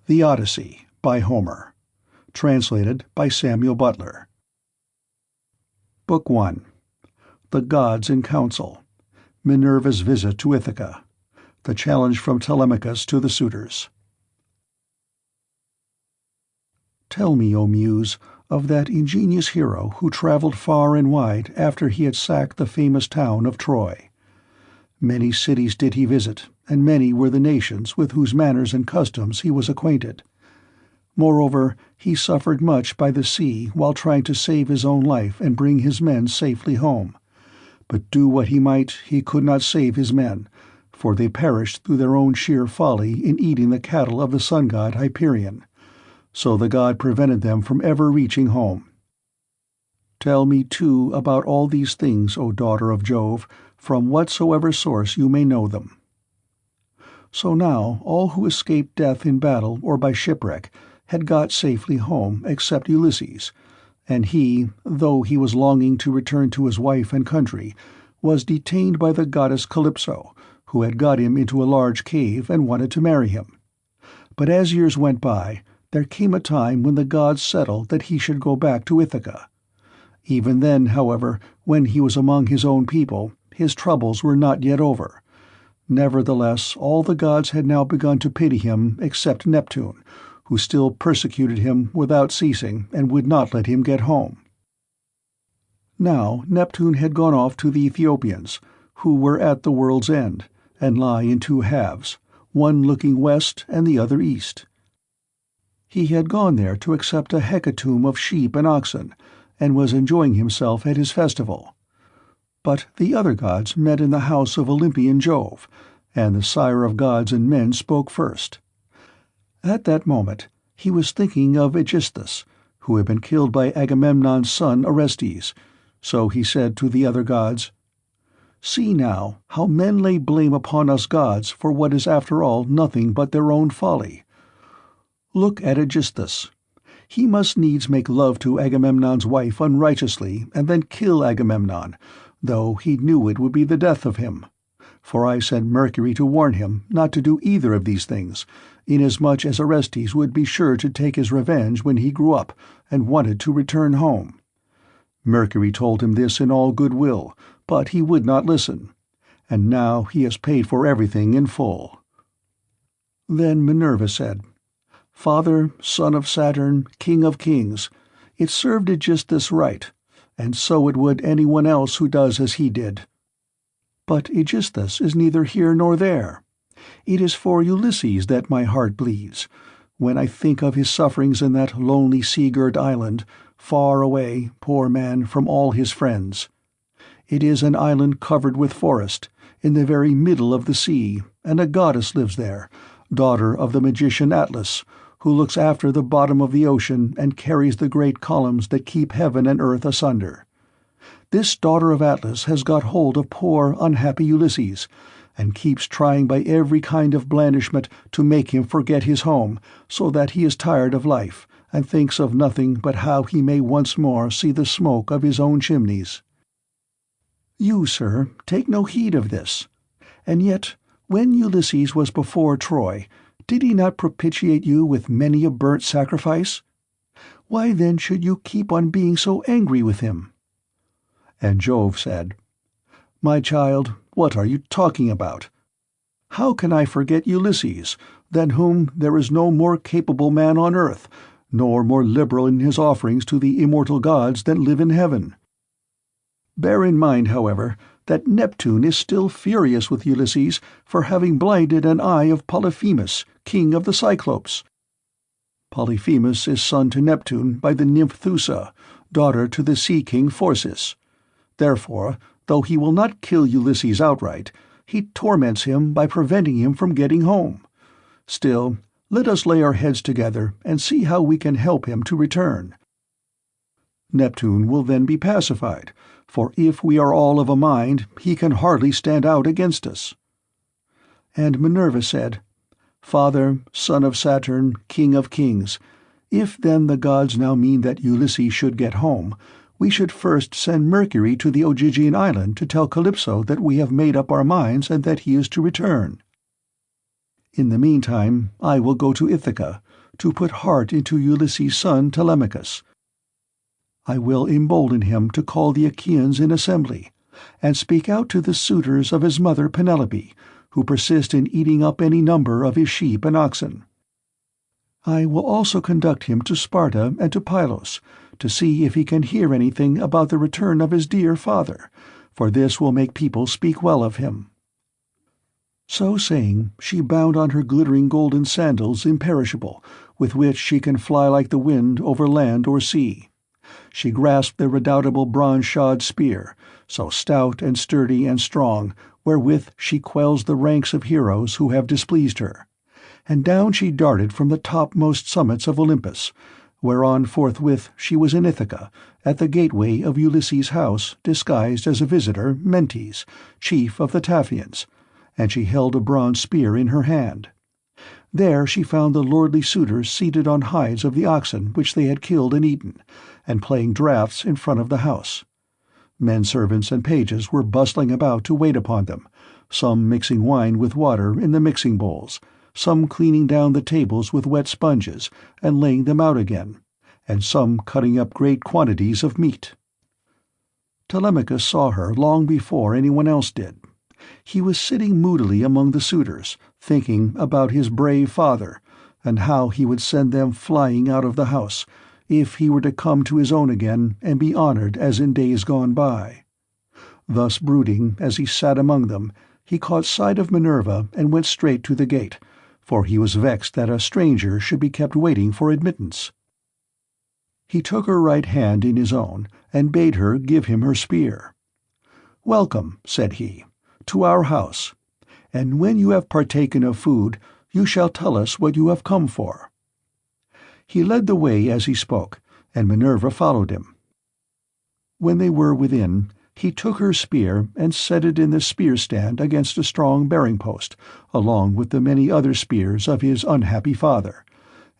The Odyssey by Homer. Translated by Samuel Butler. Book 1. The Gods in Council. Minerva's Visit to Ithaca. The Challenge from Telemachus to the Suitors. Tell me, O Muse, of that ingenious hero who travelled far and wide after he had sacked the famous town of Troy. Many cities did he visit, and many were the nations with whose manners and customs he was acquainted. Moreover, he suffered much by the sea while trying to save his own life and bring his men safely home. But do what he might, he could not save his men, for they perished through their own sheer folly in eating the cattle of the sun-god Hyperion. So the god prevented them from ever reaching home. Tell me, too, about all these things, O daughter of Jove, from whatsoever source you may know them. So now all who escaped death in battle or by shipwreck had got safely home except Ulysses, and he, though he was longing to return to his wife and country, was detained by the goddess CALYPSO, who had got him into a large cave and wanted to marry him. But as years went by, there came a time when the gods settled that he should go back to Ithaca. Even then, however, when he was among his own people, his troubles were not yet over. Nevertheless, all the gods had now begun to pity him except Neptune, who still persecuted him without ceasing and would not let him get home. Now Neptune had gone off to the Ethiopians, who were at the world's end, and lie in two halves, one looking west and the other east. He had gone there to accept a hecatomb of sheep and oxen, and was enjoying himself at his festival. But the other gods met in the house of Olympian Jove, and the sire of gods and men spoke first. At that moment he was thinking of Aegisthus, who had been killed by Agamemnon's son Orestes, so he said to the other gods, "See now how men lay blame upon us gods for what is after all nothing but their own folly. Look at Aegisthus. He must needs make love to Agamemnon's wife unrighteously and then kill Agamemnon, though he knew it would be the death of him. For I sent Mercury to warn him not to do either of these things, inasmuch as Orestes would be sure to take his revenge when he grew up and wanted to return home. Mercury told him this in all good will, but he would not listen, and now he has paid for everything in full." Then Minerva said, "Father, son of Saturn, king of kings, it served Aegisthus right, and so it would anyone else who does as he did. But Aegisthus is neither here nor there. It is for Ulysses that my heart bleeds, when I think of his sufferings in that lonely sea-girt island, far away, poor man, from all his friends. It is an island covered with forest, in the very middle of the sea, and a goddess lives there, daughter of the magician Atlas, who looks after the bottom of the ocean and carries the great columns that keep heaven and earth asunder. This daughter of Atlas has got hold of poor, unhappy Ulysses, and keeps trying by every kind of blandishment to make him forget his home, so that he is tired of life, and thinks of nothing but how he may once more see the smoke of his own chimneys. You, sir, take no heed of this. And yet, when Ulysses was before Troy, did he not propitiate you with many a burnt sacrifice? Why then should you keep on being so angry with him?" And Jove said, "My child, what are you talking about? How can I forget Ulysses, than whom there is no more capable man on earth, nor more liberal in his offerings to the immortal gods that live in heaven? Bear in mind, however, that Neptune is still furious with Ulysses for having blinded an eye of Polyphemus, king of the Cyclopes. Polyphemus is son to Neptune by the nymph Thoosa, daughter to the sea king Phorcys. Therefore, though he will not kill Ulysses outright, he torments him by preventing him from getting home. Still, let us lay our heads together and see how we can help him to return. Neptune will then be pacified, for if we are all of a mind, he can hardly stand out against us." And Minerva said, "Father, son of Saturn, king of kings, if then the gods now mean that Ulysses should get home, we should first send Mercury to the Ogygian island to tell Calypso that we have made up our minds and that he is to return. In the meantime, I will go to Ithaca, to put heart into Ulysses' son Telemachus. I will embolden him to call the Achaeans in assembly, and speak out to the suitors of his mother Penelope, who persist in eating up any number of his sheep and oxen. I will also conduct him to Sparta and to Pylos, to see if he can hear anything about the return of his dear father, for this will make people speak well of him." So saying, she bound on her glittering golden sandals imperishable, with which she can fly like the wind over land or sea. She grasped the redoubtable bronze-shod spear, so stout and sturdy and strong, wherewith she quells the ranks of heroes who have displeased her. And down she darted from the topmost summits of Olympus, whereon forthwith she was in Ithaca, at the gateway of Ulysses' house, disguised as a visitor, Mentes, chief of the Taphians, and she held a bronze spear in her hand. There she found the lordly suitors seated on hides of the oxen which they had killed and eaten, and playing draughts in front of the house. Men-servants and pages were bustling about to wait upon them, some mixing wine with water in the mixing bowls, some cleaning down the tables with wet sponges and laying them out again, and some cutting up great quantities of meat. Telemachus saw her long before anyone else did. He was sitting moodily among the suitors, thinking about his brave father, and how he would send them flying out of the house, if he were to come to his own again and be honored as in days gone by. Thus brooding, as he sat among them, he caught sight of Minerva and went straight to the gate, for he was vexed that a stranger should be kept waiting for admittance. He took her right hand in his own, and bade her give him her spear. "Welcome," said he, "to our house, and when you have partaken of food, you shall tell us what you have come for." He led the way as he spoke, and Minerva followed him. When they were within, he took her spear and set it in the spear-stand against a strong bearing-post, along with the many other spears of his unhappy father,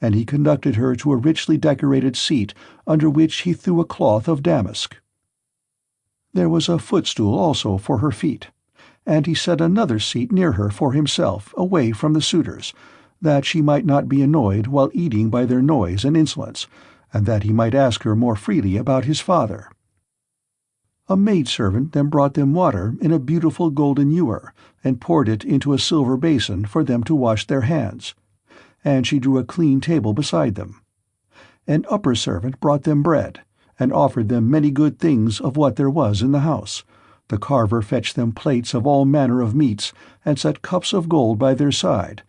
and he conducted her to a richly decorated seat under which he threw a cloth of damask. There was a footstool also for her feet, and he set another seat near her for himself, away from the suitors, that she might not be annoyed while eating by their noise and insolence, and that he might ask her more freely about his father. A maidservant then brought them water in a beautiful golden ewer, and poured it into a silver basin for them to wash their hands, and she drew a clean table beside them. An upper servant brought them bread, and offered them many good things of what there was in the house. The carver fetched them plates of all manner of meats, and set cups of gold by their side,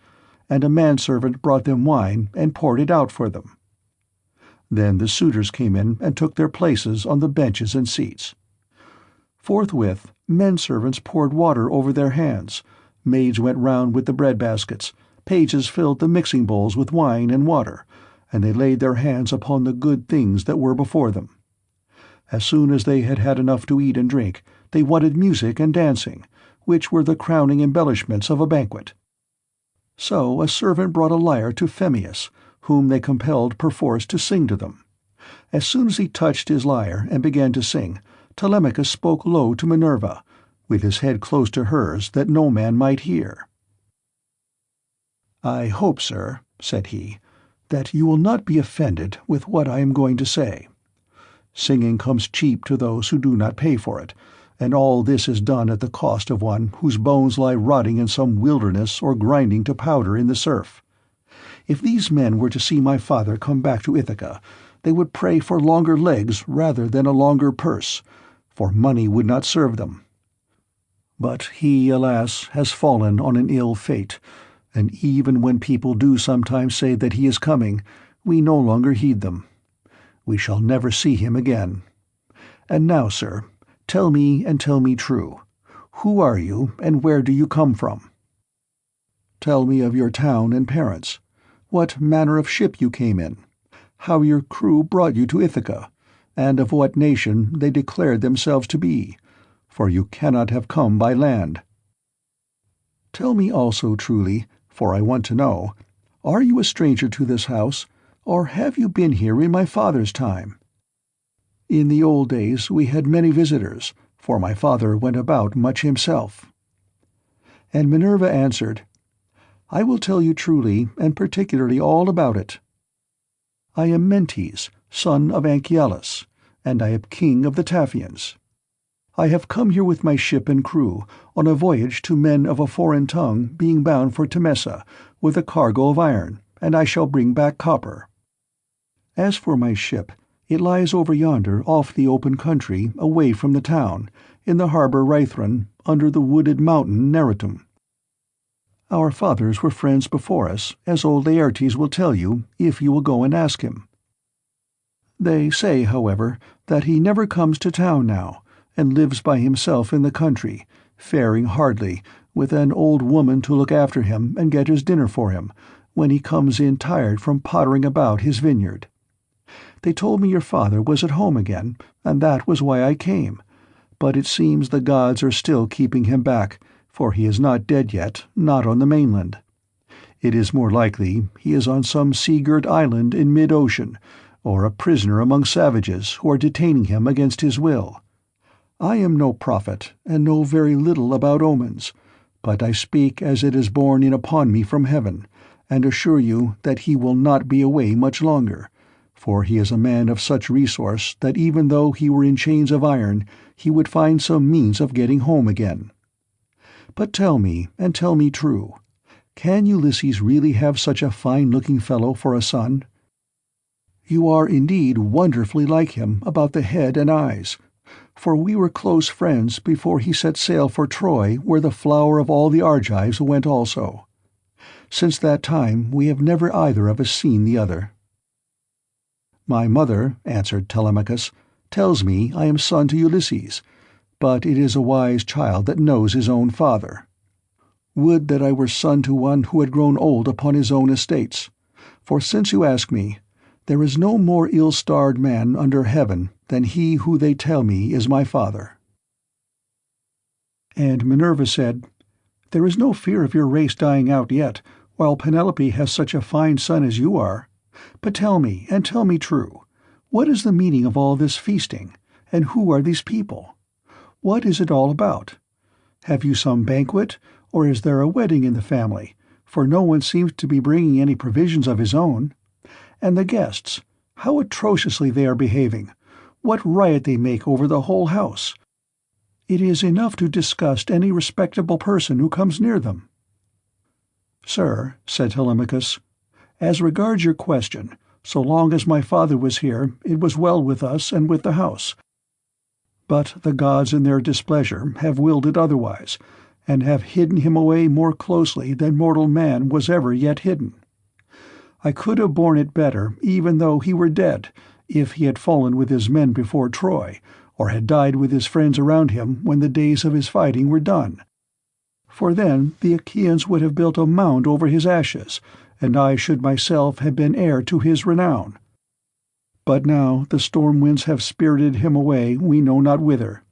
and a manservant brought them wine and poured it out for them. Then the suitors came in and took their places on the benches and seats. Forthwith men-servants poured water over their hands, maids went round with the bread-baskets, pages filled the mixing bowls with wine and water, and they laid their hands upon the good things that were before them. As soon as they had had enough to eat and drink, they wanted music and dancing, which were the crowning embellishments of a banquet. So a servant brought a lyre to Phemius, whom they compelled perforce to sing to them. As soon as he touched his lyre and began to sing, Telemachus spoke low to Minerva, with his head close to hers that no man might hear. "I hope, sir," said he, "that you will not be offended with what I am going to say. Singing comes cheap to those who do not pay for it, and all this is done at the cost of one whose bones lie rotting in some wilderness or grinding to powder in the surf. If these men were to see my father come back to Ithaca, they would pray for longer legs rather than a longer purse, for money would not serve them. But he, alas, has fallen on an ill fate, and even when people do sometimes say that he is coming, we no longer heed them. We shall never see him again. And now, sir, tell me and tell me true. Who are you, and where do you come from? Tell me of your town and parents, what manner of ship you came in, how your crew brought you to Ithaca, and of what nation they declared themselves to be, for you cannot have come by land. Tell me also truly, for I want to know, are you a stranger to this house, or have you been here in my father's time? In the old days we had many visitors, for my father went about much himself." And Minerva answered, "I will tell you truly and particularly all about it, I am Mentes, son of AEOLUS, and I am king of the Taphians. I have come here with my ship and crew, on a voyage to men of a foreign tongue, being bound for Temesa, with a cargo of iron, and I shall bring back copper. As for my ship, it lies over yonder off the open country, away from the town, in the harbour Rhythron, under the wooded mountain Neritum. Our fathers were friends before us, as old Laertes will tell you, if you will go and ask him. They say, however, that he never comes to town now, and lives by himself in the country, faring hardly, with an old woman to look after him and get his dinner for him, when he comes in tired from pottering about his vineyard. They told me your father was at home again, and that was why I came, but it seems the gods are still keeping him back, for he is not dead yet, not on the mainland. It is more likely he is on some sea-girt island in mid-ocean, or a prisoner among savages who are detaining him against his will. I am no prophet, and know very little about omens, but I speak as it is borne in upon me from heaven, and assure you that he will not be away much longer, for he is a man of such resource that even though he were in chains of iron, he would find some means of getting home again. But tell me, and tell me true, can Ulysses really have such a fine-looking fellow for a son? You are indeed wonderfully like him about the head and eyes, for we were close friends before he set sail for Troy, where the flower of all the Argives went also. Since that time we have never either of us seen the other." "My mother," answered Telemachus, "tells me I am son to Ulysses, but it is a wise child that knows his own father. Would that I were son to one who had grown old upon his own estates, for since you ask me, there is no more ill-starred man under heaven than he who they tell me is my father." And Minerva said, "There is no fear of your race dying out yet, while Penelope has such a fine son as you are. But tell me, and tell me true, what is the meaning of all this feasting, and who are these people? What is it all about? Have you some banquet, or is there a wedding in the family? For no one seems to be bringing any provisions of his own. And the guests, how atrociously they are behaving! What riot they make over the whole house! It is enough to disgust any respectable person who comes near them." "Sir," said Telemachus, "as regards your question, so long as my father was here, it was well with us and with the house. But the gods in their displeasure have willed it otherwise, and have hidden him away more closely than mortal man was ever yet hidden. I could have borne it better, even though he were dead, if he had fallen with his men before Troy, or had died with his friends around him when the days of his fighting were done. For then the Achaeans would have built a mound over his ashes, and I should myself have been heir to his renown. But now the storm winds have spirited him away we know not whither.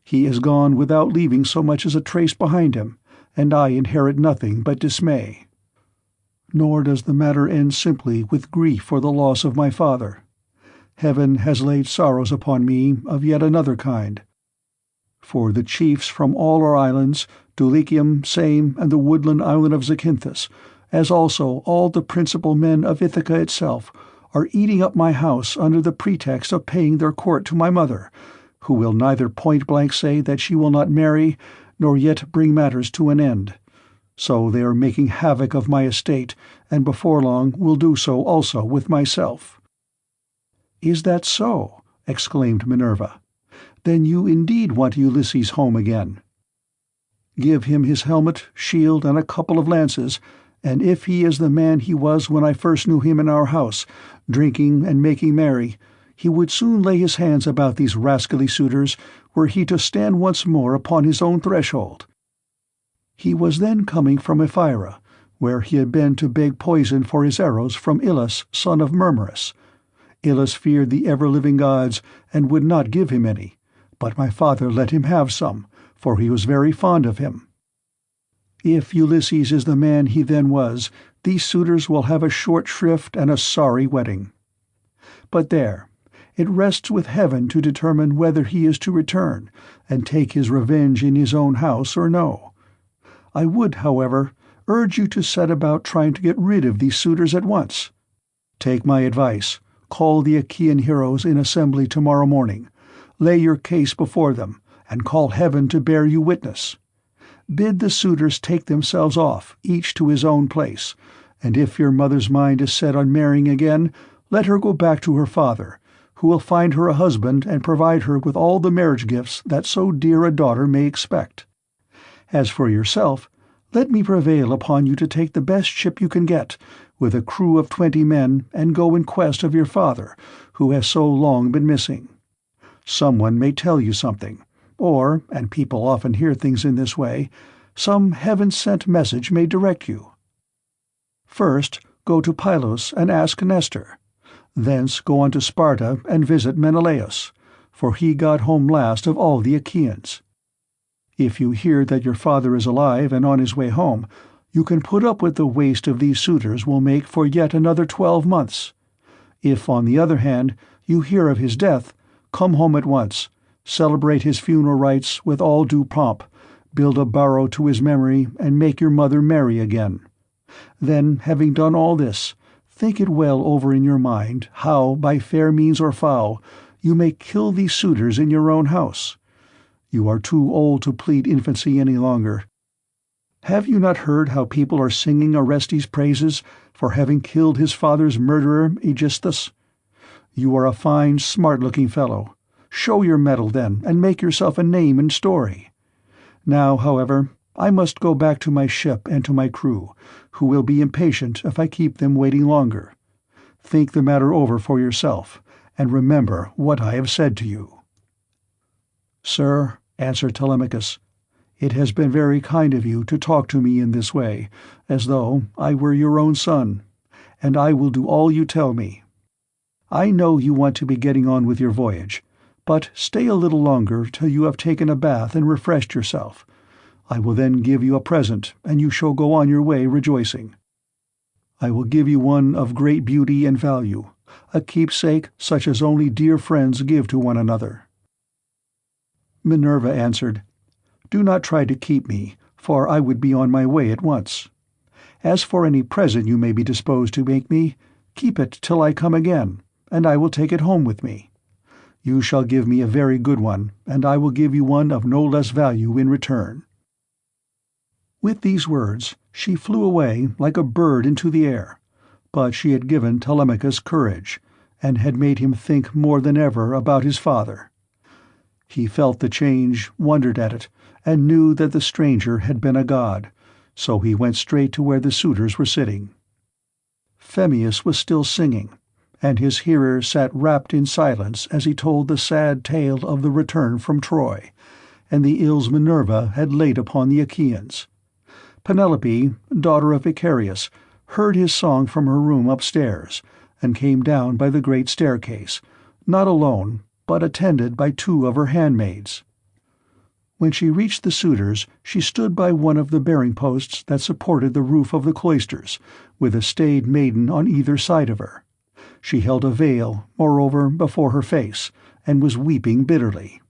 He is gone without leaving so much as a trace behind him, and I inherit nothing but dismay. Nor does the matter end simply with grief for the loss of my father. Heaven has laid sorrows upon me of yet another kind. For the chiefs from all our islands, Dulichium, Same, and the woodland island of Zacynthus, as also all the principal men of Ithaca itself, are eating up my house under the pretext of paying their court to my mother, who will neither point-blank say that she will not marry, nor yet bring matters to an end. So they are making havoc of my estate, and before long will do so also with myself." "Is that so?" exclaimed Minerva. "Then you indeed want Ulysses home again. Give him his helmet, shield, and a couple of lances, and if he is the man he was when I first knew him in our house, drinking and making merry, he would soon lay his hands about these rascally suitors, were he to stand once more upon his own threshold." He was then coming from Ephyra, where he had been to beg poison for his arrows from Ilus, son of Murmerus. Ilus feared the ever-living gods, and would not give him any, but my father let him have some, for he was very fond of him. If Ulysses is the man he then was, these suitors will have a short shrift and a sorry wedding. But there, it rests with heaven to determine whether he is to return, and take his revenge in his own house or no. I would, however, urge you to set about trying to get rid of these suitors at once. Take my advice, call the Achaean heroes in assembly tomorrow morning. Lay your case before them, and call heaven to bear you witness. Bid the suitors take themselves off, each to his own place, and if your mother's mind is set on marrying again, let her go back to her father, who will find her a husband and provide her with all the marriage gifts that so dear a daughter may expect. As for yourself, let me prevail upon you to take the best ship you can get, with a crew of 20 men, and go in quest of your father, who has so long been missing. Someone may tell you something, or, and people often hear things in this way, some heaven-sent message may direct you. First, go to PYLOS and ask Nestor. Thence go on to Sparta and visit Menelaus, for he got home last of all the Achaeans. If you hear that your father is alive and on his way home, you can put up with the waste of these suitors will make for yet another 12 months. If, on the other hand, you hear of his death, come home at once, celebrate his funeral rites with all due pomp, build a barrow to his memory, and make your mother marry again. Then, having done all this, think it well over in your mind how, by fair means or foul, you may kill these suitors in your own house. You are too old to plead infancy any longer. Have you not heard how people are singing Orestes' praises for having killed his father's murderer, Aegisthus? You are a fine, smart-looking fellow. Show your mettle, then, and make yourself a name in story. Now, however, I must go back to my ship and to my crew, who will be impatient if I keep them waiting longer. Think the matter over for yourself, and remember what I have said to you." "Sir," answered Telemachus, "it has been very kind of you to talk to me in this way, as though I were your own son, and I will do all you tell me. I know you want to be getting on with your voyage, but stay a little longer till you have taken a bath and refreshed yourself. I will then give you a present, and you shall go on your way rejoicing. I will give you one of great beauty and value, a keepsake such as only dear friends give to one another." Minerva answered, "Do not try to keep me, for I would be on my way at once. As for any present you may be disposed to make me, keep it till I come again, and I will take it home with me. You shall give me a very good one, and I will give you one of no less value in return." With these words she flew away like a bird into the air, but she had given Telemachus courage, and had made him think more than ever about his father. He felt the change, wondered at it, and knew that the stranger had been a god, so he went straight to where the suitors were sitting. Phemius was still singing, and his hearer sat wrapped in silence as he told the sad tale of the return from Troy, and the ills Minerva had laid upon the Achaeans. Penelope, daughter of Icarius, heard his song from her room upstairs, and came down by the great staircase, not alone, but attended by 2 of her handmaids. When she reached the suitors, she stood by one of the bearing-posts that supported the roof of the cloisters, with a staid maiden on either side of her. She held a veil, moreover, before her face, and was weeping bitterly.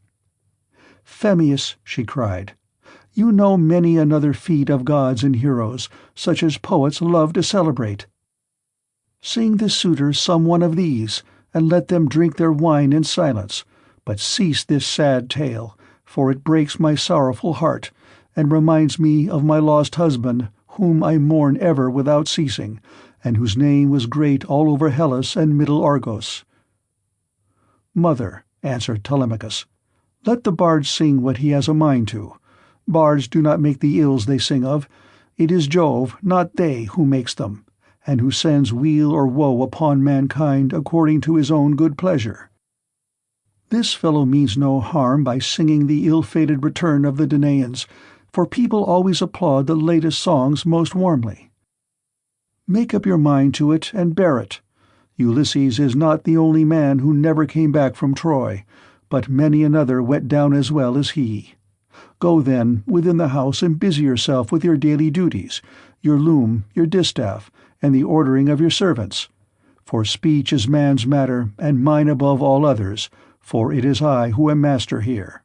"Phemius," she cried, "you know many another feat of gods and heroes, such as poets love to celebrate. Sing the suitors some one of these, and let them drink their wine in silence, but cease this sad tale, for it breaks my sorrowful heart, and reminds me of my lost husband, whom I mourn ever without ceasing, and whose name was great all over Hellas and middle Argos." "Mother," answered Telemachus, "let the bard sing what he has a mind to. Bards do not make the ills they sing of. It is Jove, not they, who makes them, and who sends weal or woe upon mankind according to his own good pleasure. This fellow means no harm by singing the ill-fated return of the Danaans, for people always applaud the latest songs most warmly. Make up your mind to it and bear it. Ulysses is not the only man who never came back from Troy, but many another went down as well as he. Go then within the house and busy yourself with your daily duties, your loom, your distaff, and the ordering of your servants. For speech is man's matter, and mine above all others, for it is I who am master here."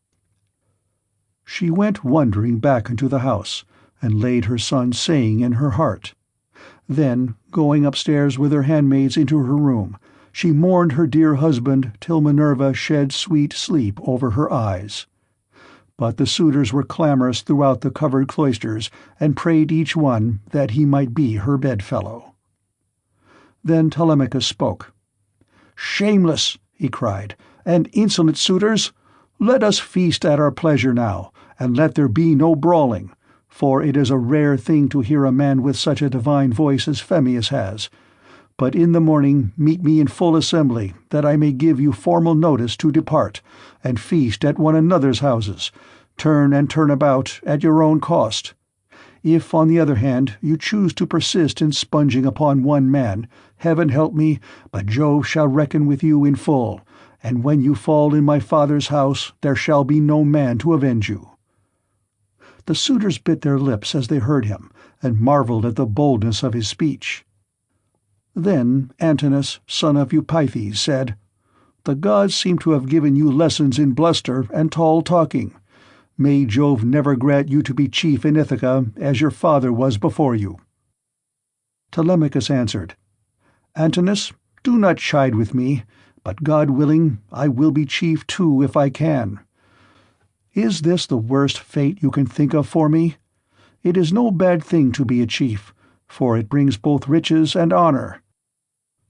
She went wondering back into the house, and laid her son saying in her heart. Then, going upstairs with her handmaids into her room, She mourned her dear husband till Minerva shed sweet sleep over her eyes. But the suitors were clamorous throughout the covered cloisters, and prayed each one that he might be her bedfellow. Then Telemachus spoke. "Shameless," he cried, "and insolent suitors! Let us feast at our pleasure now, and let there be no brawling, for it is a rare thing to hear a man with such a divine voice as Phemius has. But in the morning meet me in full assembly, that I may give you formal notice to depart, and feast at one another's houses, turn and turn about, at your own cost. If, on the other hand, you choose to persist in sponging upon one man, heaven help me, but Jove shall reckon with you in full, and when you fall in my father's house, there shall be no man to avenge you." The suitors bit their lips as they heard him, and marvelled at the boldness of his speech. Then Antinous, son of Eupeithes, said, "The gods seem to have given you lessons in bluster and tall talking. May Jove never grant you to be chief in Ithaca, as your father was before you." Telemachus answered, "Antinous, do not chide with me, but God willing, I will be chief too if I can. Is this the worst fate you can think of for me? It is no bad thing to be a chief, for it brings both riches and honor.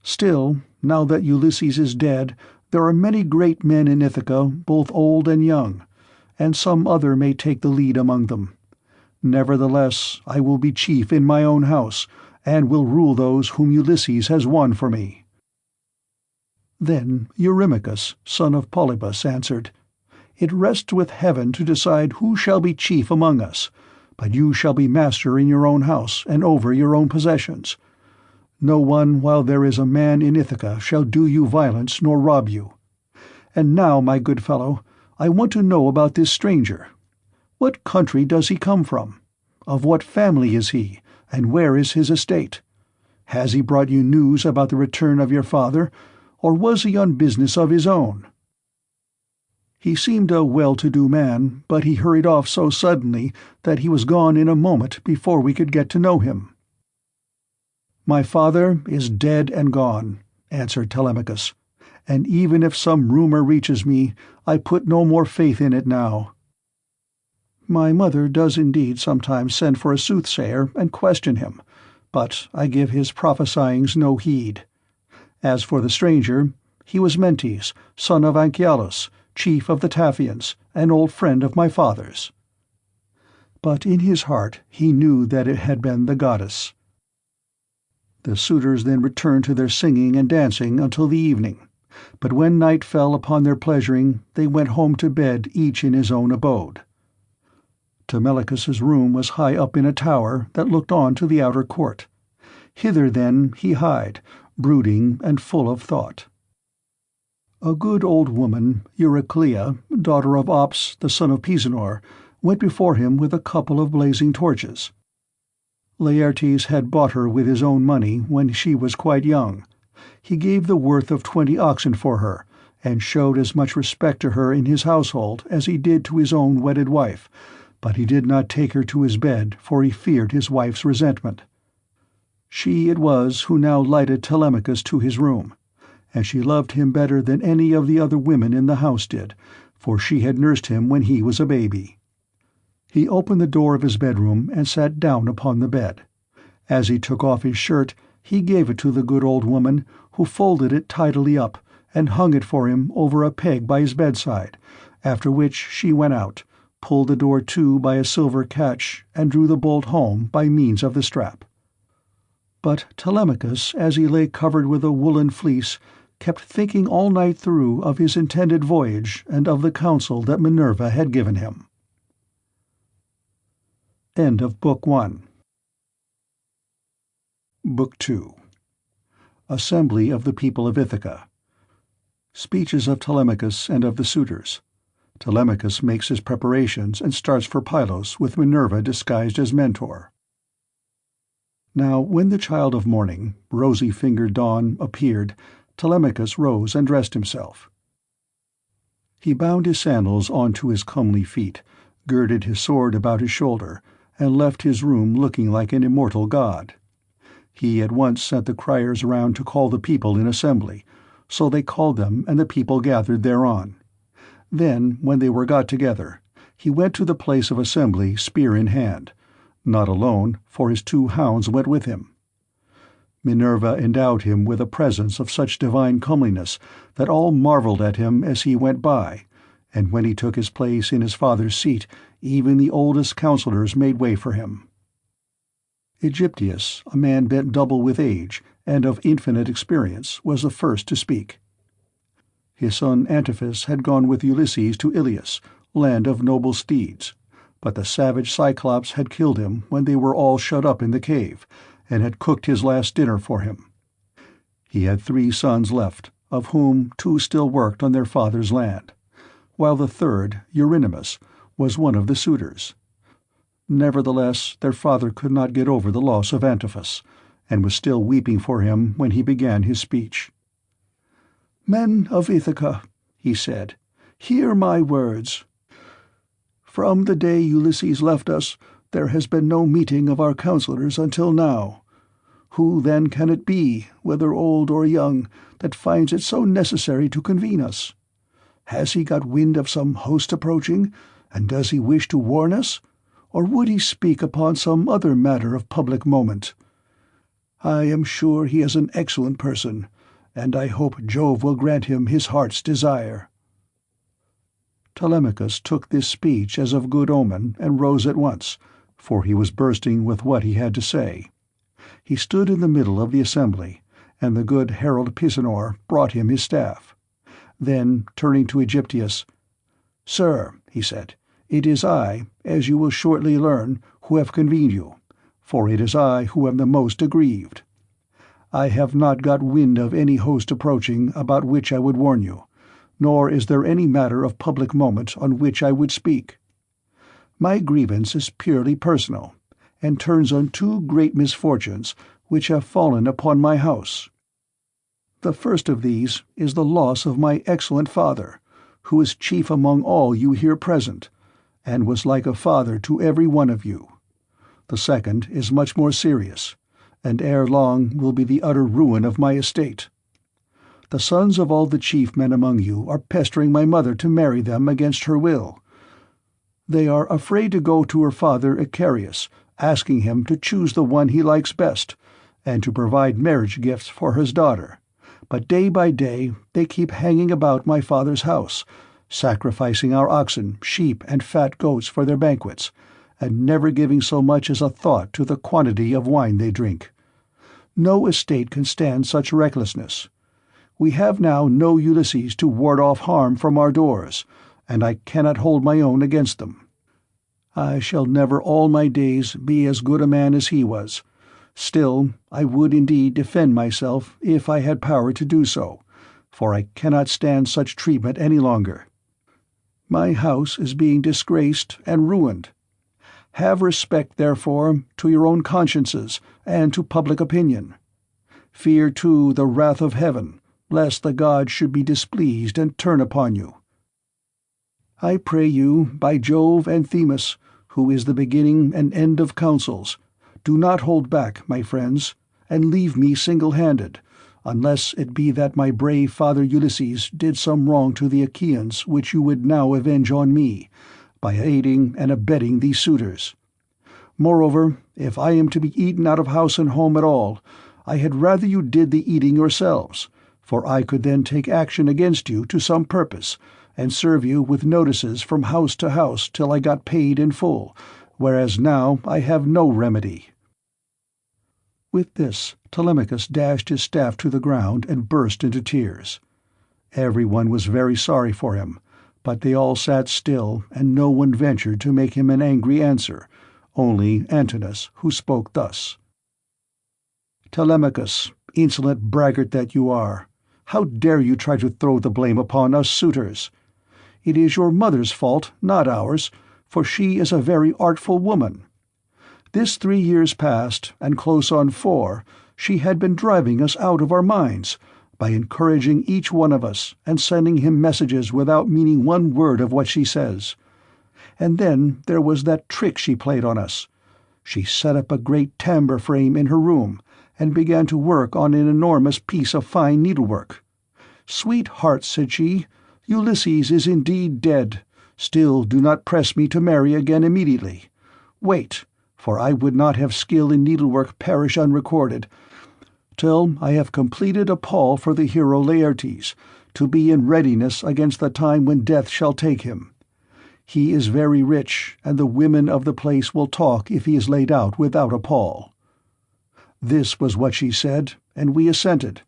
Still, now that Ulysses is dead, there are many great men in Ithaca, both old and young, and some other may take the lead among them. Nevertheless, I will be chief in my own house, and will rule those whom Ulysses has won for me." Then Eurymachus, son of Polybus, answered, "It rests with heaven to decide who shall be chief among us, but you shall be master in your own house and over your own possessions. No one, while there is a man in Ithaca, shall do you violence nor rob you. And now, my good fellow, I want to know about this stranger. What country does he come from? Of what family is he, and where is his estate? Has he brought you news about the return of your father, or was he on business of his own?" He seemed a well-to-do man, but he hurried off so suddenly that he was gone in a moment before we could get to know him. "My father is dead and gone," answered Telemachus, "and even if some rumor reaches me, I put no more faith in it now. My mother does indeed sometimes send for a soothsayer and question him, but I give his prophesyings no heed. As for the stranger, he was Mentes, son of AEOLUS, chief of the Taphians, an old friend of my father's." But in his heart he knew that it had been the goddess. The suitors then returned to their singing and dancing until the evening, but when night fell upon their pleasuring, they went home to bed each in his own abode. Telemachus's room was high up in a tower that looked on to the outer court. Hither then he hied, brooding and full of thought. A good old woman, Euryclea, daughter of Ops, the son of Pisenor, went before him with a couple of blazing torches. Laertes had bought her with his own money when she was quite young. He gave the worth of 20 oxen for her, and showed as much respect to her in his household as he did to his own wedded wife, but he did not take her to his bed, for he feared his wife's resentment. She it was who now lighted Telemachus to his room, and she loved him better than any of the other women in the house did, for she had nursed him when he was a baby. He opened the door of his bedroom and sat down upon the bed. As he took off his shirt, he gave it to the good old woman, who folded it tidily up and hung it for him over a peg by his bedside, after which she went out, pulled the door to by a silver catch, and drew the bolt home by means of the strap. But Telemachus, as he lay covered with a woolen fleece, kept thinking all night through of his intended voyage and of the counsel that Minerva had given him. End of Book 1. Book 2. Assembly of the People of Ithaca. Speeches of Telemachus and of the suitors. Telemachus makes his preparations and starts for Pylos with Minerva disguised as Mentor. Now when the child of morning, rosy-fingered dawn, appeared, Telemachus rose and dressed himself. He bound his sandals onto his comely feet, girded his sword about his shoulder, and left his room looking like an immortal god. He at once sent the criers round to call the people in assembly, so they called them, and the people gathered thereon. Then, when they were got together, he went to the place of assembly spear in hand, not alone, for his 2 hounds went with him. Minerva endowed him with a presence of such divine comeliness that all marveled at him as he went by, and when he took his place in his father's seat, even the oldest counselors made way for him. Aegyptius, a man bent double with age and of infinite experience, was the first to speak. His son Antiphus had gone with Ulysses to Ilius, land of noble steeds, but the savage Cyclops had killed him when they were all shut up in the cave, and had cooked his last dinner for him. He had 3 sons left, of whom 2 still worked on their father's land, while the third, Eurynomus, was one of the suitors. Nevertheless, their father could not get over the loss of Antiphus, and was still weeping for him when he began his speech. "Men of Ithaca," he said, "hear my words. From the day Ulysses left us, there has been no meeting of our counselors until now. Who then can it be, whether old or young, that finds it so necessary to convene us? Has he got wind of some host approaching, and does he wish to warn us, or would he speak upon some other matter of public moment? I am sure he is an excellent person, and I hope Jove will grant him his heart's desire." Telemachus took this speech as of good omen and rose at once, for he was bursting with what he had to say. He stood in the middle of the assembly, and the good herald Pisanor brought him his staff. Then, turning to Aegyptius, "Sir," he said, "it is I, as you will shortly learn, who have convened you, for it is I who am the most aggrieved. I have not got wind of any host approaching about which I would warn you, nor is there any matter of public moment on which I would speak. My grievance is purely personal, and turns on 2 great misfortunes which have fallen upon my house. The first of these is the loss of my excellent father, who is chief among all you here present, and was like a father to every one of you. The second is much more serious, and ere long will be the utter ruin of my estate. The sons of all the chief men among you are pestering my mother to marry them against her will. They are afraid to go to her father Icarius, asking him to choose the one he likes best, and to provide marriage gifts for his daughter, but day by day they keep hanging about my father's house, sacrificing our oxen, sheep, and fat goats for their banquets, and never giving so much as a thought to the quantity of wine they drink. No estate can stand such recklessness. We have now no Ulysses to ward off harm from our doors, and I cannot hold my own against them. I shall never all my days be as good a man as he was. Still, I would indeed defend myself if I had power to do so, for I cannot stand such treatment any longer. My house is being disgraced and ruined. Have respect, therefore, to your own consciences and to public opinion. Fear, too, the wrath of heaven, lest the gods should be displeased and turn upon you. I pray you, by Jove and Themis, who is the beginning and end of counsels, do not hold back, my friends, and leave me single-handed, unless it be that my brave father Ulysses did some wrong to the Achaeans which you would now avenge on me, by aiding and abetting these suitors. Moreover, if I am to be eaten out of house and home at all, I had rather you did the eating yourselves, for I could then take action against you to some purpose, and serve you with notices from house to house till I got paid in full, whereas now I have no remedy." With this, Telemachus dashed his staff to the ground and burst into tears. Everyone was very sorry for him, but they all sat still, and no one ventured to make him an angry answer, only Antinous, who spoke thus: "Telemachus, insolent braggart that you are, how dare you try to throw the blame upon us suitors? It is your mother's fault, not ours, for she is a very artful woman. This 3 years past, and close on 4, she had been driving us out of our minds, by encouraging each one of us, and sending him messages without meaning one word of what she says. And then there was that trick she played on us. She set up a great tambour frame in her room, and began to work on an enormous piece of fine needlework. "Sweetheart," said she, "Ulysses is indeed dead. Still do not press me to marry again immediately. Wait, for I would not have skill in needlework perish unrecorded, till I have completed a pall for the hero Laertes, to be in readiness against the time when death shall take him. He is very rich, and the women of the place will talk if he is laid out without a pall." This was what she said, and we assented,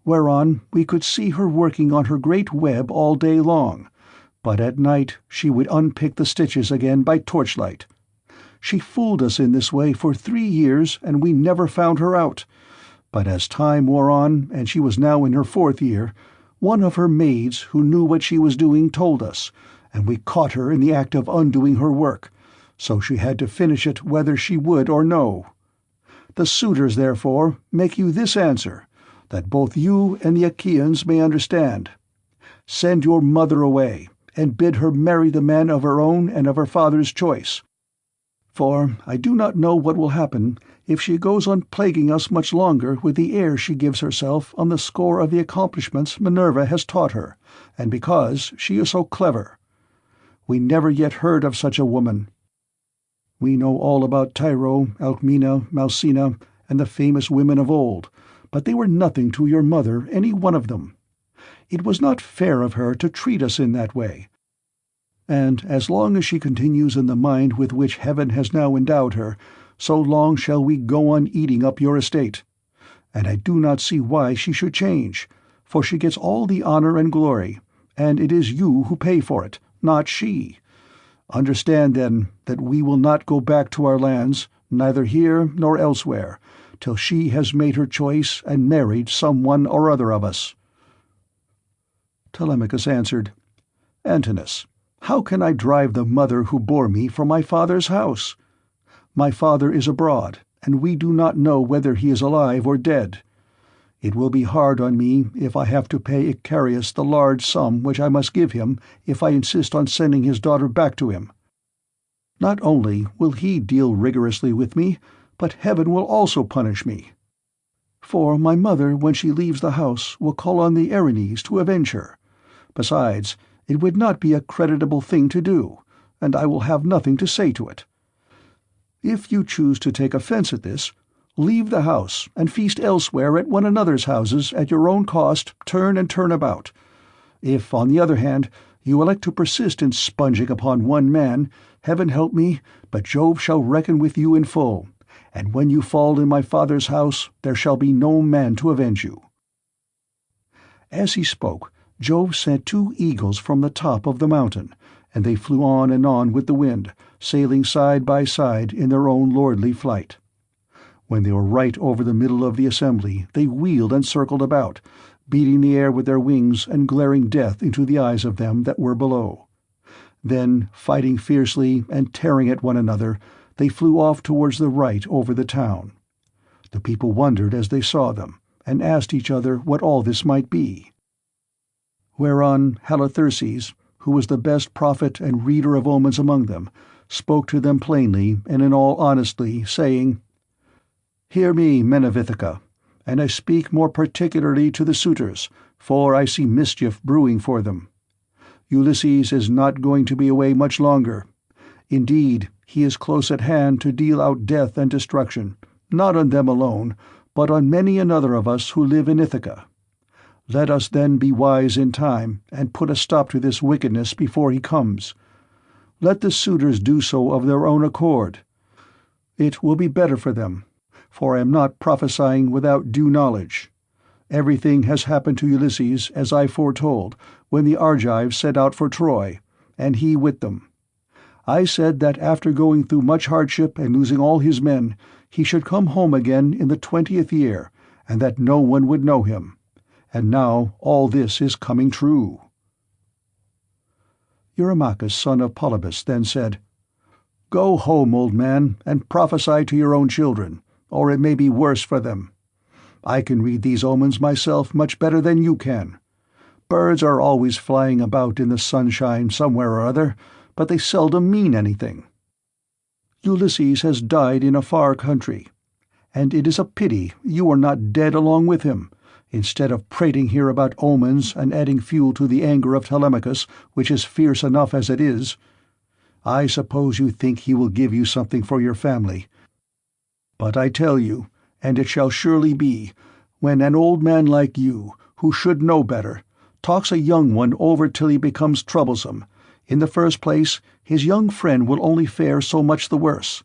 whereon we could see her working on her great web all day long, but at night she would unpick the stitches again by torchlight. She fooled us in this way for 3 years, and we never found her out. But as time wore on, and she was now in her 4th year, one of her maids who knew what she was doing told us, and we caught her in the act of undoing her work, so she had to finish it whether she would or no. The suitors, therefore, make you this answer, that both you and the Achaeans may understand. Send your mother away, and bid her marry the man of her own and of her father's choice. For I do not know what will happen if she goes on plaguing us much longer with the airs she gives herself on the score of the accomplishments Minerva has taught her, and because she is so clever. We never yet heard of such a woman. We know all about Tyro, Alcmena, Malsina, and the famous women of old, but they were nothing to your mother, any one of them. It was not fair of her to treat us in that way. And as long as she continues in the mind with which heaven has now endowed her, so long shall we go on eating up your estate. And I do not see why she should change, for she gets all the honor and glory, and it is you who pay for it, not she. Understand, then, that we will not go back to our lands, neither here nor elsewhere, till she has made her choice and married some one or other of us." Telemachus answered, "Antinous, how can I drive the mother who bore me from my father's house? My father is abroad, and we do not know whether he is alive or dead. It will be hard on me if I have to pay Icarius the large sum which I must give him if I insist on sending his daughter back to him. Not only will he deal rigorously with me, but heaven will also punish me. For my mother, when she leaves the house, will call on the Erinyes to avenge her. Besides, it would not be a creditable thing to do, and I will have nothing to say to it. If you choose to take offense at this, leave the house, and feast elsewhere at one another's houses at your own cost, turn and turn about. If, on the other hand, you elect to persist in sponging upon one man, heaven help me, but Jove shall reckon with you in full, and when you fall in my father's house, there shall be no man to avenge you." As he spoke, Jove sent 2 eagles from the top of the mountain, and they flew on and on with the wind, sailing side by side in their own lordly flight. When they were right over the middle of the assembly, they wheeled and circled about, beating the air with their wings and glaring death into the eyes of them that were below. Then, fighting fiercely and tearing at one another, they flew off towards the right over the town. The people wondered as they saw them, and asked each other what all this might be. Whereon Halitherses, who was the best prophet and reader of omens among them, spoke to them plainly and in all honesty, saying, "Hear me, men of Ithaca, and I speak more particularly to the suitors, for I see mischief brewing for them. Ulysses is not going to be away much longer. Indeed, he is close at hand to deal out death and destruction, not on them alone, but on many another of us who live in Ithaca. Let us then be wise in time, and put a stop to this wickedness before he comes. Let the suitors do so of their own accord. It will be better for them, for I am not prophesying without due knowledge. Everything has happened to Ulysses as I foretold when the Argives set out for Troy, and he with them. I said that after going through much hardship and losing all his men, he should come home again in the 20th year, and that no one would know him. And now all this is coming true." Eurymachus, son of Polybus, then said, "Go home, old man, and prophesy to your own children, or it may be worse for them. I can read these omens myself much better than you can. Birds are always flying about in the sunshine somewhere or other, but they seldom mean anything. Ulysses has died in a far country, and it is a pity you are not dead along with him, instead of prating here about omens and adding fuel to the anger of Telemachus, which is fierce enough as it is. I suppose you think he will give you something for your family. But I tell you, and it shall surely be, when an old man like you, who should know better, talks a young one over till he becomes troublesome, in the first place, his young friend will only fare so much the worse.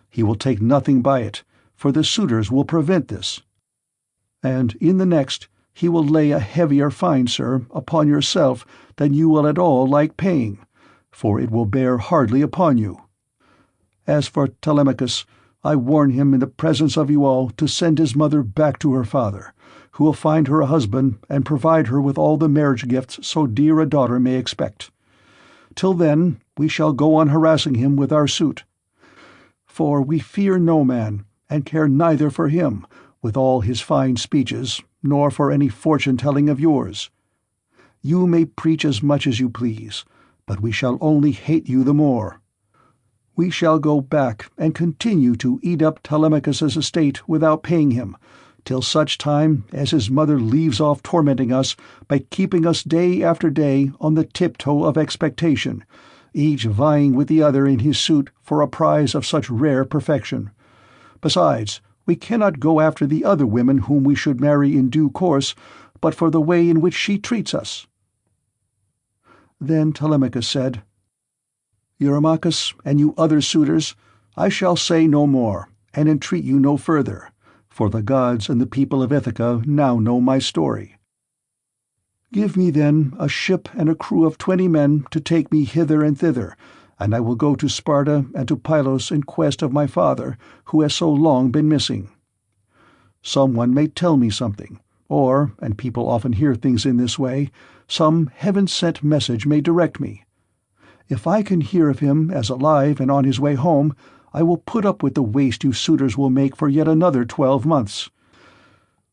He will take nothing by it, for the suitors will prevent this. And in the next, he will lay a heavier fine, sir, upon yourself than you will at all like paying, for it will bear hardly upon you. As for Telemachus, I warn him in the presence of you all to send his mother back to her father, who will find her a husband and provide her with all the marriage gifts so dear a daughter may expect. Till then we shall go on harassing him with our suit. For we fear no man, and care neither for him, with all his fine speeches, nor for any fortune-telling of yours. You may preach as much as you please, but we shall only hate you the more. We shall go back and continue to eat up Telemachus's estate without paying him, till such time as his mother leaves off tormenting us by keeping us day after day on the tiptoe of expectation, each vying with the other in his suit for a prize of such rare perfection. Besides, we cannot go after the other women whom we should marry in due course, but for the way in which she treats us." Then Telemachus said, "Eurymachus, and you other suitors, I shall say no more, and entreat you no further, for the gods and the people of Ithaca now know my story. Give me then a ship and a crew of 20 men to take me hither and thither, and I will go to Sparta and to Pylos in quest of my father, who has so long been missing. Someone may tell me something, or, and people often hear things in this way, some heaven-sent message may direct me. If I can hear of him as alive and on his way home, I will put up with the waste you suitors will make for yet another 12 months.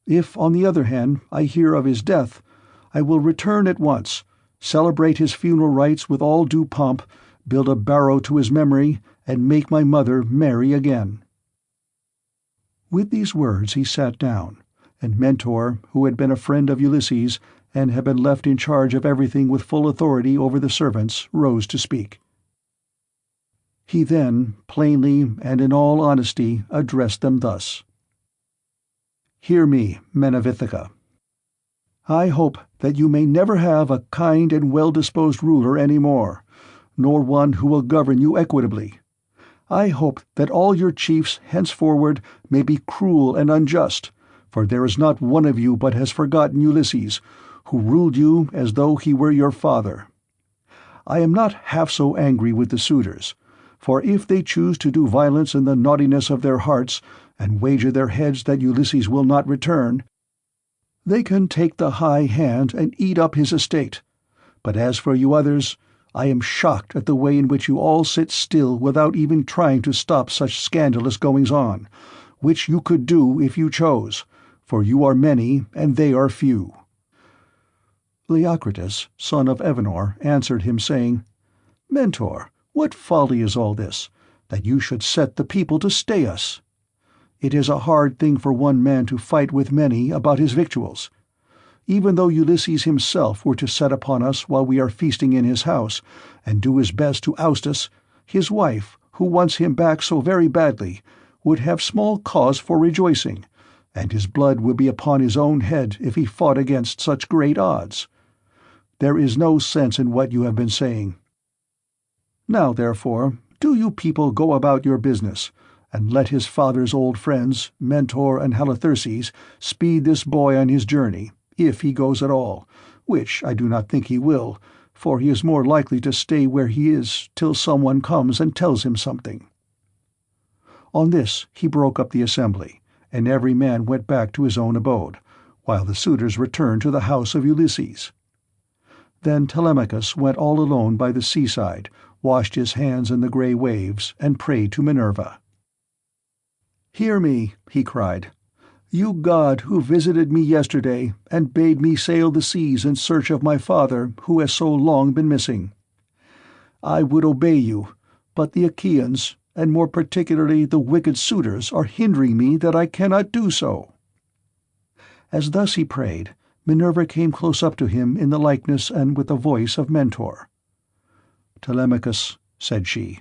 If, on the other hand, I hear of his death, I will return at once, celebrate his funeral rites with all due pomp, build a barrow to his memory, and make my mother marry again." With these words he sat down, and Mentor, who had been a friend of Ulysses, and had been left in charge of everything with full authority over the servants, rose to speak. He then, plainly and in all honesty, addressed them thus: "Hear me, men of Ithaca. I hope that you may never have a kind and well-disposed ruler any more, nor one who will govern you equitably. I hope that all your chiefs henceforward may be cruel and unjust, for there is not one of you but has forgotten Ulysses, who ruled you as though he were your father. I am not half so angry with the suitors, for if they choose to do violence in the naughtiness of their hearts, and wager their heads that Ulysses will not return, they can take the high hand and eat up his estate. But as for you others, I am shocked at the way in which you all sit still without even trying to stop such scandalous goings-on, which you could do if you chose, for you are many and they are few." Leocritus, son of Evenor, answered him, saying, "Mentor, what folly is all this, that you should set the people to stay us? It is a hard thing for one man to fight with many about his victuals. Even though Ulysses himself were to set upon us while we are feasting in his house, and do his best to oust us, his wife, who wants him back so very badly, would have small cause for rejoicing, and his blood would be upon his own head if he fought against such great odds. There is no sense in what you have been saying. Now, therefore, do you people go about your business, and let his father's old friends, Mentor and Halitherses, speed this boy on his journey, if he goes at all, which I do not think he will, for he is more likely to stay where he is till someone comes and tells him something." On this he broke up the assembly, and every man went back to his own abode, while the suitors returned to the house of Ulysses. Then Telemachus went all alone by the seaside, washed his hands in the grey waves, and prayed to Minerva. "Hear me," he cried, "you god who visited me yesterday and bade me sail the seas in search of my father who has so long been missing. I would obey you, but the Achaeans, and more particularly the wicked suitors, are hindering me that I cannot do so. As thus he prayed, Minerva came close up to him in the likeness and with the voice of Mentor. "Telemachus," said she,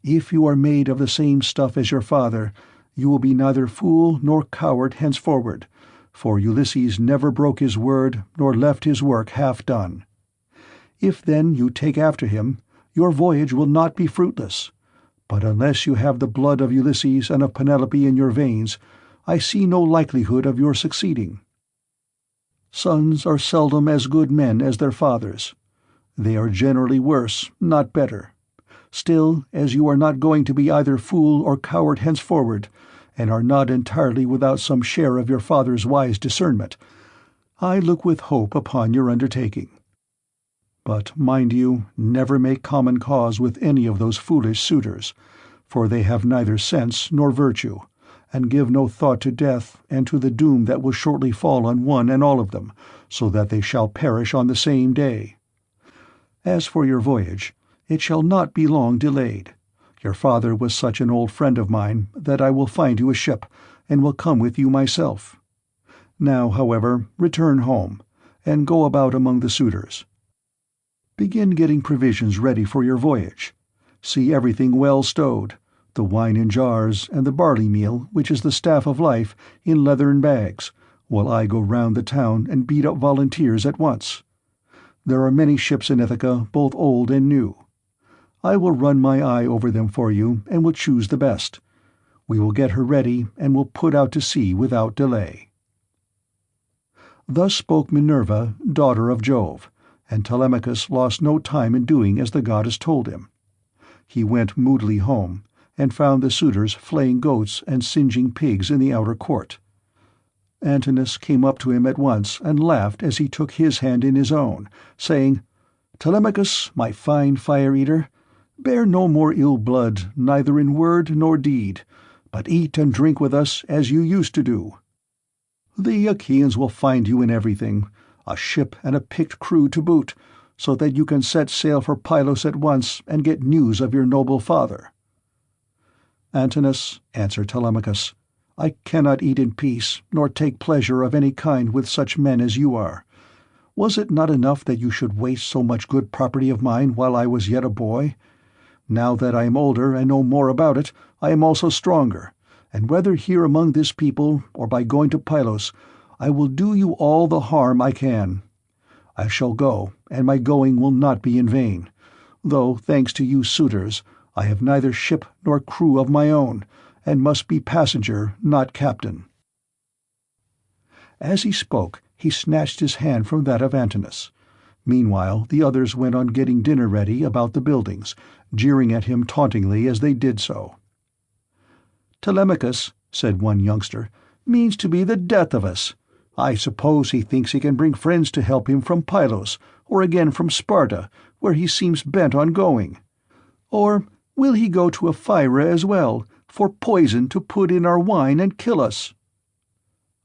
"if you are made of the same stuff as your father, you will be neither fool nor coward henceforward, for Ulysses never broke his word nor left his work half done. If then you take after him, your voyage will not be fruitless, but unless you have the blood of Ulysses and of Penelope in your veins, I see no likelihood of your succeeding. Sons are seldom as good men as their fathers. They are generally worse, not better. Still, as you are not going to be either fool or coward henceforward, and are not entirely without some share of your father's wise discernment, I look with hope upon your undertaking. But mind you, never make common cause with any of those foolish suitors, for they have neither sense nor virtue, and give no thought to death and to the doom that will shortly fall on one and all of them, so that they shall perish on the same day. As for your voyage, it shall not be long delayed. Your father was such an old friend of mine that I will find you a ship, and will come with you myself. Now, however, return home, and go about among the suitors. Begin getting provisions ready for your voyage. See everything well stowed, the wine in jars, and the barley meal, which is the staff of life, in leathern bags, while I go round the town and beat up volunteers at once. There are many ships in Ithaca, both old and new. I will run my eye over them for you, and will choose the best. We will get her ready, and will put out to sea without delay." Thus spoke Minerva, daughter of Jove, and Telemachus lost no time in doing as the goddess told him. He went moodily home, and found the suitors flaying goats and singeing pigs in the outer court. Antinous came up to him at once and laughed as he took his hand in his own, saying, "Telemachus, my fine fire-eater, bear no more ill blood, neither in word nor deed, but eat and drink with us as you used to do. The Achaeans will find you in everything, a ship and a picked crew to boot, so that you can set sail for Pylos at once and get news of your noble father." "Antinous," answered Telemachus, "I cannot eat in peace, nor take pleasure of any kind with such men as you are. Was it not enough that you should waste so much good property of mine while I was yet a boy? Now that I am older and know more about it, I am also stronger, and whether here among this people or by going to Pylos, I will do you all the harm I can. I shall go, and my going will not be in vain, though, thanks to you suitors, I have neither ship nor crew of my own, and must be passenger, not captain." As he spoke, he snatched his hand from that of Antinous. Meanwhile the others went on getting dinner ready about the buildings, jeering at him tauntingly as they did so. "Telemachus," said one youngster, "means to be the death of us. I suppose he thinks he can bring friends to help him from Pylos, or again from Sparta, where he seems bent on going. Or will he go to Ephyra as well, for poison to put in our wine and kill us?"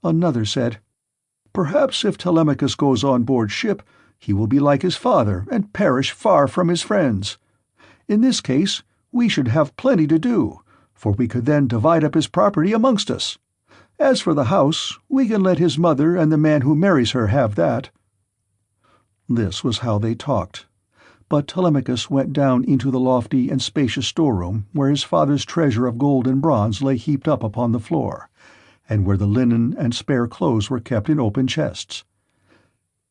Another said, "Perhaps if Telemachus goes on board ship, he will be like his father and perish far from his friends. In this case we should have plenty to do, for we could then divide up his property amongst us. As for the house, we can let his mother and the man who marries her have that." This was how they talked. But Telemachus went down into the lofty and spacious storeroom where his father's treasure of gold and bronze lay heaped up upon the floor, and where the linen and spare clothes were kept in open chests.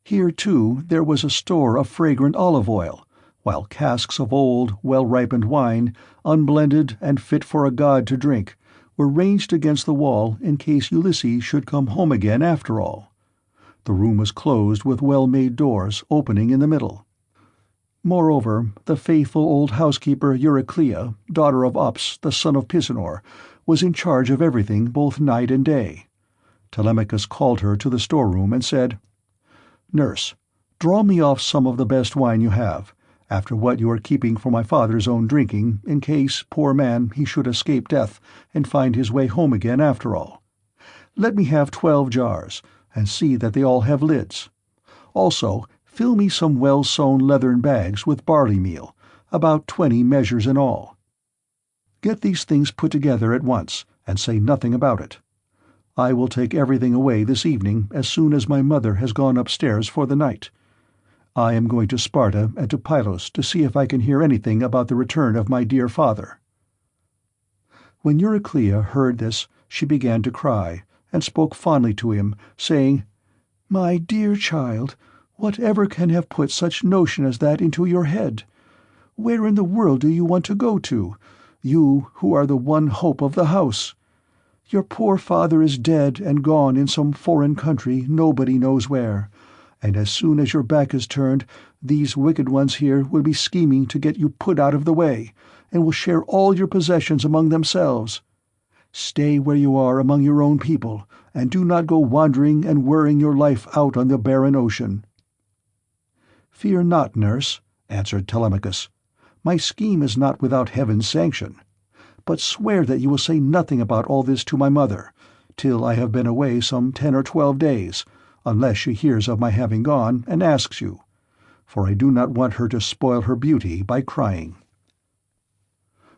Here, too, there was a store of fragrant olive oil, while casks of old, well-ripened wine, unblended and fit for a god to drink, were ranged against the wall in case Ulysses should come home again after all. The room was closed with well-made doors opening in the middle. Moreover, the faithful old housekeeper Euryclea, daughter of Ops, the son of Pisenor, was in charge of everything both night and day. Telemachus called her to the storeroom and said, "Nurse, draw me off some of the best wine you have, after what you are keeping for my father's own drinking, in case, poor man, he should escape death and find his way home again after all. Let me have 12 jars, and see that they all have lids. Also, fill me some well-sewn leathern bags with barley meal, about 20 measures in all. Get these things put together at once, and say nothing about it. I will take everything away this evening as soon as my mother has gone upstairs for the night. I am going to Sparta and to Pylos to see if I can hear anything about the return of my dear father." When Euryclea heard this, she began to cry, and spoke fondly to him, saying, "My dear child, whatever can have put such notion as that into your head? Where in the world do you want to go to, you who are the one hope of the house? Your poor father is dead and gone in some foreign country nobody knows where, and as soon as your back is turned, these wicked ones here will be scheming to get you put out of the way, and will share all your possessions among themselves. Stay where you are among your own people, and do not go wandering and worrying your life out on the barren ocean." "Fear not, nurse," answered Telemachus. "My scheme is not without heaven's sanction. But swear that you will say nothing about all this to my mother, till I have been away some 10 or 12 days, unless she hears of my having gone, and asks you, for I do not want her to spoil her beauty by crying."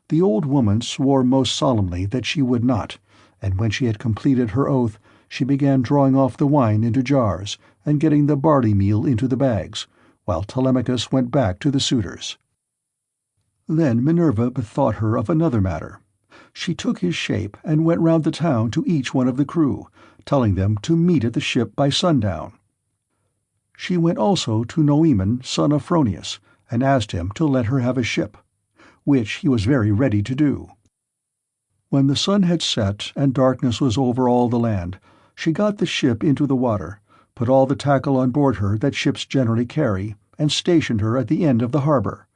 The old woman swore most solemnly that she would not, and when she had completed her oath, she began drawing off the wine into jars, and getting the barley meal into the bags, while Telemachus went back to the suitors. Then Minerva bethought her of another matter. She took his shape and went round the town to each one of the crew, telling them to meet at the ship by sundown. She went also to Noemon, son of Phronius, and asked him to let her have a ship, which he was very ready to do. When the sun had set and darkness was over all the land, she got the ship into the water, put all the tackle on board her that ships generally carry, and stationed her at the end of the harbour.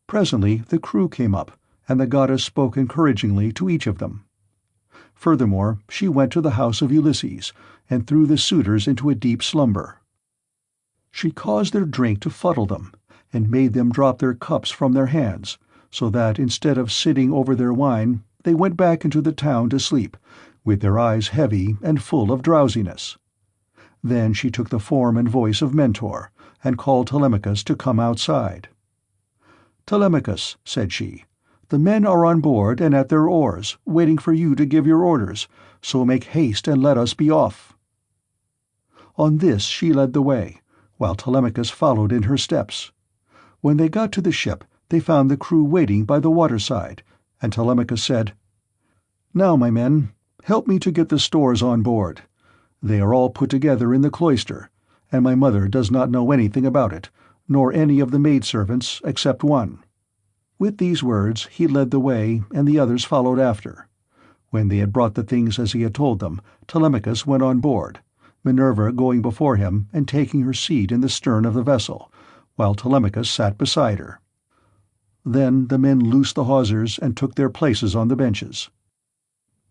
Presently the crew came up, and the goddess spoke encouragingly to each of them. Furthermore, she went to the house of Ulysses, and threw the suitors into a deep slumber. She caused their drink to fuddle them, and made them drop their cups from their hands, so that instead of sitting over their wine, they went back into the town to sleep, with their eyes heavy and full of drowsiness. Then she took the form and voice of Mentor, and called Telemachus to come outside. "Telemachus," said she, "the men are on board and at their oars, waiting for you to give your orders, so make haste and let us be off." On this she led the way, while Telemachus followed in her steps. When they got to the ship, they found the crew waiting by the waterside, and Telemachus said, "Now, my men, help me to get the stores on board. They are all put together in the cloister, and my mother does not know anything about it, nor any of the maidservants except one." With these words he led the way, and the others followed after. When they had brought the things as he had told them, Telemachus went on board, Minerva going before him and taking her seat in the stern of the vessel, while Telemachus sat beside her. Then the men loosed the hawsers and took their places on the benches.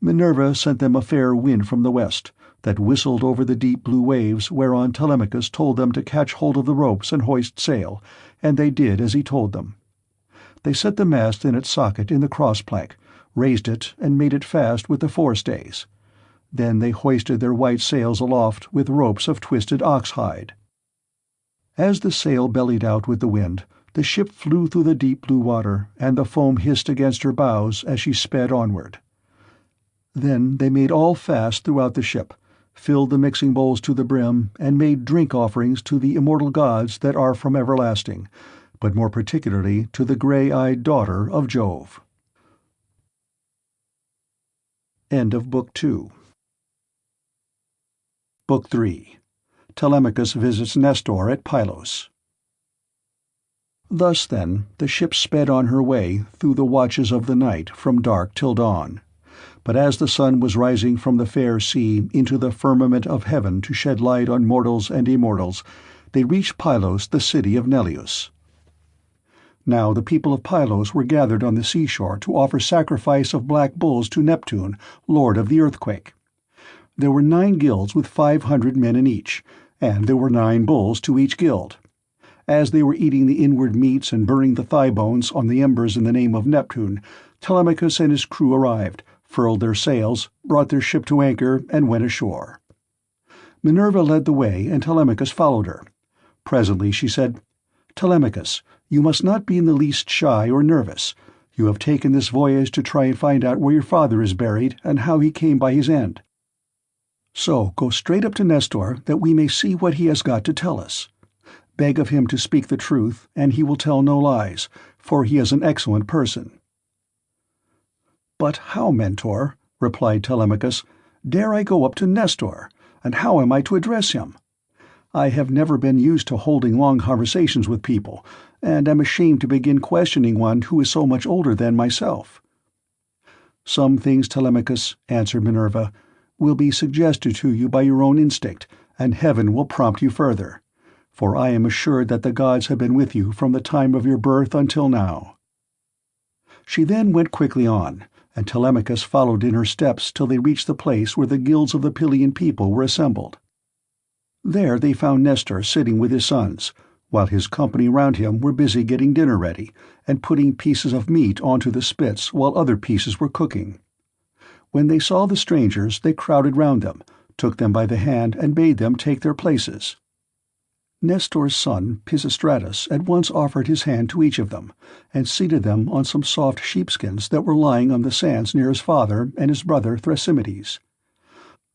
Minerva sent them a fair wind from the west, that whistled over the deep blue waves, whereon Telemachus told them to catch hold of the ropes and hoist sail, and they did as he told them. They set the mast in its socket in the cross-plank, raised it, and made it fast with the forestays. Then they hoisted their white sails aloft with ropes of twisted ox-hide. As the sail bellied out with the wind, the ship flew through the deep blue water, and the foam hissed against her bows as she sped onward. Then they made all fast throughout the ship, filled the mixing bowls to the brim, and made drink offerings to the immortal gods that are from everlasting, but more particularly to the grey-eyed daughter of Jove. End of Book 2. Book 3. Telemachus visits Nestor at Pylos. Thus, then, the ship sped on her way through the watches of the night from dark till dawn. But as the sun was rising from the fair sea into the firmament of heaven to shed light on mortals and immortals, they reached Pylos, the city of Neleus. Now the people of Pylos were gathered on the seashore to offer sacrifice of black bulls to Neptune, lord of the earthquake. There were 9 guilds with 500 men in each, and there were 9 bulls to each guild. As they were eating the inward meats and burning the thigh bones on the embers in the name of Neptune, Telemachus and his crew arrived, furled their sails, brought their ship to anchor, and went ashore. Minerva led the way, and Telemachus followed her. Presently she said, "Telemachus, you must not be in the least shy or nervous. You have taken this voyage to try and find out where your father is buried and how he came by his end. So go straight up to Nestor, that we may see what he has got to tell us. Beg of him to speak the truth, and he will tell no lies, for he is an excellent person." "But how, Mentor," replied Telemachus, "dare I go up to Nestor, and how am I to address him? I have never been used to holding long conversations with people, and am ashamed to begin questioning one who is so much older than myself." "Some things, Telemachus," answered Minerva, "will be suggested to you by your own instinct, and heaven will prompt you further. For I am assured that the gods have been with you from the time of your birth until now." She then went quickly on, and Telemachus followed in her steps till they reached the place where the guilds of the Pylian people were assembled. There they found Nestor sitting with his sons, while his company round him were busy getting dinner ready, and putting pieces of meat onto the spits while other pieces were cooking. When they saw the strangers, they crowded round them, took them by the hand, and bade them take their places. Nestor's son Pisistratus at once offered his hand to each of them, and seated them on some soft sheepskins that were lying on the sands near his father and his brother Thrasymedes.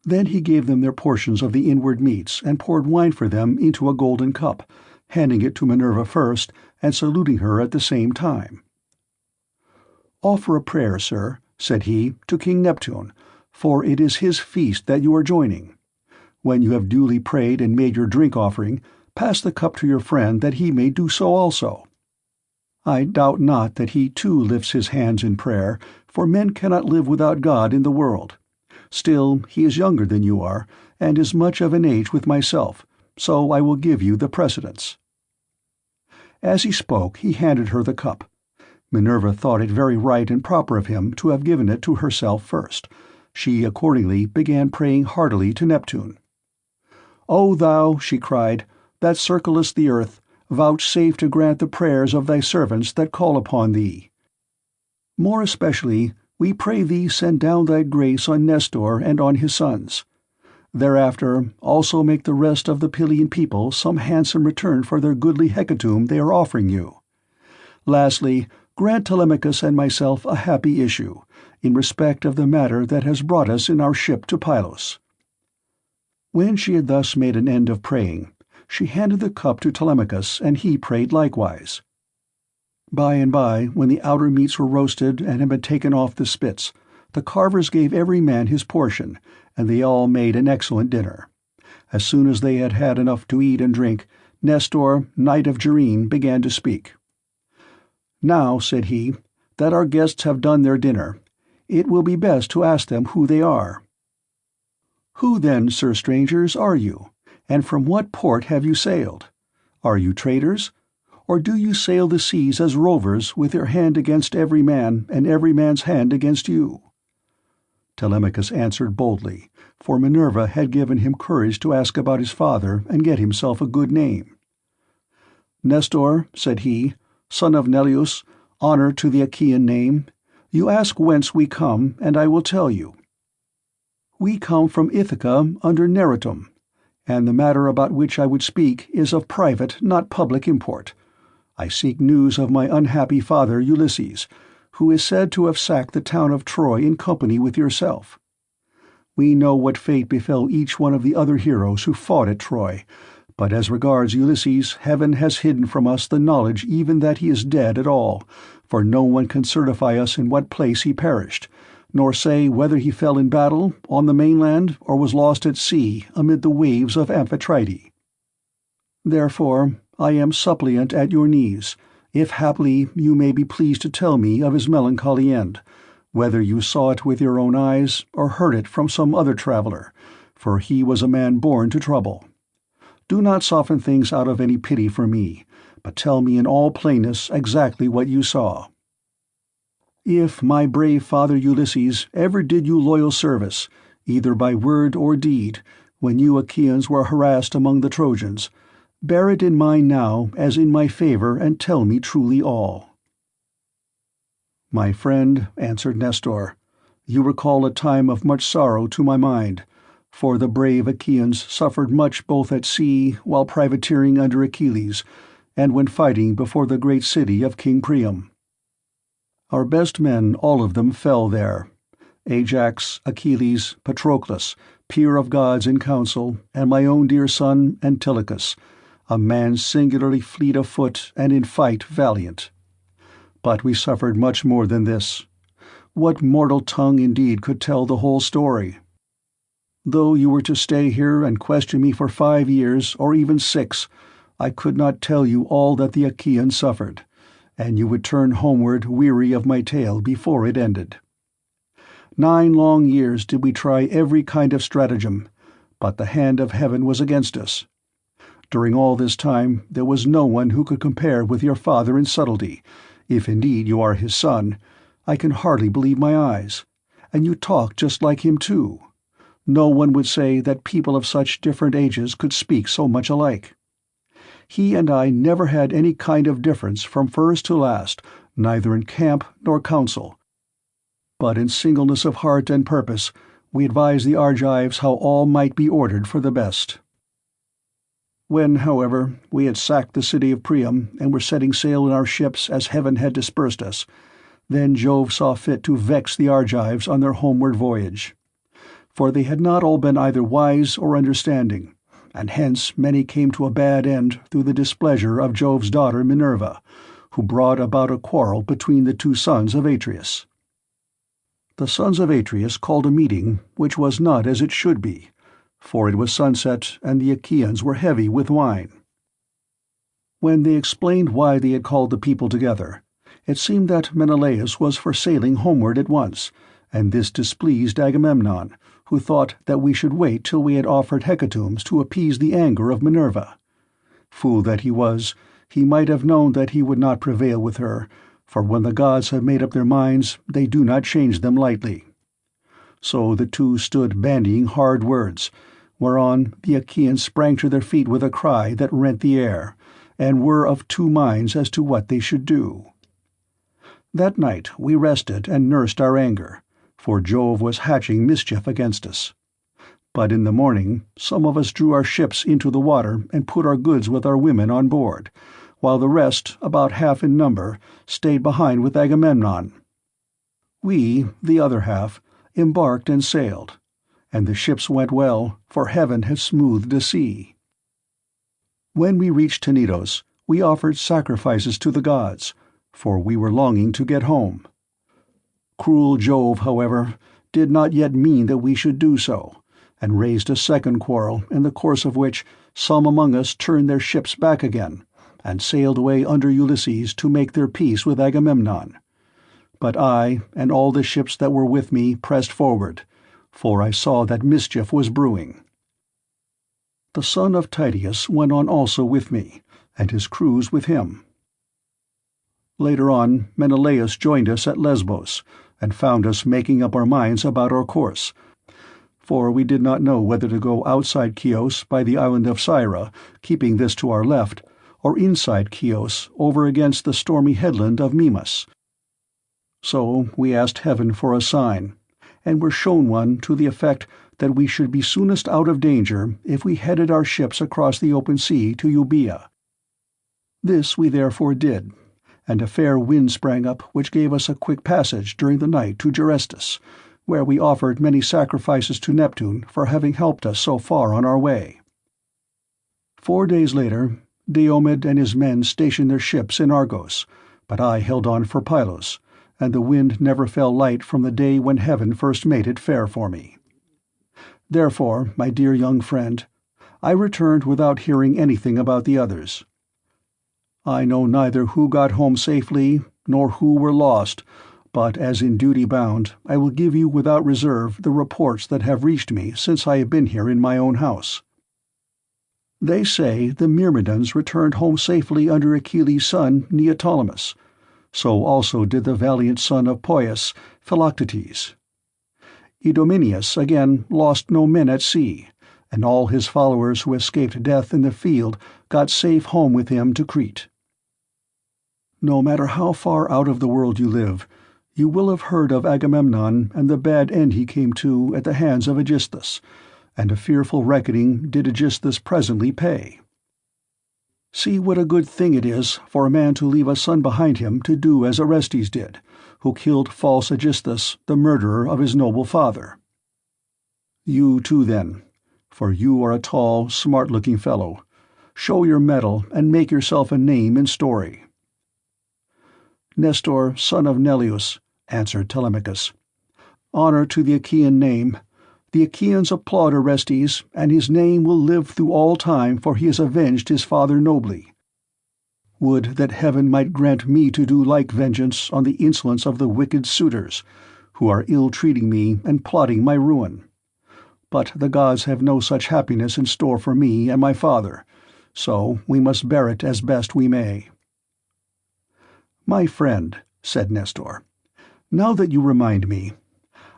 Then he gave them their portions of the inward meats, and poured wine for them into a golden cup, handing it to Minerva first, and saluting her at the same time. "Offer a prayer, sir," said he, "to King Neptune, for it is his feast that you are joining. When you have duly prayed and made your drink offering, pass the cup to your friend that he may do so also. I doubt not that he too lifts his hands in prayer, for men cannot live without God in the world. Still, he is younger than you are, and is much of an age with myself, so I will give you the precedence." As he spoke, he handed her the cup. Minerva thought it very right and proper of him to have given it to herself first. She accordingly began praying heartily to Neptune. "O thou," she cried, "that circlest the earth, vouchsafe to grant the prayers of thy servants that call upon thee. More especially, we pray thee send down thy grace on Nestor and on his sons. Thereafter also make the rest of the Pylian people some handsome return for their goodly hecatomb they are offering you. Lastly, grant Telemachus and myself a happy issue, in respect of the matter that has brought us in our ship to Pylos." When she had thus made an end of praying, she handed the cup to Telemachus, and he prayed likewise. By and by, when the outer meats were roasted and had been taken off the spits, the carvers gave every man his portion, and they all made an excellent dinner. As soon as they had had enough to eat and drink, Nestor, knight of Gerene, began to speak. "Now," said he, "that our guests have done their dinner, it will be best to ask them who they are. Who then, sir strangers, are you, and from what port have you sailed? Are you traders? Or do you sail the seas as rovers, with your hand against every man, and every man's hand against you?" Telemachus answered boldly, for Minerva had given him courage to ask about his father and get himself a good name. "Nestor," said he, "son of Neleus, honour to the Achaean name, you ask whence we come, and I will tell you. We come from Ithaca under Neritum, and the matter about which I would speak is of private, not public import. I seek news of my unhappy father Ulysses, who is said to have sacked the town of Troy in company with yourself. We know what fate befell each one of the other heroes who fought at Troy, but as regards Ulysses, heaven has hidden from us the knowledge even that he is dead at all, for no one can certify us in what place he perished, nor say whether he fell in battle, on the mainland, or was lost at sea amid the waves of Amphitrite. Therefore I am suppliant at your knees, if haply you may be pleased to tell me of his melancholy end, whether you saw it with your own eyes, or heard it from some other traveller, for he was a man born to trouble. Do not soften things out of any pity for me, but tell me in all plainness exactly what you saw. If my brave father Ulysses ever did you loyal service, either by word or deed, when you Achaeans were harassed among the Trojans, bear it in mind now as in my favour, and tell me truly all." "My friend," answered Nestor, "you recall a time of much sorrow to my mind, for the brave Achaeans suffered much both at sea, while privateering under Achilles, and when fighting before the great city of King Priam. Our best men all of them fell there, Ajax, Achilles, Patroclus, peer of gods in council, and my own dear son Antilochus, a man singularly fleet of foot and in fight valiant. But we suffered much more than this. What mortal tongue indeed could tell the whole story? Though you were to stay here and question me for 5 years, or even 6, I could not tell you all that the Achaeans suffered, and you would turn homeward weary of my tale before it ended. 9 long years did we try every kind of stratagem, but the hand of heaven was against us. During all this time there was no one who could compare with your father in subtlety, if indeed you are his son. I can hardly believe my eyes. And you talk just like him too. No one would say that people of such different ages could speak so much alike. He and I never had any kind of difference from first to last, neither in camp nor council. But in singleness of heart and purpose, we advised the Argives how all might be ordered for the best. When, however, we had sacked the city of Priam and were setting sail in our ships as heaven had dispersed us, then Jove saw fit to vex the Argives on their homeward voyage. For they had not all been either wise or understanding, and hence many came to a bad end through the displeasure of Jove's daughter Minerva, who brought about a quarrel between the 2 sons of Atreus. The sons of Atreus called a meeting which was not as it should be, for it was sunset and the Achaeans were heavy with wine. When they explained why they had called the people together, it seemed that Menelaus was for sailing homeward at once, and this displeased Agamemnon, who thought that we should wait till we had offered hecatombs to appease the anger of Minerva. Fool that he was, he might have known that he would not prevail with her, for when the gods have made up their minds, they do not change them lightly. So the 2 stood bandying hard words, whereon the Achaeans sprang to their feet with a cry that rent the air, and were of 2 minds as to what they should do. That night we rested and nursed our anger, for Jove was hatching mischief against us. But in the morning some of us drew our ships into the water and put our goods with our women on board, while the rest, about half in number, stayed behind with Agamemnon. We, the other half, embarked and sailed, and the ships went well, for heaven had smoothed the sea. When we reached Tenedos, we offered sacrifices to the gods, for we were longing to get home. Cruel Jove, however, did not yet mean that we should do so, and raised a second quarrel, in the course of which some among us turned their ships back again, and sailed away under Ulysses to make their peace with Agamemnon. But I, and all the ships that were with me, pressed forward, for I saw that mischief was brewing. The son of Tydeus went on also with me, and his crews with him. Later on, Menelaus joined us at Lesbos, and found us making up our minds about our course, for we did not know whether to go outside Chios by the island of Syra, keeping this to our left, or inside Chios over against the stormy headland of Mimas. So we asked heaven for a sign, and were shown one to the effect that we should be soonest out of danger if we headed our ships across the open sea to Euboea. This we therefore did, and a fair wind sprang up which gave us a quick passage during the night to Gerestus, where we offered many sacrifices to Neptune for having helped us so far on our way. 4 days later, Diomed and his men stationed their ships in Argos, but I held on for Pylos, and the wind never fell light from the day when heaven first made it fair for me. Therefore, my dear young friend, I returned without hearing anything about the others. I know neither who got home safely, nor who were lost, but as in duty bound, I will give you without reserve the reports that have reached me since I have been here in my own house. They say the Myrmidons returned home safely under Achilles' son Neoptolemus. So also did the valiant son of Poias, Philoctetes. Idomeneus again lost no men at sea, and all his followers who escaped death in the field got safe home with him to Crete. No matter how far out of the world you live, you will have heard of Agamemnon and the bad end he came to at the hands of Aegisthus, and a fearful reckoning did Aegisthus presently pay. See what a good thing it is for a man to leave a son behind him to do as Orestes did, who killed false Aegisthus, the murderer of his noble father. You too, then, for you are a tall, smart-looking fellow. Show your mettle and make yourself a name in story." "Nestor, son of Neleus," answered Telemachus. "Honor to the Achaean name. The Achaeans applaud Orestes, and his name will live through all time, for he has avenged his father nobly. Would that heaven might grant me to do like vengeance on the insolence of the wicked suitors, who are ill-treating me and plotting my ruin. But the gods have no such happiness in store for me and my father, so we must bear it as best we may." "My friend," said Nestor, "now that you remind me,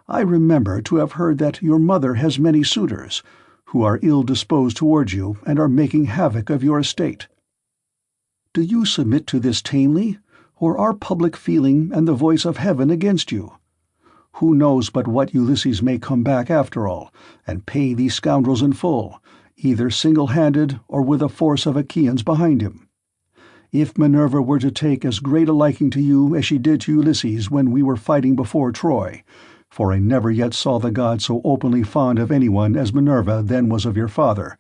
I remember to have heard that your mother has many suitors, who are ill-disposed towards you and are making havoc of your estate. Do you submit to this tamely, or are public feeling and the voice of heaven against you? Who knows but what Ulysses may come back after all, and pay these scoundrels in full, either single-handed or with a force of Achaeans behind him? If Minerva were to take as great a liking to you as she did to Ulysses when we were fighting before Troy, for I never yet saw the gods so openly fond of anyone as Minerva then was of your father,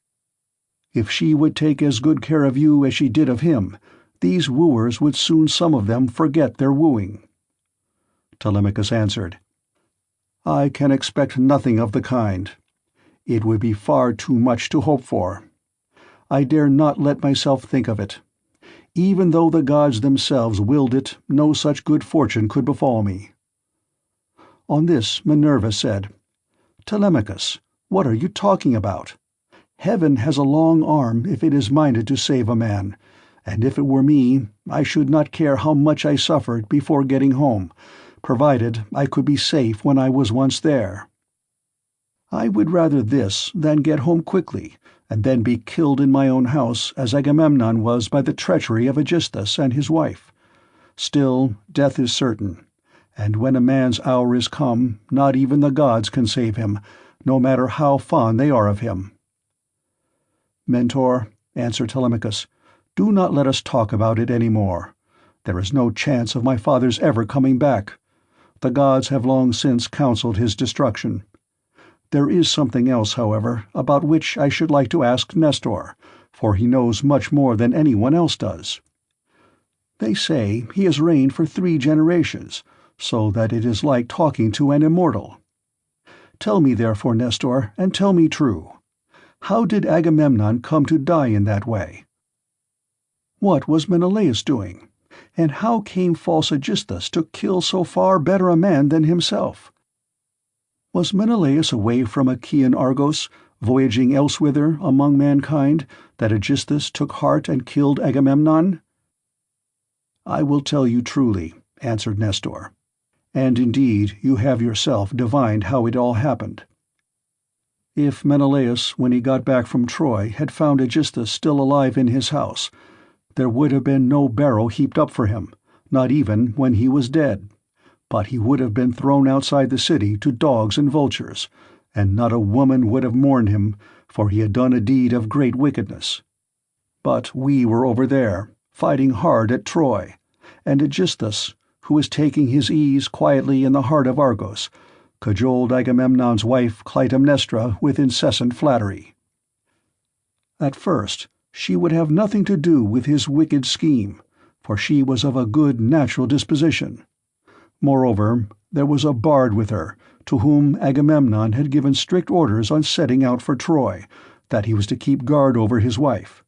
if she would take as good care of you as she did of him, these wooers would soon some of them forget their wooing." Telemachus answered, "I can expect nothing of the kind. It would be far too much to hope for. I dare not let myself think of it. Even though the gods themselves willed it, no such good fortune could befall me." On this Minerva said, "Telemachus, what are you talking about? Heaven has a long arm if it is minded to save a man, and if it were me, I should not care how much I suffered before getting home, provided I could be safe when I was once there. I would rather this than get home quickly, and then be killed in my own house, as Agamemnon was by the treachery of Aegisthus and his wife. Still, death is certain, and when a man's hour is come, not even the gods can save him, no matter how fond they are of him." "Mentor," answered Telemachus, "do not let us talk about it any more. There is no chance of my father's ever coming back. The gods have long since counselled his destruction. There is something else, however, about which I should like to ask Nestor, for he knows much more than anyone else does. They say he has reigned for 3 generations, so that it is like talking to an immortal. Tell me therefore, Nestor, and tell me true. How did Agamemnon come to die in that way? What was Menelaus doing, and how came false Aegisthus to kill so far better a man than himself? Was Menelaus away from Achaean Argos, voyaging elsewhither among mankind, that Aegisthus took heart and killed Agamemnon?" "I will tell you truly," answered Nestor, "and indeed you have yourself divined how it all happened. If Menelaus, when he got back from Troy, had found Aegisthus still alive in his house, there would have been no barrow heaped up for him, not even when he was dead, but he would have been thrown outside the city to dogs and vultures, and not a woman would have mourned him, for he had done a deed of great wickedness. But we were over there, fighting hard at Troy, and Aegisthus, who was taking his ease quietly in the heart of Argos, cajoled Agamemnon's wife Clytemnestra with incessant flattery. At first she would have nothing to do with his wicked scheme, for she was of a good natural disposition. Moreover, there was a bard with her, to whom Agamemnon had given strict orders on setting out for Troy, that he was to keep guard over his wife.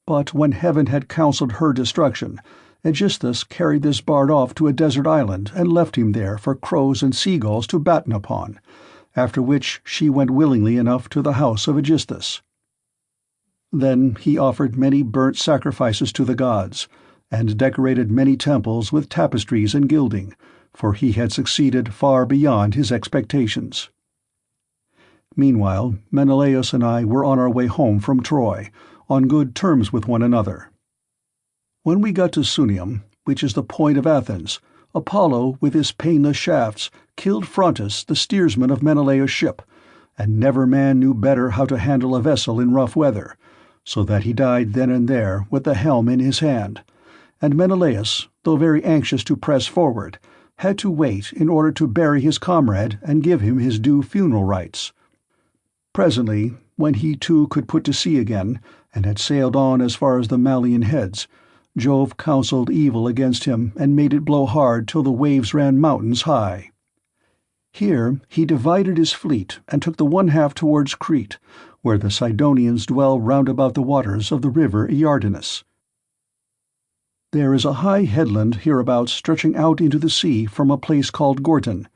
But when heaven had counselled her destruction, Aegisthus carried this bard off to a desert island and left him there for crows and seagulls to batten upon, after which she went willingly enough to the house of Aegisthus. Then he offered many burnt sacrifices to the gods, and decorated many temples with tapestries and gilding, for he had succeeded far beyond his expectations. Meanwhile, Menelaus and I were on our way home from Troy, on good terms with one another. When we got to Sunium, which is the point of Athens, Apollo, with his painless shafts, killed Phrontis, the steersman of Menelaus' ship, and never man knew better how to handle a vessel in rough weather, so that he died then and there with the helm in his hand, and Menelaus, though very anxious to press forward, had to wait in order to bury his comrade and give him his due funeral rites. Presently, when he too could put to sea again, and had sailed on as far as the Malian heads, Jove counselled evil against him and made it blow hard till the waves ran mountains high. Here he divided his fleet and took the one half towards Crete, where the Sidonians dwell round about the waters of the river Iardanus. There is a high headland hereabouts stretching out into the sea from a place called Gortyn,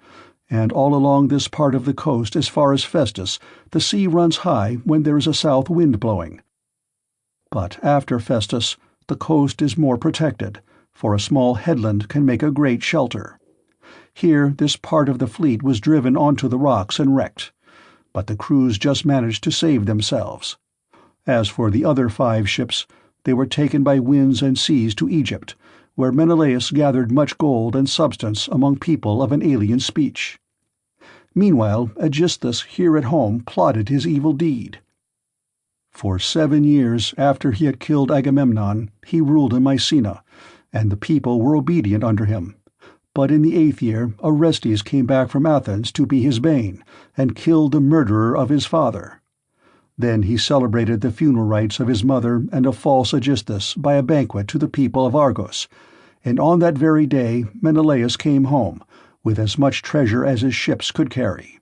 and all along this part of the coast as far as Festus the sea runs high when there is a south wind blowing. But after Festus the coast is more protected, for a small headland can make a great shelter. Here this part of the fleet was driven onto the rocks and wrecked, but the crews just managed to save themselves. As for the other 5 ships, they were taken by winds and seas to Egypt, where Menelaus gathered much gold and substance among people of an alien speech. Meanwhile Aegisthus here at home plotted his evil deed. For 7 years after he had killed Agamemnon, he ruled in Mycena, and the people were obedient under him. But in the 8th year Orestes came back from Athens to be his bane, and killed the murderer of his father. Then he celebrated the funeral rites of his mother and of false Aegisthus by a banquet to the people of Argos, and on that very day Menelaus came home, with as much treasure as his ships could carry.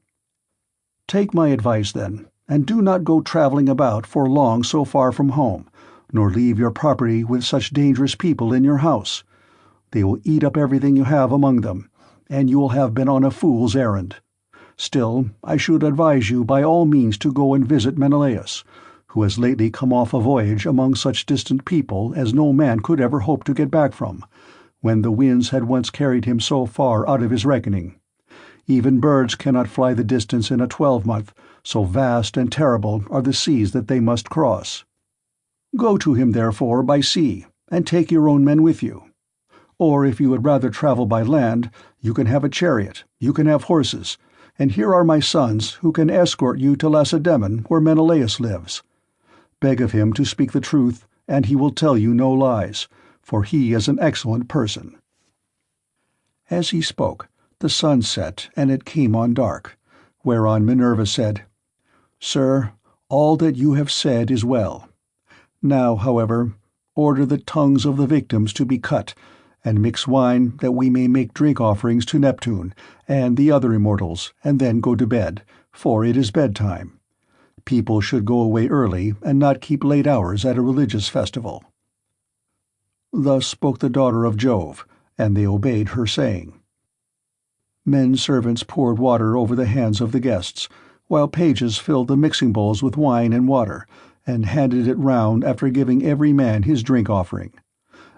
Take my advice, then, and do not go travelling about for long so far from home, nor leave your property with such dangerous people in your house. They will eat up everything you have among them, and you will have been on a fool's errand. Still, I should advise you by all means to go and visit Menelaus, who has lately come off a voyage among such distant people as no man could ever hope to get back from, when the winds had once carried him so far out of his reckoning. Even birds cannot fly the distance in a 12-month, so vast and terrible are the seas that they must cross. Go to him, therefore, by sea, and take your own men with you. Or if you would rather travel by land, you can have a chariot, you can have horses, and here are my sons who can escort you to Lacedaemon, where Menelaus lives. Beg of him to speak the truth, and he will tell you no lies, for he is an excellent person." As he spoke, the sun set, and it came on dark, whereon Minerva said, "Sir, all that you have said is well. Now, however, order the tongues of the victims to be cut, and mix wine that we may make drink offerings to Neptune and the other immortals, and then go to bed, for it is bedtime. People should go away early and not keep late hours at a religious festival." Thus spoke the daughter of Jove, and they obeyed her saying. Men servants poured water over the hands of the guests, while pages filled the mixing bowls with wine and water, and handed it round after giving every man his drink offering.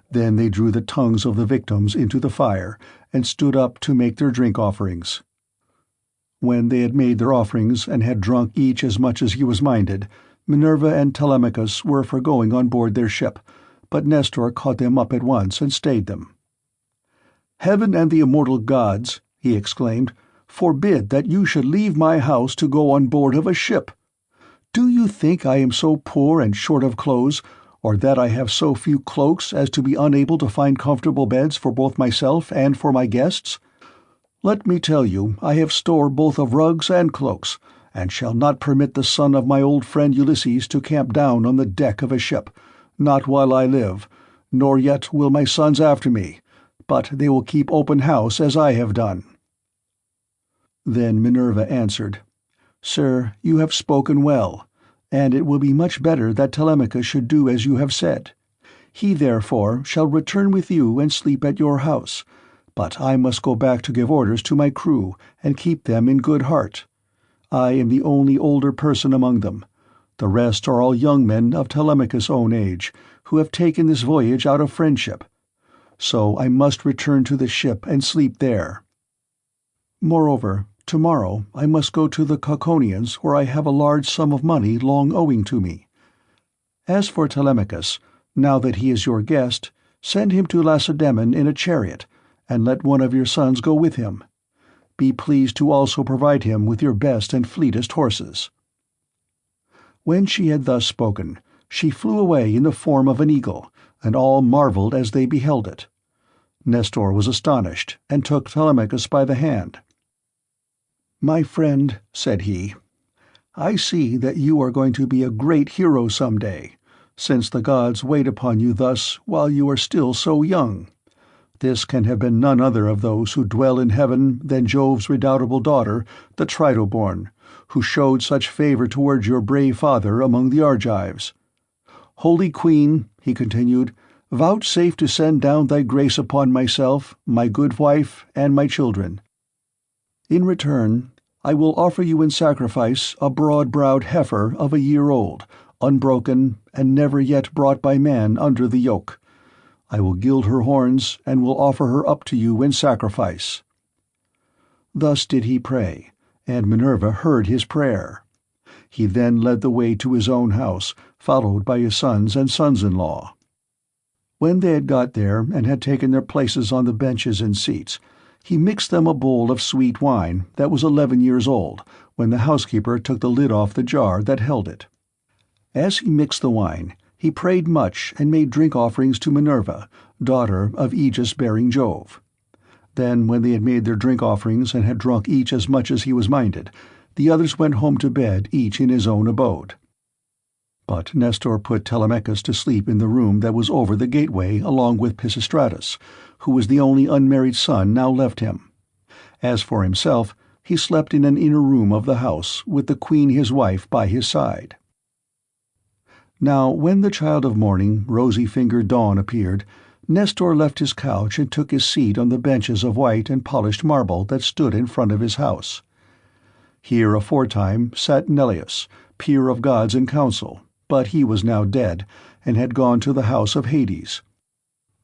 Then they drew the tongues of the victims into the fire, and stood up to make their drink offerings. When they had made their offerings, and had drunk each as much as he was minded, Minerva and Telemachus were for going on board their ship, but Nestor caught them up at once and stayed them. "Heaven and the immortal gods," he exclaimed, "forbid that you should leave my house to go on board of a ship! Do you think I am so poor and short of clothes, or that I have so few cloaks as to be unable to find comfortable beds for both myself and for my guests? Let me tell you, I have store both of rugs and cloaks, and shall not permit the son of my old friend Ulysses to camp down on the deck of a ship, not while I live, nor yet will my sons after me, but they will keep open house as I have done." Then Minerva answered, "Sir, you have spoken well, and it will be much better that Telemachus should do as you have said. He, therefore, shall return with you and sleep at your house, but I must go back to give orders to my crew and keep them in good heart. I am the only older person among them. The rest are all young men of Telemachus' own age, who have taken this voyage out of friendship. So I must return to the ship and sleep there. Moreover, tomorrow I must go to the Ciconians, where I have a large sum of money long owing to me. As for Telemachus, now that he is your guest, send him to Lacedaemon in a chariot, and let one of your sons go with him. Be pleased to also provide him with your best and fleetest horses." When she had thus spoken, She flew away in the form of an eagle, and all marveled as they beheld it. Nestor was astonished, and took Telemachus by the hand. "My friend," said he, "I see that you are going to be a great hero some day, since the gods wait upon you thus while you are still so young. This can have been none other of those who dwell in heaven than Jove's redoubtable daughter, the Tritoborn, who showed such favor towards your brave father among the Argives. Holy Queen," he continued, "vouchsafe to send down thy grace upon myself, my good wife, and my children. In return, I will offer you in sacrifice a broad-browed heifer of a year old, unbroken, and never yet brought by man under the yoke. I will gild her horns, and will offer her up to you in sacrifice." Thus did he pray, and Minerva heard his prayer. He then led the way to his own house, followed by his sons and sons-in-law. When they had got there and had taken their places on the benches and seats, he mixed them a bowl of sweet wine that was 11 years old, when the housekeeper took the lid off the jar that held it. As he mixed the wine, he prayed much and made drink offerings to Minerva, daughter of aegis-bearing Jove. Then, when they had made their drink offerings and had drunk each as much as he was minded, the others went home to bed, each in his own abode. But Nestor put Telemachus to sleep in the room that was over the gateway along with Pisistratus, who was the only unmarried son now left him. As for himself, he slept in an inner room of the house, with the queen his wife by his side. Now when the child of morning, rosy-fingered Dawn, appeared, Nestor left his couch and took his seat on the benches of white and polished marble that stood in front of his house. Here aforetime sat Neleus, peer of gods in council, but he was now dead, and had gone to the house of Hades.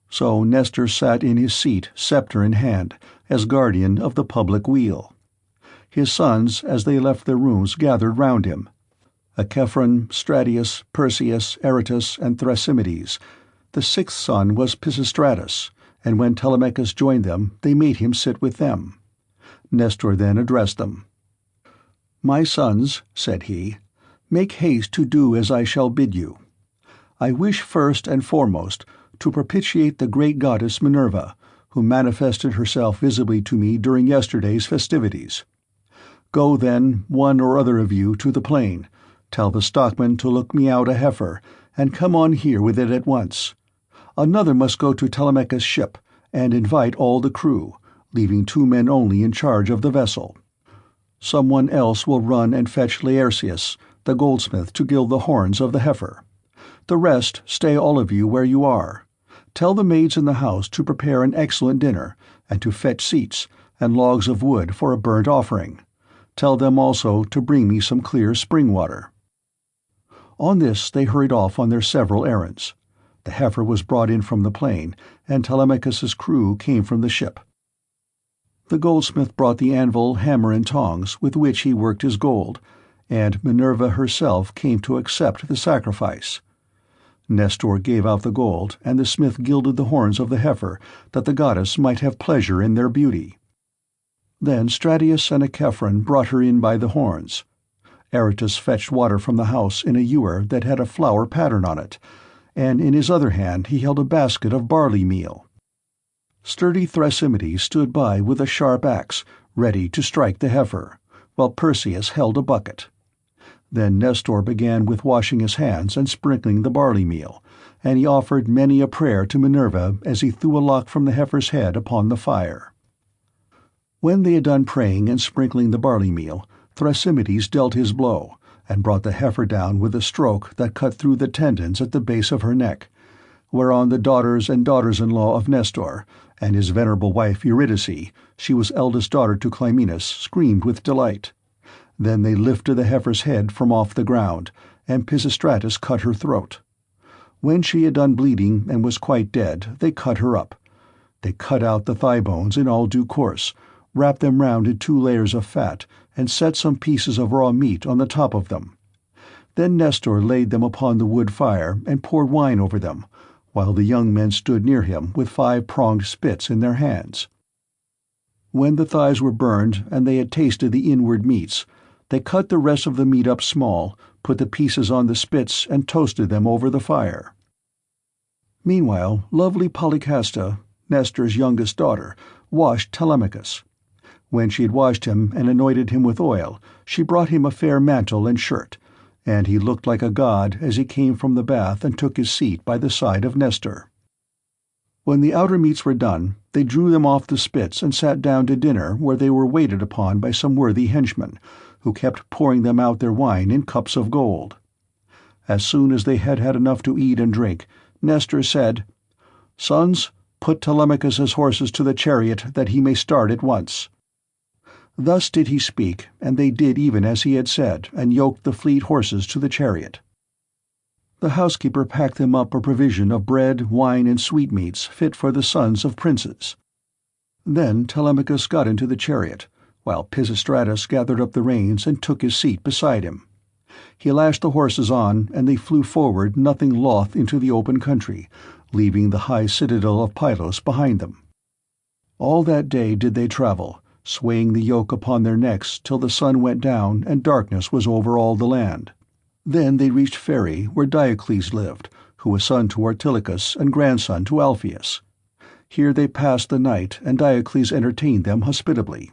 So Nestor sat in his seat, sceptre in hand, as guardian of the public weal. His sons, as they left their rooms, gathered round him: Achephron, Stratius, Perseus, Aratus, and Thrasymedes. The sixth son was Pisistratus, and when Telemachus joined them, they made him sit with them. Nestor then addressed them. "My sons," said he, "make haste to do as I shall bid you. I wish first and foremost to propitiate the great goddess Minerva, who manifested herself visibly to me during yesterday's festivities. Go then, one or other of you, to the plain, tell the stockman to look me out a heifer, and come on here with it at once. Another must go to Telemachus' ship, and invite all the crew, leaving 2 men only in charge of the vessel. Someone else will run and fetch Laertius, the goldsmith, to gild the horns of the heifer. The rest stay all of you where you are. Tell the maids in the house to prepare an excellent dinner, and to fetch seats and logs of wood for a burnt offering. Tell them also to bring me some clear spring water." On this they hurried off on their several errands. The heifer was brought in from the plain, and Telemachus's crew came from the ship. The goldsmith brought the anvil, hammer, and tongs with which he worked his gold, and Minerva herself came to accept the sacrifice. Nestor gave out the gold, and the smith gilded the horns of the heifer, that the goddess might have pleasure in their beauty. Then Stratius and Achephron brought her in by the horns. Aratus fetched water from the house in a ewer that had a flower pattern on it, and in his other hand he held a basket of barley meal. Sturdy Thrasymedes stood by with a sharp axe, ready to strike the heifer, while Perseus held a bucket. Then Nestor began with washing his hands and sprinkling the barley meal, and he offered many a prayer to Minerva as he threw a lock from the heifer's head upon the fire. When they had done praying and sprinkling the barley meal, Thrasymedes dealt his blow, and brought the heifer down with a stroke that cut through the tendons at the base of her neck, whereon the daughters and daughters-in-law of Nestor, and his venerable wife Eurydice, she was eldest daughter to Clymenus, screamed with delight. Then they lifted the heifer's head from off the ground, and Pisistratus cut her throat. When she had done bleeding and was quite dead, they cut her up. They cut out the thigh bones in all due course, wrapped them round in 2 layers of fat, and set some pieces of raw meat on the top of them. Then Nestor laid them upon the wood fire and poured wine over them, while the young men stood near him with 5-pronged spits in their hands. When the thighs were burned and they had tasted the inward meats, They cut the rest of the meat up small, put the pieces on the spits, and toasted them over the fire. Meanwhile, lovely Polycasta, Nestor's youngest daughter, washed Telemachus. When she had washed him and anointed him with oil, she brought him a fair mantle and shirt, and he looked like a god as he came from the bath and took his seat by the side of Nestor. When the outer meats were done, they drew them off the spits and sat down to dinner, where they were waited upon by some worthy henchmen, who kept pouring them out their wine in cups of gold. As soon as they had had enough to eat and drink, Nestor said, "Sons, put Telemachus's horses to the chariot, that he may start at once." Thus did he speak, and they did even as he had said, and yoked the fleet horses to the chariot. The housekeeper packed them up a provision of bread, wine, and sweetmeats fit for the sons of princes. Then Telemachus got into the chariot, while Pisistratus gathered up the reins and took his seat beside him. He lashed the horses on, and they flew forward nothing loth into the open country, leaving the high citadel of Pylos behind them. All that day did they travel, swaying the yoke upon their necks till the sun went down and darkness was over all the land. Then they reached Pheræ, where Diocles lived, who was son to Ortilochus and grandson to Alpheus. Here they passed the night, and Diocles entertained them hospitably.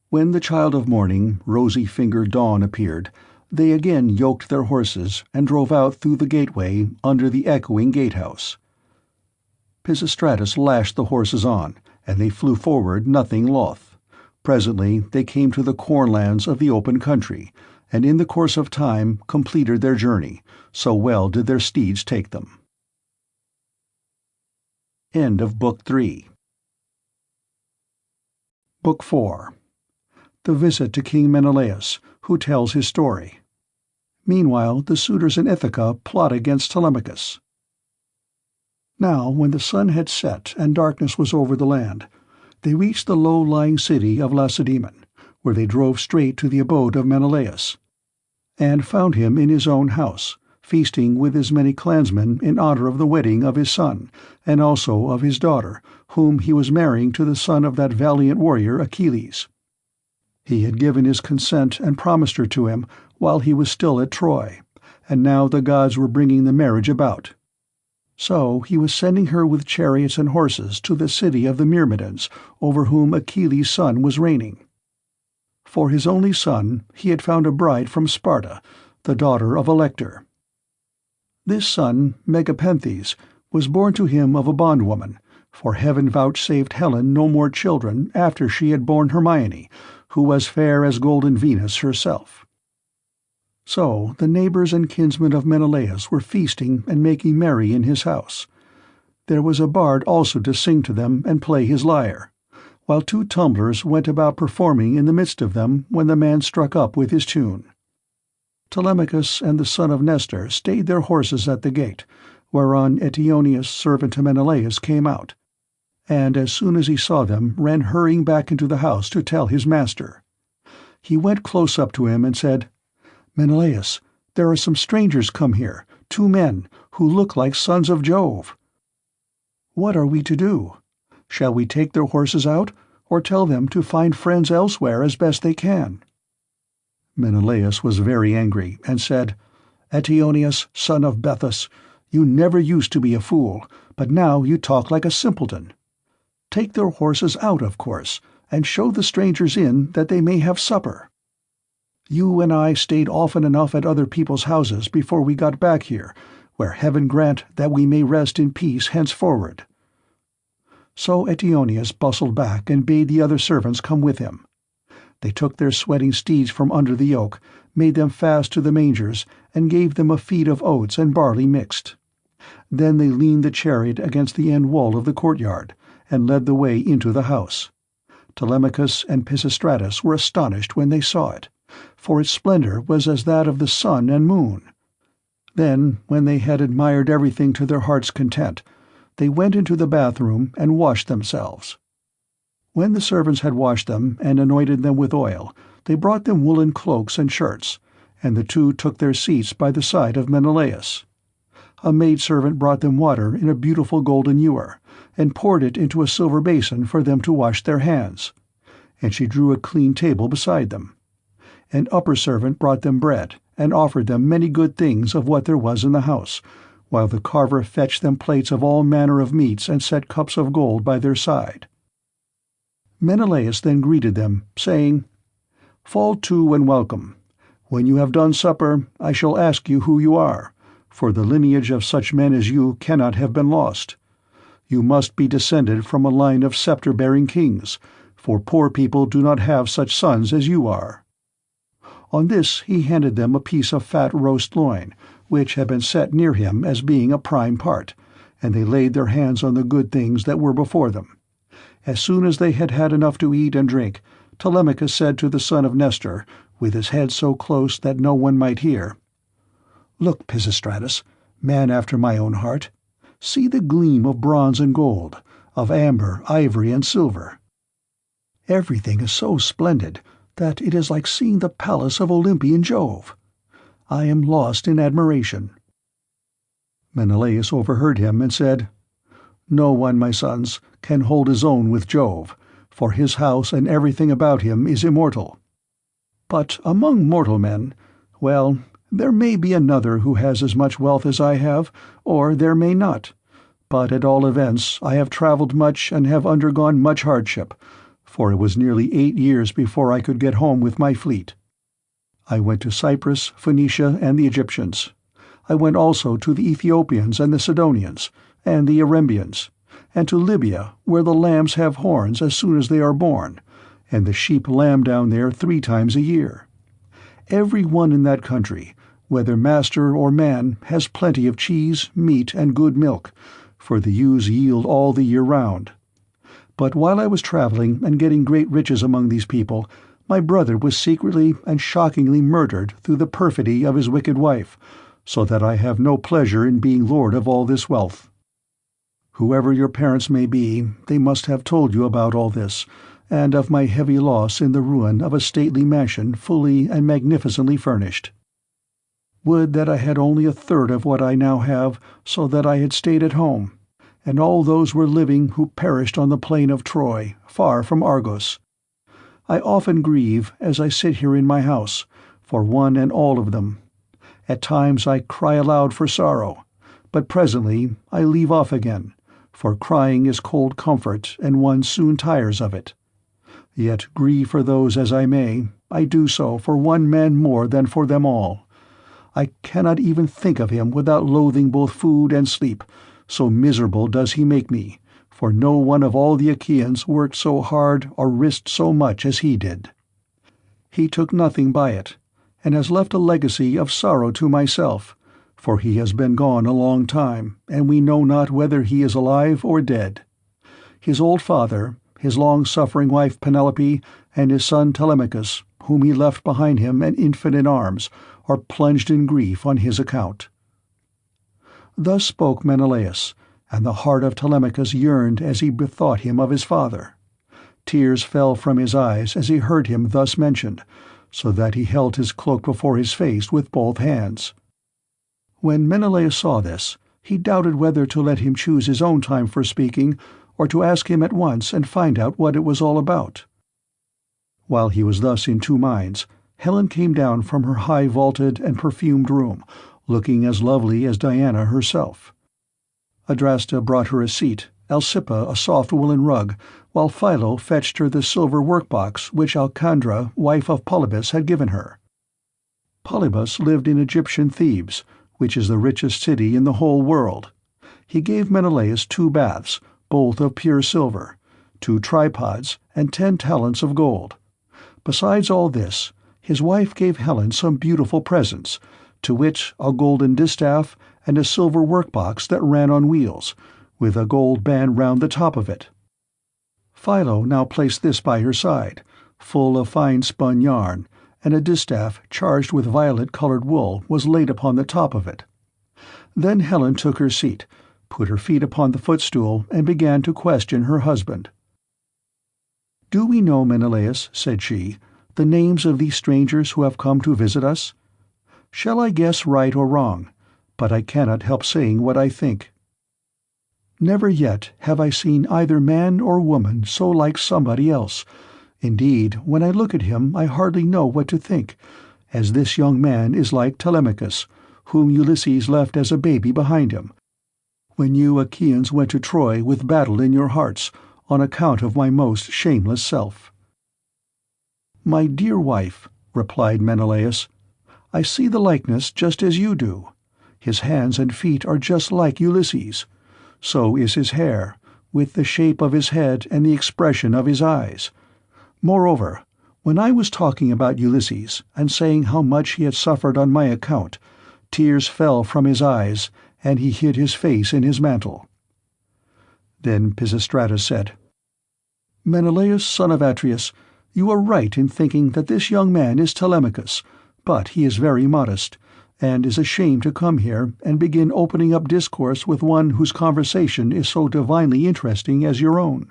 When the child of morning, rosy-fingered dawn, appeared, they again yoked their horses and drove out through the gateway under the echoing gatehouse. Pisistratus lashed the horses on, and they flew forward nothing loth. Presently they came to the cornlands of the open country, and in the course of time completed their journey, so well did their steeds take them. End of Book 3. Book 4. The visit to King Menelaus, who tells his story. Meanwhile, the suitors in Ithaca plot against Telemachus. Now, when the sun had set and darkness was over the land, they reached the low-lying city of LACEDAEMON, where they drove straight to the abode of Menelaus, and found him in his own house, feasting with his many clansmen in honor of the wedding of his son, and also of his daughter, whom he was marrying to the son of that valiant warrior Achilles. He had given his consent and promised her to him while he was still at Troy, and now the gods were bringing the marriage about. So he was sending her with chariots and horses to the city of the Myrmidons, over whom Achilles' son was reigning. For his only son he had found a bride from Sparta, the daughter of Elector. This son, Megapenthes, was born to him of a bondwoman, for heaven vouchsafed Helen no more children after she had borne Hermione, who was fair as golden Venus herself. So the neighbors and kinsmen of Menelaus were feasting and making merry in his house. There was a bard also to sing to them and play his lyre, while 2 tumblers went about performing in the midst of them when the man struck up with his tune. Telemachus and the son of Nestor stayed their horses at the gate, whereon Eteoneus, servant to Menelaus, came out, and as soon as he saw them ran hurrying back into the house to tell his master. He went close up to him and said, "Menelaus, there are some strangers come here, 2 men, who look like sons of Jove." "What are we to do? Shall we take their horses out, or tell them to find friends elsewhere as best they can?" Menelaus was very angry, and said, "Eteoneus, son of Bethus, you never used to be a fool, but now you talk like a simpleton. Take their horses out, of course, and show the strangers in that they may have supper. You and I stayed often enough at other people's houses before we got back here, where heaven grant that we may rest in peace henceforward." So Eteoneus bustled back and bade the other servants come with him. They took their sweating steeds from under the yoke, made them fast to the mangers, and gave them a feed of oats and barley mixed. Then they leaned the chariot against the end wall of the courtyard, and led the way into the house. Telemachus and Pisistratus were astonished when they saw it, for its splendor was as that of the sun and moon. Then, when they had admired everything to their heart's content, they went into the bathroom and washed themselves. When the servants had washed them and anointed them with oil, they brought them woolen cloaks and shirts, and the 2 took their seats by the side of Menelaus. A maidservant brought them water in a beautiful golden ewer, and poured it into a silver basin for them to wash their hands, and she drew a clean table beside them. An upper servant brought them bread, and offered them many good things of what there was in the house, while the carver fetched them plates of all manner of meats and set cups of gold by their side. Menelaus then greeted them, saying, "Fall to and welcome. When you have done supper, I shall ask you who you are, for the lineage of such men as you cannot have been lost. You must be descended from a line of sceptre-bearing kings, for poor people do not have such sons as you are." On this he handed them a piece of fat roast loin, which had been set near him as being a prime part, and they laid their hands on the good things that were before them. As soon as they had had enough to eat and drink, Telemachus said to the son of Nestor, with his head so close that no one might hear, "Look, Pisistratus, man after my own heart, see the gleam of bronze and gold, of amber, ivory, and silver. Everything is so splendid that it is like seeing the palace of Olympian Jove. I am lost in admiration." Menelaus overheard him and said, "No one, my sons, can hold his own with Jove, for his house and everything about him is immortal. But among mortal men, well, there may be another who has as much wealth as I have, or there may not, but at all events I have travelled much and have undergone much hardship, for it was nearly 8 years before I could get home with my fleet. I went to Cyprus, Phoenicia, and the Egyptians. I went also to the Ethiopians and the Sidonians, and the Erembians, and to Libya, where the lambs have horns as soon as they are born, and the sheep lamb down there 3 times a year. Every one in that country, whether master or man, has plenty of cheese, meat, and good milk, for the ewes yield all the year round. But while I was travelling and getting great riches among these people, my brother was secretly and shockingly murdered through the perfidy of his wicked wife, so that I have no pleasure in being lord of all this wealth. Whoever your parents may be, they must have told you about all this, and of my heavy loss in the ruin of a stately mansion fully and magnificently furnished. Would that I had only 1/3 of what I now have, so that I had stayed at home, and all those were living who perished on the plain of Troy, far from Argos. I often grieve, as I sit here in my house, for one and all of them. At times I cry aloud for sorrow, but presently I leave off again, for crying is cold comfort, and one soon tires of it. Yet grieve for those as I may, I do so for one man more than for them all. I cannot even think of him without loathing both food and sleep, so miserable does he make me, for no one of all the Achaeans worked so hard or risked so much as he did. He took nothing by it, and has left a legacy of sorrow to myself, for he has been gone a long time, and we know not whether he is alive or dead. His old father, his long-suffering wife Penelope, and his son Telemachus, whom he left behind him an infant in arms, are plunged in grief on his account." Thus spoke Menelaus, and the heart of Telemachus yearned as he bethought him of his father. Tears fell from his eyes as he heard him thus mentioned, so that he held his cloak before his face with both hands. When Menelaus saw this, he doubted whether to let him choose his own time for speaking, or to ask him at once and find out what it was all about. While he was thus in 2 minds, Helen came down from her high-vaulted and perfumed room, looking as lovely as Diana herself. Adrasta brought her a seat, Alcippa a soft woolen rug, while Philo fetched her the silver work-box which Alcandra, wife of Polybus, had given her. Polybus lived in Egyptian Thebes, which is the richest city in the whole world. He gave Menelaus 2 baths, both of pure silver, 2 tripods, and 10 talents of gold. Besides all this, his wife gave Helen some beautiful presents, to wit, a golden distaff and a silver work-box that ran on wheels, with a gold band round the top of it. Philo now placed this by her side, full of fine-spun yarn, and a distaff charged with violet-colored wool was laid upon the top of it. Then Helen took her seat, put her feet upon the footstool, and began to question her husband. "Do we know, Menelaus," said she, "the names of these strangers who have come to visit us? Shall I guess right or wrong? But I cannot help saying what I think. Never yet have I seen either man or woman so like somebody else, Indeed, when I look at him I hardly know what to think, as this young man is like Telemachus, whom Ulysses left as a baby behind him, when you Achaeans went to Troy with battle in your hearts, on account of my most shameless self." "My dear wife," replied Menelaus, "I see the likeness just as you do. His hands and feet are just like Ulysses. So is his hair, with the shape of his head and the expression of his eyes. Moreover, when I was talking about Ulysses, and saying how much he had suffered on my account, tears fell from his eyes, and he hid his face in his mantle." Then Pisistratus said, "Menelaus, son of Atreus, you are right in thinking that this young man is Telemachus, but he is very modest, and is ashamed to come here and begin opening up discourse with one whose conversation is so divinely interesting as your own.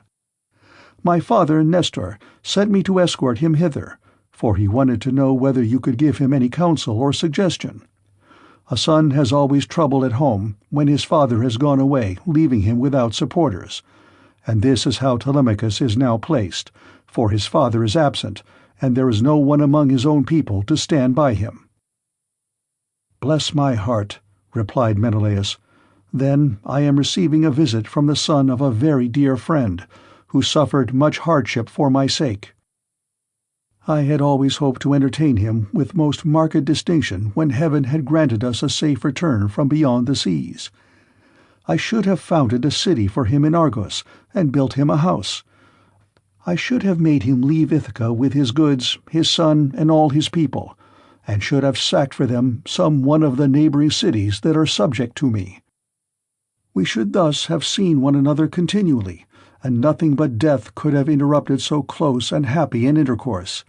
My father, Nestor, sent me to escort him hither, for he wanted to know whether you could give him any counsel or suggestion. A son has always trouble at home when his father has gone away, leaving him without supporters, and this is how Telemachus is now placed, for his father is absent, and there is no one among his own people to stand by him." "Bless my heart," replied Menelaus, "then I am receiving a visit from the son of a very dear friend, who suffered much hardship for my sake. I had always hoped to entertain him with most marked distinction when heaven had granted us a safe return from beyond the seas. I should have founded a city for him in Argos, and built him a house. I should have made him leave Ithaca with his goods, his son, and all his people, and should have sacked for them some one of the neighboring cities that are subject to me. We should thus have seen one another continually, and nothing but death could have interrupted so close and happy an intercourse.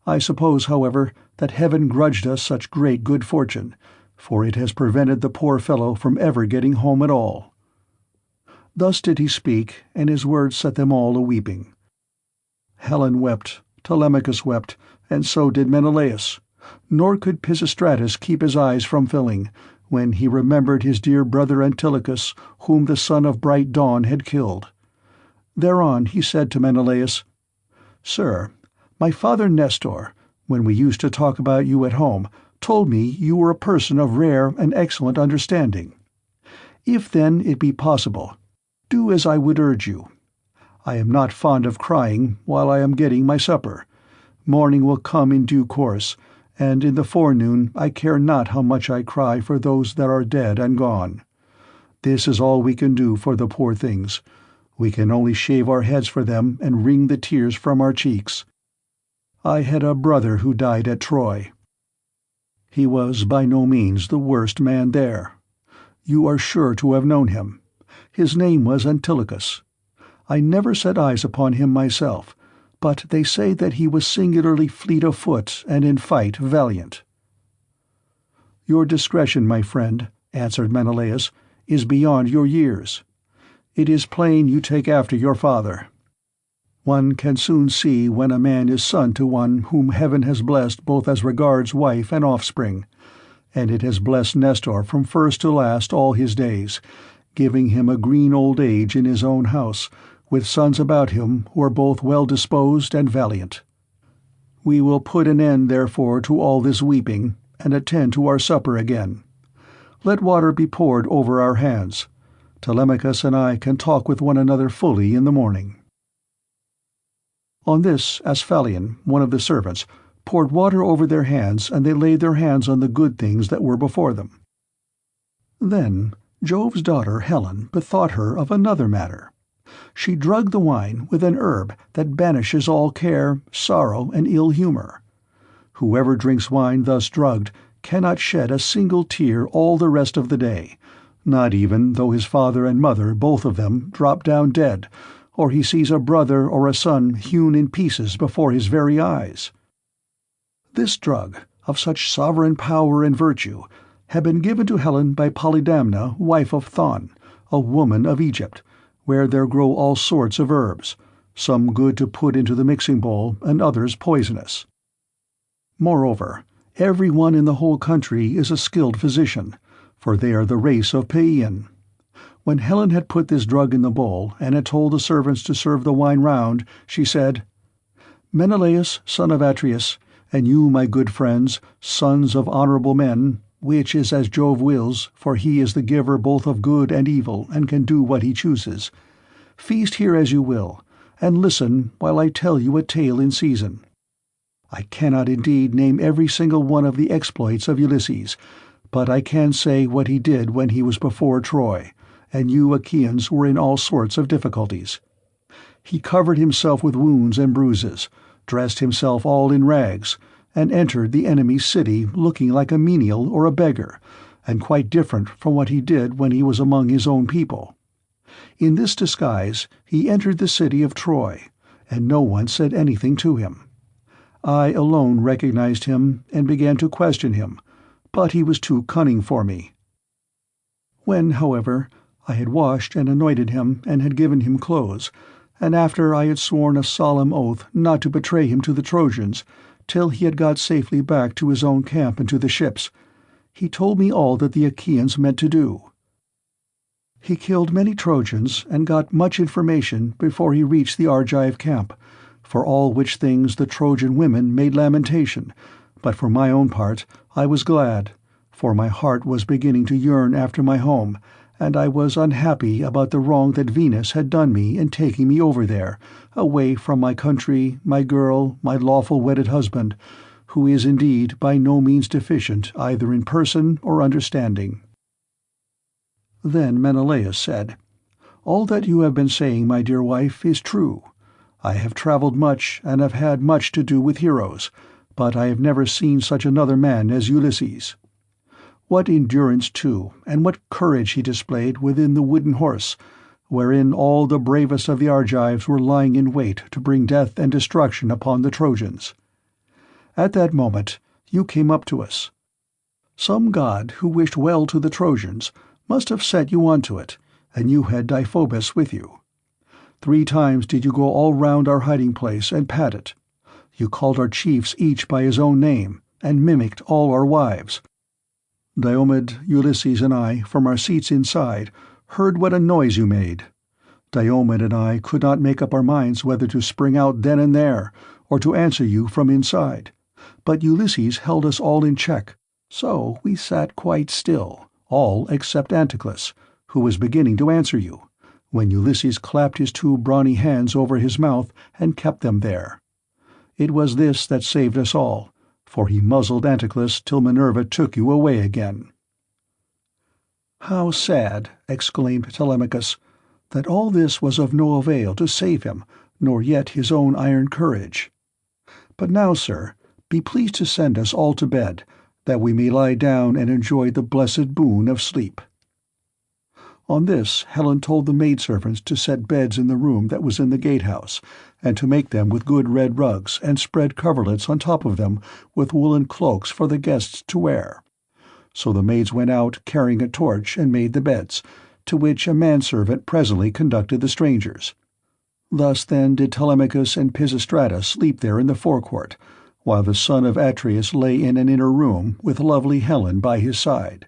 I suppose, however, that heaven grudged us such great good fortune, for it has prevented the poor fellow from ever getting home at all." Thus did he speak, and his words set them all a-weeping. Helen wept, Telemachus wept, and so did Menelaus, nor could Pisistratus keep his eyes from filling, when he remembered his dear brother Antilochus, whom the son of bright dawn had killed. Thereon he said to Menelaus, "Sir, my father Nestor, when we used to talk about you at home, told me you were a person of rare and excellent understanding. If then it be possible, do as I would urge you. I am not fond of crying while I am getting my supper. Morning will come in due course, and in the forenoon I care not how much I cry for those that are dead and gone. This is all we can do for the poor things. We can only shave our heads for them and wring the tears from our cheeks. I had a brother who died at Troy. He was by no means the worst man there. You are sure to have known him. His name was Antilochus. I never set eyes upon him myself, but they say that he was singularly fleet of foot and in fight valiant." "Your discretion, my friend," answered Menelaus, "is beyond your years. It is plain you take after your father. One can soon see when a man is son to one whom heaven has blessed both as regards wife and offspring, and it has blessed Nestor from first to last all his days, giving him a green old age in his own house, with sons about him who are both well-disposed and valiant. We will put an end therefore to all this weeping, and attend to our supper again. Let water be poured over our hands. Telemachus and I can talk with one another fully in the morning." On this Asphalion, one of the servants, poured water over their hands, and they laid their hands on the good things that were before them. Then Jove's daughter Helen bethought her of another matter. She drugged the wine with an herb that banishes all care, sorrow, and ill humour. Whoever drinks wine thus drugged cannot shed a single tear all the rest of the day, not even though his father and mother, both of them, drop down dead, or he sees a brother or a son hewn in pieces before his very eyes. This drug, of such sovereign power and virtue, had been given to Helen by Polydamna, wife of Thon, a woman of Egypt, where there grow all sorts of herbs, some good to put into the mixing bowl, and others poisonous. Moreover, every one in the whole country is a skilled physician, for they are the race of Paean. When Helen had put this drug in the bowl, and had told the servants to serve the wine round, she said, Menelaus, son of Atreus, and you, my good friends, sons of honourable men, which is as Jove wills, for he is the giver both of good and evil, and can do what he chooses. Feast here as you will, and listen while I tell you a tale in season. I cannot indeed name every single one of the exploits of Ulysses, but I can say what he did when he was before Troy, and you Achaeans were in all sorts of difficulties. He covered himself with wounds and bruises, dressed himself all in rags, and entered the enemy's city looking like a menial or a beggar, and quite different from what he did when he was among his own people. In this disguise he entered the city of Troy, and no one said anything to him. I alone recognized him and began to question him, but he was too cunning for me. When, however, I had washed and anointed him and had given him clothes, and after I had sworn a solemn oath not to betray him to the Trojans till he had got safely back to his own camp and to the ships, he told me all that the Achaeans meant to do. He killed many Trojans and got much information before he reached the Argive camp, for all which things the Trojan women made lamentation, but for my own part I was glad, for my heart was beginning to yearn after my home, and I was unhappy about the wrong that Venus had done me in taking me over there, away from my country, my girl, my lawful wedded husband, who is indeed by no means deficient either in person or understanding. Then Menelaus said, "All that you have been saying, my dear wife, is true. I have travelled much and have had much to do with heroes, but I have never seen such another man as Ulysses. What endurance, too, and what courage he displayed within the wooden horse, wherein all the bravest of the Argives were lying in wait to bring death and destruction upon the Trojans. At that moment you came up to us. Some god who wished well to the Trojans must have set you on to it, and you had Deiphobus with you. 3 times did you go all round our hiding-place and pat it. You called our chiefs each by his own name, and mimicked all our wives. Diomed, Ulysses, and I, from our seats inside, heard what a noise you made. Diomed and I could not make up our minds whether to spring out then and there, or to answer you from inside. But Ulysses held us all in check, so we sat quite still, all except Anticlus, who was beginning to answer you, when Ulysses clapped his 2 brawny hands over his mouth and kept them there. It was this that saved us all, for he muzzled Anticlus till Minerva took you away again." "How sad," exclaimed Telemachus, "that all this was of no avail to save him, nor yet his own iron courage. But now, sir, be pleased to send us all to bed, that we may lie down and enjoy the blessed boon of sleep." On this Helen told the maidservants to set beds in the room that was in the gatehouse, and to make them with good red rugs, and spread coverlets on top of them with woolen cloaks for the guests to wear. So the maids went out carrying a torch and made the beds, to which a manservant presently conducted the strangers. Thus then did Telemachus and Pisistrata sleep there in the forecourt, while the son of Atreus lay in an inner room with lovely Helen by his side.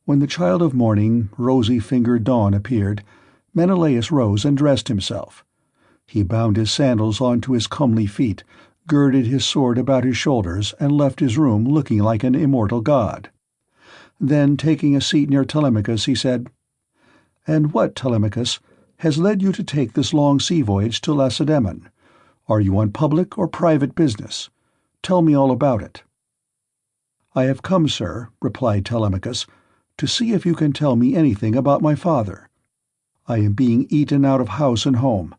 When the child of morning, rosy-fingered Dawn, appeared, Menelaus rose and dressed himself. He bound his sandals onto his comely feet, girded his sword about his shoulders, and left his room looking like an immortal god. Then, taking a seat near Telemachus, he said, "And what, Telemachus, has led you to take this long sea voyage to Lacedaemon? Are you on public or private business? Tell me all about it." "I have come, sir," replied Telemachus, "to see if you can tell me anything about my father. I am being eaten out of house and home.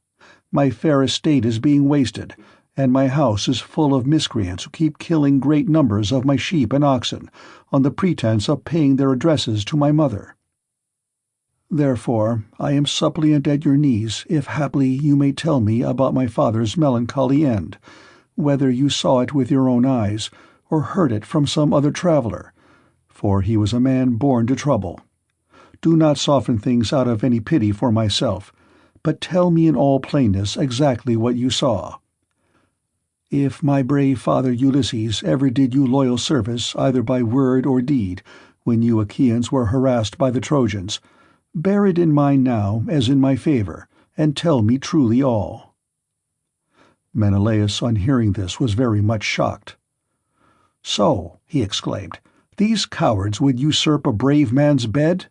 My fair estate is being wasted, and my house is full of miscreants who keep killing great numbers of my sheep and oxen, on the pretence of paying their addresses to my mother. Therefore I am suppliant at your knees if haply you may tell me about my father's melancholy end, whether you saw it with your own eyes, or heard it from some other traveller, for he was a man born to trouble. Do not soften things out of any pity for myself, but tell me in all plainness exactly what you saw. If my brave father Ulysses ever did you loyal service either by word or deed, when you Achaeans were harassed by the Trojans, bear it in mind now as in my favour, and tell me truly all." Menelaus, on hearing this, was very much shocked. "So," he exclaimed, "these cowards would usurp a brave man's bed?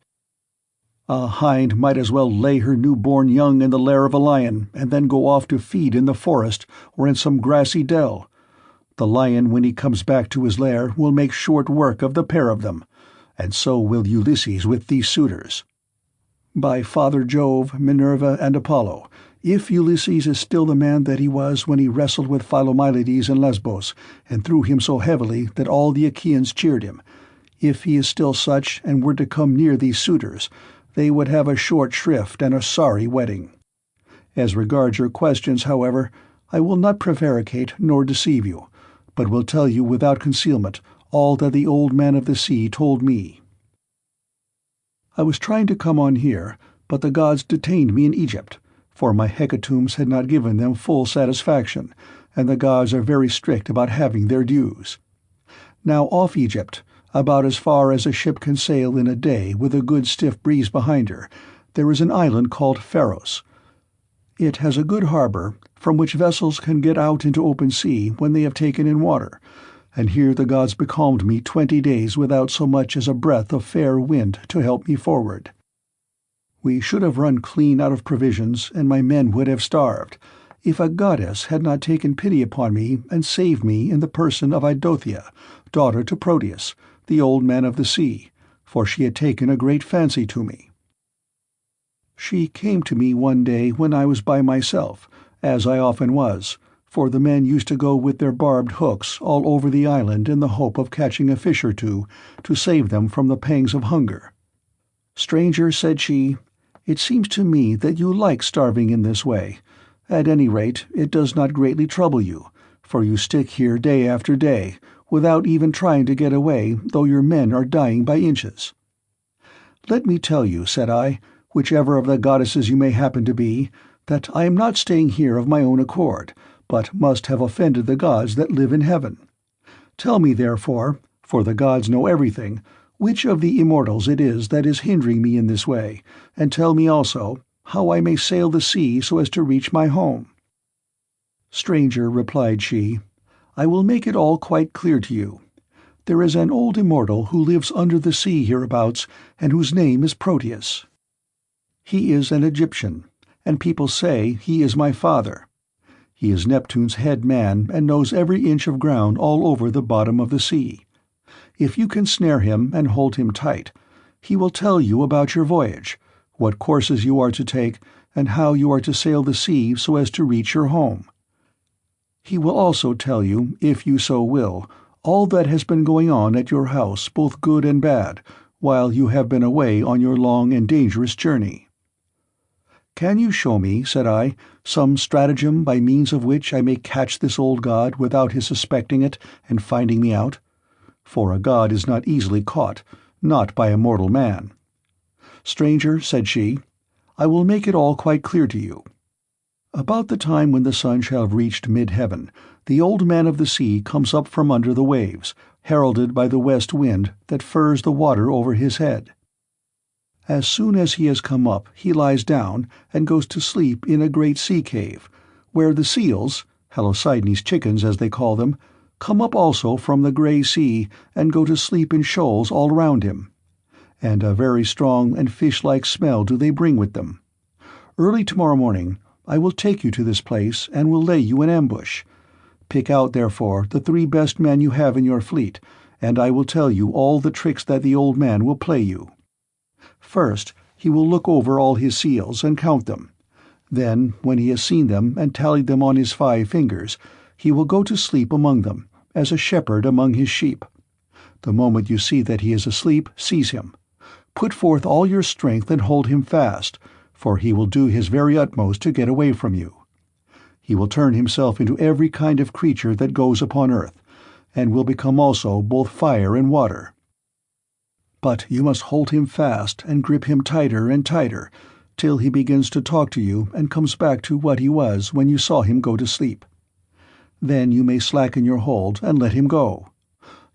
A hind might as well lay her new-born young in the lair of a lion, and then go off to feed in the forest or in some grassy dell. The lion, when he comes back to his lair, will make short work of the pair of them, and so will Ulysses with these suitors. By Father Jove, Minerva, and Apollo, if Ulysses is still the man that he was when he wrestled with Philomylides in Lesbos, and threw him so heavily that all the Achaeans cheered him, if he is still such and were to come near these suitors, they would have a short shrift and a sorry wedding. As regards your questions, however, I will not prevaricate nor deceive you, but will tell you without concealment all that the old man of the sea told me. I was trying to come on here, but the gods detained me in Egypt, for my hecatombs had not given them full satisfaction, and the gods are very strict about having their dues. Now off Egypt, about as far as a ship can sail in a day with a good stiff breeze behind her, there is an island called Pharos. It has a good harbor, from which vessels can get out into open sea when they have taken in water, and here the gods becalmed me 20 days without so much as a breath of fair wind to help me forward. We should have run clean out of provisions, and my men would have starved, if a goddess had not taken pity upon me and saved me in the person of Idothea, daughter to Proteus, the old man of the sea, for she had taken a great fancy to me. She came to me one day when I was by myself, as I often was, for the men used to go with their barbed hooks all over the island in the hope of catching a fish or two to save them from the pangs of hunger. "Stranger," said she, "it seems to me that you like starving in this way. At any rate, it does not greatly trouble you, for you stick here day after day, without even trying to get away, though your men are dying by inches." "Let me tell you," said I, "whichever of the goddesses you may happen to be, that I am not staying here of my own accord, but must have offended the gods that live in heaven. Tell me, therefore, for the gods know everything, which of the immortals it is that is hindering me in this way, and tell me also how I may sail the sea so as to reach my home." "Stranger," replied she, "I will make it all quite clear to you. There is an old immortal who lives under the sea hereabouts, and whose name is Proteus. He is an Egyptian, and people say he is my father. He is Neptune's head man and knows every inch of ground all over the bottom of the sea. If you can snare him and hold him tight, he will tell you about your voyage, what courses you are to take, and how you are to sail the sea so as to reach your home. He will also tell you, if you so will, all that has been going on at your house, both good and bad, while you have been away on your long and dangerous journey." "Can you show me," said I, "some stratagem by means of which I may catch this old god without his suspecting it and finding me out? For a god is not easily caught, not by a mortal man." "Stranger," said she, "I will make it all quite clear to you. About the time when the sun shall have reached mid-heaven, the old man of the sea comes up from under the waves, heralded by the west wind that furs the water over his head. As soon as he has come up, he lies down and goes to sleep in a great sea cave, where the seals, Halosydnes chickens as they call them, come up also from the grey sea and go to sleep in shoals all round him. And a very strong and fish-like smell do they bring with them. Early tomorrow morning I will take you to this place and will lay you in ambush. Pick out, therefore, the 3 best men you have in your fleet, and I will tell you all the tricks that the old man will play you. First, he will look over all his seals and count them. Then, when he has seen them and tallied them on his 5 fingers, he will go to sleep among them, as a shepherd among his sheep. The moment you see that he is asleep, seize him. Put forth all your strength and hold him fast, for he will do his very utmost to get away from you. He will turn himself into every kind of creature that goes upon earth, and will become also both fire and water. But you must hold him fast and grip him tighter and tighter, till he begins to talk to you and comes back to what he was when you saw him go to sleep. Then you may slacken your hold and let him go.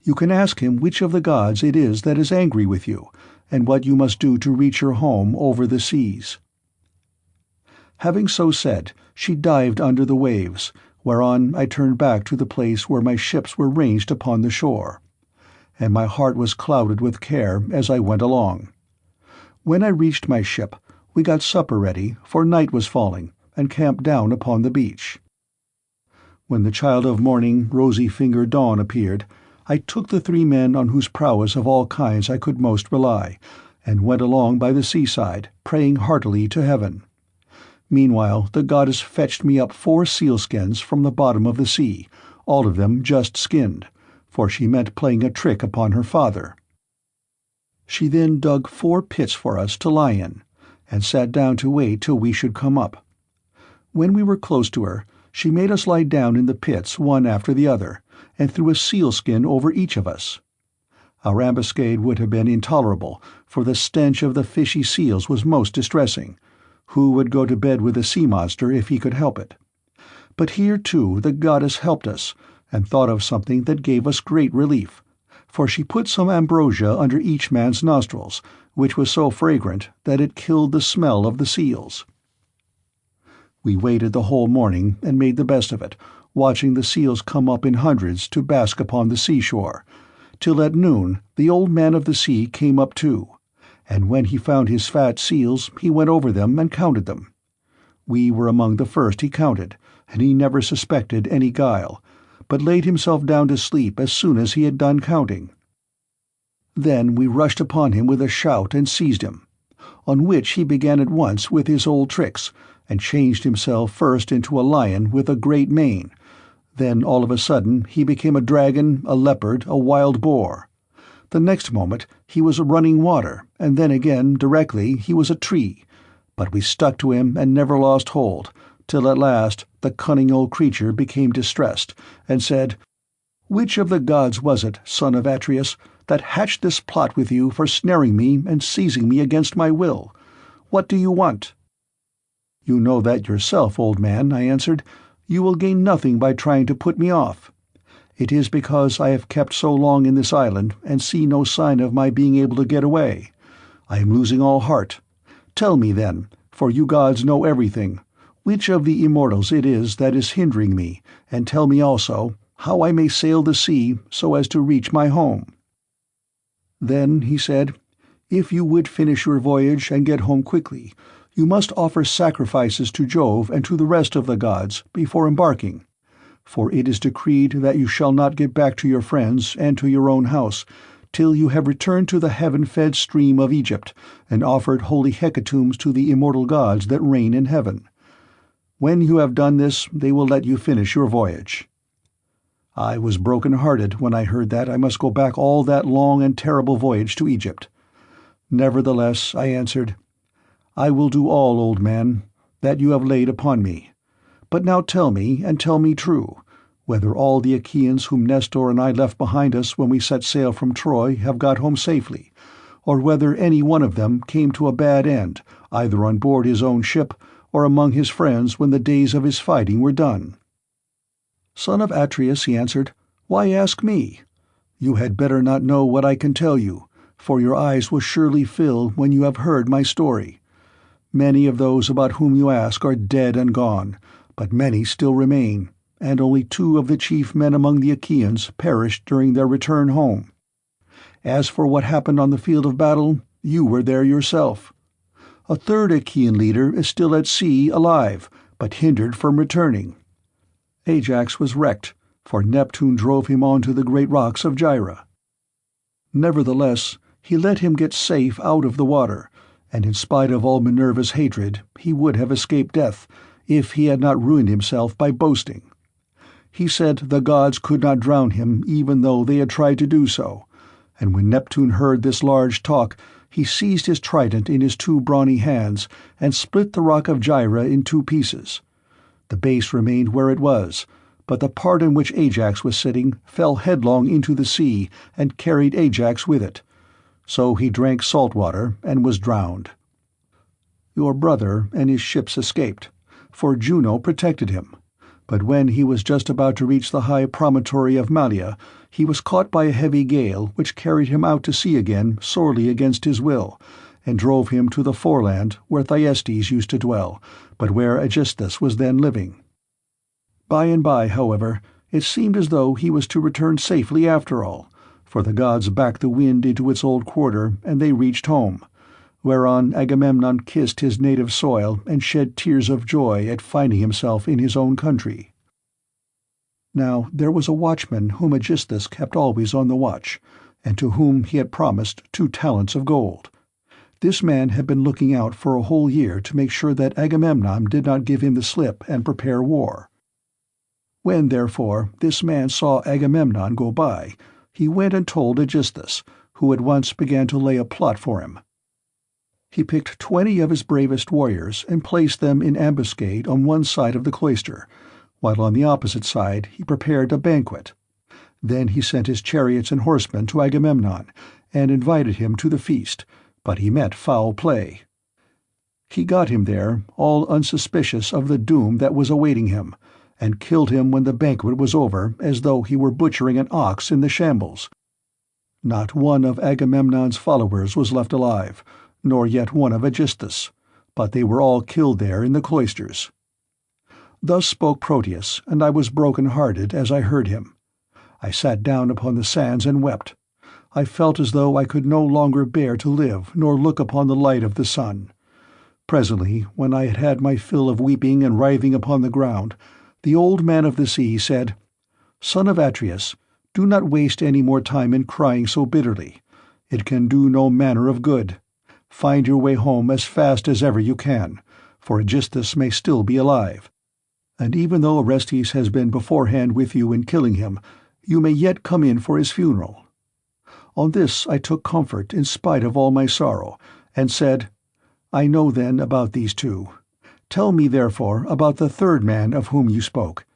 You can ask him which of the gods it is that is angry with you, and what you must do to reach your home over the seas." Having so said, she dived under the waves, whereon I turned back to the place where my ships were ranged upon the shore, and my heart was clouded with care as I went along. When I reached my ship, we got supper ready, for night was falling, and camped down upon the beach. When the child of morning, rosy-fingered dawn appeared, I took the 3 men on whose prowess of all kinds I could most rely, and went along by the seaside, praying heartily to heaven. Meanwhile the goddess fetched me up 4 sealskins from the bottom of the sea, all of them just skinned, for she meant playing a trick upon her father. She then dug 4 pits for us to lie in, and sat down to wait till we should come up. When we were close to her, she made us lie down in the pits one after the other, and threw a sealskin over each of us. Our ambuscade would have been intolerable, for the stench of the fishy seals was most distressing. Who would go to bed with a sea monster if he could help it? But here, too, the goddess helped us, and thought of something that gave us great relief, for she put some ambrosia under each man's nostrils, which was so fragrant that it killed the smell of the seals. We waited the whole morning and made the best of it, watching the seals come up in hundreds to bask upon the seashore, till at noon the old man of the sea came up too, and when he found his fat seals he went over them and counted them. We were among the first he counted, and he never suspected any guile, but laid himself down to sleep as soon as he had done counting. Then we rushed upon him with a shout and seized him, on which he began at once with his old tricks, and changed himself first into a lion with a great mane. Then all of a sudden he became a dragon, a leopard, a wild boar. The next moment he was running water, and then again, directly, he was a tree. But we stuck to him and never lost hold, till at last the cunning old creature became distressed, and said, "Which of the gods was it, son of Atreus, that hatched this plot with you for snaring me and seizing me against my will? What do you want?" "You know that yourself, old man," I answered. "You will gain nothing by trying to put me off. It is because I have kept so long in this island, and see no sign of my being able to get away. I am losing all heart. Tell me then, for you gods know everything, which of the immortals it is that is hindering me, and tell me also how I may sail the sea so as to reach my home." Then he said, "If you would finish your voyage and get home quickly, you must offer sacrifices to Jove and to the rest of the gods before embarking, for it is decreed that you shall not get back to your friends and to your own house till you have returned to the heaven-fed stream of Egypt and offered holy hecatombs to the immortal gods that reign in heaven. When you have done this, they will let you finish your voyage." I was broken-hearted when I heard that I must go back all that long and terrible voyage to Egypt. Nevertheless, I answered, "I will do all, old man, that you have laid upon me. But now tell me, and tell me true, whether all the Achaeans whom Nestor and I left behind us when we set sail from Troy have got home safely, or whether any one of them came to a bad end, either on board his own ship or among his friends when the days of his fighting were done." "Son of Atreus," he answered, "why ask me? You had better not know what I can tell you, for your eyes will surely fill when you have heard my story. Many of those about whom you ask are dead and gone, but many still remain, and only 2 of the chief men among the Achaeans perished during their return home. As for what happened on the field of battle, you were there yourself. A 3rd Achaean leader is still at sea alive, but hindered from returning. Ajax was wrecked, for Neptune drove him onto the great rocks of Gyra. Nevertheless, he let him get safe out of the water, and in spite of all Minerva's hatred, he would have escaped death, if he had not ruined himself by boasting. He said the gods could not drown him even though they had tried to do so, and when Neptune heard this large talk, he seized his trident in his 2 brawny hands and split the rock of Gyra in 2 pieces. The base remained where it was, but the part on which Ajax was sitting fell headlong into the sea and carried Ajax with it. So he drank salt water and was drowned. Your brother and his ships escaped, for Juno protected him. But when he was just about to reach the high promontory of Malea, he was caught by a heavy gale which carried him out to sea again sorely against his will, and drove him to the foreland where Thyestes used to dwell, but where Aegisthus was then living. By and by, however, it seemed as though he was to return safely after all, for the gods backed the wind into its old quarter, and they reached home, whereon Agamemnon kissed his native soil and shed tears of joy at finding himself in his own country. Now there was a watchman whom Aegisthus kept always on the watch, and to whom he had promised 2 talents of gold. This man had been looking out for a whole year to make sure that Agamemnon did not give him the slip and prepare war. When, therefore, this man saw Agamemnon go by, he went and told Aegisthus, who at once began to lay a plot for him. He picked 20 of his bravest warriors and placed them in ambuscade on one side of the cloister, while on the opposite side he prepared a banquet. Then he sent his chariots and horsemen to Agamemnon, and invited him to the feast, but he met foul play. He got him there, all unsuspicious of the doom that was awaiting him, and killed him when the banquet was over, as though he were butchering an ox in the shambles. Not one of Agamemnon's followers was left alive, nor yet one of Aegisthus, but they were all killed there in the cloisters. Thus spoke Proteus, and I was broken-hearted as I heard him. I sat down upon the sands and wept. I felt as though I could no longer bear to live nor look upon the light of the sun. Presently, when I had had my fill of weeping and writhing upon the ground, the old man of the sea said, "Son of Atreus, do not waste any more time in crying so bitterly. It can do no manner of good. Find your way home as fast as ever you can, for Aegisthus may still be alive. And even though Orestes has been beforehand with you in killing him, you may yet come in for his funeral." On this I took comfort in spite of all my sorrow, and said, "I know then about these 2. Tell me, therefore, about the 3rd man of whom you spoke.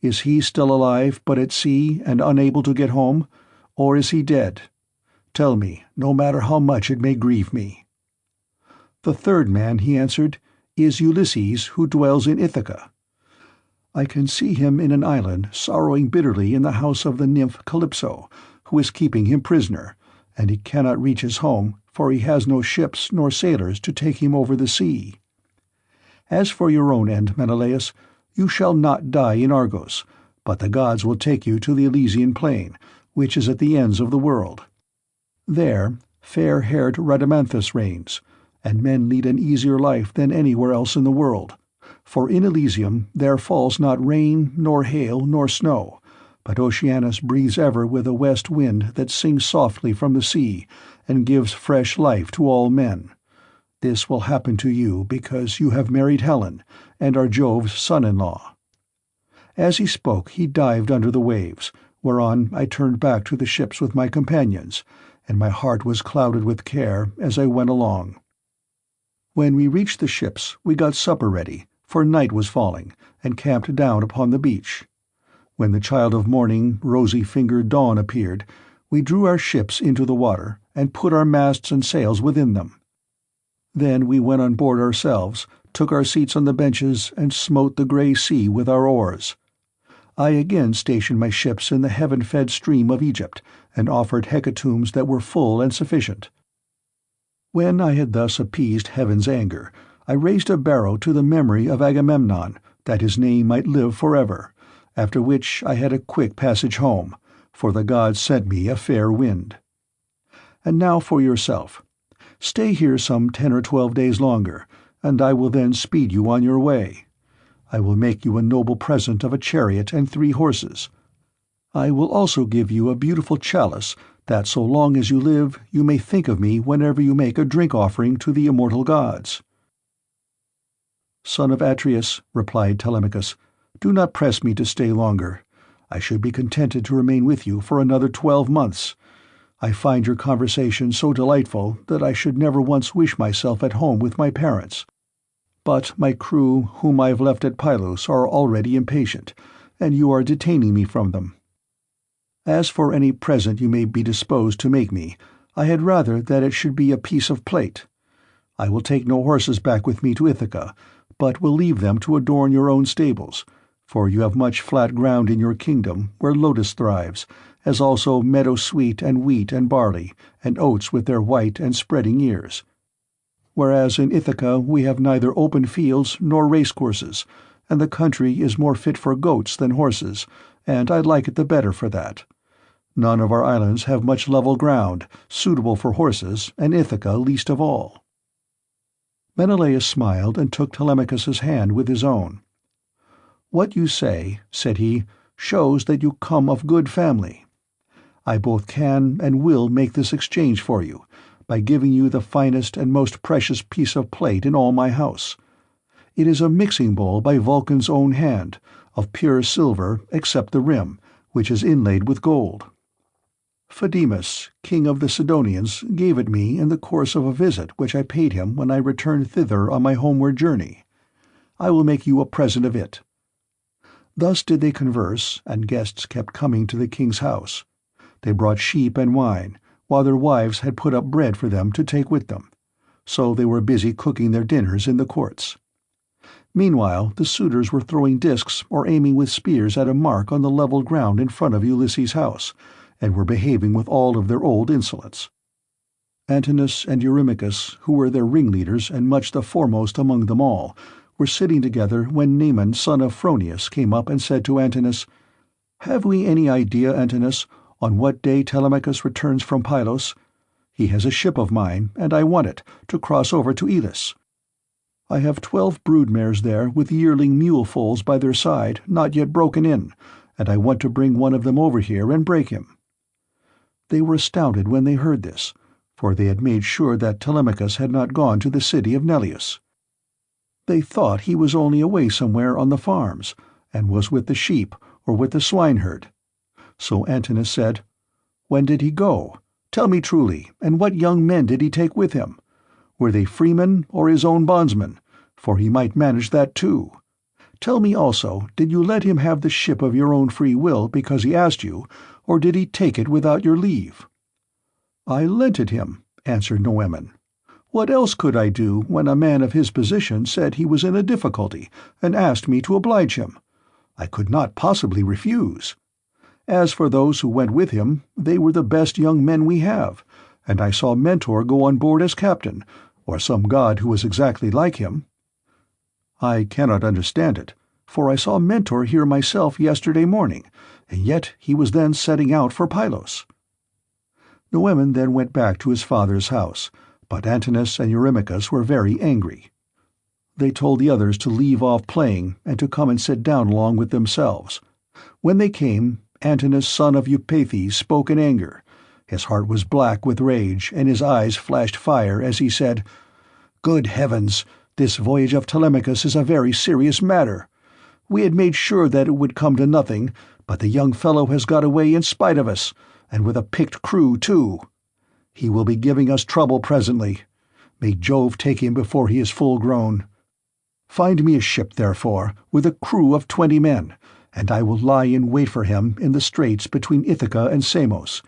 Is he still alive, but at sea, and unable to get home? Or is he dead? Tell me, no matter how much it may grieve me." "The 3rd man," he answered, "is Ulysses, who dwells in Ithaca. I can see him in an island, sorrowing bitterly in the house of the nymph CALYPSO, who is keeping him prisoner, and he cannot reach his home, for he has no ships nor sailors to take him over the sea. As for your own end, Menelaus, you shall not die in Argos, but the gods will take you to the Elysian plain, which is at the ends of the world. There fair-haired Rhadamanthus reigns, and men lead an easier life than anywhere else in the world, for in Elysium there falls not rain, nor hail, nor snow, but Oceanus breathes ever with a west wind that sings softly from the sea, and gives fresh life to all men. This will happen to you because you have married Helen, and are Jove's son-in-law." As he spoke he dived under the waves, whereon I turned back to the ships with my companions, and my heart was clouded with care as I went along. When we reached the ships we got supper ready, for night was falling, and camped down upon the beach. When the child of morning, rosy-fingered dawn appeared, we drew our ships into the water, and put our masts and sails within them. Then we went on board ourselves, took our seats on the benches, and smote the grey sea with our oars. I again stationed my ships in the heaven-fed stream of Egypt, and offered hecatombs that were full and sufficient. When I had thus appeased heaven's anger, I raised a barrow to the memory of Agamemnon, that his name might live forever, after which I had a quick passage home, for the gods sent me a fair wind. And now for yourself. Stay here some 10 or 12 days longer, and I will then speed you on your way. I will make you a noble present of a chariot and 3 horses. I will also give you a beautiful chalice, that so long as you live you may think of me whenever you make a drink-offering to the immortal gods." "Son of Atreus," replied Telemachus, "do not press me to stay longer. I should be contented to remain with you for another 12 months. I find your conversation so delightful that I should never once wish myself at home with my parents. But my crew, whom I have left at Pylos, are already impatient, and you are detaining me from them. As for any present you may be disposed to make me, I had rather that it should be a piece of plate. I will take no horses back with me to Ithaca, but will leave them to adorn your own stables, for you have much flat ground in your kingdom where lotus thrives, as also meadow sweet and wheat and barley, and oats with their white and spreading ears. Whereas in Ithaca we have neither open fields nor racecourses, and the country is more fit for goats than horses, and I like it the better for that. None of our islands have much level ground, suitable for horses, and Ithaca least of all." Menelaus smiled and took Telemachus's hand with his own. "What you say," said he, "shows that you come of good family. I both can and will make this exchange for you, by giving you the finest and most precious piece of plate in all my house. It is a mixing bowl by Vulcan's own hand, of pure silver except the rim, which is inlaid with gold. Phaedimus, king of the Sidonians, gave it me in the course of a visit which I paid him when I returned thither on my homeward journey. I will make you a present of it." Thus did they converse, and guests kept coming to the king's house. They brought sheep and wine, while their wives had put up bread for them to take with them. So they were busy cooking their dinners in the courts. Meanwhile the suitors were throwing discs or aiming with spears at a mark on the level ground in front of Ulysses' house, and were behaving with all of their old insolence. Antinous and Eurymachus, who were their ringleaders and much the foremost among them all, were sitting together when Naaman son of Phronius came up and said to Antinous, "Have we any idea, Antinous, on what day Telemachus returns from Pylos? He has a ship of mine, and I want it, to cross over to Elis. I have 12 broodmares there with yearling mule foals by their side, not yet broken in, and I want to bring one of them over here and break him." They were astounded when they heard this, for they had made sure that Telemachus had not gone to the city of Neleus. They thought he was only away somewhere on the farms, and was with the sheep or with the swineherd. So Antinous said, "When did he go? Tell me truly, and what young men did he take with him? Were they freemen or his own bondsmen? For he might manage that too. Tell me also, did you let him have the ship of your own free will because he asked you, or did he take it without your leave?" "I lent it him," answered Noëmon. "What else could I do when a man of his position said he was in a difficulty and asked me to oblige him? I could not possibly refuse. As for those who went with him, they were the best young men we have, and I saw Mentor go on board as captain, or some god who was exactly like him. I cannot understand it, for I saw Mentor here myself yesterday morning, and yet he was then setting out for Pylos." Noëmon then went back to his father's house, but Antinous and Eurymachus were very angry. They told the others to leave off playing and to come and sit down along with themselves. When they came, Antinous son of Eupeithes spoke in anger. His heart was black with rage, and his eyes flashed fire as he said, "Good heavens, this voyage of Telemachus is a very serious matter. We had made sure that it would come to nothing, but the young fellow has got away in spite of us, and with a picked crew too. He will be giving us trouble presently. May Jove take him before he is full grown. Find me a ship, therefore, with a crew of 20 men, and I will lie in wait for him in the straits between Ithaca and Samos.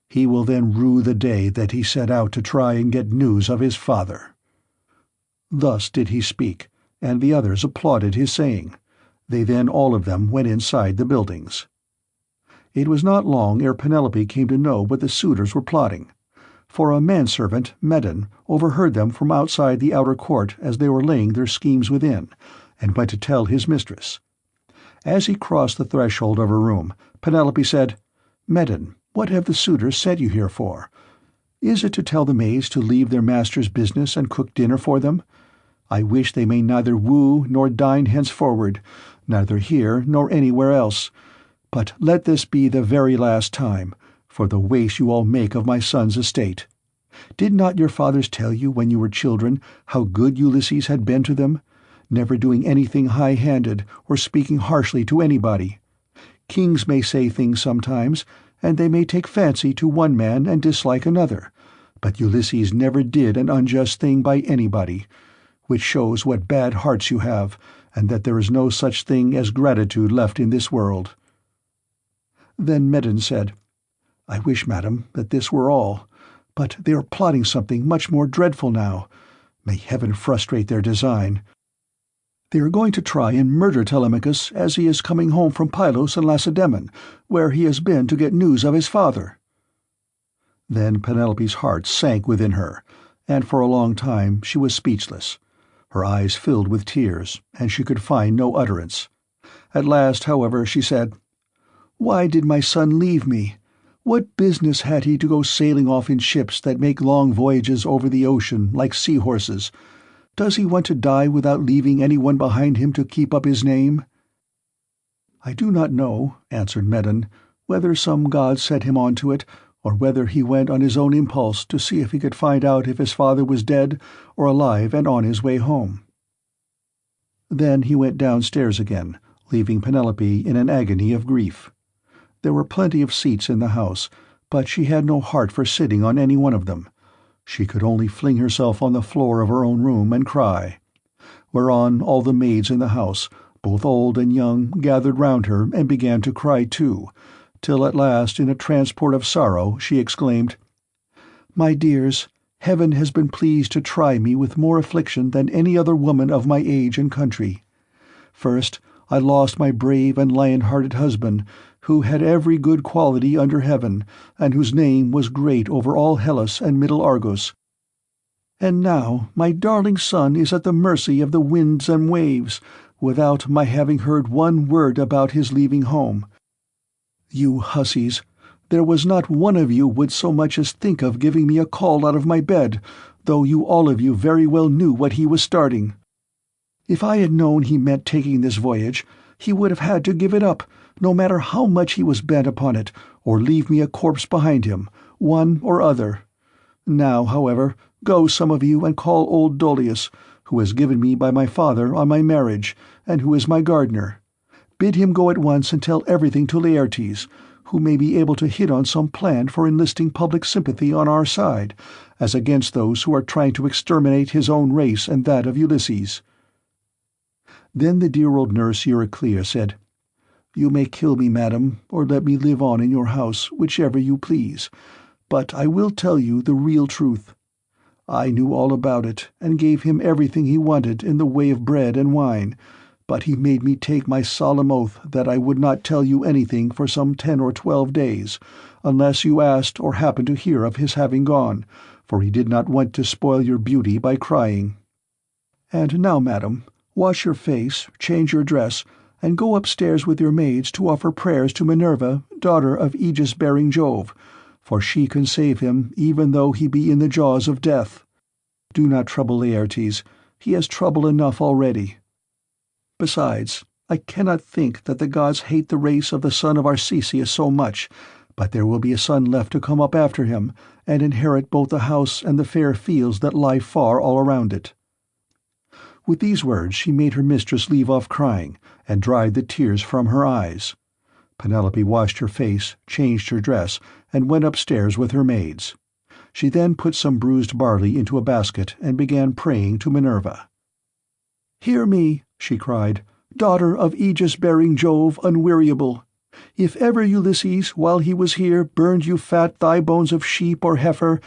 He will then rue the day that he set out to try and get news of his father." Thus did he speak, and the others applauded his saying. They then all of them went inside the buildings. It was not long ere Penelope came to know what the suitors were plotting, for a manservant, Medon, overheard them from outside the outer court as they were laying their schemes within, and went to tell his mistress. As he crossed the threshold of her room, Penelope said, "Medon, what have the suitors sent you here for? Is it to tell the maids to leave their master's business and cook dinner for them? I wish they may neither woo nor dine henceforward, neither here nor anywhere else. But let this be the very last time, for the waste you all make of my son's estate. Did not your fathers tell you when you were children how good Ulysses had been to them, never doing anything high-handed or speaking harshly to anybody? Kings may say things sometimes, and they may take fancy to one man and dislike another, but Ulysses never did an unjust thing by anybody, which shows what bad hearts you have, and that there is no such thing as gratitude left in this world." Then Medon said, "I wish, madam, that this were all, but they are plotting something much more dreadful now. May heaven frustrate their design. They are going to try and murder Telemachus as he is coming home from Pylos and LACEDAEMON, where he has been to get news of his father." Then Penelope's heart sank within her, and for a long time she was speechless, Her eyes filled with tears, and she could find no utterance. At last, however, she said, "Why did my son leave me? What business had he to go sailing off in ships that make long voyages over the ocean like sea-horses? Does he want to die without leaving anyone behind him to keep up his name?" "I do not know," answered Medon, "whether some god set him on to it, or whether he went on his own impulse to see if he could find out if his father was dead or alive and on his way home." Then he went downstairs again, leaving Penelope in an agony of grief. There were plenty of seats in the house, but she had no heart for sitting on any one of them. She could only fling herself on the floor of her own room and cry. Whereon all the maids in the house, both old and young, gathered round her and began to cry too, till at last, in a transport of sorrow, she exclaimed, "My dears, heaven has been pleased to try me with more affliction than any other woman of my age and country. First, I lost my brave and lion-hearted husband, who had every good quality under heaven, and whose name was great over all Hellas and Middle Argos. And now my darling son is at the mercy of the winds and waves, without my having heard one word about his leaving home. You hussies, there was not one of you would so much as think of giving me a call out of my bed, though you all of you very well knew what he was starting. If I had known he meant taking this voyage, he would have had to give it up, no matter how much he was bent upon it, or leave me a corpse behind him, one or other. Now, however, go some of you and call old Dolius, who was given me by my father on my marriage, and who is my gardener. Bid him go at once and tell everything to Laertes, who may be able to hit on some plan for enlisting public sympathy on our side, as against those who are trying to exterminate his own race and that of Ulysses." Then the dear old nurse Euryclea said, "You may kill me, madam, or let me live on in your house, whichever you please, but I will tell you the real truth. I knew all about it, and gave him everything he wanted in the way of bread and wine, but he made me take my solemn oath that I would not tell you anything for some 10 or 12 days, unless you asked or happened to hear of his having gone, for he did not want to spoil your beauty by crying. And now, madam, wash your face, change your dress, and go upstairs with your maids to offer prayers to Minerva, daughter of aegis-bearing Jove, for she can save him even though he be in the jaws of death. Do not trouble Laertes, he has trouble enough already. Besides, I cannot think that the gods hate the race of the son of Arcesius so much, but there will be a son left to come up after him, and inherit both the house and the fair fields that lie far all around it." With these words she made her mistress leave off crying, and dried the tears from her eyes. Penelope washed her face, changed her dress, and went upstairs with her maids. She then put some bruised barley into a basket and began praying to Minerva. "Hear me," she cried, "daughter of aegis-bearing Jove unweariable. If ever Ulysses, while he was here, burned you fat thigh-bones of sheep or heifer,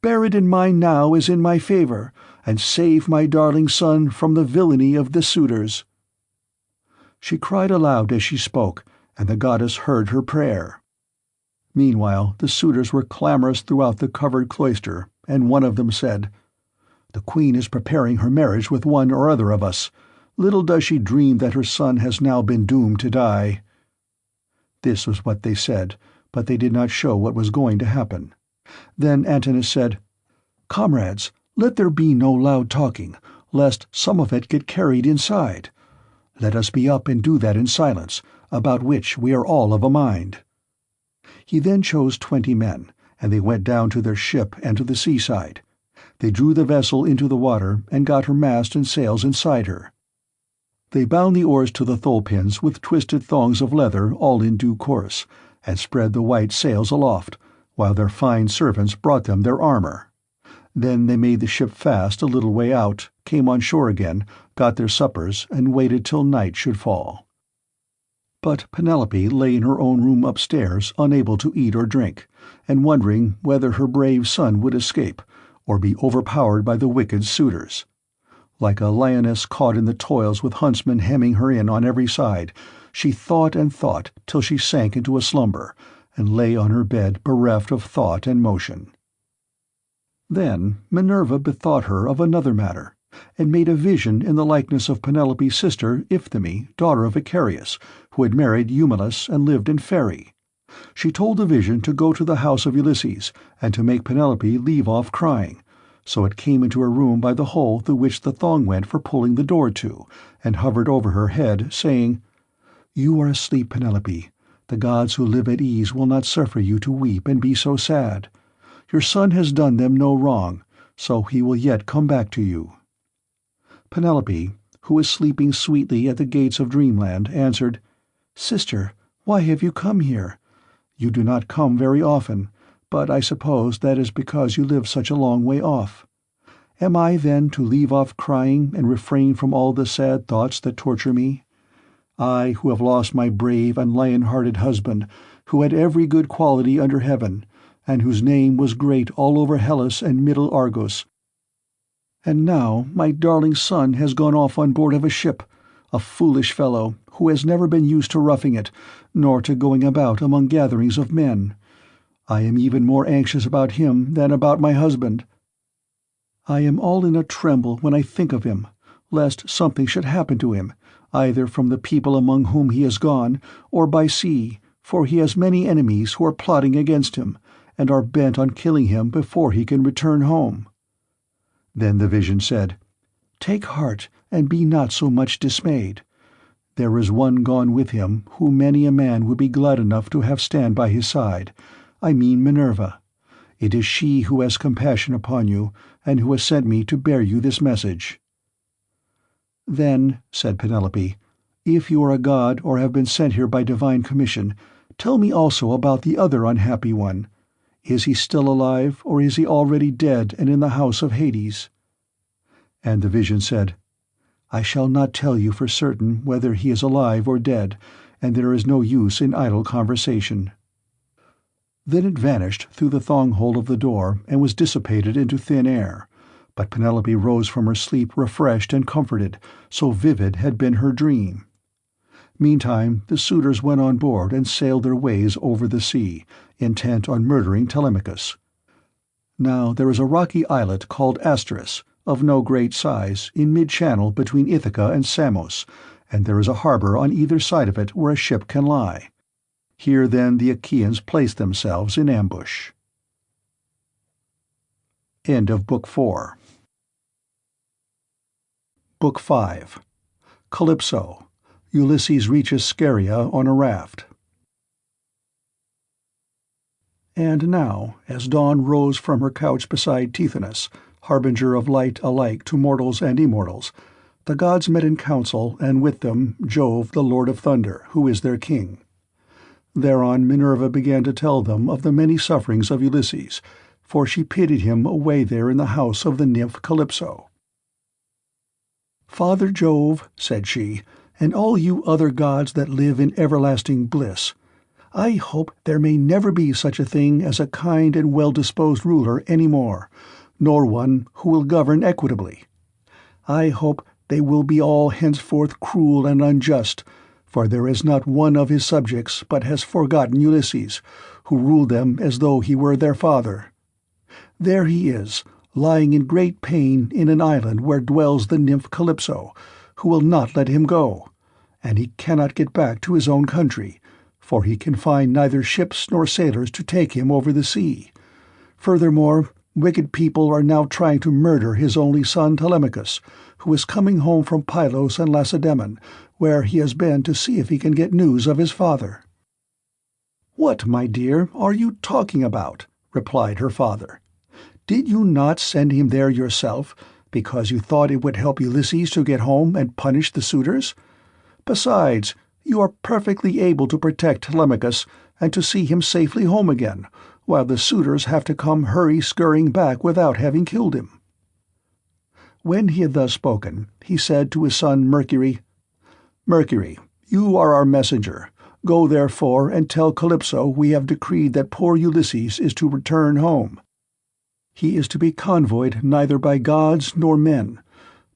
bear it in mind now as in my favour, and save my darling son from the villainy of the suitors." She cried aloud as she spoke, and the goddess heard her prayer. Meanwhile the suitors were clamorous throughout the covered cloister, and one of them said, "The queen is preparing her marriage with one or other of us. Little does she dream that her son has now been doomed to die." This was what they said, but they did not show what was going to happen. Then Antinous said, "Comrades, let there be no loud talking, lest some of it get carried inside. Let us be up and do that in silence, about which we are all of a mind." He then chose 20 men, and they went down to their ship and to the seaside. They drew the vessel into the water and got her mast and sails inside her. They bound the oars to the thole-pins with twisted thongs of leather all in due course, and spread the white sails aloft, while their fine servants brought them their armour. Then they made the ship fast a little way out, came on shore again, got their suppers, and waited till night should fall. But Penelope lay in her own room upstairs, unable to eat or drink, and wondering whether her brave son would escape, or be overpowered by the wicked suitors. Like a lioness caught in the toils with huntsmen hemming her in on every side, she thought and thought till she sank into a slumber, and lay on her bed bereft of thought and motion. Then Minerva bethought her of another matter, and made a vision in the likeness of Penelope's sister Iphtime, daughter of Icarius, who had married EUMAEUS and lived in Pheræ. She told the vision to go to the house of Ulysses, and to make Penelope leave off crying, so it came into her room by the hole through which the thong went for pulling the door to, and hovered over her head, saying, "You are asleep, Penelope. The gods who live at ease will not suffer you to weep and be so sad. Your son has done them no wrong, so he will yet come back to you." Penelope, who was sleeping sweetly at the gates of dreamland, answered, "Sister, why have you come here? You do not come very often, but I suppose that is because you live such a long way off. Am I, then, to leave off crying and refrain from all the sad thoughts that torture me? I, who have lost my brave and lion-hearted husband, who had every good quality under heaven, and whose name was great all over Hellas and middle Argos. And now my darling son has gone off on board of a ship, a foolish fellow, who has never been used to roughing it, nor to going about among gatherings of men. I am even more anxious about him than about my husband. I am all in a tremble when I think of him, lest something should happen to him, either from the people among whom he has gone, or by sea, for he has many enemies who are plotting against him, and are bent on killing him before he can return home." Then the vision said, "Take heart, and be not so much dismayed. There is one gone with him who many a man would be glad enough to have stand by his side. I mean Minerva. It is she who has compassion upon you, and who has sent me to bear you this message." "Then," said Penelope, "if you are a god or have been sent here by divine commission, tell me also about the other unhappy one. Is he still alive, or is he already dead and in the house of Hades?" And the vision said, "I shall not tell you for certain whether he is alive or dead, and there is no use in idle conversation." Then it vanished through the thong-hole of the door and was dissipated into thin air, but Penelope rose from her sleep refreshed and comforted, so vivid had been her dream. Meantime the suitors went on board and sailed their ways over the sea, intent on murdering Telemachus. Now there is a rocky islet called Asteris, of no great size, in mid-channel between Ithaca and Samos, and there is a harbour on either side of it where a ship can lie. Here then the Achaeans placed themselves in ambush. End of Book 4. Book 5. Calypso. Ulysses reaches Scheria on a raft. And now, as dawn rose from her couch beside Tithonus, harbinger of light alike to mortals and immortals, the gods met in council, and with them Jove, the Lord of Thunder, who is their king. Thereon Minerva began to tell them of the many sufferings of Ulysses, for she pitied him away there in the house of the nymph Calypso. "Father Jove," said she, "and all you other gods that live in everlasting bliss, I hope there may never be such a thing as a kind and well-disposed ruler any more, nor one who will govern equitably. I hope they will be all henceforth cruel and unjust, for there is not one of his subjects but has forgotten Ulysses, who ruled them as though he were their father. There he is, lying in great pain in an island where dwells the nymph Calypso, who will not let him go, and he cannot get back to his own country, for he can find neither ships nor sailors to take him over the sea. Furthermore, wicked people are now trying to murder his only son Telemachus, who is coming home from Pylos and Lacedaemon, where he has been to see if he can get news of his father." "What, my dear, are you talking about?" replied her father. "Did you not send him there yourself, because you thought it would help Ulysses to get home and punish the suitors? Besides, you are perfectly able to protect Telemachus and to see him safely home again, while the suitors have to come hurry-scurrying back without having killed him." When he had thus spoken, he said to his son Mercury, "Mercury, you are our messenger. Go therefore and tell Calypso we have decreed that poor Ulysses is to return home. He is to be convoyed neither by gods nor men,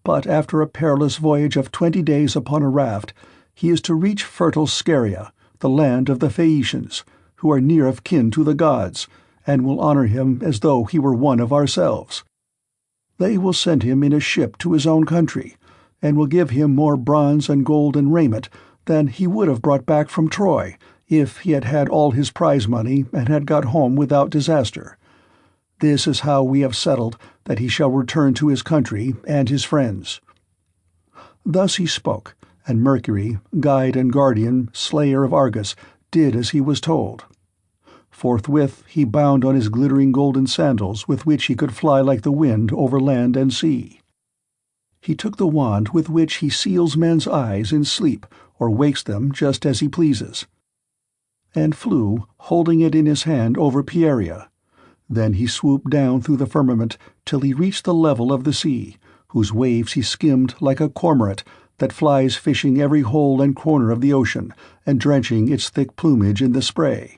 but after a perilous voyage of 20 days upon a raft, he is to reach fertile Scheria, the land of the Phaeacians, who are near of kin to the gods, and will honor him as though he were one of ourselves. They will send him in a ship to his own country, and will give him more bronze and gold and raiment than he would have brought back from Troy, if he had had all his prize money and had got home without disaster. This is how we have settled that he shall return to his country and his friends." Thus he spoke, and Mercury, guide and guardian, slayer of Argus, did as he was told. Forthwith he bound on his glittering golden sandals with which he could fly like the wind over land and sea. He took the wand with which he seals men's eyes in sleep or wakes them just as he pleases, and flew, holding it in his hand over Pieria. Then he swooped down through the firmament till he reached the level of the sea, whose waves he skimmed like a cormorant that flies fishing every hole and corner of the ocean and drenching its thick plumage in the spray.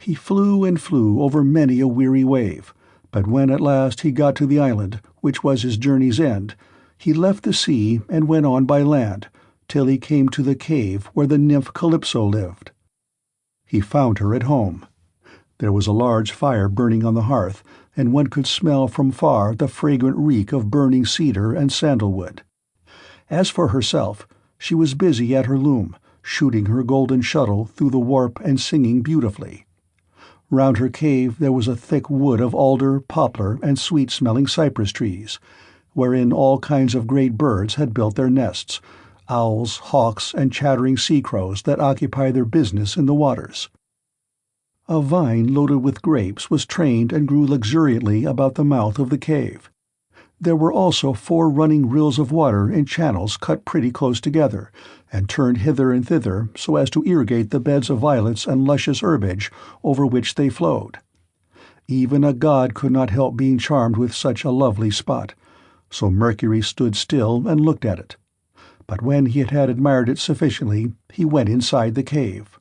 He flew and flew over many a weary wave, but when at last he got to the island, which was his journey's end, he left the sea and went on by land, till he came to the cave where the nymph CALYPSO lived. He found her at home. There was a large fire burning on the hearth, and one could smell from far the fragrant reek of burning cedar and sandalwood. As for herself, she was busy at her loom, shooting her golden shuttle through the warp and singing beautifully. Round her cave there was a thick wood of alder, poplar, and sweet-smelling cypress trees, wherein all kinds of great birds had built their nests, owls, hawks, and chattering sea-crows that occupy their business in the waters. A vine loaded with grapes was trained and grew luxuriantly about the mouth of the cave. There were also 4 running rills of water in channels cut pretty close together, and turned hither and thither so as to irrigate the beds of violets and luscious herbage over which they flowed. Even a god could not help being charmed with such a lovely spot, so Mercury stood still and looked at it. But when he had admired it sufficiently, he went inside the cave.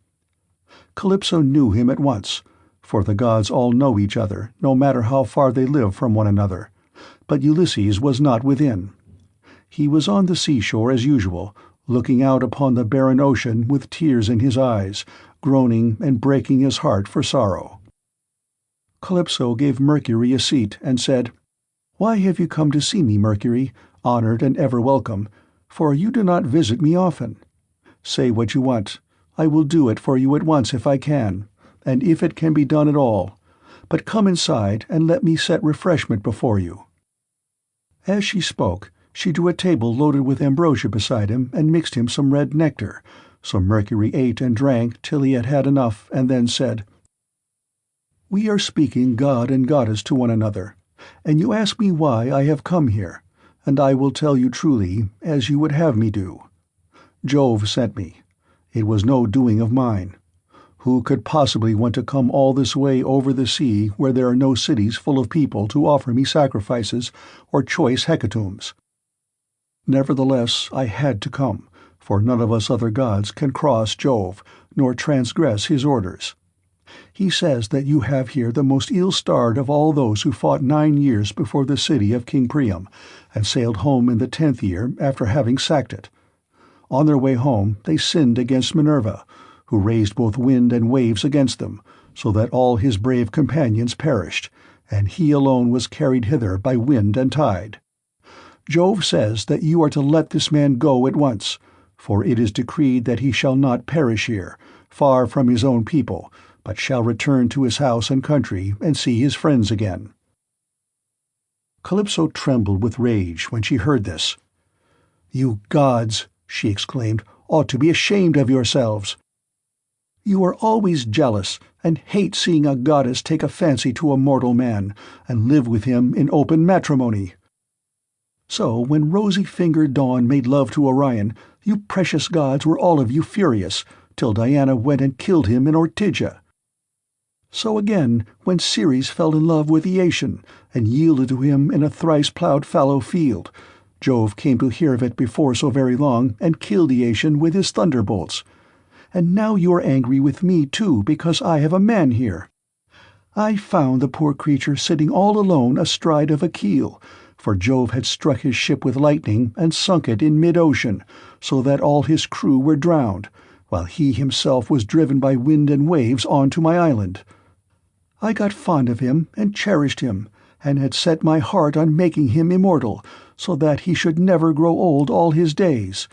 Calypso knew him at once, for the gods all know each other, no matter how far they live from one another, but Ulysses was not within. He was on the seashore as usual, looking out upon the barren ocean with tears in his eyes, groaning and breaking his heart for sorrow. Calypso gave Mercury a seat and said, "Why have you come to see me, Mercury, honored and ever welcome, for you do not visit me often? Say what you want. I will do it for you at once if I can, and if it can be done at all. But come inside and let me set refreshment before you." As she spoke, she drew a table loaded with ambrosia beside him and mixed him some red nectar, so Mercury ate and drank till he had had enough, and then said, "We are speaking god and goddess to one another, and you ask me why I have come here, and I will tell you truly, as you would have me do. Jove sent me. It was no doing of mine. Who could possibly want to come all this way over the sea where there are no cities full of people to offer me sacrifices or choice hecatombs? Nevertheless, I had to come, for none of us other gods can cross Jove, nor transgress his orders. He says that you have here the most ill-starred of all those who fought 9 years before the city of King Priam, and sailed home in the 10th year after having sacked it. On their way home they sinned against Minerva, who raised both wind and waves against them, so that all his brave companions perished, and he alone was carried hither by wind and tide. Jove says that you are to let this man go at once, for it is decreed that he shall not perish here, far from his own people, but shall return to his house and country and see his friends again." Calypso trembled with rage when she heard this. "You gods," she exclaimed, "ought to be ashamed of yourselves. You are always jealous, and hate seeing a goddess take a fancy to a mortal man, and live with him in open matrimony. So when rosy-fingered Dawn made love to Orion, you precious gods were all of you furious, till Diana went and killed him in Ortygia. So again, when Ceres fell in love with Aeation, and yielded to him in a thrice-ploughed fallow field, Jove came to hear of it before so very long, and killed Aeation with his thunderbolts. And now you are angry with me too, because I have a man here. I found the poor creature sitting all alone astride of a keel, for Jove had struck his ship with lightning and sunk it in mid-ocean, so that all his crew were drowned, while he himself was driven by wind and waves on to my island. I got fond of him and cherished him, and had set my heart on making him immortal, so that he should never grow old all his days.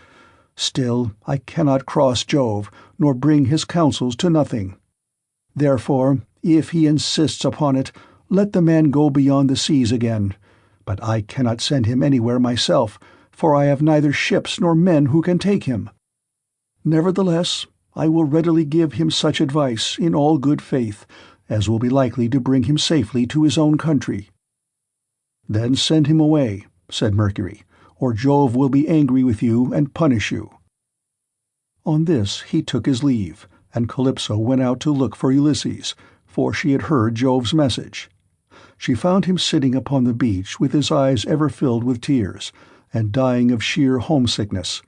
Still, I cannot cross Jove, nor bring his counsels to nothing. Therefore, if he insists upon it, let the man go beyond the seas again. But I cannot send him anywhere myself, for I have neither ships nor men who can take him. Nevertheless, I will readily give him such advice in all good faith as will be likely to bring him safely to his own country." "Then send him away," said Mercury, "or Jove will be angry with you and punish you." On this he took his leave, and Calypso went out to look for Ulysses, for she had heard Jove's message. She found him sitting upon the beach with his eyes ever filled with tears, and dying of sheer homesickness,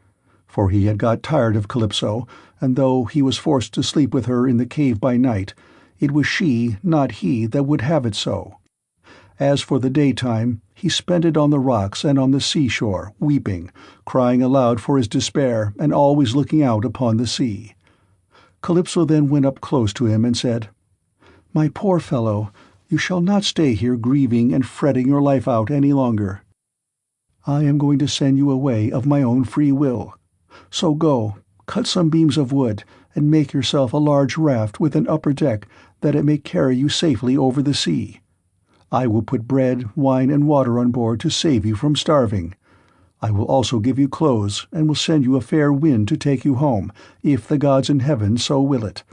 for he had got tired of Calypso, and though he was forced to sleep with her in the cave by night, it was she, not he, that would have it so. As for the daytime, he spent it on the rocks and on the seashore, weeping, crying aloud for his despair, and always looking out upon the sea. Calypso then went up close to him and said, "My poor fellow, you shall not stay here grieving and fretting your life out any longer. I am going to send you away of my own free will. So go, cut some beams of wood, and make yourself a large raft with an upper deck, that it may carry you safely over the sea. I will put bread, wine, and water on board to save you from starving. I will also give you clothes, and will send you a fair wind to take you home, if the gods in heaven so will it,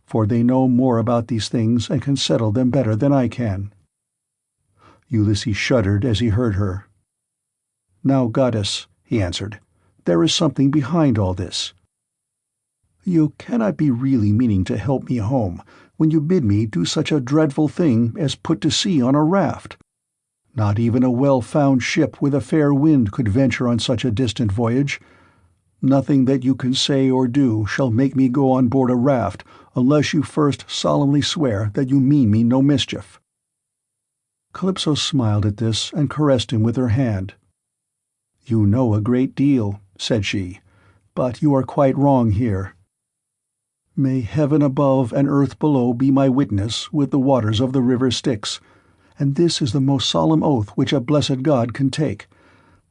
for they know more about these things and can settle them better than I can." Ulysses shuddered as he heard her. "Now, goddess," he answered, "there is something behind all this. You cannot be really meaning to help me home, when you bid me do such a dreadful thing as put to sea on a raft. Not even a well-found ship with a fair wind could venture on such a distant voyage. Nothing that you can say or do shall make me go on board a raft unless you first solemnly swear that you mean me no mischief." Calypso smiled at this and caressed him with her hand. "You know a great deal," said she, "but you are quite wrong here. May heaven above and earth below be my witness with the waters of the river Styx, and this is the most solemn oath which a blessed god can take,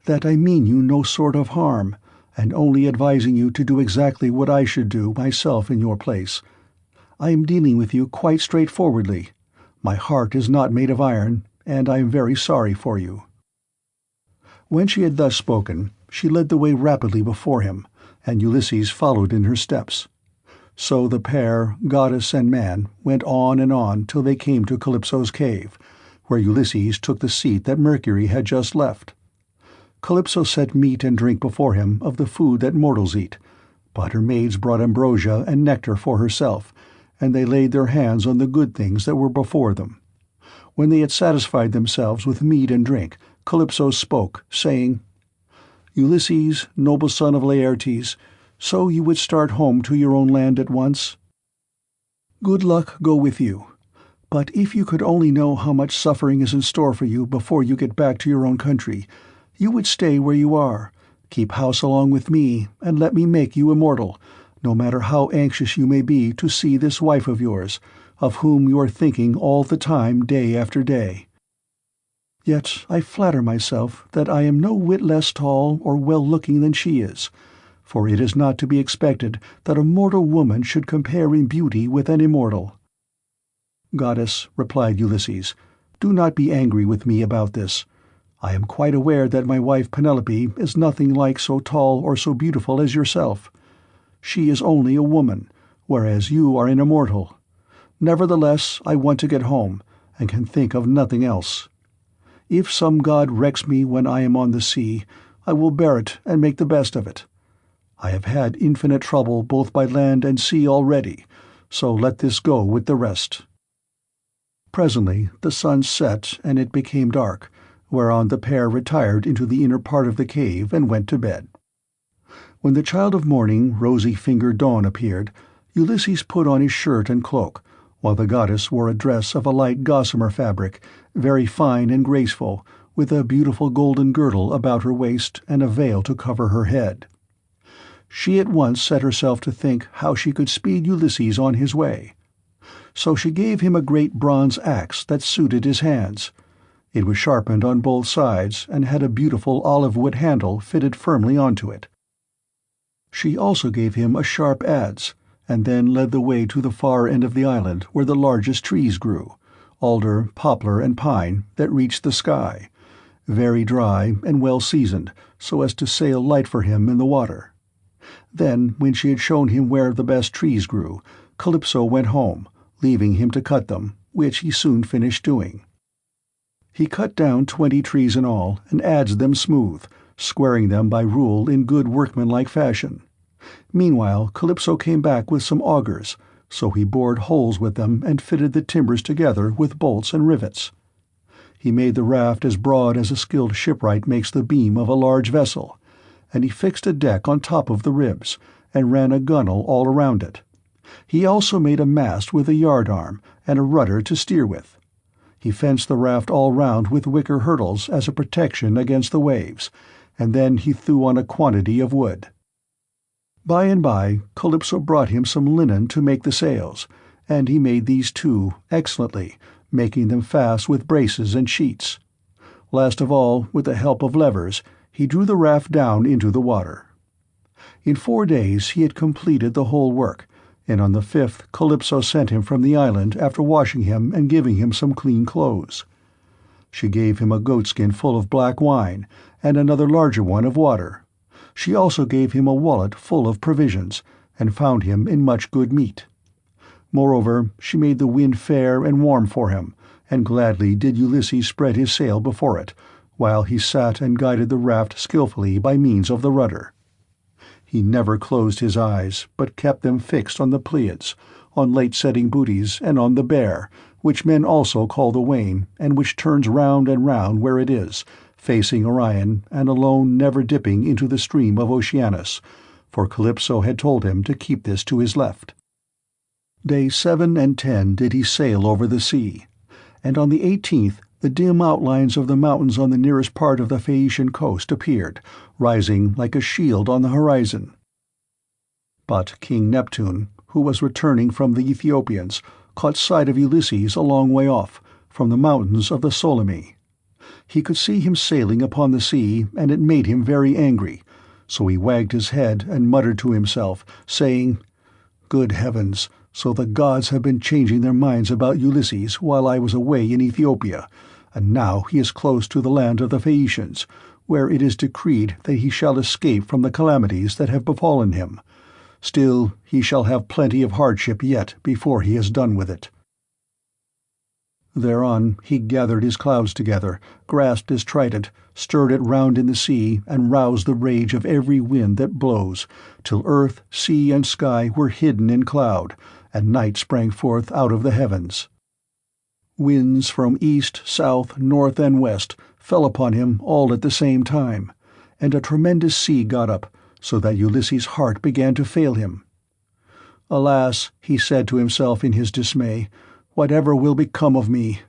that I mean you no sort of harm, and only advising you to do exactly what I should do myself in your place. I am dealing with you quite straightforwardly. My heart is not made of iron, and I am very sorry for you." When she had thus spoken, she led the way rapidly before him, and Ulysses followed in her steps. So the pair, goddess and man, went on and on till they came to Calypso's cave, where Ulysses took the seat that Mercury had just left. Calypso set meat and drink before him of the food that mortals eat, but her maids brought ambrosia and nectar for herself, and they laid their hands on the good things that were before them. When they had satisfied themselves with meat and drink, Calypso spoke, saying, "Ulysses, noble son of Laertes, so you would start home to your own land at once? Good luck go with you. But if you could only know how much suffering is in store for you before you get back to your own country, you would stay where you are, keep house along with me, and let me make you immortal, no matter how anxious you may be to see this wife of yours, of whom you are thinking all the time day after day. Yet I flatter myself that I am no whit less tall or well-looking than she is, for it is not to be expected that a mortal woman should compare in beauty with an immortal." "Goddess," replied Ulysses, "do not be angry with me about this. I am quite aware that my wife Penelope is nothing like so tall or so beautiful as yourself. She is only a woman, whereas you are an immortal. Nevertheless, I want to get home, and can think of nothing else. If some god wrecks me when I am on the sea, I will bear it and make the best of it. I have had infinite trouble both by land and sea already, so let this go with the rest." Presently the sun set and it became dark, whereon the pair retired into the inner part of the cave and went to bed. When the child of morning, rosy-fingered Dawn, appeared, Ulysses put on his shirt and cloak, while the goddess wore a dress of a light gossamer fabric, very fine and graceful, with a beautiful golden girdle about her waist and a veil to cover her head. She at once set herself to think how she could speed Ulysses on his way. So she gave him a great bronze axe that suited his hands, It was sharpened on both sides and had a beautiful olive-wood handle fitted firmly onto it. She also gave him a sharp adze, and then led the way to the far end of the island where the largest trees grew, alder, poplar, and pine, that reached the sky, very dry and well seasoned, so as to sail light for him in the water. Then, when she had shown him where the best trees grew, Calypso went home, leaving him to cut them, which he soon finished doing. He cut down 20 trees in all, and adzed them smooth, squaring them by rule in good workmanlike fashion. Meanwhile Calypso came back with some augers, so he bored holes with them and fitted the timbers together with bolts and rivets. He made the raft as broad as a skilled shipwright makes the beam of a large vessel, and he fixed a deck on top of the ribs, and ran a gunwale all around it. He also made a mast with a yardarm, and a rudder to steer with. He fenced the raft all round with wicker hurdles as a protection against the waves, and then he threw on a quantity of wood. By and by Calypso brought him some linen to make the sails, and he made these too, excellently, making them fast with braces and sheets. Last of all, with the help of levers, he drew the raft down into the water. In 4 days he had completed the whole work, and on the 5th Calypso sent him from the island after washing him and giving him some clean clothes. She gave him a goatskin full of black wine, and another larger one of water. She also gave him a wallet full of provisions, and found him in much good meat. Moreover, she made the wind fair and warm for him, and gladly did Ulysses spread his sail before it, while he sat and guided the raft skilfully by means of the rudder. He never closed his eyes, but kept them fixed on the Pleiads, on late-setting Bootes, and on the Bear, which men also call the Wain, and which turns round and round where it is, facing Orion, and alone never dipping into the stream of Oceanus, for Calypso had told him to keep this to his left. Days 7 and 10 did he sail over the sea, and on the 18th the dim outlines of the mountains on the nearest part of the Phaeacian coast appeared, rising like a shield on the horizon. But King Neptune, who was returning from the Ethiopians, caught sight of Ulysses a long way off, from the mountains of the Solymi. He could see him sailing upon the sea, and it made him very angry, so he wagged his head and muttered to himself, saying, "Good heavens, so the gods have been changing their minds about Ulysses while I was away in Ethiopia, and now he is close to the land of the Phaeacians, where it is decreed that he shall escape from the calamities that have befallen him. Still, he shall have plenty of hardship yet before he has done with it." Thereon he gathered his clouds together, grasped his trident, stirred it round in the sea, and roused the rage of every wind that blows, till earth, sea, and sky were hidden in cloud, and night sprang forth out of the heavens. Winds from east, south, north, and west fell upon him all at the same time, and a tremendous sea got up, so that Ulysses' heart began to fail him. "Alas," he said to himself in his dismay, "whatever will become of me?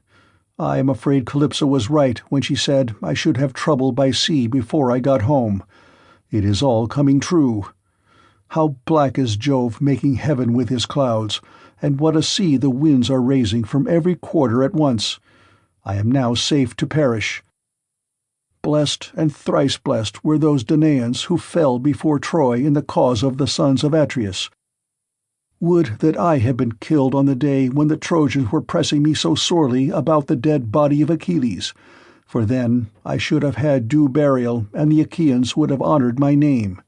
I am afraid Calypso was right when she said I should have trouble by sea before I got home. It is all coming true. How black is Jove making heaven with his clouds, and what a sea the winds are raising from every quarter at once! I am now safe to perish. Blessed and thrice blessed were those Danaans who fell before Troy in the cause of the sons of Atreus. Would that I had been killed on the day when the Trojans were pressing me so sorely about the dead body of Achilles, for then I should have had due burial, and the Achaeans would have honored my name.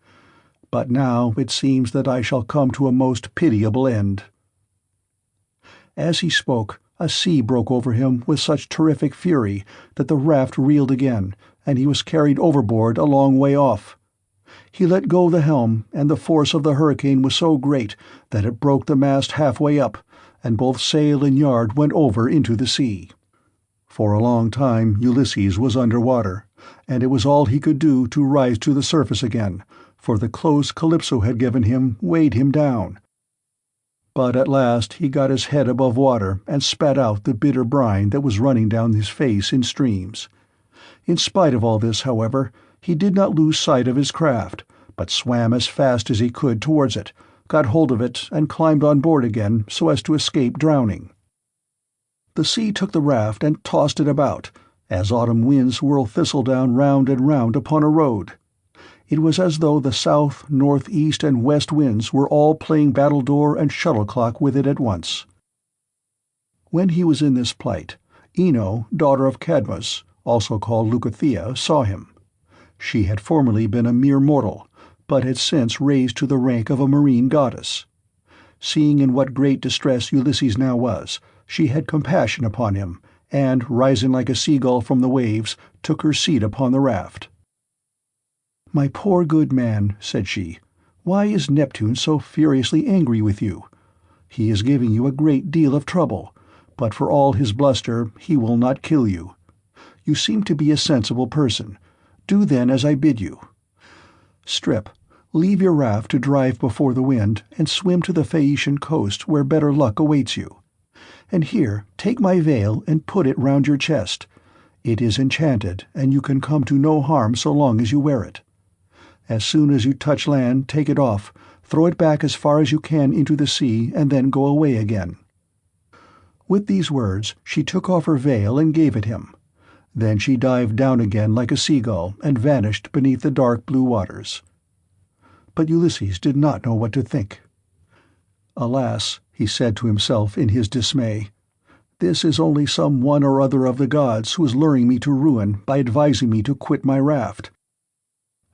But now it seems that I shall come to a most pitiable end." As he spoke, a sea broke over him with such terrific fury that the raft reeled again, and he was carried overboard a long way off. He let go the helm, and the force of the hurricane was so great that it broke the mast halfway up, and both sail and yard went over into the sea. For a long time Ulysses was under water, and it was all he could do to rise to the surface again, for the clothes Calypso had given him weighed him down. But at last he got his head above water and spat out the bitter brine that was running down his face in streams. In spite of all this, however, he did not lose sight of his craft, but swam as fast as he could towards it, got hold of it, and climbed on board again so as to escape drowning. The sea took the raft and tossed it about, as autumn winds whirl thistledown round and round upon a road. It was as though the south, north, east, and west winds were all playing battledore and shuttlecock with it at once. When he was in this plight, Ino, daughter of Cadmus, also called Leucothea, saw him. She had formerly been a mere mortal, but had since raised to the rank of a marine goddess. Seeing in what great distress Ulysses now was, she had compassion upon him, and, rising like a seagull from the waves, took her seat upon the raft. "My poor good man," said she, "why is Neptune so furiously angry with you? He is giving you a great deal of trouble, but for all his bluster he will not kill you. You seem to be a sensible person. Do then as I bid you. Strip, leave your raft to drive before the wind, and swim to the Phaeacian coast where better luck awaits you. And here, take my veil and put it round your chest. It is enchanted, and you can come to no harm so long as you wear it. As soon as you touch land, take it off, throw it back as far as you can into the sea, and then go away again." With these words she took off her veil and gave it him. Then she dived down again like a seagull and vanished beneath the dark blue waters. But Ulysses did not know what to think. "Alas," he said to himself in his dismay, "this is only some one or other of the gods who is luring me to ruin by advising me to quit my raft.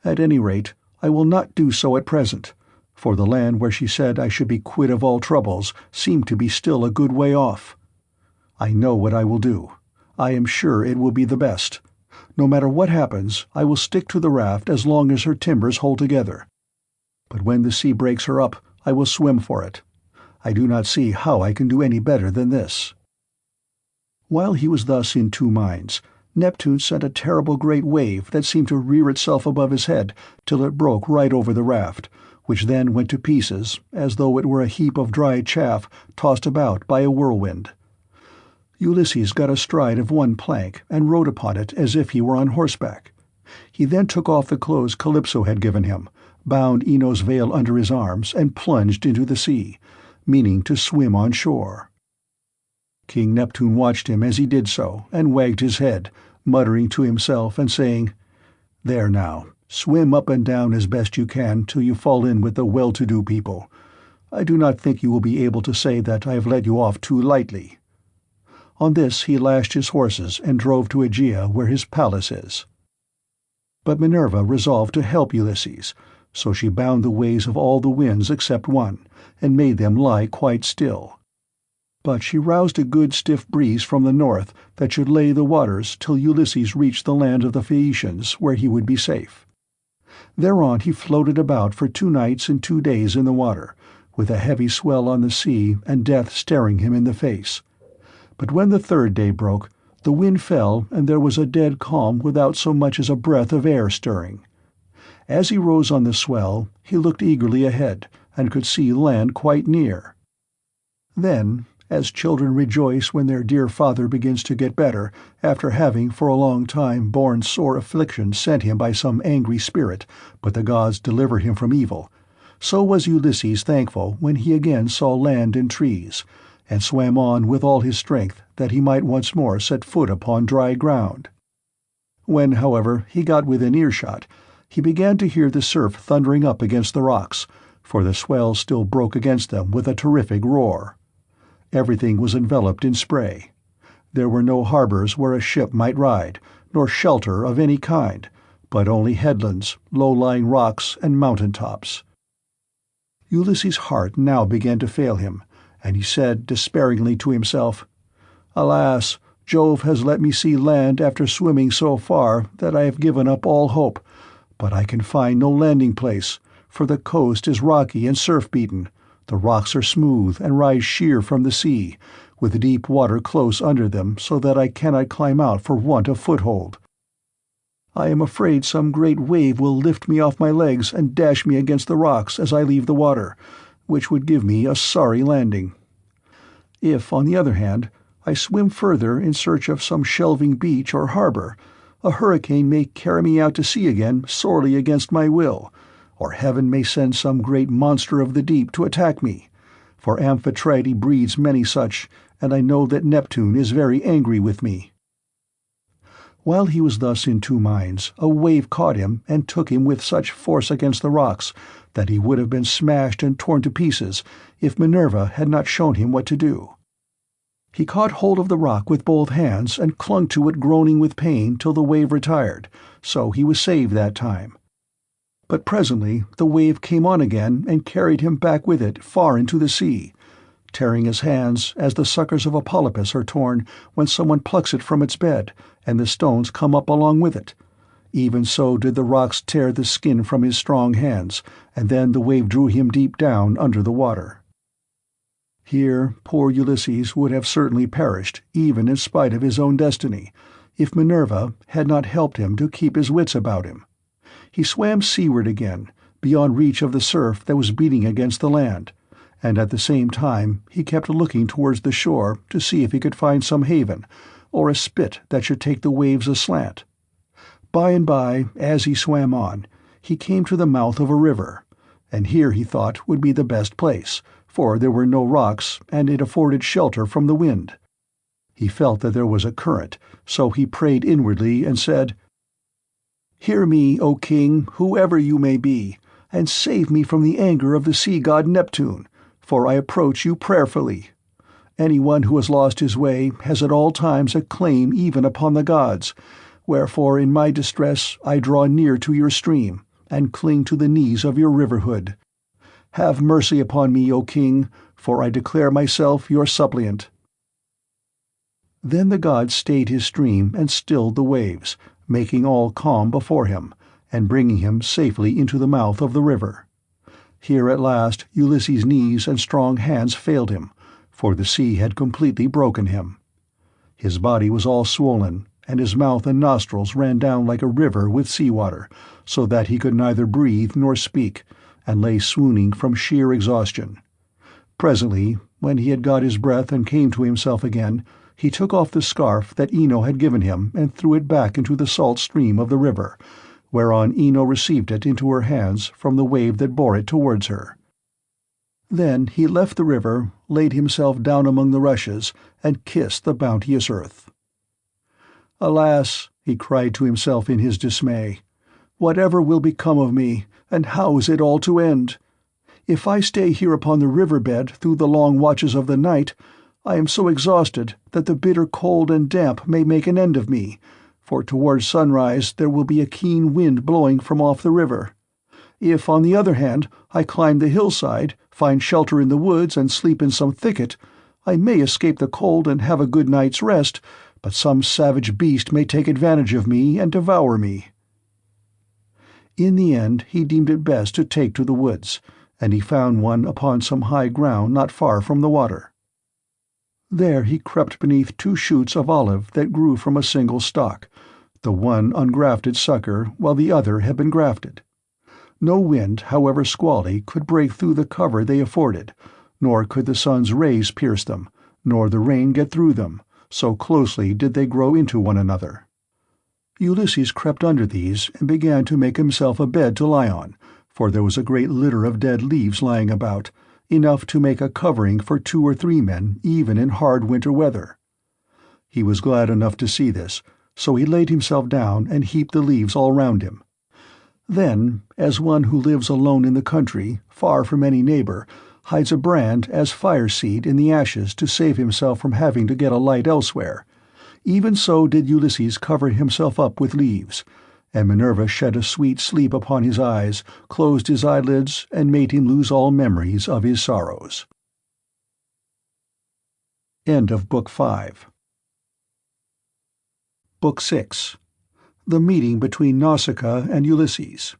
At any rate, I will not do so at present, for the land where she said I should be quit of all troubles seemed to be still a good way off. I know what I will do. I am sure it will be the best. No matter what happens, I will stick to the raft as long as her timbers hold together. But when the sea breaks her up, I will swim for it. I do not see how I can do any better than this." While he was thus in two minds, Neptune sent a terrible great wave that seemed to rear itself above his head till it broke right over the raft, which then went to pieces, as though it were a heap of dry chaff tossed about by a whirlwind. Ulysses got astride of one plank and rode upon it as if he were on horseback. He then took off the clothes Calypso had given him, bound Ino's veil under his arms, and plunged into the sea, meaning to swim on shore. King Neptune watched him as he did so, and wagged his head, muttering to himself and saying, "There now, swim up and down as best you can till you fall in with the well-to-do people. I do not think you will be able to say that I have let you off too lightly." On this he lashed his horses and drove to Aegea where his palace is. But Minerva resolved to help Ulysses, so she bound the ways of all the winds except one, and made them lie quite still. But she roused a good stiff breeze from the north that should lay the waters till Ulysses reached the land of the Phaeacians, where he would be safe. Thereon he floated about for 2 nights and 2 days in the water, with a heavy swell on the sea and death staring him in the face. But when the 3rd day broke, the wind fell and there was a dead calm without so much as a breath of air stirring. As he rose on the swell, he looked eagerly ahead, and could see land quite near. Then, as children rejoice when their dear father begins to get better, after having for a long time borne sore affliction sent him by some angry spirit, but the gods deliver him from evil, so was Ulysses thankful when he again saw land and trees, and swam on with all his strength that he might once more set foot upon dry ground. When, however, he got within earshot, he began to hear the surf thundering up against the rocks, for the swell still broke against them with a terrific roar. Everything was enveloped in spray. There were no harbors where a ship might ride, nor shelter of any kind, but only headlands, low-lying rocks, and mountain-tops. Ulysses' heart now began to fail him, and he said despairingly to himself, "Alas, Jove has let me see land after swimming so far that I have given up all hope, but I can find no landing place, for the coast is rocky and surf-beaten. The rocks are smooth and rise sheer from the sea, with deep water close under them so that I cannot climb out for want of foothold. I am afraid some great wave will lift me off my legs and dash me against the rocks as I leave the water, which would give me a sorry landing. If, on the other hand, I swim further in search of some shelving beach or harbor, a hurricane may carry me out to sea again sorely against my will, or heaven may send some great monster of the deep to attack me, for Amphitrite breeds many such, and I know that Neptune is very angry with me." While he was thus in two minds, a wave caught him and took him with such force against the rocks that he would have been smashed and torn to pieces if Minerva had not shown him what to do. He caught hold of the rock with both hands and clung to it, groaning with pain, till the wave retired, so he was saved that time. But presently the wave came on again and carried him back with it far into the sea, tearing his hands as the suckers of a polypus are torn when someone plucks it from its bed, and the stones come up along with it. Even so did the rocks tear the skin from his strong hands, and then the wave drew him deep down under the water. Here poor Ulysses would have certainly perished, even in spite of his own destiny, if Minerva had not helped him to keep his wits about him. He swam seaward again, beyond reach of the surf that was beating against the land, and at the same time he kept looking towards the shore to see if he could find some haven, or a spit that should take the waves aslant. By and by, as he swam on, he came to the mouth of a river, and here he thought would be the best place, for there were no rocks, and it afforded shelter from the wind. He felt that there was a current, so he prayed inwardly and said, "Hear me, O king, whoever you may be, and save me from the anger of the sea-god Neptune, for I approach you prayerfully. Anyone who has lost his way has at all times a claim even upon the gods, wherefore in my distress I draw near to your stream, and cling to the knees of your riverhood. Have mercy upon me, O king, for I declare myself your suppliant." Then the god stayed his stream and stilled the waves, making all calm before him, and bringing him safely into the mouth of the river. Here at last Ulysses' knees and strong hands failed him, for the sea had completely broken him. His body was all swollen, and his mouth and nostrils ran down like a river with sea-water, so that he could neither breathe nor speak, and lay swooning from sheer exhaustion. Presently, when he had got his breath and came to himself again, he took off the scarf that Ino had given him and threw it back into the salt stream of the river, whereon Ino received it into her hands from the wave that bore it towards her. Then he left the river, laid himself down among the rushes, and kissed the bounteous earth. "Alas," he cried to himself in his dismay, "whatever will become of me, and how is it all to end? If I stay here upon the river-bed through the long watches of the night, I am so exhausted that the bitter cold and damp may make an end of me, for towards sunrise there will be a keen wind blowing from off the river. If, on the other hand, I climb the hillside, find shelter in the woods, and sleep in some thicket, I may escape the cold and have a good night's rest, but some savage beast may take advantage of me and devour me." In the end he deemed it best to take to the woods, and he found one upon some high ground not far from the water. There he crept beneath 2 shoots of olive that grew from a single stalk, the one ungrafted sucker while the other had been grafted. No wind, however squally, could break through the cover they afforded, nor could the sun's rays pierce them, nor the rain get through them, so closely did they grow into one another. Ulysses crept under these and began to make himself a bed to lie on, for there was a great litter of dead leaves lying about, enough to make a covering for 2 or 3 men even in hard winter weather. He was glad enough to see this, so he laid himself down and heaped the leaves all round him. Then, as one who lives alone in the country, far from any neighbor, hides a brand as fire-seed in the ashes to save himself from having to get a light elsewhere, even so did Ulysses cover himself up with leaves, and Minerva shed a sweet sleep upon his eyes, closed his eyelids, and made him lose all memories of his sorrows. End of Book 5. Book 6. The Meeting between Nausicaa and Ulysses.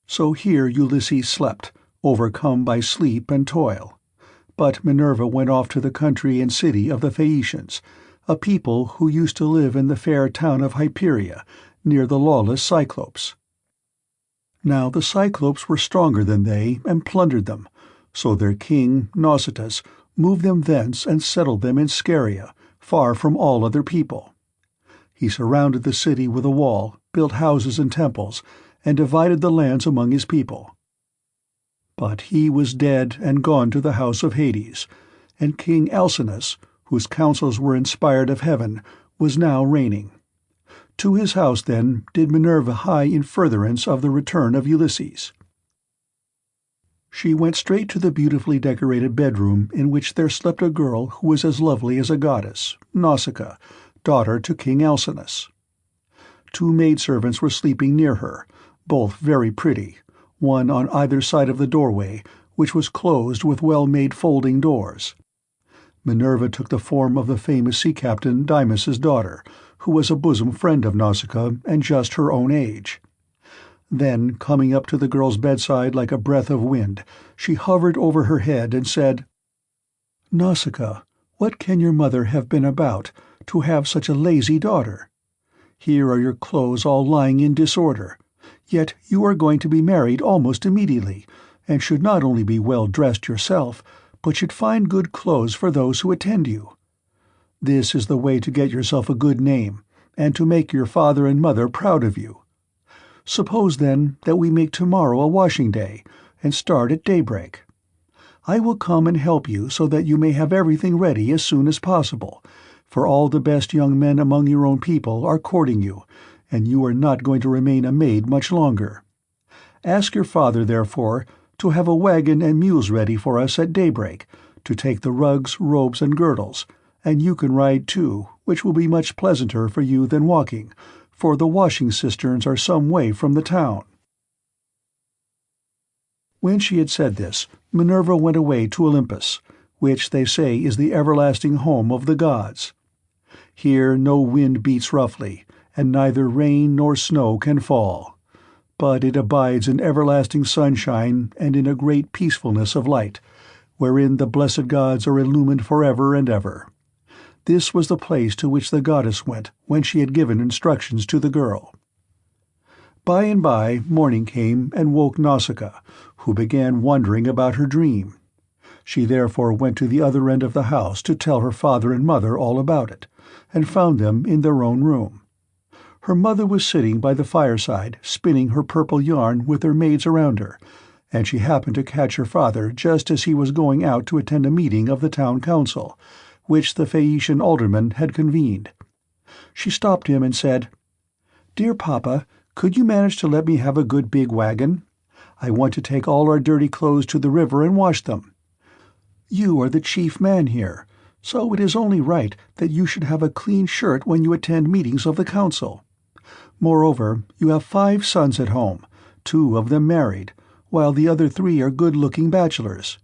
So here Ulysses slept, overcome by sleep and toil. But Minerva went off to the country and city of the Phaeacians, a people who used to live in the fair town of Hyperia, near the lawless Cyclopes. Now the Cyclopes were stronger than they, and plundered them, so their king, Nausicaa, moved them thence and settled them in SCHERIA, far from all other people. He surrounded the city with a wall, built houses and temples, and divided the lands among his people. But he was dead and gone to the house of Hades, and King ALCINOUS, whose counsels were inspired of heaven, was now reigning, To his house, then, did Minerva hie in furtherance of the return of Ulysses. She went straight to the beautifully decorated bedroom in which there slept a girl who was as lovely as a goddess, Nausicaa, daughter to King Alcinous. 2 maidservants were sleeping near her, both very pretty, one on either side of the doorway, which was closed with well-made folding doors. Minerva took the form of the famous sea captain Dymas's daughter, who was a bosom friend of Nausicaa and just her own age. Then, coming up to the girl's bedside like a breath of wind, she hovered over her head and said, "Nausicaa, what can your mother have been about, to have such a lazy daughter? Here are your clothes all lying in disorder, yet you are going to be married almost immediately, and should not only be well dressed yourself, but should find good clothes for those who attend you. This is the way to get yourself a good name, and to make your father and mother proud of you. Suppose, then, that we make tomorrow a washing day, and start at daybreak. I will come and help you so that you may have everything ready as soon as possible, for all the best young men among your own people are courting you, and you are not going to remain a maid much longer. Ask your father, therefore, to have a wagon and mules ready for us at daybreak, to take the rugs, robes, and girdles, and you can ride too, which will be much pleasanter for you than walking, for the washing cisterns are some way from the town." When she had said this, Minerva went away to Olympus, which they say is the everlasting home of the gods. Here no wind beats roughly, and neither rain nor snow can fall, but it abides in everlasting sunshine and in a great peacefulness of light, wherein the blessed gods are illumined forever and ever. This was the place to which the goddess went when she had given instructions to the girl. By and by morning came and woke Nausicaa, who began wondering about her dream. She therefore went to the other end of the house to tell her father and mother all about it, and found them in their own room. Her mother was sitting by the fireside spinning her purple yarn with her maids around her, and she happened to catch her father just as he was going out to attend a meeting of the town council, which the Phaeacian alderman had convened. She stopped him and said, "Dear Papa, could you manage to let me have a good big wagon? I want to take all our dirty clothes to the river and wash them. You are the chief man here, so it is only right that you should have a clean shirt when you attend meetings of the council. Moreover, you have 5 sons at home, 2 of them married, while the other 3 are good-looking bachelors.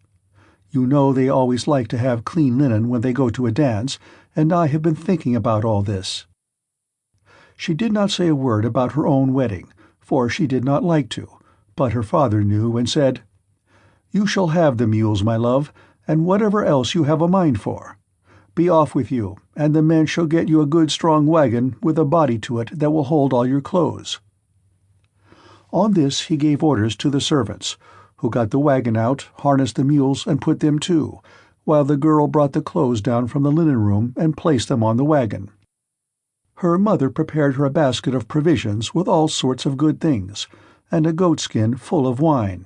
You know they always like to have clean linen when they go to a dance, and I have been thinking about all this." She did not say a word about her own wedding, for she did not like to, but her father knew and said, "You shall have the mules, my love, and whatever else you have a mind for. Be off with you, and the men shall get you a good strong wagon with a body to it that will hold all your clothes." On this he gave orders to the servants, who got the wagon out, harnessed the mules, and put them to, while the girl brought the clothes down from the linen room and placed them on the wagon. Her mother prepared her a basket of provisions with all sorts of good things, and a goatskin full of wine.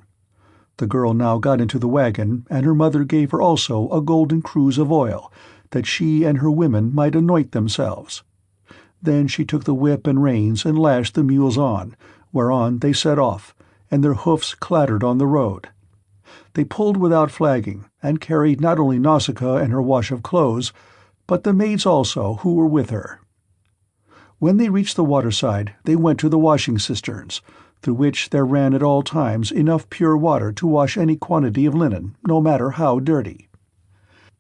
The girl now got into the wagon, and her mother gave her also a golden cruse of oil, that she and her women might anoint themselves. Then she took the whip and reins and lashed the mules on, whereon they set off, and their hoofs clattered on the road. They pulled without flagging, and carried not only Nausicaa and her wash of clothes, but the maids also who were with her. When they reached the waterside, they went to the washing cisterns, through which there ran at all times enough pure water to wash any quantity of linen, no matter how dirty.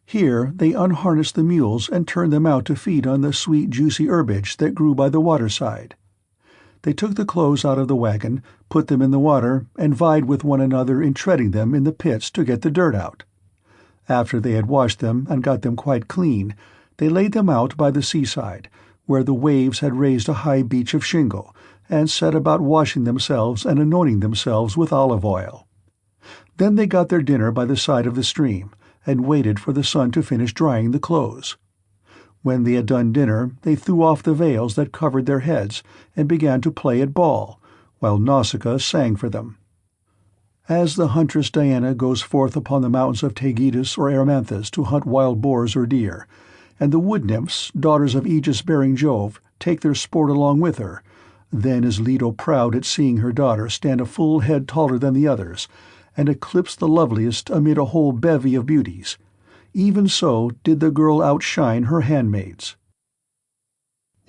Here they unharnessed the mules and turned them out to feed on the sweet juicy herbage that grew by the waterside. They took the clothes out of the wagon, put them in the water, and vied with one another in treading them in the pits to get the dirt out. After they had washed them and got them quite clean, they laid them out by the seaside, where the waves had raised a high beach of shingle, and set about washing themselves and anointing themselves with olive oil. Then they got their dinner by the side of the stream, and waited for the sun to finish drying the clothes. When they had done dinner, they threw off the veils that covered their heads, and began to play at ball, while Nausicaa sang for them. As the huntress Diana goes forth upon the mountains of Taygetus or Erymanthus to hunt wild boars or deer, and the wood-nymphs, daughters of aegis-bearing Jove, take their sport along with her. Then is Leto proud at seeing her daughter stand a full head taller than the others, and eclipse the loveliest amid a whole bevy of beauties. Even so did the girl outshine her handmaids.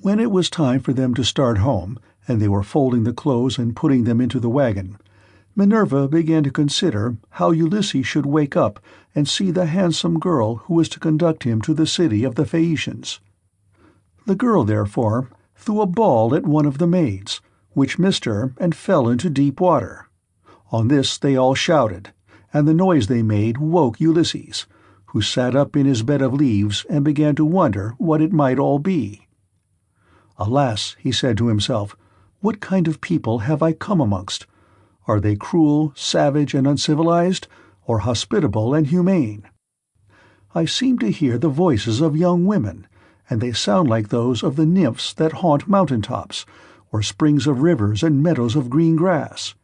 When it was time for them to start home, and they were folding the clothes and putting them into the wagon, Minerva began to consider how Ulysses should wake up and see the handsome girl who was to conduct him to the city of the Phaeacians. The girl, therefore, threw a ball at one of the maids, which missed her and fell into deep water. On this they all shouted, and the noise they made woke Ulysses, who sat up in his bed of leaves and began to wonder what it might all be. "Alas," he said to himself, "what kind of people have I come amongst? Are they cruel, savage, and uncivilized, or hospitable and humane? I seem to hear the voices of young women, and they sound like those of the nymphs that haunt mountain-tops, or springs of rivers and meadows of green grass.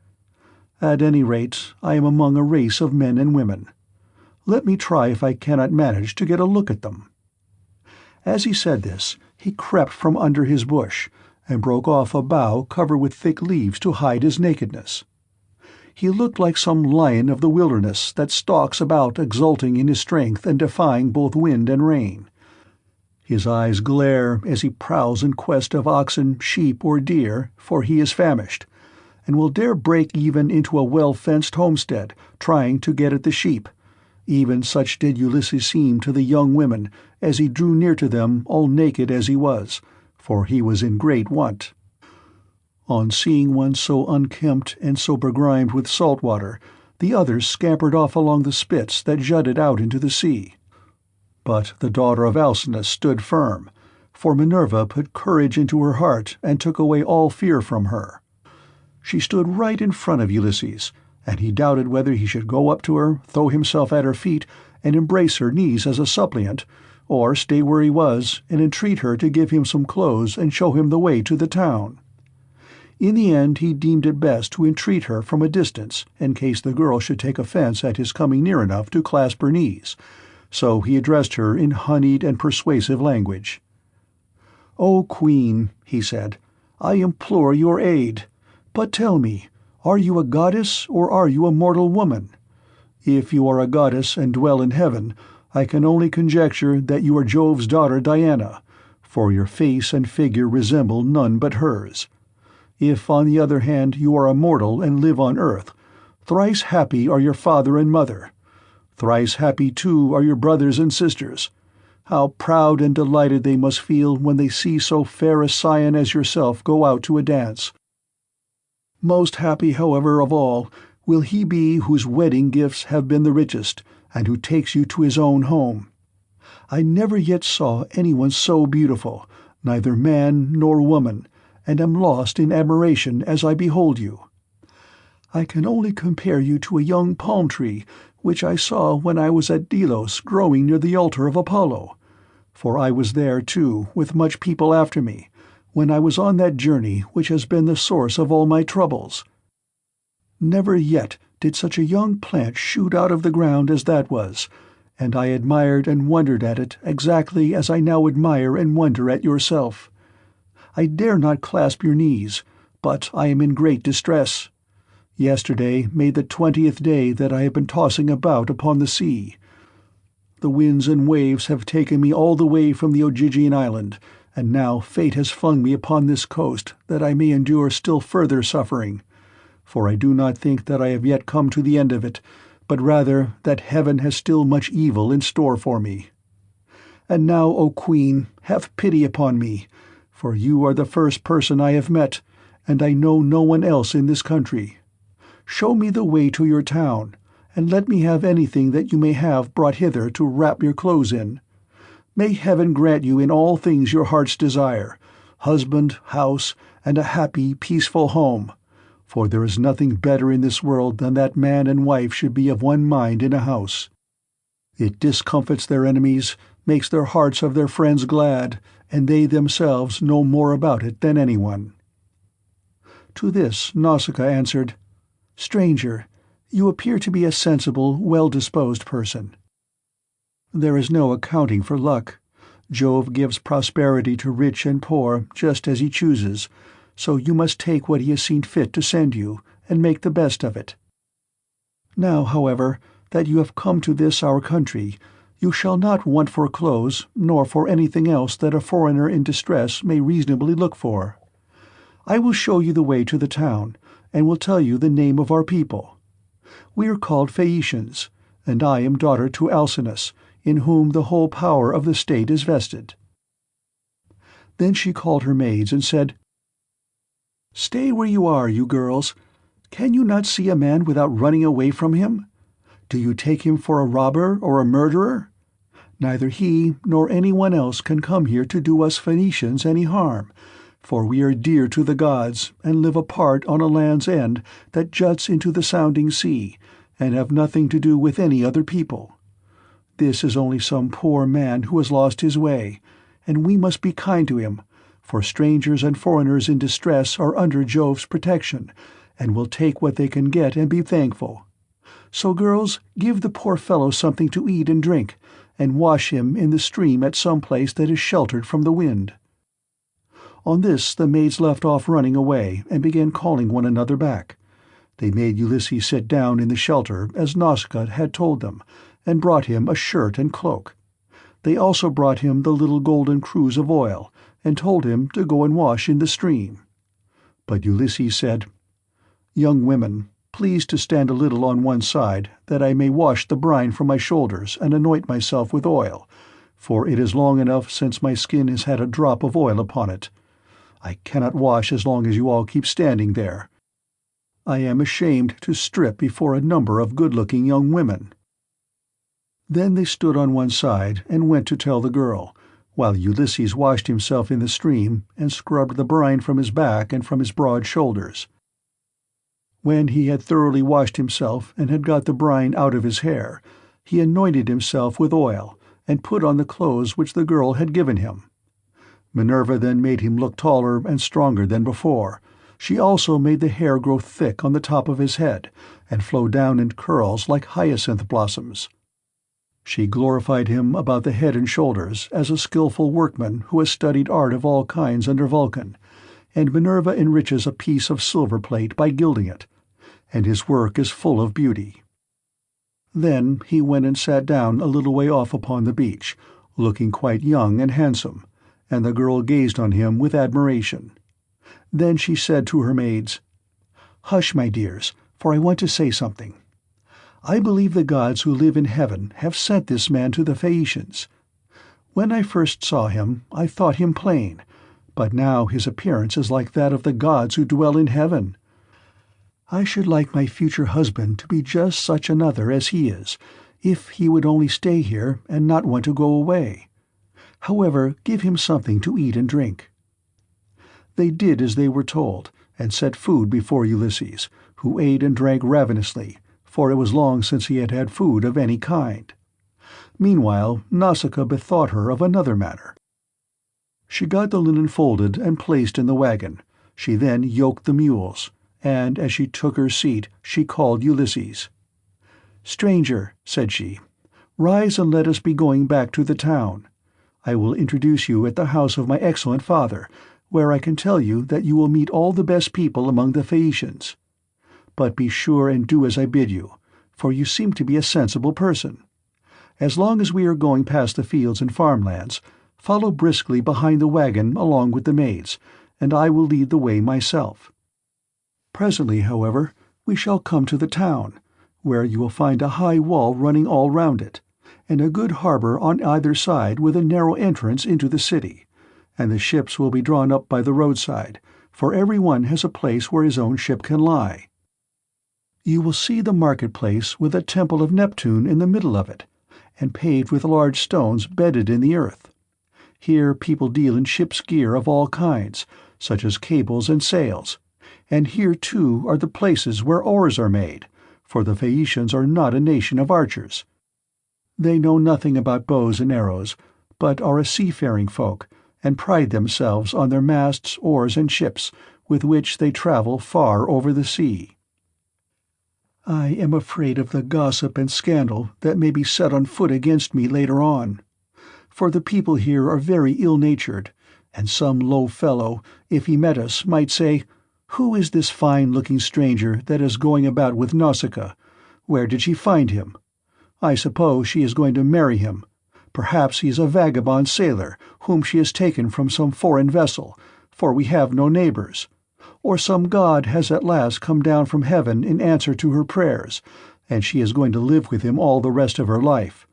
At any rate, I am among a race of men and women. Let me try if I cannot manage to get a look at them." As he said this, he crept from under his bush, and broke off a bough covered with thick leaves to hide his nakedness. He looked like some lion of the wilderness that stalks about exulting in his strength and defying both wind and rain. His eyes glare as he prowls in quest of oxen, sheep, or deer, for he is famished, and will dare break even into a well-fenced homestead, trying to get at the sheep. Even such did Ulysses seem to the young women as he drew near to them, all naked as he was, for he was in great want. On seeing one so unkempt and so begrimed with salt water, the others scampered off along the spits that jutted out into the sea. But the daughter of Alcinous stood firm, for Minerva put courage into her heart and took away all fear from her. She stood right in front of Ulysses, and he doubted whether he should go up to her, throw himself at her feet, and embrace her knees as a suppliant, or stay where he was and entreat her to give him some clothes and show him the way to the town. In the end he deemed it best to entreat her from a distance, in case the girl should take offense at his coming near enough to clasp her knees, so he addressed her in honeyed and persuasive language. "O Queen," he said, "I implore your aid. But tell me, are you a goddess or are you a mortal woman? If you are a goddess and dwell in heaven, I can only conjecture that you are Jove's daughter Diana, for your face and figure resemble none but hers. If, on the other hand, you are a mortal and live on earth, thrice happy are your father and mother. Thrice happy, too, are your brothers and sisters. How proud and delighted they must feel when they see so fair a scion as yourself go out to a dance. Most happy, however, of all, will he be whose wedding gifts have been the richest, and who takes you to his own home. I never yet saw anyone so beautiful, neither man nor woman, and am lost in admiration as I behold you. I can only compare you to a young palm tree, which I saw when I was at Delos growing near the altar of Apollo, for I was there, too, with much people after me, when I was on that journey which has been the source of all my troubles. Never yet did such a young plant shoot out of the ground as that was, and I admired and wondered at it exactly as I now admire and wonder at yourself. I dare not clasp your knees, but I am in great distress. Yesterday made the 20th day that I have been tossing about upon the sea. The winds and waves have taken me all the way from the Ogygian island, and now fate has flung me upon this coast that I may endure still further suffering. For I do not think that I have yet come to the end of it, but rather that heaven has still much evil in store for me. And now, O Queen, have pity upon me, for you are the first person I have met, and I know no one else in this country. Show me the way to your town, and let me have anything that you may have brought hither to wrap your clothes in. May heaven grant you in all things your heart's desire, husband, house, and a happy, peaceful home, for there is nothing better in this world than that man and wife should be of one mind in a house. It discomfits their enemies, makes their hearts of their friends glad, and they themselves know more about it than anyone." To this Nausicaa answered, "Stranger, you appear to be a sensible, well-disposed person. There is no accounting for luck. Jove gives prosperity to rich and poor just as he chooses, so you must take what he has seen fit to send you, and make the best of it. Now, however, that you have come to this our country, you shall not want for clothes, nor for anything else that a foreigner in distress may reasonably look for. I will show you the way to the town, and will tell you the name of our people. We are called Phaeacians, and I am daughter to Alcinous, in whom the whole power of the state is vested." Then she called her maids and said, "Stay where you are, you girls. Can you not see a man without running away from him? Do you take him for a robber or a murderer? Neither he nor anyone else can come here to do us Phoenicians any harm, for we are dear to the gods and live apart on a land's end that juts into the sounding sea, and have nothing to do with any other people. This is only some poor man who has lost his way, and we must be kind to him, for strangers and foreigners in distress are under Jove's protection, and will take what they can get and be thankful. So, girls, give the poor fellow something to eat and drink, and wash him in the stream at some place that is sheltered from the wind." On this the maids left off running away, and began calling one another back. They made Ulysses sit down in the shelter as Nausicaa had told them, and brought him a shirt and cloak. They also brought him the little golden cruse of oil, and told him to go and wash in the stream. But Ulysses said, "Young women, please to stand a little on one side, that I may wash the brine from my shoulders and anoint myself with oil, for it is long enough since my skin has had a drop of oil upon it. I cannot wash as long as you all keep standing there. I am ashamed to strip before a number of good-looking young women." Then they stood on one side and went to tell the girl, while Ulysses washed himself in the stream and scrubbed the brine from his back and from his broad shoulders. When he had thoroughly washed himself and had got the brine out of his hair, he anointed himself with oil, and put on the clothes which the girl had given him. Minerva then made him look taller and stronger than before. She also made the hair grow thick on the top of his head, and flow down in curls like hyacinth blossoms. She glorified him about the head and shoulders as a skilful workman who has studied art of all kinds under Vulcan, and Minerva enriches a piece of silver plate by gilding it, and his work is full of beauty. Then he went and sat down a little way off upon the beach, looking quite young and handsome, and the girl gazed on him with admiration. Then she said to her maids, "Hush, my dears, for I want to say something. I believe the gods who live in heaven have sent this man to the Phaeacians. When I first saw him, I thought him plain, but now his appearance is like that of the gods who dwell in heaven. I should like my future husband to be just such another as he is, if he would only stay here and not want to go away. However, give him something to eat and drink." They did as they were told, and set food before Ulysses, who ate and drank ravenously, for it was long since he had had food of any kind. Meanwhile Nausicaa bethought her of another matter. She got the linen folded and placed in the wagon. She then yoked the mules, and as she took her seat she called Ulysses. "Stranger," said she, "rise and let us be going back to the town. I will introduce you at the house of my excellent father, where I can tell you that you will meet all the best people among the Phaeacians. But be sure and do as I bid you, for you seem to be a sensible person. As long as we are going past the fields and farmlands, follow briskly behind the wagon along with the maids, and I will lead the way myself. Presently, however, we shall come to the town, where you will find a high wall running all round it, and a good harbor on either side with a narrow entrance into the city, and the ships will be drawn up by the roadside, for every one has a place where his own ship can lie. You will see the market-place with a temple of Neptune in the middle of it, and paved with large stones bedded in the earth. Here people deal in ship's gear of all kinds, such as cables and sails, and here too are the places where oars are made, for the Phaeacians are not a nation of archers. They know nothing about bows and arrows, but are a seafaring folk, and pride themselves on their masts, oars, and ships, with which they travel far over the sea. I am afraid of the gossip and scandal that may be set on foot against me later on. for the people here are very ill-natured, and some low fellow, if he met us, might say, 'Who is this fine-looking stranger that is going about with Nausicaa? Where did she find him? I suppose she is going to marry him. Perhaps he is a vagabond sailor whom she has taken from some foreign vessel, for we have no neighbors. Or some god has at last come down from heaven in answer to her prayers, and she is going to live with him all the rest of her life.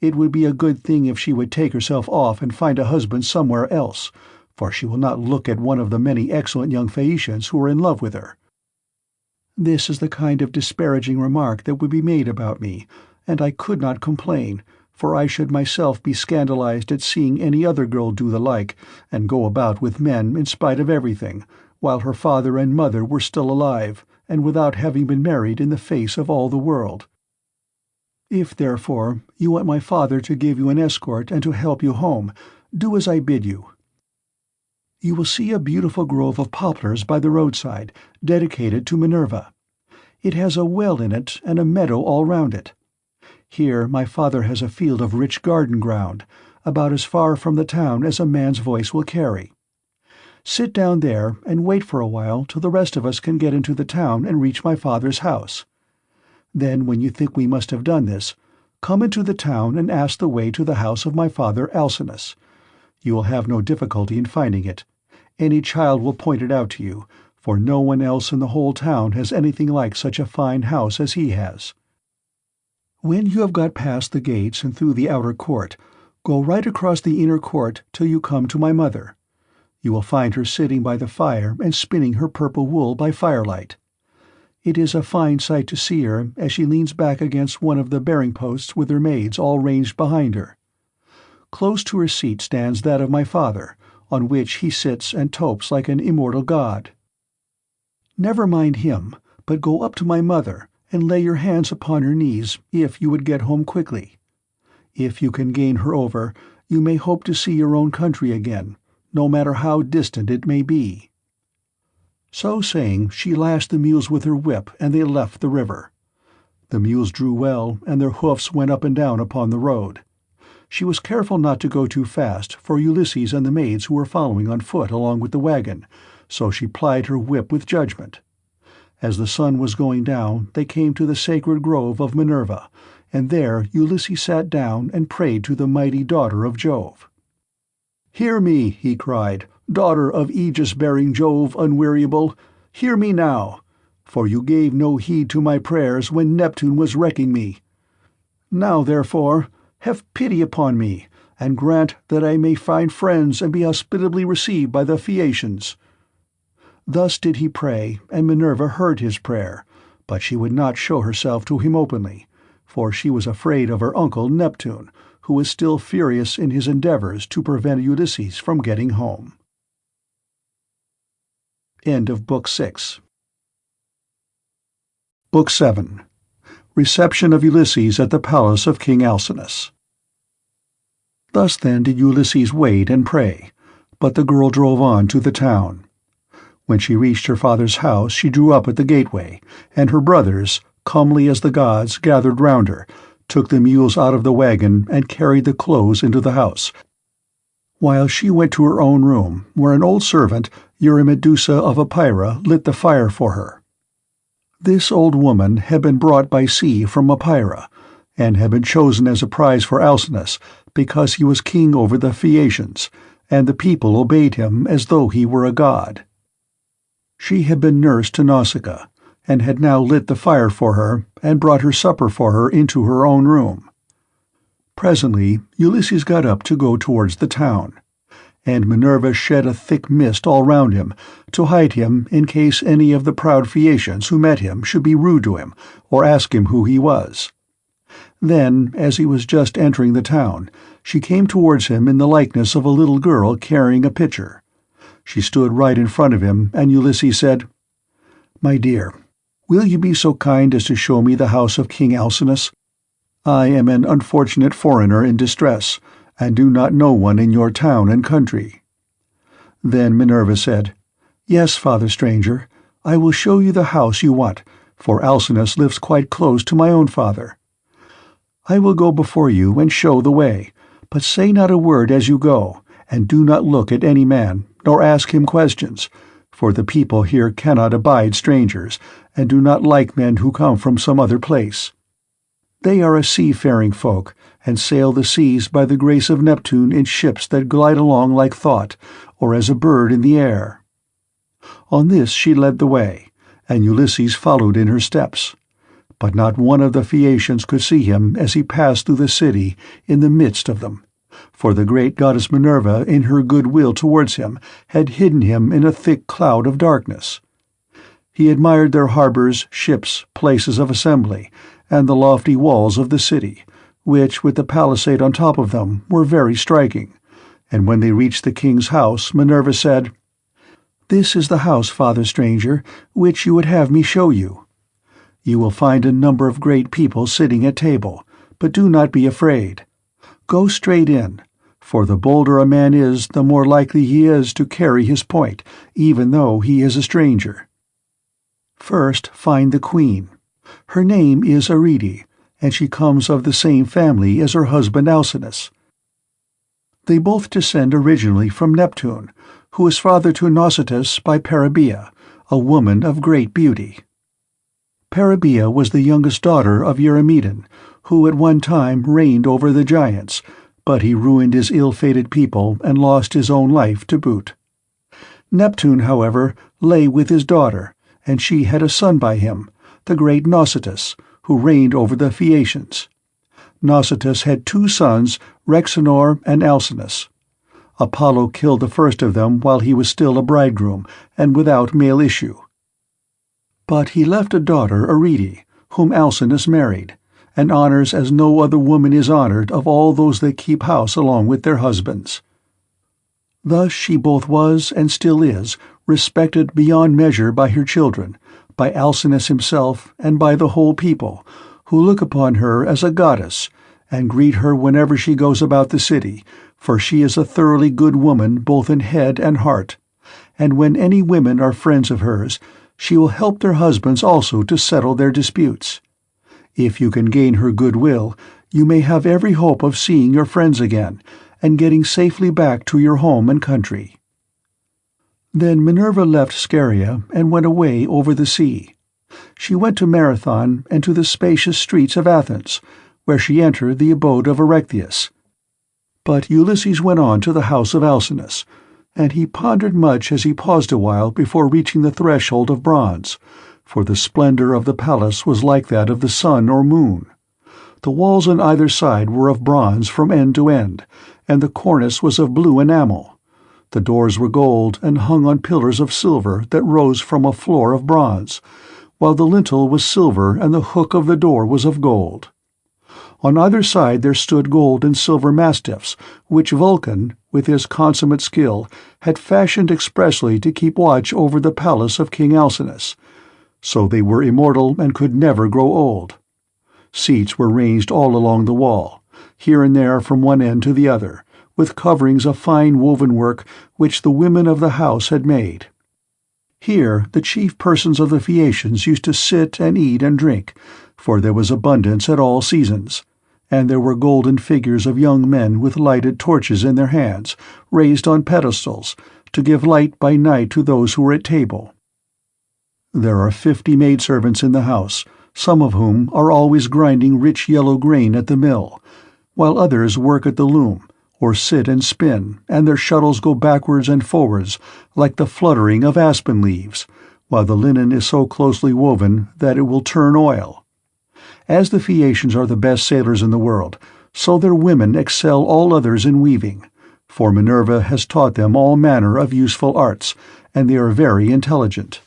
It would be a good thing if she would take herself off and find a husband somewhere else, for she will not look at one of the many excellent young Phaeacians who are in love with her.' This is the kind of disparaging remark that would be made about me, and I could not complain, for I should myself be scandalized at seeing any other girl do the like, and go about with men in spite of everything, while her father and mother were still alive, and without having been married in the face of all the world. If, therefore, you want my father to give you an escort and to help you home, do as I bid you. You will see a beautiful grove of poplars by the roadside, dedicated to Minerva. It has a well in it and a meadow all round it. Here my father has a field of rich garden ground, about as far from the town as a man's voice will carry. Sit down there and wait for a while till the rest of us can get into the town and reach my father's house. Then, when you think we must have done this, come into the town and ask the way to the house of my father Alcinous. You will have no difficulty in finding it. Any child will point it out to you, for no one else in the whole town has anything like such a fine house as he has. When you have got past the gates and through the outer court, go right across the inner court till you come to my mother. You will find her sitting by the fire and spinning her purple wool by firelight. It is a fine sight to see her as she leans back against one of the bearing-posts with her maids all ranged behind her. Close to her seat stands that of my father, on which he sits and topes like an immortal god. Never mind him, but go up to my mother, and lay your hands upon her knees, if you would get home quickly. If you can gain her over, you may hope to see your own country again, no matter how distant it may be." So saying, she lashed the mules with her whip, and they left the river. The mules drew well, and their hoofs went up and down upon the road. She was careful not to go too fast for Ulysses and the maids who were following on foot along with the wagon, so she plied her whip with judgment. As the sun was going down, they came to the sacred grove of Minerva, and there Ulysses sat down and prayed to the mighty daughter of Jove. "Hear me," he cried, "daughter of aegis-bearing Jove unweariable, hear me now, for you gave no heed to my prayers when Neptune was wrecking me. Now, therefore, have pity upon me, and grant that I may find friends and be hospitably received by the Phaeacians." Thus did he pray, and Minerva heard his prayer, but she would not show herself to him openly, for she was afraid of her uncle Neptune, who was still furious in his endeavors to prevent Ulysses from getting home. End of Book 6. Book 7. Reception of Ulysses at the palace of King Alcinous. Thus then did Ulysses wait and pray, but the girl drove on to the town. When she reached her father's house she drew up at the gateway, and her brothers, comely as the gods, gathered round her, took the mules out of the wagon, and carried the clothes into the house, while she went to her own room, where an old servant, Eurymedusa of Ephyra, lit the fire for her. This old woman had been brought by sea from Ephyra, and had been chosen as a prize for Alcinous, because he was king over the Phaeacians, and the people obeyed him as though he were a god. She had been nurse to Nausicaa, and had now lit the fire for her, and brought her supper for her into her own room. Presently Ulysses got up to go towards the town, and Minerva shed a thick mist all round him, to hide him in case any of the proud Phaeacians who met him should be rude to him, or ask him who he was. Then, as he was just entering the town, she came towards him in the likeness of a little girl carrying a pitcher. She stood right in front of him, and Ulysses said, "My dear, will you be so kind as to show me the house of King Alcinous? I am an unfortunate foreigner in distress, and do not know one in your town and country." Then Minerva said, "Yes, father stranger, I will show you the house you want, for Alcinous lives quite close to my own father. I will go before you and show the way, But say not a word as you go, and do not look at any man, nor ask him questions, for the people here cannot abide strangers, and do not like men who come from some other place. They are a seafaring folk, and sail the seas by the grace of Neptune in ships that glide along like thought, or as a bird in the air." On this she led the way, and Ulysses followed in her steps. But not one of the Phaeacians could see him as he passed through the city in the midst of them, for the great goddess Minerva, in her good will towards him, had hidden him in a thick cloud of darkness. He admired their harbours, ships, places of assembly, and the lofty walls of the city, which, with the palisade on top of them, were very striking. And when they reached the king's house, Minerva said, "This is the house, Father Stranger, which you would have me show you. You will find a number of great people sitting at table, but do not be afraid. Go straight in, for the bolder a man is, the more likely he is to carry his point, even though he is a stranger. First find the queen. Her name is Arete, and she comes of the same family as her husband Alcinous. They both descend originally from Neptune, who is father to Nausicaa by Parabia, a woman of great beauty. Parabia was the youngest daughter of Eurymedon, who at one time reigned over the giants, but he ruined his ill-fated people and lost his own life to boot. Neptune, however, lay with his daughter, and she had a son by him, the great Nausicaa, who reigned over the Phaeacians. Nausicaa had 2 sons, Rhexenor and Alcinous. Apollo killed the first of them while he was still a bridegroom, and without male issue. But he left a daughter, Arete, whom Alcinous married, and honors as no other woman is honored of all those that keep house along with their husbands. Thus she both was, and still is, respected beyond measure by her children, by Alcinous himself, and by the whole people, who look upon her as a goddess, and greet her whenever she goes about the city, for she is a thoroughly good woman both in head and heart, and when any women are friends of hers, she will help their husbands also to settle their disputes. If you can gain her goodwill, you may have every hope of seeing your friends again, and getting safely back to your home and country." Then Minerva left Scheria and went away over the sea. She went to Marathon and to the spacious streets of Athens, where she entered the abode of Erechtheus. But Ulysses went on to the house of Alcinous, and he pondered much as he paused a while before reaching the threshold of bronze, for the splendor of the palace was like that of the sun or moon. The walls on either side were of bronze from end to end, and the cornice was of blue enamel. The doors were gold and hung on pillars of silver that rose from a floor of bronze, while the lintel was silver and the hook of the door was of gold. On either side there stood gold and silver mastiffs, which Vulcan, with his consummate skill, had fashioned expressly to keep watch over the palace of King Alcinous. So they were immortal and could never grow old. Seats were ranged all along the wall, here and there from one end to the other, with coverings of fine woven work which the women of the house had made. Here the chief persons of the Phaeacians used to sit and eat and drink, for there was abundance at all seasons, and there were golden figures of young men with lighted torches in their hands, raised on pedestals, to give light by night to those who were at table. There are 50 maidservants in the house, some of whom are always grinding rich yellow grain at the mill, while others work at the loom, or sit and spin, and their shuttles go backwards and forwards like the fluttering of aspen leaves, while the linen is so closely woven that it will turn oil. As the Phaeacians are the best sailors in the world, so their women excel all others in weaving, for Minerva has taught them all manner of useful arts, and they are very intelligent.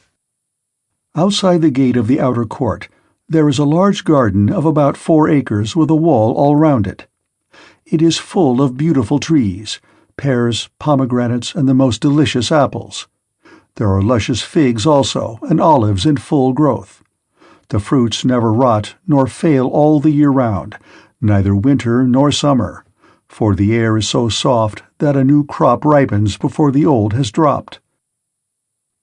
Outside the gate of the outer court there is a large garden of about 4 acres with a wall all round it. It is full of beautiful trees, pears, pomegranates, and the most delicious apples. There are luscious figs also, and olives in full growth. The fruits never rot nor fail all the year round, neither winter nor summer, for the air is so soft that a new crop ripens before the old has dropped.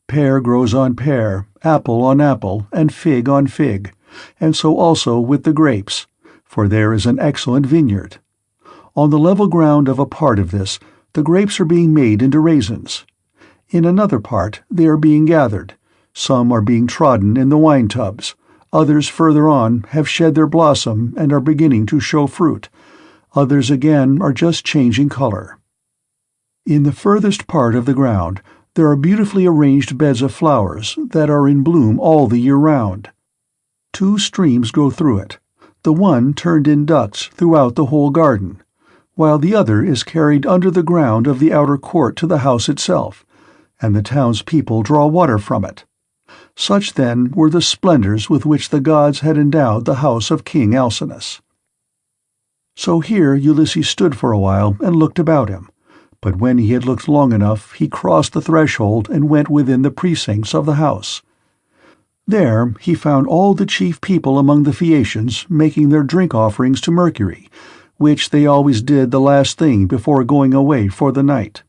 Pear grows on pear, apple on apple, and fig on fig, and so also with the grapes, for there is an excellent vineyard. On the level ground of a part of this, the grapes are being made into raisins. In another part they are being gathered. Some are being trodden in the wine tubs. Others further on have shed their blossom and are beginning to show fruit. Others again are just changing color. In the furthest part of the ground there are beautifully arranged beds of flowers that are in bloom all the year round. 2 streams go through it, the one turned in ducts throughout the whole garden, while the other is carried under the ground of the outer court to the house itself, and the townspeople draw water from it. Such then were the splendors with which the gods had endowed the house of King Alcinous. So here Ulysses stood for a while and looked about him, but when he had looked long enough he crossed the threshold and went within the precincts of the house. There he found all the chief people among the Phaeacians making their drink offerings to Mercury, which they always did the last thing before going away for the night.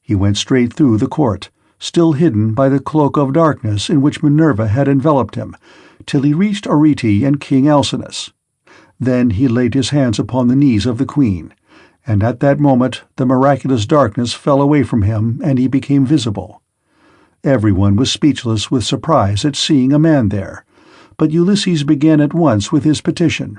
He went straight through the court, still hidden by the cloak of darkness in which Minerva had enveloped him, till he reached Arete and King Alcinous. Then he laid his hands upon the knees of the queen, and at that moment the miraculous darkness fell away from him and he became visible. Everyone was speechless with surprise at seeing a man there, but Ulysses began at once with his petition.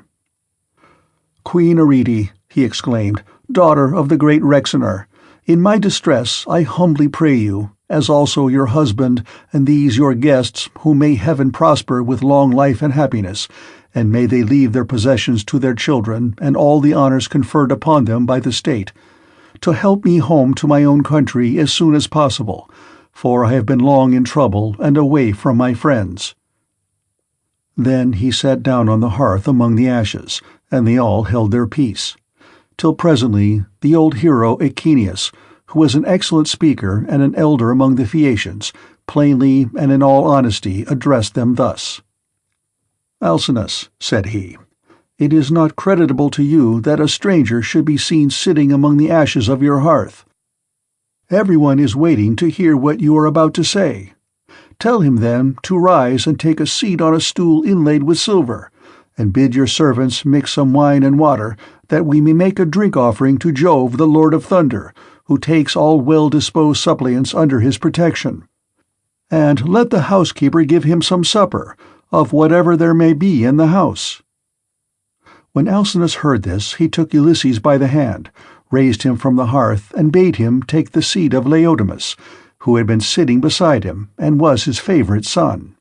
"Queen Arete," he exclaimed, "daughter of the great Rhexenor, in my distress I humbly pray you, as also your husband and these your guests, whom may heaven prosper with long life and happiness, and may they leave their possessions to their children and all the honors conferred upon them by the state, to help me home to my own country as soon as possible, for I have been long in trouble and away from my friends." Then he sat down on the hearth among the ashes, and they all held their peace, till presently the old hero Aeneas, who was an excellent speaker and an elder among the Phaeacians, plainly and in all honesty addressed them thus. "Alcinous," said he, "it is not creditable to you that a stranger should be seen sitting among the ashes of your hearth. Everyone is waiting to hear what you are about to say. Tell him, then, to rise and take a seat on a stool inlaid with silver, and bid your servants mix some wine and water, that we may make a drink offering to Jove the Lord of Thunder, who takes all well-disposed suppliants under his protection. And let the housekeeper give him some supper, of whatever there may be in the house." When Alcinous heard this, he took Ulysses by the hand, raised him from the hearth, and bade him take the seat of Laodamas, who had been sitting beside him, and was his favorite son.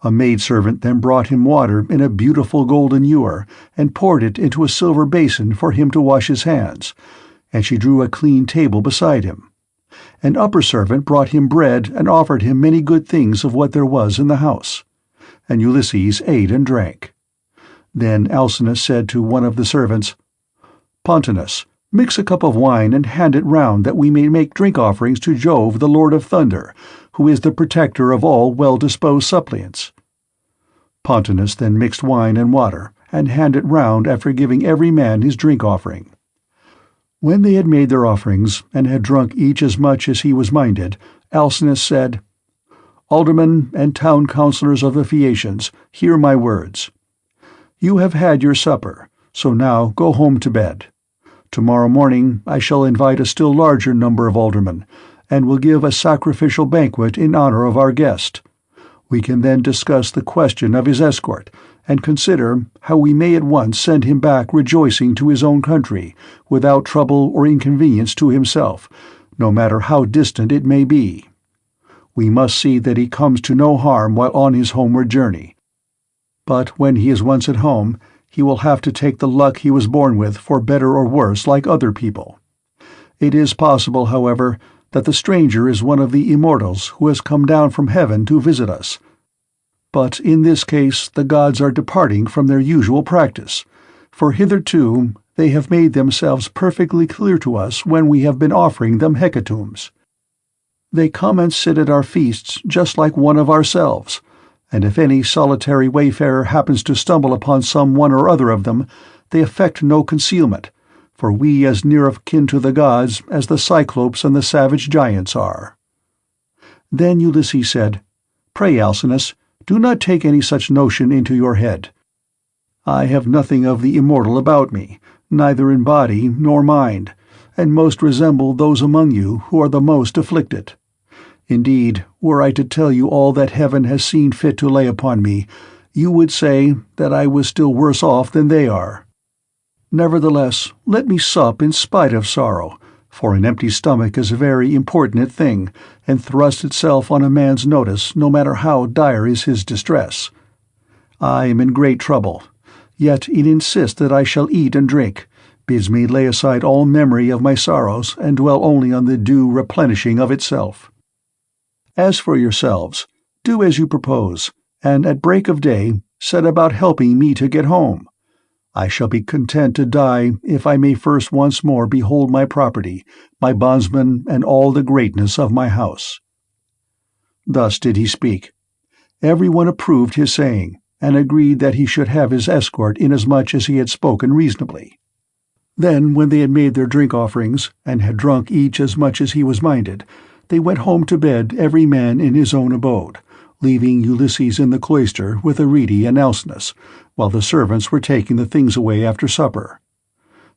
A maidservant then brought him water in a beautiful golden ewer, and poured it into a silver basin for him to wash his hands, and she drew a clean table beside him. An upper servant brought him bread and offered him many good things of what there was in the house, and Ulysses ate and drank. Then Alcinous said to one of the servants, "Pontonous, mix a cup of wine and hand it round that we may make drink offerings to Jove the Lord of Thunder, who is the protector of all well-disposed suppliants." Pontonous then mixed wine and water, and handed it round after giving every man his drink offering. When they had made their offerings, and had drunk each as much as he was minded, Alcinous said, "Aldermen and town councillors of the Phaeacians, hear my words. You have had your supper, so now go home to bed. Tomorrow morning I shall invite a still larger number of aldermen, and will give a sacrificial banquet in honor of our guest. We can then discuss the question of his escort, and consider how we may at once send him back rejoicing to his own country, without trouble or inconvenience to himself, no matter how distant it may be. We must see that he comes to no harm while on his homeward journey. But when he is once at home, he will have to take the luck he was born with for better or worse like other people. It is possible, however, that the stranger is one of the immortals who has come down from heaven to visit us. But in this case the gods are departing from their usual practice, for hitherto they have made themselves perfectly clear to us when we have been offering them hecatombs. They come and sit at our feasts just like one of ourselves, and if any solitary wayfarer happens to stumble upon some one or other of them, they affect no concealment, for we as near of kin to the gods as the Cyclopes and the savage giants are." Then Ulysses said, "Pray, Alcinous, do not take any such notion into your head. I have nothing of the immortal about me, neither in body nor mind, and most resemble those among you who are the most afflicted. Indeed, were I to tell you all that heaven has seen fit to lay upon me, you would say that I was still worse off than they are. Nevertheless, let me sup in spite of sorrow, for an empty stomach is a very importunate thing, and thrusts itself on a man's notice no matter how dire is his distress. I am in great trouble, yet it insists that I shall eat and drink, bids me lay aside all memory of my sorrows and dwell only on the due replenishing of itself. As for yourselves, do as you propose, and at break of day set about helping me to get home. I shall be content to die if I may first once more behold my property, my bondsmen, and all the greatness of my house." Thus did he speak. Every one approved his saying, and agreed that he should have his escort inasmuch as he had spoken reasonably. Then, when they had made their drink offerings, and had drunk each as much as he was minded, they went home to bed every man in his own abode, leaving Ulysses in the cloister with Arete and Alcinous, while the servants were taking the things away after supper.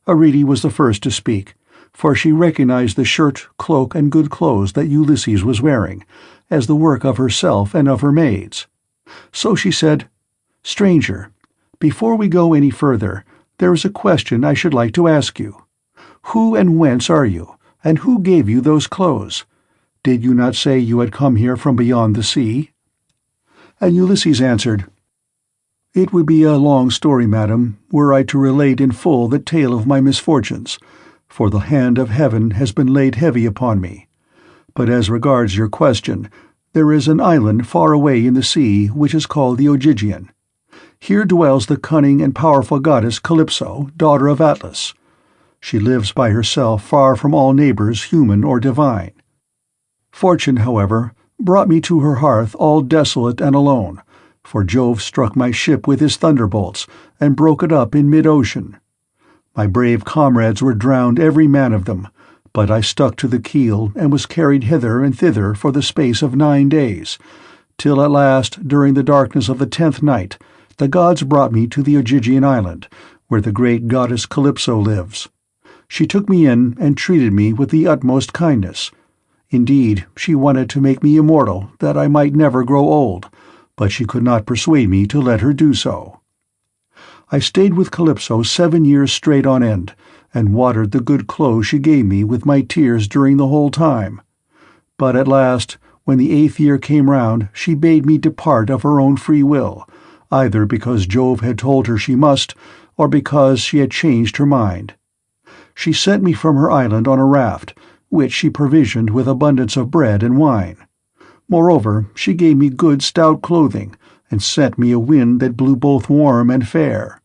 Arete was the first to speak, for she recognized the shirt, cloak, and good clothes that Ulysses was wearing, as the work of herself and of her maids. So she said, "Stranger, before we go any further, there is a question I should like to ask you. Who and whence are you, and who gave you those clothes? Did you not say you had come here from beyond the sea?" And Ulysses answered, "It would be a long story, madam, were I to relate in full the tale of my misfortunes, for the hand of heaven has been laid heavy upon me. But as regards your question, there is an island far away in the sea which is called the Ogygian. Here dwells the cunning and powerful goddess CALYPSO, daughter of Atlas. She lives by herself far from all neighbors, human or divine. Fortune, however, brought me to her hearth all desolate and alone, for Jove struck my ship with his thunderbolts, and broke it up in mid-ocean. My brave comrades were drowned every man of them, but I stuck to the keel and was carried hither and thither for the space of 9 days, till at last, during the darkness of the 10th night, the gods brought me to the Ogygian island, where the great goddess CALYPSO lives. She took me in and treated me with the utmost kindness. Indeed, she wanted to make me immortal, that I might never grow old, but she could not persuade me to let her do so. I stayed with CALYPSO 7 years straight on end, and watered the good clothes she gave me with my tears during the whole time. But at last, when the 8th year came round, she bade me depart of her own free will, either because Jove had told her she must, or because she had changed her mind. She sent me from her island on a raft, which she provisioned with abundance of bread and wine. Moreover, she gave me good stout clothing, and sent me a wind that blew both warm and fair.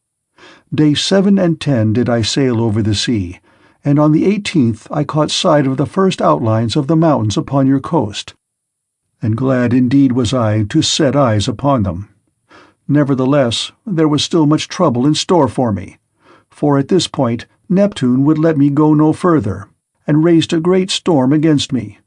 Days 7 and 10 did I sail over the sea, and on the 18th I caught sight of the first outlines of the mountains upon your coast. And glad indeed was I to set eyes upon them. Nevertheless, there was still much trouble in store for me, for at this point Neptune would let me go no further, and raised a great storm against me.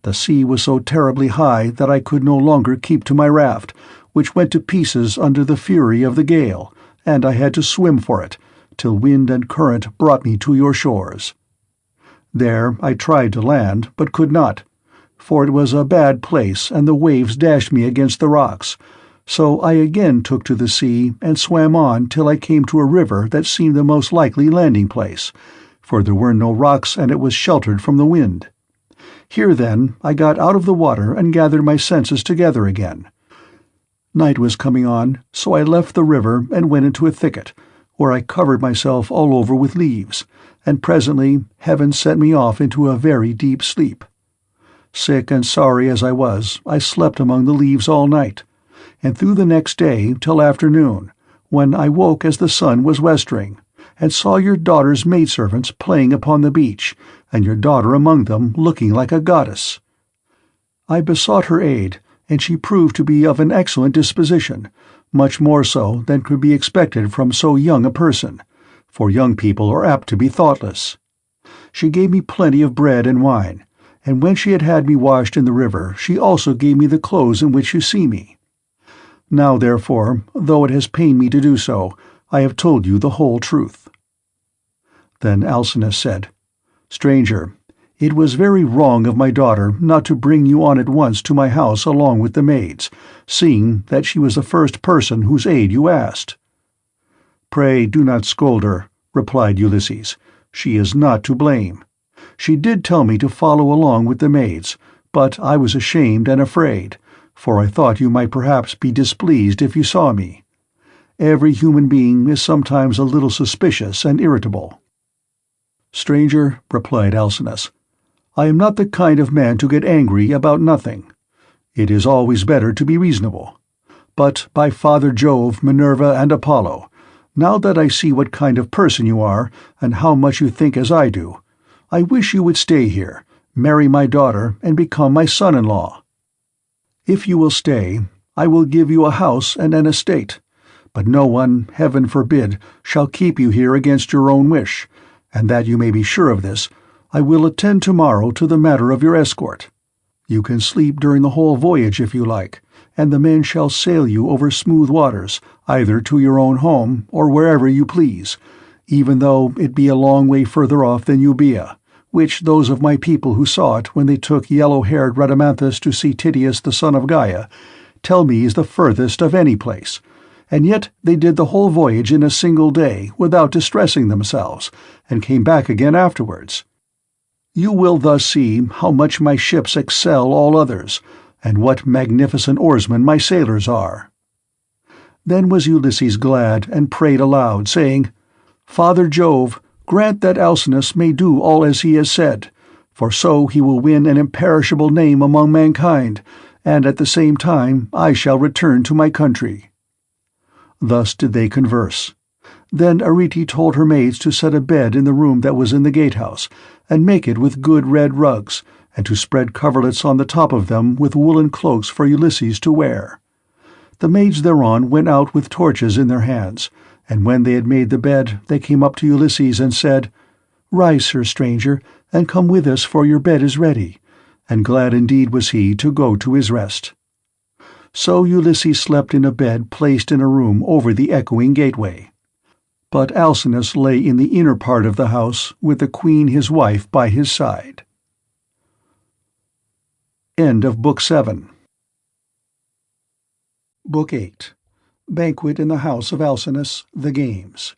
The sea was so terribly high that I could no longer keep to my raft, which went to pieces under the fury of the gale, and I had to swim for it, till wind and current brought me to your shores. There I tried to land, but could not, for it was a bad place, and the waves dashed me against the rocks. So I again took to the sea, and swam on till I came to a river that seemed the most likely landing place, for there were no rocks and it was sheltered from the wind. Here, then, I got out of the water and gathered my senses together again. Night was coming on, so I left the river and went into a thicket, where I covered myself all over with leaves, and presently heaven sent me off into a very deep sleep. Sick and sorry as I was, I slept among the leaves all night, and through the next day till afternoon, when I woke as the sun was westering, and saw your daughter's maidservants playing upon the beach, and your daughter among them looking like a goddess. I besought her aid, and she proved to be of an excellent disposition, much more so than could be expected from so young a person, for young people are apt to be thoughtless. She gave me plenty of bread and wine, and when she had had me washed in the river, she also gave me the clothes in which you see me. Now, therefore, though it has pained me to do so, I have told you the whole truth." Then Alcinous said, "Stranger, it was very wrong of my daughter not to bring you on at once to my house along with the maids, seeing that she was the first person whose aid you asked." "Pray do not scold her," replied Ulysses. "She is not to blame. She did tell me to follow along with the maids, but I was ashamed and afraid, for I thought you might perhaps be displeased if you saw me. Every human being is sometimes a little suspicious and irritable." "Stranger," replied Alcinous, "I am not the kind of man to get angry about nothing. It is always better to be reasonable. But by Father Jove, Minerva, and Apollo, now that I see what kind of person you are, and how much you think as I do, I wish you would stay here, marry my daughter, and become my son-in-law. If you will stay, I will give you a house and an estate, but no one, heaven forbid, shall keep you here against your own wish, and that you may be sure of this, I will attend tomorrow to the matter of your escort. You can sleep during the whole voyage if you like, and the men shall sail you over smooth waters, either to your own home or wherever you please, even though it be a long way further off than Euboea, which those of my people who saw it when they took yellow-haired Rhadamanthus to see Tydeus the son of Gaia tell me is the furthest of any place, and yet they did the whole voyage in a single day without distressing themselves, and came back again afterwards. You will thus see how much my ships excel all others, and what magnificent oarsmen my sailors are." Then was Ulysses glad and prayed aloud, saying, "Father Jove, grant that Alcinous may do all as he has said, for so he will win an imperishable name among mankind, and at the same time I shall return to my country." Thus did they converse. Then Arete told her maids to set a bed in the room that was in the gatehouse, and make it with good red rugs, and to spread coverlets on the top of them with woolen cloaks for Ulysses to wear. The maids thereon went out with torches in their hands, and when they had made the bed, they came up to Ulysses and said, "Rise, sir stranger, and come with us, for your bed is ready." And glad indeed was he to go to his rest. So Ulysses slept in a bed placed in a room over the echoing gateway. But Alcinous lay in the inner part of the house, with the queen his wife by his side. End of Book 7. Book 8. Banquet in the House of Alcinous, The Games.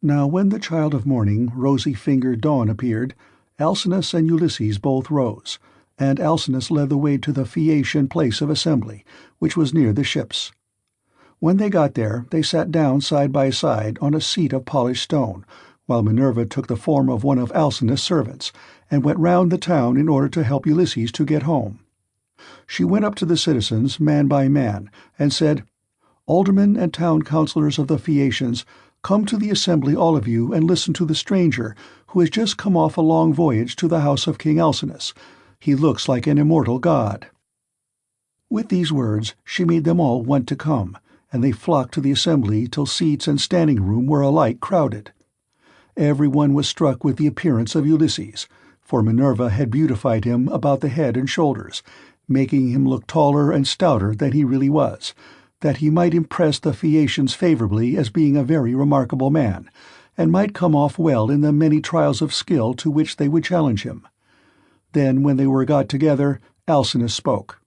Now when the child of morning, rosy-fingered Dawn appeared, Alcinous and Ulysses both rose, and Alcinous led the way to the Phaeacian place of assembly, which was near the ships. When they got there, they sat down side by side on a seat of polished stone, while Minerva took the form of one of Alcinous' servants, and went round the town in order to help Ulysses to get home. She went up to the citizens, man by man, and said, "Aldermen and town councillors of the Phaeacians, come to the assembly all of you, and listen to the stranger, who has just come off a long voyage to the house of King Alcinous. He looks like an immortal god." With these words she made them all want to come, and they flocked to the assembly till seats and standing room were alike crowded. Every one was struck with the appearance of Ulysses, for Minerva had beautified him about the head and shoulders, making him look taller and stouter than he really was, that he might impress the Phaeacians favourably as being a very remarkable man, and might come off well in the many trials of skill to which they would challenge him. Then, when they were got together, Alcinous spoke.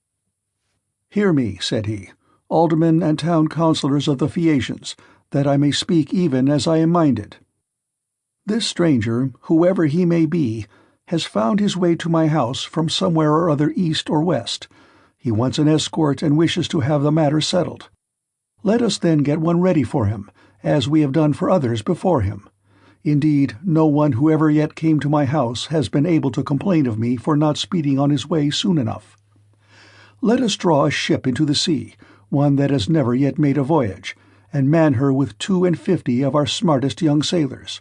"Hear me," said he, "aldermen and town councillors of the Phaeacians, that I may speak even as I am minded. This stranger, whoever he may be, has found his way to my house from somewhere or other east or west. He wants an escort and wishes to have the matter settled. Let us then get one ready for him, as we have done for others before him. Indeed, no one who ever yet came to my house has been able to complain of me for not speeding on his way soon enough. Let us draw a ship into the sea, one that has never yet made a voyage, and man her with 52 of our smartest young sailors.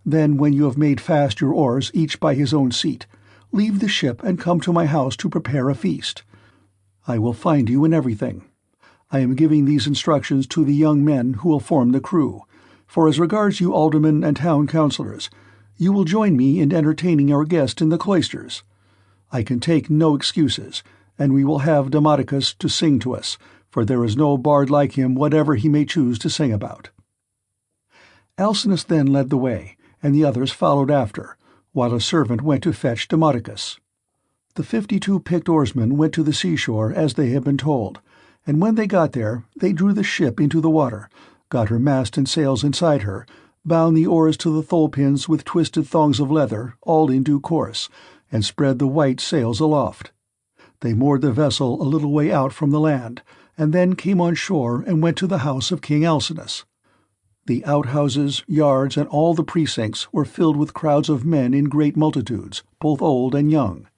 Then, when you have made fast your oars each by his own seat, leave the ship and come to my house to prepare a feast. I will find you in everything. I am giving these instructions to the young men who will form the crew, for as regards you aldermen and town councillors, you will join me in entertaining our guest in the cloisters. I can take no excuses, and we will have Demodocus to sing to us, for there is no bard like him whatever he may choose to sing about." Alcinous then led the way, and the others followed after, while a servant went to fetch Demodocus. The 52 picked oarsmen went to the seashore as they had been told, and when they got there they drew the ship into the water, got her mast and sails inside her, bound the oars to the thole-pins with twisted thongs of leather, all in due course, and spread the white sails aloft. They moored the vessel a little way out from the land, and then came on shore and went to the house of King Alcinous. The outhouses, yards, and all the precincts were filled with crowds of men in great multitudes, both old and young.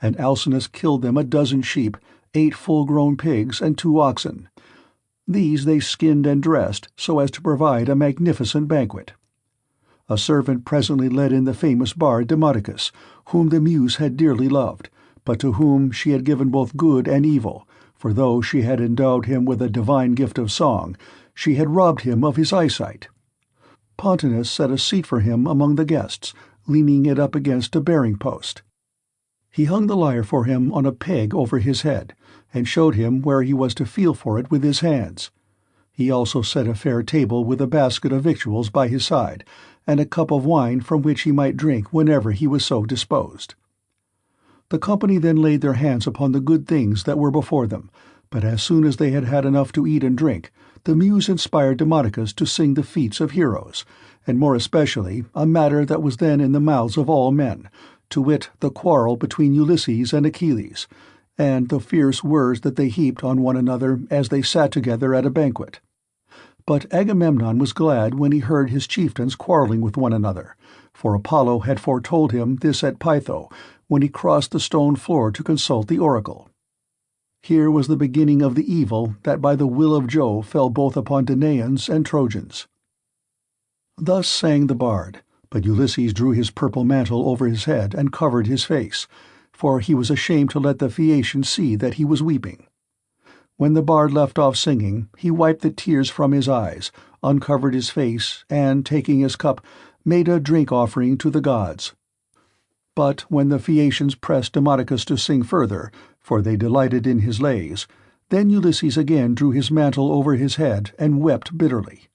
And Alcinous killed them 12 sheep, 8 full-grown pigs, and 2 oxen. These they skinned and dressed so as to provide a magnificent banquet. A servant presently led in the famous bard Demodocus, whom the Muse had dearly loved, but to whom she had given both good and evil, for though she had endowed him with a divine gift of song, she had robbed him of his eyesight. Pontonous set a seat for him among the guests, leaning it up against a bearing-post. He hung the lyre for him on a peg over his head, and showed him where he was to feel for it with his hands. He also set a fair table with a basket of victuals by his side, and a cup of wine from which he might drink whenever he was so disposed. The company then laid their hands upon the good things that were before them, but as soon as they had had enough to eat and drink, the Muse inspired Demodocus to sing the feats of heroes, and more especially a matter that was then in the mouths of all men, to wit the quarrel between Ulysses and Achilles, and the fierce words that they heaped on one another as they sat together at a banquet. But Agamemnon was glad when he heard his chieftains quarreling with one another, for Apollo had foretold him this at Pytho, when he crossed the stone floor to consult the oracle. Here was the beginning of the evil that by the will of Jove fell both upon Danaans and Trojans. Thus sang the bard, but Ulysses drew his purple mantle over his head and covered his face, for he was ashamed to let the Phaeacians see that he was weeping. When the bard left off singing, he wiped the tears from his eyes, uncovered his face, and, taking his cup, made a drink-offering to the gods. But when the Phaeacians pressed Demodocus to sing further, for they delighted in his lays, then Ulysses again drew his mantle over his head and wept bitterly.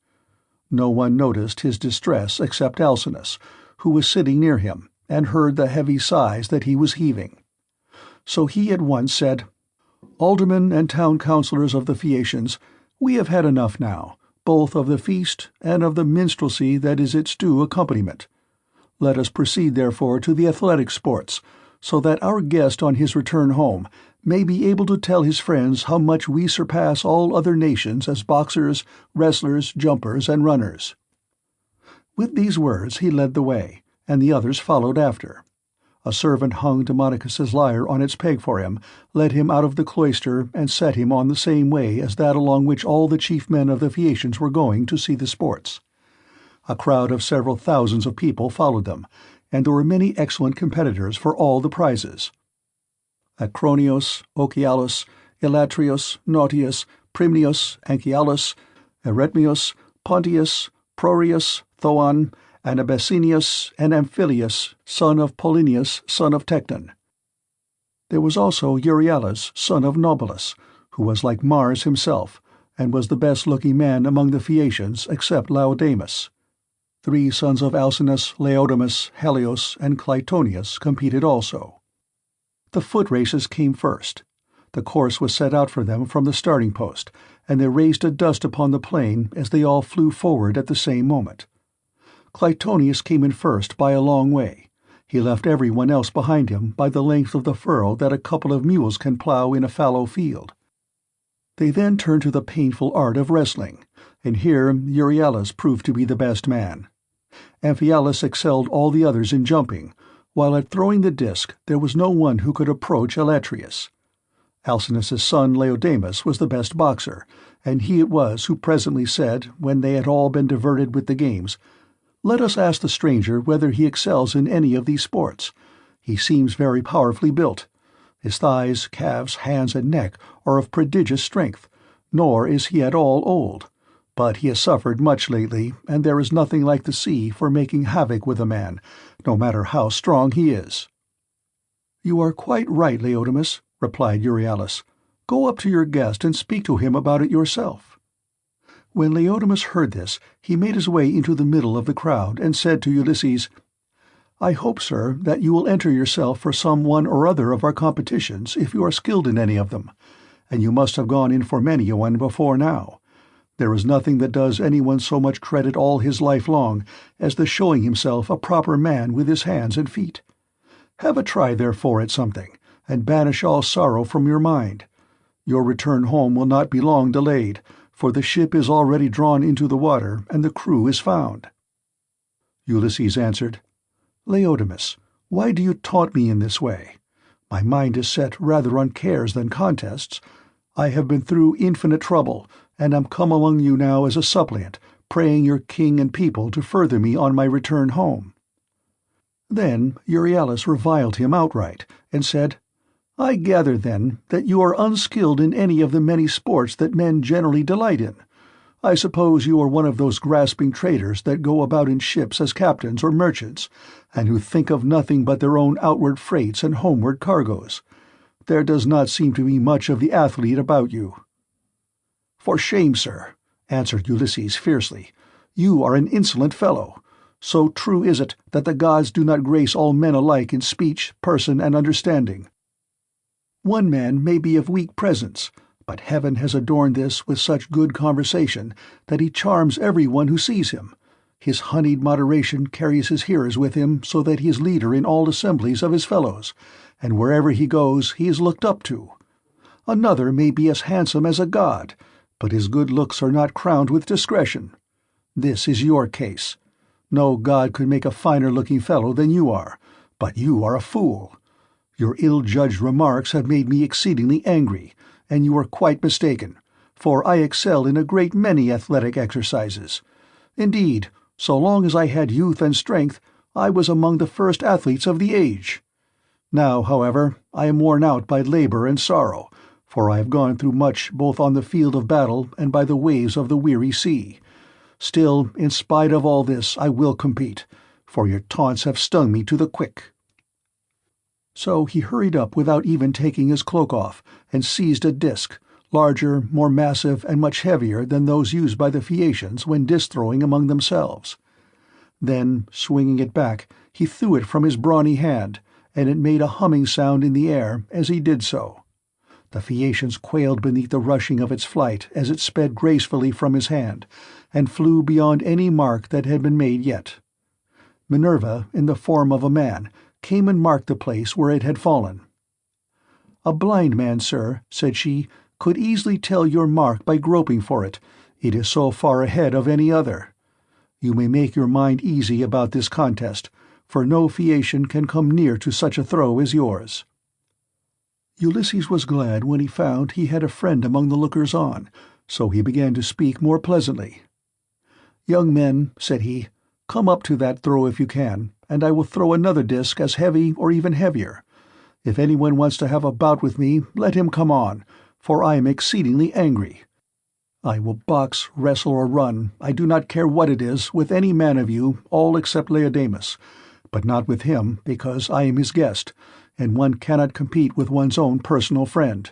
No one noticed his distress except Alcinous, who was sitting near him, and heard the heavy sighs that he was heaving. So he at once said, "Aldermen and town councillors of the Phaeacians, we have had enough now, both of the feast and of the minstrelsy that is its due accompaniment. Let us proceed therefore to the athletic sports, so that our guest on his return home may be able to tell his friends how much we surpass all other nations as boxers, wrestlers, jumpers, and runners." With these words he led the way, and the others followed after. A servant hung Demodocus's lyre on its peg for him, led him out of the cloister, and set him on the same way as that along which all the chief men of the Phaeacians were going to see the sports. A crowd of several thousands of people followed them, and there were many excellent competitors for all the prizes. Acronios, Ocealus, Elatrius, Nautius, Primnius, Anchialus, Eretmius, Pontius, Prorius, Thoon, Anabasinius, and Amphilius, son of Polinius, son of Tecton. There was also Euryalus, son of Nobilus, who was like Mars himself, and was the best-looking man among the Phaeacians except Laodamas. 3 sons of Alcinous, Laodamas, Helios, and Clytonius competed also. The foot races came first. The course was set out for them from the starting post, and they raised a dust upon the plain as they all flew forward at the same moment. Clytonius came in first by a long way. He left everyone else behind him by the length of the furrow that a couple of mules can plough in a fallow field. They then turned to the painful art of wrestling, and here Euryalus proved to be the best man. Amphialus excelled all the others in jumping, while at throwing the disc there was no one who could approach Elatrius. Alcinous's son Laodamas was the best boxer, and he it was who presently said, when they had all been diverted with the games, "Let us ask the stranger whether he excels in any of these sports. He seems very powerfully built. His thighs, calves, hands, and neck are of prodigious strength, nor is he at all old. But he has suffered much lately, and there is nothing like the sea for making havoc with a man, no matter how strong he is." "You are quite right, Laodamas," replied Euryalus. "Go up to your guest and speak to him about it yourself." When Laodamas heard this, he made his way into the middle of the crowd and said to Ulysses, "I hope, sir, that you will enter yourself for some one or other of our competitions if you are skilled in any of them, and you must have gone in for many a one before now. There is nothing that does anyone so much credit all his life long as the showing himself a proper man with his hands and feet. Have a try, therefore, at something, and banish all sorrow from your mind. Your return home will not be long delayed, for the ship is already drawn into the water, and the crew is found." Ulysses answered, "Laodamas, why do you taunt me in this way? My mind is set rather on cares than contests. I have been through infinite trouble, and am come among you now as a suppliant, praying your king and people to further me on my return home." Then Euryalus reviled him outright, and said, "I gather, then, that you are unskilled in any of the many sports that men generally delight in. I suppose you are one of those grasping traders that go about in ships as captains or merchants, and who think of nothing but their own outward freights and homeward cargoes. There does not seem to be much of the athlete about you." "For shame, sir," answered Ulysses fiercely. "You are an insolent fellow. So true is it that the gods do not grace all men alike in speech, person, and understanding. One man may be of weak presence, but heaven has adorned this with such good conversation that he charms every one who sees him. His honeyed moderation carries his hearers with him so that he is leader in all assemblies of his fellows, and wherever he goes he is looked up to. Another may be as handsome as a god, but his good looks are not crowned with discretion. This is your case. No god could make a finer-looking fellow than you are, but you are a fool. Your ill-judged remarks have made me exceedingly angry, and you are quite mistaken, for I excel in a great many athletic exercises. Indeed, so long as I had youth and strength, I was among the first athletes of the age. Now, however, I am worn out by labor and sorrow, for I have gone through much both on the field of battle and by the waves of the weary sea. Still, in spite of all this, I will compete, for your taunts have stung me to the quick." So he hurried up without even taking his cloak off, and seized a disc, larger, more massive, and much heavier than those used by the Phaeacians when disc-throwing among themselves. Then, swinging it back, he threw it from his brawny hand, and it made a humming sound in the air as he did so. The Phaeacians quailed beneath the rushing of its flight as it sped gracefully from his hand, and flew beyond any mark that had been made yet. Minerva, in the form of a man, came and marked the place where it had fallen. "A blind man, sir," said she, "could easily tell your mark by groping for it, it is so far ahead of any other. You may make your mind easy about this contest, for no Phaeacian can come near to such a throw as yours." Ulysses was glad when he found he had a friend among the lookers-on, so he began to speak more pleasantly. "Young men," said he, "come up to that throw if you can, and I will throw another disc as heavy or even heavier. If anyone wants to have a bout with me, let him come on, for I am exceedingly angry. I will box, wrestle, or run, I do not care what it is, with any man of you, all except Laodamas, but not with him, because I am his guest, and one cannot compete with one's own personal friend.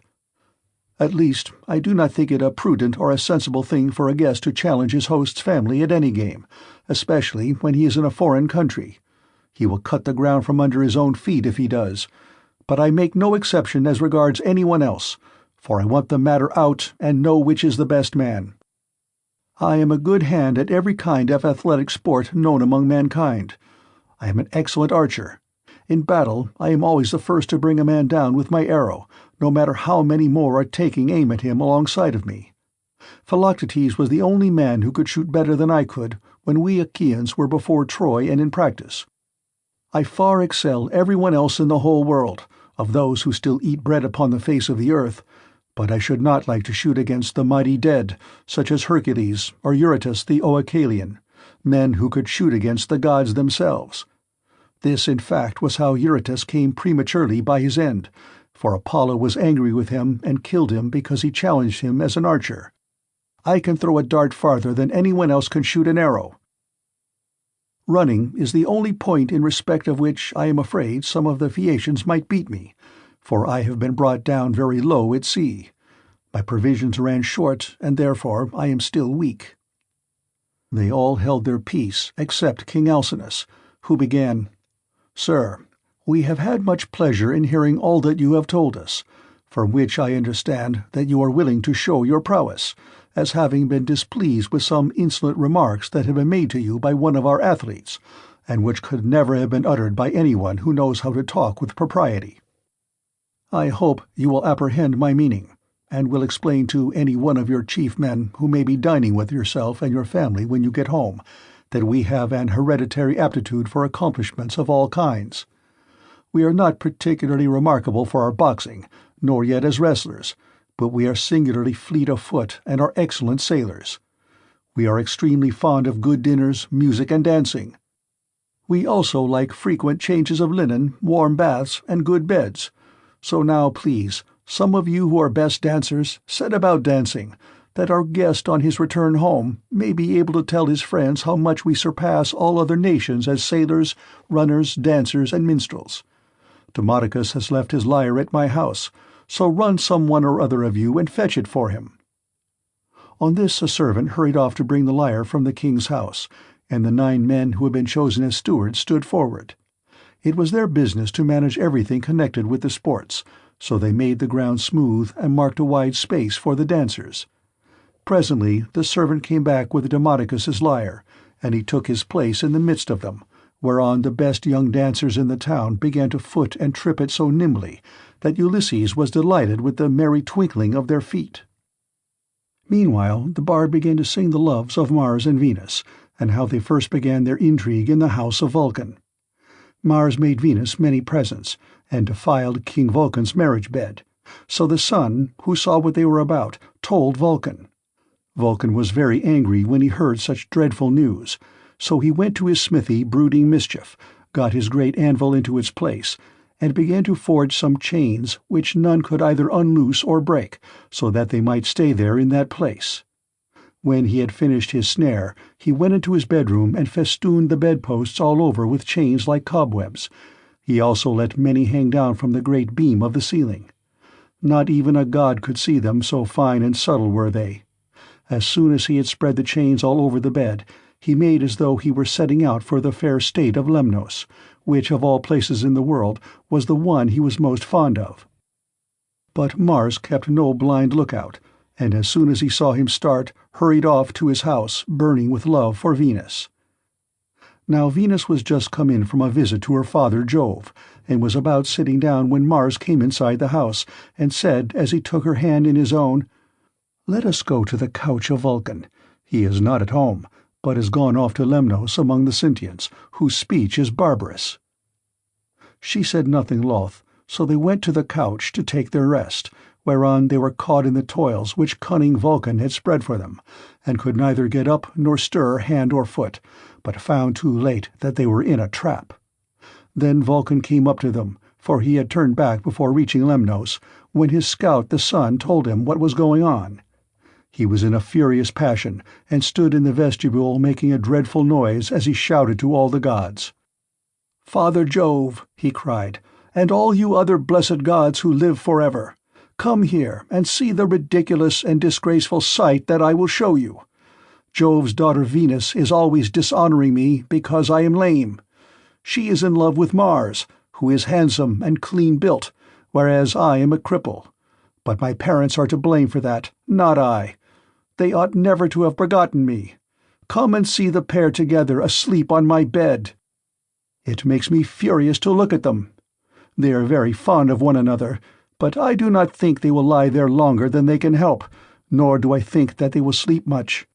At least, I do not think it a prudent or a sensible thing for a guest to challenge his host's family at any game, especially when he is in a foreign country. He will cut the ground from under his own feet if he does. But I make no exception as regards anyone else, for I want the matter out and know which is the best man. I am a good hand at every kind of athletic sport known among mankind. I am an excellent archer. In battle I am always the first to bring a man down with my arrow, no matter how many more are taking aim at him alongside of me. Philoctetes was the only man who could shoot better than I could when we Achaeans were before Troy and in practice. I far excel everyone else in the whole world, of those who still eat bread upon the face of the earth, but I should not like to shoot against the mighty dead, such as Hercules or Eurytus the Oechalian, men who could shoot against the gods themselves. This, in fact, was how Eurytus came prematurely by his end, for Apollo was angry with him and killed him because he challenged him as an archer. I can throw a dart farther than anyone else can shoot an arrow. Running is the only point in respect of which I am afraid some of the Phaeacians might beat me, for I have been brought down very low at sea. My provisions ran short, and therefore I am still weak. They all held their peace except King Alcinous, who began, "Sir, we have had much pleasure in hearing all that you have told us, from which I understand that you are willing to show your prowess, as having been displeased with some insolent remarks that have been made to you by one of our athletes, and which could never have been uttered by anyone who knows how to talk with propriety. I hope you will apprehend my meaning, and will explain to any one of your chief men who may be dining with yourself and your family when you get home, that we have an hereditary aptitude for accomplishments of all kinds. We are not particularly remarkable for our boxing, nor yet as wrestlers, but we are singularly fleet of foot and are excellent sailors. We are extremely fond of good dinners, music, and dancing. We also like frequent changes of linen, warm baths, and good beds. So now, please, some of you who are best dancers, set about dancing, that our guest on his return home may be able to tell his friends how much we surpass all other nations as sailors, runners, dancers, and minstrels. Demodocus has left his lyre at my house, so run some one or other of you and fetch it for him." On this a servant hurried off to bring the lyre from the king's house, and the 9 men who had been chosen as stewards stood forward. It was their business to manage everything connected with the sports, so they made the ground smooth and marked a wide space for the dancers. Presently the servant came back with Demodocus's lyre, and he took his place in the midst of them, whereon the best young dancers in the town began to foot and trip it so nimbly that Ulysses was delighted with the merry twinkling of their feet. Meanwhile the bard began to sing the loves of Mars and Venus, and how they first began their intrigue in the house of Vulcan. Mars made Venus many presents, and defiled King Vulcan's marriage bed, so the sun, who saw what they were about, told Vulcan. Vulcan was very angry when he heard such dreadful news, so he went to his smithy brooding mischief, got his great anvil into its place, and began to forge some chains which none could either unloose or break, so that they might stay there in that place. When he had finished his snare, he went into his bedroom and festooned the bedposts all over with chains like cobwebs. He also let many hang down from the great beam of the ceiling. Not even a god could see them, so fine and subtle were they. As soon as he had spread the chains all over the bed, he made as though he were setting out for the fair state of Lemnos, which of all places in the world was the one he was most fond of. But Mars kept no blind lookout, and as soon as he saw him start, hurried off to his house, burning with love for Venus. Now Venus was just come in from a visit to her father Jove, and was about sitting down when Mars came inside the house, and said as he took her hand in his own, "Let us go to the couch of Vulcan. He is not at home, but has gone off to Lemnos among the Sintians, whose speech is barbarous." She said nothing loth, so they went to the couch to take their rest, whereon they were caught in the toils which cunning Vulcan had spread for them, and could neither get up nor stir hand or foot, but found too late that they were in a trap. Then Vulcan came up to them, for he had turned back before reaching Lemnos, when his scout the sun told him what was going on. He was in a furious passion, and stood in the vestibule making a dreadful noise as he shouted to all the gods. "Father Jove," he cried, "and all you other blessed gods who live forever, come here and see the ridiculous and disgraceful sight that I will show you. Jove's daughter Venus is always dishonoring me because I am lame. She is in love with Mars, who is handsome and clean built, whereas I am a cripple. But my parents are to blame for that, not I. They ought never to have begotten me. Come and see the pair together asleep on my bed. It makes me furious to look at them. They are very fond of one another, but I do not think they will lie there longer than they can help, nor do I think that they will sleep much.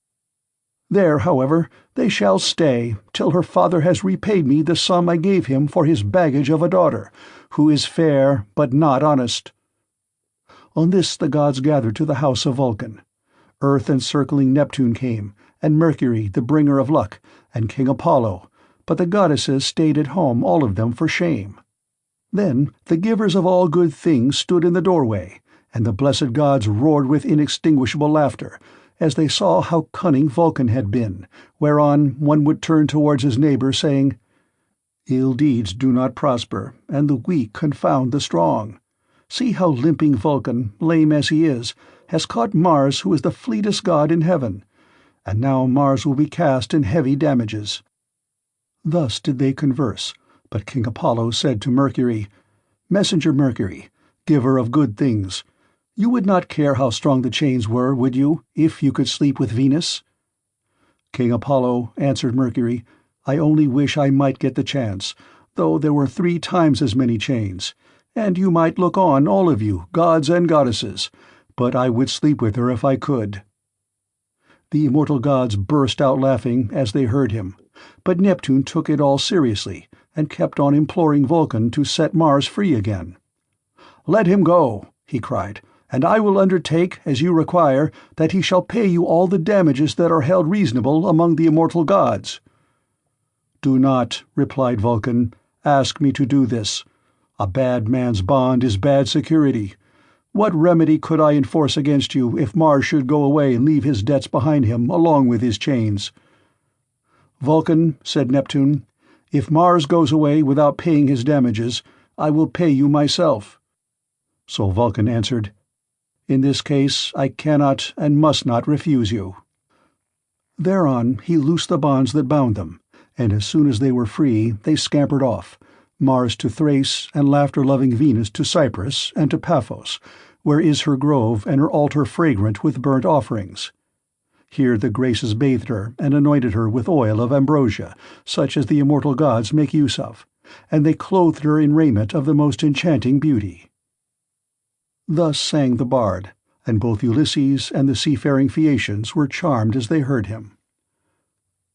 There, however, they shall stay, till her father has repaid me the sum I gave him for his baggage of a daughter, who is fair but not honest." On this the gods gathered to the house of Vulcan. Earth-encircling Neptune came, and Mercury, the bringer of luck, and King Apollo, but the goddesses stayed at home, all of them, for shame. Then the givers of all good things stood in the doorway, and the blessed gods roared with inextinguishable laughter, as they saw how cunning Vulcan had been, whereon one would turn towards his neighbor, saying, "Ill deeds do not prosper, and the weak confound the strong. See how limping Vulcan, lame as he is, has caught Mars, who is the fleetest god in heaven. and now Mars will be cast in heavy damages." Thus did they converse, but King Apollo said to Mercury, "Messenger Mercury, giver of good things, you would not care how strong the chains were, would you, if you could sleep with Venus?" "King Apollo," answered Mercury, "I only wish I might get the chance, though there were 3 times as many chains, and you might look on, all of you, gods and goddesses, but I would sleep with her if I could." The immortal gods burst out laughing as they heard him, but Neptune took it all seriously, and kept on imploring Vulcan to set Mars free again. "Let him go," he cried, "and I will undertake, as you require, that he shall pay you all the damages that are held reasonable among the immortal gods." "Do not," replied Vulcan, "ask me to do this. A bad man's bond is bad security. What remedy could I enforce against you if Mars should go away and leave his debts behind him along with his chains?" "Vulcan," said Neptune, "if Mars goes away without paying his damages, I will pay you myself." So Vulcan answered, "In this case I cannot and must not refuse you." Thereon he loosed the bonds that bound them, and as soon as they were free they scampered off, Mars to Thrace, and laughter-loving Venus to Cyprus and to Paphos, where is her grove and her altar fragrant with burnt offerings. Here the Graces bathed her and anointed her with oil of ambrosia, such as the immortal gods make use of, and they clothed her in raiment of the most enchanting beauty. Thus sang the bard, and both Ulysses and the seafaring Phaeacians were charmed as they heard him.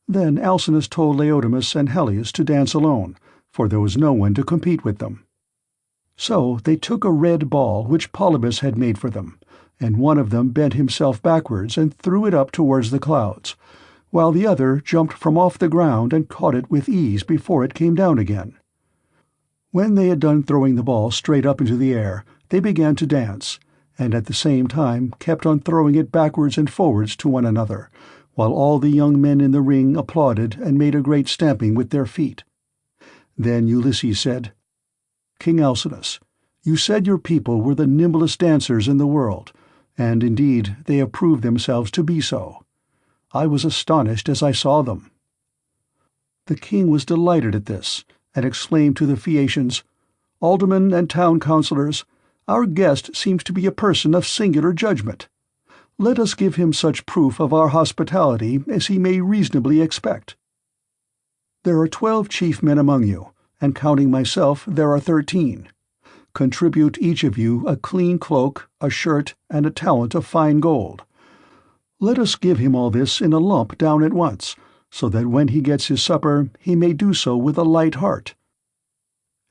Then Alcinous told Laodamas and Helios to dance alone, for there was no one to compete with them. So they took a red ball which Polybus had made for them, and one of them bent himself backwards and threw it up towards the clouds, while the other jumped from off the ground and caught it with ease before it came down again. When they had done throwing the ball straight up into the air, they began to dance, and at the same time kept on throwing it backwards and forwards to one another, while all the young men in the ring applauded and made a great stamping with their feet. Then Ulysses said, "King Alcinous, you said your people were the nimblest dancers in the world, and indeed they have proved themselves to be so. I was astonished as I saw them." The king was delighted at this, and exclaimed to the Phaeacians, "Aldermen and town councillors, our guest seems to be a person of singular judgment. Let us give him such proof of our hospitality as he may reasonably expect. There are 12 chief men among you, and counting myself there are 13. Contribute each of you a clean cloak, a shirt, and a talent of fine gold. Let us give him all this in a lump down at once, so that when he gets his supper he may do so with a light heart.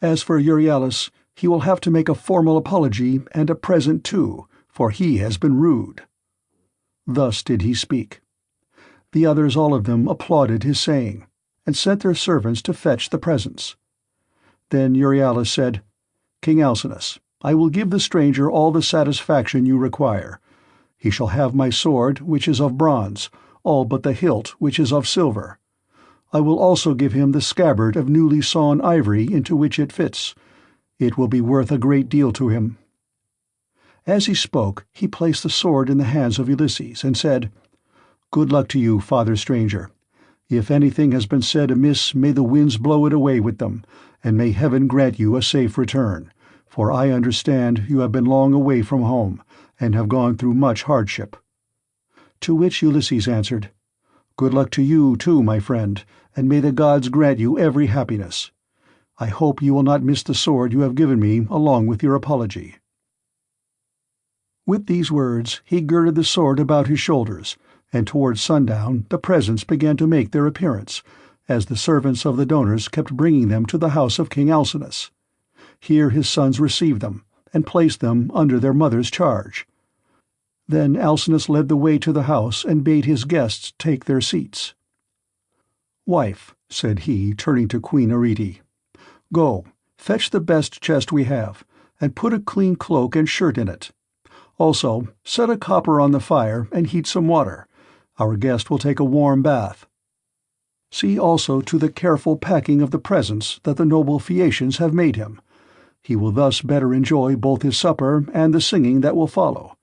As for Euryalus, he will have to make a formal apology and a present too, for he has been rude." Thus did he speak. The others all of them applauded his saying, and sent their servants to fetch the presents. Then Euryalus said, "King Alcinous, I will give the stranger all the satisfaction you require. He shall have my sword, which is of bronze, all but the hilt, which is of silver. I will also give him the scabbard of newly sawn ivory into which it fits. It will be worth a great deal to him." As he spoke, he placed the sword in the hands of Ulysses, and said, "Good luck to you, father stranger. If anything has been said amiss, may the winds blow it away with them, and may heaven grant you a safe return, for I understand you have been long away from home, and have gone through much hardship." To which Ulysses answered, "Good luck to you too, my friend, and may the gods grant you every happiness. I hope you will not miss the sword you have given me along with your apology." With these words he girded the sword about his shoulders, and towards sundown the presents began to make their appearance, as the servants of the donors kept bringing them to the house of King Alcinous. Here his sons received them, and placed them under their mother's charge. Then Alcinous led the way to the house and bade his guests take their seats. "Wife," said he, turning to Queen Arete, "go, fetch the best chest we have, and put a clean cloak and shirt in it. Also, set a copper on the fire and heat some water. Our guest will take a warm bath. See also to the careful packing of the presents that the noble Phaeacians have made him. He will thus better enjoy both his supper and the singing that will follow.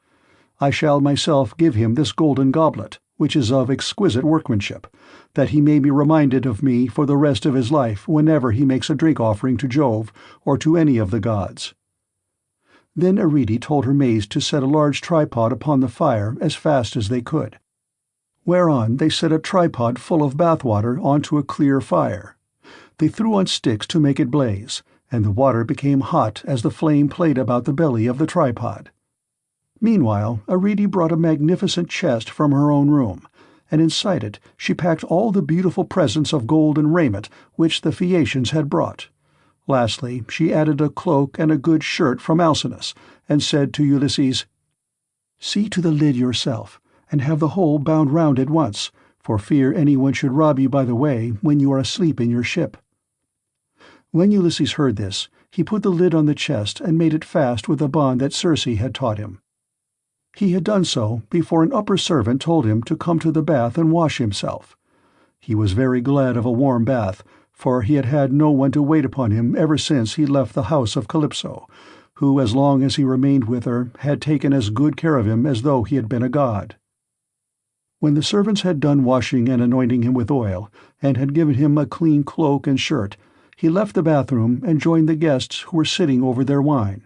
I shall myself give him this golden goblet, which is of exquisite workmanship, that he may be reminded of me for the rest of his life whenever he makes a drink offering to Jove or to any of the gods." Then Arete told her maids to set a large tripod upon the fire as fast as they could, whereon they set a tripod full of bath-water onto a clear fire. They threw on sticks to make it blaze, and the water became hot as the flame played about the belly of the tripod. Meanwhile, Arete brought a magnificent chest from her own room, and inside it she packed all the beautiful presents of gold and raiment which the Phaeacians had brought. Lastly, she added a cloak and a good shirt from Alcinous, and said to Ulysses, "See to the lid yourself, and have the whole bound round at once, for fear anyone should rob you by the way when you are asleep in your ship." When Ulysses heard this, he put the lid on the chest and made it fast with a bond that Circe had taught him. He had done so before an upper servant told him to come to the bath and wash himself. He was very glad of a warm bath, for he had had no one to wait upon him ever since he left the house of CALYPSO, who, as long as he remained with her, had taken as good care of him as though he had been a god. When the servants had done washing and anointing him with oil, and had given him a clean cloak and shirt, he left the bathroom and joined the guests who were sitting over their wine.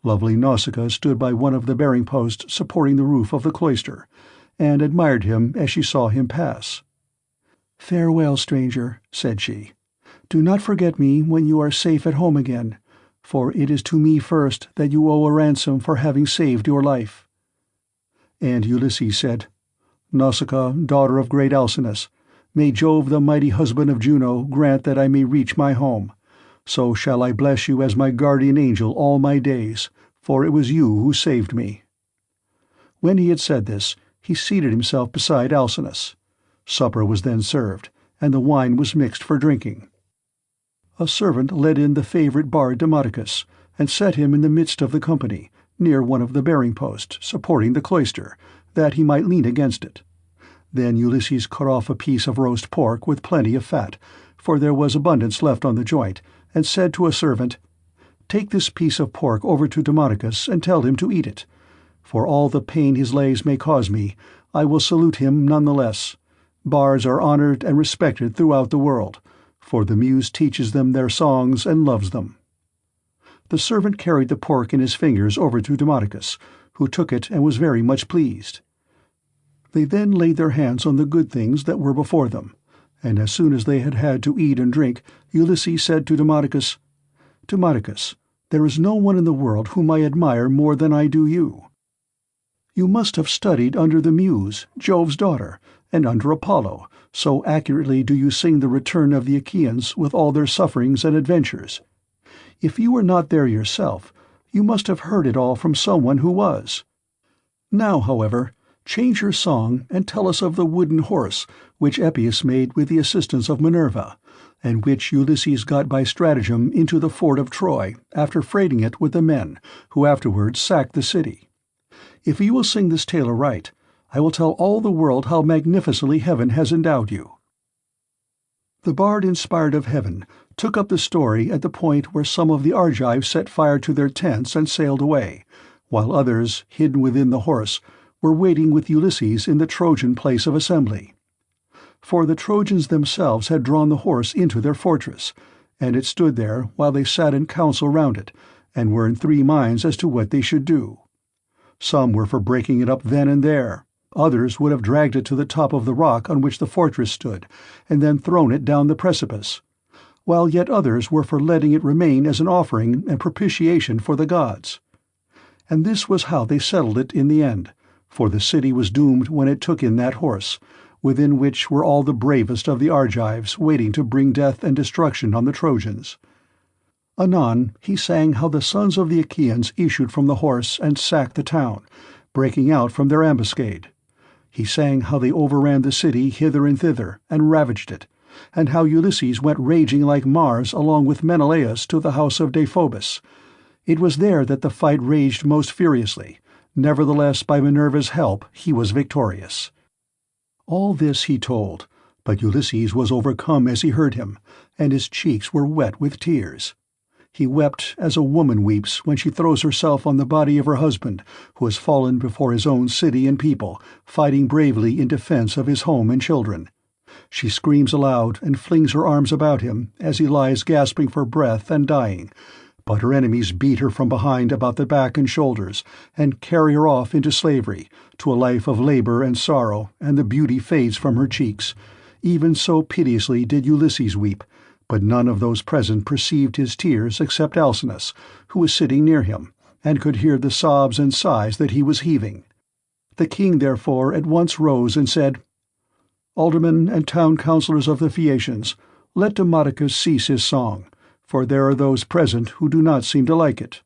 Lovely Nausicaa stood by one of the bearing posts supporting the roof of the cloister, and admired him as she saw him pass. "Farewell, stranger," said she. "Do not forget me when you are safe at home again, for it is to me first that you owe a ransom for having saved your life." And Ulysses said, "Nausicaa, daughter of great Alcinous, may Jove, the mighty husband of Juno, grant that I may reach my home. So shall I bless you as my guardian angel all my days, for it was you who saved me." When he had said this, he seated himself beside Alcinous. Supper was then served, and the wine was mixed for drinking. A servant led in the favourite bard Demodocus, and set him in the midst of the company, near one of the bearing posts, supporting the cloister, that he might lean against it. Then Ulysses cut off a piece of roast pork with plenty of fat, for there was abundance left on the joint, and said to a servant, "Take this piece of pork over to Demodocus and tell him to eat it. For all the pain his lays may cause me, I will salute him none the less. Bards are honoured and respected throughout the world, for the muse teaches them their songs and loves them." The servant carried the pork in his fingers over to Demodocus, who took it and was very much pleased. They then laid their hands on the good things that were before them, and as soon as they had had to eat and drink, Ulysses said to Demodocus, "Demodocus, there is no one in the world whom I admire more than I do you. You must have studied under the Muse, Jove's daughter, and under Apollo, so accurately do you sing the return of the Achaeans with all their sufferings and adventures. If you were not there yourself, you must have heard it all from someone who was. Now, however, change your song and tell us of the wooden horse which Epeus made with the assistance of Minerva, and which Ulysses got by stratagem into the fort of Troy after freighting it with the men, who afterwards sacked the city. If you will sing this tale aright, I will tell all the world how magnificently heaven has endowed you." The bard inspired of heaven took up the story at the point where some of the Argives set fire to their tents and sailed away, while others, hidden within the horse, were waiting with Ulysses in the Trojan place of assembly. For the Trojans themselves had drawn the horse into their fortress, and it stood there while they sat in council round it, and were in 3 minds as to what they should do. Some were for breaking it up then and there. Others would have dragged it to the top of the rock on which the fortress stood, and then thrown it down the precipice, while yet others were for letting it remain as an offering and propitiation for the gods. And this was how they settled it in the end, for the city was doomed when it took in that horse, within which were all the bravest of the Argives waiting to bring death and destruction on the Trojans. Anon he sang how the sons of the Achaeans issued from the horse and sacked the town, breaking out from their ambuscade. He sang how they overran the city hither and thither, and ravaged it, and how Ulysses went raging like Mars along with Menelaus to the house of Deiphobus. It was there that the fight raged most furiously. Nevertheless, by Minerva's help, he was victorious. All this he told, but Ulysses was overcome as he heard him, and his cheeks were wet with tears. He wept as a woman weeps when she throws herself on the body of her husband, who has fallen before his own city and people, fighting bravely in defense of his home and children. She screams aloud and flings her arms about him as he lies gasping for breath and dying, but her enemies beat her from behind about the back and shoulders and carry her off into slavery, to a life of labor and sorrow, and the beauty fades from her cheeks. Even so piteously did Ulysses weep, but none of those present perceived his tears except Alcinous, who was sitting near him, and could hear the sobs and sighs that he was heaving. The king therefore at once rose and said, "Aldermen and town councillors of the Phaeacians, let Demodocus cease his song, for there are those present who do not seem to like it.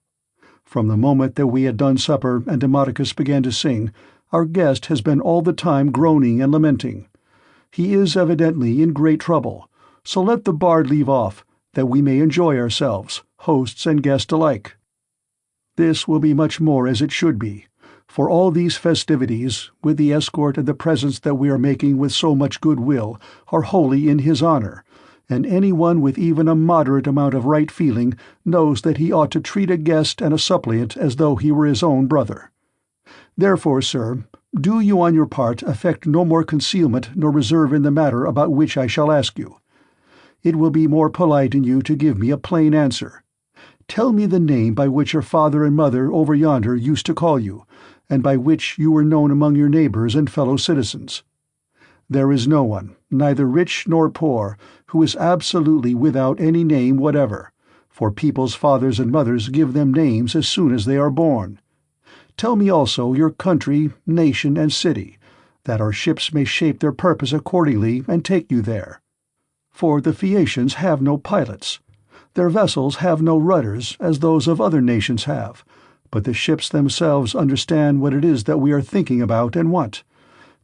From the moment that we had done supper and Demodocus began to sing, our guest has been all the time groaning and lamenting. He is evidently in great trouble, so let the bard leave off, that we may enjoy ourselves, hosts and guests alike. This will be much more as it should be, for all these festivities, with the escort and the presents that we are making with so much good will, are wholly in his honor, and anyone with even a moderate amount of right feeling knows that he ought to treat a guest and a suppliant as though he were his own brother. Therefore, sir, do you on your part affect no more concealment nor reserve in the matter about which I shall ask you. It will be more polite in you to give me a plain answer. Tell me the name by which your father and mother over yonder used to call you, and by which you were known among your neighbors and fellow citizens. There is no one, neither rich nor poor, who is absolutely without any name whatever, for people's fathers and mothers give them names as soon as they are born. Tell me also your country, nation, and city, that our ships may shape their purpose accordingly and take you there. For the Phaeacians have no pilots. Their vessels have no rudders, as those of other nations have, but the ships themselves understand what it is that we are thinking about and want.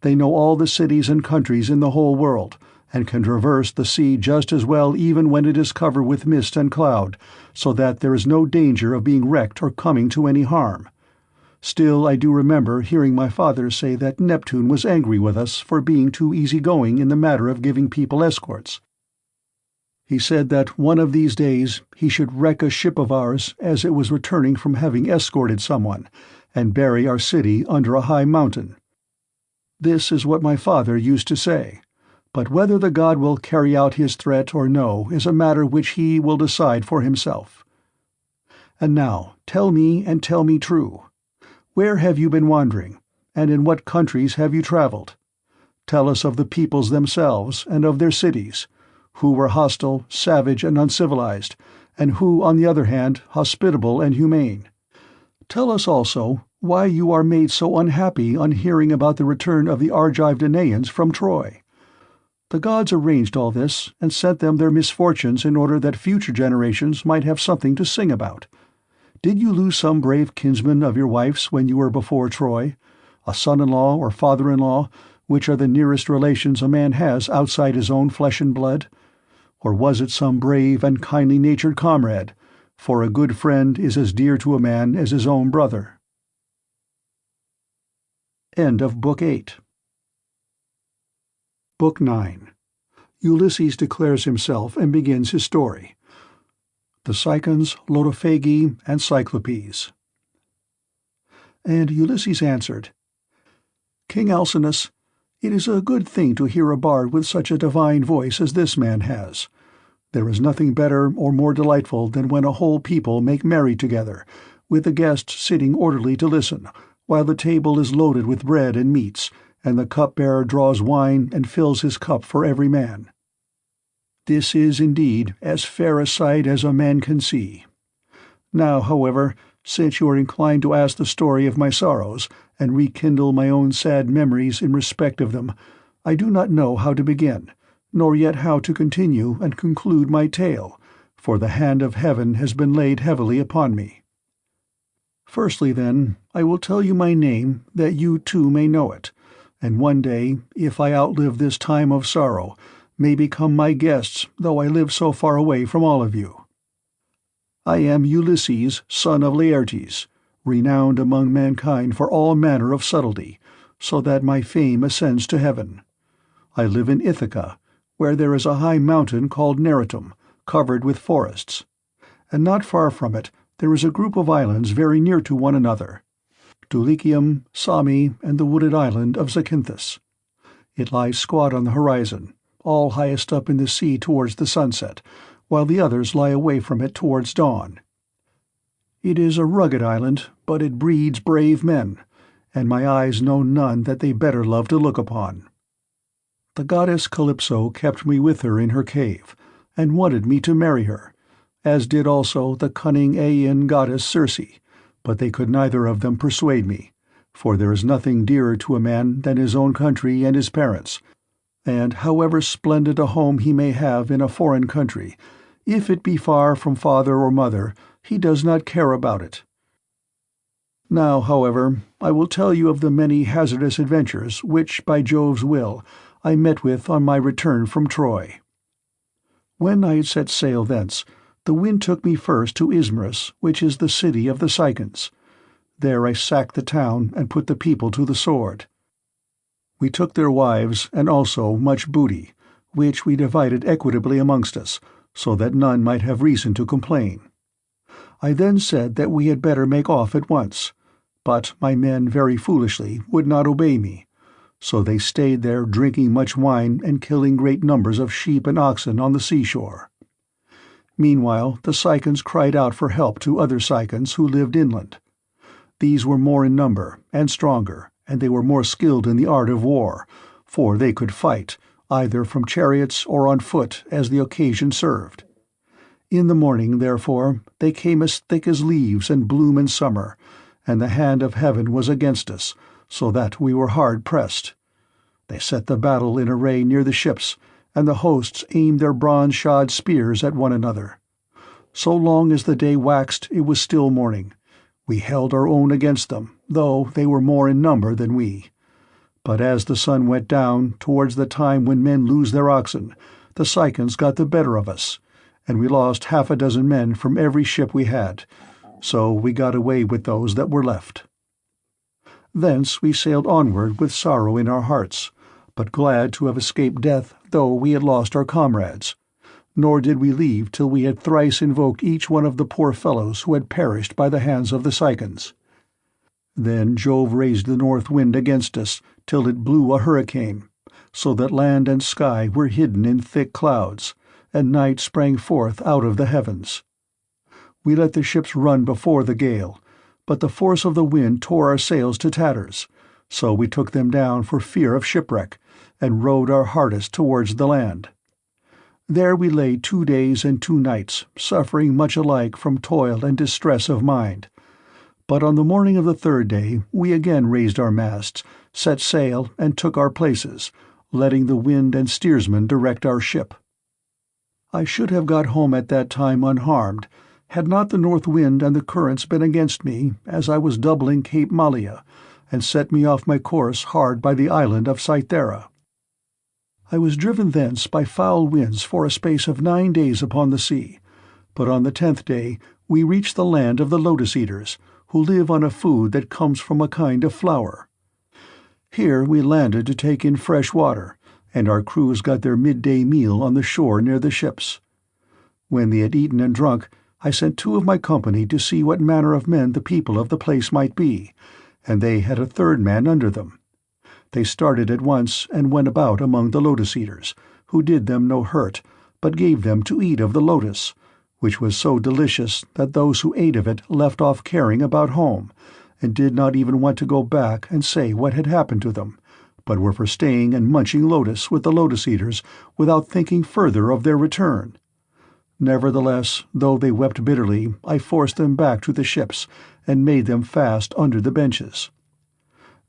They know all the cities and countries in the whole world, and can traverse the sea just as well even when it is covered with mist and cloud, so that there is no danger of being wrecked or coming to any harm. Still, I do remember hearing my father say that Neptune was angry with us for being too easy-going in the matter of giving people escorts. He said that one of these days he should wreck a ship of ours as it was returning from having escorted someone, and bury our city under a high mountain. This is what my father used to say, but whether the god will carry out his threat or no is a matter which he will decide for himself. And now tell me, and tell me true. Where have you been wandering, and in what countries have you traveled? Tell us of the peoples themselves and of their cities, who were hostile, savage, and uncivilized, and who, on the other hand, hospitable and humane. Tell us also why you are made so unhappy on hearing about the return of the Argive Danaans from Troy. The gods arranged all this, and sent them their misfortunes in order that future generations might have something to sing about. Did you lose some brave kinsman of your wife's when you were before Troy, a son-in-law or father-in-law, which are the nearest relations a man has outside his own flesh and blood? Or was it some brave and kindly-natured comrade, for a good friend is as dear to a man as his own brother? End of Book 8. Book 9. Ulysses declares himself and begins his story. The CICONS, LOTOPHAGI, and CYCLOPES. And Ulysses answered, King Alcinous, it is a good thing to hear a bard with such a divine voice as this man has. There is nothing better or more delightful than when a whole people make merry together, with the guests sitting orderly to listen, while the table is loaded with bread and meats, and the cup-bearer draws wine and fills his cup for every man. This is, indeed, as fair a sight as a man can see. Now, however, since you are inclined to ask the story of my sorrows, and rekindle my own sad memories in respect of them, I do not know how to begin, nor yet how to continue and conclude my tale, for the hand of heaven has been laid heavily upon me. Firstly, then, I will tell you my name, that you too may know it, and one day, if I outlive this time of sorrow, may become my guests, though I live so far away from all of you. I am Ulysses, son of Laertes, renowned among mankind for all manner of subtlety, so that my fame ascends to heaven. I live in Ithaca, where there is a high mountain called Neritum, covered with forests. and not far from it there is a group of islands very near to one another, Dulichium, Sami, and the wooded island of Zakynthos. It lies squat on the horizon, all highest up in the sea towards the sunset, while the others lie away from it towards dawn. It is a rugged island, but it breeds brave men, and my eyes know none that they better love to look upon. The goddess CALYPSO kept me with her in her cave, and wanted me to marry her, as did also the cunning Aeaean goddess CIRCE, but they could neither of them persuade me, for there is nothing dearer to a man than his own country and his parents, and however splendid a home he may have in a foreign country, if it be far from father or mother, he does not care about it. Now, however, I will tell you of the many hazardous adventures which, by Jove's will, I met with on my return from Troy. When I had set sail thence, the wind took me first to Ismarus, which is the city of the CICONS. There I sacked the town and put the people to the sword. We took their wives and also much booty, which we divided equitably amongst us, so that none might have reason to complain. I then said that we had better make off at once, but my men very foolishly would not obey me, so they stayed there drinking much wine and killing great numbers of sheep and oxen on the seashore. Meanwhile the CICONS cried out for help to other CICONS who lived inland. These were more in number and stronger, and they were more skilled in the art of war, for they could fight, either from chariots or on foot as the occasion served. In the morning, therefore, they came as thick as leaves and bloom in summer, and the hand of heaven was against us, so that we were hard pressed. They set the battle in array near the ships, and the hosts aimed their bronze-shod spears at one another. So long as the day waxed, it was still morning. We held our own against them, though they were more in number than we. But as the sun went down, towards the time when men lose their oxen, the CICONS got the better of us, and we lost 6 men from every ship we had, so we got away with those that were left. Thence we sailed onward with sorrow in our hearts, but glad to have escaped death, though we had lost our comrades. Nor did we leave till we had thrice invoked each one of the poor fellows who had perished by the hands of the CICONS. Then Jove raised the north wind against us, till it blew a hurricane, so that land and sky were hidden in thick clouds, and night sprang forth out of the heavens. We let the ships run before the gale, but the force of the wind tore our sails to tatters, so we took them down for fear of shipwreck, and rowed our hardest towards the land. There we lay 2 days and 2 nights, suffering much alike from toil and distress of mind. But on the morning of the 3rd day we again raised our masts, set sail, and took our places, letting the wind and steersman direct our ship. I should have got home at that time unharmed, had not the north wind and the currents been against me as I was doubling Cape Malea, and set me off my course hard by the island of Cythera. I was driven thence by foul winds for a space of 9 days upon the sea, but on the 10th day we reached the land of the lotus-eaters, who live on a food that comes from a kind of flower. Here we landed to take in fresh water, and our crews got their midday meal on the shore near the ships. When they had eaten and drunk, I sent 2 of my company to see what manner of men the people of the place might be, and they had a 3rd man under them. They started at once and went about among the lotus-eaters, who did them no hurt, but gave them to eat of the lotus, which was so delicious that those who ate of it left off caring about home, and did not even want to go back and say what had happened to them, but were for staying and munching lotus with the lotus-eaters without thinking further of their return. Nevertheless, though they wept bitterly, I forced them back to the ships, and made them fast under the benches.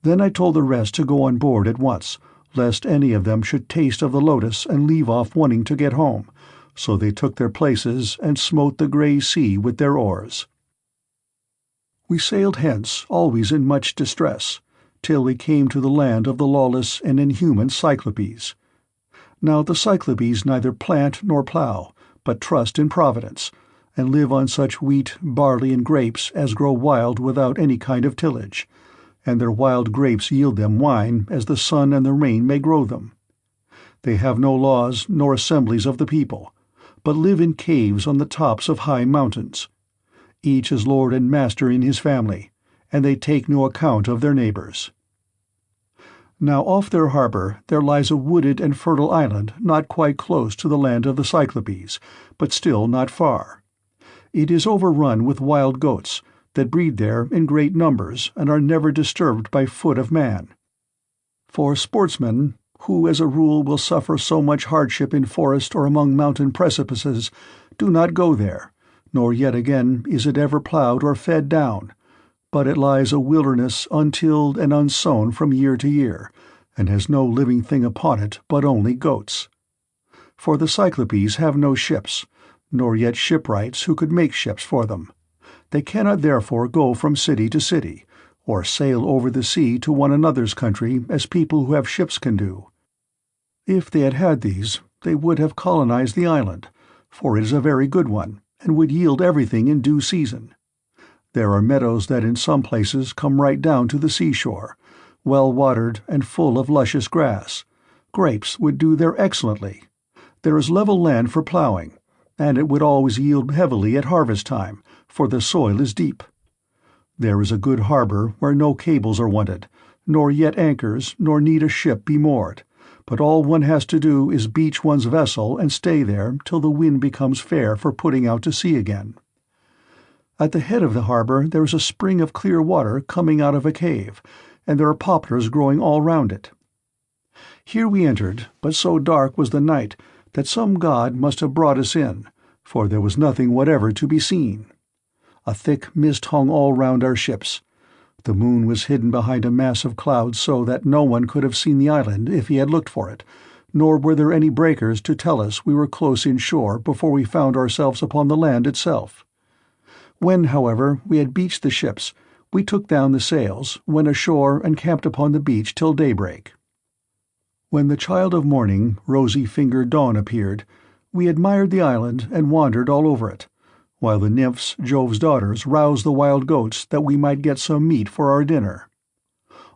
Then I told the rest to go on board at once, lest any of them should taste of the lotus and leave off wanting to get home, so they took their places and smote the grey sea with their oars. We sailed hence, always in much distress, till we came to the land of the lawless and inhuman Cyclopes. Now the Cyclopes neither plant nor plough, but trust in Providence, and live on such wheat, barley, and grapes as grow wild without any kind of tillage, and their wild grapes yield them wine as the sun and the rain may grow them. They have no laws nor assemblies of the people, but live in caves on the tops of high mountains. Each is lord and master in his family, and they take no account of their neighbors. Now off their harbor there lies a wooded and fertile island not quite close to the land of the Cyclopes, but still not far. It is overrun with wild goats, that breed there in great numbers and are never disturbed by foot of man. For sportsmen, who as a rule will suffer so much hardship in forest or among mountain precipices, do not go there, nor yet again is it ever ploughed or fed down, but it lies a wilderness untilled and unsown from year to year, and has no living thing upon it but only goats. For the Cyclopes have no ships, nor yet shipwrights who could make ships for them. They cannot therefore go from city to city, or sail over the sea to one another's country as people who have ships can do. If they had had these, they would have colonized the island, for it is a very good one, and would yield everything in due season. There are meadows that in some places come right down to the seashore, well watered and full of luscious grass. Grapes would do there excellently. There is level land for ploughing, and it would always yield heavily at harvest time, for the soil is deep. There is a good harbor where no cables are wanted, nor yet anchors, nor need a ship be moored, but all one has to do is beach one's vessel and stay there till the wind becomes fair for putting out to sea again. At the head of the harbor there is a spring of clear water coming out of a cave, and there are poplars growing all round it. Here we entered, but so dark was the night that some god must have brought us in, for there was nothing whatever to be seen. A thick mist hung all round our ships. The moon was hidden behind a mass of clouds so that no one could have seen the island if he had looked for it, nor were there any breakers to tell us we were close inshore before we found ourselves upon the land itself. When, however, we had beached the ships, we took down the sails, went ashore, and camped upon the beach till daybreak. When the child of morning, rosy-fingered dawn appeared, we admired the island and wandered all over it, while the nymphs, Jove's daughters, roused the wild goats that we might get some meat for our dinner.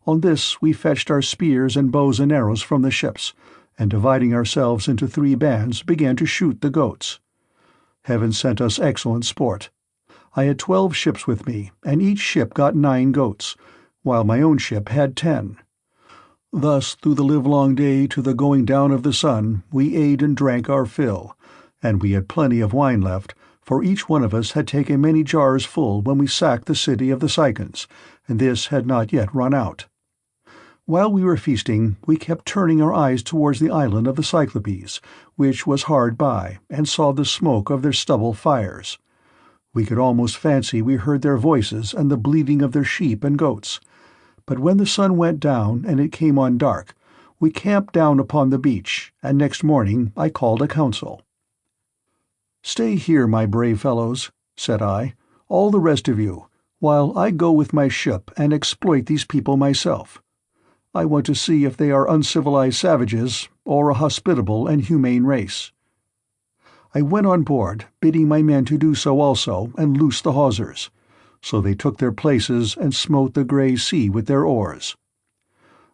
On this we fetched our spears and bows and arrows from the ships, and dividing ourselves into 3 bands, began to shoot the goats. Heaven sent us excellent sport. I had 12 ships with me, and each ship got 9 goats, while my own ship had 10. Thus through the livelong day to the going down of the sun we ate and drank our fill, and we had plenty of wine left, for each one of us had taken many jars full when we sacked the city of the CICONS, and this had not yet run out. While we were feasting, we kept turning our eyes towards the island of the Cyclopes, which was hard by, and saw the smoke of their stubble fires. We could almost fancy we heard their voices and the bleating of their sheep and goats. But when the sun went down and it came on dark, we camped down upon the beach, and next morning I called a council. "Stay here, my brave fellows," said I, "all the rest of you, while I go with my ship and exploit these people myself. I want to see if they are uncivilized savages or a hospitable and humane race." I went on board, bidding my men to do so also, and loose the hawsers. So they took their places and smote the grey sea with their oars.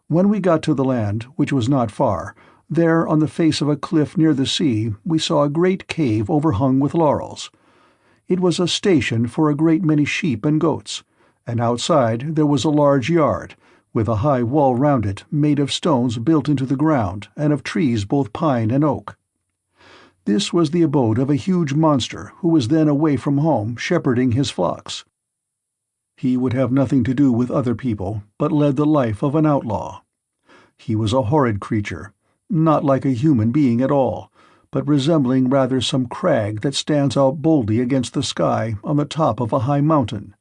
When we got to the land, which was not far, there on the face of a cliff near the sea we saw a great cave overhung with laurels. It was a station for a great many sheep and goats, and outside there was a large yard, with a high wall round it made of stones built into the ground, and of trees both pine and oak. This was the abode of a huge monster who was then away from home shepherding his flocks. He would have nothing to do with other people, but led the life of an outlaw. He was a horrid creature, not like a human being at all, but resembling rather some crag that stands out boldly against the sky on the top of a high mountain.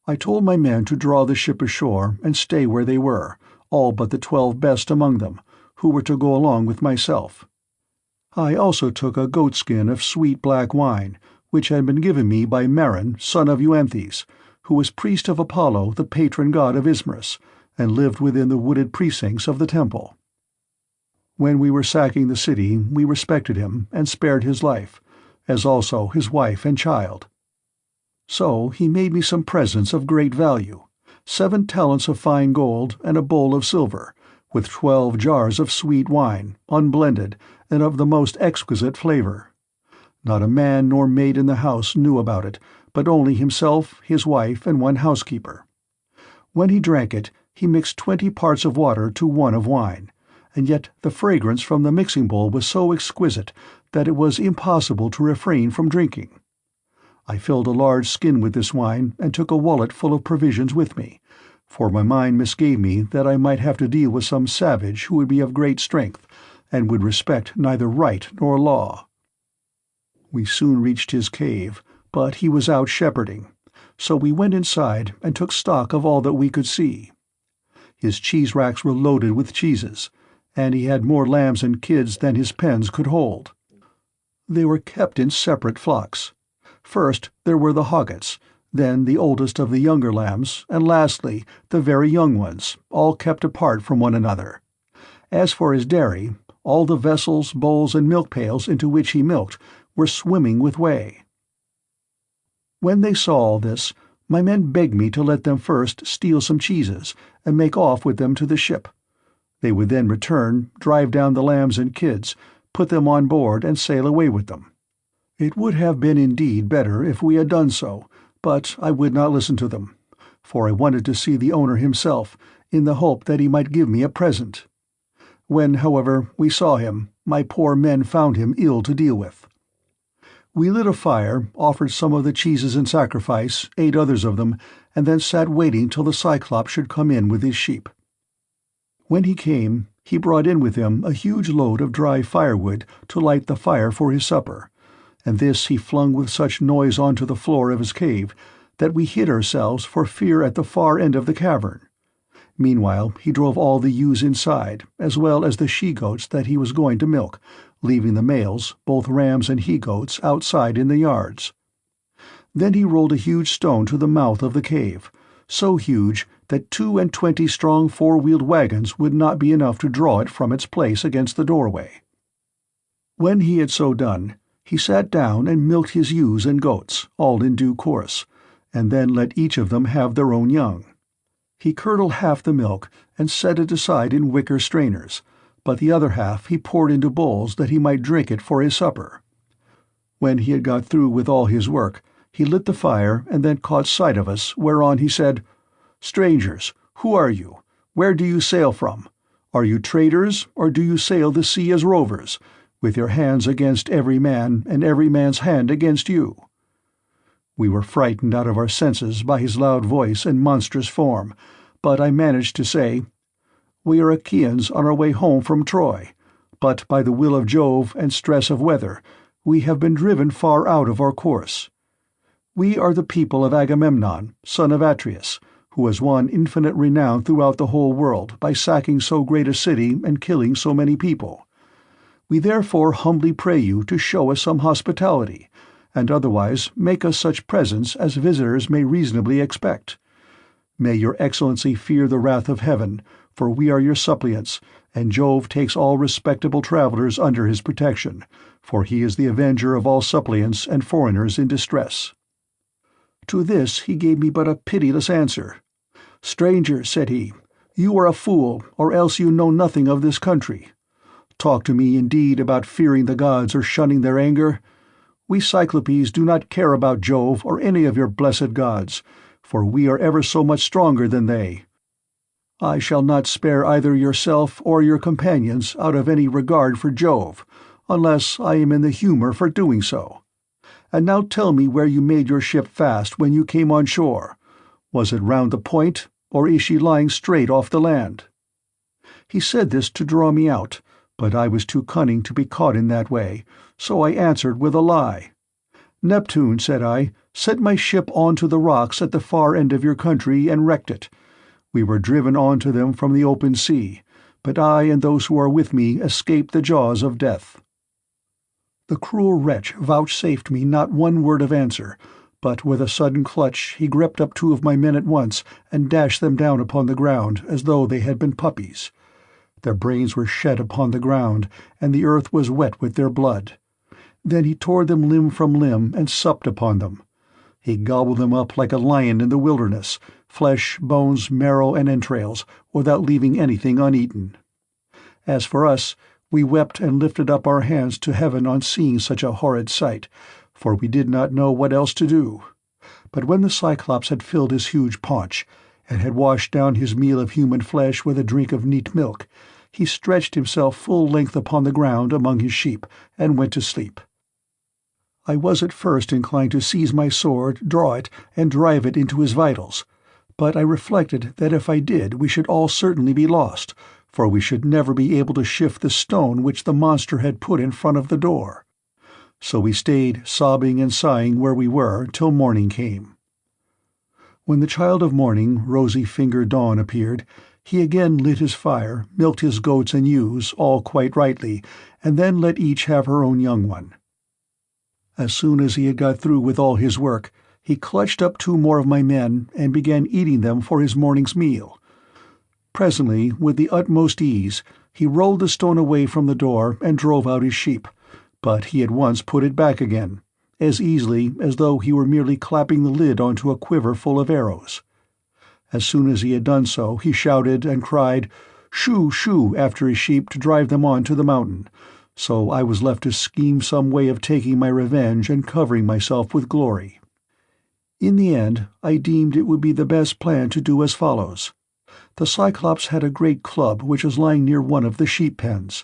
I told my men to draw the ship ashore and stay where they were, all but the 12 best among them, who were to go along with myself. I also took a goatskin of sweet black wine, which had been given me by Maron, son of Euanthes, who was priest of Apollo, the patron god of Ismarus, and lived within the wooded precincts of the temple. When we were sacking the city, we respected him and spared his life, as also his wife and child. So he made me some presents of great value, 7 talents of fine gold and a bowl of silver, with 12 jars of sweet wine, unblended, and of the most exquisite flavor. Not a man nor maid in the house knew about it, but only himself, his wife, and one housekeeper. When he drank it, he mixed 20 parts of water to 1 of wine, and yet the fragrance from the mixing bowl was so exquisite that it was impossible to refrain from drinking. I filled a large skin with this wine and took a wallet full of provisions with me, for my mind misgave me that I might have to deal with some savage who would be of great strength, and would respect neither right nor law. We soon reached his cave, but he was out shepherding, so we went inside and took stock of all that we could see. His cheese racks were loaded with cheeses, and he had more lambs and kids than his pens could hold. They were kept in separate flocks. First there were the hoggets, then the oldest of the younger lambs, and lastly the very young ones, all kept apart from one another. As for his dairy, all the vessels, bowls, and milk pails into which he milked were swimming with whey. When they saw all this, my men begged me to let them first steal some cheeses and make off with them to the ship. They would then return, drive down the lambs and kids, put them on board, and sail away with them. It would have been indeed better if we had done so, but I would not listen to them, for I wanted to see the owner himself, in the hope that he might give me a present. When, however, we saw him, my poor men found him ill to deal with. We lit a fire, offered some of the cheeses in sacrifice, ate others of them, and then sat waiting till the Cyclops should come in with his sheep. When he came, he brought in with him a huge load of dry firewood to light the fire for his supper, and this he flung with such noise onto the floor of his cave that we hid ourselves for fear at the far end of the cavern. Meanwhile he drove all the ewes inside, as well as the she-goats that he was going to milk, leaving the males, both rams and he-goats, outside in the yards. Then he rolled a huge stone to the mouth of the cave, so huge that 22 strong 4-wheeled wagons would not be enough to draw it from its place against the doorway. When he had so done, he sat down and milked his ewes and goats, all in due course, and then let each of them have their own young. He curdled half the milk and set it aside in wicker strainers, but the other half he poured into bowls that he might drink it for his supper. When he had got through with all his work, he lit the fire and then caught sight of us, whereon he said, "Strangers, who are you? Where do you sail from? Are you traders, or do you sail the sea as rovers, with your hands against every man, and every man's hand against you?" We were frightened out of our senses by his loud voice and monstrous form, but I managed to say, "We are Achaeans on our way home from Troy, but by the will of Jove and stress of weather, we have been driven far out of our course. We are the people of Agamemnon, son of Atreus, who has won infinite renown throughout the whole world by sacking so great a city and killing so many people. We therefore humbly pray you to show us some hospitality, and otherwise make us such presents as visitors may reasonably expect. May your Excellency fear the wrath of heaven, for we are your suppliants, and Jove takes all respectable travelers under his protection, for he is the avenger of all suppliants and foreigners in distress." To this he gave me but a pitiless answer. "Stranger," said he, "you are a fool, or else you know nothing of this country. Talk to me indeed about fearing the gods or shunning their anger. We Cyclopes do not care about Jove or any of your blessed gods, for we are ever so much stronger than they. I shall not spare either yourself or your companions out of any regard for Jove, unless I am in the humor for doing so. And now tell me where you made your ship fast when you came on shore. Was it round the point, or is she lying straight off the land?" He said this to draw me out, but I was too cunning to be caught in that way, so I answered with a lie. "Neptune," said I, "set my ship on to the rocks at the far end of your country and wrecked it. We were driven on to them from the open sea, but I and those who are with me escaped the jaws of death." The cruel wretch vouchsafed me not one word of answer, but with a sudden clutch he gripped up 2 of my men at once and dashed them down upon the ground as though they had been puppies. Their brains were shed upon the ground, and the earth was wet with their blood. Then he tore them limb from limb and supped upon them. He gobbled them up like a lion in the wilderness, flesh, bones, marrow, and entrails, without leaving anything uneaten. As for us, We wept and lifted up our hands to heaven on seeing such a horrid sight, for we did not know what else to do. But when the Cyclops had filled his huge paunch, and had washed down his meal of human flesh with a drink of neat milk, he stretched himself full length upon the ground among his sheep, and went to sleep. I was at first inclined to seize my sword, draw it, and drive it into his vitals, but I reflected that if I did we should all certainly be lost, for we should never be able to shift the stone which the monster had put in front of the door. So we stayed sobbing and sighing where we were till morning came. When the child of morning, rosy-fingered Dawn, appeared, he again lit his fire, milked his goats and ewes, all quite rightly, and then let each have her own young one. As soon as he had got through with all his work, he clutched up 2 more of my men and began eating them for his morning's meal. Presently, with the utmost ease, he rolled the stone away from the door and drove out his sheep, but he at once put it back again, as easily as though he were merely clapping the lid onto a quiver full of arrows. As soon as he had done so, he shouted and cried, "Shoo, shoo," after his sheep to drive them on to the mountain, so I was left to scheme some way of taking my revenge and covering myself with glory. In the end, I deemed it would be the best plan to do as follows. The Cyclops had a great club which was lying near one of the sheep pens.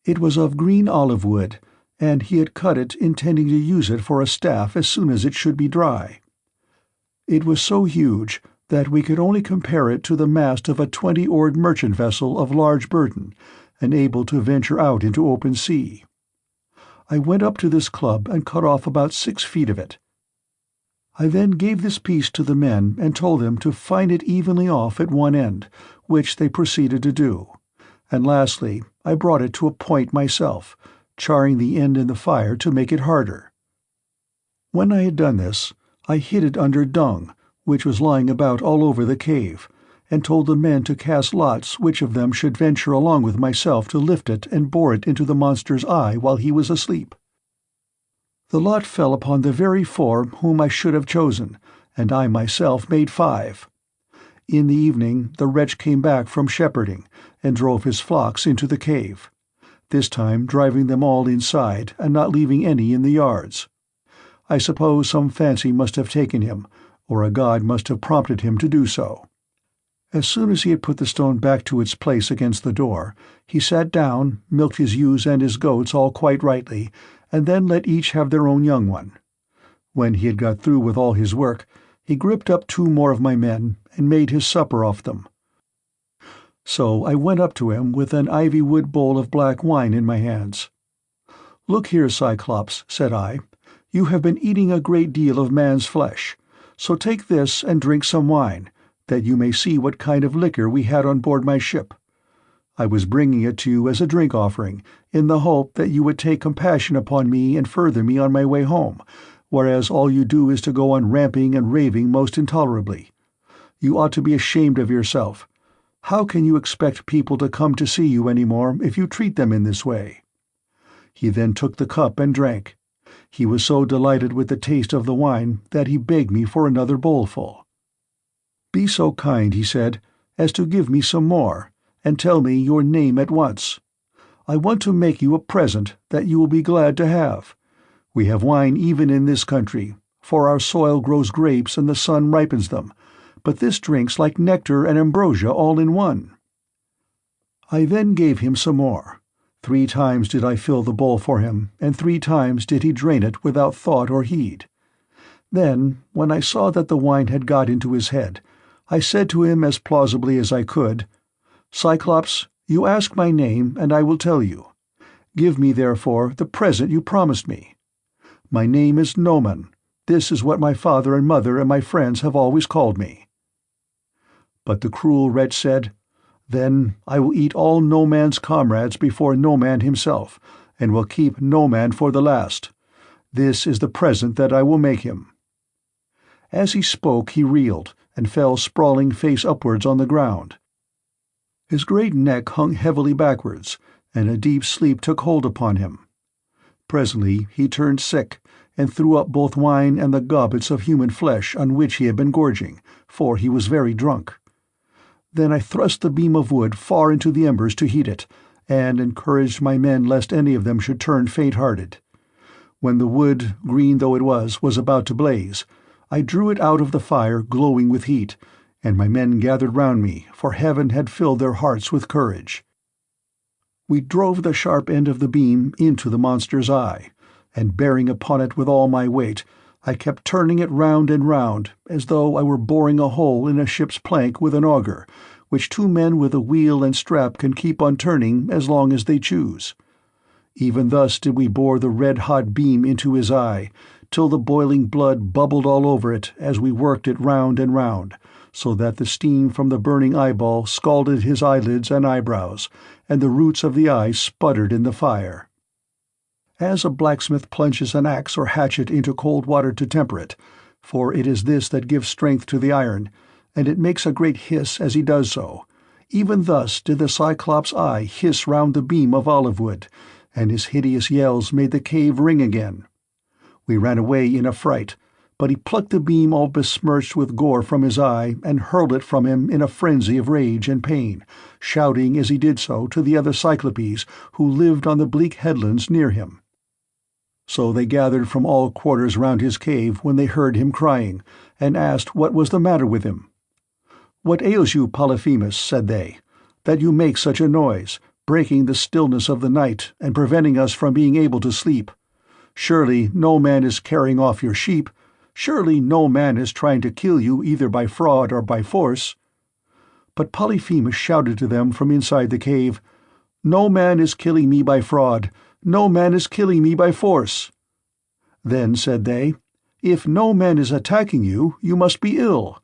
It was of green olive wood, and he had cut it intending to use it for a staff as soon as it should be dry. It was so huge that we could only compare it to the mast of a 20-oared merchant vessel of large burden, and able to venture out into open sea. I went up to this club and cut off about 6 feet of it. I then gave this piece to the men and told them to fine it evenly off at one end, which they proceeded to do, and lastly I brought it to a point myself, charring the end in the fire to make it harder. When I had done this, I hid it under dung, which was lying about all over the cave, and told the men to cast lots which of them should venture along with myself to lift it and bore it into the monster's eye while he was asleep. The lot fell upon the very 4 whom I should have chosen, and I myself made 5. In the evening the wretch came back from shepherding, and drove his flocks into the cave, this time driving them all inside and not leaving any in the yards. I suppose some fancy must have taken him, or a god must have prompted him to do so. As soon as he had put the stone back to its place against the door, he sat down, milked his ewes and his goats all quite rightly, and then let each have their own young one. When he had got through with all his work, he gripped up 2 more of my men and made his supper off them. So I went up to him with an ivy-wood bowl of black wine in my hands. "Look here, Cyclops," said I, "you have been eating a great deal of man's flesh, so take this and drink some wine, that you may see what kind of liquor we had on board my ship. I was bringing it to you as a drink offering, in the hope that you would take compassion upon me and further me on my way home, whereas all you do is to go on ramping and raving most intolerably. You ought to be ashamed of yourself. How can you expect people to come to see you any more if you treat them in this way?" He then took the cup and drank. He was so delighted with the taste of the wine that he begged me for another bowlful. "Be so kind," he said, "as to give me some more, and tell me your name at once. I want to make you a present that you will be glad to have. We have wine even in this country, for our soil grows grapes and the sun ripens them, but this drinks like nectar and ambrosia all in one." I then gave him some more. 3 times did I fill the bowl for him, and 3 times did he drain it without thought or heed. Then, when I saw that the wine had got into his head, I said to him as plausibly as I could, "Cyclops, you ask my name, and I will tell you. Give me, therefore, the present you promised me. My name is Noman. This is what my father and mother and my friends have always called me." But the cruel wretch said, "Then I will eat all No Man's comrades before No Man himself, and will keep No Man for the last. This is the present that I will make him." As he spoke he reeled, and fell sprawling face upwards on the ground. His great neck hung heavily backwards, and a deep sleep took hold upon him. Presently he turned sick, and threw up both wine and the goblets of human flesh on which he had been gorging, for he was very drunk. Then I thrust the beam of wood far into the embers to heat it, and encouraged my men lest any of them should turn faint-hearted. When the wood, green though it was about to blaze, I drew it out of the fire glowing with heat, and my men gathered round me, for heaven had filled their hearts with courage. We drove the sharp end of the beam into the monster's eye, and bearing upon it with all my weight, I kept turning it round and round, as though I were boring a hole in a ship's plank with an auger, which 2 men with a wheel and strap can keep on turning as long as they choose. Even thus did we bore the red-hot beam into his eye, till the boiling blood bubbled all over it as we worked it round and round, so that the steam from the burning eyeball scalded his eyelids and eyebrows, and the roots of the eye sputtered in the fire. As a blacksmith plunges an axe or hatchet into cold water to temper it, for it is this that gives strength to the iron, and it makes a great hiss as he does so, even thus did the Cyclops' eye hiss round the beam of olive wood, and his hideous yells made the cave ring again. We ran away in a fright, but he plucked the beam all besmirched with gore from his eye and hurled it from him in a frenzy of rage and pain, shouting as he did so to the other Cyclopes who lived on the bleak headlands near him. So they gathered from all quarters round his cave when they heard him crying, and asked what was the matter with him. "What ails you, Polyphemus?" said they, "that you make such a noise, breaking the stillness of the night and preventing us from being able to sleep? Surely no man is carrying off your sheep. Surely no man is trying to kill you either by fraud or by force." But Polyphemus shouted to them from inside the cave, "No man is killing me by fraud. No man is killing me by force." Then said they, "If no man is attacking you, you must be ill.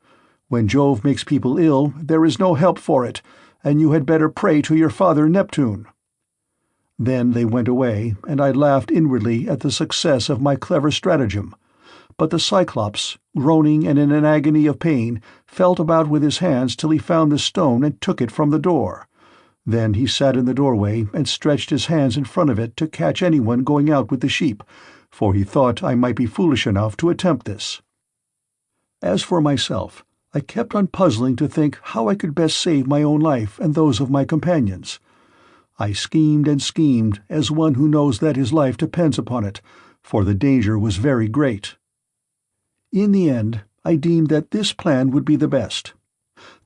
When Jove makes people ill, there is no help for it, and you had better pray to your father Neptune." Then they went away, and I laughed inwardly at the success of my clever stratagem. But the Cyclops, groaning and in an agony of pain, felt about with his hands till he found the stone and took it from the door. Then he sat in the doorway and stretched his hands in front of it to catch anyone going out with the sheep, for he thought I might be foolish enough to attempt this. As for myself, I kept on puzzling to think how I could best save my own life and those of my companions. I schemed and schemed as one who knows that his life depends upon it, for the danger was very great. In the end, I deemed that this plan would be the best.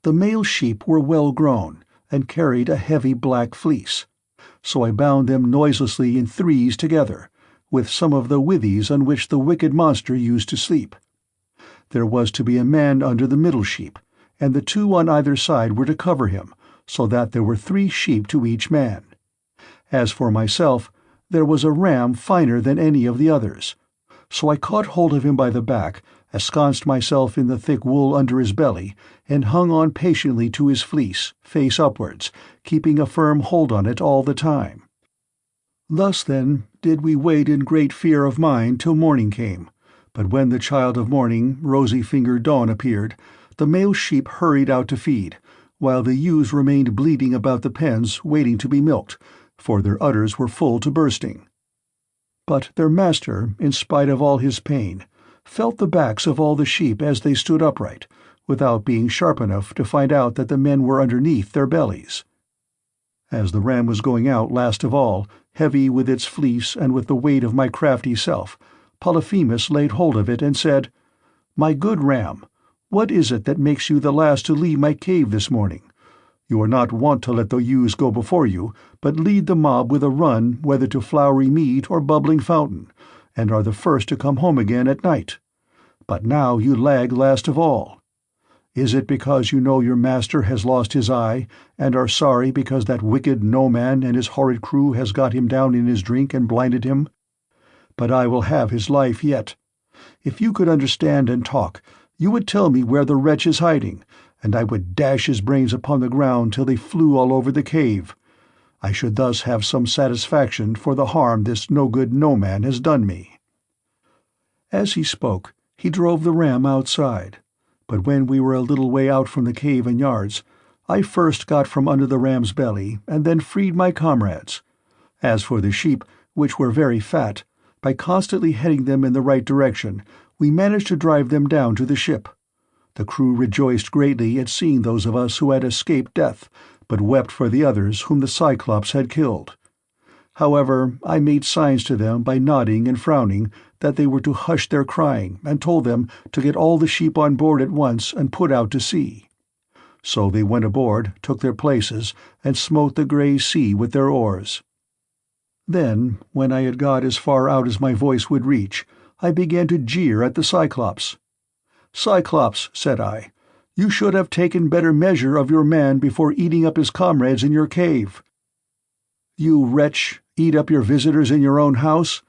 The male sheep were well grown, and carried a heavy black fleece, so I bound them noiselessly in 3s together, with some of the withies on which the wicked monster used to sleep. There was to be a man under the middle sheep, and the 2 on either side were to cover him, so that there were 3 sheep to each man. As for myself, there was a ram finer than any of the others, so I caught hold of him by the back, ensconced myself in the thick wool under his belly, and hung on patiently to his fleece, face upwards, keeping a firm hold on it all the time. Thus, then, did we wait in great fear of mind till morning came, but when the child of morning, rosy-fingered Dawn, appeared, the male sheep hurried out to feed, while the ewes remained bleating about the pens waiting to be milked, for their udders were full to bursting. But their master, in spite of all his pain, felt the backs of all the sheep as they stood upright, without being sharp enough to find out that the men were underneath their bellies. As the ram was going out last of all, heavy with its fleece and with the weight of my crafty self, Polyphemus laid hold of it and said, "My good ram, what is it that makes you the last to leave my cave this morning? You are not wont to let the ewes go before you, but lead the mob with a run whether to flowery mead or bubbling fountain, and are the first to come home again at night. But now you lag last of all. Is it because you know your master has lost his eye, and are sorry because that wicked No-Man and his horrid crew has got him down in his drink and blinded him? But I will have his life yet. If you could understand and talk, you would tell me where the wretch is hiding, and I would dash his brains upon the ground till they flew all over the cave. I should thus have some satisfaction for the harm this no-good No-Man has done me." As he spoke, he drove the ram outside, but when we were a little way out from the cave and yards, I first got from under the ram's belly, and then freed my comrades. As for the sheep, which were very fat, by constantly heading them in the right direction, we managed to drive them down to the ship. The crew rejoiced greatly at seeing those of us who had escaped death, but wept for the others whom the Cyclops had killed. However, I made signs to them by nodding and frowning that they were to hush their crying, and told them to get all the sheep on board at once and put out to sea. So they went aboard, took their places, and smote the grey sea with their oars. Then, when I had got as far out as my voice would reach, I began to jeer at the Cyclops. "Cyclops," said I, "you should have taken better measure of your man before eating up his comrades in your cave. You wretch, eat up your visitors in your own house?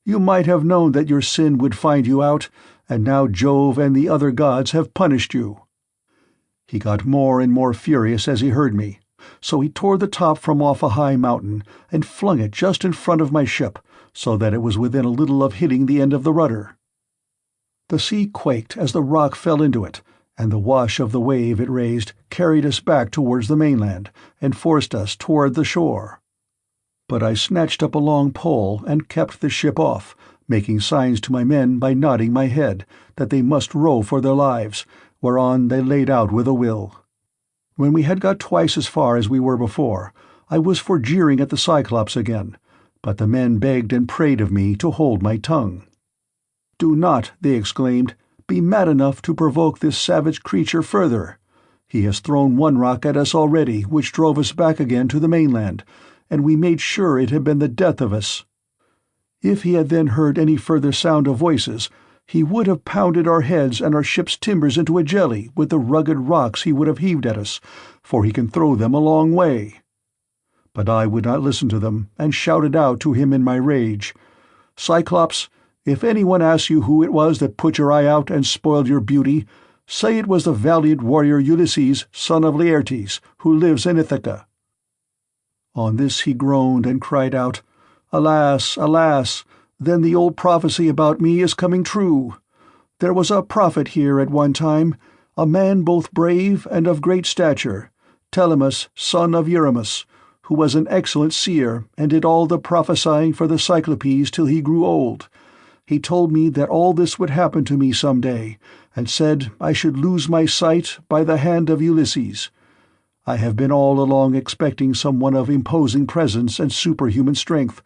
You might have known that your sin would find you out, and now Jove and the other gods have punished you." He got more and more furious as he heard me, so he tore the top from off a high mountain and flung it just in front of my ship, so that it was within a little of hitting the end of the rudder. The sea quaked as the rock fell into it, and the wash of the wave it raised carried us back towards the mainland, and forced us toward the shore. But I snatched up a long pole and kept the ship off, making signs to my men by nodding my head that they must row for their lives, whereon they laid out with a will. When we had got twice as far as we were before, I was for jeering at the Cyclops again, but the men begged and prayed of me to hold my tongue. "Do not," they exclaimed, "be mad enough to provoke this savage creature further. He has thrown one rock at us already, which drove us back again to the mainland, and we made sure it had been the death of us. If he had then heard any further sound of voices, he would have pounded our heads and our ship's timbers into a jelly with the rugged rocks he would have heaved at us, for he can throw them a long way." But I would not listen to them, and shouted out to him in my rage, "Cyclops, if anyone asks you who it was that put your eye out and spoiled your beauty, say it was the valiant warrior Ulysses, son of Laertes, who lives in Ithaca." On this he groaned and cried out, "Alas, alas, then the old prophecy about me is coming true. There was a prophet here at one time, a man both brave and of great stature, Telemus, son of EUMAEUS, who was an excellent seer, and did all the prophesying for the Cyclopes till he grew old. He told me that all this would happen to me some day, and said I should lose my sight by the hand of Ulysses. I have been all along expecting someone of imposing presence and superhuman strength,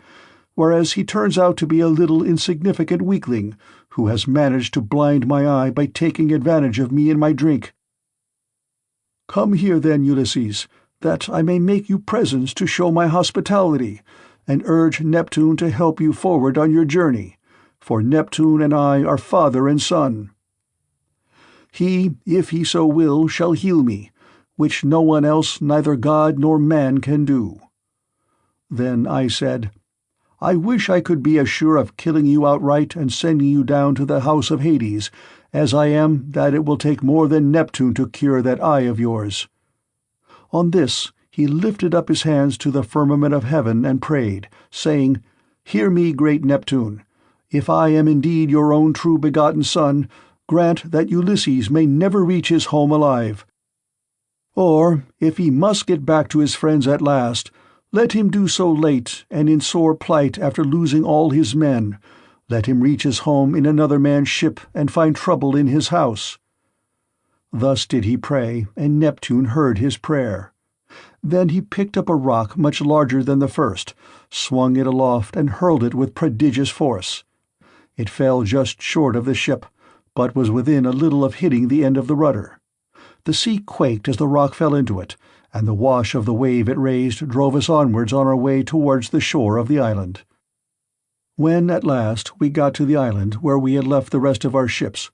whereas he turns out to be a little insignificant weakling, who has managed to blind my eye by taking advantage of me in my drink. Come here then, Ulysses, that I may make you presents to show my hospitality, and urge Neptune to help you forward on your journey, for Neptune and I are father and son. He, if he so will, shall heal me, which no one else, neither god nor man, can do." Then I said, "I wish I could be as sure of killing you outright and sending you down to the house of Hades, as I am that it will take more than Neptune to cure that eye of yours." On this he lifted up his hands to the firmament of heaven and prayed, saying, "Hear me, great Neptune. If I am indeed your own true begotten son, grant that Ulysses may never reach his home alive. Or, if he must get back to his friends at last, let him do so late and in sore plight after losing all his men. Let him reach his home in another man's ship and find trouble in his house." Thus did he pray, and Neptune heard his prayer. Then he picked up a rock much larger than the first, swung it aloft, and hurled it with prodigious force. It fell just short of the ship, but was within a little of hitting the end of the rudder. The sea quaked as the rock fell into it, and the wash of the wave it raised drove us onwards on our way towards the shore of the island. When, at last, we got to the island where we had left the rest of our ships,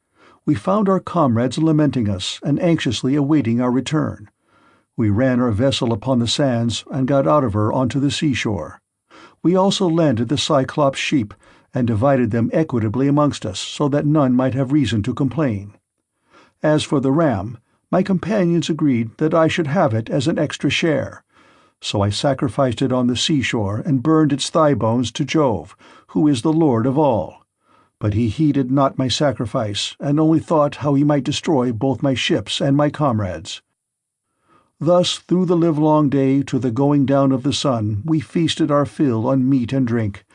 we found our comrades lamenting us and anxiously awaiting our return. We ran our vessel upon the sands and got out of her onto the seashore. We also landed the Cyclops sheep, and divided them equitably amongst us, so that none might have reason to complain. As for the ram, my companions agreed that I should have it as an extra share, so I sacrificed it on the seashore and burned its thigh bones to Jove, who is the lord of all. But he heeded not my sacrifice, and only thought how he might destroy both my ships and my comrades. Thus through the livelong day to the going down of the sun we feasted our fill on meat and drink,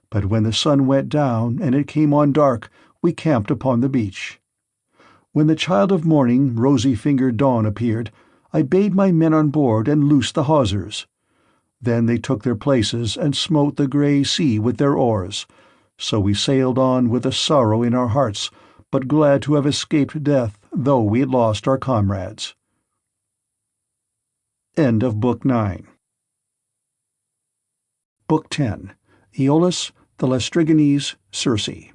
but when the sun went down and it came on dark, we camped upon the beach. When the child of morning, rosy-fingered dawn, appeared, I bade my men on board and loosed the hawsers. Then they took their places and smote the grey sea with their oars. So we sailed on with a sorrow in our hearts, but glad to have escaped death, though we had lost our comrades. End of Book 9. Book 10. AEOLUS, the LAESTRYGONES, CIRCE.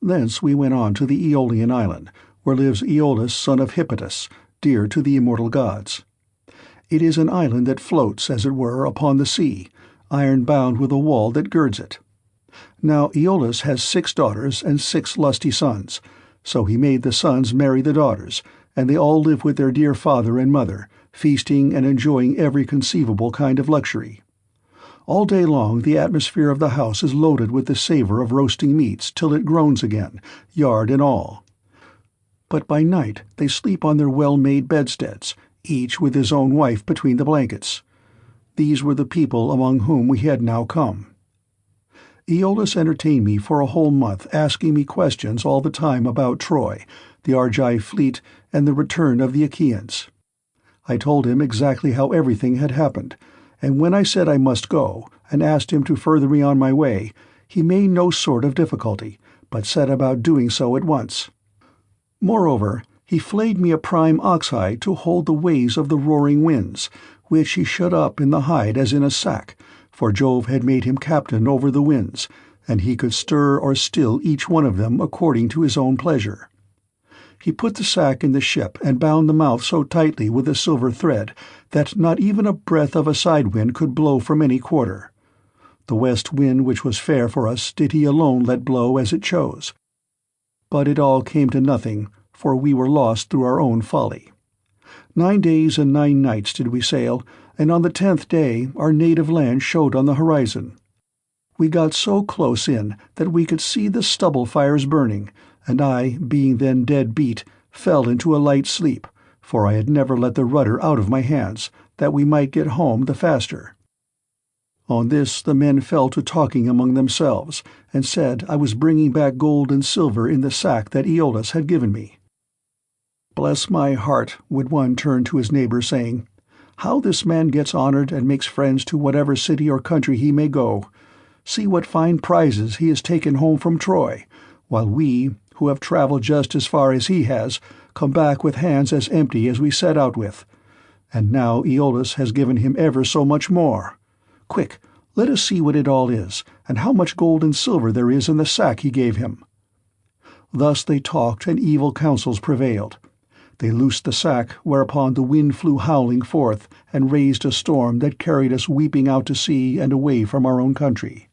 Thence we went on to the Aeolian island, where lives AEOLUS son of Hippotas, dear to the immortal gods. It is an island that floats, as it were, upon the sea, iron-bound with a wall that girds it. Now AEOLUS has 6 daughters and 6 lusty sons, so he made the sons marry the daughters, and they all live with their dear father and mother, feasting and enjoying every conceivable kind of luxury. All day long the atmosphere of the house is loaded with the savour of roasting meats till it groans again, yard and all. But by night they sleep on their well-made bedsteads, each with his own wife between the blankets. These were the people among whom we had now come. AEOLUS entertained me for a whole month, asking me questions all the time about Troy, the Argive fleet, and the return of the Achaeans. I told him exactly how everything had happened, and when I said I must go, and asked him to further me on my way, he made no sort of difficulty, but set about doing so at once. Moreover, he flayed me a prime ox-hide to hold the waves of the roaring winds, which he shut up in the hide as in a sack, for Jove had made him captain over the winds, and he could stir or still each one of them according to his own pleasure. He put the sack in the ship and bound the mouth so tightly with a silver thread that not even a breath of a side-wind could blow from any quarter. The west wind, which was fair for us, did he alone let blow as it chose. But it all came to nothing, for we were lost through our own folly. 9 days and 9 nights did we sail, and on the 10th day our native land showed on the horizon. We got so close in that we could see the stubble fires burning, and I, being then dead beat, fell into a light sleep, for I had never let the rudder out of my hands, that we might get home the faster. On this the men fell to talking among themselves, and said I was bringing back gold and silver in the sack that AEOLUS had given me. "Bless my heart," would one turn to his neighbour, saying, "how this man gets honoured and makes friends to whatever city or country he may go. See what fine prizes he has taken home from Troy, while we, who have travelled just as far as he has, come back with hands as empty as we set out with. And now AEOLUS has given him ever so much more. Quick, let us see what it all is, and how much gold and silver there is in the sack he gave him." Thus they talked, and evil counsels prevailed. They loosed the sack, whereupon the wind flew howling forth, and raised a storm that carried us weeping out to sea and away from our own country.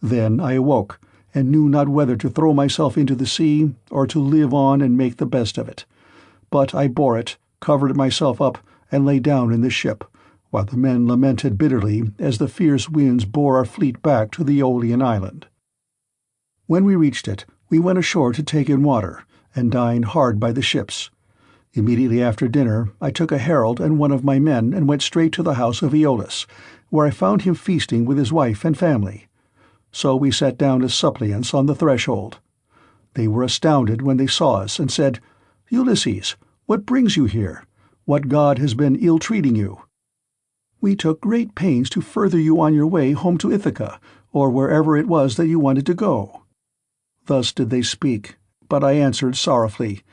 Then I awoke, and knew not whether to throw myself into the sea, or to live on and make the best of it. But I bore it, covered myself up, and lay down in the ship, while the men lamented bitterly as the fierce winds bore our fleet back to the Aeolian island. When we reached it, we went ashore to take in water, and dined hard by the ships. Immediately after dinner I took a herald and one of my men and went straight to the house of AEOLUS, where I found him feasting with his wife and family. So we sat down as suppliants on the threshold. They were astounded when they saw us, and said, "Ulysses, what brings you here? What god has been ill-treating you? We took great pains to further you on your way home to Ithaca, or wherever it was that you wanted to go." Thus did they speak, but I answered sorrowfully,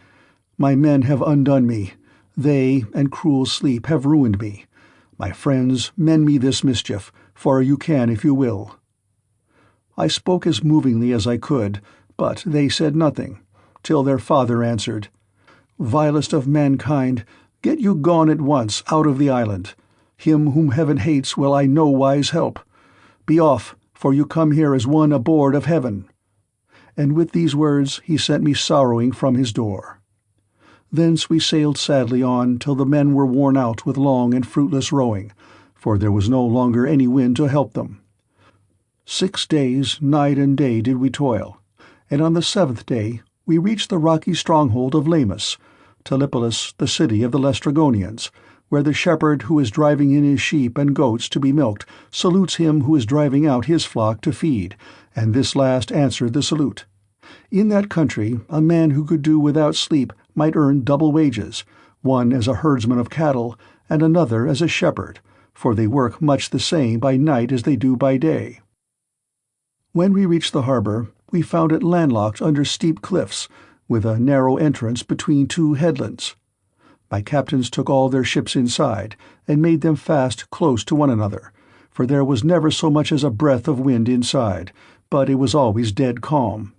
"My men have undone me. They and cruel sleep have ruined me. My friends, mend me this mischief, for you can if you will." I spoke as movingly as I could, but they said nothing, till their father answered, "Vilest of mankind, get you gone at once out of the island. Him whom heaven hates will I no wise help. Be off, for you come here as one aboard of heaven." And with these words he sent me sorrowing from his door. Thence we sailed sadly on till the men were worn out with long and fruitless rowing, for there was no longer any wind to help them. 6 days, night and day, did we toil, and on the 7th day we reached the rocky stronghold of Lamus, Telepolis, the city of the LAESTRYGONES, where the shepherd who is driving in his sheep and goats to be milked salutes him who is driving out his flock to feed, and this last answered the salute. In that country a man who could do without sleep might earn double wages, one as a herdsman of cattle, and another as a shepherd, for they work much the same by night as they do by day. When we reached the harbor, we found it landlocked under steep cliffs, with a narrow entrance between two headlands. My captains took all their ships inside, and made them fast close to one another, for there was never so much as a breath of wind inside, but it was always dead calm.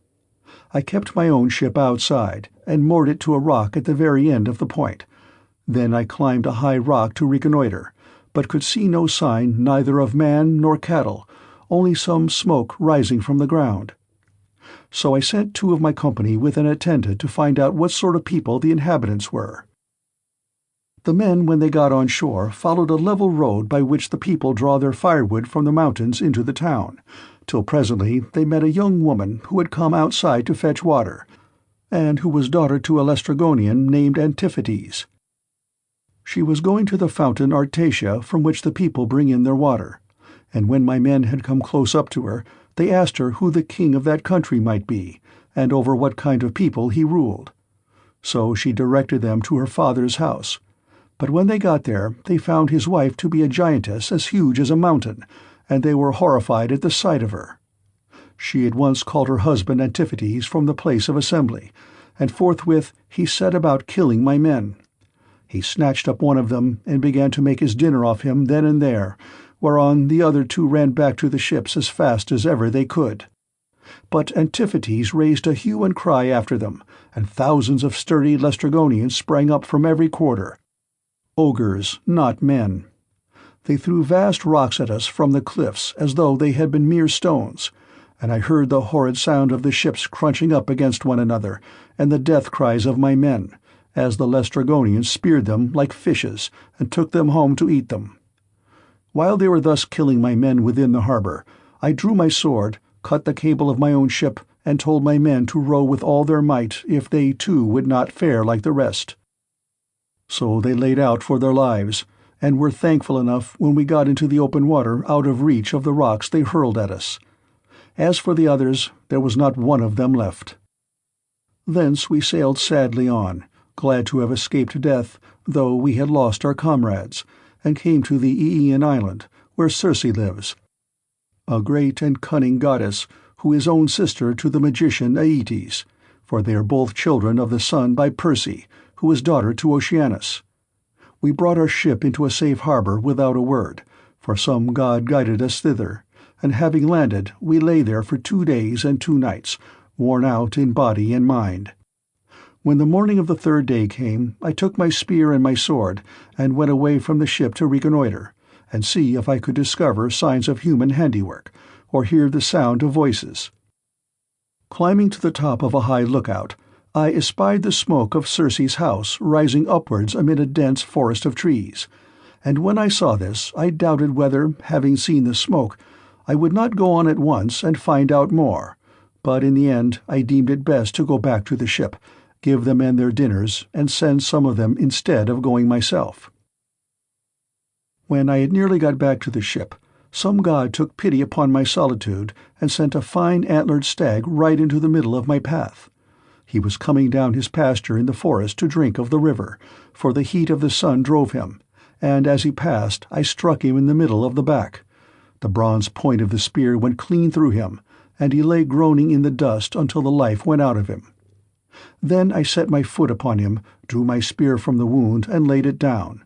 I kept my own ship outside, and moored it to a rock at the very end of the point. Then I climbed a high rock to reconnoiter, but could see no sign neither of man nor cattle, only some smoke rising from the ground. So I sent 2 of my company with an attendant to find out what sort of people the inhabitants were. The men, when they got on shore, followed a level road by which the people draw their firewood from the mountains into the town, till presently they met a young woman who had come outside to fetch water, and who was daughter to a Laestrygonian named Antiphates. She was going to the fountain Artatia from which the people bring in their water, and when my men had come close up to her, they asked her who the king of that country might be, and over what kind of people he ruled. So she directed them to her father's house. But when they got there, they found his wife to be a giantess as huge as a mountain, and they were horrified at the sight of her. She at once called her husband Antiphates from the place of assembly, and forthwith he set about killing my men. He snatched up one of them, and began to make his dinner off him then and there, whereon the other 2 ran back to the ships as fast as ever they could. But Antiphates raised a hue and cry after them, and thousands of sturdy Laestrygonians sprang up from every quarter. Ogres, not men. They threw vast rocks at us from the cliffs as though they had been mere stones, and I heard the horrid sound of the ships crunching up against one another, and the death cries of my men, as the Laestrygonians speared them like fishes, and took them home to eat them. While they were thus killing my men within the harbor, I drew my sword, cut the cable of my own ship, and told my men to row with all their might if they too would not fare like the rest. So they laid out for their lives, and were thankful enough when we got into the open water out of reach of the rocks they hurled at us. As for the others, there was not one of them left. Thence we sailed sadly on, glad to have escaped death, though we had lost our comrades, and came to the Aeaean island, where Circe lives, a great and cunning goddess, who is own sister to the magician Aeetes, for they are both children of the sun by Perse, who is daughter to Oceanus. We brought our ship into a safe harbor without a word, for some god guided us thither, and having landed, we lay there for 2 days and 2 nights, worn out in body and mind. When the morning of the 3rd day came, I took my spear and my sword, and went away from the ship to reconnoiter, and see if I could discover signs of human handiwork, or hear the sound of voices. Climbing to the top of a high lookout, I espied the smoke of Circe's house rising upwards amid a dense forest of trees, and when I saw this I doubted whether, having seen the smoke, I would not go on at once and find out more, but in the end I deemed it best to go back to the ship, give the men their dinners, and send some of them instead of going myself. When I had nearly got back to the ship, some god took pity upon my solitude and sent a fine antlered stag right into the middle of my path. He was coming down his pasture in the forest to drink of the river, for the heat of the sun drove him, and as he passed I struck him in the middle of the back. The bronze point of the spear went clean through him, and he lay groaning in the dust until the life went out of him. Then I set my foot upon him, drew my spear from the wound, and laid it down.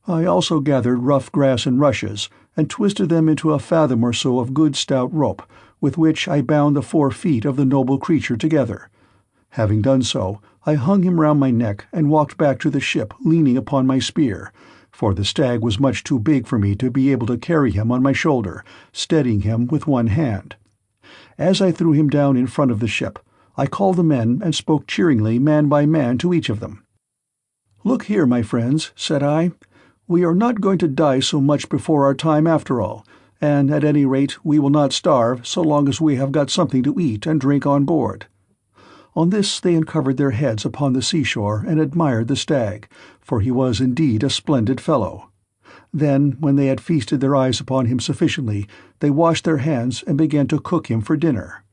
I also gathered rough grass and rushes, and twisted them into a fathom or so of good stout rope, with which I bound the 4 feet of the noble creature together. Having done so, I hung him round my neck and walked back to the ship leaning upon my spear, for the stag was much too big for me to be able to carry him on my shoulder, steadying him with one hand. As I threw him down in front of the ship, I called the men and spoke cheeringly man by man to each of them. "Look here, my friends," said I, "we are not going to die so much before our time after all, and at any rate we will not starve so long as we have got something to eat and drink on board." On this they uncovered their heads upon the seashore and admired the stag, for he was indeed a splendid fellow. Then, when they had feasted their eyes upon him sufficiently, they washed their hands and began to cook him for dinner.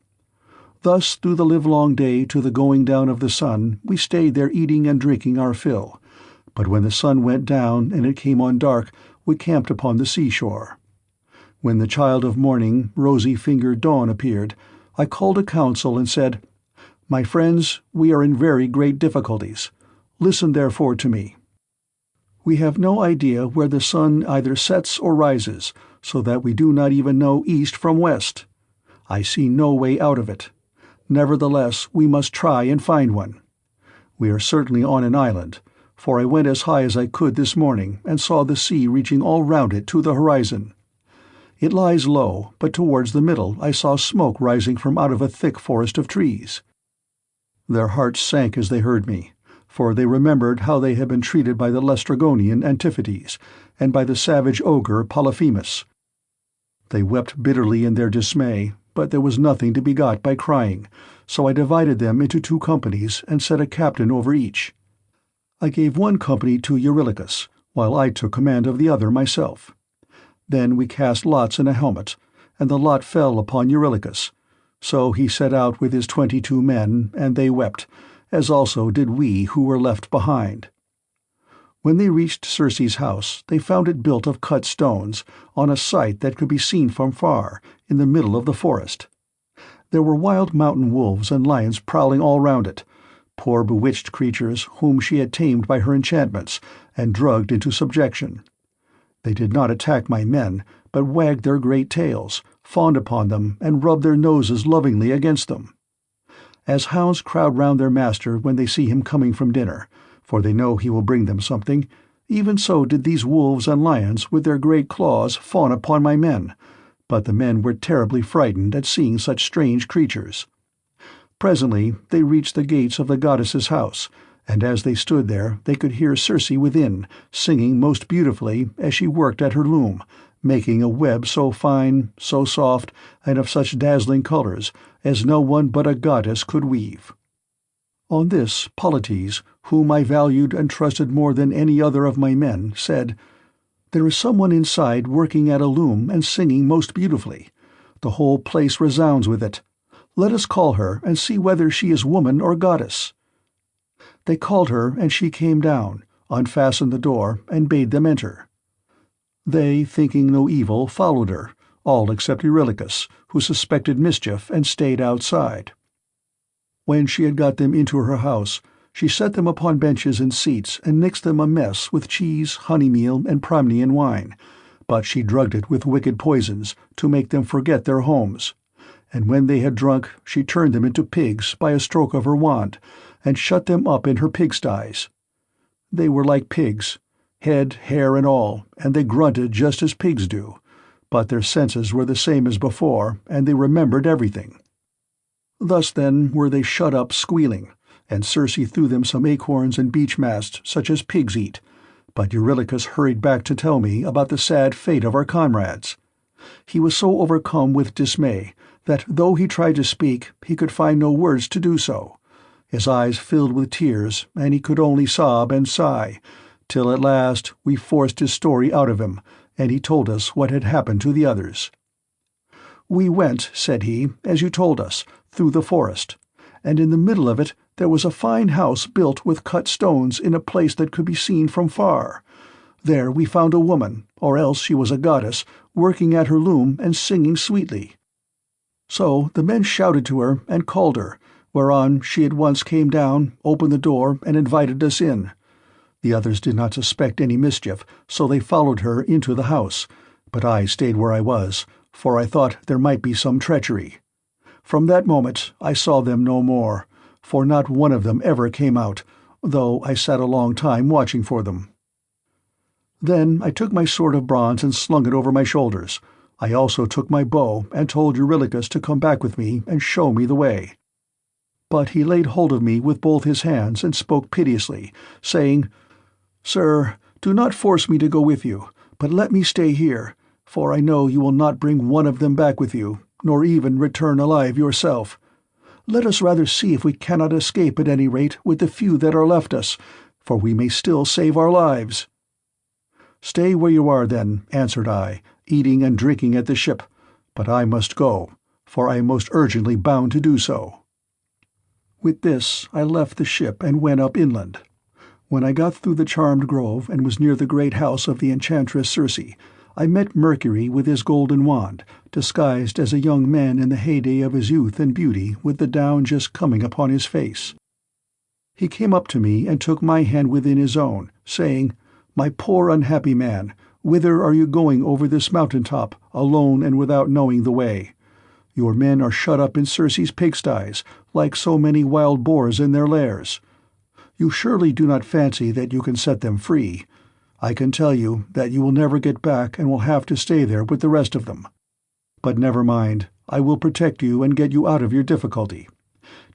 Thus through the livelong day to the going down of the sun we stayed there eating and drinking our fill, but when the sun went down and it came on dark we camped upon the seashore. When the child of morning, rosy-fingered dawn appeared, I called a council and said, "My friends, we are in very great difficulties. Listen therefore to me. We have no idea where the sun either sets or rises, so that we do not even know east from west. I see no way out of it. Nevertheless, we must try and find one. We are certainly on an island, for I went as high as I could this morning and saw the sea reaching all round it to the horizon. It lies low, but towards the middle I saw smoke rising from out of a thick forest of trees." Their hearts sank as they heard me, for they remembered how they had been treated by the Laestrygonian Antiphates, and by the savage ogre Polyphemus. They wept bitterly in their dismay, but there was nothing to be got by crying, so I divided them into 2 companies and set a captain over each. I gave one company to Eurylochus, while I took command of the other myself. Then we cast lots in a helmet, and the lot fell upon Eurylochus. So he set out with his 22 men, and they wept, as also did we who were left behind. When they reached Circe's house, they found it built of cut stones, on a site that could be seen from far, in the middle of the forest. There were wild mountain wolves and lions prowling all round it, poor bewitched creatures whom she had tamed by her enchantments and drugged into subjection. They did not attack my men, but wagged their great tails, fawned upon them, and rubbed their noses lovingly against them. As hounds crowd round their master when they see him coming from dinner, for they know he will bring them something, even so did these wolves and lions with their great claws fawn upon my men, but the men were terribly frightened at seeing such strange creatures. Presently they reached the gates of the goddess's house, and as they stood there they could hear Circe within, singing most beautifully as she worked at her loom, making a web so fine, so soft, and of such dazzling colors as no one but a goddess could weave. On this Polites, whom I valued and trusted more than any other of my men, said, "There is someone inside working at a loom and singing most beautifully. The whole place resounds with it. Let us call her and see whether she is woman or goddess." They called her, and she came down, unfastened the door, and bade them enter. They, thinking no evil, followed her, all except Eurylochus, who suspected mischief and stayed outside. When she had got them into her house, she set them upon benches and seats and mixed them a mess with cheese, honey meal, and Pramnian wine, but she drugged it with wicked poisons to make them forget their homes. And when they had drunk, she turned them into pigs by a stroke of her wand, and shut them up in her pigsties. They were like pigs, head, hair, and all, and they grunted just as pigs do, but their senses were the same as before, and they remembered everything. Thus then were they shut up squealing, and Circe threw them some acorns and beech mast such as pigs eat, but Eurylochus hurried back to tell me about the sad fate of our comrades. He was so overcome with dismay that though he tried to speak, he could find no words to do so. His eyes filled with tears, and he could only sob and sigh, till at last we forced his story out of him, and he told us what had happened to the others. "We went," said he, "as you told us, through the forest, and in the middle of it there was a fine house built with cut stones in a place that could be seen from far. There we found a woman, or else she was a goddess, working at her loom and singing sweetly. So the men shouted to her and called her, whereon she at once came down, opened the door, and invited us in. The others did not suspect any mischief, so they followed her into the house, but I stayed where I was, for I thought there might be some treachery. From that moment I saw them no more, for not one of them ever came out, though I sat a long time watching for them. Then I took my sword of bronze and slung it over my shoulders. I also took my bow and told Eurylochus to come back with me and show me the way. But he laid hold of me with both his hands and spoke piteously, saying, "Sir, do not force me to go with you, but let me stay here, for I know you will not bring one of them back with you, nor even return alive yourself. Let us rather see if we cannot escape at any rate with the few that are left us, for we may still save our lives." "Stay where you are then," answered I, "eating and drinking at the ship, but I must go, for I am most urgently bound to do so." With this I left the ship and went up inland. When I got through the charmed grove and was near the great house of the enchantress Circe, I met Mercury with his golden wand, disguised as a young man in the heyday of his youth and beauty, with the down just coming upon his face. He came up to me and took my hand within his own, saying, "My poor unhappy man, whither are you going over this mountain-top, alone and without knowing the way? Your men are shut up in Circe's pigsties, like so many wild boars in their lairs. You surely do not fancy that you can set them free. I can tell you that you will never get back and will have to stay there with the rest of them. But never mind, I will protect you and get you out of your difficulty.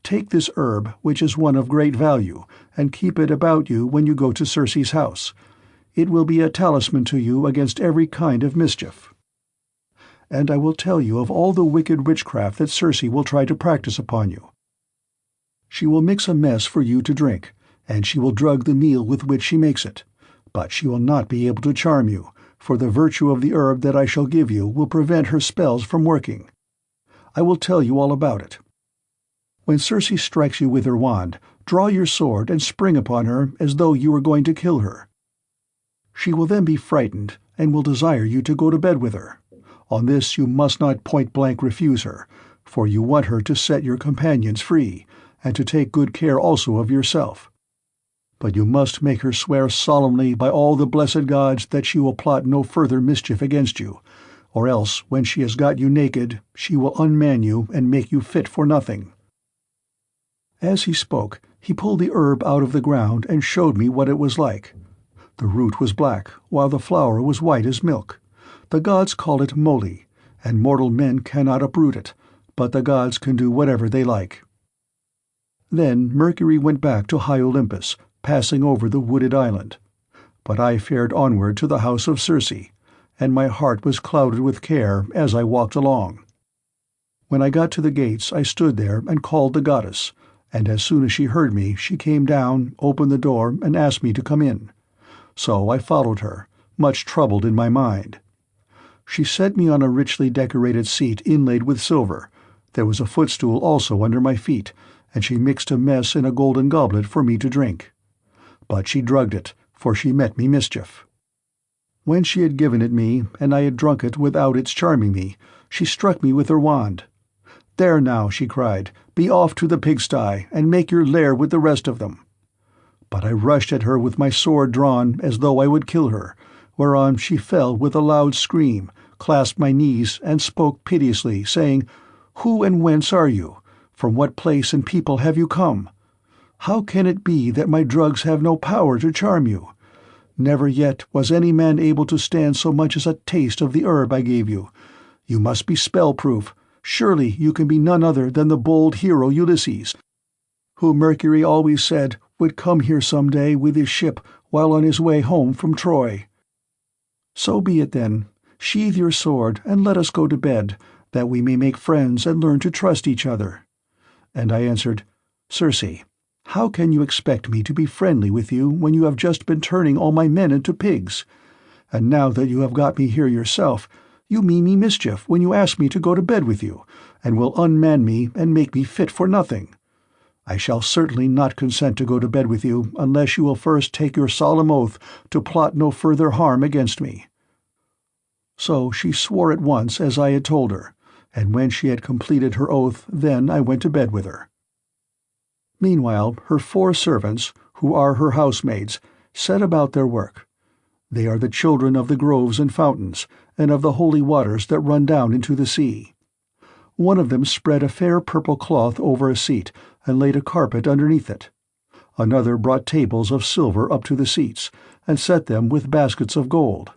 Take this herb, which is one of great value, and keep it about you when you go to Circe's house. It will be a talisman to you against every kind of mischief. And I will tell you of all the wicked witchcraft that Circe will try to practice upon you. She will mix a mess for you to drink, and she will drug the meal with which she makes it. But she will not be able to charm you, for the virtue of the herb that I shall give you will prevent her spells from working. I will tell you all about it. When Circe strikes you with her wand, draw your sword and spring upon her as though you were going to kill her. She will then be frightened and will desire you to go to bed with her. On this you must not point-blank refuse her, for you want her to set your companions free, and to take good care also of yourself. But you must make her swear solemnly by all the blessed gods that she will plot no further mischief against you, or else when she has got you naked she will unman you and make you fit for nothing." As he spoke, he pulled the herb out of the ground and showed me what it was like. The root was black, while the flower was white as milk. The gods call it moly, and mortal men cannot uproot it, but the gods can do whatever they like. Then Mercury went back to high Olympus, passing over the wooded island. But I fared onward to the house of Circe, and my heart was clouded with care as I walked along. When I got to the gates I stood there and called the goddess, and as soon as she heard me she came down, opened the door, and asked me to come in. So I followed her, much troubled in my mind. She set me on a richly decorated seat inlaid with silver. There was a footstool also under my feet, and she mixed a mess in a golden goblet for me to drink. But she drugged it, for she meant me mischief. When she had given it me, and I had drunk it without its charming me, she struck me with her wand. "There now," she cried, "be off to the pigsty, and make your lair with the rest of them." But I rushed at her with my sword drawn as though I would kill her, whereon she fell with a loud scream, clasped my knees, and spoke piteously, saying, "Who and whence are you? From what place and people have you come? How can it be that my drugs have no power to charm you? Never yet was any man able to stand so much as a taste of the herb I gave you. You must be spell-proof. Surely you can be none other than the bold hero Ulysses, who Mercury always said would come here some day with his ship while on his way home from Troy. So be it then. Sheathe your sword and let us go to bed, that we may make friends and learn to trust each other." And I answered, "Circe, how can you expect me to be friendly with you when you have just been turning all my men into pigs? And now that you have got me here yourself, you mean me mischief when you ask me to go to bed with you, and will unman me and make me fit for nothing. I shall certainly not consent to go to bed with you unless you will first take your solemn oath to plot no further harm against me." So she swore at once as I had told her, and when she had completed her oath, then I went to bed with her. Meanwhile her 4 servants, who are her housemaids, set about their work. They are the children of the groves and fountains, and of the holy waters that run down into the sea. One of them spread a fair purple cloth over a seat, and laid a carpet underneath it. Another brought tables of silver up to the seats, and set them with baskets of gold.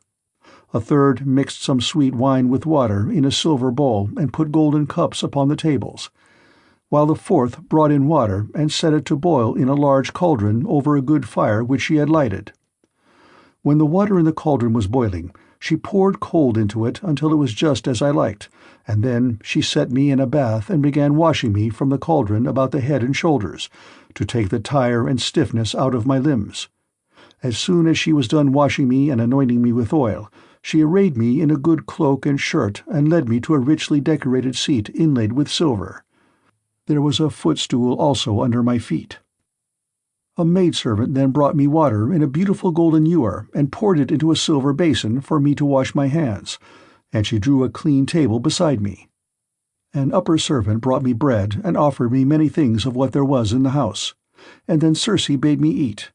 A third mixed some sweet wine with water in a silver bowl, and put golden cups upon the tables, while the fourth brought in water and set it to boil in a large cauldron over a good fire which she had lighted. When the water in the cauldron was boiling, she poured cold into it until it was just as I liked, and then she set me in a bath and began washing me from the cauldron about the head and shoulders, to take the tire and stiffness out of my limbs. As soon as she was done washing me and anointing me with oil, She arrayed me in a good cloak and shirt and led me to a richly decorated seat inlaid with silver. There was a footstool also under my feet. A maidservant then brought me water in a beautiful golden ewer and poured it into a silver basin for me to wash my hands, and she drew a clean table beside me. An upper servant brought me bread and offered me many things of what there was in the house, and then Circe bade me eat.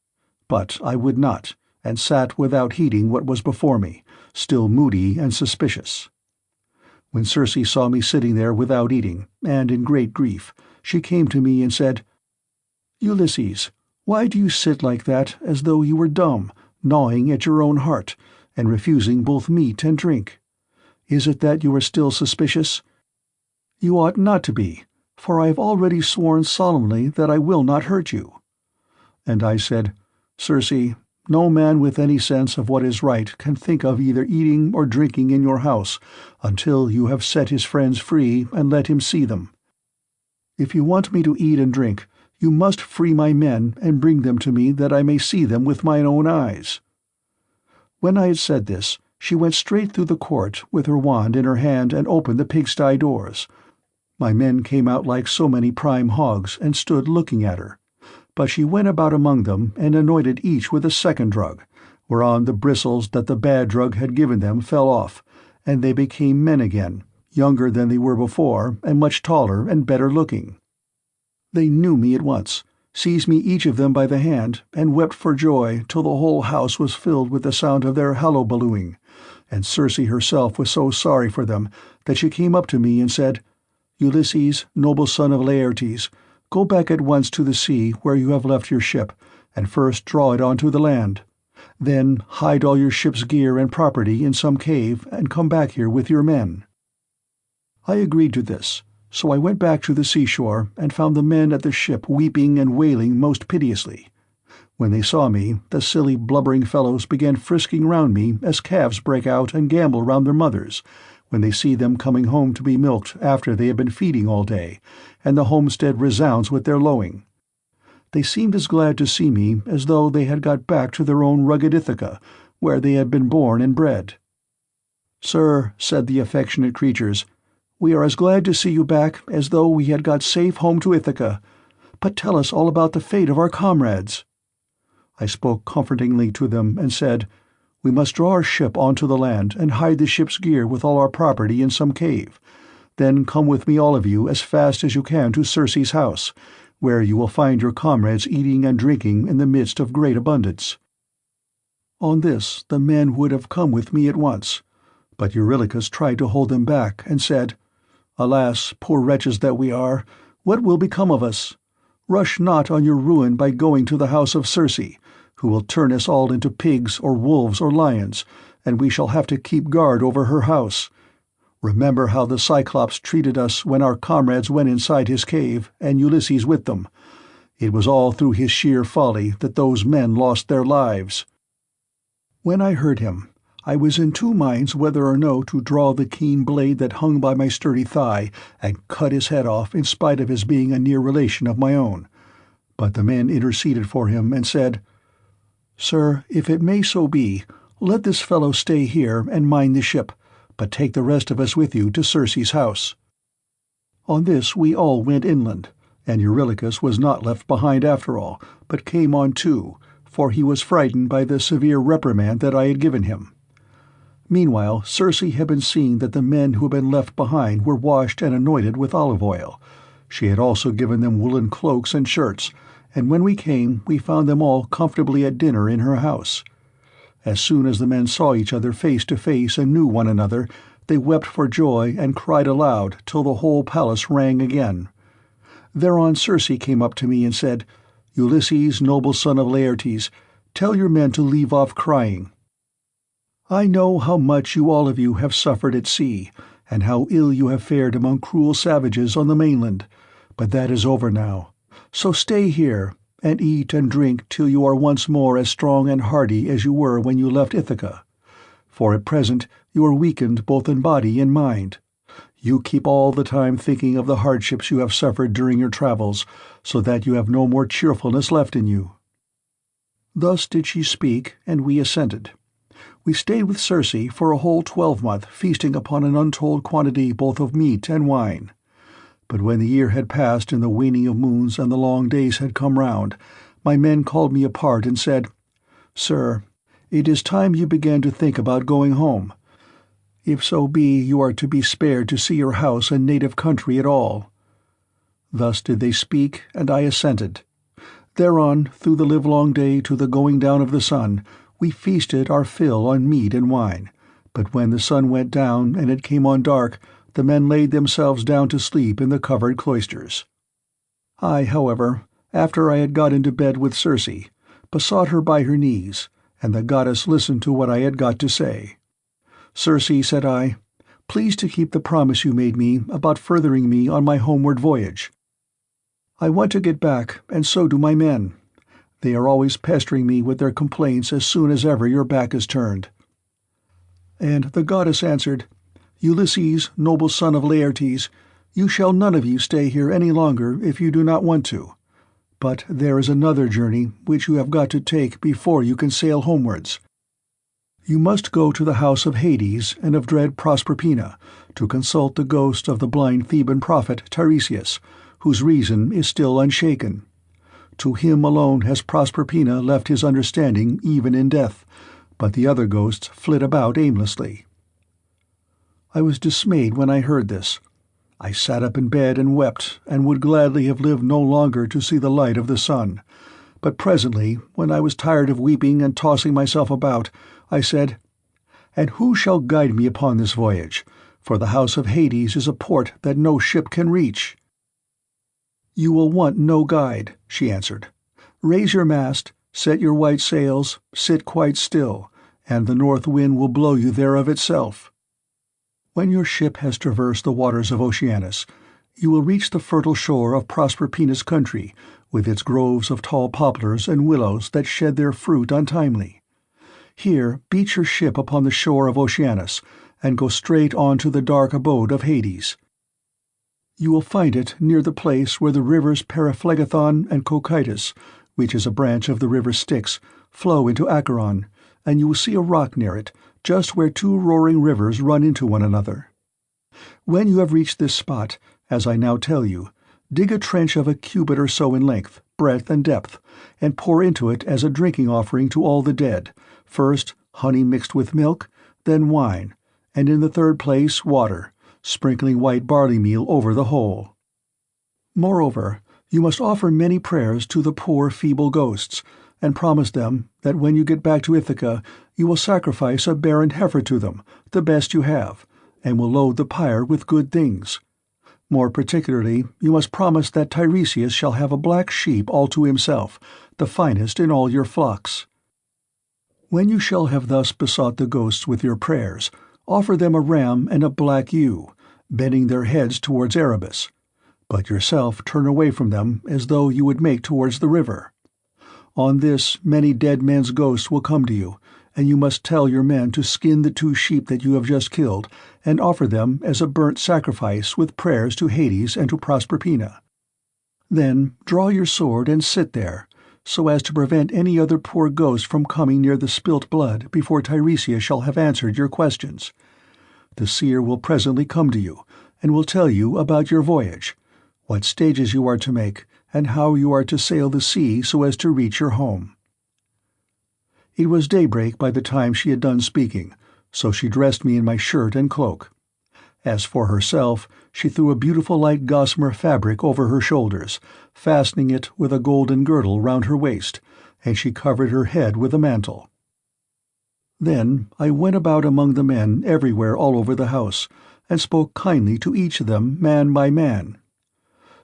But I would not, and sat without heeding what was before me, still moody and suspicious. When Circe saw me sitting there without eating, and in great grief, she came to me and said, "Ulysses, why do you sit like that, as though you were dumb, gnawing at your own heart, and refusing both meat and drink? Is it that you are still suspicious? You ought not to be, for I have already sworn solemnly that I will not hurt you." And I said, "Circe, no man with any sense of what is right can think of either eating or drinking in your house until you have set his friends free and let him see them. If you want me to eat and drink, you must free my men and bring them to me that I may see them with mine own eyes." When I had said this, she went straight through the court with her wand in her hand and opened the pigsty doors. My men came out like so many prime hogs and stood looking at her. But she went about among them and anointed each with a second drug, whereon the bristles that the bad drug had given them fell off, and they became men again, younger than they were before, and much taller and better looking. They knew me at once, seized me each of them by the hand, and wept for joy till the whole house was filled with the sound of their hullabalooing, and Circe herself was so sorry for them that she came up to me and said, "Ulysses, noble son of Laertes, go back at once to the sea where you have left your ship, and first draw it onto the land. Then hide all your ship's gear and property in some cave and come back here with your men." I agreed to this, so I went back to the seashore and found the men at the ship weeping and wailing most piteously. When they saw me, the silly blubbering fellows began frisking round me as calves break out and gambol round their mothers, when they see them coming home to be milked after they have been feeding all day, and the homestead resounds with their lowing. They seemed as glad to see me as though they had got back to their own rugged Ithaca, where they had been born and bred. "Sir," said the affectionate creatures, "we are as glad to see you back as though we had got safe home to Ithaca. But tell us all about the fate of our comrades." I spoke comfortingly to them and said, "We must draw our ship onto the land and hide the ship's gear with all our property in some cave. Then come with me all of you as fast as you can to Circe's house, where you will find your comrades eating and drinking in the midst of great abundance." On this the men would have come with me at once, but Eurylochus tried to hold them back and said, "Alas, poor wretches that we are, what will become of us? Rush not on your ruin by going to the house of Circe, who will turn us all into pigs or wolves or lions, and we shall have to keep guard over her house. Remember how the Cyclops treated us when our comrades went inside his cave, and Ulysses with them. It was all through his sheer folly that those men lost their lives." When I heard him, I was in two minds whether or no to draw the keen blade that hung by my sturdy thigh and cut his head off in spite of his being a near relation of my own. But the men interceded for him and said, "Sir, if it may so be, let this fellow stay here and mind the ship, but take the rest of us with you to Circe's house." On this we all went inland, and Eurylochus was not left behind after all, but came on too, for he was frightened by the severe reprimand that I had given him. Meanwhile Circe had been seeing that the men who had been left behind were washed and anointed with olive oil. She had also given them woolen cloaks and shirts, and when we came we found them all comfortably at dinner in her house. As soon as the men saw each other face to face and knew one another, they wept for joy and cried aloud till the whole palace rang again. Thereon Circe came up to me and said, "Ulysses, noble son of Laertes, tell your men to leave off crying. I know how much you all of you have suffered at sea, and how ill you have fared among cruel savages on the mainland, but that is over now. So stay here, and eat and drink till you are once more as strong and hardy as you were when you left Ithaca. For at present you are weakened both in body and mind. You keep all the time thinking of the hardships you have suffered during your travels, so that you have no more cheerfulness left in you." Thus did she speak, and we assented. We stayed with Circe for a whole 12-month, feasting upon an untold quantity both of meat and wine. But when the year had passed and the waning of moons and the long days had come round, my men called me apart and said, "Sir, it is time you began to think about going home, if so be you are to be spared to see your house and native country at all." Thus did they speak, and I assented. Thereon, through the livelong day to the going down of the sun, we feasted our fill on meat and wine, but when the sun went down and it came on dark, the men laid themselves down to sleep in the covered cloisters. I, however, after I had got into bed with Circe, besought her by her knees, and the goddess listened to what I had got to say. "Circe," said I, "please to keep the promise you made me about furthering me on my homeward voyage. I want to get back, and so do my men. They are always pestering me with their complaints as soon as ever your back is turned." And the goddess answered, "Ulysses, noble son of Laertes, you shall none of you stay here any longer if you do not want to. But there is another journey which you have got to take before you can sail homewards. You must go to the house of Hades and of dread Proserpina to consult the ghost of the blind Theban prophet Tiresias, whose reason is still unshaken. To him alone has Proserpina left his understanding even in death, but the other ghosts flit about aimlessly." I was dismayed when I heard this. I sat up in bed and wept, and would gladly have lived no longer to see the light of the sun. But presently, when I was tired of weeping and tossing myself about, I said, "And who shall guide me upon this voyage? For the house of Hades is a port that no ship can reach." "You will want no guide," she answered. "Raise your mast, set your white sails, sit quite still, and the north wind will blow you there of itself. When your ship has traversed the waters of Oceanus, you will reach the fertile shore of Proserpina's country, with its groves of tall poplars and willows that shed their fruit untimely. Here beach your ship upon the shore of Oceanus, and go straight on to the dark abode of Hades. You will find it near the place where the rivers Periphlagathon and Cocytus, which is a branch of the river Styx, flow into Acheron, and you will see a rock near it, just where two roaring rivers run into one another. When you have reached this spot, as I now tell you, dig a trench of a cubit or so in length, breadth, and depth, and pour into it as a drinking offering to all the dead, first honey mixed with milk, then wine, and in the third place water, sprinkling white barley meal over the whole. Moreover, you must offer many prayers to the poor feeble ghosts, and promise them that when you get back to Ithaca you will sacrifice a barren heifer to them, the best you have, and will load the pyre with good things. More particularly, you must promise that Tiresias shall have a black sheep all to himself, the finest in all your flocks. When you shall have thus besought the ghosts with your prayers, offer them a ram and a black ewe, bending their heads towards Erebus, but yourself turn away from them as though you would make towards the river. On this many dead men's ghosts will come to you, and you must tell your men to skin the 2 sheep that you have just killed, and offer them as a burnt sacrifice with prayers to Hades and to Proserpina. Then draw your sword and sit there, so as to prevent any other poor ghost from coming near the spilt blood before Tiresias shall have answered your questions. The seer will presently come to you, and will tell you about your voyage, what stages you are to make, and how you are to sail the sea so as to reach your home." It was daybreak by the time she had done speaking, so she dressed me in my shirt and cloak. As for herself, she threw a beautiful light gossamer fabric over her shoulders, fastening it with a golden girdle round her waist, and she covered her head with a mantle. Then I went about among the men everywhere all over the house, and spoke kindly to each of them man by man.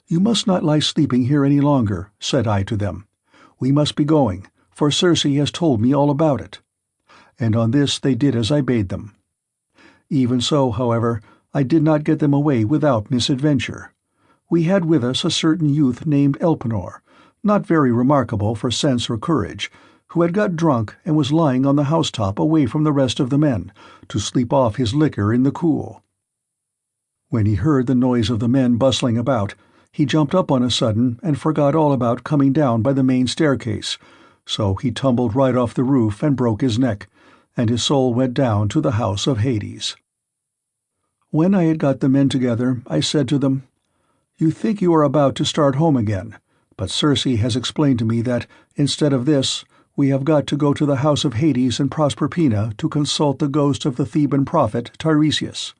"You must not lie sleeping here any longer," said I to them. "We must be going, for Circe has told me all about it." And on this they did as I bade them. Even so, however, I did not get them away without misadventure. We had with us a certain youth named Elpenor, not very remarkable for sense or courage, who had got drunk and was lying on the housetop away from the rest of the men, to sleep off his liquor in the cool. When he heard the noise of the men bustling about, he jumped up on a sudden and forgot all about coming down by the main staircase, so he tumbled right off the roof and broke his neck, and his soul went down to the house of Hades. When I had got the men together, I said to them, "You think you are about to start home again, but Circe has explained to me that, instead of this, we have got to go to the house of Hades and Proserpina to consult the ghost of the Theban prophet Tiresias."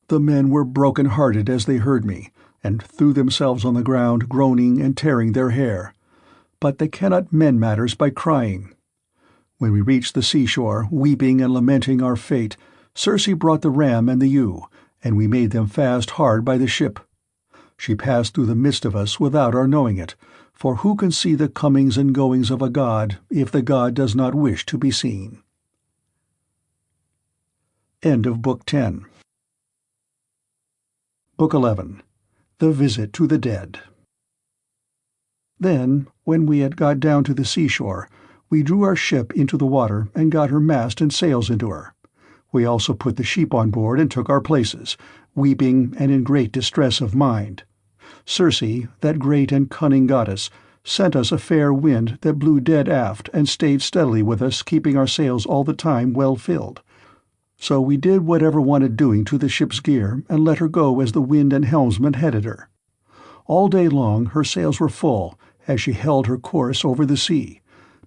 The men were broken-hearted as they heard me, and threw themselves on the ground, groaning and tearing their hair. But they cannot mend matters by crying. When we reached the seashore, weeping and lamenting our fate, Circe brought the ram and the ewe, and we made them fast hard by the ship. She passed through the midst of us without our knowing it, for who can see the comings and goings of a god if the god does not wish to be seen? End of Book 10. Book 11. The Visit to the Dead. Then, when we had got down to the seashore, we drew our ship into the water and got her mast and sails into her. We also put the sheep on board and took our places, weeping and in great distress of mind. Circe, that great and cunning goddess, sent us a fair wind that blew dead aft and stayed steadily with us, keeping our sails all the time well filled. So we did whatever wanted doing to the ship's gear and let her go as the wind and helmsman headed her. All day long her sails were full as she held her course over the sea,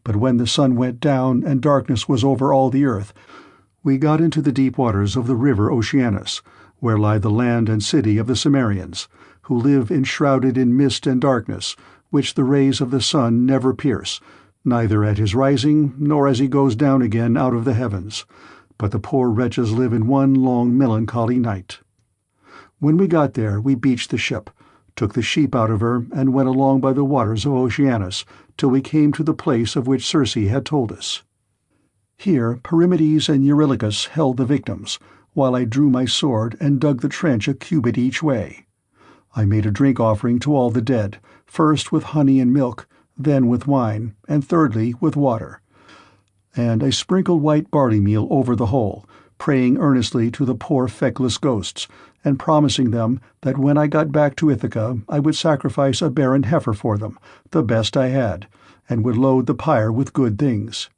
but when the sun went down and darkness was over all the earth, we got into the deep waters of the river Oceanus, where lie the land and city of the Cimmerians, who live enshrouded in mist and darkness, which the rays of the sun never pierce, neither at his rising nor as he goes down again out of the heavens, but the poor wretches live in one long melancholy night. When we got there, we beached the ship, took the sheep out of her, and went along by the waters of Oceanus till we came to the place of which Circe had told us. Here Perimedes and Eurylochus held the victims, while I drew my sword and dug the trench a cubit each way. I made a drink offering to all the dead, first with honey and milk, then with wine, and thirdly with water. And I sprinkled white barley meal over the whole, praying earnestly to the poor feckless ghosts, and promising them that when I got back to Ithaca I would sacrifice a barren heifer for them, the best I had, and would load the pyre with good things.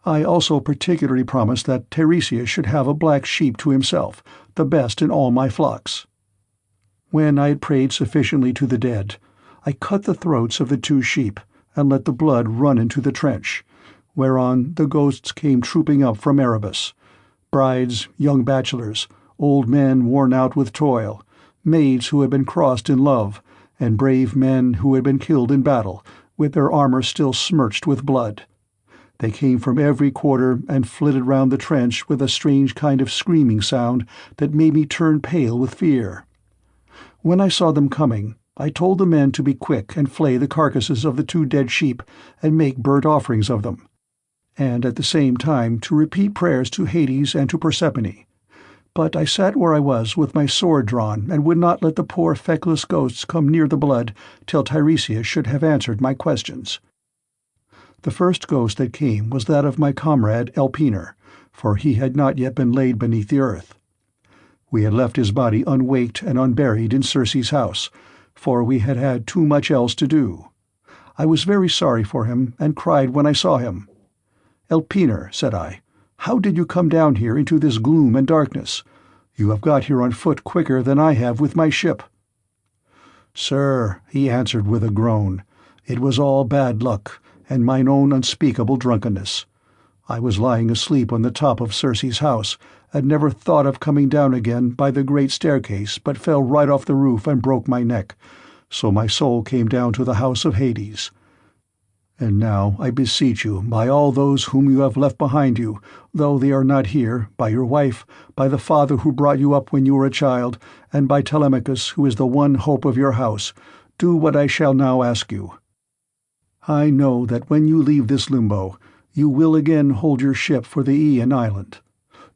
I also particularly promised that Tiresias should have a black sheep to himself, the best in all my flocks. When I had prayed sufficiently to the dead, I cut the throats of the 2 sheep, and let the blood run into the trench, whereon the ghosts came trooping up from Erebus, brides, young bachelors, old men worn out with toil, maids who had been crossed in love, and brave men who had been killed in battle, with their armor still smirched with blood. They came from every quarter and flitted round the trench with a strange kind of screaming sound that made me turn pale with fear. When I saw them coming, I told the men to be quick and flay the carcasses of the 2 dead sheep and make burnt offerings of them, and at the same time to repeat prayers to Hades and to Persephone. But I sat where I was with my sword drawn and would not let the poor feckless ghosts come near the blood till Tiresias should have answered my questions. The first ghost that came was that of my comrade Elpenor, for he had not yet been laid beneath the earth. We had left his body unwaked and unburied in Circe's house, for we had had too much else to do. I was very sorry for him, and cried when I saw him. "Elpenor," said I, "how did you come down here into this gloom and darkness? You have got here on foot quicker than I have with my ship." "Sir," he answered with a groan, "it was all bad luck, and mine own unspeakable drunkenness. I was lying asleep on the top of Circe's house, and never thought of coming down again by the great staircase, but fell right off the roof and broke my neck, so my soul came down to the house of Hades. And now I beseech you, by all those whom you have left behind you, though they are not here, by your wife, by the father who brought you up when you were a child, and by Telemachus, who is the one hope of your house, do what I shall now ask you. I know that when you leave this limbo, you will again hold your ship for the Aeaean island.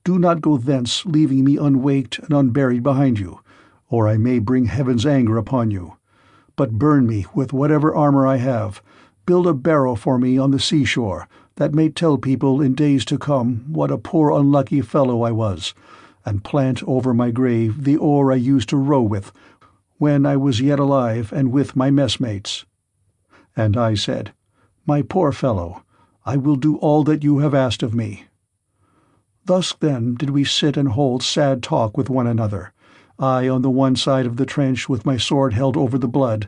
Do not go thence, leaving me unwaked and unburied behind you, or I may bring heaven's anger upon you. But burn me with whatever armor I have, build a barrow for me on the seashore, that may tell people in days to come what a poor unlucky fellow I was, and plant over my grave the oar I used to row with, when I was yet alive and with my messmates." And I said, "My poor fellow, I will do all that you have asked of me." Thus then did we sit and hold sad talk with one another, I on the one side of the trench with my sword held over the blood,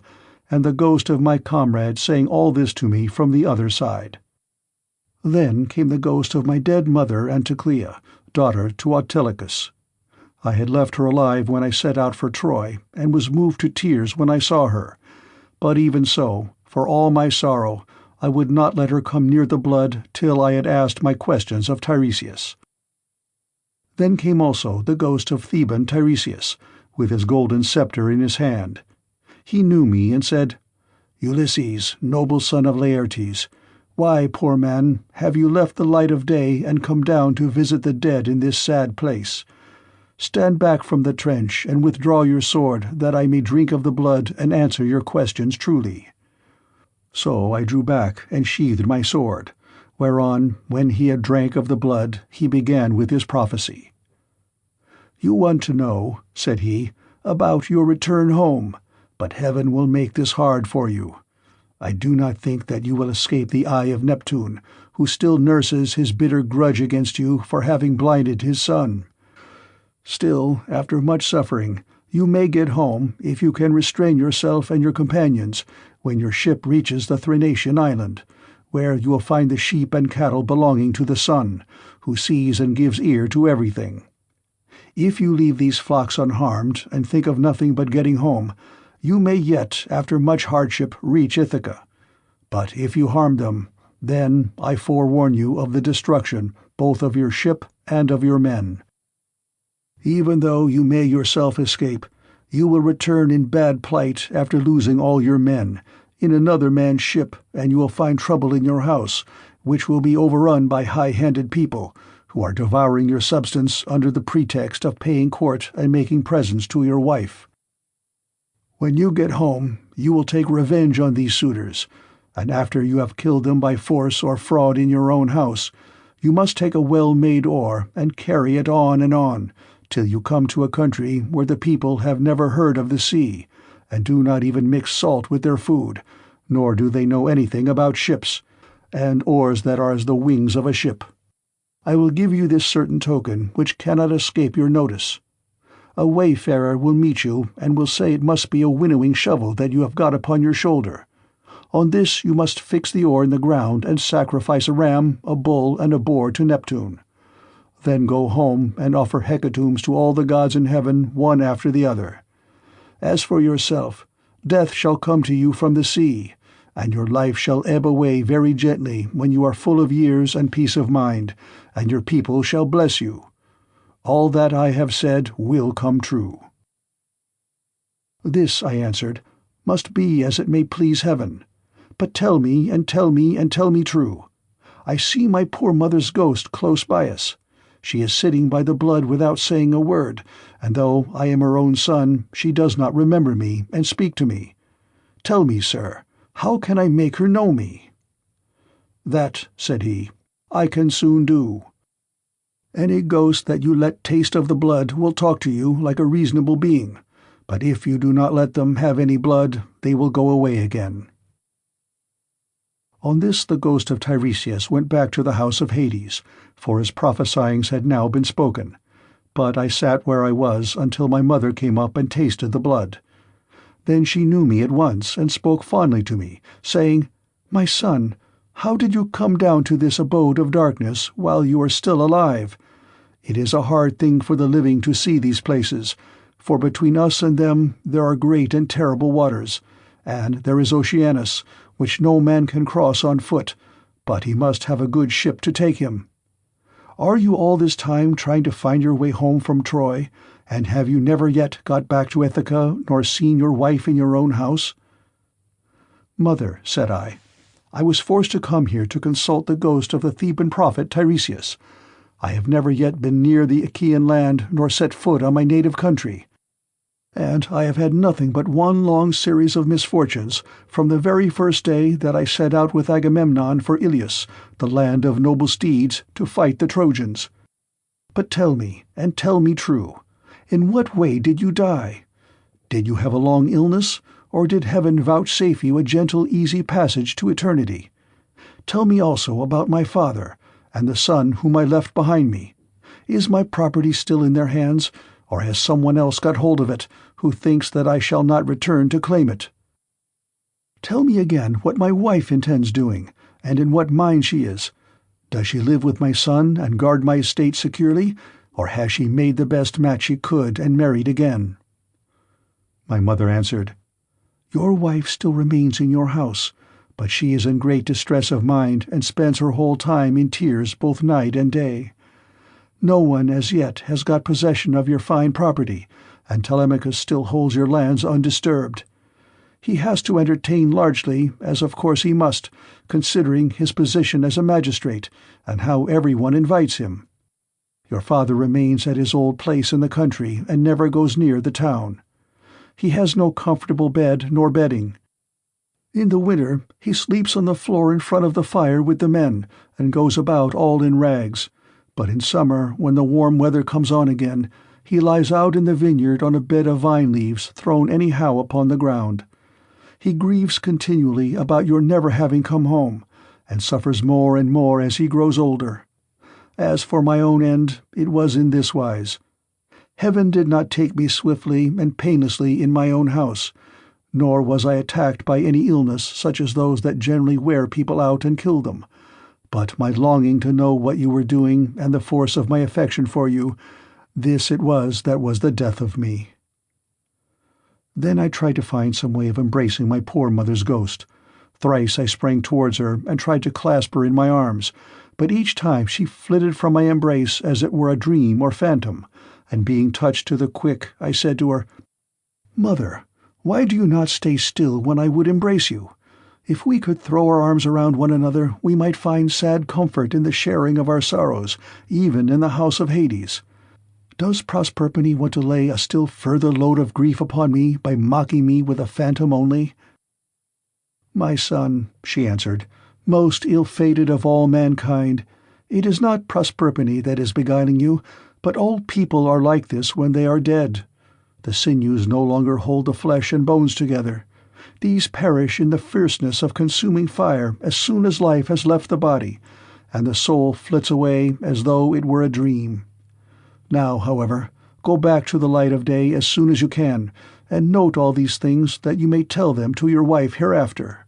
and the ghost of my comrade saying all this to me from the other side. Then came the ghost of my dead mother Anticlea, daughter to Autolycus. I had left her alive when I set out for Troy, and was moved to tears when I saw her, but even so, for all my sorrow, I would not let her come near the blood till I had asked my questions of Tiresias. Then came also the ghost of Theban Tiresias, with his golden sceptre in his hand. He knew me and said, "Ulysses, noble son of Laertes, why, poor man, have you left the light of day and come down to visit the dead in this sad place? Stand back from the trench and withdraw your sword, that I may drink of the blood and answer your questions truly." So I drew back and sheathed my sword, whereon, when he had drank of the blood, he began with his prophecy. "You want to know," said he, "about your return home, but heaven will make this hard for you. I do not think that you will escape the eye of Neptune, who still nurses his bitter grudge against you for having blinded his son. Still, after much suffering, you may get home if you can restrain yourself and your companions when your ship reaches the Thrinacian island, where you will find the sheep and cattle belonging to the sun, who sees and gives ear to everything. If you leave these flocks unharmed and think of nothing but getting home, you may yet, after much hardship, reach Ithaca. But if you harm them, then I forewarn you of the destruction both of your ship and of your men. Even though you may yourself escape, you will return in bad plight after losing all your men, in another man's ship, and you will find trouble in your house, which will be overrun by high-handed people, who are devouring your substance under the pretext of paying court and making presents to your wife. When you get home, you will take revenge on these suitors, and after you have killed them by force or fraud in your own house, you must take a well-made oar and carry it on, till you come to a country where the people have never heard of the sea, and do not even mix salt with their food, nor do they know anything about ships, and oars that are as the wings of a ship. I will give you this certain token, which cannot escape your notice. A wayfarer will meet you, and will say it must be a winnowing shovel that you have got upon your shoulder. On this you must fix the oar in the ground and sacrifice a ram, a bull, and a boar to Neptune. Then go home and offer hecatombs to all the gods in heaven, one after the other. As for yourself, death shall come to you from the sea, and your life shall ebb away very gently when you are full of years and peace of mind, and your people shall bless you. All that I have said will come true." "This," I answered, "must be as it may please heaven. But tell me, and tell me, and tell me true. I see my poor mother's ghost close by us. She is sitting by the blood without saying a word, and though I am her own son, she does not remember me and speak to me. Tell me, sir, how can I make her know me?" "That," said he, "I can soon do. Any ghost that you let taste of the blood will talk to you like a reasonable being, but if you do not let them have any blood, they will go away again." On this the ghost of Tiresias went back to the house of Hades, for his prophesyings had now been spoken, but I sat where I was until my mother came up and tasted the blood. Then she knew me at once and spoke fondly to me, saying, "My son, how did you come down to this abode of darkness while you are still alive? It is a hard thing for the living to see these places, for between us and them there are great and terrible waters, and there is Oceanus, which no man can cross on foot, but he must have a good ship to take him. Are you all this time trying to find your way home from Troy, and have you never yet got back to Ithaca, nor seen your wife in your own house?" "Mother," said I was forced to come here to consult the ghost of the Theban prophet Tiresias. I have never yet been near the Achaean land nor set foot on my native country. And I have had nothing but one long series of misfortunes from the very first day that I set out with Agamemnon for Ilius, the land of noble steeds, to fight the Trojans. But tell me, and tell me true, in what way did you die? Did you have a long illness, or did heaven vouchsafe you a gentle, easy passage to eternity? Tell me also about my father, and the son whom I left behind me. Is my property still in their hands, or has someone else got hold of it, who thinks that I shall not return to claim it? Tell me again what my wife intends doing, and in what mind she is. Does she live with my son and guard my estate securely, or has she made the best match she could and married again?" My mother answered, "Your wife still remains in your house, but she is in great distress of mind and spends her whole time in tears both night and day. No one as yet has got possession of your fine property, and Telemachus still holds your lands undisturbed. He has to entertain largely, as of course he must, considering his position as a magistrate, and how everyone invites him. Your father remains at his old place in the country and never goes near the town. He has no comfortable bed nor bedding. In the winter he sleeps on the floor in front of the fire with the men, and goes about all in rags, but in summer, when the warm weather comes on again, he lies out in the vineyard on a bed of vine leaves thrown anyhow upon the ground. He grieves continually about your never having come home, and suffers more and more as he grows older. As for my own end, it was in this wise. Heaven did not take me swiftly and painlessly in my own house, nor was I attacked by any illness such as those that generally wear people out and kill them, but my longing to know what you were doing and the force of my affection for you, this it was that was the death of me." Then I tried to find some way of embracing my poor mother's ghost. Thrice I sprang towards her and tried to clasp her in my arms, but each time she flitted from my embrace as it were a dream or phantom, and being touched to the quick, I said to her, "Mother, why do you not stay still when I would embrace you? If we could throw our arms around one another, we might find sad comfort in the sharing of our sorrows, even in the house of Hades. Does Proserpine want to lay a still further load of grief upon me by mocking me with a phantom only?" "My son," she answered, "most ill-fated of all mankind, it is not Proserpine that is beguiling you, but all people are like this when they are dead. The sinews no longer hold the flesh and bones together. These perish in the fierceness of consuming fire as soon as life has left the body, and the soul flits away as though it were a dream. Now, however, go back to the light of day as soon as you can, and note all these things that you may tell them to your wife hereafter."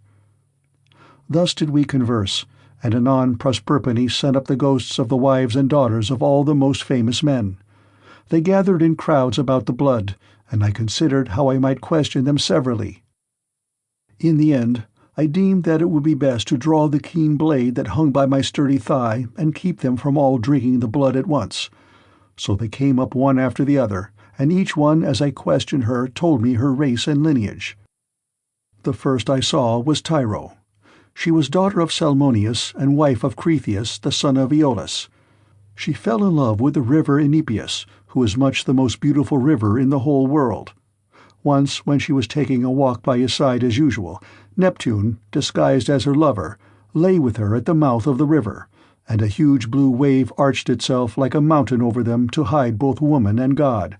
Thus did we converse, and anon Proserpine sent up the ghosts of the wives and daughters of all the most famous men. They gathered in crowds about the blood, and I considered how I might question them severally. In the end, I deemed that it would be best to draw the keen blade that hung by my sturdy thigh and keep them from all drinking the blood at once. So they came up one after the other, and each one as I questioned her told me her race and lineage. The first I saw was Tyro. She was daughter of Salmoneus and wife of Cretheus, the son of AEOLUS. She fell in love with the river Enipeus, who is much the most beautiful river in the whole world. Once, when she was taking a walk by his side as usual, Neptune, disguised as her lover, lay with her at the mouth of the river, and a huge blue wave arched itself like a mountain over them to hide both woman and god,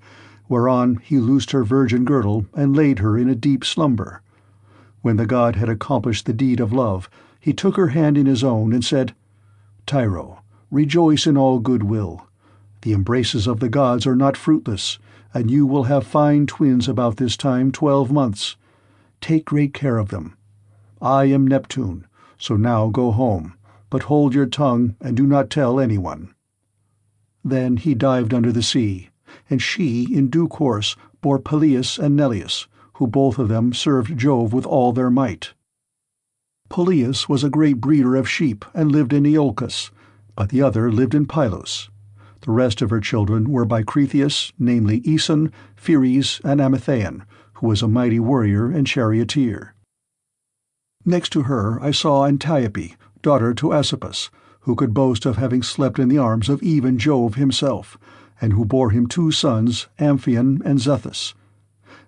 whereon he loosed her virgin girdle and laid her in a deep slumber. When the god had accomplished the deed of love, he took her hand in his own and said, "Tyro, rejoice in all good will. The embraces of the gods are not fruitless, and you will have fine twins about this time 12 months. Take great care of them. I am Neptune, so now go home, but hold your tongue and do not tell anyone." Then he dived under the sea, and she, in due course, bore Peleus and Neleus, who both of them served Jove with all their might. Peleus was a great breeder of sheep and lived in Iolcus, but the other lived in Pylos. The rest of her children were by Cretheus, namely Aeson, Pheres, and Amathaon, who was a mighty warrior and charioteer. Next to her I saw Antiope, daughter to Asopus, who could boast of having slept in the arms of even Jove himself, and who bore him 2 sons, Amphion and Zethus.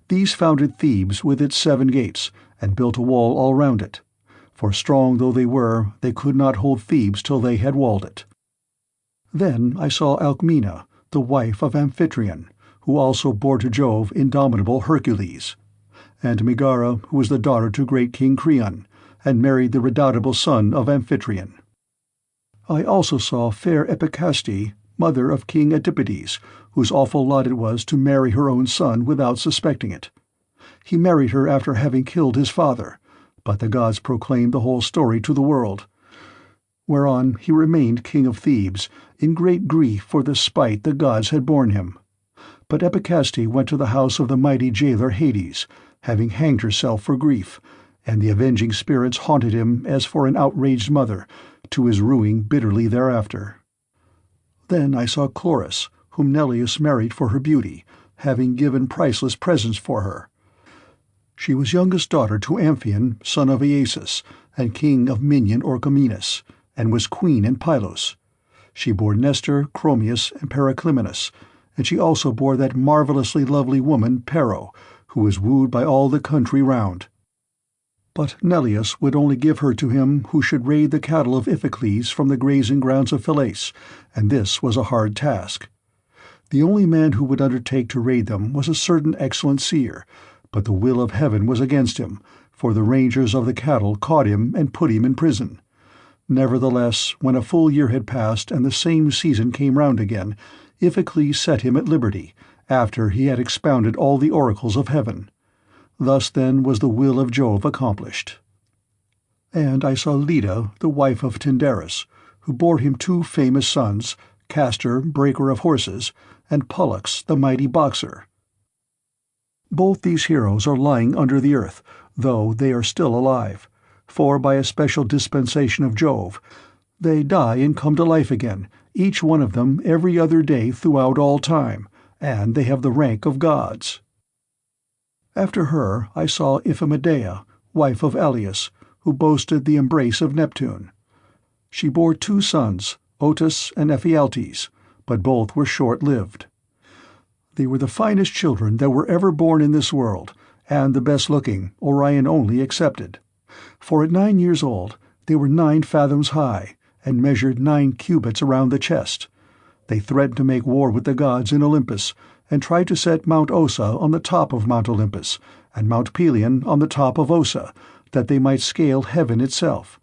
These founded Thebes with its 7 gates, and built a wall all round it, for strong though they were, they could not hold Thebes till they had walled it. Then I saw Alcmena, the wife of Amphitryon, who also bore to Jove indomitable Hercules, and Megara, who was the daughter to great King Creon, and married the redoubtable son of Amphitryon. I also saw fair Epicaste, mother of King Antipodes, whose awful lot it was to marry her own son without suspecting it. He married her after having killed his father, but the gods proclaimed the whole story to the world, whereon he remained king of Thebes, in great grief for the spite the gods had borne him. But Epicaste went to the house of the mighty jailer Hades, having hanged herself for grief, and the avenging spirits haunted him as for an outraged mother, to his ruing bitterly thereafter. Then I saw Chloris, whom Neleus married for her beauty, having given priceless presents for her. She was youngest daughter to Amphion, son of Iasus, and king of Minion Orchomenus, and was queen in Pylos. She bore Nestor, Chromius, and Periclymenus, and she also bore that marvellously lovely woman Pero, who was wooed by all the country round. But Neleus would only give her to him who should raid the cattle of Iphicles from the grazing grounds of Phylace, and this was a hard task. The only man who would undertake to raid them was a certain excellent seer, but the will of heaven was against him, for the rangers of the cattle caught him and put him in prison. Nevertheless, when a full year had passed and the same season came round again, Iphicles set him at liberty, after he had expounded all the oracles of heaven. Thus then was the will of Jove accomplished. And I saw Leda, the wife of Tyndarus, who bore him 2 famous sons, Castor, breaker of horses, and Pollux, the mighty boxer. Both these heroes are lying under the earth, though they are still alive, for by a special dispensation of Jove, they die and come to life again, each one of them every other day throughout all time, and they have the rank of gods. After her I saw Iphimedeia, wife of Alius, who boasted the embrace of Neptune. She bore 2 sons, Otus and Ephialtes, but both were short-lived. They were the finest children that were ever born in this world, and the best-looking, Orion only excepted. For at 9 years old they were 9 fathoms high, and measured 9 cubits around the chest. They threatened to make war with the gods in Olympus, and tried to set Mount Ossa on the top of Mount Olympus, and Mount Pelion on the top of Ossa, that they might scale heaven itself.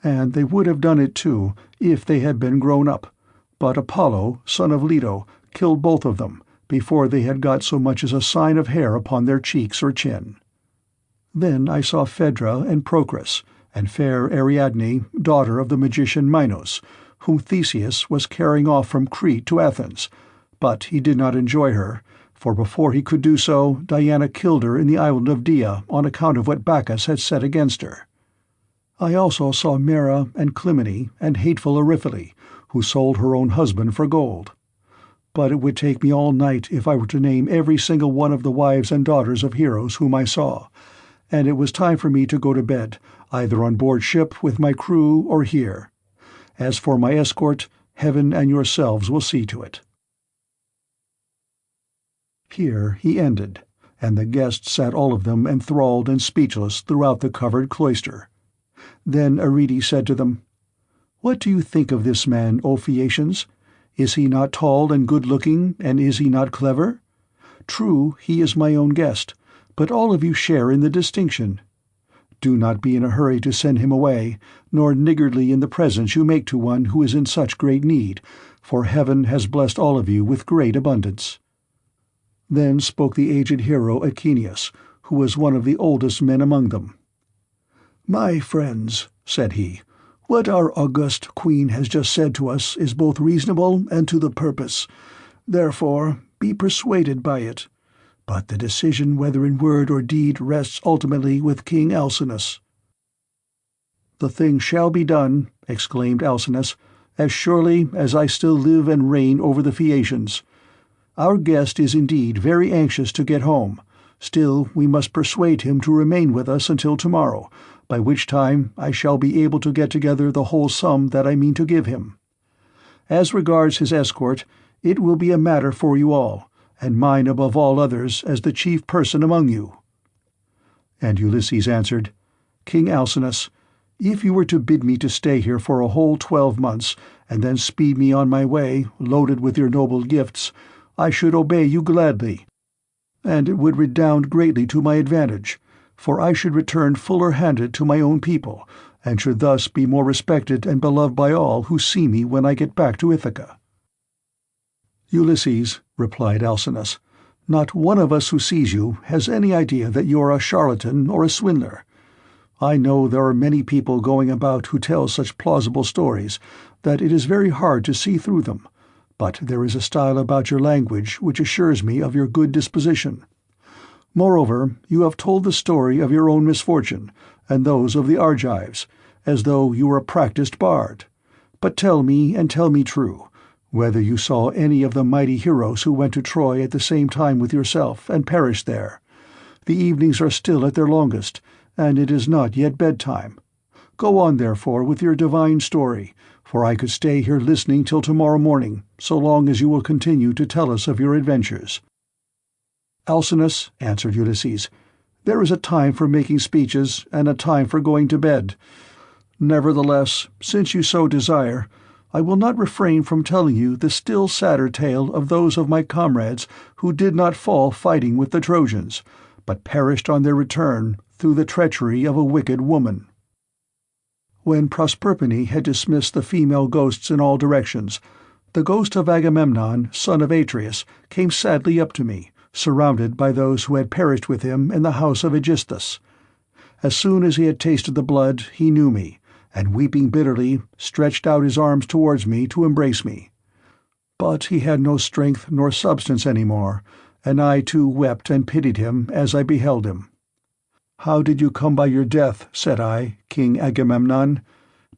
And they would have done it too, if they had been grown up. But Apollo, son of Leto, killed both of them, before they had got so much as a sign of hair upon their cheeks or chin. Then I saw Phaedra and Procrus, and fair Ariadne, daughter of the magician Minos, whom Theseus was carrying off from Crete to Athens, but he did not enjoy her, for before he could do so, Diana killed her in the island of Dia on account of what Bacchus had said against her. I also saw Mera and Clymene and hateful Eriphyle, who sold her own husband for gold. But it would take me all night if I were to name every single one of the wives and daughters of heroes whom I saw, and it was time for me to go to bed, either on board ship with my crew or here. As for my escort, heaven and yourselves will see to it." Here he ended, and the guests sat all of them enthralled and speechless throughout the covered cloister. Then Arete said to them, "What do you think of this man, O Phaeacians? Is he not tall and good-looking, and is he not clever? True, he is my own guest, but all of you share in the distinction. Do not be in a hurry to send him away, nor niggardly in the presents you make to one who is in such great need, for heaven has blessed all of you with great abundance." Then spoke the aged hero Achenius, who was one of the oldest men among them. "My friends," said he, "what our august queen has just said to us is both reasonable and to the purpose. Therefore, be persuaded by it. But the decision whether in word or deed rests ultimately with King Alcinous." "The thing shall be done," exclaimed Alcinous, "as surely as I still live and reign over the Phaeacians. Our guest is indeed very anxious to get home. Still we must persuade him to remain with us until tomorrow, by which time I shall be able to get together the whole sum that I mean to give him. As regards his escort, it will be a matter for you all, and mine above all others as the chief person among you." And Ulysses answered, "King Alcinous, if you were to bid me to stay here for a whole 12 months, and then speed me on my way, loaded with your noble gifts, I should obey you gladly, and it would redound greatly to my advantage, for I should return fuller-handed to my own people, and should thus be more respected and beloved by all who see me when I get back to Ithaca." "Ulysses," replied Alcinous, "not one of us who sees you has any idea that you are a charlatan or a swindler. I know there are many people going about who tell such plausible stories that it is very hard to see through them, but there is a style about your language which assures me of your good disposition. Moreover, you have told the story of your own misfortune, and those of the Argives, as though you were a practised bard. But tell me, and tell me true, whether you saw any of the mighty heroes who went to Troy at the same time with yourself, and perished there. The evenings are still at their longest, and it is not yet bedtime. Go on, therefore, with your divine story, for I could stay here listening till tomorrow morning, so long as you will continue to tell us of your adventures." "Alcinous," answered Ulysses, "there is a time for making speeches, and a time for going to bed. Nevertheless, since you so desire, I will not refrain from telling you the still sadder tale of those of my comrades who did not fall fighting with the Trojans, but perished on their return through the treachery of a wicked woman." When Proserpine had dismissed the female ghosts in all directions, the ghost of Agamemnon, son of Atreus, came sadly up to me, surrounded by those who had perished with him in the house of Aegisthus. As soon as he had tasted the blood, he knew me, and weeping bitterly, stretched out his arms towards me to embrace me. But he had no strength nor substance any more, and I too wept and pitied him as I beheld him. "How did you come by your death?" said I, "King Agamemnon?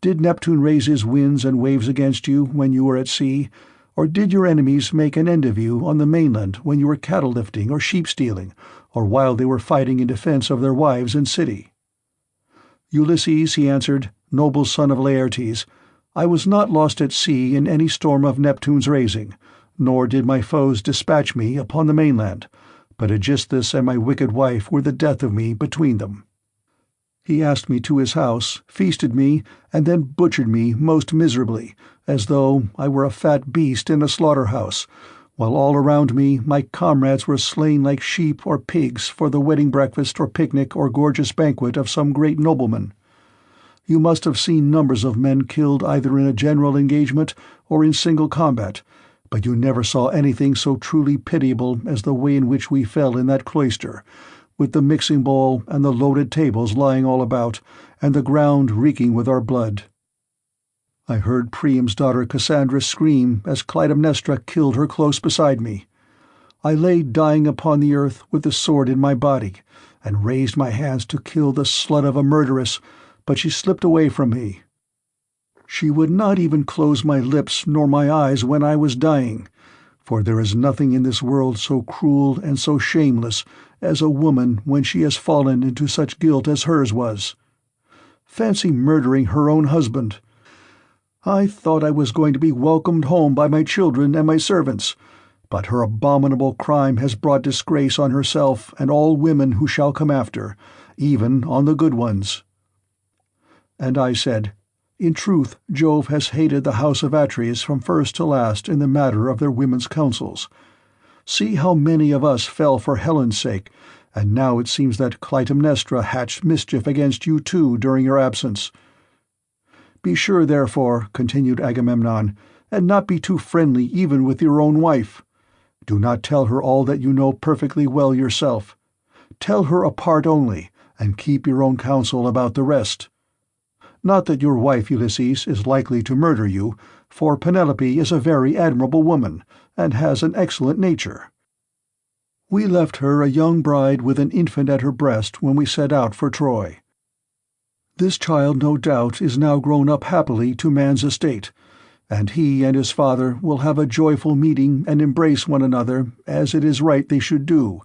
Did Neptune raise his winds and waves against you when you were at sea, or did your enemies make an end of you on the mainland when you were cattle-lifting or sheep-stealing, or while they were fighting in defence of their wives and city?" "Ulysses," he answered, "noble son of Laertes, I was not lost at sea in any storm of Neptune's raising, nor did my foes dispatch me upon the mainland, but Aegisthus and my wicked wife were the death of me between them. He asked me to his house, feasted me, and then butchered me most miserably, as though I were a fat beast in a slaughter-house, while all around me my comrades were slain like sheep or pigs for the wedding breakfast or picnic or gorgeous banquet of some great nobleman. You must have seen numbers of men killed either in a general engagement or in single combat, but you never saw anything so truly pitiable as the way in which we fell in that cloister, with the mixing bowl and the loaded tables lying all about, and the ground reeking with our blood. I heard Priam's daughter Cassandra scream as Clytemnestra killed her close beside me. I lay dying upon the earth with the sword in my body, and raised my hands to kill the slut of a murderess, but she slipped away from me. She would not even close my lips nor my eyes when I was dying, for there is nothing in this world so cruel and so shameless as a woman when she has fallen into such guilt as hers was. Fancy murdering her own husband! I thought I was going to be welcomed home by my children and my servants, but her abominable crime has brought disgrace on herself and all women who shall come after, even on the good ones." And I said, "In truth, Jove has hated the house of Atreus from first to last in the matter of their women's counsels. See how many of us fell for Helen's sake, and now it seems that Clytemnestra hatched mischief against you too during your absence. Be sure, therefore," continued Agamemnon, "and not be too friendly even with your own wife. Do not tell her all that you know perfectly well yourself. Tell her a part only, and keep your own counsel about the rest. Not that your wife, Ulysses, is likely to murder you, for Penelope is a very admirable woman, and has an excellent nature. We left her a young bride with an infant at her breast when we set out for Troy. This child, no doubt, is now grown up happily to man's estate, and he and his father will have a joyful meeting and embrace one another, as it is right they should do,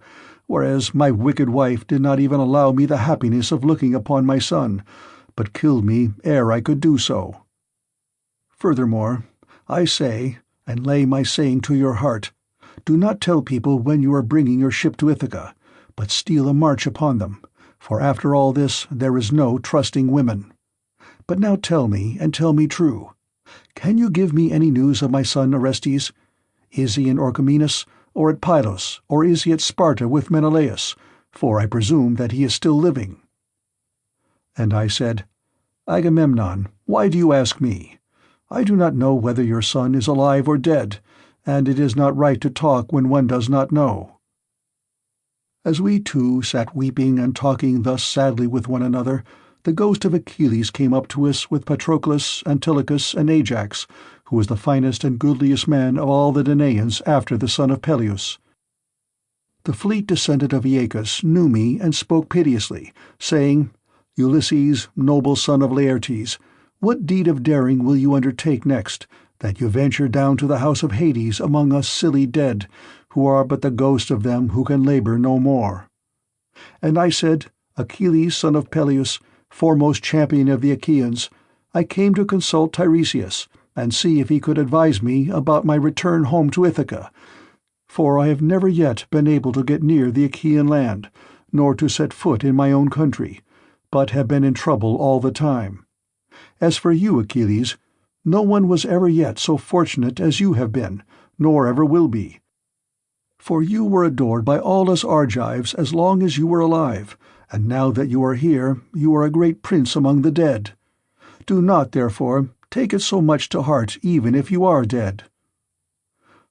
whereas my wicked wife did not even allow me the happiness of looking upon my son, but killed me ere I could do so. Furthermore, I say, and lay my saying to your heart, do not tell people when you are bringing your ship to Ithaca, but steal a march upon them, for after all this there is no trusting women. But now tell me, and tell me true. Can you give me any news of my son Orestes? Is he in Orchomenus, or at Pylos, or is he at Sparta with Menelaus? for I presume that he is still living." And I said, "Agamemnon, why do you ask me? I do not know whether your son is alive or dead, and it is not right to talk when one does not know." As we two sat weeping and talking thus sadly with one another, the ghost of Achilles came up to us with Patroclus, Antilochus, and Ajax, who was the finest and goodliest man of all the Danaans after the son of Peleus. The fleet descendant of Aeacus knew me and spoke piteously, saying, "Ulysses, noble son of Laertes, what deed of daring will you undertake next, that you venture down to the house of Hades among us silly dead, who are but the ghosts of them who can labor no more?" And I said, "Achilles, son of Peleus, foremost champion of the Achaeans, I came to consult Tiresias, and see if he could advise me about my return home to Ithaca, for I have never yet been able to get near the Achaean land, nor to set foot in my own country, but have been in trouble all the time. As for you, Achilles, no one was ever yet so fortunate as you have been, nor ever will be. For you were adored by all us Argives as long as you were alive, and now that you are here, you are a great prince among the dead. Do not, therefore, take it so much to heart even if you are dead."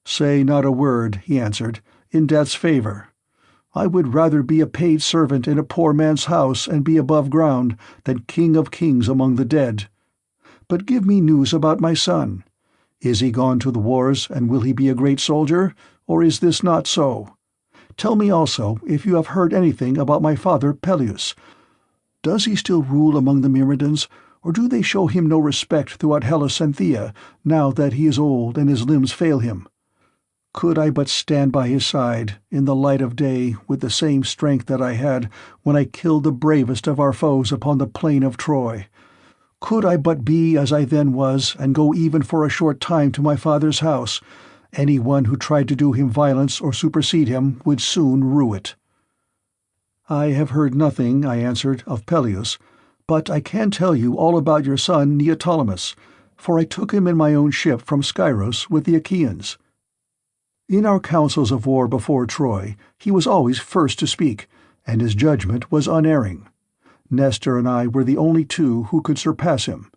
"Say not a word," he answered, "in death's favour. I would rather be a paid servant in a poor man's house and be above ground than king of kings among the dead. But give me news about my son. Is he gone to the wars, and will he be a great soldier, or is this not so? Tell me also if you have heard anything about my father Peleus. Does he still rule among the Myrmidons, or do they show him no respect throughout Hellas and Phthia, now that he is old and his limbs fail him? Could I but stand by his side, in the light of day, with the same strength that I had when I killed the bravest of our foes upon the plain of Troy! Could I but be as I then was, and go even for a short time to my father's house, any one who tried to do him violence or supersede him would soon rue it." "I have heard nothing," I answered, "of Peleus, but I can tell you all about your son Neoptolemus, for I took him in my own ship from Scyros with the Achaeans. In our councils of war before Troy, he was always first to speak, and his judgment was unerring. Nestor and I were the only two who could surpass him,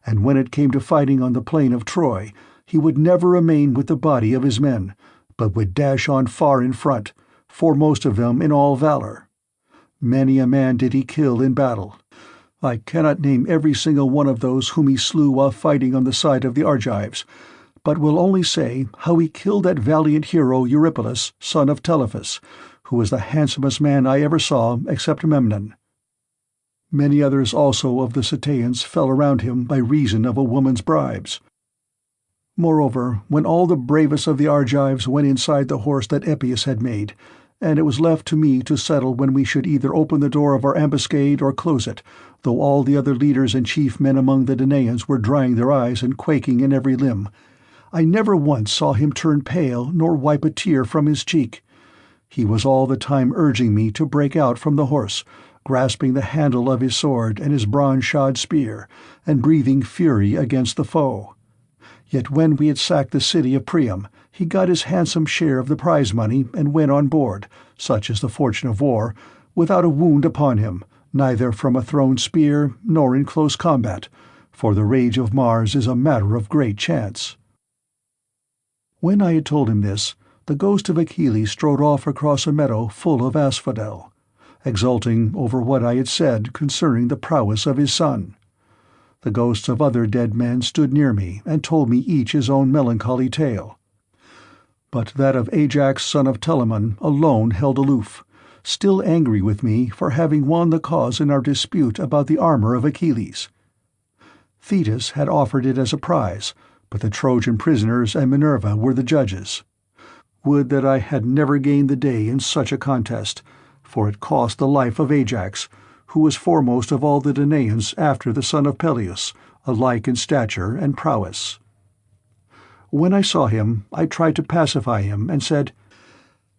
and when it came to fighting on the plain of Troy, he would never remain with the body of his men, but would dash on far in front, foremost of them in all valor. Many a man did he kill in battle. I cannot name every single one of those whom he slew while fighting on the side of the Argives, but will only say how he killed that valiant hero Eurypylus, son of Telephus, who was the handsomest man I ever saw except Memnon. Many others also of the Ceteians fell around him by reason of a woman's bribes. Moreover, when all the bravest of the Argives went inside the horse that Epeius had made, and it was left to me to settle when we should either open the door of our ambuscade or close it, though all the other leaders and chief men among the Danaans were drying their eyes and quaking in every limb, I never once saw him turn pale nor wipe a tear from his cheek. He was all the time urging me to break out from the horse, grasping the handle of his sword and his bronze-shod spear, and breathing fury against the foe. Yet when we had sacked the city of Priam, he got his handsome share of the prize money and went on board, such is the fortune of war, without a wound upon him, neither from a thrown spear nor in close combat, for the rage of Mars is a matter of great chance." When I had told him this, the ghost of Achilles strode off across a meadow full of asphodel, exulting over what I had said concerning the prowess of his son. The ghosts of other dead men stood near me and told me each his own melancholy tale. But that of Ajax son of Telamon alone held aloof, still angry with me for having won the cause in our dispute about the armor of Achilles. Thetis had offered it as a prize, but the Trojan prisoners and Minerva were the judges. Would that I had never gained the day in such a contest, for it cost the life of Ajax, who was foremost of all the Danaans after the son of Peleus, alike in stature and prowess. When I saw him, I tried to pacify him, and said,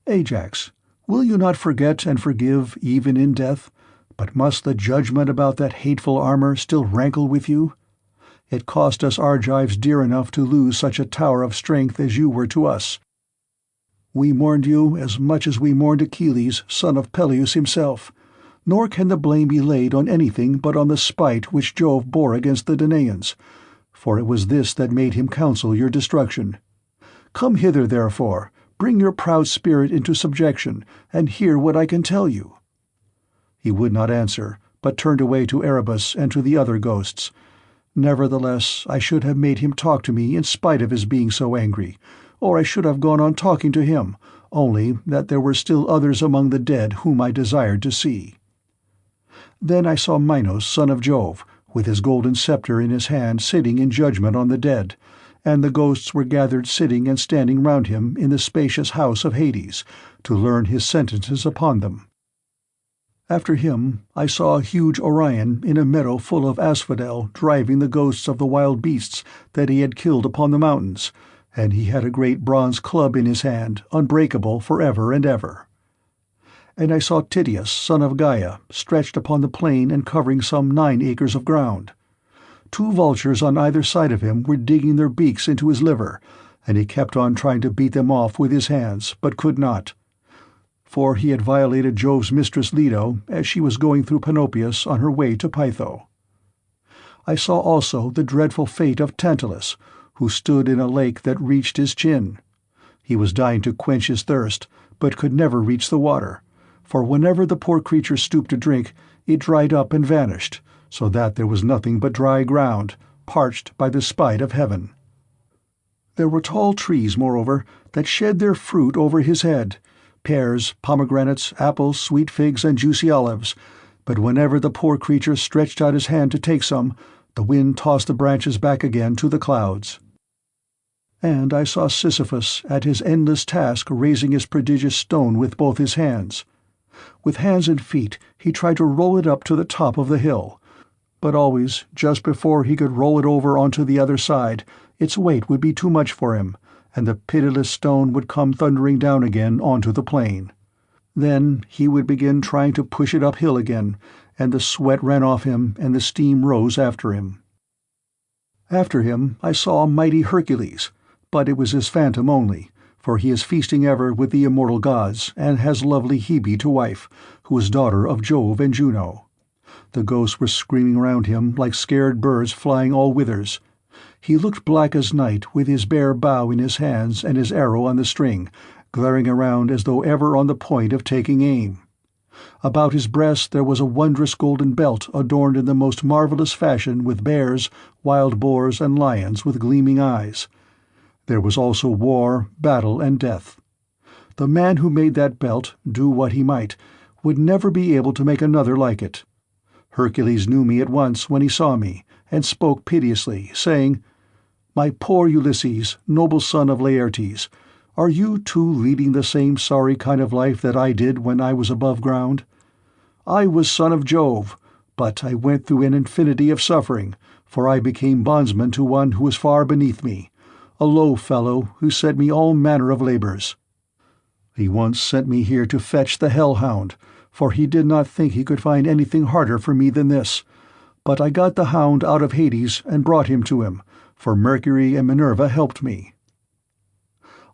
"Ajax, will you not forget and forgive even in death? But must the judgment about that hateful armor still rankle with you? It cost us Argives dear enough to lose such a tower of strength as you were to us. We mourned you as much as we mourned Achilles, son of Peleus himself, nor can the blame be laid on anything but on the spite which Jove bore against the Danaans, for it was this that made him counsel your destruction. Come hither, therefore, bring your proud spirit into subjection, and hear what I can tell you." He would not answer, but turned away to Erebus and to the other ghosts. Nevertheless, I should have made him talk to me in spite of his being so angry, or I should have gone on talking to him, only that there were still others among the dead whom I desired to see. Then I saw Minos, son of Jove, with his golden sceptre in his hand, sitting in judgment on the dead, and the ghosts were gathered sitting and standing round him in the spacious house of Hades, to learn his sentences upon them. After him I saw a huge Orion in a meadow full of asphodel driving the ghosts of the wild beasts that he had killed upon the mountains, and he had a great bronze club in his hand, unbreakable for ever and ever. And I saw Tydeus, son of Gaia, stretched upon the plain and covering some 9 acres of ground. 2 vultures on either side of him were digging their beaks into his liver, and he kept on trying to beat them off with his hands, but could not. For he had violated Jove's mistress Leto as she was going through Panopeus on her way to Pytho. I saw also the dreadful fate of Tantalus, who stood in a lake that reached his chin. He was dying to quench his thirst, but could never reach the water, for whenever the poor creature stooped to drink, it dried up and vanished, so that there was nothing but dry ground, parched by the spite of heaven. There were tall trees, moreover, that shed their fruit over his head, pears, pomegranates, apples, sweet figs, and juicy olives, but whenever the poor creature stretched out his hand to take some, the wind tossed the branches back again to the clouds. And I saw Sisyphus at his endless task raising his prodigious stone with both his hands. With hands and feet he tried to roll it up to the top of the hill, but always, just before he could roll it over onto the other side, its weight would be too much for him, and the pitiless stone would come thundering down again onto the plain. Then he would begin trying to push it uphill again, and the sweat ran off him and the steam rose after him. After him I saw mighty Hercules, but it was his phantom only, for he is feasting ever with the immortal gods, and has lovely Hebe to wife, who is daughter of Jove and Juno. The ghosts were screaming round him like scared birds flying all whithers. He looked black as night, with his bare bow in his hands and his arrow on the string, glaring around as though ever on the point of taking aim. About his breast there was a wondrous golden belt adorned in the most marvelous fashion with bears, wild boars, and lions with gleaming eyes. There was also war, battle, and death. The man who made that belt, do what he might, would never be able to make another like it. Hercules knew me at once when he saw me, and spoke piteously, saying, "My poor Ulysses, noble son of Laertes, are you too leading the same sorry kind of life that I did when I was above ground? I was son of Jove, but I went through an infinity of suffering, for I became bondsman to one who was far beneath me, a low fellow who set me all manner of labours. He once sent me here to fetch the hell-hound, for he did not think he could find anything harder for me than this, but I got the hound out of Hades and brought him to him, for Mercury and Minerva helped me."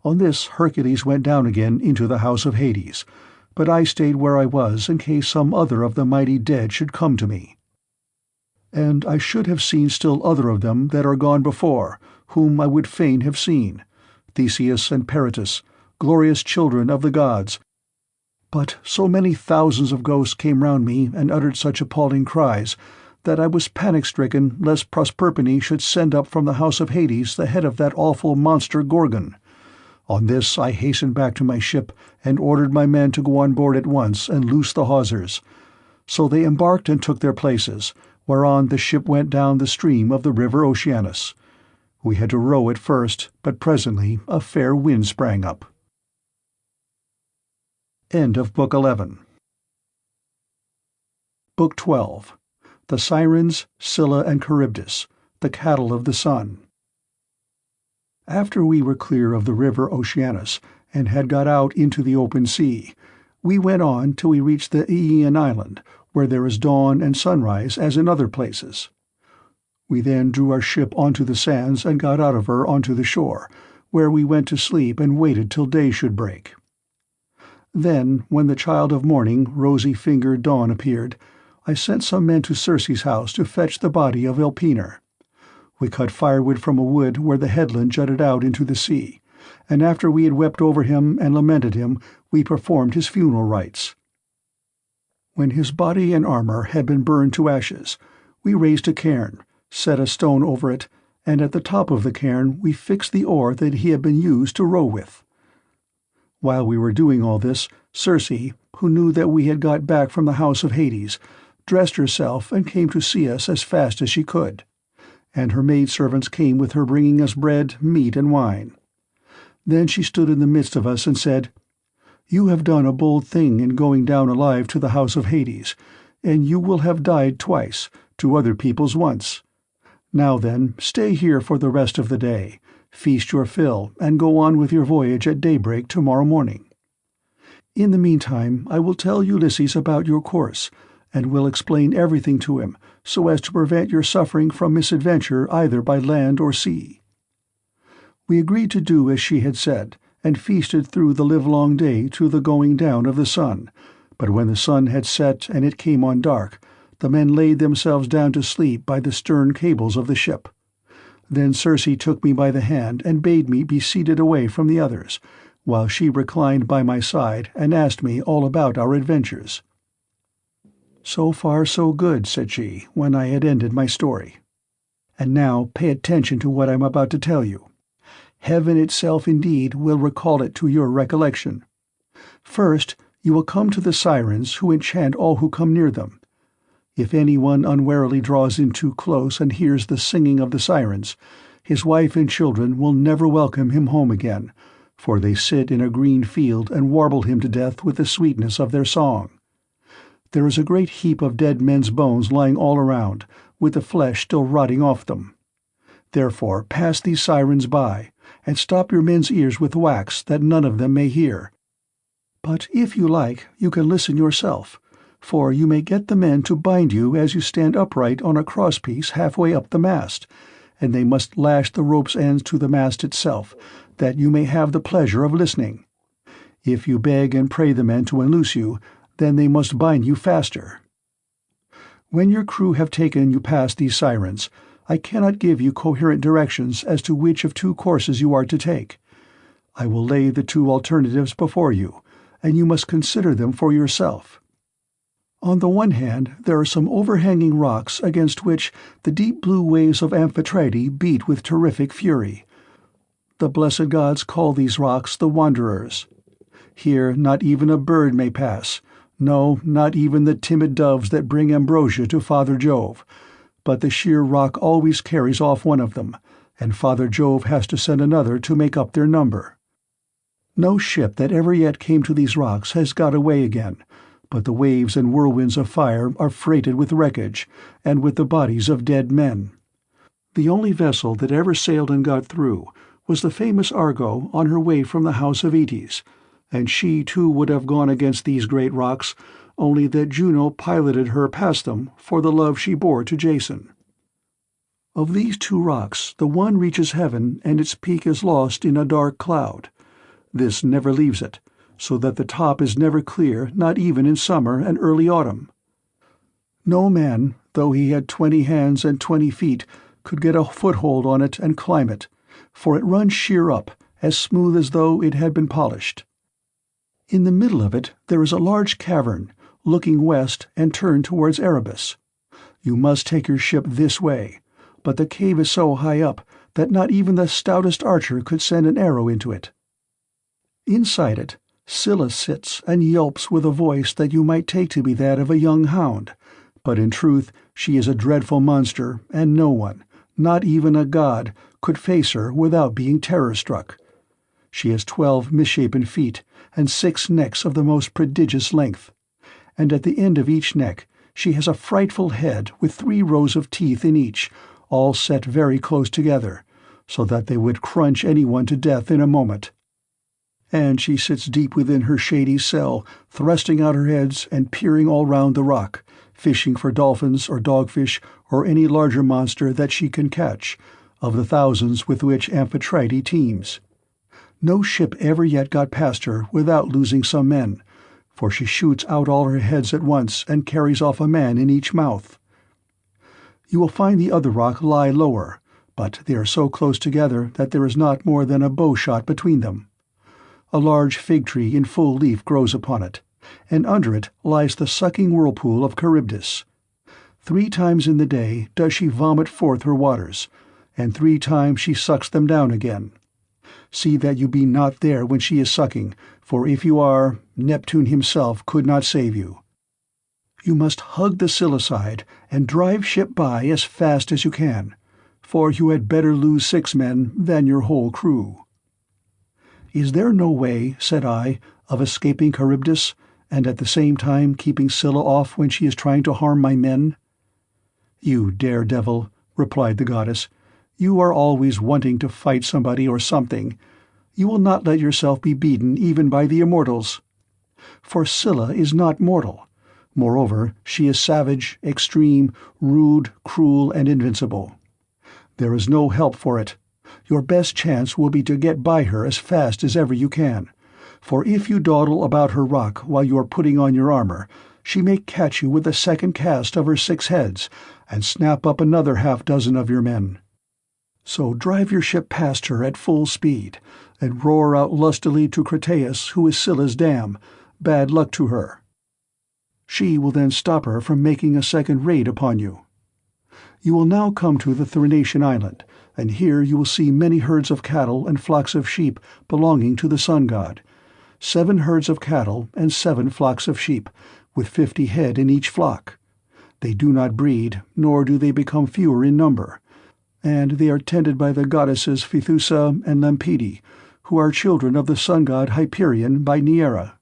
On this Hercules went down again into the house of Hades, but I stayed where I was in case some other of the mighty dead should come to me. And I should have seen still other of them that are gone before, whom I would fain have seen, Theseus and Peritus, glorious children of the gods. But so many thousands of ghosts came round me and uttered such appalling cries, that I was panic-stricken lest Proserpine should send up from the house of Hades the head of that awful monster Gorgon. On this I hastened back to my ship and ordered my men to go on board at once and loose the hawsers. So they embarked and took their places, whereon the ship went down the stream of the river Oceanus. We had to row at first, but presently a fair wind sprang up. End of Book 11. Book 12. The Sirens, Scylla and Charybdis, the Cattle of the Sun. After we were clear of the river Oceanus, and had got out into the open sea, we went on till we reached the Aeaean island, where there is dawn and sunrise as in other places. We then drew our ship onto the sands and got out of her onto the shore, where we went to sleep and waited till day should break. Then, when the child of morning, rosy-fingered dawn appeared, I sent some men to Circe's house to fetch the body of Elpenor. We cut firewood from a wood where the headland jutted out into the sea, and after we had wept over him and lamented him, we performed his funeral rites. When his body and armor had been burned to ashes, we raised a cairn, set a stone over it, and at the top of the cairn we fixed the oar that he had been used to row with. While we were doing all this, Circe, who knew that we had got back from the house of Hades, dressed herself and came to see us as fast as she could, and her maidservants came with her bringing us bread, meat, and wine. Then she stood in the midst of us and said, "You have done a bold thing in going down alive to the house of Hades, and you will have died twice, to other peoples once. Now then, stay here for the rest of the day, feast your fill, and go on with your voyage at daybreak tomorrow morning. In the meantime I will tell Ulysses about your course, and will explain everything to him, so as to prevent your suffering from misadventure either by land or sea." We agreed to do as she had said, and feasted through the livelong day to the going down of the sun, but when the sun had set and it came on dark, the men laid themselves down to sleep by the stern cables of the ship. Then Circe took me by the hand and bade me be seated away from the others, while she reclined by my side and asked me all about our adventures. "So far so good," said she, when I had ended my story. "And now pay attention to what I am about to tell you. Heaven itself indeed will recall it to your recollection. First, you will come to the Sirens, who enchant all who come near them. If anyone unwarily draws in too close and hears the singing of the Sirens, his wife and children will never welcome him home again, for they sit in a green field and warble him to death with the sweetness of their song. There is a great heap of dead men's bones lying all around, with the flesh still rotting off them. Therefore pass these Sirens by, and stop your men's ears with wax, that none of them may hear. But if you like, you can listen yourself, for you may get the men to bind you as you stand upright on a crosspiece halfway up the mast, and they must lash the rope's ends to the mast itself, that you may have the pleasure of listening. If you beg and pray the men to unloose you, then they must bind you faster. When your crew have taken you past these Sirens, I cannot give you coherent directions as to which of two courses you are to take. I will lay the two alternatives before you, and you must consider them for yourself. On the one hand, there are some overhanging rocks against which the deep blue waves of Amphitrite beat with terrific fury. The blessed gods call these rocks the Wanderers. Here not even a bird may pass, no, not even the timid doves that bring ambrosia to Father Jove, but the sheer rock always carries off one of them, and Father Jove has to send another to make up their number. No ship that ever yet came to these rocks has got away again, but the waves and whirlwinds of fire are freighted with wreckage, and with the bodies of dead men. The only vessel that ever sailed and got through was the famous Argo on her way from the house of Itys, and she too would have gone against these great rocks, only that Juno piloted her past them for the love she bore to Jason. Of these two rocks, the one reaches heaven and its peak is lost in a dark cloud. This never leaves it, so that the top is never clear, not even in summer and early autumn. No man, though he had 20 hands and 20 feet, could get a foothold on it and climb it, for it runs sheer up, as smooth as though it had been polished. In the middle of it there is a large cavern, looking west and turned towards Erebus. You must take your ship this way, but the cave is so high up that not even the stoutest archer could send an arrow into it. Inside it, Scylla sits and yelps with a voice that you might take to be that of a young hound, but in truth she is a dreadful monster, and no one, not even a god, could face her without being terror-struck. She has 12 misshapen feet, and 6 necks of the most prodigious length, and at the end of each neck she has a frightful head with 3 rows of teeth in each, all set very close together, so that they would crunch anyone to death in a moment. And she sits deep within her shady cell, thrusting out her heads and peering all round the rock, fishing for dolphins or dogfish or any larger monster that she can catch, of the thousands with which Amphitrite teems. No ship ever yet got past her without losing some men, for she shoots out all her heads at once and carries off a man in each mouth. You will find the other rock lie lower, but they are so close together that there is not more than a bow shot between them. A large fig tree in full leaf grows upon it, and under it lies the sucking whirlpool of CHARYBDIS. 3 times in the day does she vomit forth her waters, and 3 times she sucks them down again. See that you be not there when she is sucking, for if you are, Neptune himself could not save you. You must hug the Scylla side and drive ship by as fast as you can, for you had better lose 6 men than your whole crew." "Is there no way," said I, "of escaping CHARYBDIS, and at the same time keeping Scylla off when she is trying to harm my men?" "You daredevil," replied the goddess, "you are always wanting to fight somebody or something. You will not let yourself be beaten even by the immortals. For Scylla is not mortal. Moreover, she is savage, extreme, rude, cruel, and invincible. There is no help for it. Your best chance will be to get by her as fast as ever you can, for if you dawdle about her rock while you are putting on your armor, she may catch you with a second cast of her 6 heads, and snap up another 6 of your men. So drive your ship past her at full speed, and roar out lustily to Crataeis, who is Scylla's dam, bad luck to her. She will then stop her from making a second raid upon you. You will now come to the Thrinacian island, and here you will see many herds of cattle and flocks of sheep belonging to the sun god, 7 herds of cattle and 7 flocks of sheep, with 50 head in each flock. They do not breed, nor do they become fewer in number, and they are tended by the goddesses Phaethusa and Lampede, who are children of the sun god Hyperion by Neaera.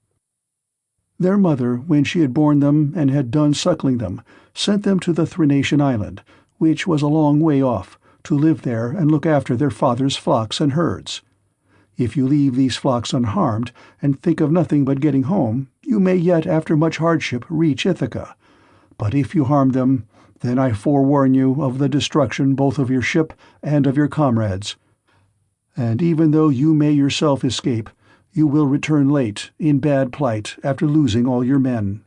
Their mother, when she had borne them and had done suckling them, sent them to the Thrinacian island, which was a long way off, to live there and look after their father's flocks and herds. If you leave these flocks unharmed, and think of nothing but getting home, you may yet after much hardship reach Ithaca. But if you harm them, then I forewarn you of the destruction both of your ship and of your comrades. And even though you may yourself escape, you will return late, in bad plight, after losing all your men."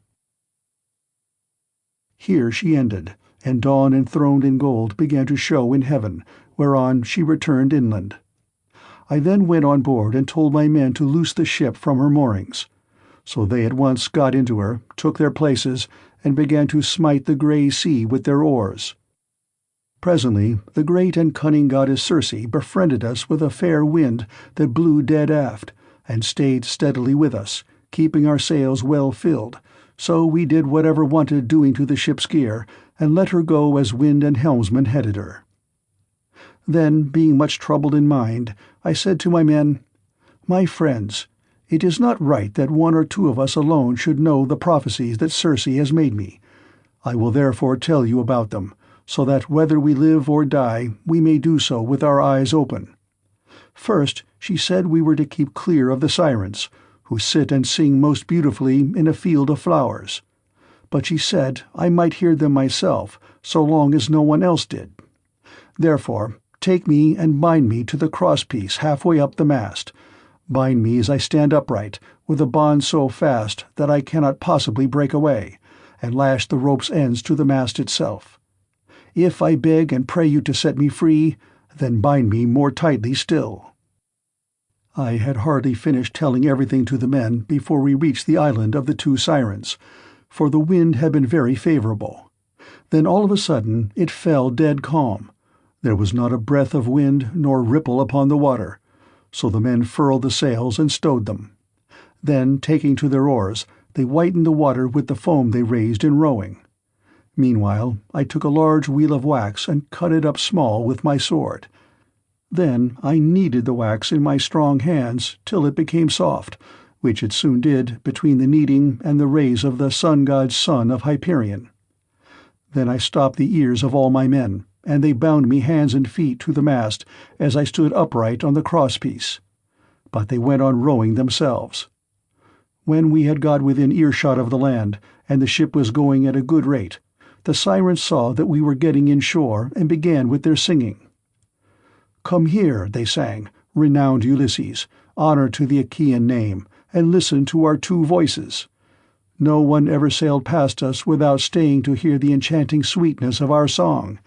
Here she ended, and dawn enthroned in gold began to show in heaven, whereon she returned inland. I then went on board and told my men to loose the ship from her moorings. So they at once got into her, took their places, and began to smite the grey sea with their oars. Presently the great and cunning goddess Circe befriended us with a fair wind that blew dead aft, and stayed steadily with us, keeping our sails well filled, so we did whatever wanted doing to the ship's gear, and let her go as wind and helmsman headed her. Then, being much troubled in mind, I said to my men, "My friends, it is not right that 1 or 2 of us alone should know the prophecies that Circe has made me. I will therefore tell you about them, so that whether we live or die, we may do so with our eyes open. First, she said we were to keep clear of the Sirens, who sit and sing most beautifully in a field of flowers. But she said I might hear them myself, so long as no one else did. Therefore, take me and bind me to the crosspiece halfway up the mast. Bind me as I stand upright, with a bond so fast that I cannot possibly break away, and lash the rope's ends to the mast itself. If I beg and pray you to set me free, then bind me more tightly still." I had hardly finished telling everything to the men before we reached the island of the 2 Sirens, for the wind had been very favorable. Then all of a sudden it fell dead calm. There was not a breath of wind nor ripple upon the water, so the men furled the sails and stowed them. Then, taking to their oars, they whitened the water with the foam they raised in rowing. Meanwhile I took a large wheel of wax and cut it up small with my sword. Then I kneaded the wax in my strong hands till it became soft, which it soon did between the kneading and the rays of the sun god's son of Hyperion. Then I stopped the ears of all my men, and they bound me hands and feet to the mast as I stood upright on the crosspiece. But they went on rowing themselves. When we had got within earshot of the land, and the ship was going at a good rate, the Sirens saw that we were getting inshore and began with their singing. "Come here," they sang, "renowned Ulysses, honor to the Achaean name, and listen to our two voices. No one ever sailed past us without staying to hear the enchanting sweetness of our song,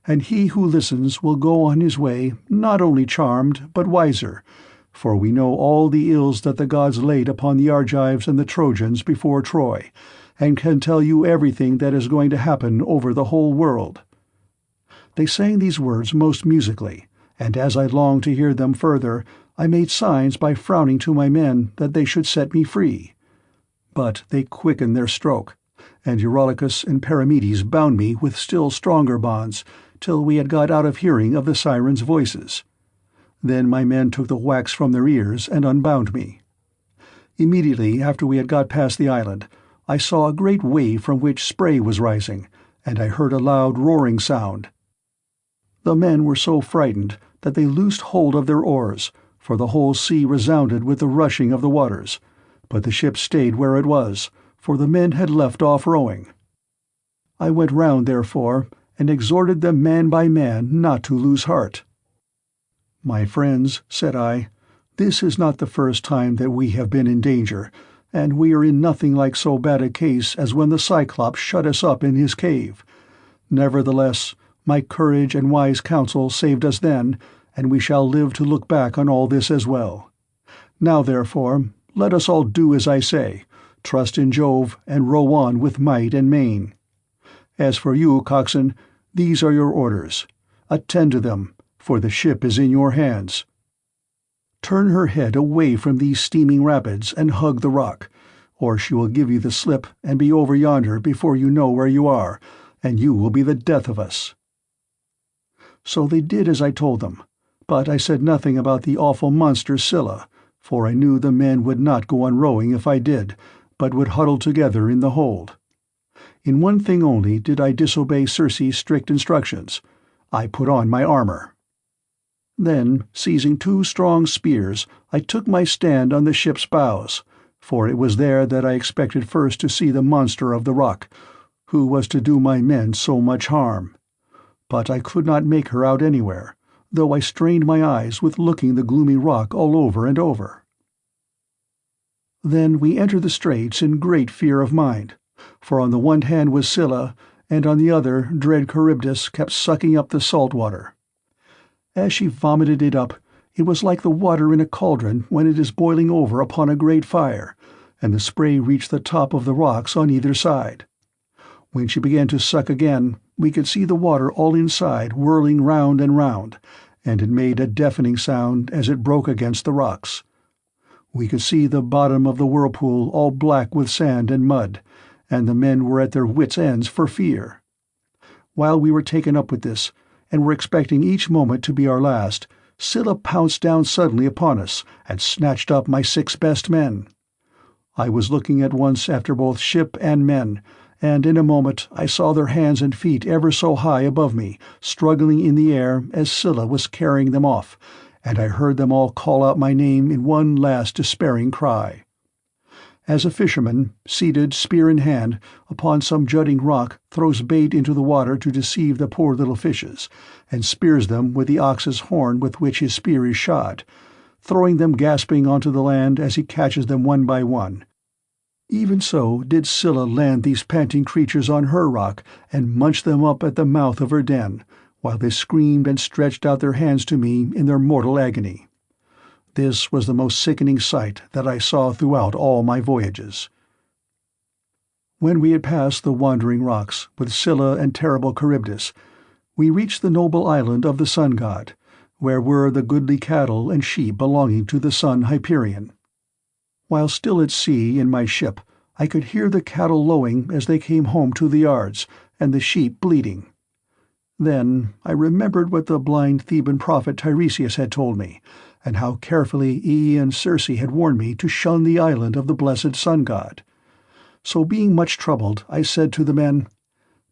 and he who listens will go on his way not only charmed but wiser, for we know all the ills that the gods laid upon the Argives and the Trojans before Troy, and can tell you everything that is going to happen over the whole world." They sang these words most musically, and as I longed to hear them further, I made signs by frowning to my men that they should set me free. But they quickened their stroke, and Eurylochus and Perimedes bound me with still stronger bonds, till we had got out of hearing of the sirens' voices. Then my men took the wax from their ears and unbound me. Immediately after we had got past the island, I saw a great wave from which spray was rising, and I heard a loud roaring sound. The men were so frightened that they loosed hold of their oars, for the whole sea resounded with the rushing of the waters, but the ship stayed where it was, for the men had left off rowing. I went round, therefore, and exhorted them man by man not to lose heart. "My friends," said I, "this is not the first time that we have been in danger, and we are in nothing like so bad a case as when the Cyclops shut us up in his cave. Nevertheless, my courage and wise counsel saved us then, and we shall live to look back on all this as well. Now, therefore, let us all do as I say, trust in Jove, and row on with might and main. As for you, coxswain, these are your orders. Attend to them, for the ship is in your hands. Turn her head away from these steaming rapids and hug the rock, or she will give you the slip and be over yonder before you know where you are, and you will be the death of us." So they did as I told them, but I said nothing about the awful monster Scylla, for I knew the men would not go on rowing if I did, but would huddle together in the hold. In one thing only did I disobey Circe's strict instructions. I put on my armor. Then, seizing 2 strong spears, I took my stand on the ship's bows, for it was there that I expected first to see the monster of the rock, who was to do my men so much harm. But I could not make her out anywhere, though I strained my eyes with looking the gloomy rock all over and over. Then we entered the straits in great fear of mind, for on the one hand was Scylla, and on the other dread CHARYBDIS kept sucking up the salt water. As she vomited it up, it was like the water in a cauldron when it is boiling over upon a great fire, and the spray reached the top of the rocks on either side. When she began to suck again, we could see the water all inside whirling round and round, and it made a deafening sound as it broke against the rocks. We could see the bottom of the whirlpool all black with sand and mud, and the men were at their wits' ends for fear. While we were taken up with this, and were expecting each moment to be our last, Scylla pounced down suddenly upon us and snatched up my 6 best men. I was looking at once after both ship and men, and in a moment I saw their hands and feet ever so high above me, struggling in the air as Scylla was carrying them off, and I heard them all call out my name in one last despairing cry. As a fisherman, seated, spear in hand, upon some jutting rock, throws bait into the water to deceive the poor little fishes, and spears them with the ox's horn with which his spear is shod, throwing them gasping onto the land as he catches them one by one. Even so did Scylla land these panting creatures on her rock and munch them up at the mouth of her den, while they screamed and stretched out their hands to me in their mortal agony. This was the most sickening sight that I saw throughout all my voyages. When we had passed the wandering rocks, with Scylla and terrible CHARYBDIS, we reached the noble island of the sun god, where were the goodly cattle and sheep belonging to the sun Hyperion. While still at sea in my ship, I could hear the cattle lowing as they came home to the yards, and the sheep bleating. Then I remembered what the blind Theban prophet Tiresias had told me, and how carefully and Circe had warned me to shun the island of the blessed sun god. So being much troubled, I said to the men,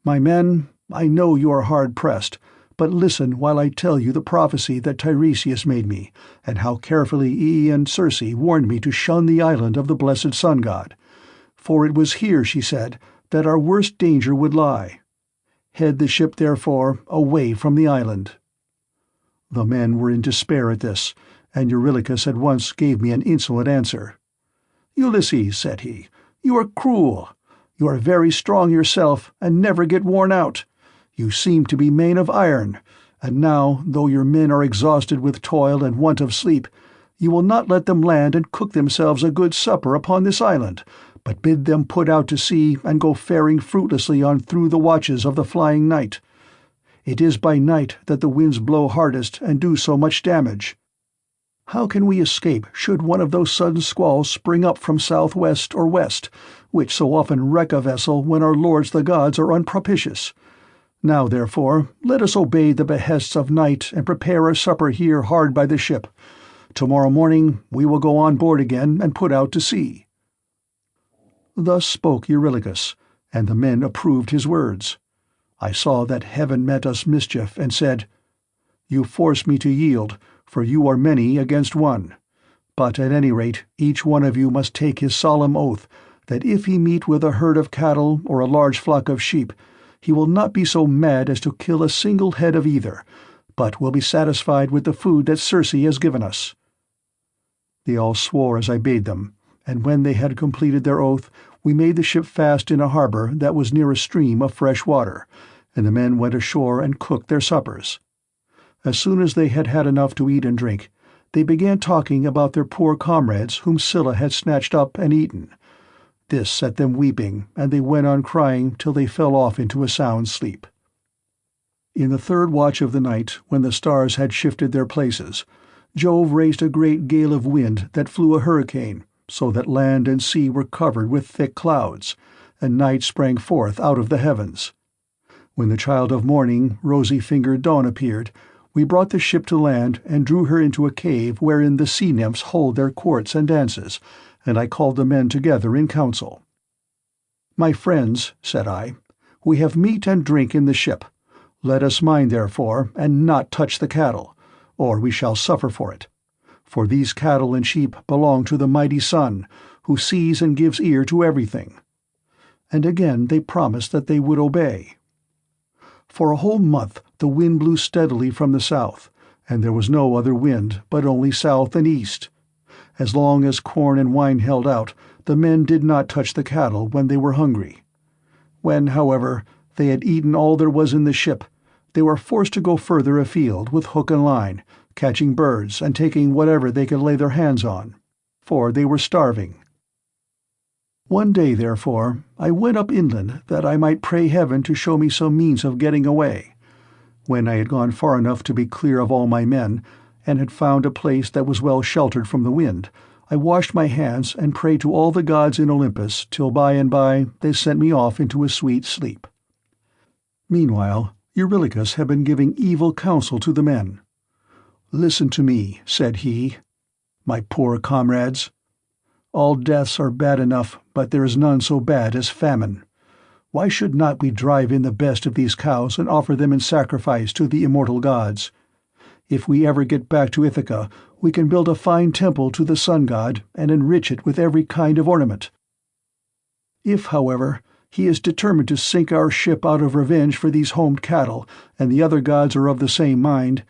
"My men, I know you are hard pressed, but listen while I tell you the prophecy that Tiresias made me, and how carefully and Circe warned me to shun the island of the blessed sun god. For it was here, she said, that our worst danger would lie. Head the ship, therefore, away from the island." The men were in despair at this, and Eurylochus at once gave me an insolent answer. "Ulysses," said he, "you are cruel. You are very strong yourself, and never get worn out. You seem to be made of iron, and now, though your men are exhausted with toil and want of sleep, you will not let them land and cook themselves a good supper upon this island, but bid them put out to sea and go faring fruitlessly on through the watches of the flying night. It is by night that the winds blow hardest and do so much damage. How can we escape should one of those sudden squalls spring up from southwest or west, which so often wreck a vessel when our lords the gods are unpropitious? Now, therefore, let us obey the behests of night and prepare our supper here hard by the ship. Tomorrow morning we will go on board again and put out to sea." Thus spoke Eurylochus, and the men approved his words. I saw that heaven meant us mischief, and said, "You force me to yield, for you are many against one. But at any rate each one of you must take his solemn oath that if he meet with a herd of cattle or a large flock of sheep, he will not be so mad as to kill a single head of either, but will be satisfied with the food that Circe has given us." They all swore as I bade them, and when they had completed their oath, we made the ship fast in a harbor that was near a stream of fresh water, and the men went ashore and cooked their suppers. As soon as they had had enough to eat and drink, they began talking about their poor comrades whom Scylla had snatched up and eaten. This set them weeping, and they went on crying till they fell off into a sound sleep. In the third watch of the night, when the stars had shifted their places, Jove raised a great gale of wind that flew a hurricane, so that land and sea were covered with thick clouds, and night sprang forth out of the heavens. When the child of morning, rosy-fingered Dawn appeared, we brought the ship to land and drew her into a cave wherein the sea-nymphs hold their courts and dances, and I called the men together in council. "My friends," said I, "we have meat and drink in the ship. Let us mind, therefore, and not touch the cattle, or we shall suffer for it. For these cattle and sheep belong to the mighty sun, who sees and gives ear to everything." And again they promised that they would obey. For a whole month the wind blew steadily from the south, and there was no other wind but only south and east. As long as corn and wine held out, the men did not touch the cattle when they were hungry. When, however, they had eaten all there was in the ship, they were forced to go further afield with hook and line, catching birds and taking whatever they could lay their hands on, for they were starving. One day, therefore, I went up inland that I might pray heaven to show me some means of getting away. When I had gone far enough to be clear of all my men, and had found a place that was well sheltered from the wind, I washed my hands and prayed to all the gods in Olympus till by and by they sent me off into a sweet sleep. Meanwhile, Eurylochus had been giving evil counsel to the men. "Listen to me," said he, "my poor comrades. All deaths are bad enough, but there is none so bad as famine. Why should not we drive in the best of these cows and offer them in sacrifice to the immortal gods? If we ever get back to Ithaca, we can build a fine temple to the sun god and enrich it with every kind of ornament. If, however, he is determined to sink our ship out of revenge for these homed cattle, and the other gods are of the same mind,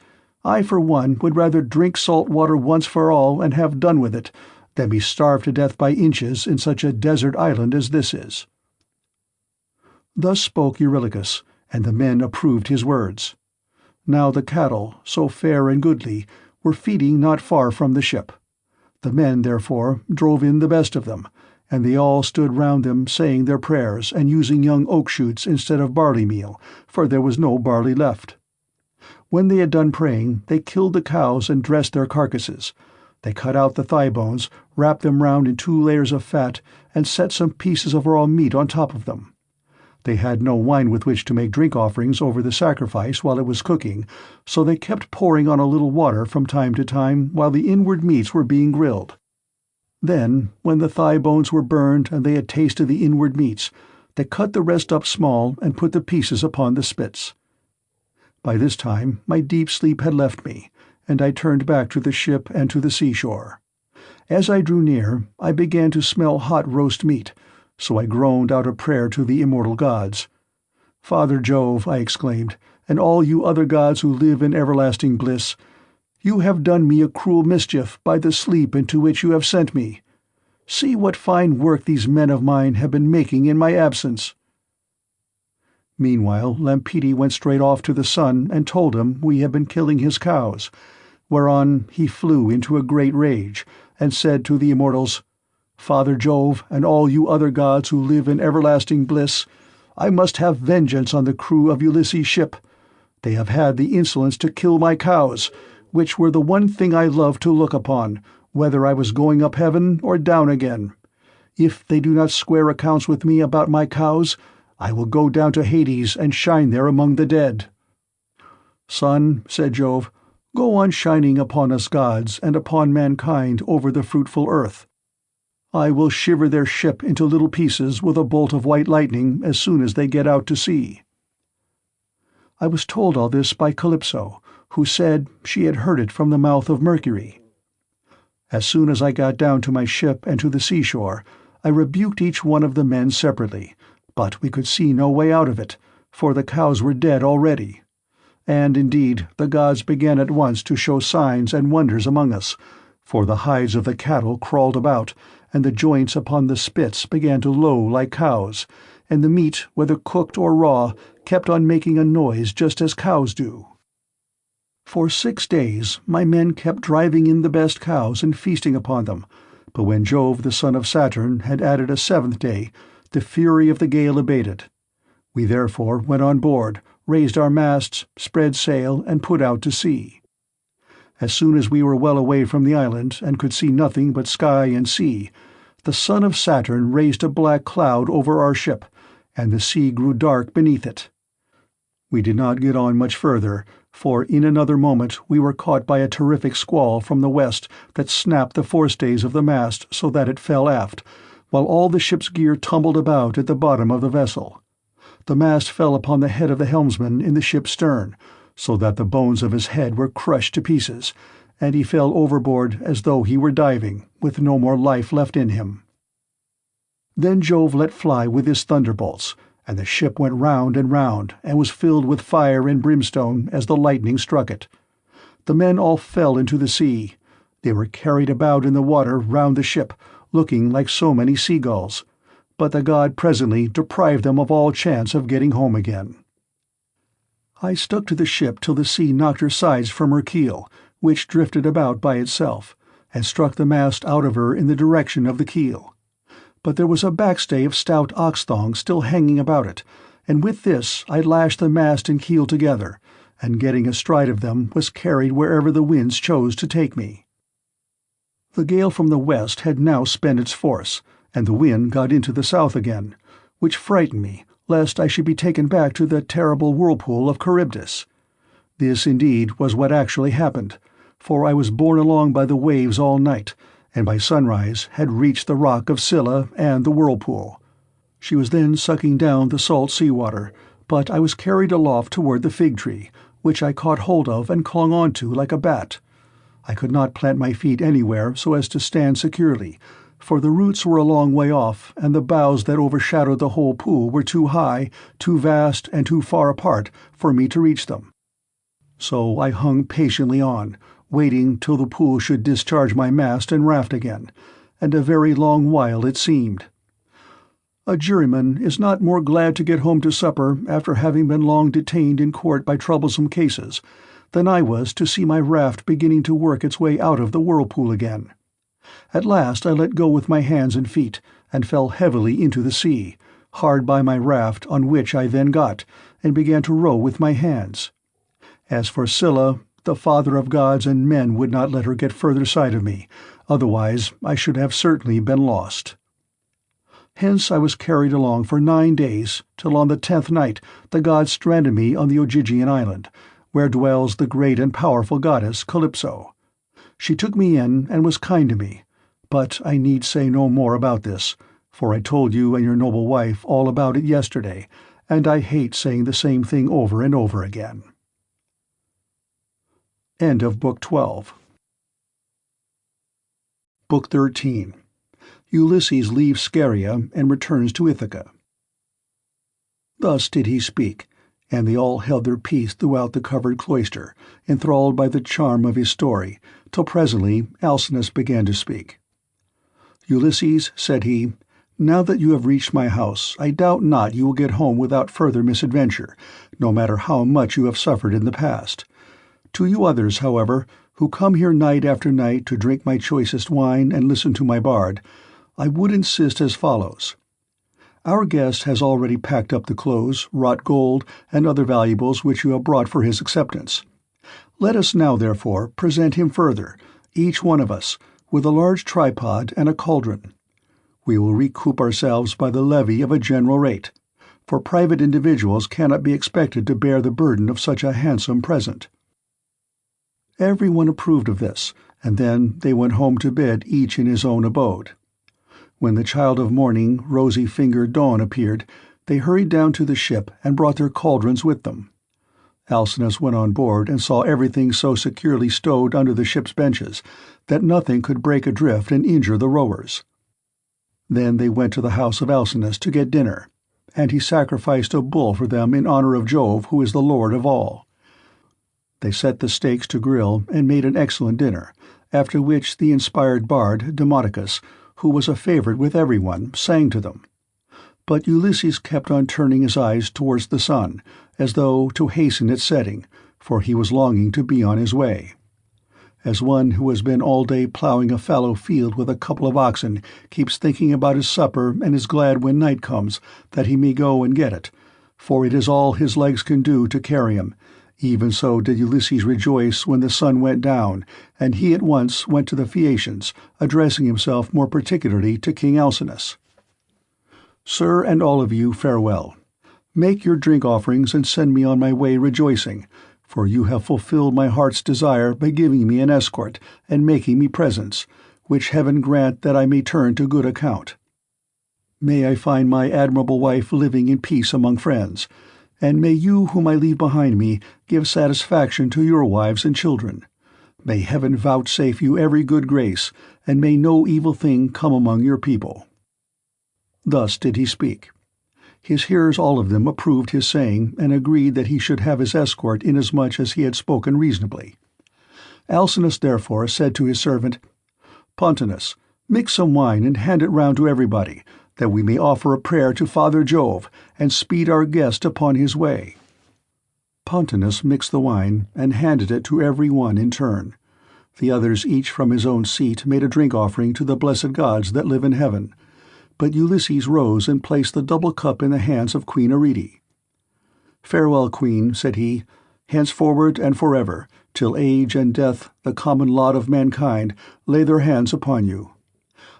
I for one would rather drink salt water once for all and have done with it, than be starved to death by inches in such a desert island as this is." Thus spoke Eurylochus, and the men approved his words. Now the cattle, so fair and goodly, were feeding not far from the ship. The men, therefore, drove in the best of them, and they all stood round them saying their prayers and using young oak shoots instead of barley meal, for there was no barley left. When they had done praying, they killed the cows and dressed their carcasses. They cut out the thigh bones, wrapped them round in 2 layers of fat, and set some pieces of raw meat on top of them. They had no wine with which to make drink offerings over the sacrifice while it was cooking, so they kept pouring on a little water from time to time while the inward meats were being grilled. Then, when the thigh bones were burned and they had tasted the inward meats, they cut the rest up small and put the pieces upon the spits. By this time my deep sleep had left me, and I turned back to the ship and to the seashore. As I drew near, I began to smell hot roast meat, so I groaned out a prayer to the immortal gods. "Father Jove," I exclaimed, "and all you other gods who live in everlasting bliss, you have done me a cruel mischief by the sleep into which you have sent me. See what fine work these men of mine have been making in my absence." Meanwhile Lampeter went straight off to the sun and told him we had been killing his cows, whereon he flew into a great rage, and said to the immortals, "Father Jove, and all you other gods who live in everlasting bliss, I must have vengeance on the crew of Ulysses' ship. They have had the insolence to kill my cows, which were the one thing I loved to look upon, whether I was going up heaven or down again. If they do not square accounts with me about my cows, I will go down to Hades and shine there among the dead." "Sun," said Jove, "go on shining upon us gods and upon mankind over the fruitful earth. I will shiver their ship into little pieces with a bolt of white lightning as soon as they get out to sea." I was told all this by CALYPSO, who said she had heard it from the mouth of Mercury. As soon as I got down to my ship and to the seashore, I rebuked each one of the men separately, but we could see no way out of it, for the cows were dead already. And indeed the gods began at once to show signs and wonders among us, for the hides of the cattle crawled about, and the joints upon the spits began to low like cows, and the meat, whether cooked or raw, kept on making a noise just as cows do. For 6 days my men kept driving in the best cows and feasting upon them, but when Jove the son of Saturn had added a 7th day, the fury of the gale abated. We therefore went on board, raised our masts, spread sail, and put out to sea. As soon as we were well away from the island, and could see nothing but sky and sea, the son of Saturn raised a black cloud over our ship, and the sea grew dark beneath it. We did not get on much further, for in another moment we were caught by a terrific squall from the west that snapped the forestays of the mast so that it fell aft, while all the ship's gear tumbled about at the bottom of the vessel. The mast fell upon the head of the helmsman in the ship's stern, so that the bones of his head were crushed to pieces, and he fell overboard as though he were diving, with no more life left in him. Then Jove let fly with his thunderbolts, and the ship went round and round, and was filled with fire and brimstone as the lightning struck it. The men all fell into the sea. They were carried about in the water round the ship, looking like so many seagulls, but the god presently deprived them of all chance of getting home again. I stuck to the ship till the sea knocked her sides from her keel, which drifted about by itself, and struck the mast out of her in the direction of the keel. But there was a backstay of stout ox thongs still hanging about it, and with this I lashed the mast and keel together, and getting astride of them was carried wherever the winds chose to take me. The gale from the west had now spent its force, and the wind got into the south again, which frightened me, lest I should be taken back to the terrible whirlpool of Charybdis. This indeed was what actually happened, for I was borne along by the waves all night, and by sunrise had reached the rock of Scylla and the whirlpool. She was then sucking down the salt sea water, but I was carried aloft toward the fig tree, which I caught hold of and clung on to like a bat. I could not plant my feet anywhere so as to stand securely, for the roots were a long way off, and the boughs that overshadowed the whole pool were too high, too vast, and too far apart for me to reach them. So I hung patiently on, waiting till the pool should discharge my mast and raft again, and a very long while it seemed. A juryman is not more glad to get home to supper after having been long detained in court by troublesome cases, than I was to see my raft beginning to work its way out of the whirlpool again. At last I let go with my hands and feet, and fell heavily into the sea, hard by my raft, on which I then got, and began to row with my hands. As for Scylla, the father of gods and men would not let her get further sight of me, otherwise I should have certainly been lost. Hence I was carried along for 9 days, till on the 10th night the gods stranded me on the Ogygian island, where dwells the great and powerful goddess CALYPSO. She took me in and was kind to me, but I need say no more about this, for I told you and your noble wife all about it yesterday, and I hate saying the same thing over and over again. End of Book 12. Book 13. Ulysses leaves Scheria and returns to Ithaca. Thus did he speak, and they all held their peace throughout the covered cloister, enthralled by the charm of his story, till presently Alcinous began to speak. "Ulysses," said he, "now that you have reached my house, I doubt not you will get home without further misadventure, no matter how much you have suffered in the past. To you others, however, who come here night after night to drink my choicest wine and listen to my bard, I would insist as follows. Our guest has already packed up the clothes, wrought gold, and other valuables which you have brought for his acceptance. Let us now, therefore, present him further, each one of us, with a large tripod and a cauldron. We will recoup ourselves by the levy of a general rate, for private individuals cannot be expected to bear the burden of such a handsome present." Everyone approved of this, and then they went home to bed each in his own abode. When the child of morning, rosy-fingered Dawn appeared, they hurried down to the ship and brought their cauldrons with them. Alcinous went on board and saw everything so securely stowed under the ship's benches that nothing could break adrift and injure the rowers. Then they went to the house of Alcinous to get dinner, and he sacrificed a bull for them in honor of Jove, who is the lord of all. They set the steaks to grill and made an excellent dinner, after which the inspired bard Demodocus, who was a favorite with everyone, sang to them. But Ulysses kept on turning his eyes towards the sun, as though to hasten its setting, for he was longing to be on his way. As one who has been all day ploughing a fallow field with a couple of oxen keeps thinking about his supper and is glad when night comes that he may go and get it, for it is all his legs can do to carry him, even so did Ulysses rejoice when the sun went down, and he at once went to the Phaeacians, addressing himself more particularly to King Alcinous. "Sir, and all of you, farewell. Make your drink offerings and send me on my way rejoicing, for you have fulfilled my heart's desire by giving me an escort and making me presents, which heaven grant that I may turn to good account. May I find my admirable wife living in peace among friends, and may you whom I leave behind me give satisfaction to your wives and children. May heaven vouchsafe you every good grace, and may no evil thing come among your people." Thus did he speak. His hearers all of them approved his saying, and agreed that he should have his escort inasmuch as he had spoken reasonably. Alcinous therefore said to his servant, "Pontonous, mix some wine and hand it round to everybody, that we may offer a prayer to Father Jove, and speed our guest upon his way." Pontonous mixed the wine, and handed it to every one in turn. The others each from his own seat made a drink-offering to the blessed gods that live in heaven, but Ulysses rose and placed the double cup in the hands of Queen Arete. "Farewell, Queen," said he, "henceforward and forever, till age and death, the common lot of mankind, lay their hands upon you.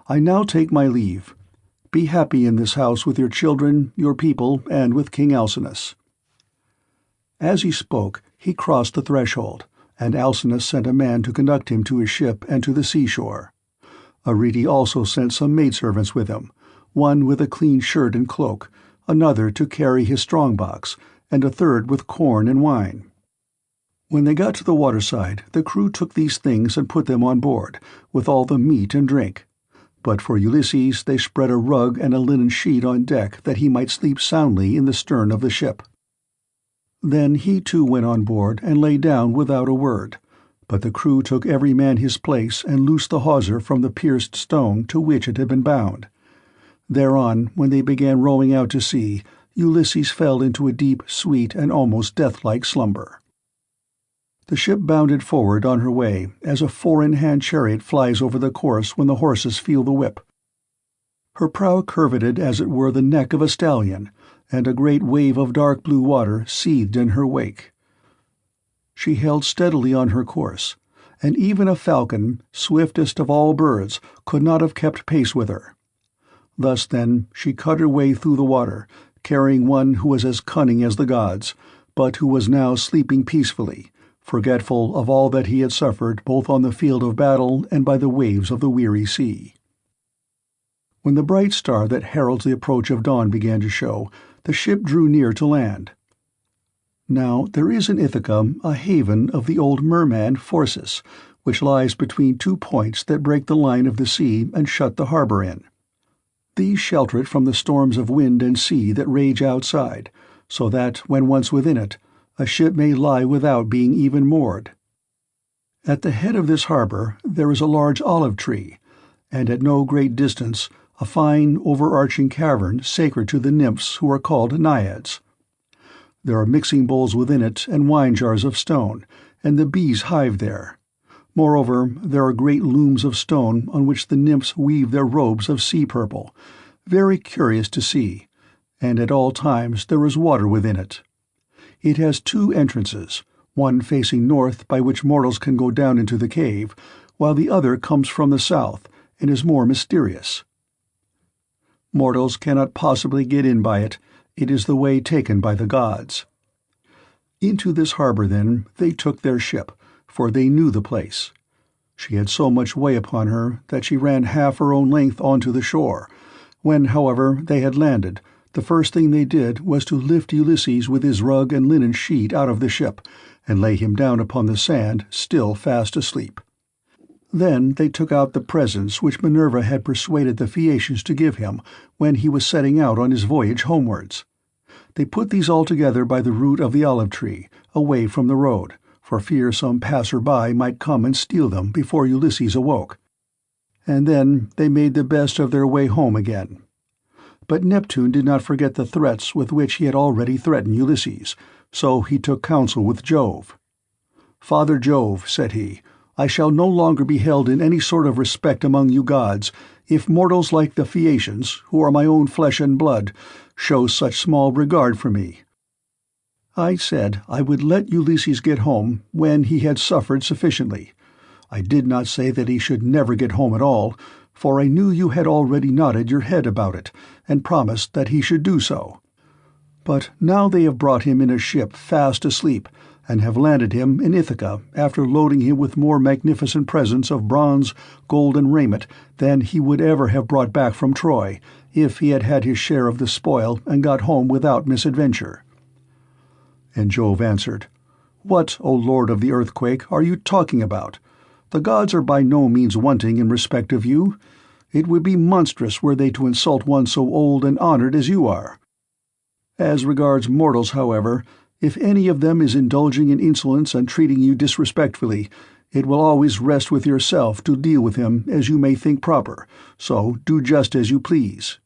I now take my leave. Be happy in this house with your children, your people, and with King Alcinous." As he spoke, he crossed the threshold, and Alcinous sent a man to conduct him to his ship and to the seashore. Arete also sent some maidservants with him, one with a clean shirt and cloak, another to carry his strong-box, and a third with corn and wine. When they got to the waterside, the crew took these things and put them on board, with all the meat and drink. But for Ulysses they spread a rug and a linen sheet on deck that he might sleep soundly in the stern of the ship. Then he too went on board and lay down without a word, but the crew took every man his place and loosed the hawser from the pierced stone to which it had been bound. Thereon, when they began rowing out to sea, Ulysses fell into a deep, sweet, and almost death-like slumber. The ship bounded forward on her way, as a four-in-hand chariot flies over the course when the horses feel the whip. Her prow curveted as it were the neck of a stallion, and a great wave of dark blue water seethed in her wake. She held steadily on her course, and even a falcon, swiftest of all birds, could not have kept pace with her. Thus, then, she cut her way through the water, carrying one who was as cunning as the gods, but who was now sleeping peacefully, forgetful of all that he had suffered both on the field of battle and by the waves of the weary sea. When the bright star that heralds the approach of dawn began to show, the ship drew near to land. Now there is in Ithaca a haven of the old merman Phorcys, which lies between two points that break the line of the sea and shut the harbour in. These shelter it from the storms of wind and sea that rage outside, so that, when once within it, a ship may lie without being even moored. At the head of this harbor there is a large olive tree, and at no great distance a fine overarching cavern sacred to the nymphs who are called naiads. There are mixing bowls within it and wine jars of stone, and the bees hive there. Moreover, there are great looms of stone on which the nymphs weave their robes of sea purple, very curious to see, and at all times there is water within it. It has 2 entrances, one facing north by which mortals can go down into the cave, while the other comes from the south and is more mysterious. Mortals cannot possibly get in by it. It is the way taken by the gods. Into this harbor, then, they took their ship, for they knew the place. She had so much way upon her that she ran half her own length onto the shore. When, however, they had landed, the first thing they did was to lift Ulysses with his rug and linen sheet out of the ship, and lay him down upon the sand, still fast asleep. Then they took out the presents which Minerva had persuaded the Phaeacians to give him when he was setting out on his voyage homewards. They put these all together by the root of the olive tree, away from the road, for fear some passer-by might come and steal them before Ulysses awoke. And then they made the best of their way home again. But Neptune did not forget the threats with which he had already threatened Ulysses, so he took counsel with Jove. "Father Jove," said he, "I shall no longer be held in any sort of respect among you gods, if mortals like the Phaeacians, who are my own flesh and blood, show such small regard for me." I said I would let Ulysses get home when he had suffered sufficiently. I did not say that he should never get home at all, for I knew you had already nodded your head about it, and promised that he should do so. But now they have brought him in a ship fast asleep, and have landed him in Ithaca after loading him with more magnificent presents of bronze, gold, and raiment than he would ever have brought back from Troy, if he had had his share of the spoil and got home without misadventure. And Jove answered, "What, O Lord of the earthquake, are you talking about? The gods are by no means wanting in respect of you. It would be monstrous were they to insult one so old and honored as you are. As regards mortals, however, if any of them is indulging in insolence and treating you disrespectfully, it will always rest with yourself to deal with him as you may think proper, so do just as you please."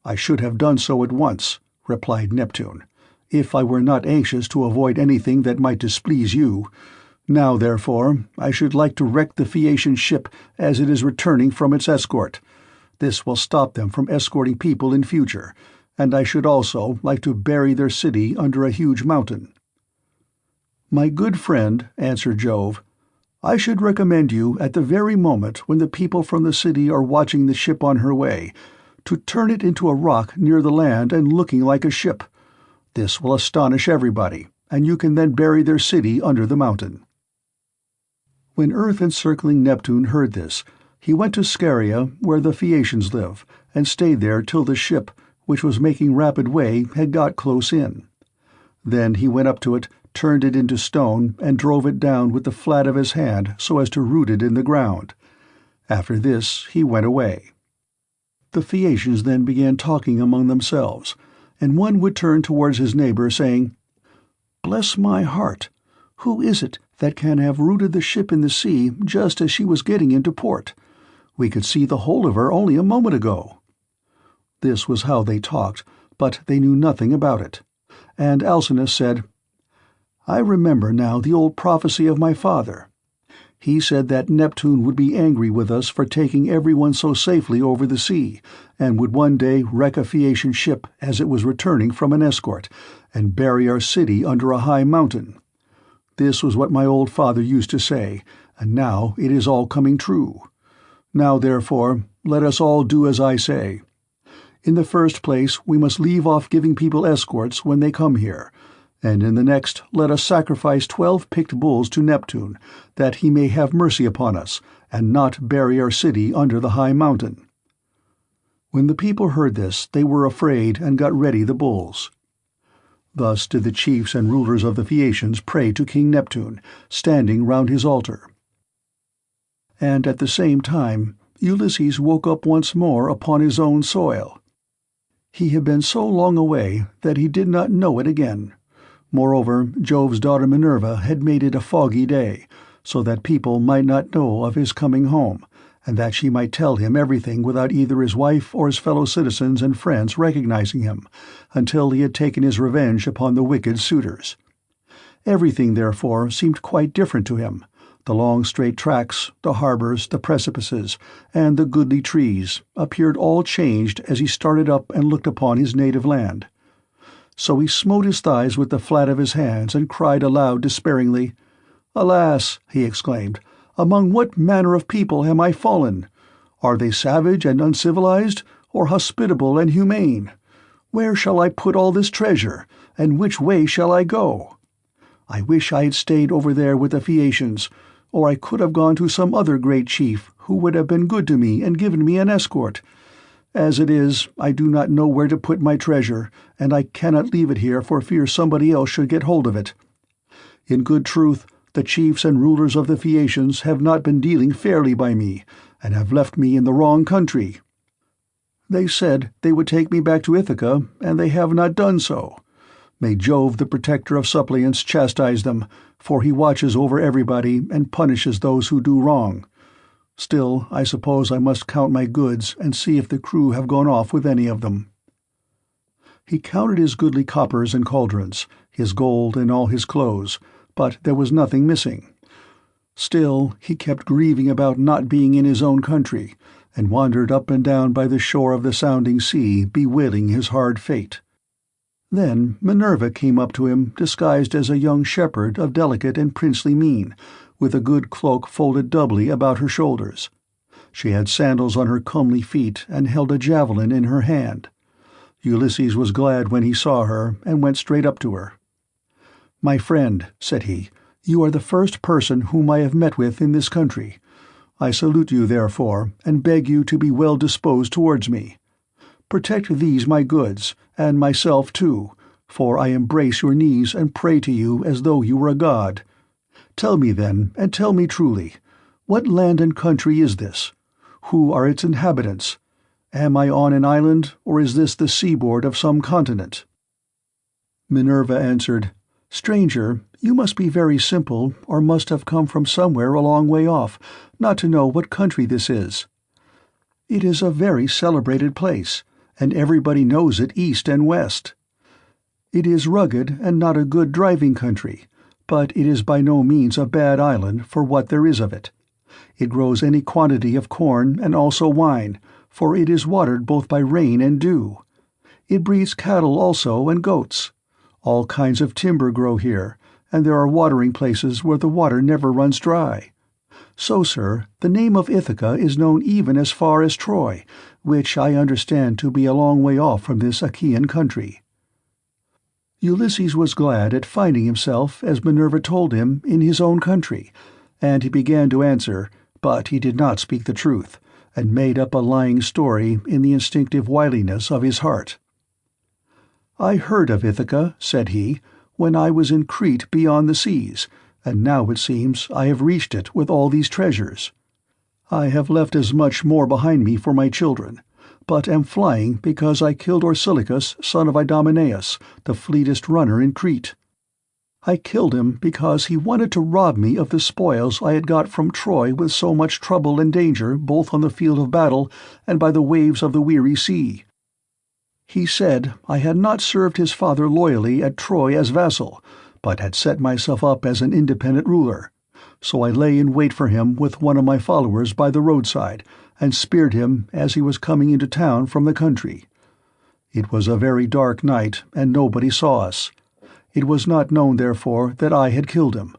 "I should have done so at once," replied Neptune, "if I were not anxious to avoid anything that might displease you. Now, therefore, I should like to wreck the Phaeacian ship as it is returning from its escort. This will stop them from escorting people in future, and I should also like to bury their city under a huge mountain." "My good friend," answered Jove, "I should recommend you, at the very moment when the people from the city are watching the ship on her way, to turn it into a rock near the land and looking like a ship. This will astonish everybody, and you can then bury their city under the mountain." When earth-encircling Neptune heard this, he went to Scheria, where the Phaeacians live, and stayed there till the ship, which was making rapid way, had got close in. Then he went up to it, turned it into stone, and drove it down with the flat of his hand so as to root it in the ground. After this he went away. The Phaeacians then began talking among themselves, and one would turn towards his neighbor, saying, "Bless my heart! Who is it that can have rooted the ship in the sea just as she was getting into port? We could see the whole of her only a moment ago." This was how they talked, but they knew nothing about it. And Alcinous said, "I remember now the old prophecy of my father. He said that Neptune would be angry with us for taking everyone so safely over the sea, and would one day wreck a Phaeacian ship as it was returning from an escort, and bury our city under a high mountain. This was what my old father used to say, and now it is all coming true. Now, therefore, let us all do as I say. In the first place, we must leave off giving people escorts when they come here, and in the next let us sacrifice 12 picked bulls to Neptune, that he may have mercy upon us, and not bury our city under the high mountain." When the people heard this, they were afraid and got ready the bulls. Thus did the chiefs and rulers of the Phaeacians pray to King Neptune, standing round his altar. And at the same time Ulysses woke up once more upon his own soil. He had been so long away that he did not know it again. Moreover, Jove's daughter Minerva had made it a foggy day, so that people might not know of his coming home, and that she might tell him everything without either his wife or his fellow citizens and friends recognizing him, until he had taken his revenge upon the wicked suitors. Everything, therefore, seemed quite different to him. The long straight tracks, the harbors, the precipices, and the goodly trees appeared all changed as he started up and looked upon his native land. So he smote his thighs with the flat of his hands and cried aloud despairingly, "Alas!" he exclaimed, "among what manner of people am I fallen? Are they savage and uncivilized, or hospitable and humane? Where shall I put all this treasure, and which way shall I go? I wish I had stayed over there with the Phaeacians, or I could have gone to some other great chief who would have been good to me and given me an escort. As it is, I do not know where to put my treasure, and I cannot leave it here for fear somebody else should get hold of it. In good truth, the chiefs and rulers of the Phaeacians have not been dealing fairly by me, and have left me in the wrong country. They said they would take me back to Ithaca, and they have not done so. May Jove, the protector of suppliants, chastise them, for he watches over everybody and punishes those who do wrong. Still, I suppose I must count my goods and see if the crew have gone off with any of them." He counted his goodly coppers and cauldrons, his gold and all his clothes, but there was nothing missing. Still, he kept grieving about not being in his own country, and wandered up and down by the shore of the sounding sea, bewailing his hard fate. Then Minerva came up to him, disguised as a young shepherd of delicate and princely mien, with a good cloak folded doubly about her shoulders. She had sandals on her comely feet, and held a javelin in her hand. Ulysses was glad when he saw her, and went straight up to her. "My friend," said he, "you are the first person whom I have met with in this country. I salute you, therefore, and beg you to be well disposed towards me. Protect these my goods, and myself too, for I embrace your knees and pray to you as though you were a god. Tell me then, and tell me truly, what land and country is this? Who are its inhabitants? Am I on an island, or is this the seaboard of some continent?" Minerva answered, "Stranger, you must be very simple, or must have come from somewhere a long way off, not to know what country this is. It is a very celebrated place, and everybody knows it east and west. It is rugged and not a good driving country, but it is by no means a bad island for what there is of it. It grows any quantity of corn and also wine, for it is watered both by rain and dew. It breeds cattle also and goats. All kinds of timber grow here, and there are watering places where the water never runs dry. So, sir, the name of Ithaca is known even as far as Troy, which I understand to be a long way off from this Achaean country." Ulysses was glad at finding himself, as Minerva told him, in his own country, and he began to answer, but he did not speak the truth, and made up a lying story in the instinctive wiliness of his heart. "I heard of Ithaca," said he, "when I was in Crete beyond the seas, and now it seems I have reached it with all these treasures. I have left as much more behind me for my children, but am flying because I killed Orsilochus, son of Idomeneus, the fleetest runner in Crete. I killed him because he wanted to rob me of the spoils I had got from Troy with so much trouble and danger both on the field of battle and by the waves of the weary sea. He said I had not served his father loyally at Troy as vassal, but had set myself up as an independent ruler. So I lay in wait for him with one of my followers by the roadside, and speared him as he was coming into town from the country. It was a very dark night, and nobody saw us. It was not known, therefore, that I had killed him.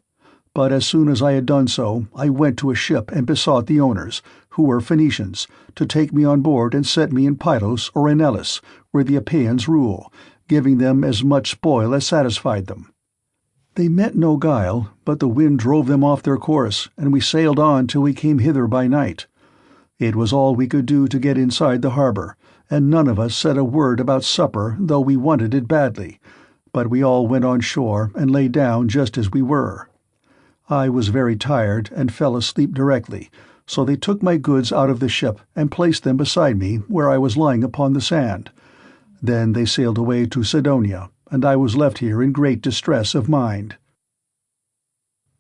But as soon as I had done so, I went to a ship and besought the owners, who were Phoenicians, to take me on board and set me in Pylos or in Elis, where the Epeans rule, giving them as much spoil as satisfied them. They meant no guile, but the wind drove them off their course, and we sailed on till we came hither by night. It was all we could do to get inside the harbour, and none of us said a word about supper, though we wanted it badly, but we all went on shore and lay down just as we were. I was very tired and fell asleep directly, so they took my goods out of the ship and placed them beside me where I was lying upon the sand. Then they sailed away to Cydonia, and I was left here in great distress of mind."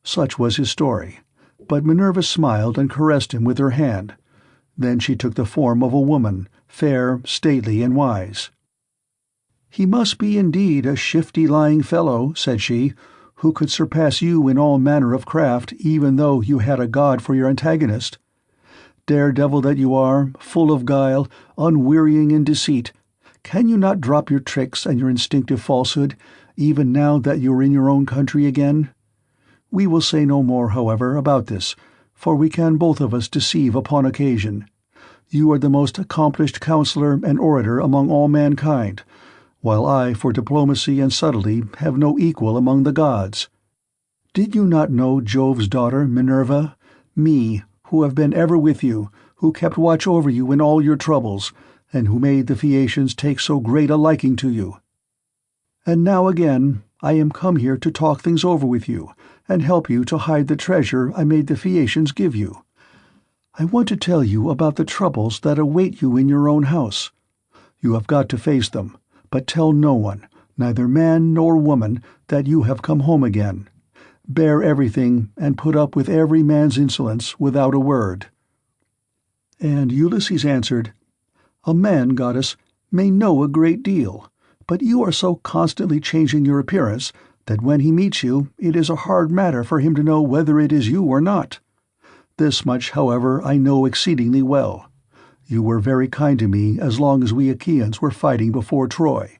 Such was his story, but Minerva smiled and caressed him with her hand. Then she took the form of a woman, fair, stately, and wise. "He must be indeed a shifty lying fellow," said she, "who could surpass you in all manner of craft, even though you had a god for your antagonist. Daredevil that you are, full of guile, unwearying in deceit, can you not drop your tricks and your instinctive falsehood, even now that you are in your own country again? We will say no more, however, about this, for we can both of us deceive upon occasion. You are the most accomplished counselor and orator among all mankind, while I, for diplomacy and subtlety, have no equal among the gods. Did you not know Jove's daughter, Minerva, me, who have been ever with you, who kept watch over you in all your troubles, and who made the Phaeacians take so great a liking to you? And now again I am come here to talk things over with you, and help you to hide the treasure I made the Phaeacians give you. I want to tell you about the troubles that await you in your own house. You have got to face them, but tell no one, neither man nor woman, that you have come home again. Bear everything, and put up with every man's insolence without a word." And Ulysses answered, "A man, goddess, may know a great deal, but you are so constantly changing your appearance that when he meets you it is a hard matter for him to know whether it is you or not. This much, however, I know exceedingly well. You were very kind to me as long as we Achaeans were fighting before Troy.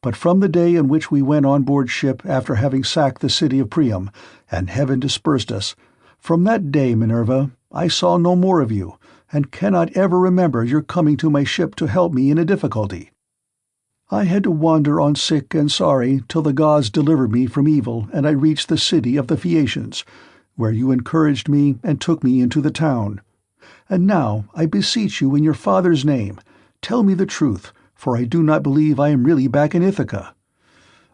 But from the day in which we went on board ship after having sacked the city of Priam, and heaven dispersed us, from that day, Minerva, I saw no more of you, and cannot ever remember your coming to my ship to help me in a difficulty. I had to wander on sick and sorry till the gods delivered me from evil, and I reached the city of the Phaeacians, where you encouraged me and took me into the town. And now, I beseech you in your father's name, tell me the truth, for I do not believe I am really back in Ithaca.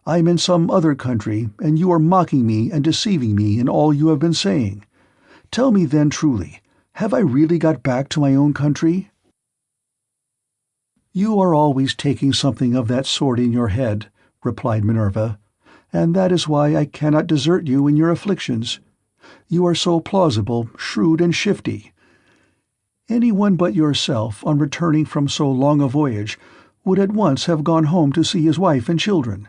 I am in some other country, and you are mocking me and deceiving me in all you have been saying. Tell me then truly, have I really got back to my own country?" "You are always taking something of that sort in your head," replied Minerva, "and that is why I cannot desert you in your afflictions. You are so plausible, shrewd, and shifty. Anyone but yourself, on returning from so long a voyage, would at once have gone home to see his wife and children.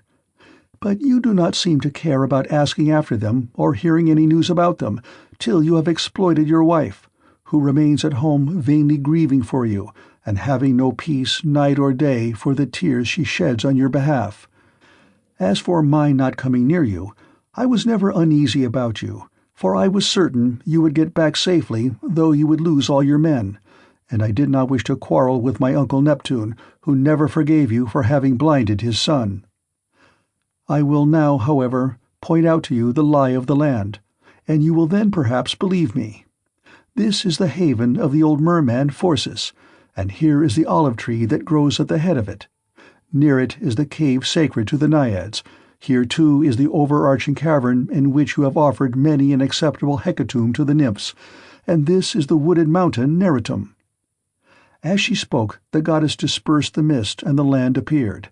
But you do not seem to care about asking after them or hearing any news about them, till you have exploited your wife, who remains at home vainly grieving for you, and having no peace night or day for the tears she sheds on your behalf. As for my not coming near you, I was never uneasy about you, for I was certain you would get back safely, though you would lose all your men, and I did not wish to quarrel with my uncle Neptune, who never forgave you for having blinded his son. I will now, however, point out to you the lie of the land, and you will then perhaps believe me. This is the haven of the old merman Phorcys, and here is the olive tree that grows at the head of it. Near it is the cave sacred to the Naiads. Here, too, is the overarching cavern in which you have offered many an acceptable hecatomb to the nymphs, and this is the wooded mountain Neritum." As she spoke, the goddess dispersed the mist, and the land appeared.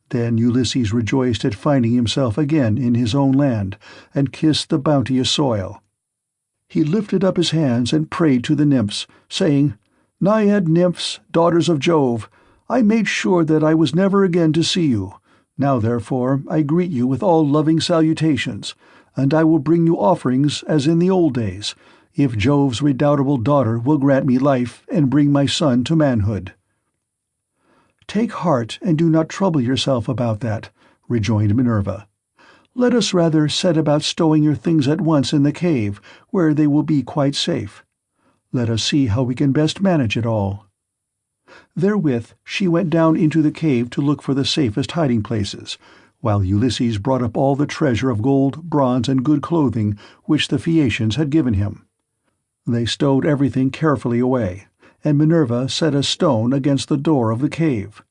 Then Ulysses rejoiced at finding himself again in his own land, and kissed the bounteous soil. He lifted up his hands and prayed to the nymphs, saying, "Naiad nymphs, daughters of Jove, I made sure that I was never again to see you. Now, therefore, I greet you with all loving salutations, and I will bring you offerings as in the old days, if Jove's redoubtable daughter will grant me life and bring my son to manhood." "Take heart and do not trouble yourself about that," rejoined Minerva. "Let us rather set about stowing your things at once in the cave, where they will be quite safe. Let us see how we can best manage it all." Therewith she went down into the cave to look for the safest hiding-places, while Ulysses brought up all the treasure of gold, bronze, and good clothing which the Phaeacians had given him. They stowed everything carefully away, and Minerva set a stone against the door of the cave.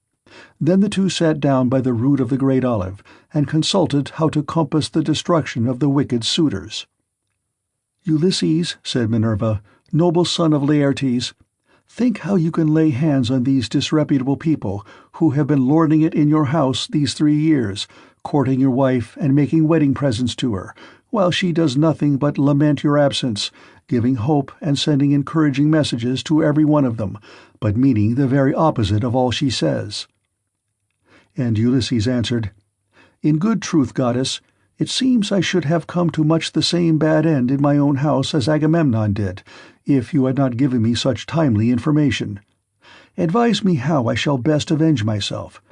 Then the two sat down by the root of the great olive, and consulted how to compass the destruction of the wicked suitors. "Ulysses," said Minerva, "noble son of Laertes, Think how you can lay hands on these disreputable people who have been lording it in your house these 3 years, courting your wife and making wedding presents to her, while she does nothing but lament your absence, giving hope and sending encouraging messages to every one of them, but meaning the very opposite of all she says." And Ulysses answered, "In good truth, goddess, it seems I should have come to much the same bad end in my own house as Agamemnon did, if you had not given me such timely information. Advise me how I shall best avenge myself.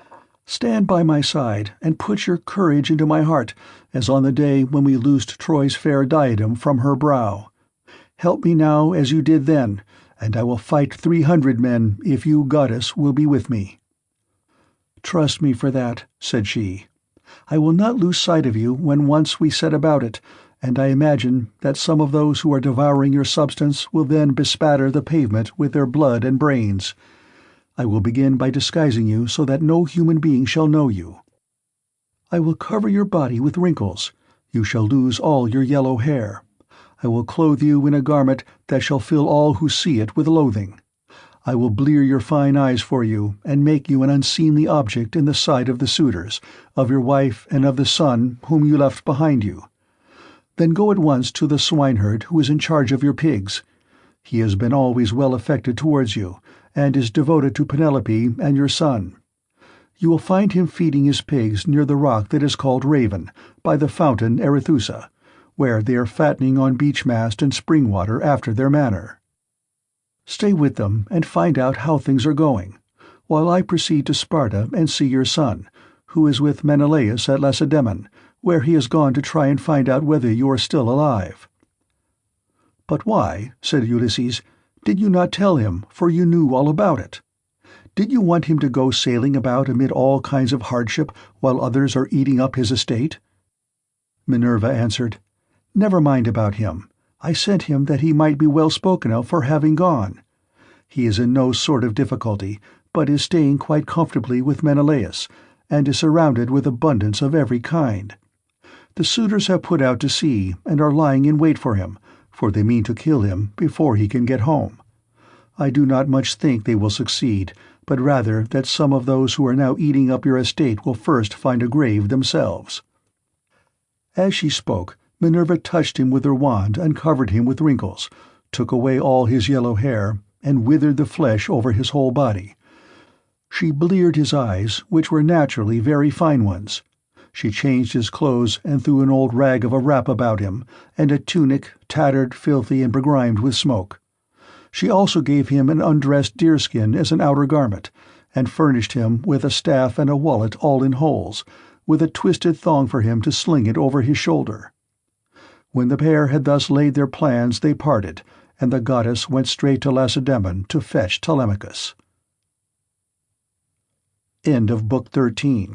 Stand by my side, and put your courage into my heart, as on the day when we loosed Troy's fair diadem from her brow. Help me now as you did then, and I will fight 300 men if you, goddess, will be with me." "Trust me for that," said she. "I will not lose sight of you when once we set about it, and I imagine that some of those who are devouring your substance will then bespatter the pavement with their blood and brains. I will begin by disguising you so that no human being shall know you. I will cover your body with wrinkles. You shall lose all your yellow hair. I will clothe you in a garment that shall fill all who see it with loathing. I will blear your fine eyes for you, and make you an unseemly object in the sight of the suitors, of your wife and of the son whom you left behind you. Then go at once to the swineherd who is in charge of your pigs. He has been always well affected towards you, and is devoted to Penelope and your son. You will find him feeding his pigs near the rock that is called Raven, by the fountain Erethusa, where they are fattening on beech mast and spring water after their manner. Stay with them and find out how things are going, while I proceed to Sparta and see your son, who is with Menelaus at LACEDAEMON, where he has gone to try and find out whether you are still alive." "But why," said Ulysses, "did you not tell him, for you knew all about it? Did you want him to go sailing about amid all kinds of hardship while others are eating up his estate?" Minerva answered, "Never mind about him. I sent him that he might be well spoken of for having gone. He is in no sort of difficulty, but is staying quite comfortably with Menelaus, and is surrounded with abundance of every kind. The suitors have put out to sea and are lying in wait for him, for they mean to kill him before he can get home. I do not much think they will succeed, but rather that some of those who are now eating up your estate will first find a grave themselves." As she spoke, Minerva touched him with her wand and covered him with wrinkles, took away all his yellow hair, and withered the flesh over his whole body. She bleared his eyes, which were naturally very fine ones. She changed his clothes and threw an old rag of a wrap about him, and a tunic, tattered, filthy, and begrimed with smoke. She also gave him an undressed deerskin as an outer garment, and furnished him with a staff and a wallet all in holes, with a twisted thong for him to sling it over his shoulder. When the pair had thus laid their plans they parted, and the goddess went straight to Lacedaemon to fetch Telemachus. End of Book 13.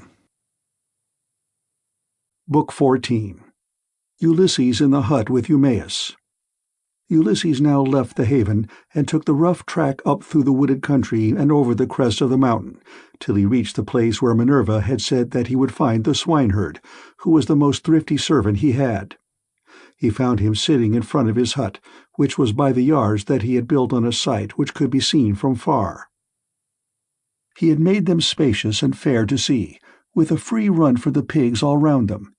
Book 14. Ulysses in the hut with EUMAEUS. Ulysses now left the haven and took the rough track up through the wooded country and over the crest of the mountain, till he reached the place where Minerva had said that he would find the swineherd, who was the most thrifty servant he had. He found him sitting in front of his hut, which was by the yards that he had built on a site which could be seen from far. He had made them spacious and fair to see, with a free run for the pigs all round them.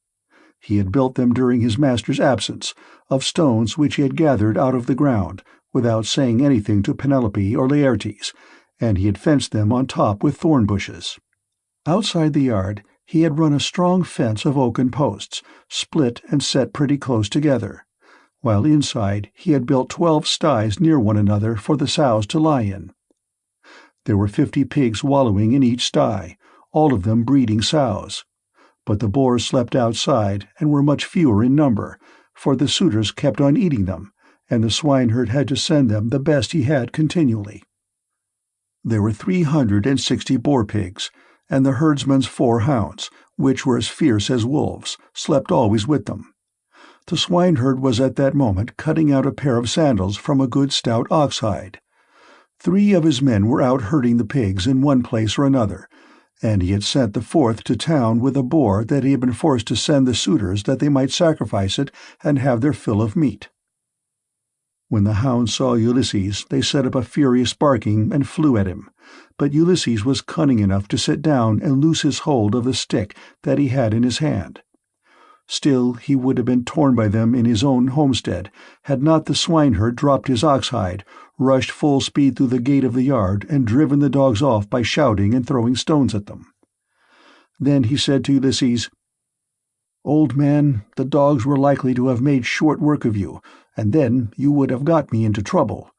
He had built them during his master's absence, of stones which he had gathered out of the ground, without saying anything to Penelope or Laertes, and he had fenced them on top with thorn bushes. Outside the yard he had run a strong fence of oaken posts, split and set pretty close together, while inside he had built 12 sties near one another for the sows to lie in. There were 50 pigs wallowing in each sty, all of them breeding sows. But the boars slept outside and were much fewer in number, for the suitors kept on eating them, and the swineherd had to send them the best he had continually. There were 360 boar pigs, and the herdsman's 4 hounds, which were as fierce as wolves, slept always with them. The swineherd was at that moment cutting out a pair of sandals from a good stout ox-hide. 3 of his men were out herding the pigs in one place or another, and he had sent the 4th to town with a boar that he had been forced to send the suitors that they might sacrifice it and have their fill of meat. When the hounds saw Ulysses, they set up a furious barking and flew at him, but Ulysses was cunning enough to sit down and loose his hold of the stick that he had in his hand. Still he would have been torn by them in his own homestead, had not the swineherd dropped his ox-hide, rushed full speed through the gate of the yard, and driven the dogs off by shouting and throwing stones at them. Then he said to Ulysses, "Old man, the dogs were likely to have made short work of you, and then you would have got me into trouble.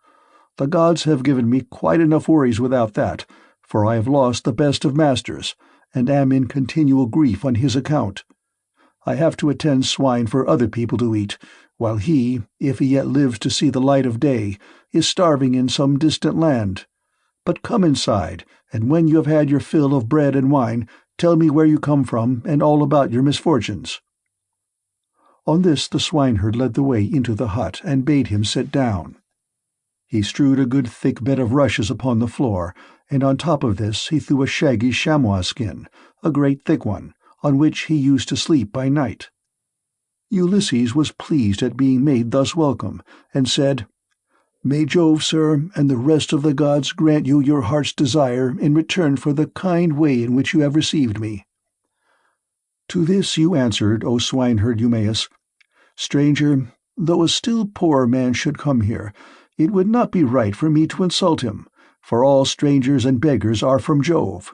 The gods have given me quite enough worries without that, for I have lost the best of masters, and am in continual grief on his account. I have to attend swine for other people to eat, while he, if he yet lives to see the light of day, is starving in some distant land. But come inside, and when you have had your fill of bread and wine, tell me where you come from and all about your misfortunes." On this the swineherd led the way into the hut and bade him sit down. He strewed a good thick bed of rushes upon the floor, and on top of this he threw a shaggy chamois skin, a great thick one, on which he used to sleep by night. Ulysses was pleased at being made thus welcome, and said, "May Jove, sir, and the rest of the gods grant you your heart's desire in return for the kind way in which you have received me." To this you answered, O swineherd Eumaeus, "Stranger, though a still poorer man should come here, it would not be right for me to insult him, for all strangers and beggars are from Jove.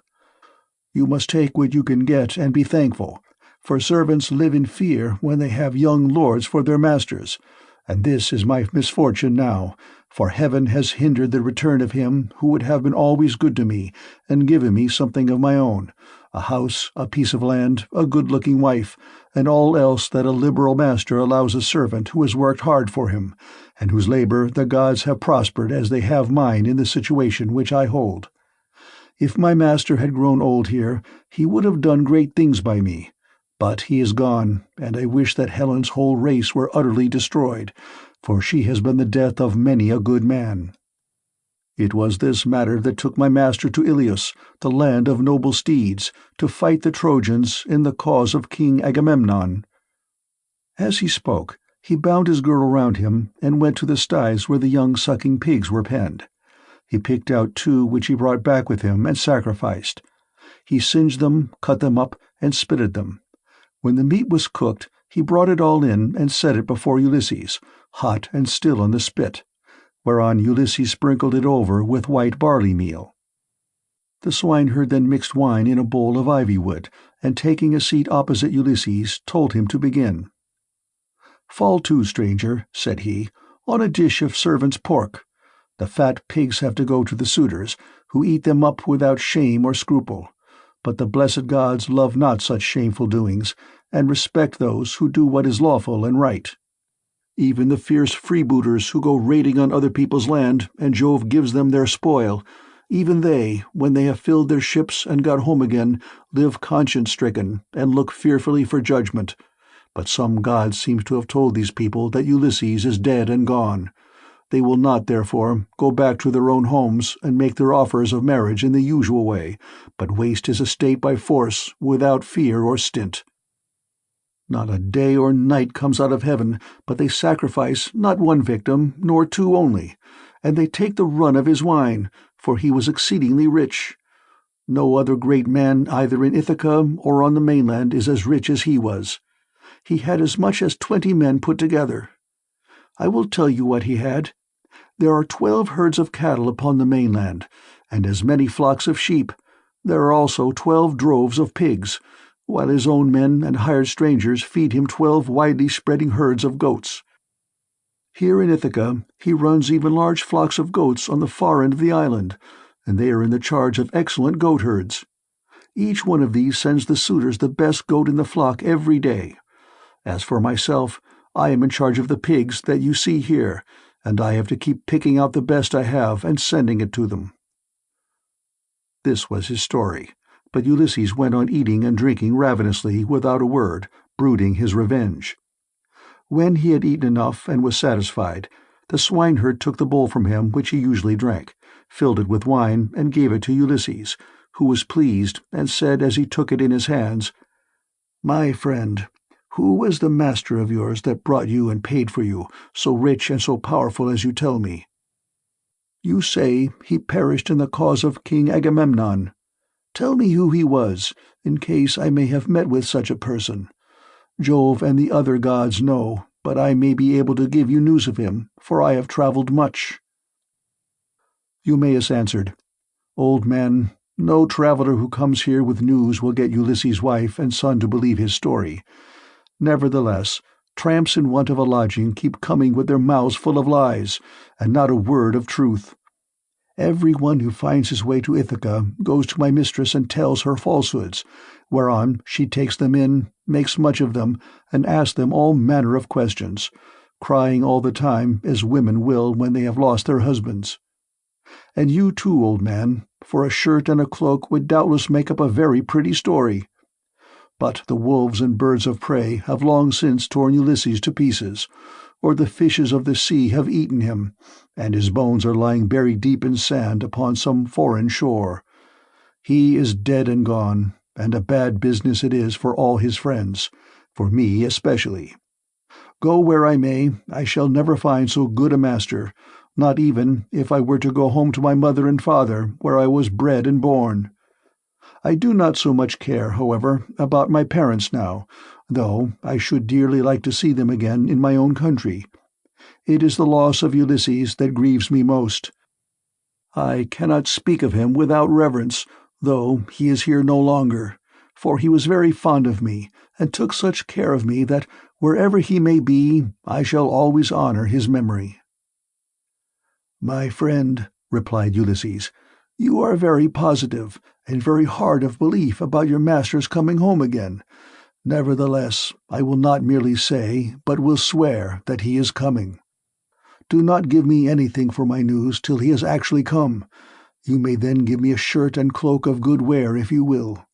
You must take what you can get and be thankful, for servants live in fear when they have young lords for their masters, and this is my misfortune now, for heaven has hindered the return of him who would have been always good to me and given me something of my own, a house, a piece of land, a good-looking wife, and all else that a liberal master allows a servant who has worked hard for him, and whose labor the gods have prospered as they have mine in the situation which I hold. If my master had grown old here, he would have done great things by me. But he is gone, and I wish that Helen's whole race were utterly destroyed, for she has been the death of many a good man. It was this matter that took my master to Ilios, the land of noble steeds, to fight the Trojans in the cause of King Agamemnon." As he spoke, he bound his girdle round him and went to the sties where the young sucking pigs were penned. He picked out 2 which he brought back with him and sacrificed. He singed them, cut them up, and spitted them. When the meat was cooked, he brought it all in and set it before Ulysses, hot and still on the spit, whereon Ulysses sprinkled it over with white barley meal. The swineherd then mixed wine in a bowl of ivy wood, and taking a seat opposite Ulysses, told him to begin. "Fall to, stranger," said he, "on a dish of servant's pork. The fat pigs have to go to the suitors, who eat them up without shame or scruple. But the blessed gods love not such shameful doings, and respect those who do what is lawful and right. Even the fierce freebooters who go raiding on other people's land, and Jove gives them their spoil, even they, when they have filled their ships and got home again, live conscience-stricken, and look fearfully for judgment. But some god seems to have told these people that Ulysses is dead and gone. They will not, therefore, go back to their own homes and make their offers of marriage in the usual way, but waste his estate by force, without fear or stint. Not a day or night comes out of heaven but they sacrifice not 1 victim, nor 2 only, and they take the run of his wine, for he was exceedingly rich. No other great man either in Ithaca or on the mainland is as rich as he was. He had as much as 20 men put together. I will tell you what he had. There are 12 herds of cattle upon the mainland, and as many flocks of sheep. There are also 12 droves of pigs, while his own men and hired strangers feed him 12 widely spreading herds of goats. Here in Ithaca he runs even large flocks of goats on the far end of the island, and they are in the charge of excellent goatherds. Each one of these sends the suitors the best goat in the flock every day. As for myself, I am in charge of the pigs that you see here, and I have to keep picking out the best I have and sending it to them." This was his story, but Ulysses went on eating and drinking ravenously without a word, brooding his revenge. When he had eaten enough and was satisfied, the swineherd took the bowl from him which he usually drank, filled it with wine, and gave it to Ulysses, who was pleased, and said as he took it in his hands, "My friend, Who was the master of yours that brought you and paid for you, so rich and so powerful as you tell me? You say he perished in the cause of King Agamemnon. Tell me who he was, in case I may have met with such a person. Jove and the other gods know, but I may be able to give you news of him, for I have travelled much." Eumaeus answered, "Old man, no traveller who comes here with news will get Ulysses' wife and son to believe his story. Nevertheless, tramps in want of a lodging keep coming with their mouths full of lies, and not a word of truth. Every one who finds his way to Ithaca goes to my mistress and tells her falsehoods, whereon she takes them in, makes much of them, and asks them all manner of questions, crying all the time as women will when they have lost their husbands. And you too, old man, for a shirt and a cloak would doubtless make up a very pretty story. But the wolves and birds of prey have long since torn Ulysses to pieces, or the fishes of the sea have eaten him, and his bones are lying buried deep in sand upon some foreign shore. He is dead and gone, and a bad business it is for all his friends, for me especially. Go where I may, I shall never find so good a master, not even if I were to go home to my mother and father, where I was bred and born. I do not so much care, however, about my parents now, though I should dearly like to see them again in my own country. It is the loss of Ulysses that grieves me most. I cannot speak of him without reverence, though he is here no longer, for he was very fond of me, and took such care of me that, wherever he may be, I shall always honor his memory." "My friend," replied Ulysses, "you are very positive, and very hard of belief about your master's coming home again. Nevertheless, I will not merely say, but will swear that he is coming. Do not give me anything for my news till he has actually come. You may then give me a shirt and cloak of good wear if you will.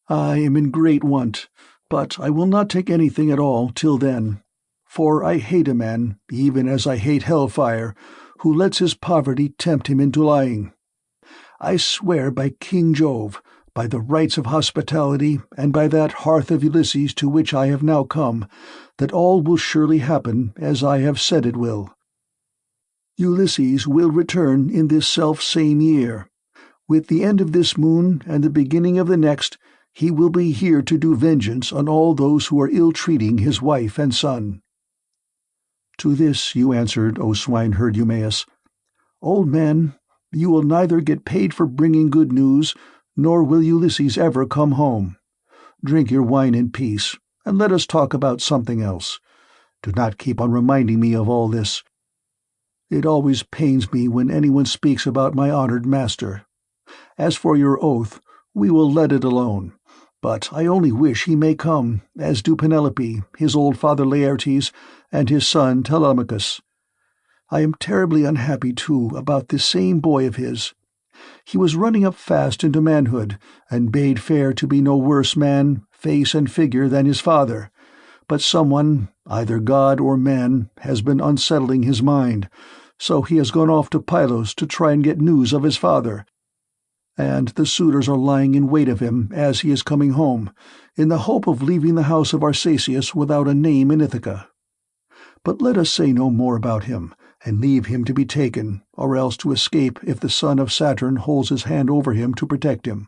I am in great want, but I will not take anything at all till then. For I hate a man, even as I hate hellfire, who lets his poverty tempt him into lying. I swear by King Jove, by the rites of hospitality, and by that hearth of Ulysses to which I have now come, that all will surely happen as I have said it will. Ulysses will return in this self-same year. With the end of this moon and the beginning of the next, he will be here to do vengeance on all those who are ill-treating his wife and son." To this you answered, O swineherd Eumaeus, "Old man, you will neither get paid for bringing good news, nor will Ulysses ever come home. Drink your wine in peace, and let us talk about something else. Do not keep on reminding me of all this. It always pains me when anyone speaks about my honored master. As for your oath, we will let it alone, but I only wish he may come, as do Penelope, his old father Laertes, and his son Telemachus. I am terribly unhappy, too, about this same boy of his. He was running up fast into manhood, and bade fair to be no worse man, face and figure, than his father. But someone, either god or man, has been unsettling his mind, so he has gone off to Pylos to try and get news of his father. And the suitors are lying in wait of him as he is coming home, in the hope of leaving the house of Arceisius without a name in Ithaca. But let us say no more about him, and leave him to be taken, or else to escape if the son of Saturn holds his hand over him to protect him.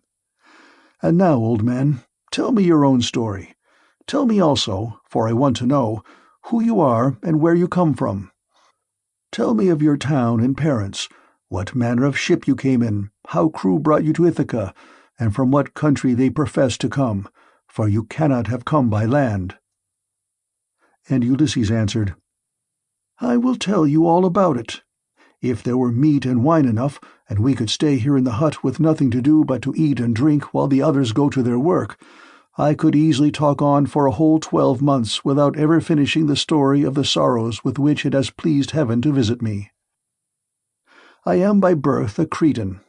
And now, old man, tell me your own story. Tell me also, for I want to know, who you are and where you come from. Tell me of your town and parents, what manner of ship you came in, how crew brought you to Ithaca, and from what country they profess to come, for you cannot have come by land." And Ulysses answered, "I will tell you all about it. If there were meat and wine enough, and we could stay here in the hut with nothing to do but to eat and drink while the others go to their work, I could easily talk on for a whole 12 months without ever finishing the story of the sorrows with which it has pleased heaven to visit me. I am by birth a Cretan.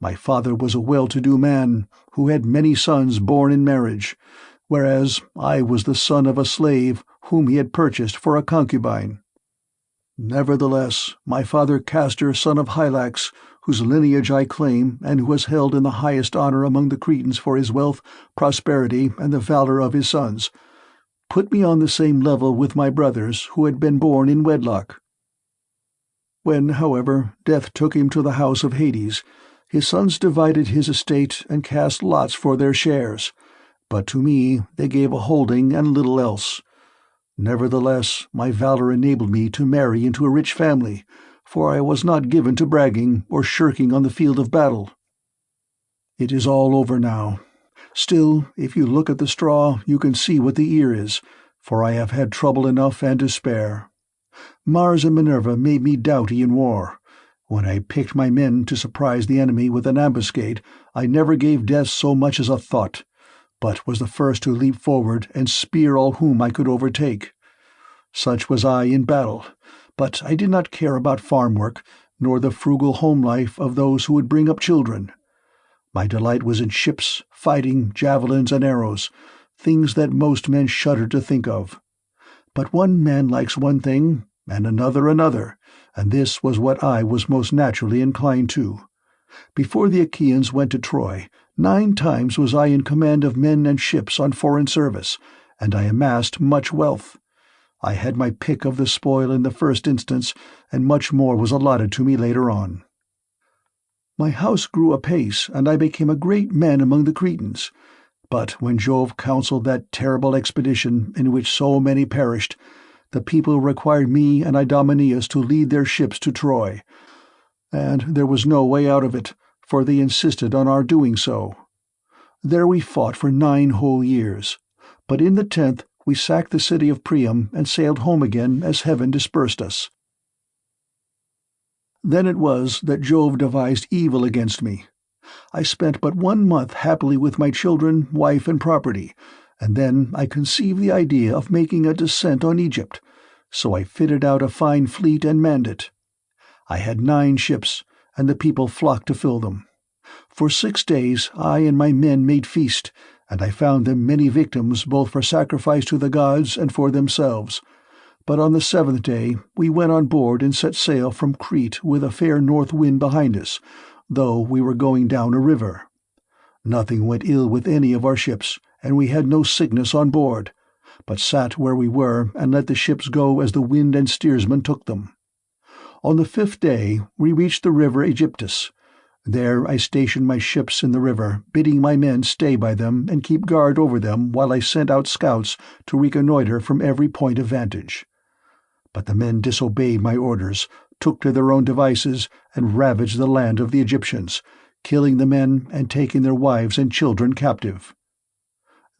My father was a well-to-do man, who had many sons born in marriage, whereas I was the son of a slave whom he had purchased for a concubine. Nevertheless, my father Castor, son of Hylax, whose lineage I claim, and who was held in the highest honor among the Cretans for his wealth, prosperity, and the valor of his sons, put me on the same level with my brothers who had been born in wedlock. When, however, death took him to the house of Hades, his sons divided his estate and cast lots for their shares, but to me they gave a holding and little else. Nevertheless, my valor enabled me to marry into a rich family, for I was not given to bragging or shirking on the field of battle. It is all over now. Still, if you look at the straw, you can see what the ear is, for I have had trouble enough and to spare. Mars and Minerva made me doughty in war. When I picked my men to surprise the enemy with an ambuscade, I never gave death so much as a thought, but was the first to leap forward and spear all whom I could overtake. Such was I in battle, but I did not care about farm work, nor the frugal home life of those who would bring up children. My delight was in ships, fighting, javelins, and arrows, things that most men shudder to think of. But one man likes one thing, and another, and this was what I was most naturally inclined to. Before the Achaeans went to Troy, 9 times was I in command of men and ships on foreign service, and I amassed much wealth. I had my pick of the spoil in the first instance, and much more was allotted to me later on. My house grew apace, and I became a great man among the Cretans. But when Jove counselled that terrible expedition in which so many perished, the people required me and Idomeneus to lead their ships to Troy, and there was no way out of it, for they insisted on our doing so. There we fought for 9 whole years, but in the 10th we sacked the city of Priam and sailed home again as heaven dispersed us. Then it was that Jove devised evil against me. I spent but 1 month happily with my children, wife, and property, and then I conceived the idea of making a descent on Egypt, so I fitted out a fine fleet and manned it. I had 9 ships, and the people flocked to fill them. For 6 days I and my men made feast, and I found them many victims both for sacrifice to the gods and for themselves. But on the 7th day we went on board and set sail from Crete with a fair north wind behind us, though we were going down a river. Nothing went ill with any of our ships, and we had no sickness on board, but sat where we were and let the ships go as the wind and steersman took them. On the 5th day we reached the river Aegyptus. There I stationed my ships in the river, bidding my men stay by them and keep guard over them while I sent out scouts to reconnoitre from every point of vantage. But the men disobeyed my orders, took to their own devices, and ravaged the land of the Egyptians, killing the men and taking their wives and children captive.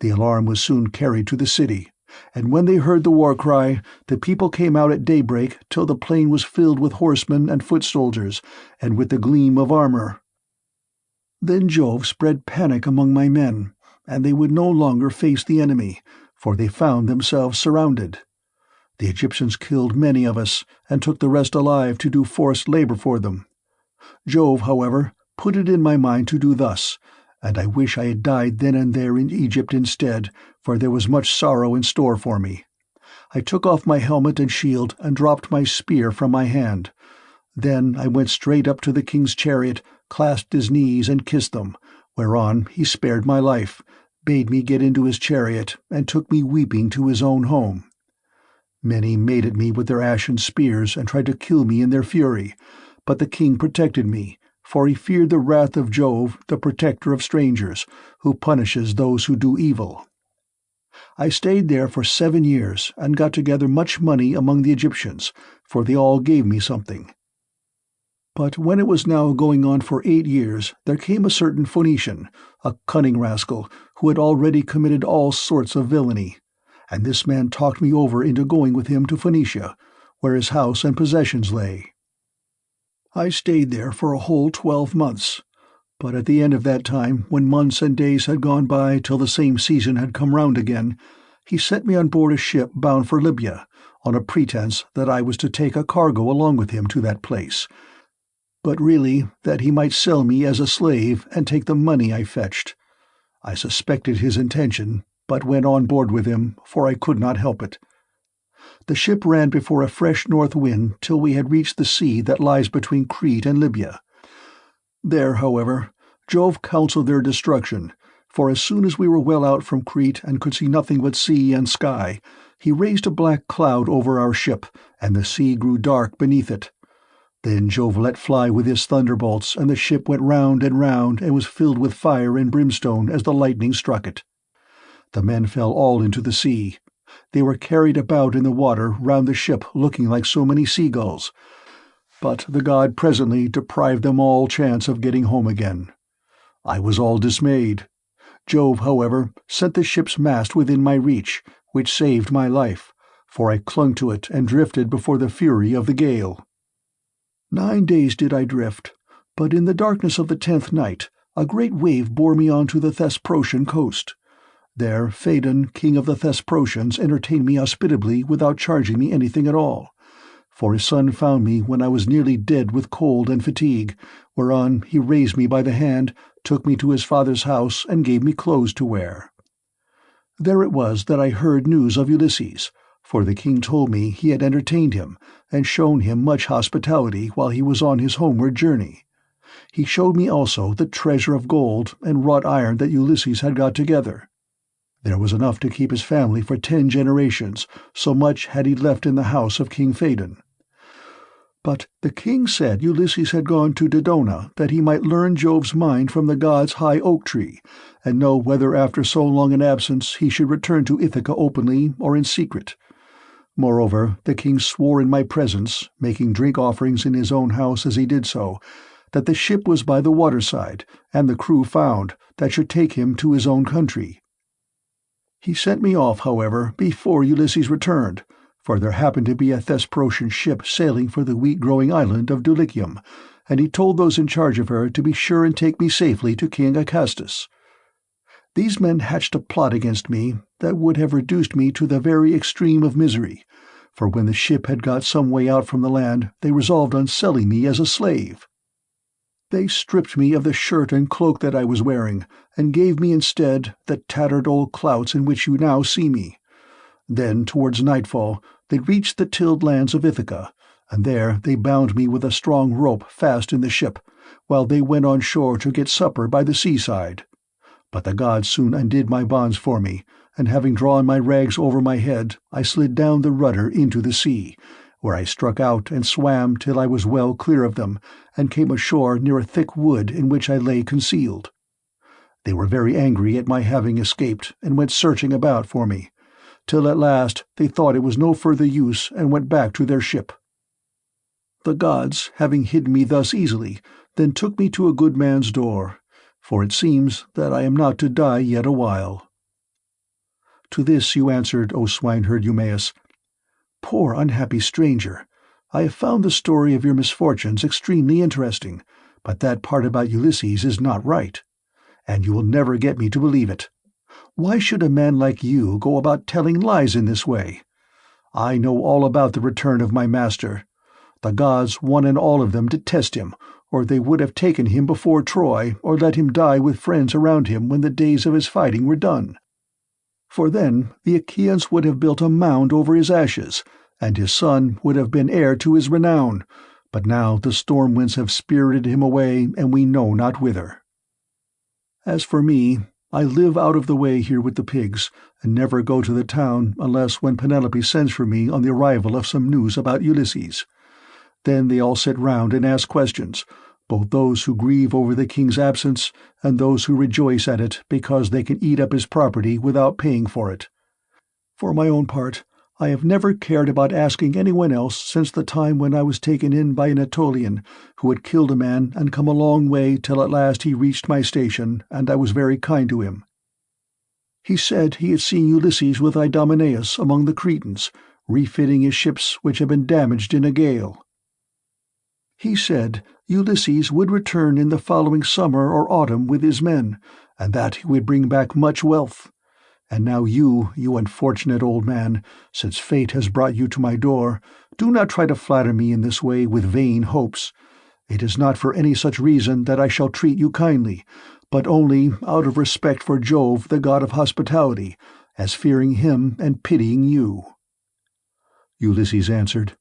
The alarm was soon carried to the city, and when they heard the war cry, the people came out at daybreak till the plain was filled with horsemen and foot soldiers, and with the gleam of armor. Then Jove spread panic among my men, and they would no longer face the enemy, for they found themselves surrounded. The Egyptians killed many of us, and took the rest alive to do forced labor for them. Jove, however, put it in my mind to do thus, and I wish I had died then and there in Egypt instead, for there was much sorrow in store for me. I took off my helmet and shield, and dropped my spear from my hand. Then I went straight up to the king's chariot, clasped his knees and kissed them, whereon he spared my life, bade me get into his chariot, and took me weeping to his own home. Many made at me with their ashen spears and tried to kill me in their fury, but the king protected me, for he feared the wrath of Jove, the protector of strangers, who punishes those who do evil. I stayed there for 7 years, and got together much money among the Egyptians, for they all gave me something. But when it was now going on for 8 years, there came a certain Phoenician, a cunning rascal, who had already committed all sorts of villainy, and this man talked me over into going with him to Phoenicia, where his house and possessions lay. I stayed there for a whole 12 months, but at the end of that time, when months and days had gone by till the same season had come round again, he set me on board a ship bound for Libya, on a pretence that I was to take a cargo along with him to that place, but really that he might sell me as a slave and take the money I fetched. I suspected his intention, but went on board with him, for I could not help it. The ship ran before a fresh north wind till we had reached the sea that lies between Crete and Libya. There, however, Jove counselled their destruction, for as soon as we were well out from Crete and could see nothing but sea and sky, he raised a black cloud over our ship, and the sea grew dark beneath it. Then Jove let fly with his thunderbolts, and the ship went round and was filled with fire and brimstone as the lightning struck it. The men fell all into the sea. They were carried about in the water round the ship looking like so many seagulls, but the god presently deprived them all chance of getting home again. I was all dismayed. Jove, however, sent the ship's mast within my reach, which saved my life, for I clung to it and drifted before the fury of the gale. 9 days did I drift, but in the darkness of the 10th night a great wave bore me on to the Thesprotian coast. There Phaedon, king of the Thesprotians, entertained me hospitably without charging me anything at all, for his son found me when I was nearly dead with cold and fatigue, whereon he raised me by the hand, took me to his father's house, and gave me clothes to wear. There it was that I heard news of Ulysses, for the king told me he had entertained him, and shown him much hospitality while he was on his homeward journey. He showed me also the treasure of gold and wrought iron that Ulysses had got together. There was enough to keep his family for 10 generations, so much had he left in the house of King Phaedon. But the king said Ulysses had gone to Dodona that he might learn Jove's mind from the god's high oak tree, and know whether after so long an absence he should return to Ithaca openly or in secret. Moreover, the king swore in my presence, making drink offerings in his own house as he did so, that the ship was by the waterside, and the crew found, that should take him to his own country. He sent me off, however, before Ulysses returned, for there happened to be a Thesprotian ship sailing for the wheat-growing island of Dulichium, and he told those in charge of her to be sure and take me safely to King Acastus. These men hatched a plot against me that would have reduced me to the very extreme of misery, for when the ship had got some way out from the land, they resolved on selling me as a slave. They stripped me of the shirt and cloak that I was wearing, and gave me instead the tattered old clouts in which you now see me. Then, towards nightfall, they reached the tilled lands of Ithaca, and there they bound me with a strong rope fast in the ship, while they went on shore to get supper by the seaside. But the gods soon undid my bonds for me, and having drawn my rags over my head, I slid down the rudder into the sea, where I struck out and swam till I was well clear of them, and came ashore near a thick wood in which I lay concealed. They were very angry at my having escaped, and went searching about for me, till at last they thought it was no further use and went back to their ship. The gods, having hidden me thus easily, then took me to a good man's door, for it seems that I am not to die yet awhile. To this you answered, O swineherd Eumaeus, Poor unhappy stranger, I have found the story of your misfortunes extremely interesting, but that part about Ulysses is not right, and you will never get me to believe it. Why should a man like you go about telling lies in this way? I know all about the return of my master. The gods, one and all of them, detest him, or they would have taken him before Troy, or let him die with friends around him when the days of his fighting were done. For then the Achaeans would have built a mound over his ashes, and his son would have been heir to his renown, but now the storm winds have spirited him away, and we know not whither. As for me, I live out of the way here with the pigs, and never go to the town unless when Penelope sends for me on the arrival of some news about Ulysses. Then they all sit round and ask questions, both those who grieve over the king's absence and those who rejoice at it because they can eat up his property without paying for it. For my own part, I have never cared about asking anyone else since the time when I was taken in by an Aetolian who had killed a man and come a long way till at last he reached my station, and I was very kind to him. He said he had seen Ulysses with Idomeneus among the Cretans, refitting his ships which had been damaged in a gale. He said Ulysses would return in the following summer or autumn with his men, and that he would bring back much wealth. And now you unfortunate old man, since fate has brought you to my door, do not try to flatter me in this way with vain hopes. It is not for any such reason that I shall treat you kindly, but only out of respect for Jove, the god of hospitality, as fearing him and pitying you." Ulysses answered,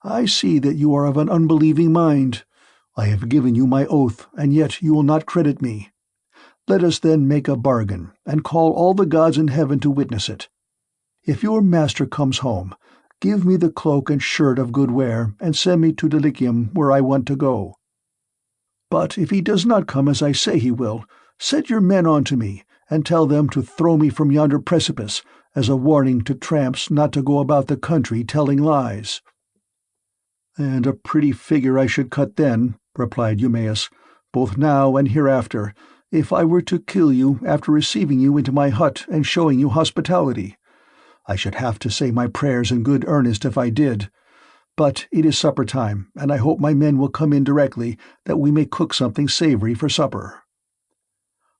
"I see that you are of an unbelieving mind. I have given you my oath, and yet you will not credit me. Let us then make a bargain, and call all the gods in heaven to witness it. If your master comes home, give me the cloak and shirt of good wear, and send me to Dulichium, where I want to go. But if he does not come as I say he will, set your men on to me, and tell them to throw me from yonder precipice, as a warning to tramps not to go about the country telling lies." "And a pretty figure I should cut then," replied Eumaeus, "both now and hereafter, if I were to kill you after receiving you into my hut and showing you hospitality. I should have to say my prayers in good earnest if I did. But it is supper time, and I hope my men will come in directly, that we may cook something savory for supper."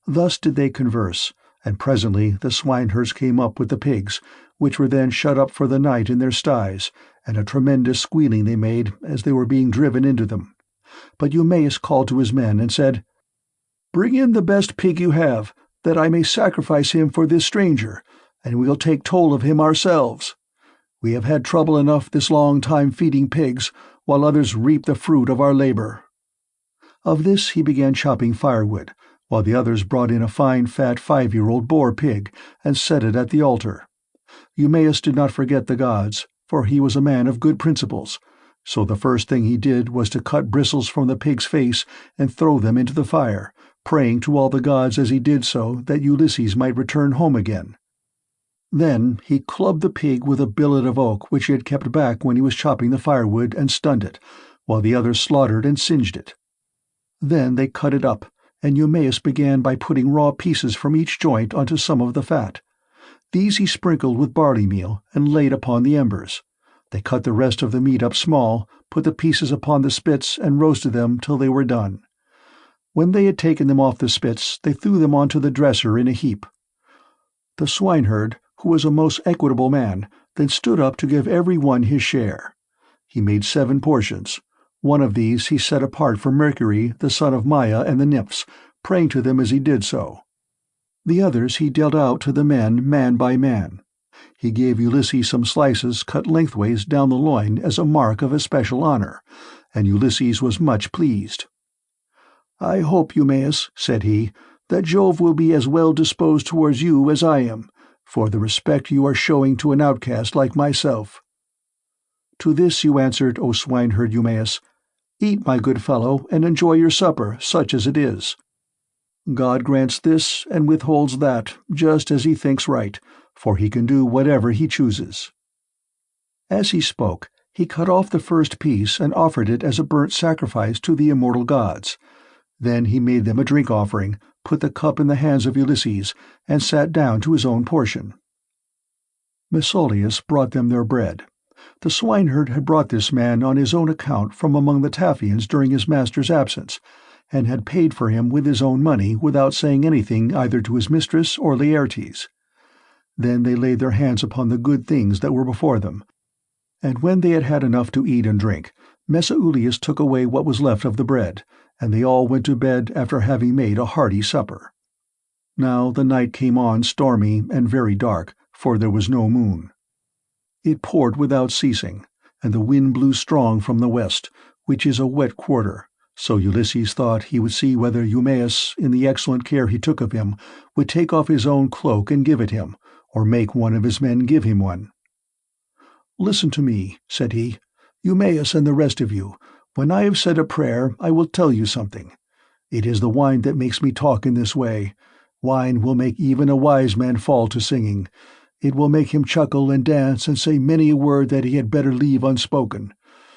Thus did they converse, and presently the swineherds came up with the pigs, which were then shut up for the night in their sties, and a tremendous squealing they made as they were being driven into them. But Eumaeus called to his men and said, "Bring in the best pig you have, that I may sacrifice him for this stranger, and we will take toll of him ourselves. We have had trouble enough this long time feeding pigs, while others reap the fruit of our labor." Of this he began chopping firewood, while the others brought in a fine fat 5-year-old boar pig, and set it at the altar. Eumaeus did not forget the gods, for he was a man of good principles, so the first thing he did was to cut bristles from the pig's face and throw them into the fire, praying to all the gods as he did so that Ulysses might return home again. Then he clubbed the pig with a billet of oak which he had kept back when he was chopping the firewood, and stunned it, while the others slaughtered and singed it. Then they cut it up, and Eumaeus began by putting raw pieces from each joint onto some of the fat. These he sprinkled with barley meal and laid upon the embers. They cut the rest of the meat up small, put the pieces upon the spits, and roasted them till they were done. When they had taken them off the spits, they threw them onto the dresser in a heap. The swineherd, who was a most equitable man, then stood up to give every one his share. He made 7 portions. One of these he set apart for Mercury, the son of Maia, and the nymphs, praying to them as he did so. The others he dealt out to the men man by man. He gave Ulysses some slices cut lengthways down the loin as a mark of especial honor, and Ulysses was much pleased. "I hope, Eumaeus," said he, "that Jove will be as well disposed towards you as I am, for the respect you are showing to an outcast like myself." To this you answered, O swineherd Eumaeus, "Eat, my good fellow, and enjoy your supper, such as it is. God grants this and withholds that, just as he thinks right, for he can do whatever he chooses." As he spoke, he cut off the first piece and offered it as a burnt sacrifice to the immortal gods. Then he made them a drink offering, put the cup in the hands of Ulysses, and sat down to his own portion. Mesaulius brought them their bread. The swineherd had brought this man on his own account from among the Taphians during his master's absence, and had paid for him with his own money without saying anything either to his mistress or Laertes. Then they laid their hands upon the good things that were before them, and when they had had enough to eat and drink, Mesaulius took away what was left of the bread, and they all went to bed after having made a hearty supper. Now the night came on stormy and very dark, for there was no moon. It poured without ceasing, and the wind blew strong from the west, which is a wet quarter, so Ulysses thought he would see whether Eumaeus, in the excellent care he took of him, would take off his own cloak and give it him, or make one of his men give him one. "Listen to me," said he, "Eumaeus and the rest of you. When I have said a prayer, I will tell you something. It is the wine that makes me talk in this way. Wine will make even a wise man fall to singing. It will make him chuckle and dance and say many a word that he had better leave unspoken.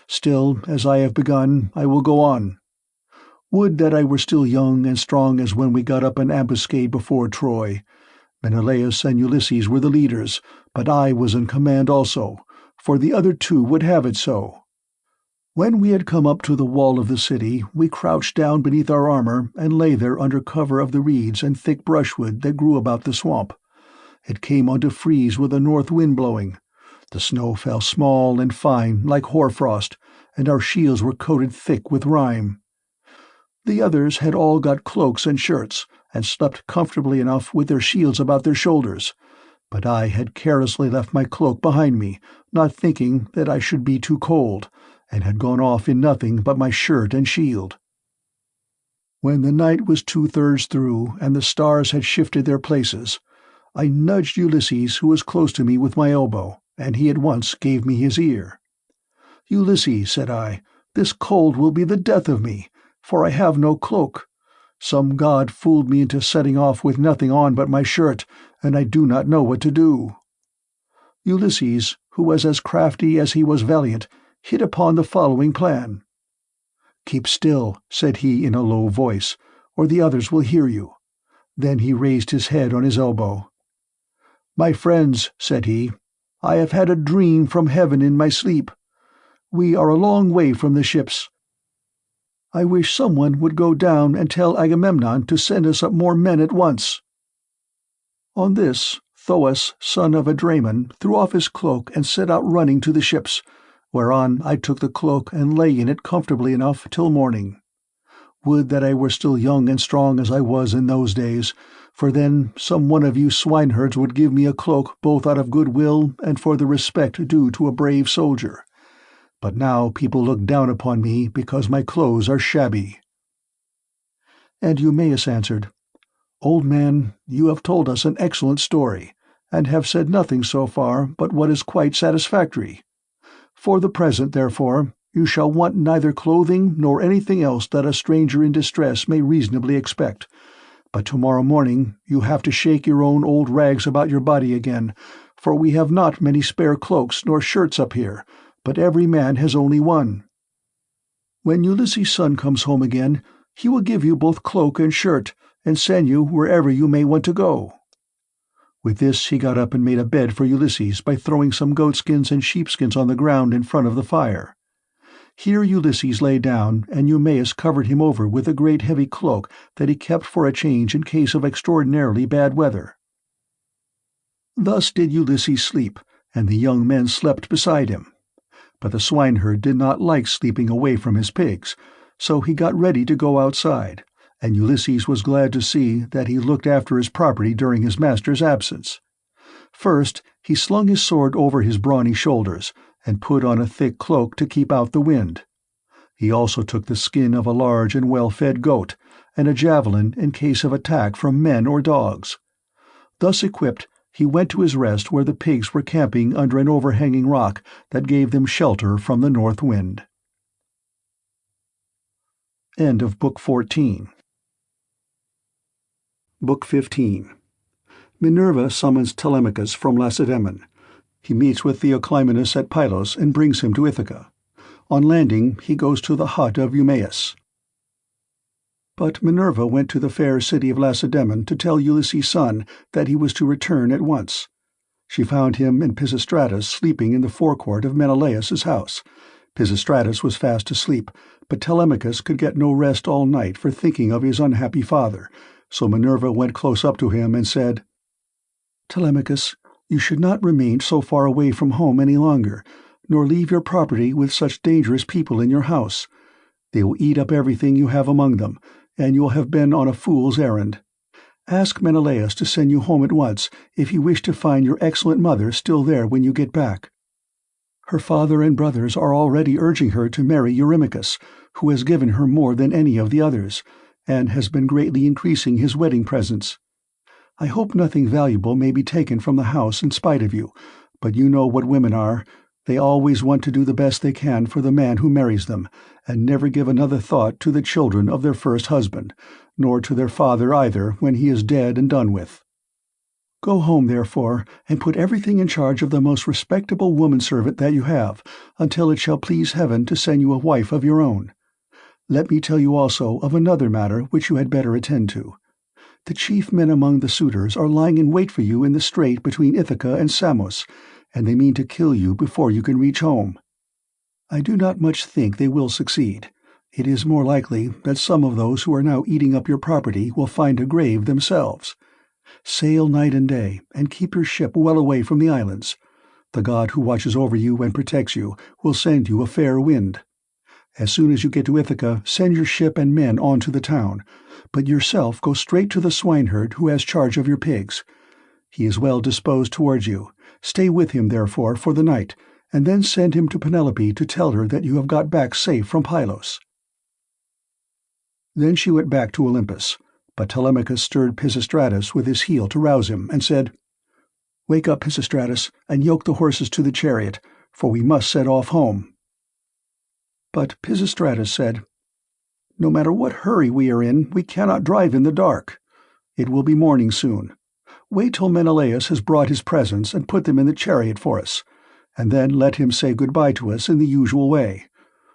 Still, as I have begun, I will go on. Would that I were still young and strong as when we got up an ambuscade before Troy. Menelaus and Ulysses were the leaders, but I was in command also, for the other 2 would have it so. When we had come up to the wall of the city, we crouched down beneath our armor and lay there under cover of the reeds and thick brushwood that grew about the swamp. It came on to freeze with a north wind blowing. The snow fell small and fine like hoarfrost, and our shields were coated thick with rime. The others had all got cloaks and shirts, and slept comfortably enough with their shields about their shoulders, but I had carelessly left my cloak behind me, not thinking that I should be too cold, and had gone off in nothing but my shirt and shield. When the night was 2/3 through and the stars had shifted their places, I nudged Ulysses, who was close to me, with my elbow, and he at once gave me his ear. "Ulysses," said I, "this cold will be the death of me, for I have no cloak. Some god fooled me into setting off with nothing on but my shirt, and I do not know what to do." Ulysses, who was as crafty as he was valiant, hit upon the following plan. "Keep still," said he in a low voice, "or the others will hear you." Then he raised his head on his elbow. "My friends," said he, "I have had a dream from heaven in my sleep. We are a long way from the ships. I wish someone would go down and tell Agamemnon to send us up more men at once." On this, Thoas, son of Adramon, threw off his cloak and set out running to the ships, whereon I took the cloak and lay in it comfortably enough till morning. Would that I were still young and strong as I was in those days, for then some one of you swineherds would give me a cloak both out of good will and for the respect due to a brave soldier. But now people look down upon me because my clothes are shabby." And Eumaeus answered, "Old man, you have told us an excellent story, and have said nothing so far but what is quite satisfactory. For the present, therefore, you shall want neither clothing nor anything else that a stranger in distress may reasonably expect. But tomorrow morning you have to shake your own old rags about your body again, for we have not many spare cloaks nor shirts up here, but every man has only one. When Ulysses' son comes home again, he will give you both cloak and shirt, and send you wherever you may want to go." With this he got up and made a bed for Ulysses by throwing some goatskins and sheepskins on the ground in front of the fire. Here Ulysses lay down, and Eumaeus covered him over with a great heavy cloak that he kept for a change in case of extraordinarily bad weather. Thus did Ulysses sleep, and the young men slept beside him. But the swineherd did not like sleeping away from his pigs, so he got ready to go outside, and Ulysses was glad to see that he looked after his property during his master's absence. First he slung his sword over his brawny shoulders, and put on a thick cloak to keep out the wind. He also took the skin of a large and well-fed goat, and a javelin in case of attack from men or dogs. Thus equipped, he went to his rest where the pigs were camping under an overhanging rock that gave them shelter from the north wind. End of Book 14. Book 15. Minerva summons Telemachus from Lacedaemon. He meets with THEOCLYMENUS at PYLOS and brings him to Ithaca. On landing, he goes to the hut of EUMAEUS. But Minerva went to the fair city of Lacedaemon to tell Ulysses' son that he was to return at once. She found him and Pisistratus sleeping in the forecourt of Menelaus's house. Pisistratus was fast asleep, but Telemachus could get no rest all night for thinking of his unhappy father, so Minerva went close up to him and said, "Telemachus, you should not remain so far away from home any longer, nor leave your property with such dangerous people in your house. They will eat up everything you have among them, and you will have been on a fool's errand. Ask Menelaus to send you home at once if you wish to find your excellent mother still there when you get back. Her father and brothers are already urging her to marry Eurymachus, who has given her more than any of the others, and has been greatly increasing his wedding presents. I hope nothing valuable may be taken from the house in spite of you, but you know what women are. They always want to do the best they can for the man who marries them, and never give another thought to the children of their first husband, nor to their father either when he is dead and done with. Go home, therefore, and put everything in charge of the most respectable woman-servant that you have, until it shall please heaven to send you a wife of your own. Let me tell you also of another matter which you had better attend to. The chief men among the suitors are lying in wait for you in the strait between Ithaca and Samos, and they mean to kill you before you can reach home. I do not much think they will succeed. It is more likely that some of those who are now eating up your property will find a grave themselves. Sail night and day, and keep your ship well away from the islands. The god who watches over you and protects you will send you a fair wind. As soon as you get to Ithaca, send your ship and men on to the town, but yourself go straight to the swineherd who has charge of your pigs. He is well disposed towards you. Stay with him, therefore, for the night, and then send him to Penelope to tell her that you have got back safe from Pylos." Then she went back to Olympus, but Telemachus stirred Pisistratus with his heel to rouse him, and said, "Wake up, Pisistratus, and yoke the horses to the chariot, for we must set off home." But Pisistratus said, "No matter what hurry we are in, we cannot drive in the dark. It will be morning soon. Wait till Menelaus has brought his presents and put them in the chariot for us, and then let him say good-bye to us in the usual way.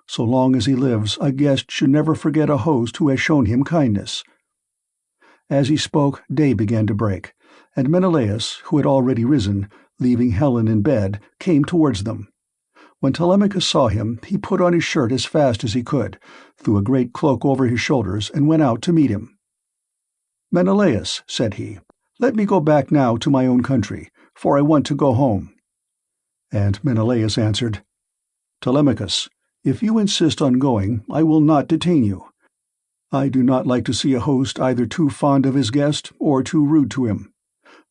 So long as he lives, a guest should never forget a host who has shown him kindness." As he spoke, day began to break, and Menelaus, who had already risen, leaving Helen in bed, came towards them. When Telemachus saw him, he put on his shirt as fast as he could, threw a great cloak over his shoulders, and went out to meet him. "Menelaus," said he, "let me go back now to my own country, for I want to go home." And Menelaus answered, "Telemachus, if you insist on going, I will not detain you. I do not like to see a host either too fond of his guest or too rude to him.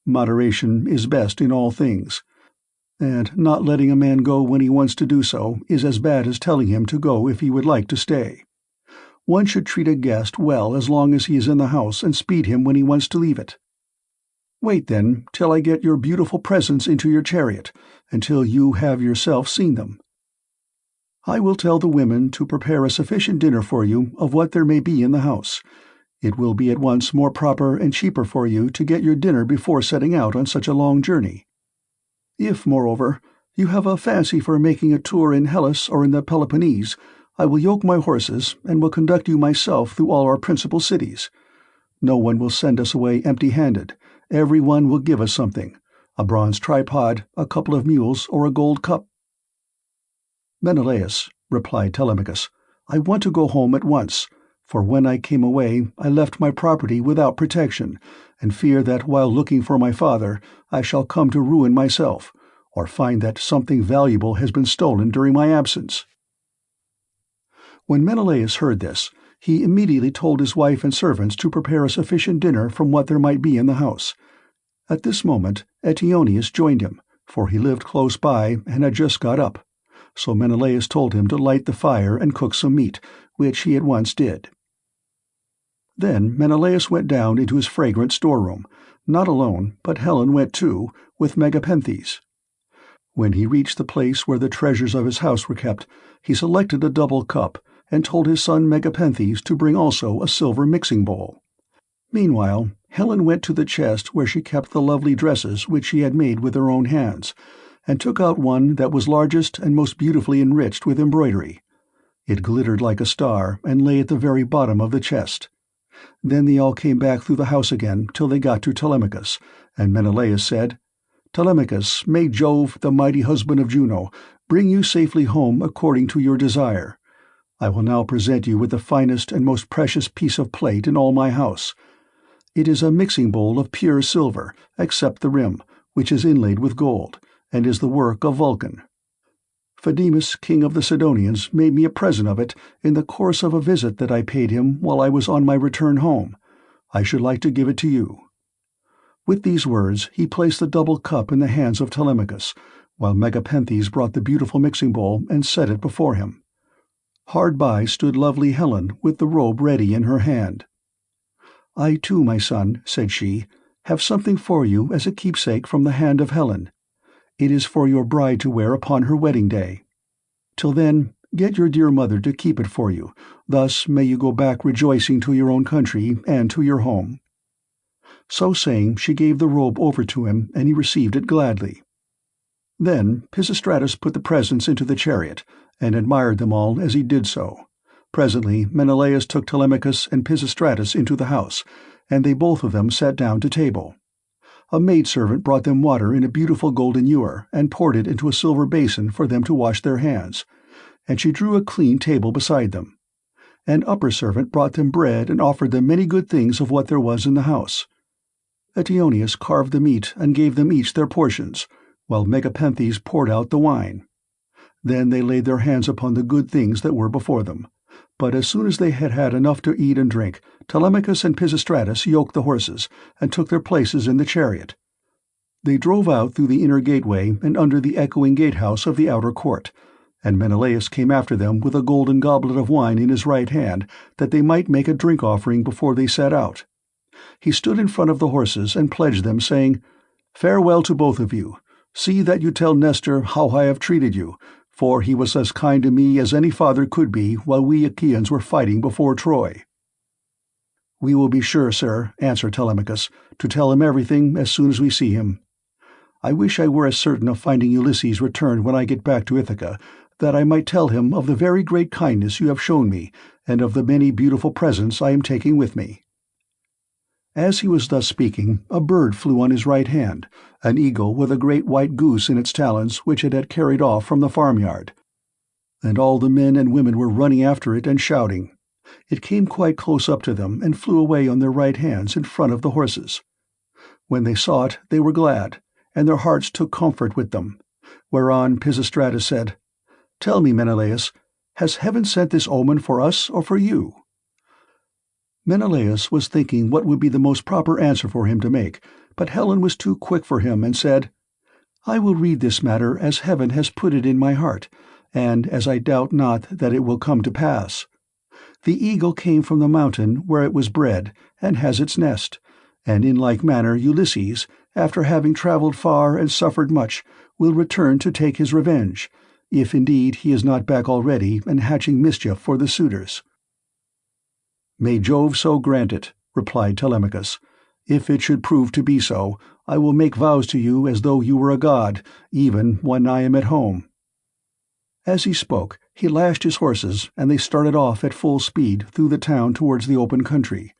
Moderation is best in all things, and not letting a man go when he wants to do so is as bad as telling him to go if he would like to stay. One should treat a guest well as long as he is in the house and speed him when he wants to leave it. Wait, then, till I get your beautiful presents into your chariot, until you have yourself seen them. I will tell the women to prepare a sufficient dinner for you of what there may be in the house. It will be at once more proper and cheaper for you to get your dinner before setting out on such a long journey. If, moreover, you have a fancy for making a tour in Hellas or in the Peloponnese, I will yoke my horses and will conduct you myself through all our principal cities. No one will send us away empty-handed. Every one will give us something, a bronze tripod, a couple of mules, or a gold cup." "Menelaus," replied Telemachus, "I want to go home at once, for when I came away I left my property without protection, and fear that while looking for my father I shall come to ruin myself, or find that something valuable has been stolen during my absence." When Menelaus heard this, he immediately told his wife and servants to prepare a sufficient dinner from what there might be in the house. At this moment Eteoneus joined him, for he lived close by and had just got up, so Menelaus told him to light the fire and cook some meat, which he at once did. Then Menelaus went down into his fragrant storeroom, not alone, but Helen went too, with Megapenthes. When he reached the place where the treasures of his house were kept, he selected a double cup, and told his son Megapenthes to bring also a silver mixing bowl. Meanwhile, Helen went to the chest where she kept the lovely dresses which she had made with her own hands, and took out one that was largest and most beautifully enriched with embroidery. It glittered like a star, and lay at the very bottom of the chest. Then they all came back through the house again till they got to Telemachus, and Menelaus said, "Telemachus, may Jove, the mighty husband of Juno, bring you safely home according to your desire. I will now present you with the finest and most precious piece of plate in all my house. It is a mixing bowl of pure silver, except the rim, which is inlaid with gold, and is the work of Vulcan. Phaedimus, king of the Sidonians, made me a present of it in the course of a visit that I paid him while I was on my return home. I should like to give it to you." With these words he placed the double cup in the hands of Telemachus, while Megapenthes brought the beautiful mixing bowl and set it before him. Hard by stood lovely Helen with the robe ready in her hand. "I too, my son," said she, "have something for you as a keepsake from the hand of Helen. It is for your bride to wear upon her wedding day. Till then, get your dear mother to keep it for you. Thus may you go back rejoicing to your own country and to your home." So saying, she gave the robe over to him, and he received it gladly. Then Pisistratus put the presents into the chariot, and admired them all as he did so. Presently Menelaus took Telemachus and Pisistratus into the house, and they both of them sat down to table. A maidservant brought them water in a beautiful golden ewer, and poured it into a silver basin for them to wash their hands, and she drew a clean table beside them. An upper servant brought them bread and offered them many good things of what there was in the house. Eteoneus carved the meat and gave them each their portions, while Megapenthes poured out the wine. Then they laid their hands upon the good things that were before them. But as soon as they had had enough to eat and drink, Telemachus and Pisistratus yoked the horses, and took their places in the chariot. They drove out through the inner gateway and under the echoing gatehouse of the outer court, And Menelaus came after them with a golden goblet of wine in his right hand, that they might make a drink offering before they set out. He stood in front of the horses and pledged them, saying, "Farewell to both of you. See that you tell Nestor how I have treated you, for he was as kind to me as any father could be while we Achaeans were fighting before Troy." "We will be sure, sir," answered Telemachus, "to tell him everything as soon as we see him. I wish I were as certain of finding Ulysses returned when I get back to Ithaca, that I might tell him of the very great kindness you have shown me, and of the many beautiful presents I am taking with me." As he was thus speaking, a bird flew on his right hand, an eagle with a great white goose in its talons which it had carried off from the farmyard. And all the men and women were running after it and shouting. It came quite close up to them and flew away on their right hands in front of the horses. When they saw it, they were glad, and their hearts took comfort with them, whereon Pisistratus said, "Tell me, Menelaus, has heaven sent this omen for us or for you?" Menelaus was thinking what would be the most proper answer for him to make, but Helen was too quick for him and said, "I will read this matter as heaven has put it in my heart, and as I doubt not that it will come to pass. The eagle came from the mountain where it was bred, and has its nest, and in like manner Ulysses, after having travelled far and suffered much, will return to take his revenge, if indeed he is not back already and hatching mischief for the suitors." "May Jove so grant it," replied Telemachus. "If it should prove to be so, I will make vows to you as though you were a god, even when I am at home." As he spoke, he lashed his horses, and they started off at full speed through the town towards the open country.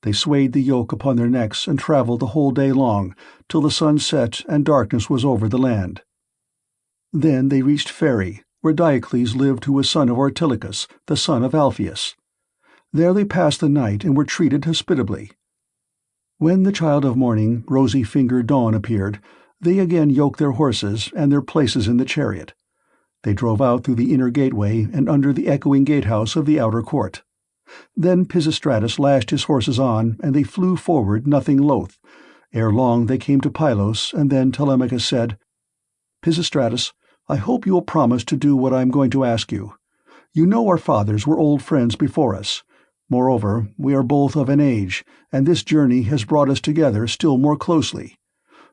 They swayed the yoke upon their necks and travelled the whole day long, till the sun set and darkness was over the land. Then they reached Pheræ, where Diocles lived, who was son of Ortilochus, the son of Alpheus. There they passed the night and were treated hospitably. When the child of morning, rosy-fingered Dawn, appeared, they again yoked their horses and their places in the chariot. They drove out through the inner gateway and under the echoing gatehouse of the outer court. Then Pisistratus lashed his horses on, and they flew forward nothing loath. Ere long they came to Pylos, and then Telemachus said, "Pisistratus, I hope you will promise to do what I am going to ask you. You know our fathers were old friends before us. Moreover, we are both of an age, and this journey has brought us together still more closely.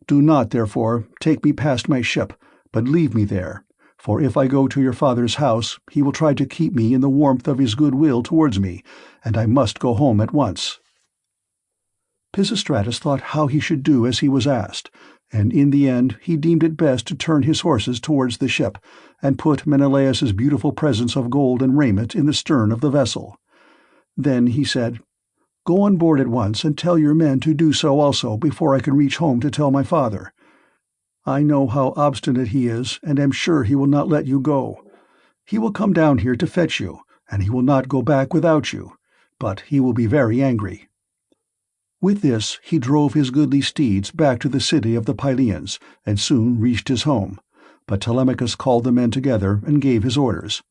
Do not, therefore, take me past my ship, but leave me there, for if I go to your father's house, he will try to keep me in the warmth of his good will towards me, and I must go home at once." Pisistratus thought how he should do as he was asked, and in the end he deemed it best to turn his horses towards the ship, and put Menelaus's beautiful presents of gold and raiment in the stern of the vessel. Then he said, "Go on board at once and tell your men to do so also before I can reach home to tell my father. I know how obstinate he is, and am sure he will not let you go. He will come down here to fetch you, and he will not go back without you, but he will be very angry." With this he drove his goodly steeds back to the city of the Pylians, and soon reached his home, but Telemachus called the men together and gave his orders.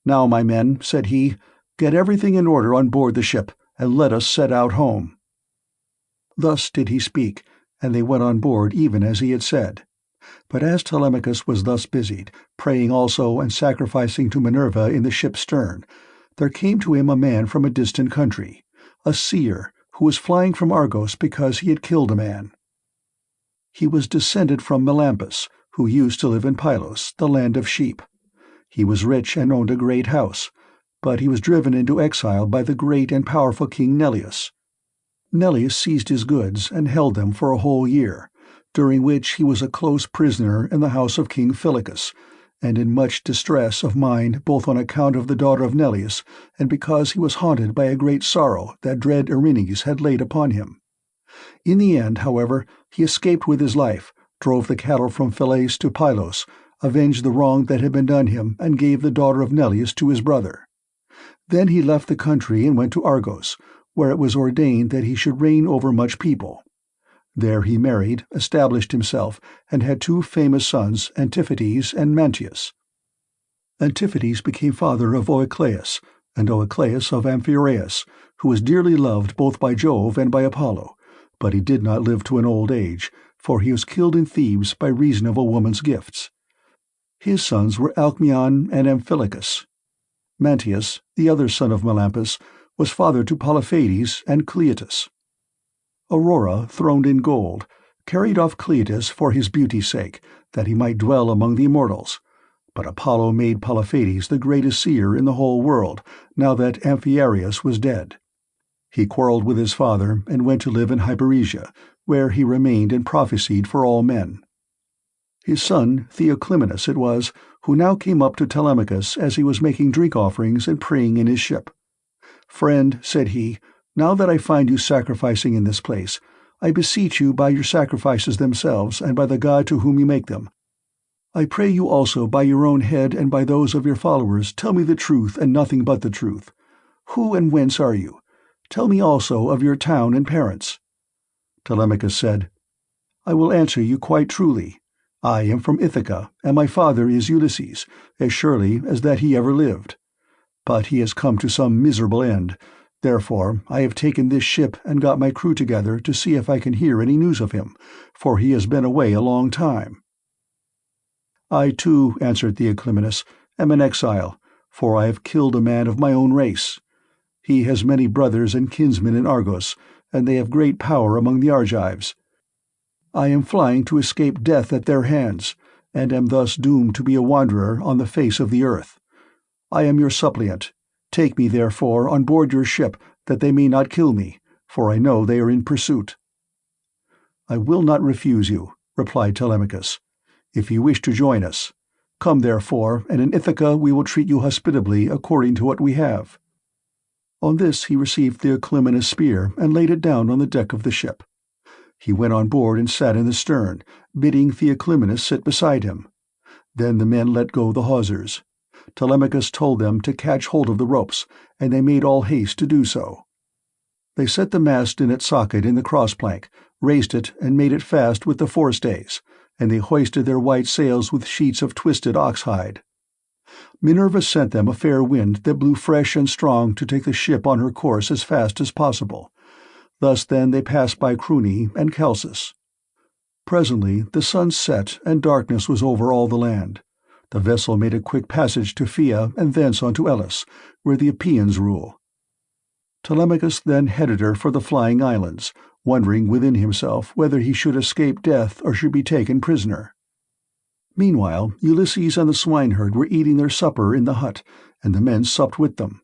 "Now, my men," said he, "get everything in order on board the ship, and let us set out home." Thus did he speak, and they went on board even as he had said. But as Telemachus was thus busied, praying also and sacrificing to Minerva in the ship's stern, there came to him a man from a distant country, a seer, who was flying from Argos because he had killed a man. He was descended from MELANTHIUS, who used to live in Pylos, the land of sheep. He was rich and owned a great house, but he was driven into exile by the great and powerful King Neleus. Neleus seized his goods and held them for a whole year, during which he was a close prisoner in the house of King Phylacus, and in much distress of mind both on account of the daughter of Neleus and because he was haunted by a great sorrow that dread Erinnys had laid upon him. In the end, however, he escaped with his life, drove the cattle from Phylace to Pylos, avenged the wrong that had been done him, and gave the daughter of Neleus to his brother. Then he left the country and went to Argos, where it was ordained that he should reign over much people. There he married, established himself, and had two famous sons, Antiphates and Mantius. Antiphates became father of Oicleus, and Oicleus of Amphiaraus, who was dearly loved both by Jove and by Apollo, but he did not live to an old age, for he was killed in Thebes by reason of a woman's gifts. His sons were Alcmaeon and Amphilochus. Mantius, the other son of Melampus, was father to Polypheides and Cleitus. Aurora, throned in gold, carried off Cleitus for his beauty's sake, that he might dwell among the immortals. But Apollo made Polypheides the greatest seer in the whole world, now that Amphiaraus was dead. He quarrelled with his father and went to live in Hyperesia, where he remained and prophesied for all men. His son Theoclymenus it was, who now came up to Telemachus as he was making drink offerings and praying in his ship. "Friend," said he, "now that I find you sacrificing in this place, I beseech you by your sacrifices themselves and by the God to whom you make them. I pray you also by your own head and by those of your followers, tell me the truth and nothing but the truth. Who and whence are you? Tell me also of your town and parents." Telemachus said, "I will answer you quite truly. I am from Ithaca, and my father is Ulysses, as surely as that he ever lived. But he has come to some miserable end. Therefore I have taken this ship and got my crew together to see if I can hear any news of him, for he has been away a long time." "I too," answered Theoclymenus, "am an exile, for I have killed a man of my own race. He has many brothers and kinsmen in Argos, and they have great power among the Argives. I am flying to escape death at their hands, and am thus doomed to be a wanderer on the face of the earth. I am your suppliant. Take me, therefore, on board your ship, that they may not kill me, for I know they are in pursuit." "I will not refuse you," replied Telemachus, "if you wish to join us. Come, therefore, and in Ithaca we will treat you hospitably according to what we have." On this he received Theoclymenus' spear and laid it down on the deck of the ship. He went on board and sat in the stern, bidding Theoclymenus sit beside him. Then the men let go the hawsers. Telemachus told them to catch hold of the ropes, and they made all haste to do so. They set the mast in its socket in the cross-plank, raised it and made it fast with the forestays, and they hoisted their white sails with sheets of twisted ox-hide. Minerva sent them a fair wind that blew fresh and strong to take the ship on her course as fast as possible. Thus then they passed by Cruni and Chalcis. Presently the sun set and darkness was over all the land. The vessel made a quick passage to Phia and thence on to Elis, where the Epeans rule. Telemachus then headed her for the flying islands, wondering within himself whether he should escape death or should be taken prisoner. Meanwhile Ulysses and the swineherd were eating their supper in the hut, and the men supped with them.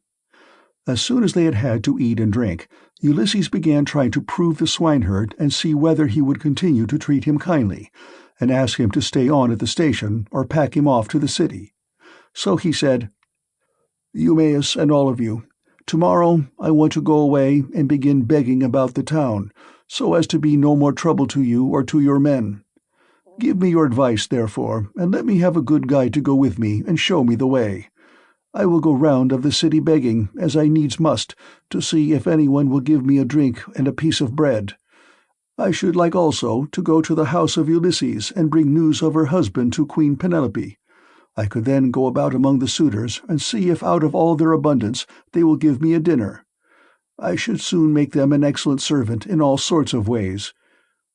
As soon as they had had to eat and drink, Ulysses began trying to prove the swineherd and see whether he would continue to treat him kindly, and ask him to stay on at the station or pack him off to the city. So he said, "Eumaeus and all of you, tomorrow I want to go away and begin begging about the town, so as to be no more trouble to you or to your men. Give me your advice, therefore, and let me have a good guide to go with me and show me the way. I will go round of the city begging, as I needs must, to see if anyone will give me a drink and a piece of bread. I should like also to go to the house of Ulysses and bring news of her husband to Queen Penelope. I could then go about among the suitors and see if out of all their abundance they will give me a dinner. I should soon make them an excellent servant in all sorts of ways.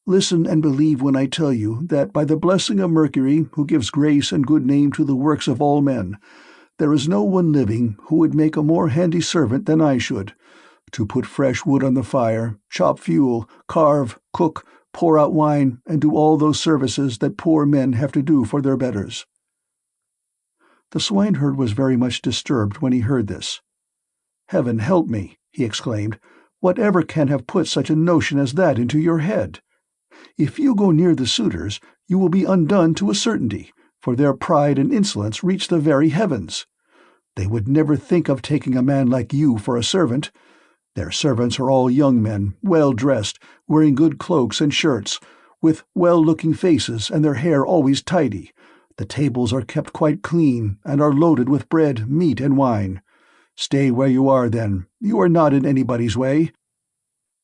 Listen and believe when I tell you that by the blessing of Mercury, who gives grace and good name to the works of all men, there is no one living who would make a more handy servant than I should, to put fresh wood on the fire, chop fuel, carve, cook, pour out wine, and do all those services that poor men have to do for their betters." The swineherd was very much disturbed when he heard this. "Heaven help me," he exclaimed, "whatever can have put such a notion as that into your head? If you go near the suitors, you will be undone to a certainty, for their pride and insolence reach the very heavens. They would never think of taking a man like you for a servant. Their servants are all young men, well dressed, wearing good cloaks and shirts, with well-looking faces and their hair always tidy. The tables are kept quite clean, and are loaded with bread, meat, and wine. Stay where you are, then. You are not in anybody's way.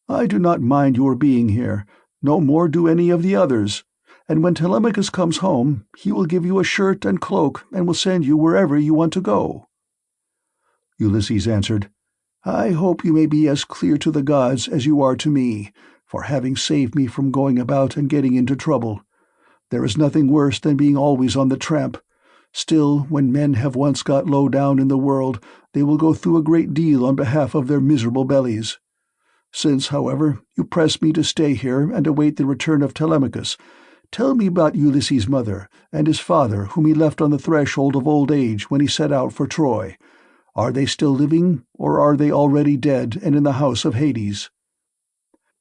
I do not mind your being here, no more do any of the others, and when Telemachus comes home, he will give you a shirt and cloak and will send you wherever you want to go." Ulysses answered, "I hope you may be as clear to the gods as you are to me, for having saved me from going about and getting into trouble. There is nothing worse than being always on the tramp. Still, when men have once got low down in the world, they will go through a great deal on behalf of their miserable bellies. Since, however, you press me to stay here and await the return of Telemachus, tell me about Ulysses' mother and his father, whom he left on the threshold of old age when he set out for Troy. Are they still living, or are they already dead and in the house of Hades?"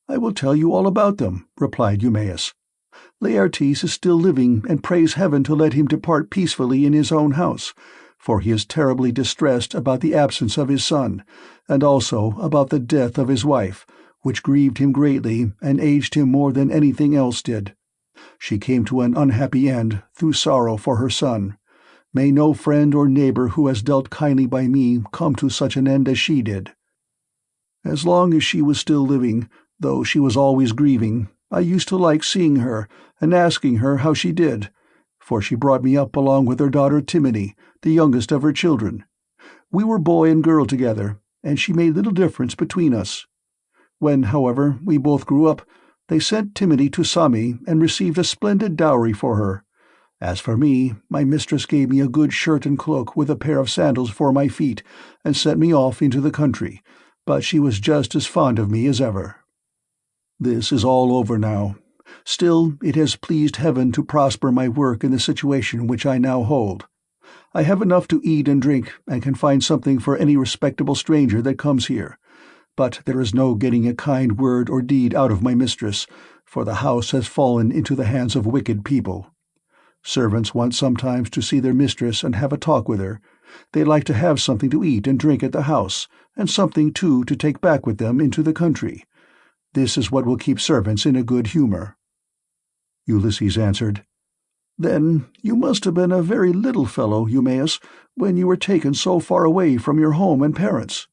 "I will tell you all about them," replied Eumaeus. "Laertes is still living and prays heaven to let him depart peacefully in his own house, for he is terribly distressed about the absence of his son, and also about the death of his wife, which grieved him greatly and aged him more than anything else did. She came to an unhappy end through sorrow for her son. May no friend or neighbor who has dealt kindly by me come to such an end as she did. As long as she was still living, though she was always grieving, I used to like seeing her and asking her how she did, for she brought me up along with her daughter Timony, the youngest of her children. We were boy and girl together, and she made little difference between us. When, however, we both grew up, they sent Timony to Same and received a splendid dowry for her. As for me, my mistress gave me a good shirt and cloak with a pair of sandals for my feet, and sent me off into the country, but she was just as fond of me as ever. This is all over now. Still, it has pleased heaven to prosper my work in the situation which I now hold. I have enough to eat and drink, and can find something for any respectable stranger that comes here. But there is no getting a kind word or deed out of my mistress, for the house has fallen into the hands of wicked people. Servants want sometimes to see their mistress and have a talk with her. They like to have something to eat and drink at the house, and something, too, to take back with them into the country. This is what will keep servants in a good humor." Ulysses answered, "Then you must have been a very little fellow, Eumaeus, when you were taken so far away from your home and parents.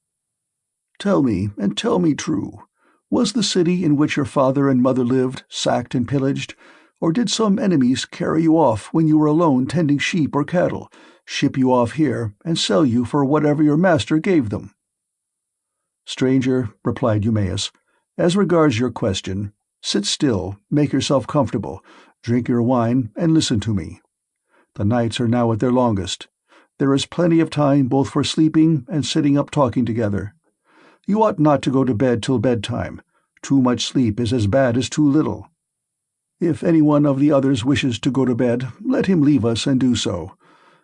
Tell me, and tell me true, was the city in which your father and mother lived sacked and pillaged, or did some enemies carry you off when you were alone tending sheep or cattle, ship you off here, and sell you for whatever your master gave them?" "Stranger," replied Eumaeus, "as regards your question, sit still, make yourself comfortable, drink your wine, and listen to me. The nights are now at their longest. There is plenty of time both for sleeping and sitting up talking together. You ought not to go to bed till bedtime. Too much sleep is as bad as too little. If any one of the others wishes to go to bed, let him leave us and do so.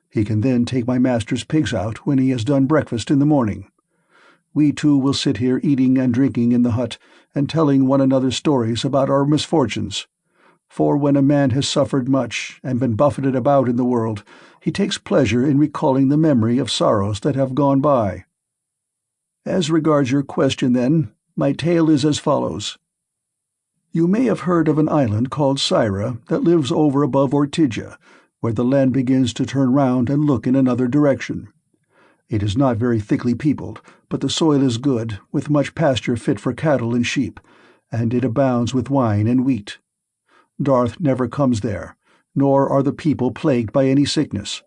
He can then take my master's pigs out when he has done breakfast in the morning. We two will sit here eating and drinking in the hut, and telling one another stories about our misfortunes. For when a man has suffered much, and been buffeted about in the world, he takes pleasure in recalling the memory of sorrows that have gone by. As regards your question, then, my tale is as follows. You may have heard of an island called Syra that lives over above Ortygia, where the land begins to turn round and look in another direction. It is not very thickly peopled, but the soil is good, with much pasture fit for cattle and sheep, and it abounds with wine and wheat. Dearth never comes there, nor are the people plagued by any sickness.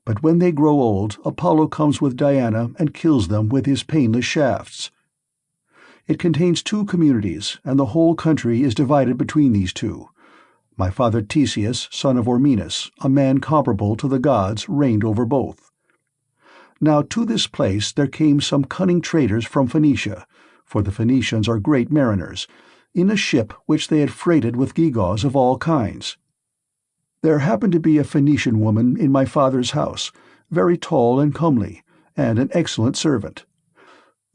But when they grow old, Apollo comes with Diana and kills them with his painless shafts. It contains 2 communities, and the whole country is divided between these 2. My father Theseus, son of Ormenus, a man comparable to the gods, reigned over both. Now to this place there came some cunning traders from Phoenicia, for the Phoenicians are great mariners, in a ship which they had freighted with gewgaws of all kinds. There happened to be a Phoenician woman in my father's house, very tall and comely, and an excellent servant.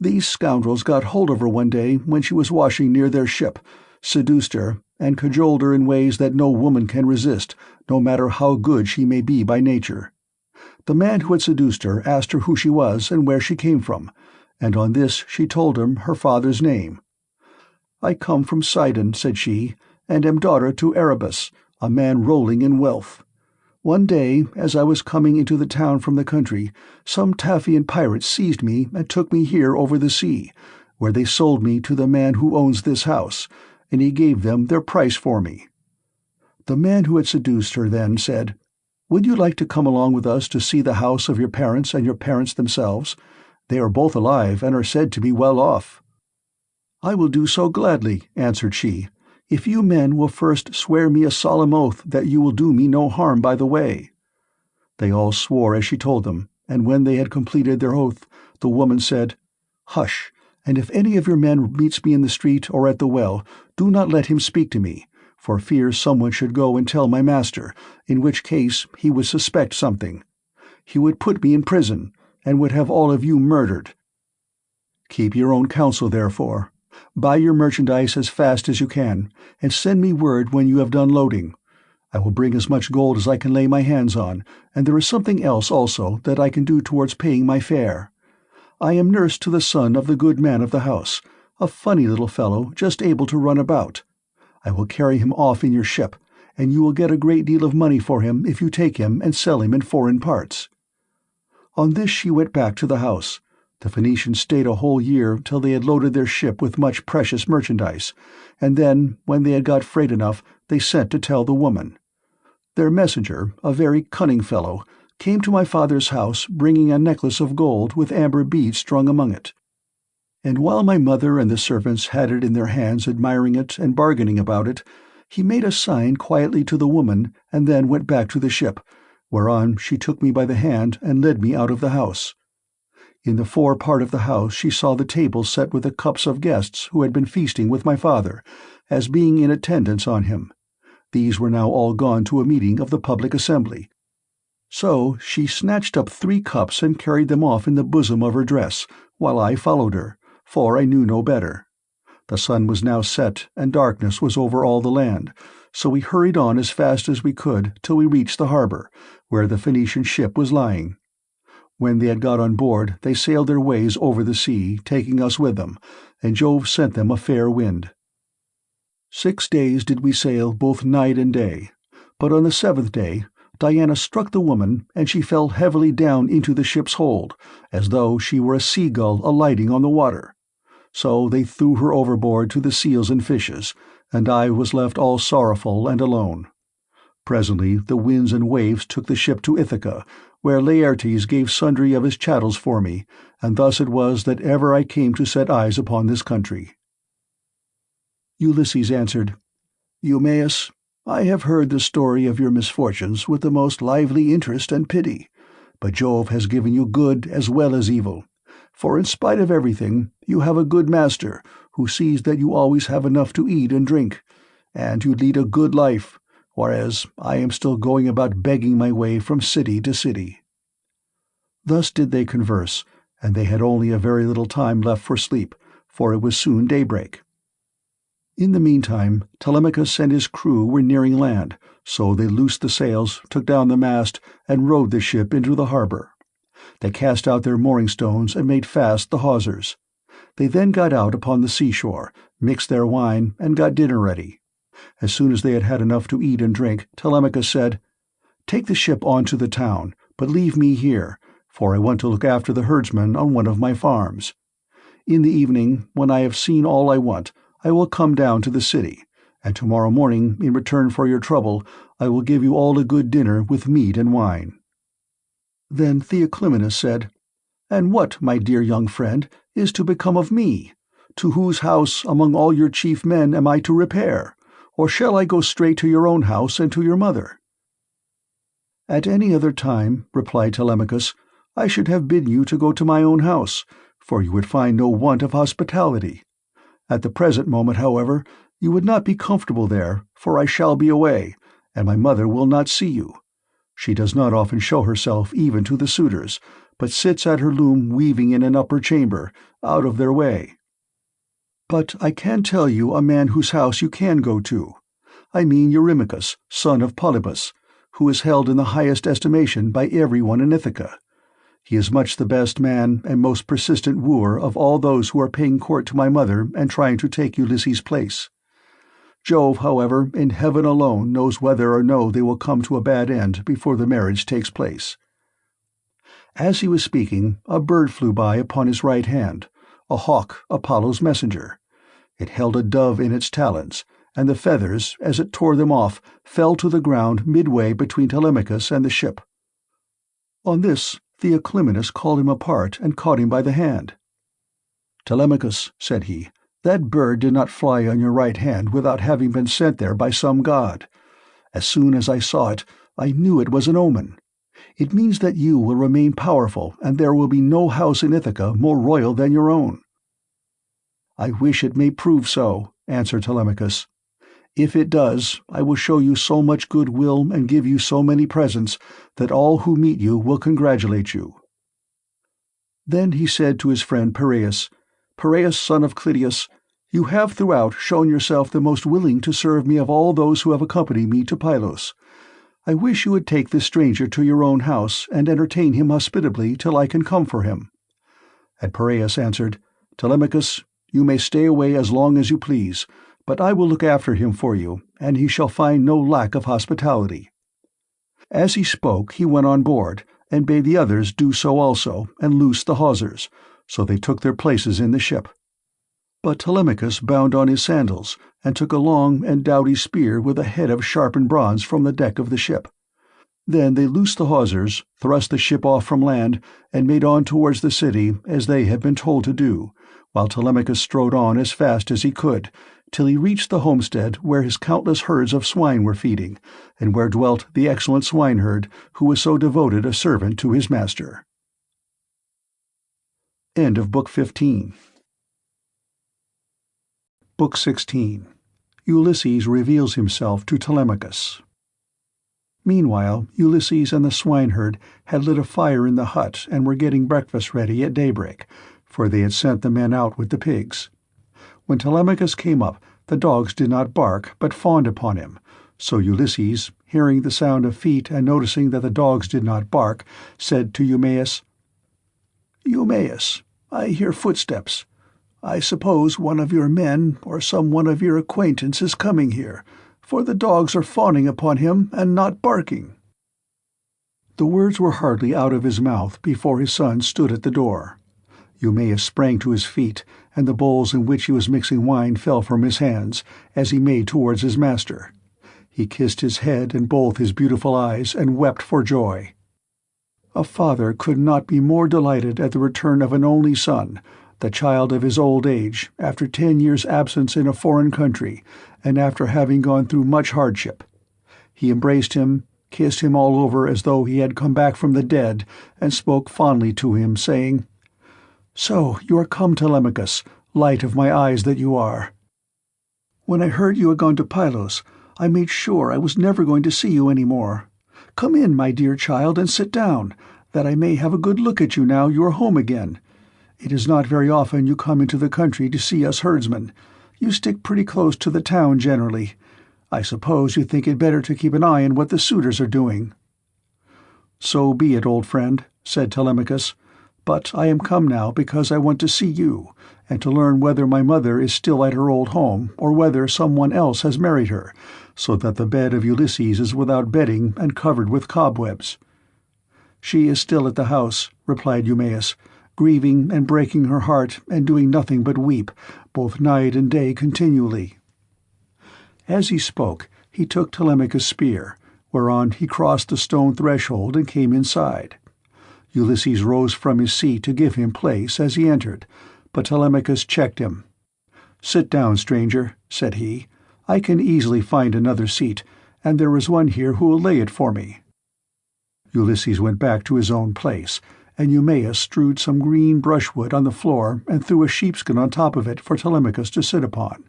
These scoundrels got hold of her one day when she was washing near their ship, seduced her, and cajoled her in ways that no woman can resist, no matter how good she may be by nature. The man who had seduced her asked her who she was and where she came from, and on this she told him her father's name. "I come from Sidon," said she, "and am daughter to Erebus, a man rolling in wealth. One day, as I was coming into the town from the country, some Taphian pirates seized me and took me here over the sea, where they sold me to the man who owns this house, and he gave them their price for me." The man who had seduced her then said, "Would you like to come along with us to see the house of your parents and your parents themselves? They are both alive and are said to be well off." "I will do so gladly," answered she, "if you men will first swear me a solemn oath that you will do me no harm by the way." They all swore as she told them, and when they had completed their oath, the woman said, "Hush, and if any of your men meets me in the street or at the well, do not let him speak to me, for fear someone should go and tell my master, in which case he would suspect something. He would put me in prison, and would have all of you murdered. Keep your own counsel, therefore. Buy your merchandise as fast as you can, and send me word when you have done loading. I will bring as much gold as I can lay my hands on, and there is something else also that I can do towards paying my fare. I am nurse to the son of the good man of the house, a funny little fellow just able to run about. I will carry him off in your ship, and you will get a great deal of money for him if you take him and sell him in foreign parts." On this she went back to the house. The Phoenicians stayed a whole year till they had loaded their ship with much precious merchandise, and then, when they had got freight enough, they sent to tell the woman. Their messenger, a very cunning fellow, came to my father's house bringing a necklace of gold with amber beads strung among it. And while my mother and the servants had it in their hands admiring it and bargaining about it, he made a sign quietly to the woman and then went back to the ship, whereon she took me by the hand and led me out of the house. In the fore part of the house she saw the table set with the cups of guests who had been feasting with my father, as being in attendance on him. These were now all gone to a meeting of the public assembly. So she snatched up 3 cups and carried them off in the bosom of her dress, while I followed her, for I knew no better. The sun was now set, and darkness was over all the land, so we hurried on as fast as we could till we reached the harbor, where the Phoenician ship was lying. When they had got on board, they sailed their ways over the sea, taking us with them, and Jove sent them a fair wind. 6 days did we sail both night and day, but on the 7th day Diana struck the woman, and she fell heavily down into the ship's hold, as though she were a seagull alighting on the water. So they threw her overboard to the seals and fishes, and I was left all sorrowful and alone. Presently the winds and waves took the ship to Ithaca, where Laertes gave sundry of his chattels for me, and thus it was that ever I came to set eyes upon this country. Ulysses answered, "Eumaeus, I have heard the story of your misfortunes with the most lively interest and pity, but Jove has given you good as well as evil, for in spite of everything you have a good master who sees that you always have enough to eat and drink, and you lead a good life, whereas I am still going about begging my way from city to city." Thus did they converse, and they had only a very little time left for sleep, for it was soon daybreak. In the meantime Telemachus and his crew were nearing land, so they loosed the sails, took down the mast, and rowed the ship into the harbor. They cast out their mooring stones and made fast the hawsers. They then got out upon the seashore, mixed their wine, and got dinner ready. As soon as they had had enough to eat and drink, Telemachus said, "Take the ship on to the town, but leave me here, for I want to look after the herdsmen on one of my farms. In the evening, when I have seen all I want, I will come down to the city, and tomorrow morning, in return for your trouble, I will give you all a good dinner with meat and wine." Then THEOCLYMENUS said, "And what, my dear young friend, is to become of me? To whose house among all your chief men am I to repair? Or shall I go straight to your own house and to your mother?" "At any other time," replied Telemachus, "I should have bidden you to go to my own house, for you would find no want of hospitality. At the present moment, however, you would not be comfortable there, for I shall be away, and my mother will not see you. She does not often show herself even to the suitors, but sits at her loom weaving in an upper chamber, out of their way. But I can tell you a man whose house you can go to. I mean Eurymachus, son of Polybus, who is held in the highest estimation by everyone in Ithaca. He is much the best man and most persistent wooer of all those who are paying court to my mother and trying to take Ulysses' place. Jove, however, in heaven alone knows whether or no they will come to a bad end before the marriage takes place." As he was speaking, a bird flew by upon his right hand, a hawk, Apollo's messenger. It held a dove in its talons, and the feathers, as it tore them off, fell to the ground midway between Telemachus and the ship. On this THEOCLYMENUS called him apart and caught him by the hand. "Telemachus," said he, "that bird did not fly on your right hand without having been sent there by some god. As soon as I saw it, I knew it was an omen. It means that you will remain powerful, and there will be no house in Ithaca more royal than your own." "I wish it may prove so," answered Telemachus. "If it does, I will show you so much goodwill and give you so many presents that all who meet you will congratulate you." Then he said to his friend Piraeus, "Piraeus, son of Clytius, you have throughout shown yourself the most willing to serve me of all those who have accompanied me to Pylos. I wish you would take this stranger to your own house and entertain him hospitably till I can come for him." And Piraeus answered, "Telemachus, you may stay away as long as you please, but I will look after him for you, and he shall find no lack of hospitality." As he spoke he went on board, and bade the others do so also, and loosed the hawsers, so they took their places in the ship. But Telemachus bound on his sandals, and took a long and doughty spear with a head of sharpened bronze from the deck of the ship. Then they loosed the hawsers, thrust the ship off from land, and made on towards the city as they had been told to do, while Telemachus strode on as fast as he could, till he reached the homestead where his countless herds of swine were feeding, and where dwelt the excellent swineherd who was so devoted a servant to his master. End of Book 15. Book 16. Ulysses reveals himself to Telemachus. Meanwhile, Ulysses and the swineherd had lit a fire in the hut and were getting breakfast ready at daybreak, for they had sent the men out with the pigs. When Telemachus came up, the dogs did not bark, but fawned upon him. So Ulysses, hearing the sound of feet and noticing that the dogs did not bark, said to Eumaeus, "Eumaeus, I hear footsteps. I suppose one of your men or some one of your acquaintance is coming here, for the dogs are fawning upon him and not barking." The words were hardly out of his mouth before his son stood at the door. Eumaeus sprang to his feet, and the bowls in which he was mixing wine fell from his hands, as he made towards his master. He kissed his head and both his beautiful eyes, and wept for joy. A father could not be more delighted at the return of an only son, the child of his old age, after 10 years' absence in a foreign country, and after having gone through much hardship. He embraced him, kissed him all over as though he had come back from the dead, and spoke fondly to him, saying, "So you are come, Telemachus, light of my eyes that you are. When I heard you had gone to Pylos, I made sure I was never going to see you any more. Come in, my dear child, and sit down, that I may have a good look at you now you are home again. It is not very often you come into the country to see us herdsmen. You stick pretty close to the town generally. I suppose you think it better to keep an eye on what the suitors are doing." "So be it, old friend," said Telemachus. "But I am come now because I want to see you, and to learn whether my mother is still at her old home, or whether someone else has married her, so that the bed of Ulysses is without bedding and covered with cobwebs." "She is still at the house," replied Eumaeus, "grieving and breaking her heart, and doing nothing but weep, both night and day continually." As he spoke, he took Telemachus' spear, whereon he crossed the stone threshold and came inside. Ulysses rose from his seat to give him place as he entered, but Telemachus checked him. "Sit down, stranger," said he. "I can easily find another seat, and there is one here who will lay it for me." Ulysses went back to his own place, and Eumaeus strewed some green brushwood on the floor and threw a sheepskin on top of it for Telemachus to sit upon.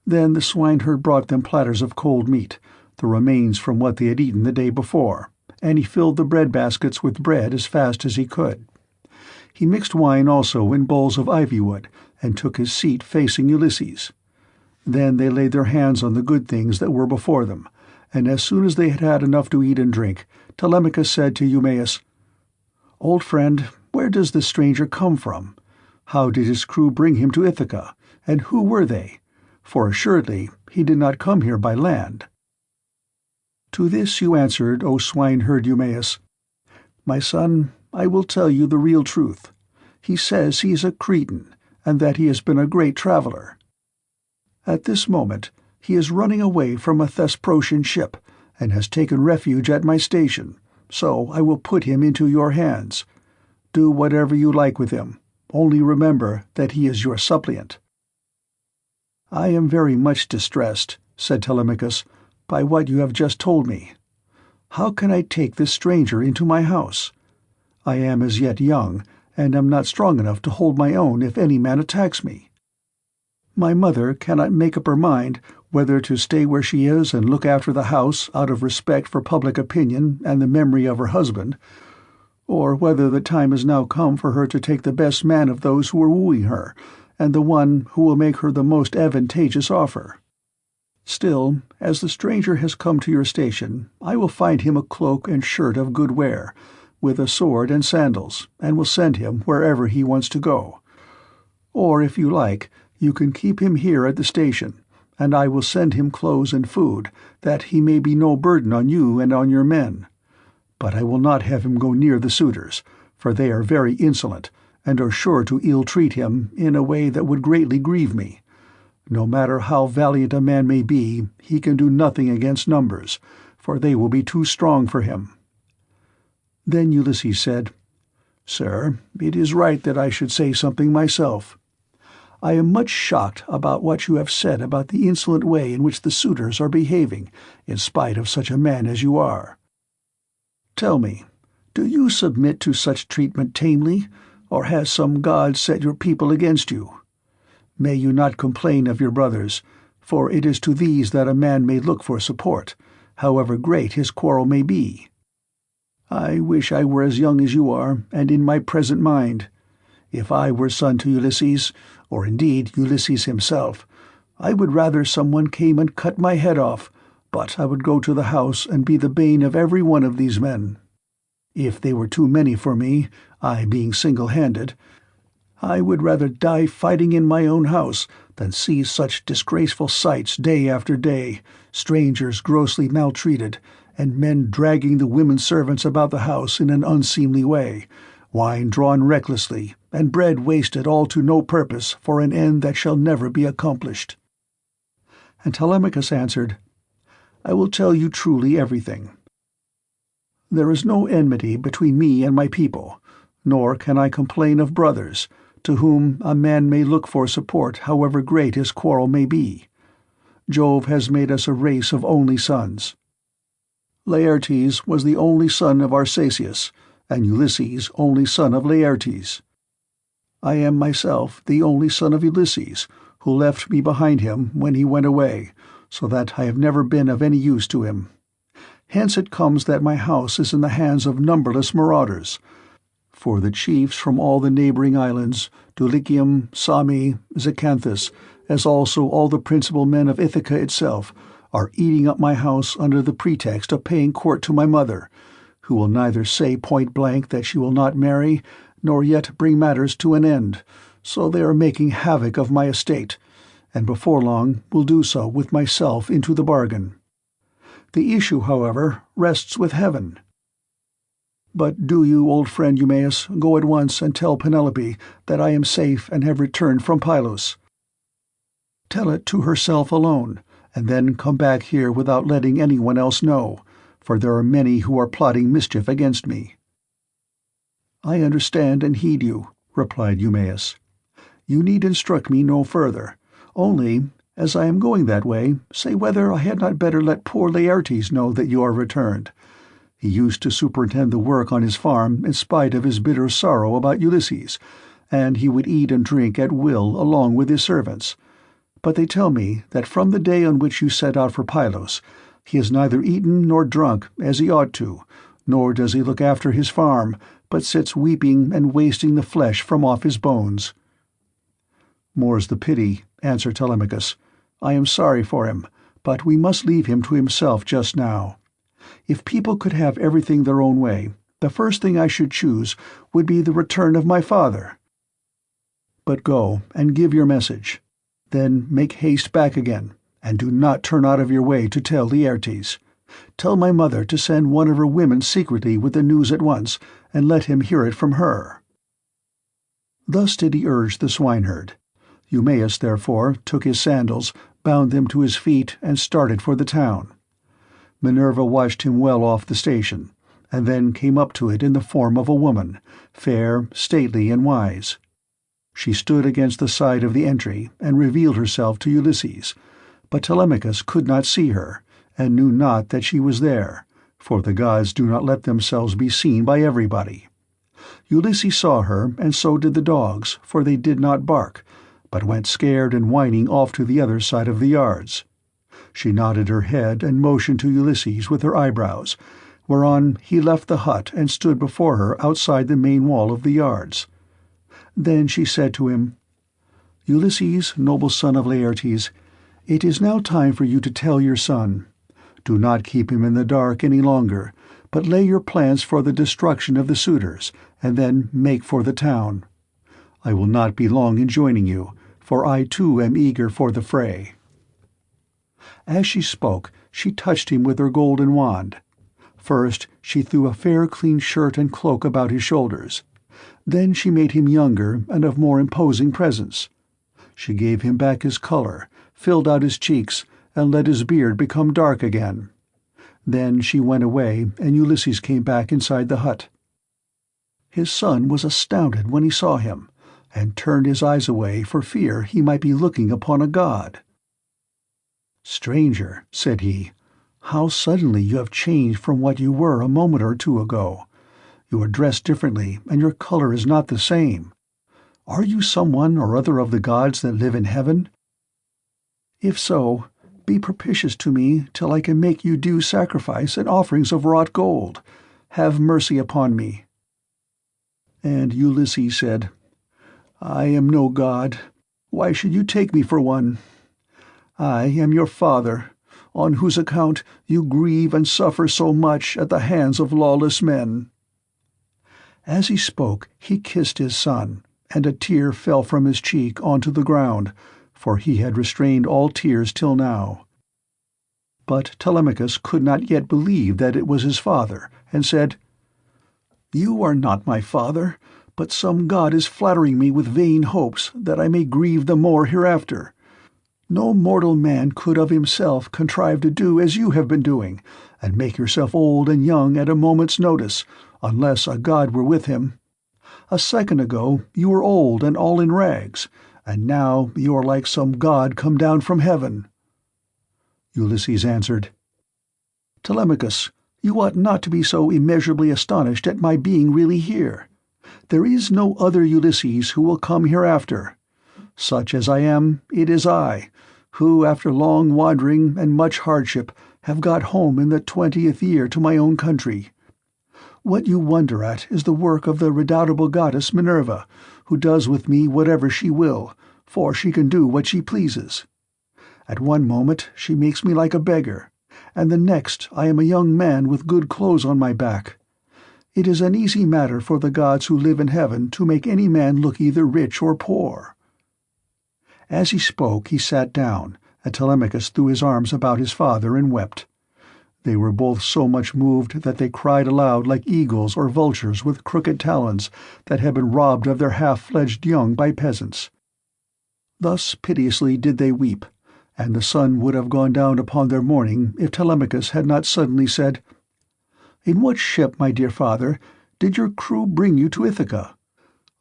Then the swineherd brought them platters of cold meat, the remains from what they had eaten the day before, and he filled the bread baskets with bread as fast as he could. He mixed wine also in bowls of ivywood, and took his seat facing Ulysses. Then they laid their hands on the good things that were before them, and as soon as they had had enough to eat and drink, Telemachus said to Eumaeus, "Old friend, where does this stranger come from? How did his crew bring him to Ithaca, and who were they? For assuredly he did not come here by land." "To this you answered, O swineherd Eumaeus, 'My son, I will tell you the real truth. He says he is a Cretan, and that he has been a great traveler. At this moment he is running away from a Thesprotian ship, and has taken refuge at my station, so I will put him into your hands. Do whatever you like with him, only remember that he is your suppliant.'" "I am very much distressed," said Telemachus, "by what you have just told me. How can I take this stranger into my house? I am as yet young, and am not strong enough to hold my own if any man attacks me. My mother cannot make up her mind whether to stay where she is and look after the house out of respect for public opinion and the memory of her husband, or whether the time has now come for her to take the best man of those who are wooing her, and the one who will make her the most advantageous offer. Still, as the stranger has come to your station, I will find him a cloak and shirt of good wear, with a sword and sandals, and will send him wherever he wants to go. Or, if you like, you can keep him here at the station, and I will send him clothes and food, that he may be no burden on you and on your men. But I will not have him go near the suitors, for they are very insolent, and are sure to ill-treat him in a way that would greatly grieve me. No matter how valiant a man may be, he can do nothing against numbers, for they will be too strong for him." Then Ulysses said, "Sir, it is right that I should say something myself. I am much shocked about what you have said about the insolent way in which the suitors are behaving, in spite of such a man as you are. Tell me, do you submit to such treatment tamely, or has some god set your people against you? May you not complain of your brothers, for it is to these that a man may look for support, however great his quarrel may be. I wish I were as young as you are, and in my present mind. If I were son to Ulysses, or indeed Ulysses himself, I would rather someone came and cut my head off, but I would go to the house and be the bane of every one of these men. If they were too many for me, I being single-handed, I would rather die fighting in my own house than see such disgraceful sights day after day, strangers grossly maltreated, and men dragging the women servants about the house in an unseemly way, wine drawn recklessly, and bread wasted all to no purpose for an end that shall never be accomplished." And Telemachus answered, "I will tell you truly everything. There is no enmity between me and my people, nor can I complain of brothers, to whom a man may look for support however great his quarrel may be. Jove has made us a race of only sons. Laertes was the only son of Arceisius, and Ulysses only son of Laertes. I am myself the only son of Ulysses, who left me behind him when he went away, so that I have never been of any use to him. Hence it comes that my house is in the hands of numberless marauders, for the chiefs from all the neighbouring islands, Dulichium, Sami, Zacynthus, as also all the principal men of Ithaca itself, are eating up my house under the pretext of paying court to my mother, who will neither say point-blank that she will not marry, nor yet bring matters to an end, so they are making havoc of my estate, and before long will do so with myself into the bargain. The issue, however, rests with heaven. But do you, old friend Eumaeus, go at once and tell Penelope that I am safe and have returned from Pylos. Tell it to herself alone, and then come back here without letting anyone else know, for there are many who are plotting mischief against me." "I understand and heed you," replied Eumaeus. "You need instruct me no further. Only, as I am going that way, say whether I had not better let poor Laertes know that you are returned. He used to superintend the work on his farm in spite of his bitter sorrow about Ulysses, and he would eat and drink at will along with his servants. But they tell me that from the day on which you set out for Pylos, he has neither eaten nor drunk as he ought to, nor does he look after his farm, but sits weeping and wasting the flesh from off his bones." "More's the pity," answered Telemachus. "I am sorry for him, but we must leave him to himself just now. If people could have everything their own way, the first thing I should choose would be the return of my father. But go and give your message. Then make haste back again, and do not turn out of your way to tell Laertes. Tell my mother to send one of her women secretly with the news at once, and let him hear it from her." Thus did he urge the swineherd. Eumaeus, therefore, took his sandals, bound them to his feet, and started for the town. Minerva watched him well off the station, and then came up to it in the form of a woman, fair, stately, and wise. She stood against the side of the entry, and revealed herself to Ulysses, but Telemachus could not see her, and knew not that she was there, for the gods do not let themselves be seen by everybody. Ulysses saw her, and so did the dogs, for they did not bark, but went scared and whining off to the other side of the yards. She nodded her head and motioned to Ulysses with her eyebrows, whereon he left the hut and stood before her outside the main wall of the yards. Then she said to him, "Ulysses, noble son of Laertes, it is now time for you to tell your son. Do not keep him in the dark any longer, but lay your plans for the destruction of the suitors, and then make for the town. I will not be long in joining you, for I too am eager for the fray." As she spoke, she touched him with her golden wand. First she threw a fair clean shirt and cloak about his shoulders. Then she made him younger and of more imposing presence. She gave him back his color, filled out his cheeks, and let his beard become dark again. Then she went away, and Ulysses came back inside the hut. His son was astounded when he saw him, and turned his eyes away for fear he might be looking upon a god. "Stranger," said he, "how suddenly you have changed from what you were a moment or two ago. You are dressed differently, and your color is not the same. Are you someone or other of the gods that live in heaven? If so, be propitious to me till I can make you due sacrifice and offerings of wrought gold. Have mercy upon me." And Ulysses said, "I am no god. Why should you take me for one? I am your father, on whose account you grieve and suffer so much at the hands of lawless men." As he spoke, he kissed his son, and a tear fell from his cheek onto the ground, for he had restrained all tears till now. But Telemachus could not yet believe that it was his father, and said, "You are not my father, but some god is flattering me with vain hopes, that I may grieve the more hereafter. No mortal man could of himself contrive to do as you have been doing, and make yourself old and young at a moment's notice, unless a god were with him. A second ago you were old and all in rags, and now you are like some god come down from heaven." Ulysses answered, "Telemachus, you ought not to be so immeasurably astonished at my being really here. There is no other Ulysses who will come hereafter. Such as I am, it is I, who, after long wandering and much hardship, have got home in the 20th year to my own country. What you wonder at is the work of the redoubtable goddess Minerva, who does with me whatever she will, for she can do what she pleases. At one moment she makes me like a beggar, and the next I am a young man with good clothes on my back. It is an easy matter for the gods who live in heaven to make any man look either rich or poor." As he spoke he sat down, and Telemachus threw his arms about his father and wept. They were both so much moved that they cried aloud like eagles or vultures with crooked talons that had been robbed of their half-fledged young by peasants. Thus piteously did they weep, and the sun would have gone down upon their mourning if Telemachus had not suddenly said, "In what ship, my dear father, did your crew bring you to Ithaca?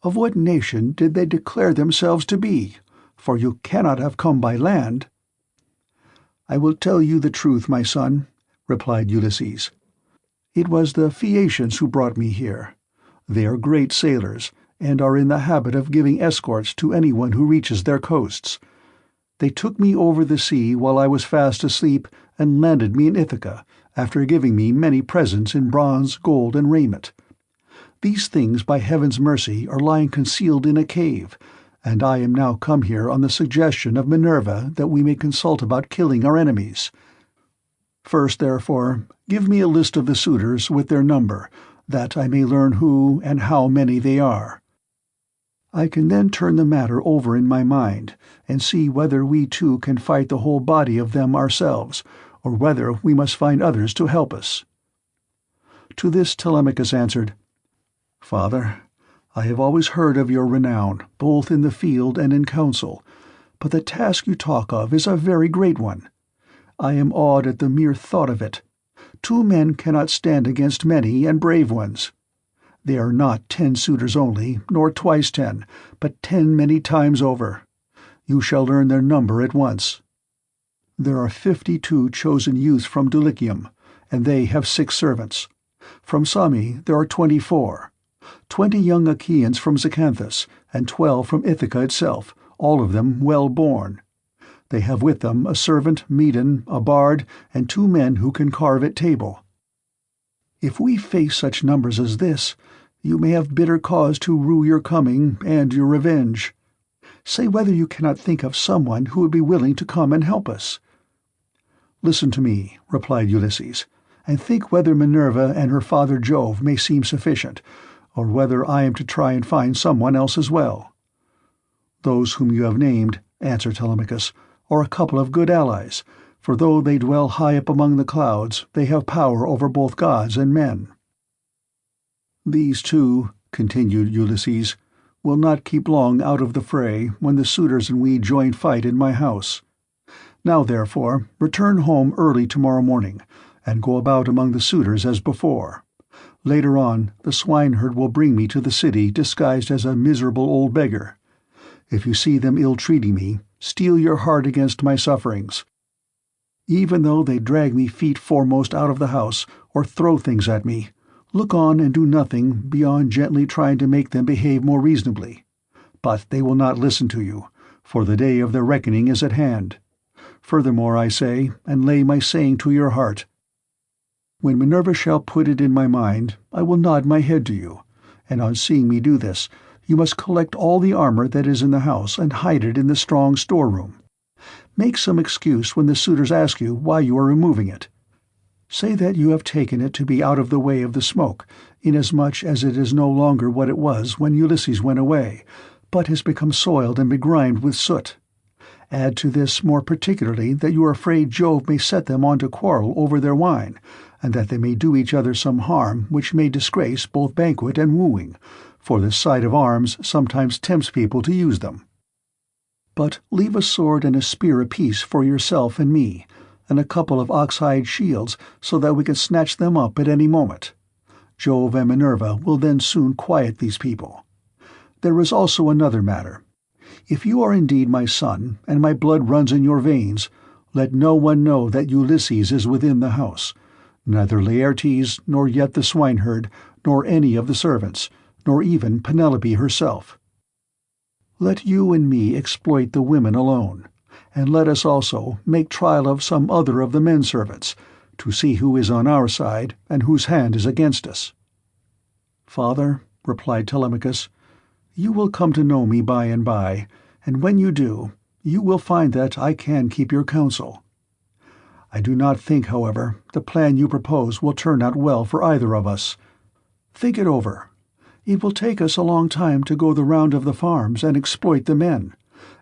Of what nation did they declare themselves to be? For you cannot have come by land." "I will tell you the truth, my son," replied Ulysses. "It was the Phaeacians who brought me here. They are great sailors, and are in the habit of giving escorts to anyone who reaches their coasts. They took me over the sea while I was fast asleep, and landed me in Ithaca, after giving me many presents in bronze, gold, and raiment. These things, by heaven's mercy, are lying concealed in a cave, and I am now come here on the suggestion of Minerva that we may consult about killing our enemies. First, therefore, give me a list of the suitors with their number, that I may learn who and how many they are. I can then turn the matter over in my mind, and see whether we too can fight the whole body of them ourselves, or whether we must find others to help us." To this Telemachus answered, "Father, I have always heard of your renown, both in the field and in council, but the task you talk of is a very great one. I am awed at the mere thought of it. 2 men cannot stand against many and brave ones. They are not 10 suitors only, nor twice 10, but 10 many times over. You shall learn their number at once. There are 52 chosen youths from Dulichium, and they have 6 servants. From Sami there are 24. 20 young Achaeans from Zacynthus, and 12 from Ithaca itself, all of them well born. They have with them a servant, Medon, a bard, and 2 men who can carve at table. If we face such numbers as this, you may have bitter cause to rue your coming and your revenge. Say whether you cannot think of someone who would be willing to come and help us." "Listen to me," replied Ulysses, "and think whether Minerva and her father Jove may seem sufficient, or whether I am to try and find someone else as well." "Those whom you have named," answered Telemachus, "are a couple of good allies, for though they dwell high up among the clouds, they have power over both gods and men." "These two," continued Ulysses, "will not keep long out of the fray when the suitors and we join fight in my house. Now, therefore, return home early tomorrow morning, and go about among the suitors as before. Later on, the swineherd will bring me to the city disguised as a miserable old beggar. If you see them ill-treating me, steel your heart against my sufferings. Even though they drag me feet foremost out of the house, or throw things at me, look on and do nothing beyond gently trying to make them behave more reasonably. But they will not listen to you, for the day of their reckoning is at hand. Furthermore, I say, and lay my saying to your heart, when Minerva shall put it in my mind, I will nod my head to you, and on seeing me do this, you must collect all the armor that is in the house and hide it in the strong storeroom. Make some excuse when the suitors ask you why you are removing it. Say that you have taken it to be out of the way of the smoke, inasmuch as it is no longer what it was when Ulysses went away, but has become soiled and begrimed with soot. Add to this more particularly that you are afraid Jove may set them on to quarrel over their wine, and that they may do each other some harm which may disgrace both banquet and wooing, for the sight of arms sometimes tempts people to use them. But leave a sword and a spear apiece for yourself and me, and a couple of ox-hide shields so that we can snatch them up at any moment. Jove and Minerva will then soon quiet these people. There is also another matter. If you are indeed my son, and my blood runs in your veins, let no one know that Ulysses is within the house, neither Laertes, nor yet the swineherd, nor any of the servants, nor even Penelope herself. Let you and me exploit the women alone, and let us also make trial of some other of the men-servants, to see who is on our side and whose hand is against us." "Father," replied Telemachus, "you will come to know me by and by, and when you do, you will find that I can keep your counsel. I do not think, however, the plan you propose will turn out well for either of us. Think it over. It will take us a long time to go the round of the farms and exploit the men,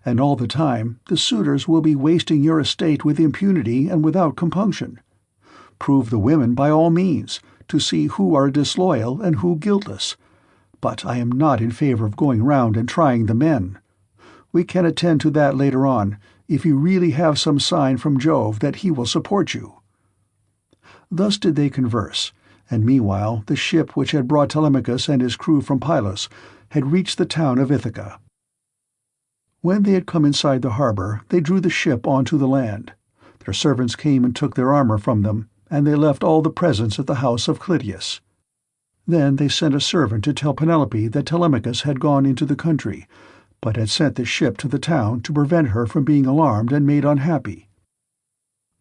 and all the time the suitors will be wasting your estate with impunity and without compunction. Prove the women by all means, to see who are disloyal and who guiltless, but I am not in favor of going round and trying the men. We can attend to that later on, if you really have some sign from Jove that he will support you." Thus did they converse, and meanwhile the ship which had brought Telemachus and his crew from Pylos had reached the town of Ithaca. When they had come inside the harbour, they drew the ship onto the land. Their servants came and took their armour from them, and they left all the presents at the house of Clytius. Then they sent a servant to tell Penelope that Telemachus had gone into the country, but had sent the ship to the town to prevent her from being alarmed and made unhappy.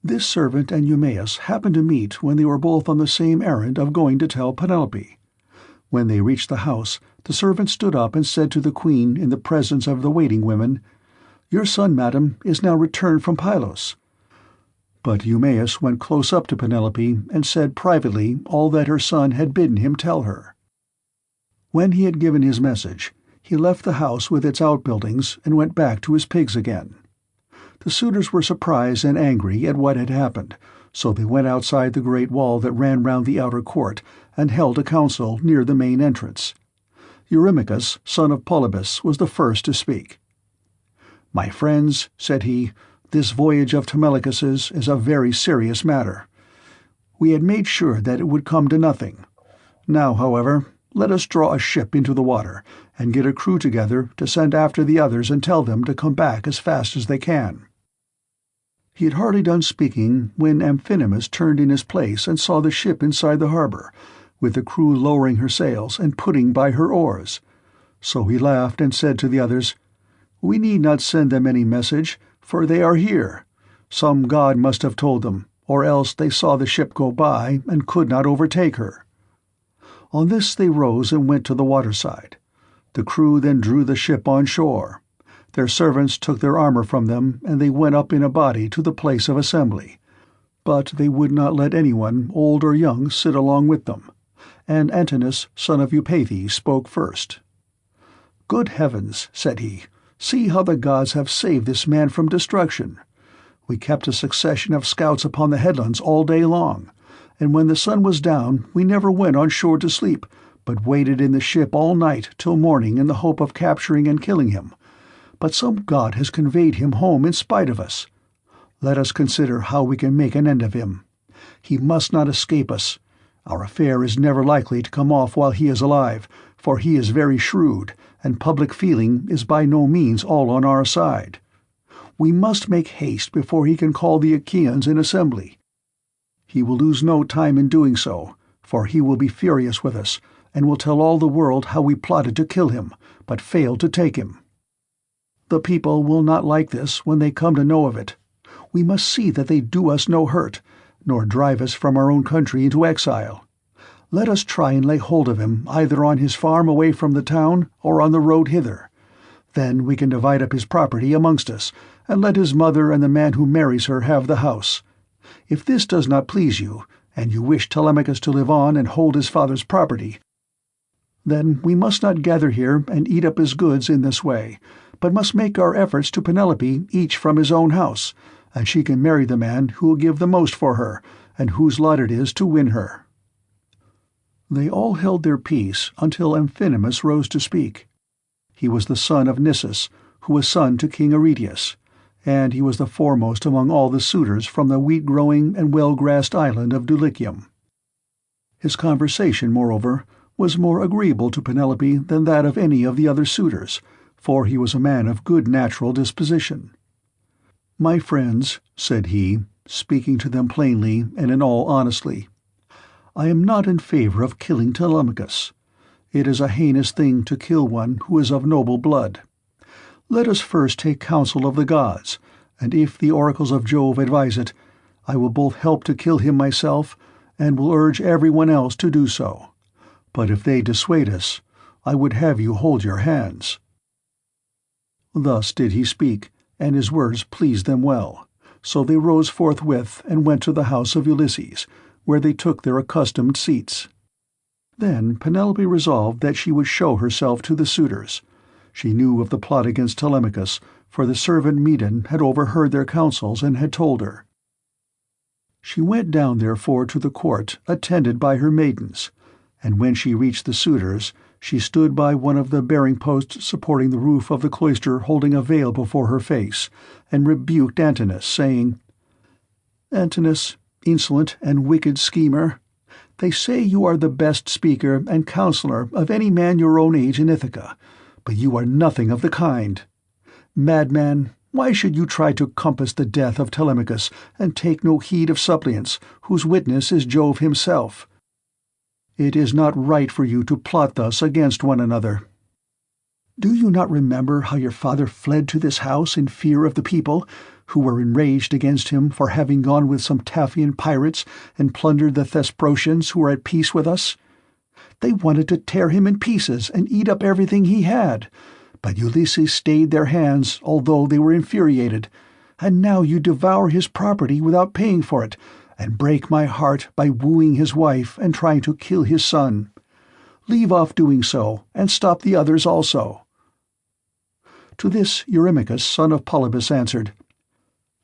This servant and Eumaeus happened to meet when they were both on the same errand of going to tell Penelope. When they reached the house, the servant stood up and said to the queen in the presence of the waiting women, "Your son, madam, is now returned from Pylos." But Eumaeus went close up to Penelope and said privately all that her son had bidden him tell her. When he had given his message, he left the house with its outbuildings and went back to his pigs again. The suitors were surprised and angry at what had happened, so they went outside the great wall that ran round the outer court and held a council near the main entrance. Eurymachus, son of Polybus, was the first to speak. "My friends," said he, "this voyage of Telemachus's is a very serious matter. We had made sure that it would come to nothing. Now, however, let us draw a ship into the water, and get a crew together to send after the others and tell them to come back as fast as they can." He had hardly done speaking when Amphinomus turned in his place and saw the ship inside the harbor, with the crew lowering her sails and putting by her oars. So he laughed and said to the others, "We need not send them any message, for they are here. Some god must have told them, or else they saw the ship go by and could not overtake her." On this they rose and went to the waterside. The crew then drew the ship on shore. Their servants took their armor from them, and they went up in a body to the place of assembly. But they would not let anyone, old or young, sit along with them. And Antinous, son of Eupeithes, spoke first. "Good heavens," said he, "see how the gods have saved this man from destruction. We kept a succession of scouts upon the headlands all day long, and when the sun was down we never went on shore to sleep, but waited in the ship all night till morning in the hope of capturing and killing him. But some god has conveyed him home in spite of us. Let us consider how we can make an end of him. He must not escape us. Our affair is never likely to come off while he is alive, for he is very shrewd, and public feeling is by no means all on our side. We must make haste before he can call the Achaeans in assembly. He will lose no time in doing so, for he will be furious with us, and will tell all the world how we plotted to kill him, but failed to take him. The people will not like this when they come to know of it. We must see that they do us no hurt, nor drive us from our own country into exile. Let us try and lay hold of him either on his farm away from the town or on the road hither. Then we can divide up his property amongst us, and let his mother and the man who marries her have the house. If this does not please you, and you wish Telemachus to live on and hold his father's property, then we must not gather here and eat up his goods in this way, but must make our efforts to Penelope each from his own house, and she can marry the man who will give the most for her, and whose lot it is to win her." They all held their peace until Amphinomus rose to speak. He was the son of Nisus, who was son to King Aretius, and he was the foremost among all the suitors from the wheat-growing and well-grassed island of Dulichium. His conversation, moreover, was more agreeable to Penelope than that of any of the other suitors, for he was a man of good natural disposition. "My friends," said he, speaking to them plainly and in all honesty, "I am not in favor of killing Telemachus. It is a heinous thing to kill one who is of noble blood. Let us first take counsel of the gods, and if the oracles of Jove advise it, I will both help to kill him myself, and will urge everyone else to do so. But if they dissuade us, I would have you hold your hands." Thus did he speak, and his words pleased them well. So they rose forthwith and went to the house of Ulysses, where they took their accustomed seats. Then Penelope resolved that she would show herself to the suitors. She knew of the plot against Telemachus, for the servant Medon had overheard their counsels and had told her. She went down therefore to the court, attended by her maidens, and when she reached the suitors, she stood by one of the bearing-posts supporting the roof of the cloister, holding a veil before her face, and rebuked Antinous, saying, "Antinous, insolent and wicked schemer, they say you are the best speaker and counselor of any man your own age in Ithaca, but you are nothing of the kind. Madman, why should you try to compass the death of Telemachus and take no heed of suppliants, whose witness is Jove himself? It is not right for you to plot thus against one another. Do you not remember how your father fled to this house in fear of the people, who were enraged against him for having gone with some Taphian pirates and plundered the Thesprotians who were at peace with us? They wanted to tear him in pieces and eat up everything he had, but Ulysses stayed their hands, although they were infuriated, and now you devour his property without paying for it, and break my heart by wooing his wife and trying to kill his son. Leave off doing so, and stop the others also." To this Eurymachus, son of Polybus, answered,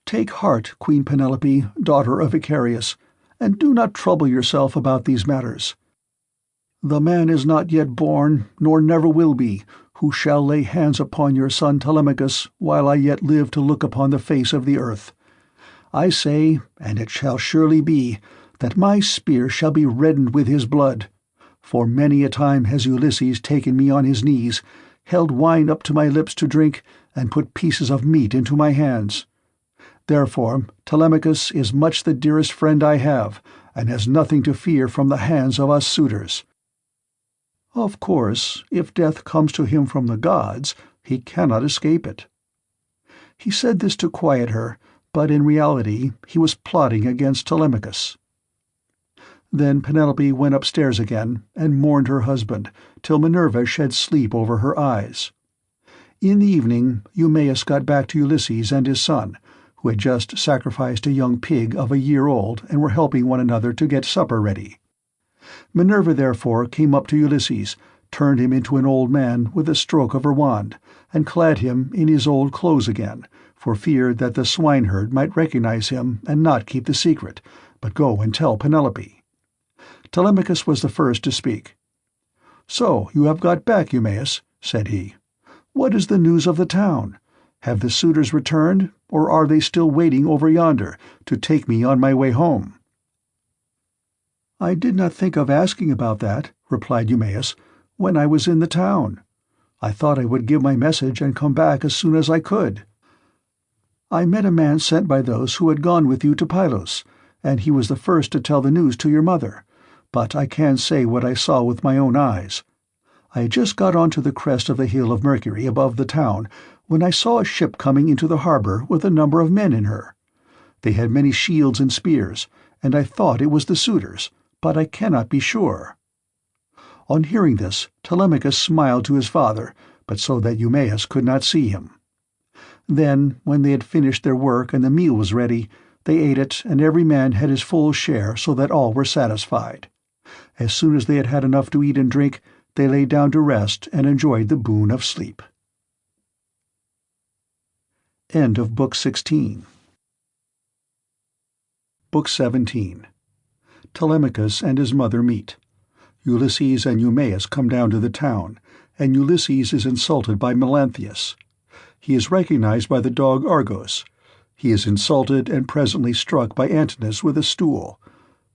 "Take heart, Queen Penelope, daughter of Icarius, and do not trouble yourself about these matters. The man is not yet born, nor never will be, who shall lay hands upon your son Telemachus while I yet live to look upon the face of the earth. I say, and it shall surely be, that my spear shall be reddened with his blood, for many a time has Ulysses taken me on his knees, held wine up to my lips to drink, and put pieces of meat into my hands. Therefore Telemachus is much the dearest friend I have, and has nothing to fear from the hands of us suitors. Of course, if death comes to him from the gods, he cannot escape it." He said this to quiet her, but in reality he was plotting against Telemachus. Then Penelope went upstairs again, and mourned her husband, till Minerva shed sleep over her eyes. In the evening Eumaeus got back to Ulysses and his son, who had just sacrificed a young pig of a year old and were helping one another to get supper ready. Minerva therefore came up to Ulysses, turned him into an old man with a stroke of her wand, and clad him in his old clothes again, for fear that the swineherd might recognize him and not keep the secret, but go and tell Penelope. Telemachus was the first to speak. "So you have got back, Eumaeus," said he. "What is the news of the town? Have the suitors returned, or are they still waiting over yonder to take me on my way home?" "I did not think of asking about that," replied Eumaeus, "when I was in the town. I thought I would give my message and come back as soon as I could. I met a man sent by those who had gone with you to Pylos, and he was the first to tell the news to your mother, but I can say what I saw with my own eyes. I had just got on to the crest of the hill of Mercury above the town when I saw a ship coming into the harbour with a number of men in her. They had many shields and spears, and I thought it was the suitors, but I cannot be sure." On hearing this, Telemachus smiled to his father, but so that Eumaeus could not see him. Then, when they had finished their work and the meal was ready, they ate it, and every man had his full share, so that all were satisfied. As soon as they had had enough to eat and drink, they lay down to rest and enjoyed the boon of sleep. End of Book 16. Book 17. Telemachus and his mother meet. Ulysses and Eumaeus come down to the town, and Ulysses is insulted by Melanthius. He is recognized by the dog Argos. He is insulted and presently struck by Antinous with a stool.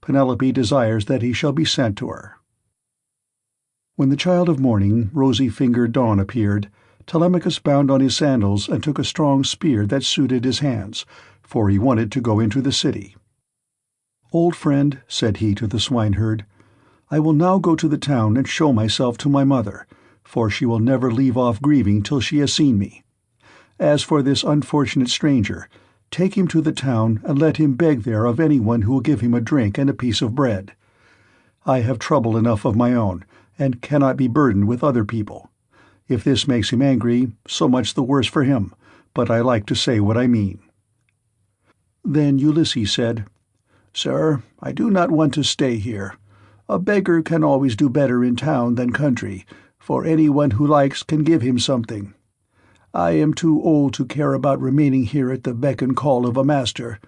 Penelope desires that he shall be sent to her. When the child of morning, rosy-fingered Dawn, appeared, Telemachus bound on his sandals and took a strong spear that suited his hands, for he wanted to go into the city. "Old friend," said he to the swineherd, "I will now go to the town and show myself to my mother, for she will never leave off grieving till she has seen me. As for this unfortunate stranger, take him to the town and let him beg there of anyone who will give him a drink and a piece of bread. I have trouble enough of my own, and cannot be burdened with other people. If this makes him angry, so much the worse for him, but I like to say what I mean." Then Ulysses said, "Sir, I do not want to stay here. A beggar can always do better in town than country, for anyone who likes can give him something. I am too old to care about remaining here at the beck and call of a master.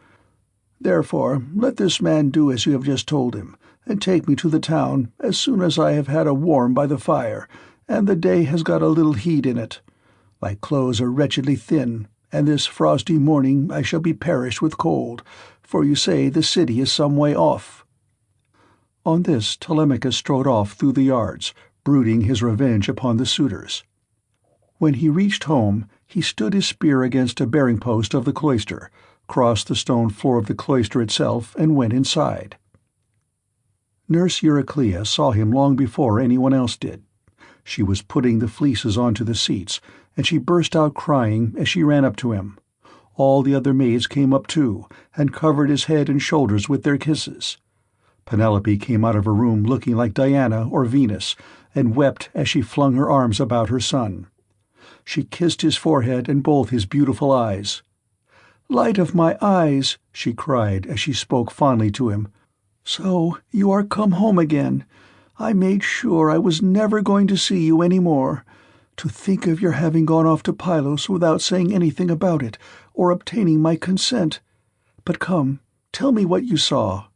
Therefore let this man do as you have just told him, and take me to the town as soon as I have had a warm by the fire, and the day has got a little heat in it. My clothes are wretchedly thin, and this frosty morning I shall be perished with cold, for you say the city is some way off." On this Telemachus strode off through the yards, brooding his revenge upon the suitors. When he reached home, he stood his spear against a bearing-post of the cloister, crossed the stone floor of the cloister itself, and went inside. Nurse Euryclea saw him long before anyone else did. She was putting the fleeces onto the seats, and she burst out crying as she ran up to him. All the other maids came up too, and covered his head and shoulders with their kisses. Penelope came out of her room looking like Diana or Venus, and wept as she flung her arms about her son. She kissed his forehead and both his beautiful eyes. "Light of my eyes," she cried as she spoke fondly to him, "so you are come home again. I made sure I was never going to see you any more. To think of your having gone off to Pylos without saying anything about it, or obtaining my consent. But come, tell me what you saw."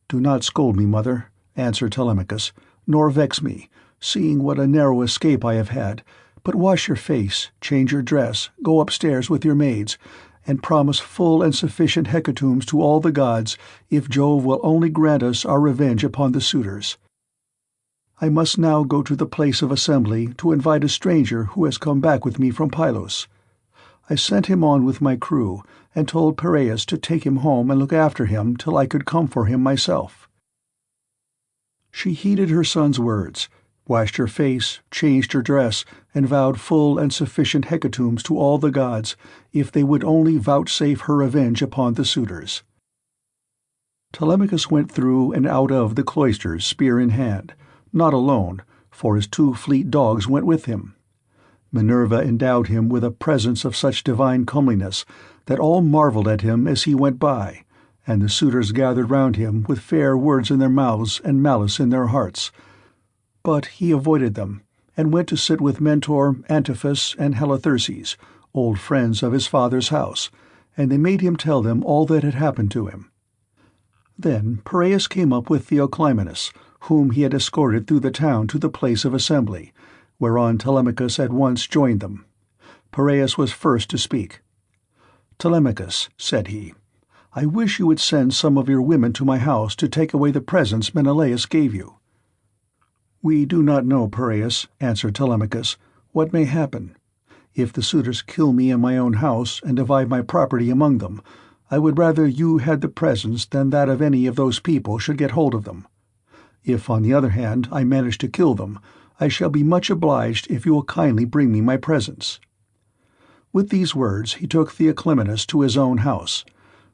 "Do not scold me, mother," answered Telemachus, "nor vex me, seeing what a narrow escape I have had, but wash your face, change your dress, go upstairs with your maids, and promise full and sufficient hecatombs to all the gods, if Jove will only grant us our revenge upon the suitors. I must now go to the place of assembly to invite a stranger who has come back with me from Pylos. I sent him on with my crew, and told Piraeus to take him home and look after him till I could come for him myself." She heeded her son's words, washed her face, changed her dress, and vowed full and sufficient hecatombs to all the gods, if they would only vouchsafe her revenge upon the suitors. Telemachus went through and out of the cloisters spear in hand, not alone, for his 2 fleet dogs went with him. Minerva endowed him with a presence of such divine comeliness that all marvelled at him as he went by, and the suitors gathered round him with fair words in their mouths and malice in their hearts. But he avoided them, and went to sit with Mentor, Antiphus, and Halitherses, old friends of his father's house, and they made him tell them all that had happened to him. Then Piraeus came up with THEOCLYMENUS, whom he had escorted through the town to the place of assembly, whereon Telemachus at once joined them. Piraeus was first to speak. "Telemachus," said he, "I wish you would send some of your women to my house to take away the presents Menelaus gave you." "We do not know, Piraeus," answered Telemachus, "what may happen. If the suitors kill me in my own house and divide my property among them, I would rather you had the presents than that of any of those people should get hold of them. If, on the other hand, I manage to kill them, I shall be much obliged if you will kindly bring me my presents." With these words he took THEOCLYMENUS to his own house.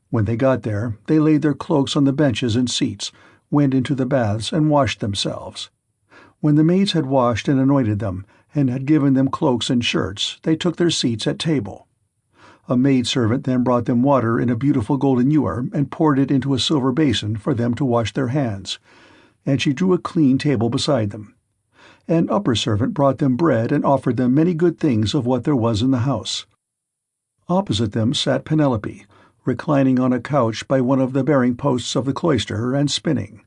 When they got there, they laid their cloaks on the benches and seats, went into the baths and washed themselves. When the maids had washed and anointed them, and had given them cloaks and shirts, they took their seats at table. A maidservant then brought them water in a beautiful golden ewer and poured it into a silver basin for them to wash their hands, and she drew a clean table beside them. An upper servant brought them bread and offered them many good things of what there was in the house. Opposite them sat Penelope, reclining on a couch by one of the bearing posts of the cloister and spinning.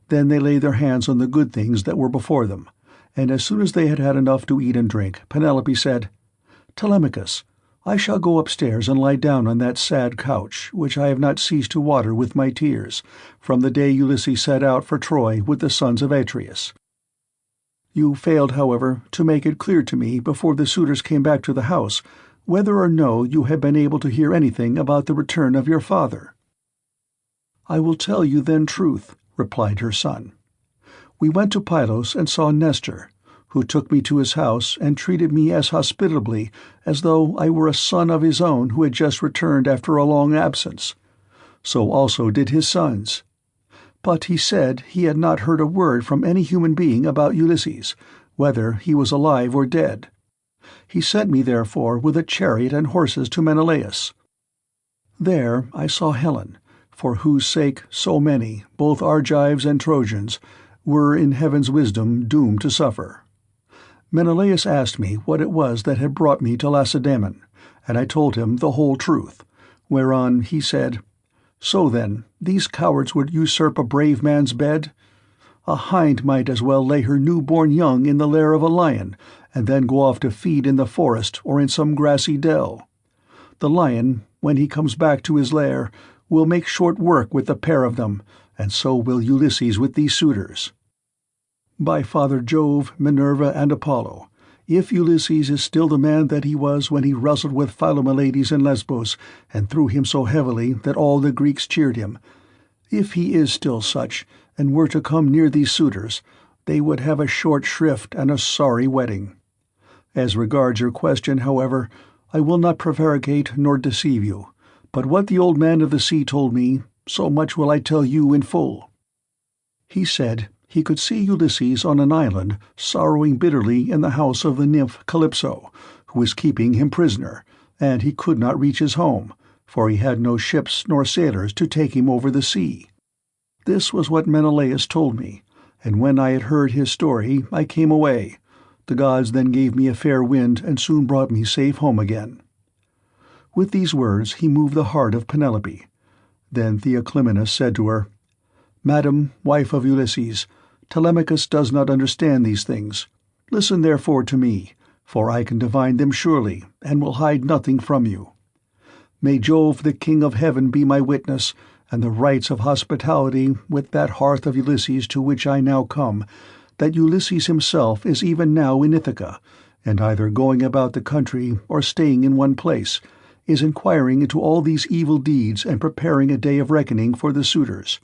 Then they laid their hands on the good things that were before them, and as soon as they had had enough to eat and drink, Penelope said, "Telemachus, I shall go upstairs and lie down on that sad couch, which I have not ceased to water with my tears, from the day Ulysses set out for Troy with the sons of Atreus. You failed, however, to make it clear to me before the suitors came back to the house whether or no you had been able to hear anything about the return of your father." "I will tell you then truth," replied her son. "We went to Pylos and saw Nestor, who took me to his house and treated me as hospitably as though I were a son of his own who had just returned after a long absence. So also did his sons. But he said he had not heard a word from any human being about Ulysses, whether he was alive or dead. He sent me, therefore, with a chariot and horses to Menelaus. There I saw Helen, for whose sake so many, both Argives and Trojans, were in heaven's wisdom doomed to suffer. Menelaus asked me what it was that had brought me to LACEDAEMON, and I told him the whole truth, whereon he said, 'So then, these cowards would usurp a brave man's bed? A hind might as well lay her new-born young in the lair of a lion, and then go off to feed in the forest or in some grassy dell. The lion, when he comes back to his lair, will make short work with the pair of them, and so will Ulysses with these suitors. By Father Jove, Minerva, and Apollo, if Ulysses is still the man that he was when he wrestled with Philomelides in Lesbos and threw him so heavily that all the Greeks cheered him, if he is still such, and were to come near these suitors, they would have a short shrift and a sorry wedding. As regards your question, however, I will not prevaricate nor deceive you, but what the old man of the sea told me, so much will I tell you in full. He said he could see Ulysses on an island sorrowing bitterly in the house of the nymph CALYPSO, who was keeping him prisoner, and he could not reach his home, for he had no ships nor sailors to take him over the sea. This was what Menelaus told me, and when I had heard his story I came away. The gods then gave me a fair wind and soon brought me safe home again." With these words he moved the heart of Penelope. Then THEOCLYMENUS said to her, "Madam, wife of Ulysses, Telemachus does not understand these things. Listen therefore to me, for I can divine them surely, and will hide nothing from you. May Jove the King of Heaven be my witness, and the rites of hospitality with that hearth of Ulysses to which I now come, that Ulysses himself is even now in Ithaca, and either going about the country or staying in one place, is inquiring into all these evil deeds and preparing a day of reckoning for the suitors.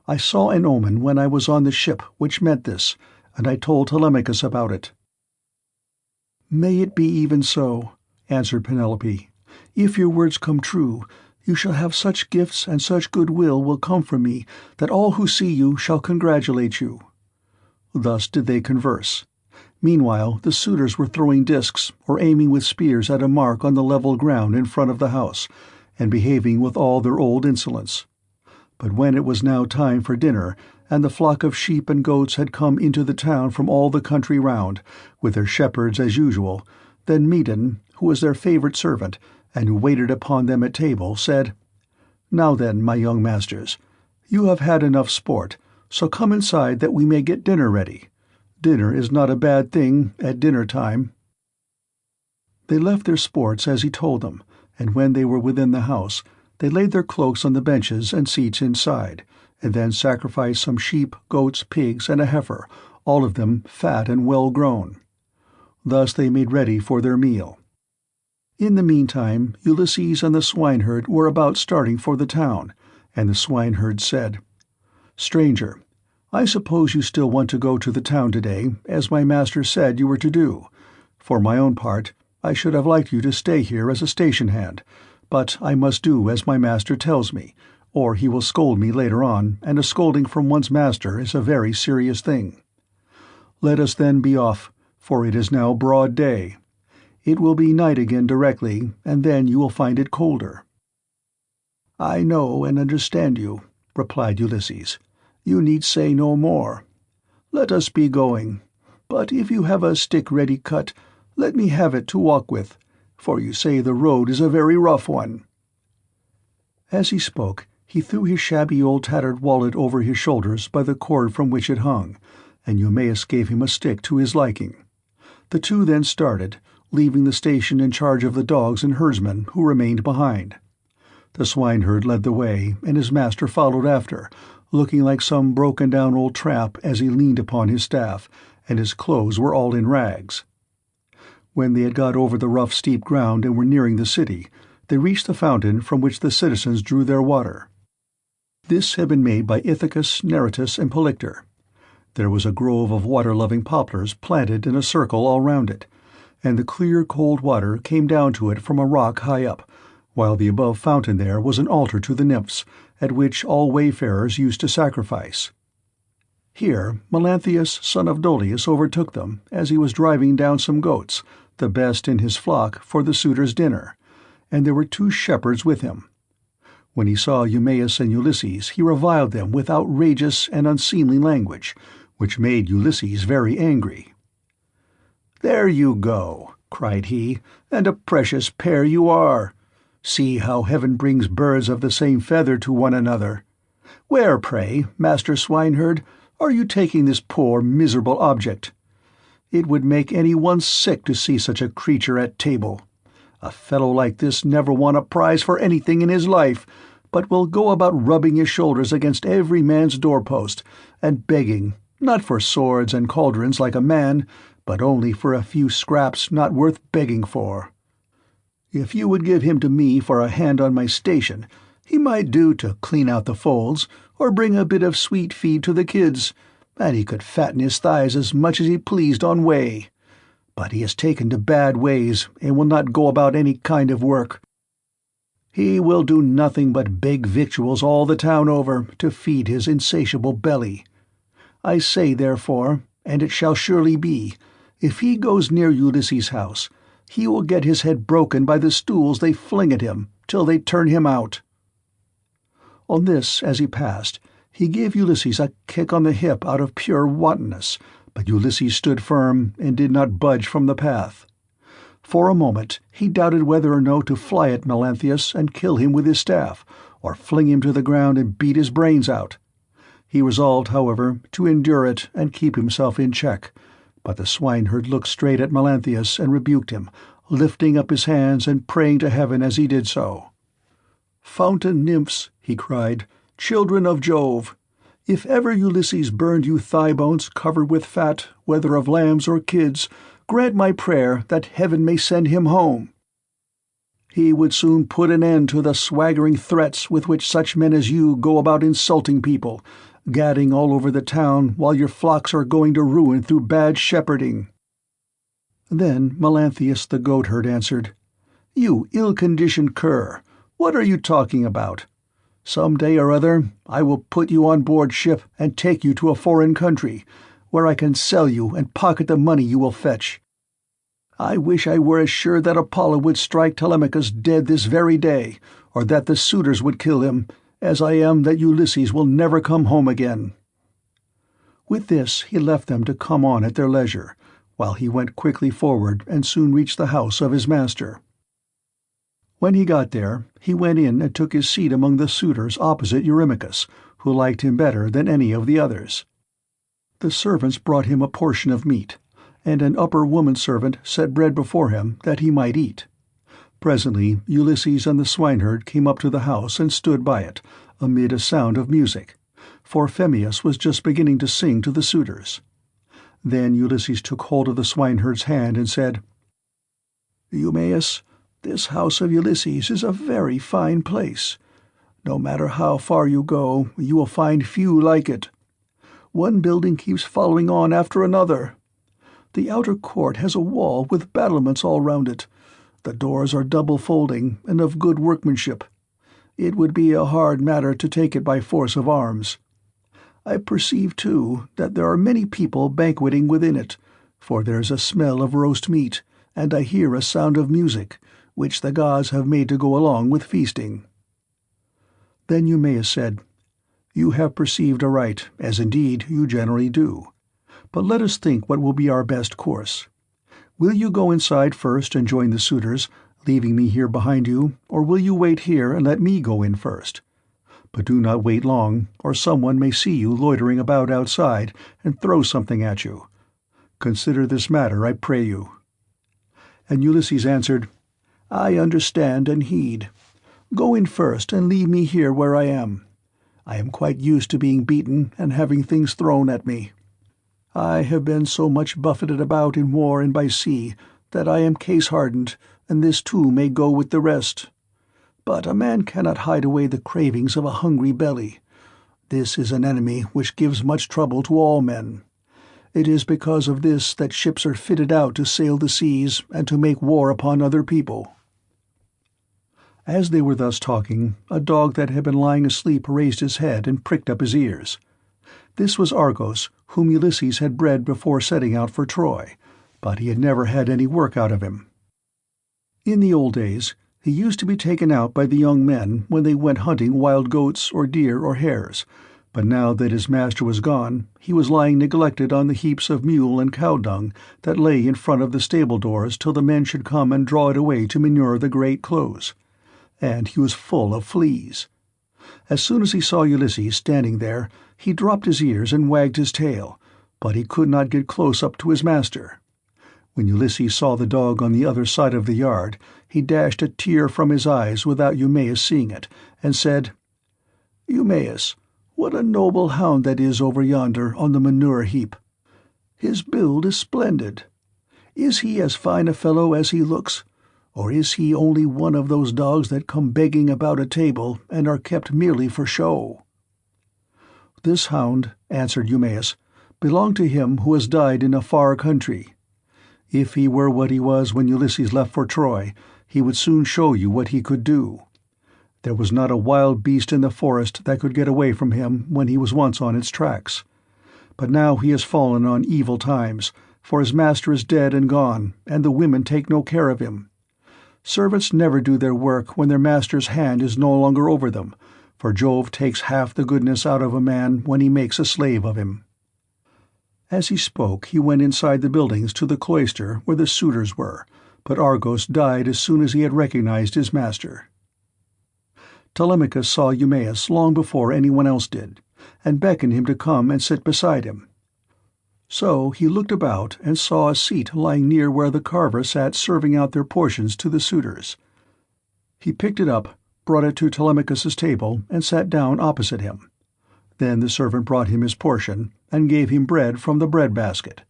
I saw an omen when I was on the ship which meant this, and I told Telemachus about it." "May it be even so," answered Penelope. "If your words come true, you shall have such gifts and such goodwill will come from me that all who see you shall congratulate you." Thus did they converse. Meanwhile the suitors were throwing discs or aiming with spears at a mark on the level ground in front of the house, and behaving with all their old insolence. But when it was now time for dinner, and the flock of sheep and goats had come into the town from all the country round, with their shepherds as usual, then Medon, who was their favourite servant, and who waited upon them at table, said, "Now then, my young masters, you have had enough sport, so come inside that we may get dinner ready. Dinner is not a bad thing at dinner time." They left their sports as he told them, and when they were within the house, they laid their cloaks on the benches and seats inside, and then sacrificed some sheep, goats, pigs, and a heifer, all of them fat and well grown. Thus they made ready for their meal. In the meantime Ulysses and the swineherd were about starting for the town, and the swineherd said, "Stranger, I suppose you still want to go to the town today, as my master said you were to do. For my own part, I should have liked you to stay here as a station hand, but I must do as my master tells me, or he will scold me later on, and a scolding from one's master is a very serious thing. Let us then be off, for it is now broad day. It will be night again directly, and then you will find it colder." "I know and understand you," replied Ulysses. "You need say no more. Let us be going. But if you have a stick ready cut, let me have it to walk with, for you say the road is a very rough one." As he spoke, he threw his shabby old tattered wallet over his shoulders by the cord from which it hung, and EUMAEUS gave him a stick to his liking. The two then started, leaving the station in charge of the dogs and herdsmen, who remained behind. The swineherd led the way, and his master followed after, looking like some broken-down old tramp as he leaned upon his staff, and his clothes were all in rags. When they had got over the rough steep ground and were nearing the city, they reached the fountain from which the citizens drew their water. This had been made by Ithacus, Neritus, and Polyctor. There was a grove of water-loving poplars planted in a circle all round it, and the clear cold water came down to it from a rock high up, while the above fountain there was an altar to the nymphs, at which all wayfarers used to sacrifice. Here Melanthius, son of Dolius, overtook them, as he was driving down some goats, the best in his flock, for the suitors' dinner, and there were 2 shepherds with him. When he saw EUMAEUS and Ulysses, he reviled them with outrageous and unseemly language, which made Ulysses very angry. "There you go," cried he, "and a precious pair you are. See how heaven brings birds of the same feather to one another. Where, pray, master swineherd, are you taking this poor miserable object? It would make any one sick to see such a creature at table. A fellow like this never won a prize for anything in his life, but will go about rubbing his shoulders against every man's doorpost, and begging, not for swords and cauldrons like a man, but only for a few scraps not worth begging for. If you would give him to me for a hand on my station, he might do to clean out the folds, or bring a bit of sweet feed to the kids, and he could fatten his thighs as much as he pleased on whey. But he has taken to bad ways, and will not go about any kind of work. He will do nothing but beg victuals all the town over, to feed his insatiable belly. I say, therefore, and it shall surely be, if he goes near Ulysses' house, he will get his head broken by the stools they fling at him, till they turn him out." On this, as he passed, he gave Ulysses a kick on the hip out of pure wantonness, but Ulysses stood firm and did not budge from the path. For a moment he doubted whether or no to fly at Melanthius and kill him with his staff, or fling him to the ground and beat his brains out. He resolved, however, to endure it and keep himself in check, but the swineherd looked straight at Melanthius and rebuked him, lifting up his hands and praying to heaven as he did so. "Fountain nymphs," he cried, "children of Jove, if ever Ulysses burned you thigh bones covered with fat, whether of lambs or kids, grant my prayer that heaven may send him home." He would soon put an end to the swaggering threats with which such men as you go about insulting people, gadding all over the town while your flocks are going to ruin through bad shepherding." Then Melanthius the goatherd answered, "You ill-conditioned cur, what are you talking about? Some day or other I will put you on board ship and take you to a foreign country, where I can sell you and pocket the money you will fetch. I wish I were as sure that Apollo would strike Telemachus dead this very day, or that the suitors would kill him, as I am that Ulysses will never come home again." With this he left them to come on at their leisure, while he went quickly forward and soon reached the house of his master. When he got there, he went in and took his seat among the suitors opposite Eurymachus, who liked him better than any of the others. The servants brought him a portion of meat, and an upper woman-servant set bread before him that he might eat. Presently Ulysses and the swineherd came up to the house and stood by it, amid a sound of music, for Phemius was just beginning to sing to the suitors. Then Ulysses took hold of the swineherd's hand and said, "Eumaeus, this house of Ulysses is a very fine place. No matter how far you go, you will find few like it. One building keeps following on after another. The outer court has a wall with battlements all round it. The doors are double-folding and of good workmanship. It would be a hard matter to take it by force of arms. I perceive, too, that there are many people banqueting within it, for there is a smell of roast meat, and I hear a sound of music, which the gods have made to go along with feasting." Then Eumaeus said, "You have perceived aright, as indeed you generally do. But let us think what will be our best course. Will you go inside first and join the suitors, leaving me here behind you, or will you wait here and let me go in first? But do not wait long, or someone may see you loitering about outside and throw something at you. Consider this matter, I pray you." And Ulysses answered, "I understand and heed. Go in first and leave me here where I am. I am quite used to being beaten and having things thrown at me. I have been so much buffeted about in war and by sea that I am case-hardened, and this too may go with the rest. But a man cannot hide away the cravings of a hungry belly. This is an enemy which gives much trouble to all men. It is because of this that ships are fitted out to sail the seas and to make war upon other people." As they were thus talking, a dog that had been lying asleep raised his head and pricked up his ears. This was Argos, whom Ulysses had bred before setting out for Troy, but he had never had any work out of him. In the old days, he used to be taken out by the young men when they went hunting wild goats or deer or hares, but now that his master was gone, he was lying neglected on the heaps of mule and cow dung that lay in front of the stable doors till the men should come and draw it away to manure the great close. And he was full of fleas. As soon as he saw Ulysses standing there, he dropped his ears and wagged his tail, but he could not get close up to his master. When Ulysses saw the dog on the other side of the yard, he dashed a tear from his eyes without Eumaeus seeing it, and said, "Eumaeus, what a noble hound that is over yonder on the manure heap! His build is splendid. Is he as fine a fellow as he looks? Or is he only one of those dogs that come begging about a table and are kept merely for show?" "This hound," answered Eumaeus, "belonged to him who has died in a far country. If he were what he was when Ulysses left for Troy, he would soon show you what he could do. There was not a wild beast in the forest that could get away from him when he was once on its tracks. But now he has fallen on evil times, for his master is dead and gone, and the women take no care of him. Servants never do their work when their master's hand is no longer over them, for Jove takes half the goodness out of a man when he makes a slave of him." As he spoke, he went inside the buildings to the cloister where the suitors were, but Argos died as soon as he had recognized his master. Telemachus saw Eumaeus long before anyone else did, and beckoned him to come and sit beside him. So he looked about and saw a seat lying near where the carver sat serving out their portions to the suitors. He picked it up, brought it to Telemachus's table, and sat down opposite him. Then the servant brought him his portion, and gave him bread from the bread-basket.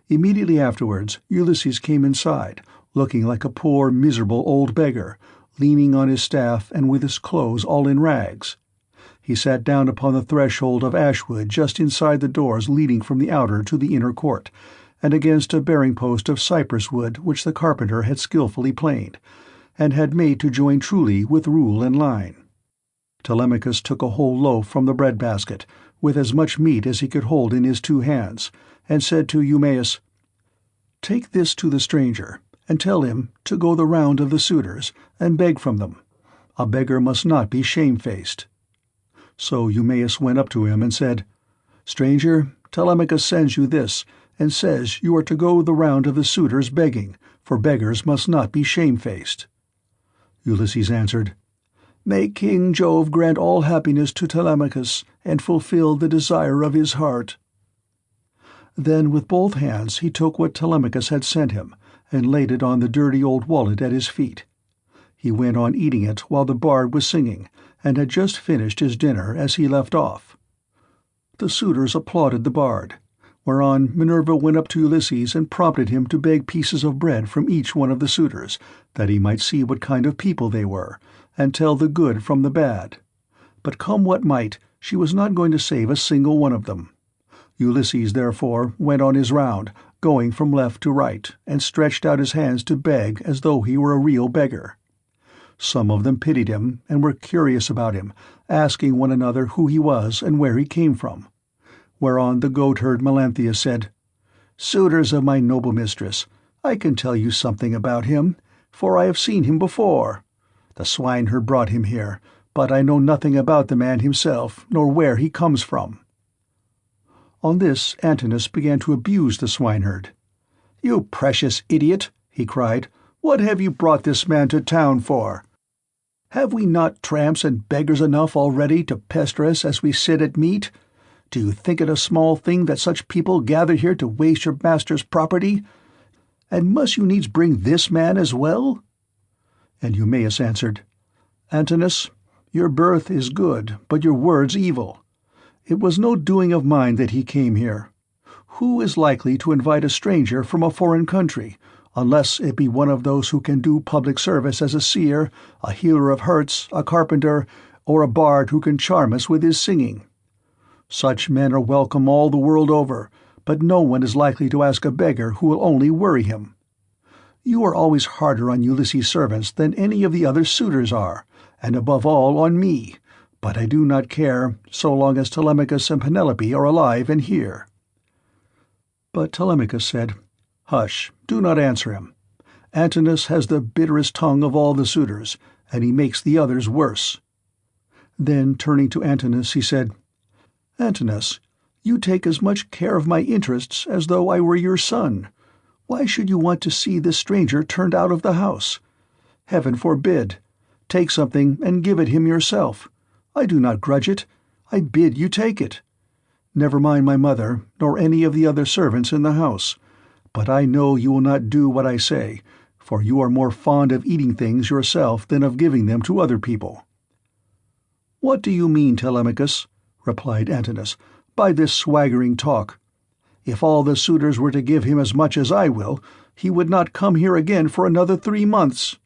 Immediately afterwards Ulysses came inside, looking like a poor, miserable old beggar, leaning on his staff and with his clothes all in rags. He sat down upon the threshold of ashwood just inside the doors leading from the outer to the inner court, and against a bearing-post of cypress wood which the carpenter had skilfully planed, and had made to join truly with rule and line. Telemachus took a whole loaf from the bread-basket, with as much meat as he could hold in his 2 hands, and said to EUMAEUS, "Take this to the stranger, and tell him to go the round of the suitors, and beg from them. A beggar must not be shamefaced." So EUMAEUS went up to him and said, "Stranger, Telemachus sends you this, and says you are to go the round of the suitors begging, for beggars must not be shamefaced." Ulysses answered, "May King Jove grant all happiness to Telemachus, and fulfill the desire of his heart." Then with both hands he took what Telemachus had sent him, and laid it on the dirty old wallet at his feet. He went on eating it while the bard was singing, and had just finished his dinner as he left off. The suitors applauded the bard, whereon Minerva went up to Ulysses and prompted him to beg pieces of bread from each one of the suitors, that he might see what kind of people they were, and tell the good from the bad. But come what might, she was not going to save a single one of them. Ulysses, therefore, went on his round, going from left to right, and stretched out his hands to beg as though he were a real beggar. Some of them pitied him, and were curious about him, asking one another who he was and where he came from. Whereon the goatherd Melanthius said, "Suitors of my noble mistress, I can tell you something about him, for I have seen him before. The swineherd brought him here, but I know nothing about the man himself, nor where he comes from." On this Antinous began to abuse the swineherd. "You precious idiot," he cried, "what have you brought this man to town for? Have we not tramps and beggars enough already to pester us as we sit at meat? Do you think it a small thing that such people gather here to waste your master's property? And must you needs bring this man as well?" And EUMAEUS answered, "Antinous, your birth is good, but your words evil. It was no doing of mine that he came here. Who is likely to invite a stranger from a foreign country, unless it be one of those who can do public service as a seer, a healer of hurts, a carpenter, or a bard who can charm us with his singing? Such men are welcome all the world over, but no one is likely to ask a beggar who will only worry him. You are always harder on Ulysses' servants than any of the other suitors are, and above all on me, but I do not care, so long as Telemachus and Penelope are alive and here." But Telemachus said, "Hush, do not answer him. Antinous has the bitterest tongue of all the suitors, and he makes the others worse." Then, turning to Antinous, he said, "Antinous, you take as much care of my interests as though I were your son. Why should you want to see this stranger turned out of the house? Heaven forbid! Take something and give it him yourself. I do not grudge it. I bid you take it. Never mind my mother, nor any of the other servants in the house. But I know you will not do what I say, for you are more fond of eating things yourself than of giving them to other people." "What do you mean, Telemachus," replied Antinous, "by this swaggering talk? If all the suitors were to give him as much as I will, he would not come here again for another 3 months."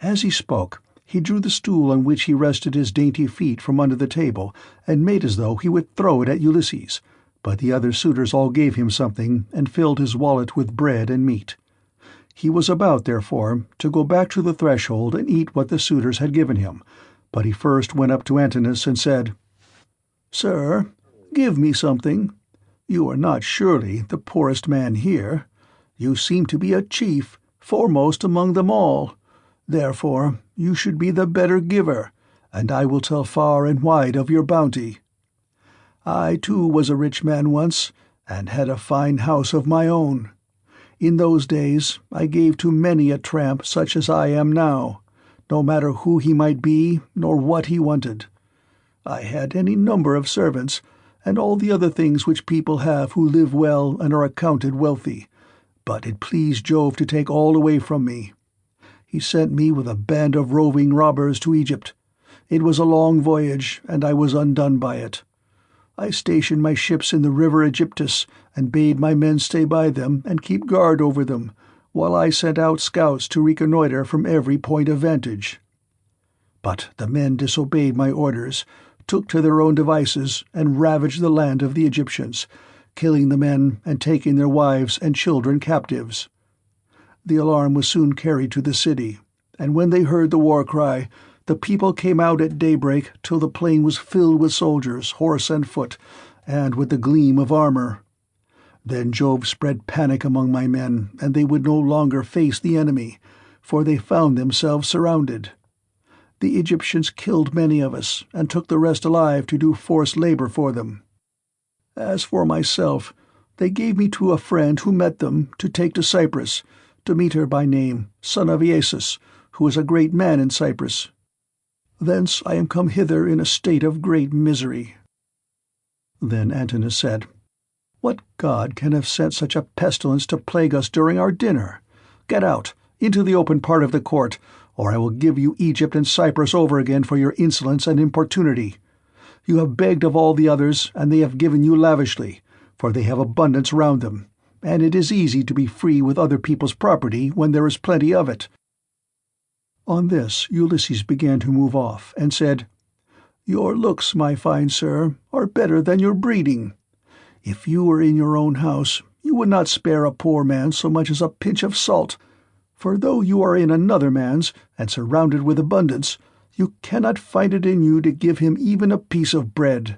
As he spoke, he drew the stool on which he rested his dainty feet from under the table, and made as though he would throw it at Ulysses, but the other suitors all gave him something, and filled his wallet with bread and meat. He was about, therefore, to go back to the threshold and eat what the suitors had given him, but he first went up to Antinous and said, "Sir, give me something. You are not surely the poorest man here. You seem to be a chief, foremost among them all. Therefore you should be the better giver, and I will tell far and wide of your bounty. I too was a rich man once, and had a fine house of my own. In those days I gave to many a tramp such as I am now, no matter who he might be, nor what he wanted. I had any number of servants, and all the other things which people have who live well and are accounted wealthy, but it pleased Jove to take all away from me. He sent me with a band of roving robbers to Egypt. It was a long voyage, and I was undone by it. I stationed my ships in the river Aegyptus, and bade my men stay by them and keep guard over them, while I sent out scouts to reconnoiter from every point of vantage. But the men disobeyed my orders, took to their own devices, and ravaged the land of the Egyptians, killing the men and taking their wives and children captives. The alarm was soon carried to the city, and when they heard the war cry, the people came out at daybreak till the plain was filled with soldiers, horse and foot, and with the gleam of armor. Then Jove spread panic among my men, and they would no longer face the enemy, for they found themselves surrounded. The Egyptians killed many of us, and took the rest alive to do forced labor for them. As for myself, they gave me to a friend who met them to take to Cyprus, Demeter by name, son of Iasus, who is a great man in Cyprus. Thence I am come hither in a state of great misery." Then Antinous said, "What god can have sent such a pestilence to plague us during our dinner? Get out, into the open part of the court, or I will give you Egypt and Cyprus over again for your insolence and importunity. You have begged of all the others, and they have given you lavishly, for they have abundance round them, and it is easy to be free with other people's property when there is plenty of it." On this Ulysses began to move off, and said, "Your looks, my fine sir, are better than your breeding. If you were in your own house, you would not spare a poor man so much as a pinch of salt, for though you are in another man's, and surrounded with abundance, you cannot find it in you to give him even a piece of bread."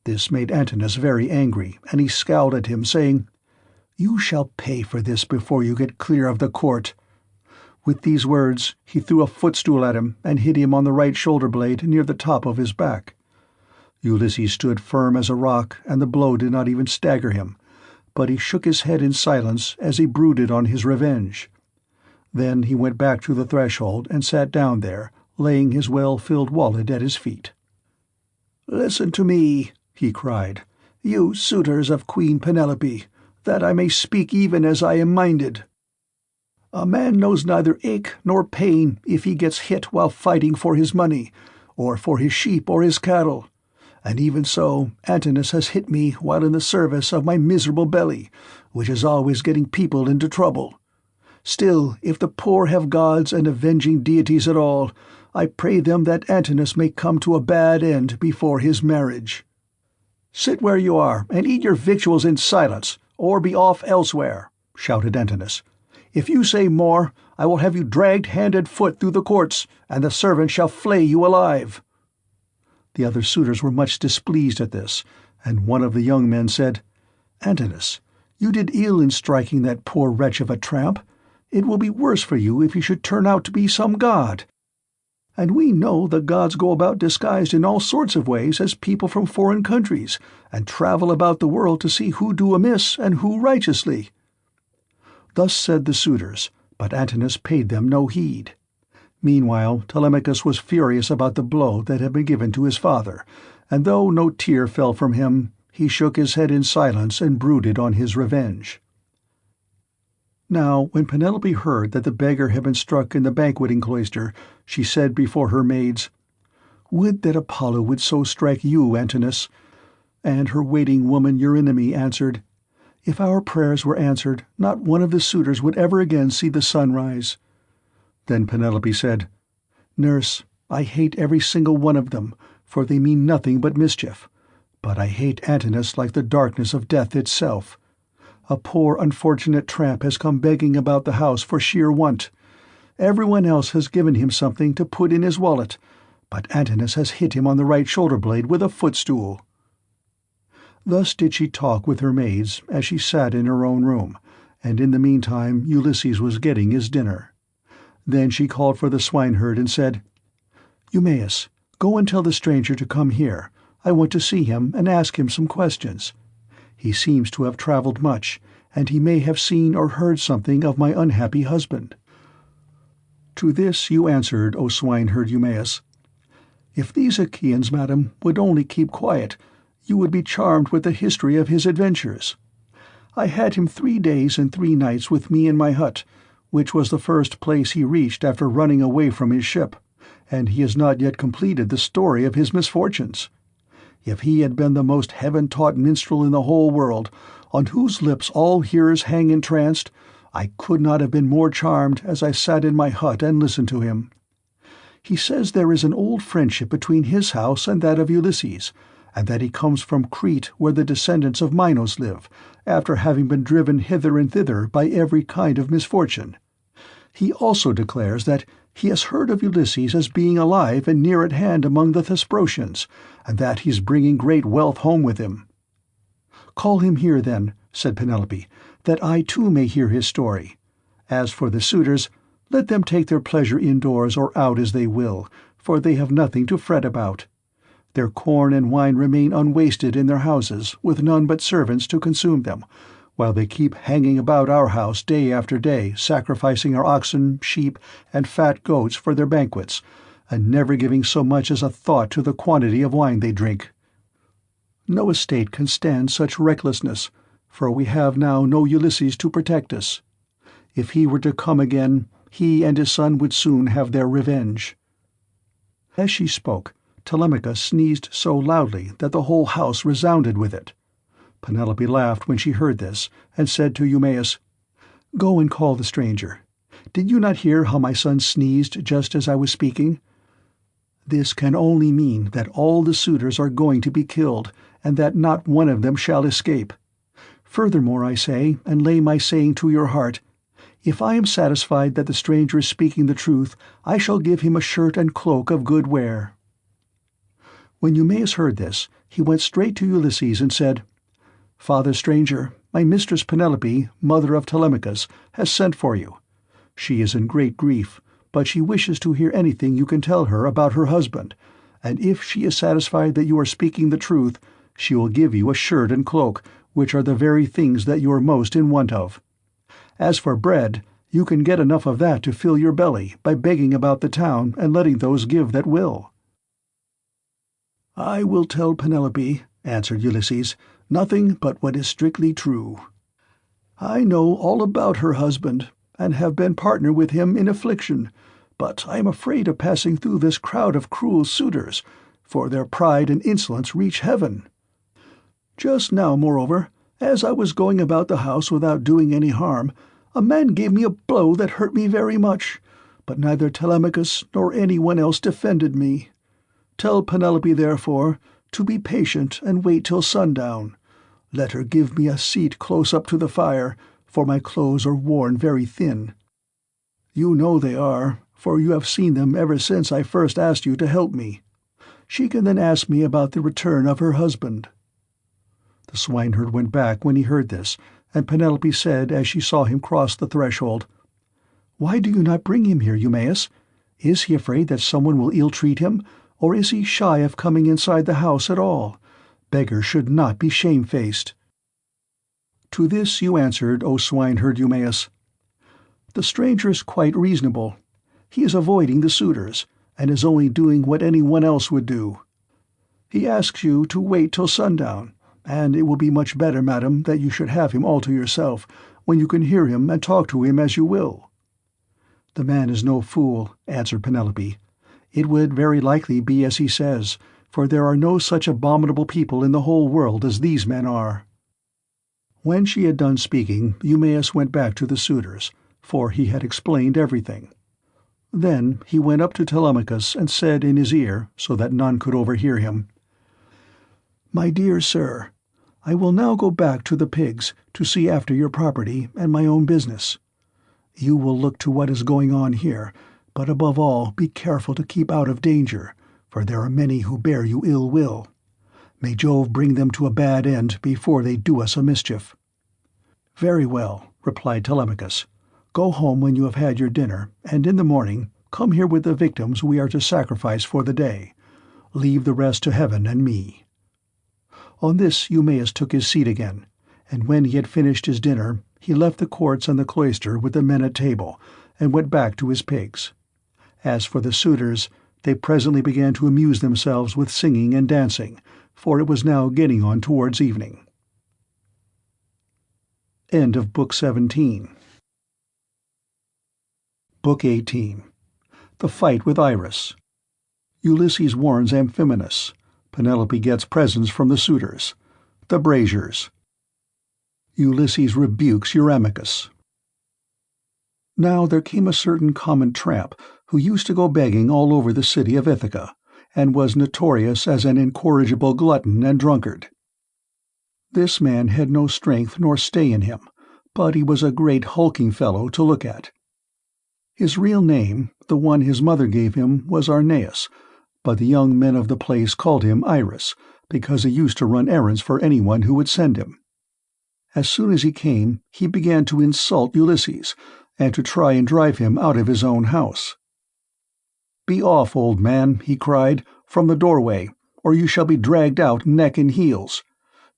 This made Antinous very angry, and he scowled at him, saying, "You shall pay for this before you get clear of the court." With these words he threw a footstool at him and hit him on the right shoulder-blade near the top of his back. Ulysses stood firm as a rock, and the blow did not even stagger him, but he shook his head in silence as he brooded on his revenge. Then he went back to the threshold and sat down there, laying his well-filled wallet at his feet. "Listen to me," he cried, "you suitors of Queen Penelope, that I may speak even as I am minded. A man knows neither ache nor pain if he gets hit while fighting for his money, or for his sheep or his cattle, and even so Antinous has hit me while in the service of my miserable belly, which is always getting people into trouble. Still, if the poor have gods and avenging deities at all, I pray them that Antinous may come to a bad end before his marriage." "Sit where you are and eat your victuals in silence, or be off elsewhere," shouted Antinous. "If you say more, I will have you dragged hand and foot through the courts, and the servants shall flay you alive." The other suitors were much displeased at this, and one of the young men said, "Antinous, you did ill in striking that poor wretch of a tramp. It will be worse for you if he should turn out to be some god. And we know the gods go about disguised in all sorts of ways as people from foreign countries, and travel about the world to see who do amiss and who righteously." Thus said the suitors, but Antinous paid them no heed. Meanwhile Telemachus was furious about the blow that had been given to his father, and though no tear fell from him, he shook his head in silence and brooded on his revenge. Now when Penelope heard that the beggar had been struck in the banqueting cloister, she said before her maids, "Would that Apollo would so strike you, Antinous." And her waiting woman Eurynome answered, "If our prayers were answered, not one of the suitors would ever again see the sun rise." Then Penelope said, "Nurse, I hate every single one of them, for they mean nothing but mischief. But I hate Antinous like the darkness of death itself. A poor unfortunate tramp has come begging about the house for sheer want. Everyone else has given him something to put in his wallet, but Antinous has hit him on the right shoulder-blade with a footstool." Thus did she talk with her maids as she sat in her own room, and in the meantime Ulysses was getting his dinner. Then she called for the swineherd and said, "Eumaeus, go and tell the stranger to come here. I want to see him and ask him some questions. He seems to have travelled much, and he may have seen or heard something of my unhappy husband." To this you answered, O swineherd Eumaeus, "If these Achaeans, madam, would only keep quiet, you would be charmed with the history of his adventures. I had him 3 days and 3 nights with me in my hut, which was the first place he reached after running away from his ship, and he has not yet completed the story of his misfortunes. If he had been the most heaven-taught minstrel in the whole world, on whose lips all hearers hang entranced, I could not have been more charmed as I sat in my hut and listened to him. He says there is an old friendship between his house and that of Ulysses, and that he comes from Crete where the descendants of Minos live, after having been driven hither and thither by every kind of misfortune. He also declares that he has heard of Ulysses as being alive and near at hand among the Thesprotians, and that he is bringing great wealth home with him." "Call him here, then," said Penelope, "that I too may hear his story. As for the suitors, let them take their pleasure indoors or out as they will, for they have nothing to fret about. Their corn and wine remain unwasted in their houses, with none but servants to consume them, while they keep hanging about our house day after day, sacrificing our oxen, sheep, and fat goats for their banquets, and never giving so much as a thought to the quantity of wine they drink. No estate can stand such recklessness, for we have now no Ulysses to protect us. If he were to come again, he and his son would soon have their revenge." As she spoke, Telemachus sneezed so loudly that the whole house resounded with it. Penelope laughed when she heard this, and said to Eumaeus, "Go and call the stranger. Did you not hear how my son sneezed just as I was speaking? This can only mean that all the suitors are going to be killed, and that not one of them shall escape. Furthermore, I say, and lay my saying to your heart, if I am satisfied that the stranger is speaking the truth, I shall give him a shirt and cloak of good wear." When Eumaeus heard this, he went straight to Ulysses and said, "Father stranger, my mistress Penelope, mother of Telemachus, has sent for you. She is in great grief, but she wishes to hear anything you can tell her about her husband, and if she is satisfied that you are speaking the truth, she will give you a shirt and cloak, which are the very things that you are most in want of. As for bread, you can get enough of that to fill your belly by begging about the town and letting those give that will." "I will tell Penelope," answered Ulysses, "nothing but what is strictly true. I know all about her husband, and have been partner with him in affliction, but I am afraid of passing through this crowd of cruel suitors, for their pride and insolence reach heaven. Just now, moreover, as I was going about the house without doing any harm, a man gave me a blow that hurt me very much, but neither Telemachus nor anyone else defended me. Tell Penelope, therefore, to be patient and wait till sundown. Let her give me a seat close up to the fire, for my clothes are worn very thin. You know they are, for you have seen them ever since I first asked you to help me. She can then ask me about the return of her husband." The swineherd went back when he heard this, and Penelope said as she saw him cross the threshold, "Why do you not bring him here, Eumaeus? Is he afraid that someone will ill-treat him, or is he shy of coming inside the house at all? Beggars should not be shamefaced." To this you answered, O swineherd Eumaeus, "The stranger is quite reasonable. He is avoiding the suitors, and is only doing what anyone else would do. He asks you to wait till sundown, and it will be much better, madam, that you should have him all to yourself, when you can hear him and talk to him as you will." "The man is no fool," answered Penelope. "It would very likely be as he says, for there are no such abominable people in the whole world as these men are." When she had done speaking, Eumaeus went back to the suitors, for he had explained everything. Then he went up to Telemachus and said in his ear, so that none could overhear him, "My dear sir, I will now go back to the pigs to see after your property and my own business. You will look to what is going on here, but above all be careful to keep out of danger, for there are many who bear you ill will. May Jove bring them to a bad end before they do us a mischief." "Very well," replied Telemachus. "Go home when you have had your dinner, and in the morning come here with the victims we are to sacrifice for the day. Leave the rest to heaven and me." On this Eumaeus took his seat again, and when he had finished his dinner he left the courts and the cloister with the men at table, and went back to his pigs. As for the suitors, they presently began to amuse themselves with singing and dancing, for it was now getting on towards evening. End of Book 17. Book 18. The Fight with Iris. Ulysses warns Amphinomus. Penelope gets presents from the suitors. The braziers. Ulysses rebukes Eurymachus. Now there came a certain common tramp who used to go begging all over the city of Ithaca, and was notorious as an incorrigible glutton and drunkard. This man had no strength nor stay in him, but he was a great hulking fellow to look at. His real name, the one his mother gave him, was Arrhenius, but the young men of the place called him Iris, because he used to run errands for anyone who would send him. As soon as he came, he began to insult Ulysses, and to try and drive him out of his own house. "Be off, old man," he cried, "from the doorway, or you shall be dragged out neck and heels.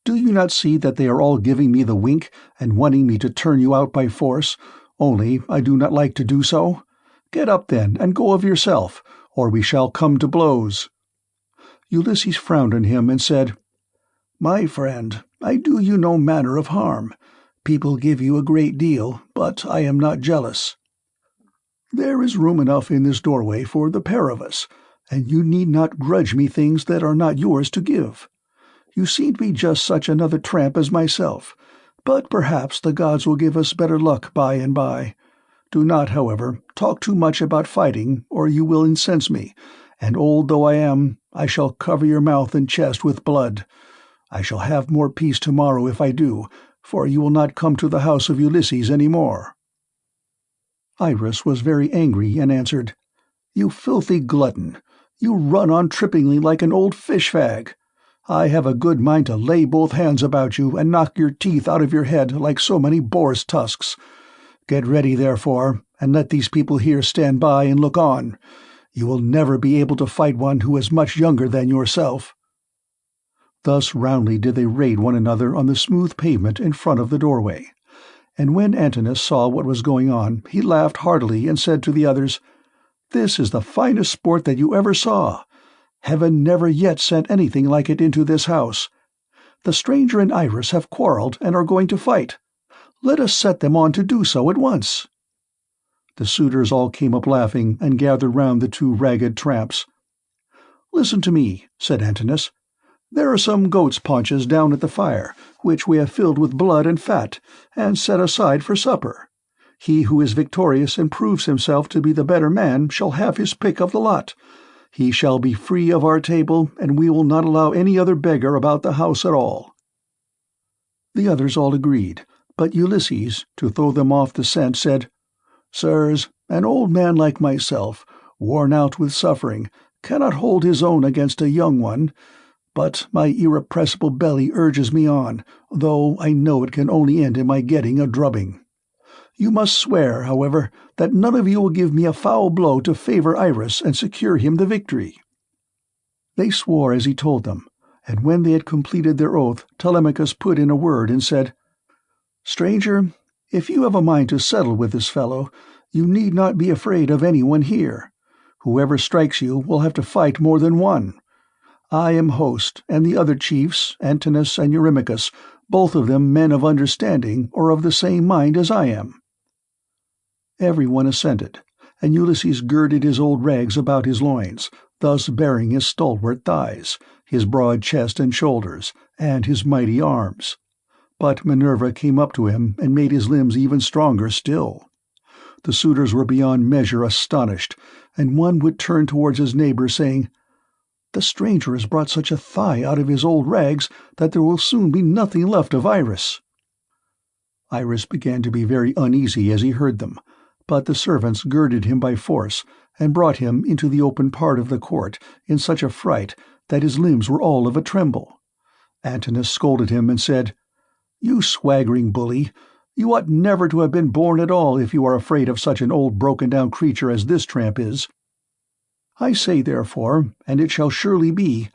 Do you not see that they are all giving me the wink and wanting me to turn you out by force, only I do not like to do so? Get up then, and go of yourself, or we shall come to blows." Ulysses frowned on him and said, "My friend, I do you no manner of harm. People give you a great deal, but I am not jealous. There is room enough in this doorway for the pair of us, and you need not grudge me things that are not yours to give. You seem to be just such another tramp as myself, but perhaps the gods will give us better luck by and by. Do not, however, talk too much about fighting, or you will incense me, and old though I am, I shall cover your mouth and chest with blood. I shall have more peace tomorrow if I do, for you will not come to the house of Ulysses any more." Iris was very angry and answered, "You filthy glutton! You run on trippingly like an old fish-fag. I have a good mind to lay both hands about you and knock your teeth out of your head like so many boar's tusks. Get ready, therefore, and let these people here stand by and look on. You will never be able to fight one who is much younger than yourself." Thus roundly did they raid one another on the smooth pavement in front of the doorway, and when Antinous saw what was going on, he laughed heartily and said to the others, "This is the finest sport that you ever saw. Heaven never yet sent anything like it into this house. The stranger and Iris have quarreled and are going to fight. Let us set them on to do so at once." The suitors all came up laughing and gathered round the two ragged tramps. "Listen to me," said Antinous. "There are some goat's paunches down at the fire, which we have filled with blood and fat, and set aside for supper. He who is victorious and proves himself to be the better man shall have his pick of the lot. He shall be free of our table, and we will not allow any other beggar about the house at all." The others all agreed, but Ulysses, to throw them off the scent, said, "Sirs, an old man like myself, worn out with suffering, cannot hold his own against a young one, but my irrepressible belly urges me on, though I know it can only end in my getting a drubbing. You must swear, however, that none of you will give me a foul blow to favor Iris and secure him the victory." They swore as he told them, and when they had completed their oath, Telemachus put in a word and said, "Stranger, if you have a mind to settle with this fellow, you need not be afraid of anyone here. Whoever strikes you will have to fight more than one. I am host, and the other chiefs, Antinous and Eurymachus, both of them men of understanding or of the same mind as I am." Everyone assented, and Ulysses girded his old rags about his loins, thus baring his stalwart thighs, his broad chest and shoulders, and his mighty arms. But Minerva came up to him and made his limbs even stronger still. The suitors were beyond measure astonished, and one would turn towards his neighbor, saying, "The stranger has brought such a thigh out of his old rags that there will soon be nothing left of Iris." Iris began to be very uneasy as he heard them, but the servants girded him by force and brought him into the open part of the court in such a fright that his limbs were all of a tremble. Antinous scolded him and said, "You swaggering bully, you ought never to have been born at all if you are afraid of such an old broken-down creature as this tramp is. I say, therefore, and it shall surely be,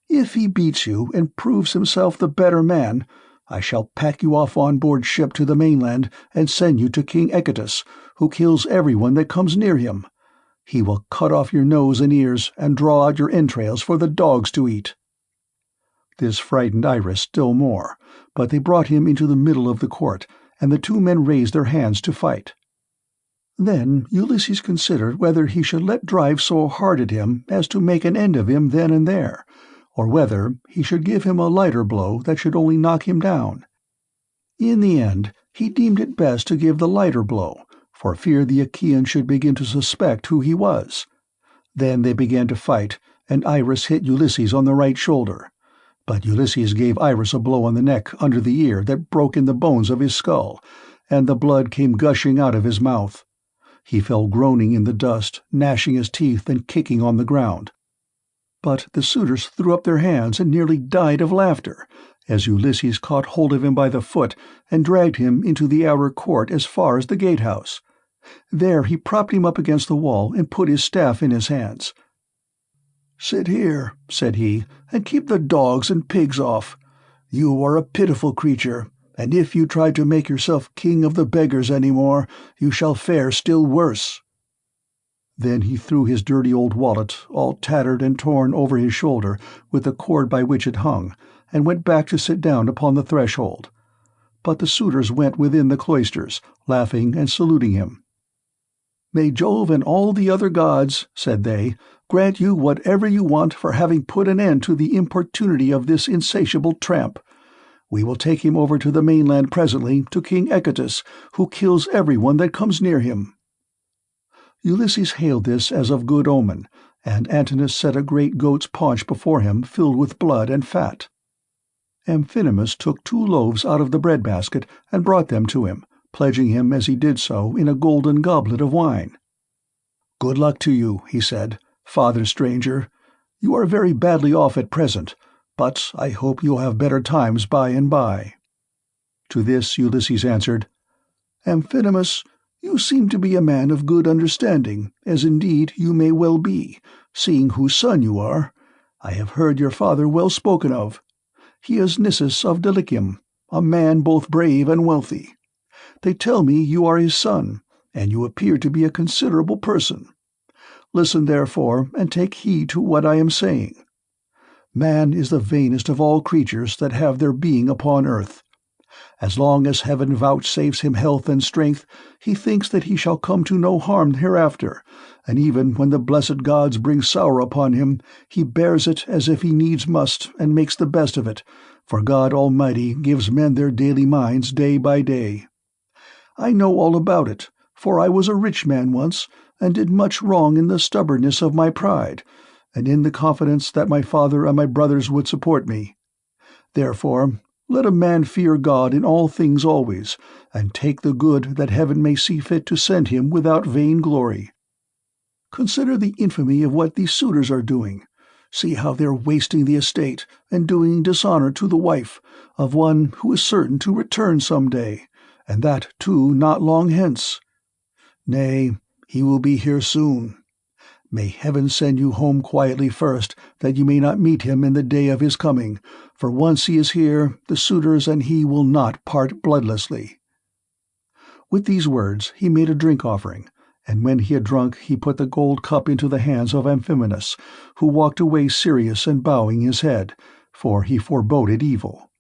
if he beats you and proves himself the better man, I shall pack you off on board ship to the mainland and send you to King Echetus, who kills everyone that comes near him. He will cut off your nose and ears and draw out your entrails for the dogs to eat." This frightened Iris still more, but they brought him into the middle of the court, and the two men raised their hands to fight. Then Ulysses considered whether he should let drive so hard at him as to make an end of him then and there, or whether he should give him a lighter blow that should only knock him down. In the end he deemed it best to give the lighter blow, for fear the Achaeans should begin to suspect who he was. Then they began to fight, and Iris hit Ulysses on the right shoulder. But Ulysses gave Iris a blow on the neck under the ear that broke in the bones of his skull, and the blood came gushing out of his mouth. He fell groaning in the dust, gnashing his teeth and kicking on the ground. But the suitors threw up their hands and nearly died of laughter, as Ulysses caught hold of him by the foot and dragged him into the outer court as far as the gatehouse. There he propped him up against the wall and put his staff in his hands. "Sit here," said he, "and keep the dogs and pigs off. You are a pitiful creature, and if you try to make yourself king of the beggars any more, you shall fare still worse." Then he threw his dirty old wallet, all tattered and torn over his shoulder with the cord by which it hung, and went back to sit down upon the threshold. But the suitors went within the cloisters, laughing and saluting him. "May Jove and all the other gods," said they, "grant you whatever you want for having put an end to the importunity of this insatiable tramp. We will take him over to the mainland presently to King Echetus, who kills everyone that comes near him." Ulysses hailed this as of good omen, and Antinous set a great goat's paunch before him filled with blood and fat. Amphinomus took 2 loaves out of the bread-basket and brought them to him, pledging him as he did so in a golden goblet of wine. "Good luck to you," he said, "father stranger. You are very badly off at present, but I hope you'll have better times by and by." To this Ulysses answered, "Amphinomus, you seem to be a man of good understanding, as indeed you may well be, seeing whose son you are. I have heard your father well spoken of. He is Nisus of Dulichium, a man both brave and wealthy. They tell me you are his son, and you appear to be a considerable person. Listen, therefore, and take heed to what I am saying. Man is the vainest of all creatures that have their being upon earth. As long as heaven vouchsafes him health and strength, he thinks that he shall come to no harm hereafter, and even when the blessed gods bring sorrow upon him, he bears it as if he needs must, and makes the best of it, for God Almighty gives men their daily minds day by day. I know all about it, for I was a rich man once, and did much wrong in the stubbornness of my pride, and in the confidence that my father and my brothers would support me. Therefore, let a man fear God in all things always, and take the good that heaven may see fit to send him without vain glory. Consider the infamy of what these suitors are doing. See how they are wasting the estate, and doing dishonour to the wife of one who is certain to return some day, and that too not long hence. Nay, he will be here soon. May heaven send you home quietly first, that you may not meet him in the day of his coming, for once he is here, the suitors and he will not part bloodlessly." With these words he made a drink-offering, and when he had drunk he put the gold cup into the hands of Amphinomus, who walked away serious and bowing his head, for he foreboded evil.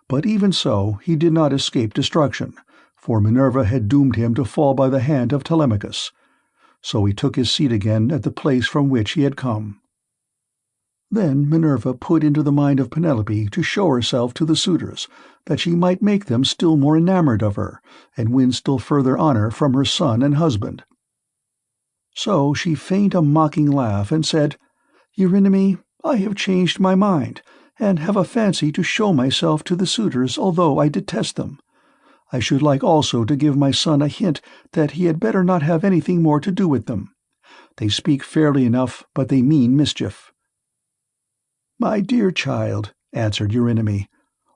But even so he did not escape destruction, for Minerva had doomed him to fall by the hand of Telemachus. So he took his seat again at the place from which he had come. Then Minerva put into the mind of Penelope to show herself to the suitors, that she might make them still more enamoured of her, and win still further honour from her son and husband. So she feigned a mocking laugh and said, "Eurynome, I have changed my mind, and have a fancy to show myself to the suitors, although I detest them. I should like also to give my son a hint that he had better not have anything more to do with them. They speak fairly enough, but they mean mischief." "My dear child," answered Eurynome,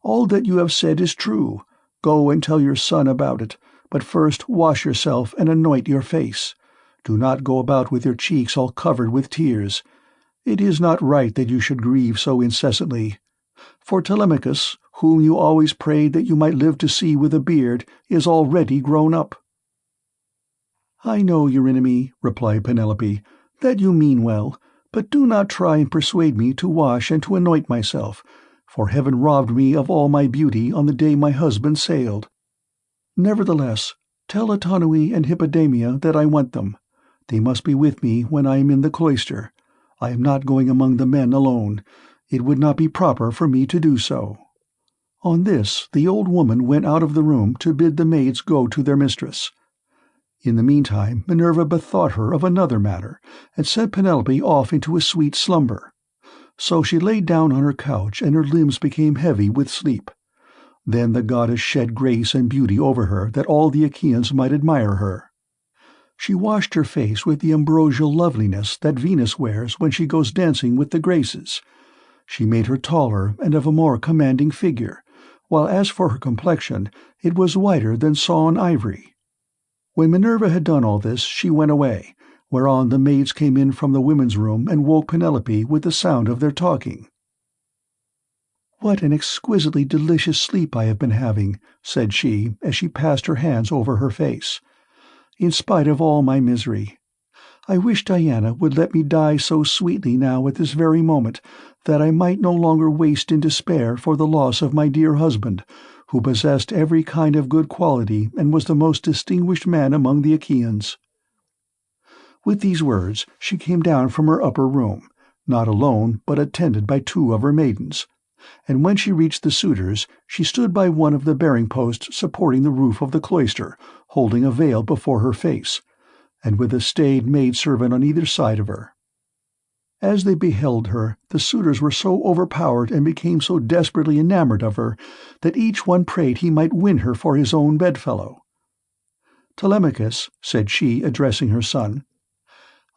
"all that you have said is true. Go and tell your son about it, but first wash yourself and anoint your face. Do not go about with your cheeks all covered with tears. It is not right that you should grieve so incessantly. For Telemachus, whom you always prayed that you might live to see with a beard, is already grown up." "I know, Eurynome," replied Penelope, "that you mean well, but do not try and persuade me to wash and to anoint myself, for heaven robbed me of all my beauty on the day my husband sailed. Nevertheless, tell Autonoe and Hippodamia that I want them. They must be with me when I am in the cloister. I am not going among the men alone. It would not be proper for me to do so." On this the old woman went out of the room to bid the maids go to their mistress. In the meantime Minerva bethought her of another matter, and sent Penelope off into a sweet slumber. So she laid down on her couch, and her limbs became heavy with sleep. Then the goddess shed grace and beauty over her, that all the Achaeans might admire her. She washed her face with the ambrosial loveliness that Venus wears when she goes dancing with the Graces. She made her taller and of a more commanding figure, while as for her complexion, it was whiter than sawn ivory. When Minerva had done all this, she went away, whereon the maids came in from the women's room and woke Penelope with the sound of their talking. "What an exquisitely delicious sleep I have been having," said she, as she passed her hands over her face. "In spite of all my misery. I wish Diana would let me die so sweetly now at this very moment, that I might no longer waste in despair for the loss of my dear husband, who possessed every kind of good quality and was the most distinguished man among the Achaeans." With these words she came down from her upper room, not alone but attended by 2 of her maidens, and when she reached the suitors she stood by one of the bearing posts supporting the roof of the cloister, holding a veil before her face, and with a staid maid-servant on either side of her. As they beheld her, the suitors were so overpowered and became so desperately enamoured of her that each one prayed he might win her for his own bedfellow. "Telemachus," said she, addressing her son,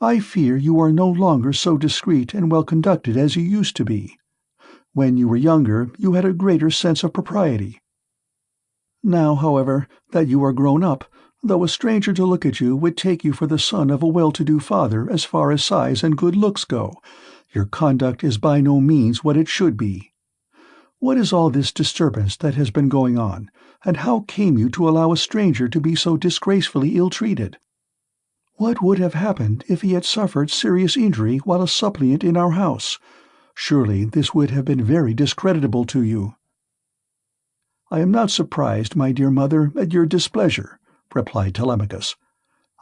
"I fear you are no longer so discreet and well-conducted as you used to be. When you were younger you had a greater sense of propriety. Now, however, that you are grown up, though a stranger to look at you would take you for the son of a well-to-do father as far as size and good looks go, your conduct is by no means what it should be. What is all this disturbance that has been going on, and how came you to allow a stranger to be so disgracefully ill-treated? What would have happened if he had suffered serious injury while a suppliant in our house? Surely this would have been very discreditable to you." "I am not surprised, my dear mother, at your displeasure," replied Telemachus.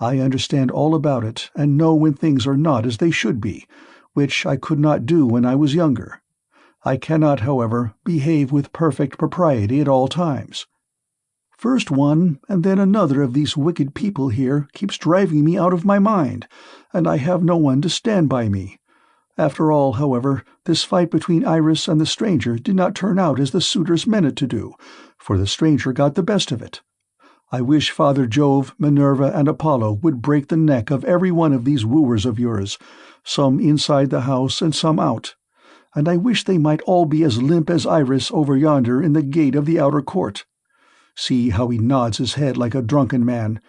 "I understand all about it, and know when things are not as they should be, which I could not do when I was younger. I cannot, however, behave with perfect propriety at all times. First one and then another of these wicked people here keeps driving me out of my mind, and I have no one to stand by me. After all, however, this fight between Iris and the stranger did not turn out as the suitors meant it to do, for the stranger got the best of it. I wish Father Jove, Minerva, and Apollo would break the neck of every one of these wooers of yours, some inside the house and some out, and I wish they might all be as limp as Iris over yonder in the gate of the outer court. See how he nods his head like a drunken man.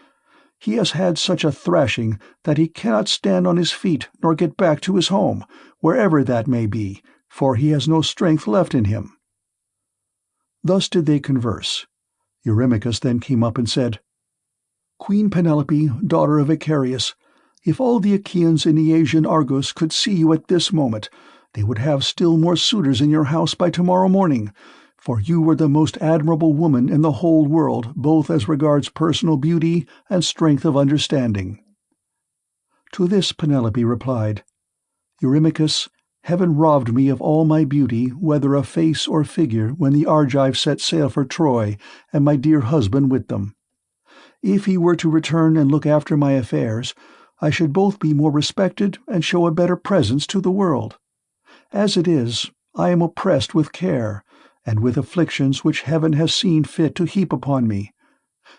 He has had such a thrashing that he cannot stand on his feet nor get back to his home, wherever that may be, for he has no strength left in him." Thus did they converse. Eurymachus then came up and said, "Queen Penelope, daughter of Icarius, if all the Achaeans in the Asian Argos could see you at this moment, they would have still more suitors in your house by tomorrow morning, for you were the most admirable woman in the whole world, both as regards personal beauty and strength of understanding." To this Penelope replied, "Eurymachus, heaven robbed me of all my beauty, whether of face or figure, when the Argives set sail for Troy, and my dear husband with them. If he were to return and look after my affairs, I should both be more respected and show a better presence to the world. As it is, I am oppressed with care, and with afflictions which heaven has seen fit to heap upon me.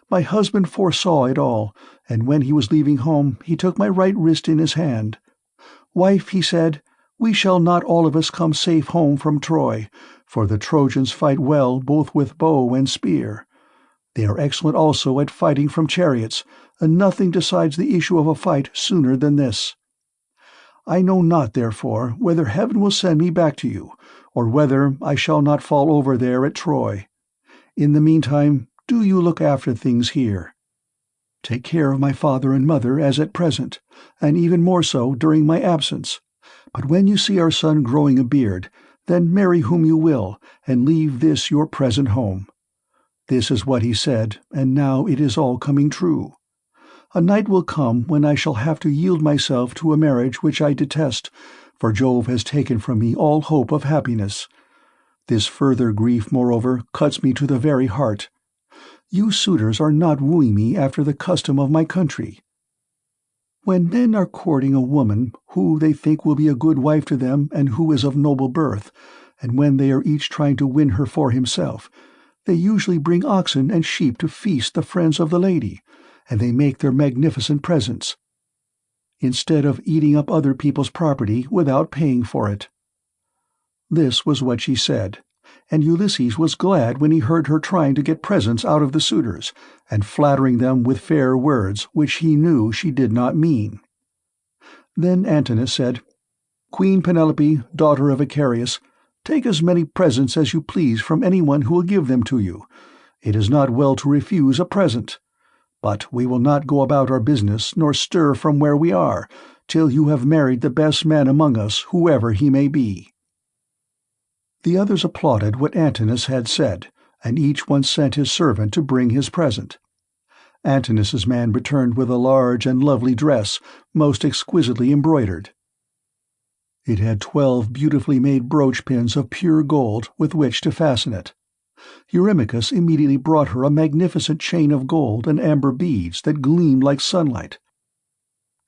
My husband foresaw it all, and when he was leaving home he took my right wrist in his hand. 'Wife,' he said, 'we shall not all of us come safe home from Troy, for the Trojans fight well both with bow and spear. They are excellent also at fighting from chariots, and nothing decides the issue of a fight sooner than this. I know not, therefore, whether heaven will send me back to you, or whether I shall not fall over there at Troy. In the meantime, do you look after things here. Take care of my father and mother as at present, and even more so during my absence. But when you see our son growing a beard, then marry whom you will, and leave this your present home.' This is what he said, and now it is all coming true. A night will come when I shall have to yield myself to a marriage which I detest, for Jove has taken from me all hope of happiness. This further grief, moreover, cuts me to the very heart. You suitors are not wooing me after the custom of my country. When men are courting a woman who they think will be a good wife to them and who is of noble birth, and when they are each trying to win her for himself, they usually bring oxen and sheep to feast the friends of the lady, and they make their magnificent presents, instead of eating up other people's property without paying for it." This was what she said, and Ulysses was glad when he heard her trying to get presents out of the suitors, and flattering them with fair words which he knew she did not mean. Then Antinous said, "Queen Penelope, daughter of Icarius, take as many presents as you please from anyone who will give them to you. It is not well to refuse a present. But we will not go about our business nor stir from where we are, till you have married the best man among us, whoever he may be." The others applauded what Antinous had said, and each one sent his servant to bring his present. Antinous' man returned with a large and lovely dress, most exquisitely embroidered. It had 12 beautifully made brooch pins of pure gold with which to fasten it. Eurymachus immediately brought her a magnificent chain of gold and amber beads that gleamed like sunlight.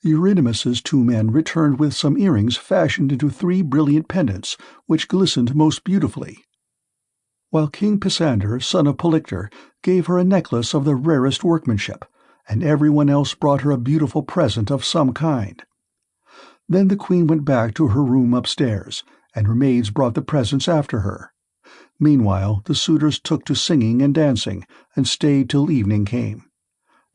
Eurynomus's 2 men returned with some earrings fashioned into 3 brilliant pendants, which glistened most beautifully, while King Pisander, son of Polyctor, gave her a necklace of the rarest workmanship, and everyone else brought her a beautiful present of some kind. Then the queen went back to her room upstairs, and her maids brought the presents after her. Meanwhile the suitors took to singing and dancing, and stayed till evening came.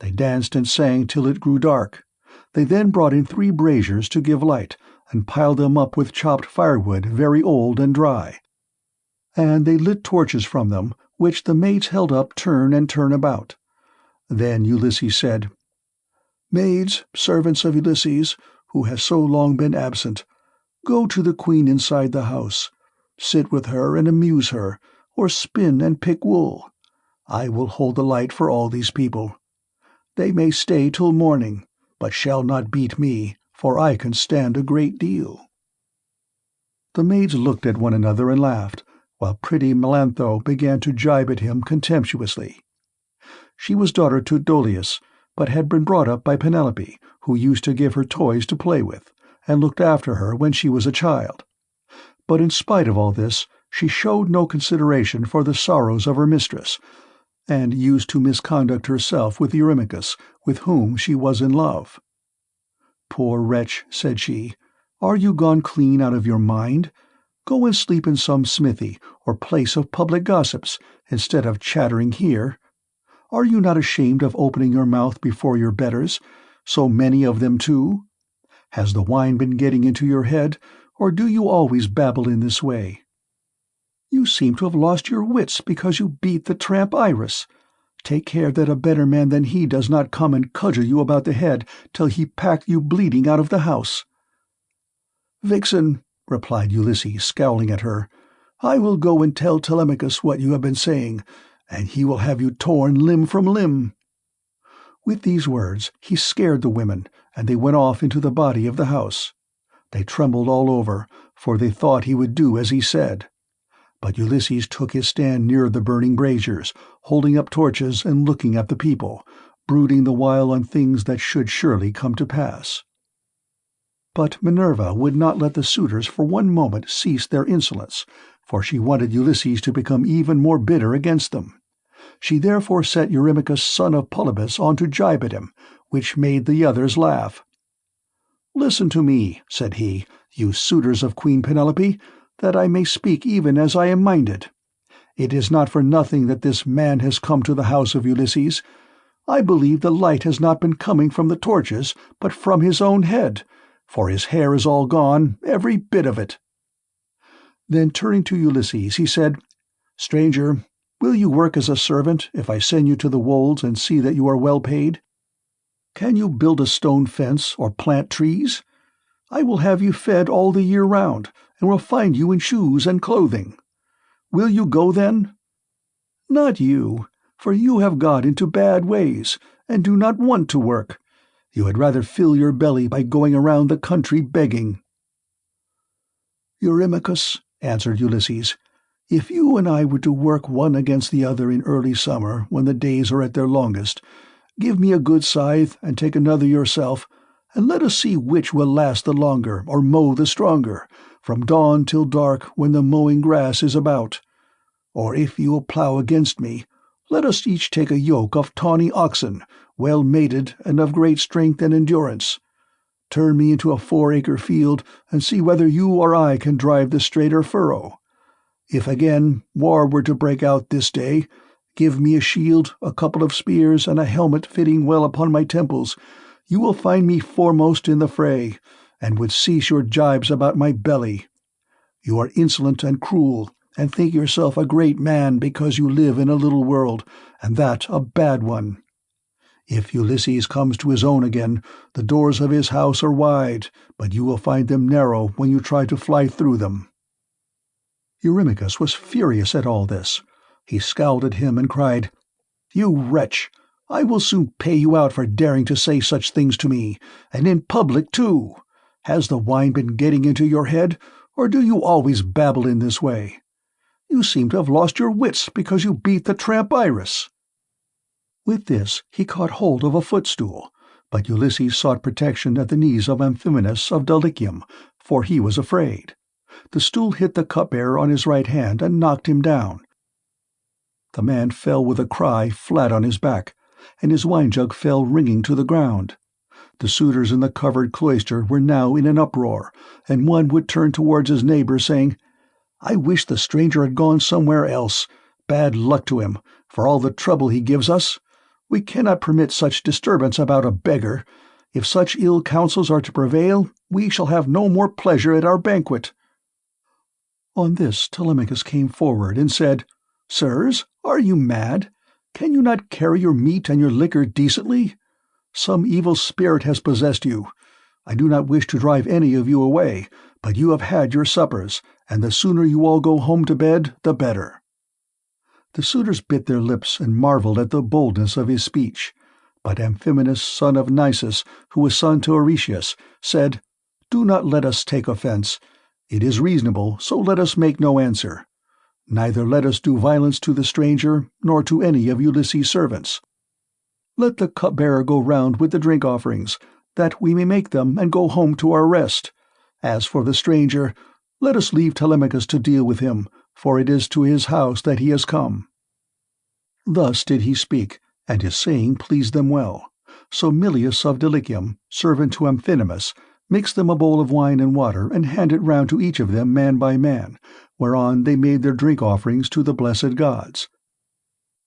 They danced and sang till it grew dark. They then brought in 3 braziers to give light, and piled them up with chopped firewood very old and dry. And they lit torches from them, which the maids held up turn and turn about. Then Ulysses said, "Maids, servants of Ulysses, who has so long been absent, go to the queen inside the house. Sit with her and amuse her, or spin and pick wool. I will hold the light for all these people. They may stay till morning, but shall not beat me, for I can stand a great deal." The maids looked at one another and laughed, while pretty Melantho began to gibe at him contemptuously. She was daughter to Dolius, but had been brought up by Penelope, who used to give her toys to play with, and looked after her when she was a child. But in spite of all this, she showed no consideration for the sorrows of her mistress, and used to misconduct herself with Eurymachus, with whom she was in love. "Poor wretch," said she, "are you gone clean out of your mind? Go and sleep in some smithy or place of public gossips, instead of chattering here. Are you not ashamed of opening your mouth before your betters, so many of them too? Has the wine been getting into your head, or do you always babble in this way? You seem to have lost your wits because you beat the tramp Iris. Take care that a better man than he does not come and cudgel you about the head till he pack you bleeding out of the house." "Vixen," replied Ulysses, scowling at her, "I will go and tell Telemachus what you have been saying, and he will have you torn limb from limb." With these words he scared the women, and they went off into the body of the house. They trembled all over, for they thought he would do as he said. But Ulysses took his stand near the burning braziers, holding up torches and looking at the people, brooding the while on things that should surely come to pass. But Minerva would not let the suitors for one moment cease their insolence, for she wanted Ulysses to become even more bitter against them. She therefore set Eurymachus, son of Polybus, on to gibe at him, which made the others laugh. "Listen to me," said he, "you suitors of Queen Penelope, that I may speak even as I am minded. It is not for nothing that this man has come to the house of Ulysses. I believe the light has not been coming from the torches, but from his own head, for his hair is all gone, every bit of it." Then turning to Ulysses, he said, "Stranger, will you work as a servant if I send you to the wolds and see that you are well paid? Can you build a stone fence or plant trees? I will have you fed all the year round, and will find you in shoes and clothing. Will you go then? Not you, for you have got into bad ways, and do not want to work. You had rather fill your belly by going around the country begging." "Eurymachus," answered Ulysses, If you and I were to work one against the other in early summer, when the days are at their longest, give me a good scythe and take another yourself, and let us see which will last the longer or mow the stronger, from dawn till dark when the mowing grass is about. Or if you will plough against me, let us each take a yoke of tawny oxen, well mated and of great strength and endurance. Turn me into a 4-acre field, and see whether you or I can drive the straighter furrow. If again war were to break out this day, give me a shield, a couple of spears, and a helmet fitting well upon my temples. You will find me foremost in the fray, and would cease your jibes about my belly. You are insolent and cruel, and think yourself a great man because you live in a little world, and that a bad one. If Ulysses comes to his own again, the doors of his house are wide, but you will find them narrow when you try to fly through them." Eurymachus was furious at all this. He scowled at him and cried, "You wretch! I will soon pay you out for daring to say such things to me, and in public too. Has the wine been getting into your head, or do you always babble in this way? You seem to have lost your wits because you beat the tramp Iris." With this he caught hold of a footstool, but Ulysses sought protection at the knees of Amphinomus of Dulichium, for he was afraid. The stool hit the cupbearer on his right hand and knocked him down. The man fell with a cry flat on his back, and his wine-jug fell ringing to the ground. The suitors in the covered cloister were now in an uproar, and one would turn towards his neighbor, saying, "I wish the stranger had gone somewhere else. Bad luck to him, for all the trouble he gives us. We cannot permit such disturbance about a beggar. If such ill counsels are to prevail, we shall have no more pleasure at our banquet." On this Telemachus came forward and said, "Sirs, are you mad? Can you not carry your meat and your liquor decently? Some evil spirit has possessed you. I do not wish to drive any of you away, but you have had your suppers, and the sooner you all go home to bed, the better." The suitors bit their lips and marveled at the boldness of his speech, but Amphinomus, son of Nisus, who was son to Orestius, said, "Do not let us take offense. It is reasonable, so let us make no answer. Neither let us do violence to the stranger, nor to any of Ulysses' servants. Let the cupbearer go round with the drink offerings, that we may make them and go home to our rest. As for the stranger, let us leave Telemachus to deal with him, for it is to his house that he has come." Thus did he speak, and his saying pleased them well. So Milius of Dulichium, servant to Amphinomus, mixed them a bowl of wine and water, and handed round to each of them man by man, whereon they made their drink offerings to the blessed gods.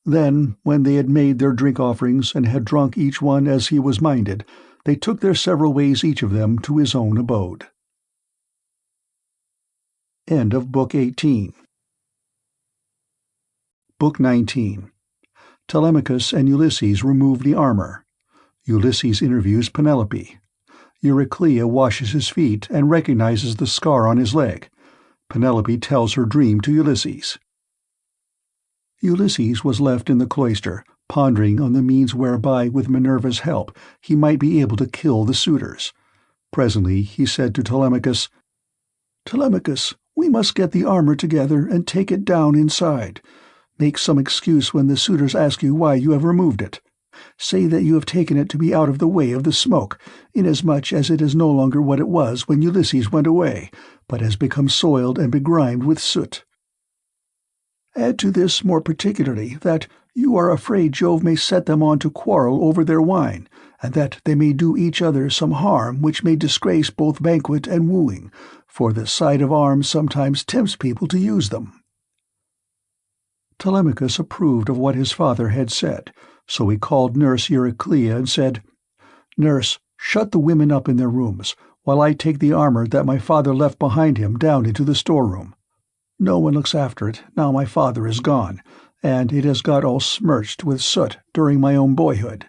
Then, when they had made their drink offerings, and had drunk each one as he was minded, they took their several ways each of them to his own abode. End of Book 18. Book 19. Telemachus and Ulysses remove the armor. Ulysses interviews Penelope. Euryclea washes his feet and recognizes the scar on his leg. Penelope tells her dream to Ulysses. Ulysses was left in the cloister, pondering on the means whereby, with Minerva's help, he might be able to kill the suitors. Presently he said to Telemachus, "Telemachus, we must get the armor together and take it down inside. Make some excuse when the suitors ask you why you have removed it. Say that you have taken it to be out of the way of the smoke, inasmuch as it is no longer what it was when Ulysses went away, but has become soiled and begrimed with soot. Add to this more particularly that you are afraid Jove may set them on to quarrel over their wine, and that they may do each other some harm which may disgrace both banquet and wooing, for the sight of arms sometimes tempts people to use them." Telemachus approved of what his father had said, so he called nurse Euryclea and said, "Nurse, shut the women up in their rooms, while I take the armor that my father left behind him down into the storeroom. No one looks after it now my father is gone, and it has got all smirched with soot during my own boyhood.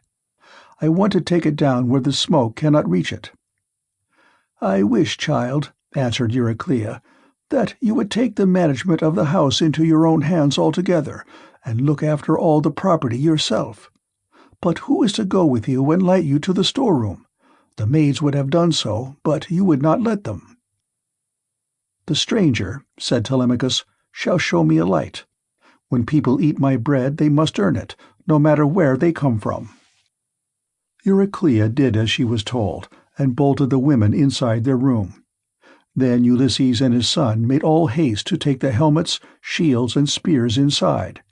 I want to take it down where the smoke cannot reach it." "I wish, child," answered Euryclea, "that you would take the management of the house into your own hands altogether, and look after all the property yourself. But who is to go with you and light you to the storeroom? The maids would have done so, but you would not let them." "The stranger," said Telemachus, shall show me a light. When people eat my bread they must earn it, no matter where they come from." Euryclea did as she was told, and bolted the women inside their room. Then Ulysses and his son made all haste to take the helmets, shields, and spears inside.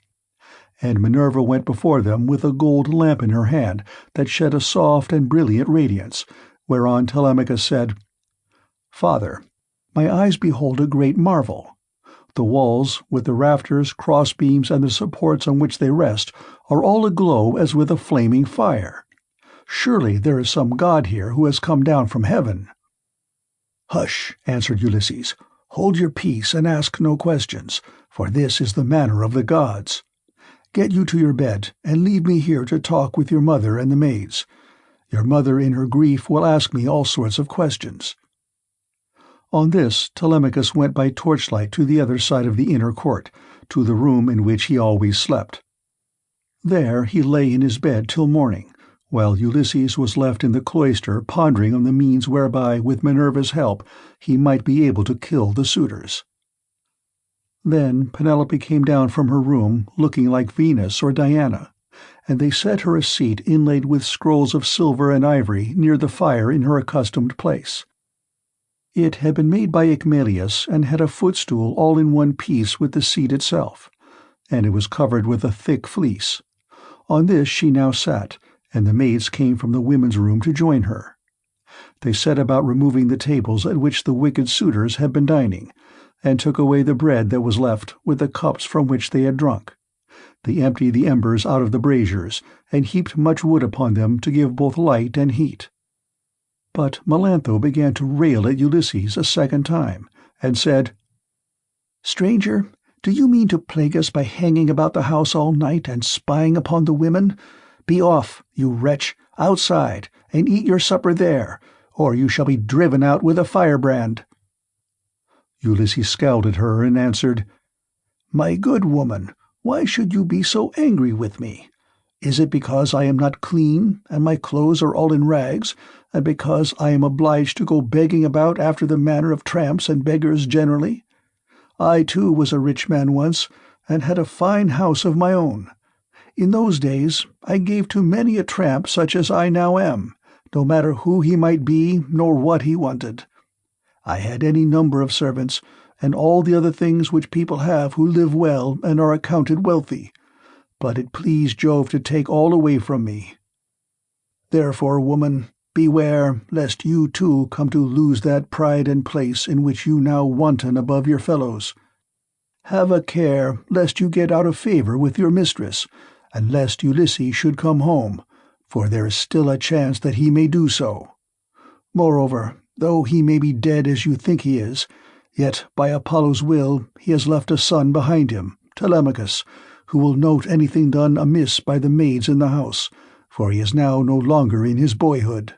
And Minerva went before them with a gold lamp in her hand that shed a soft and brilliant radiance, whereon Telemachus said, "Father, my eyes behold a great marvel. The walls, with the rafters, crossbeams, and the supports on which they rest, are all aglow as with a flaming fire. Surely there is some god here who has come down from heaven." "Hush," answered Ulysses. "Hold your peace and ask no questions, for this is the manner of the gods. Get you to your bed, and leave me here to talk with your mother and the maids. Your mother in her grief will ask me all sorts of questions." On this Telemachus went by torchlight to the other side of the inner court, to the room in which he always slept. There he lay in his bed till morning, while Ulysses was left in the cloister pondering on the means whereby, with Minerva's help, he might be able to kill the suitors. Then Penelope came down from her room looking like Venus or Diana, and they set her a seat inlaid with scrolls of silver and ivory near the fire in her accustomed place. It had been made by MENELAUS and had a footstool all in one piece with the seat itself, and it was covered with a thick fleece. On this she now sat, and the maids came from the women's room to join her. They set about removing the tables at which the wicked suitors had been dining, and took away the bread that was left with the cups from which they had drunk. They emptied the embers out of the braziers, and heaped much wood upon them to give both light and heat. But Melantho began to rail at Ulysses a second time, and said, "Stranger, do you mean to plague us by hanging about the house all night and spying upon the women? Be off, you wretch, outside, and eat your supper there, or you shall be driven out with a firebrand." Ulysses scowled at her and answered, "My good woman, why should you be so angry with me? Is it because I am not clean, and my clothes are all in rags, and because I am obliged to go begging about after the manner of tramps and beggars generally? I, too, was a rich man once, and had a fine house of my own. In those days I gave to many a tramp such as I now am, no matter who he might be nor what he wanted. I had any number of servants, and all the other things which people have who live well and are accounted wealthy, but it pleased Jove to take all away from me. Therefore, woman, beware lest you too come to lose that pride and place in which you now wanton above your fellows. Have a care lest you get out of favor with your mistress, and lest Ulysses should come home, for there is still a chance that he may do so. Moreover, though he may be dead as you think he is, yet by Apollo's will he has left a son behind him, Telemachus, who will note anything done amiss by the maids in the house, for he is now no longer in his boyhood."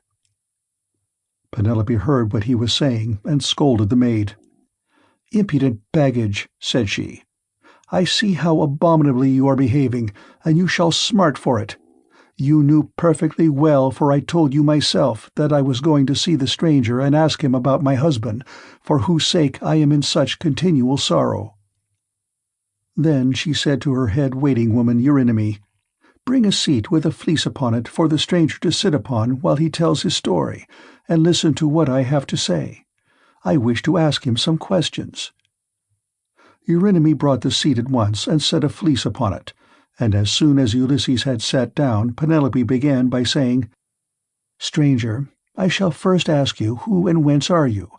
Penelope heard what he was saying, and scolded the maid. "Impudent baggage," said she. "I see how abominably you are behaving, and you shall smart for it. You knew perfectly well, for I told you myself, that I was going to see the stranger and ask him about my husband, for whose sake I am in such continual sorrow." Then she said to her head waiting-woman Eurynome, "Bring a seat with a fleece upon it for the stranger to sit upon while he tells his story, and listen to what I have to say. I wish to ask him some questions." Eurynome brought the seat at once and set a fleece upon it, and as soon as Ulysses had sat down, Penelope began by saying, "Stranger, I shall first ask you who and whence are you.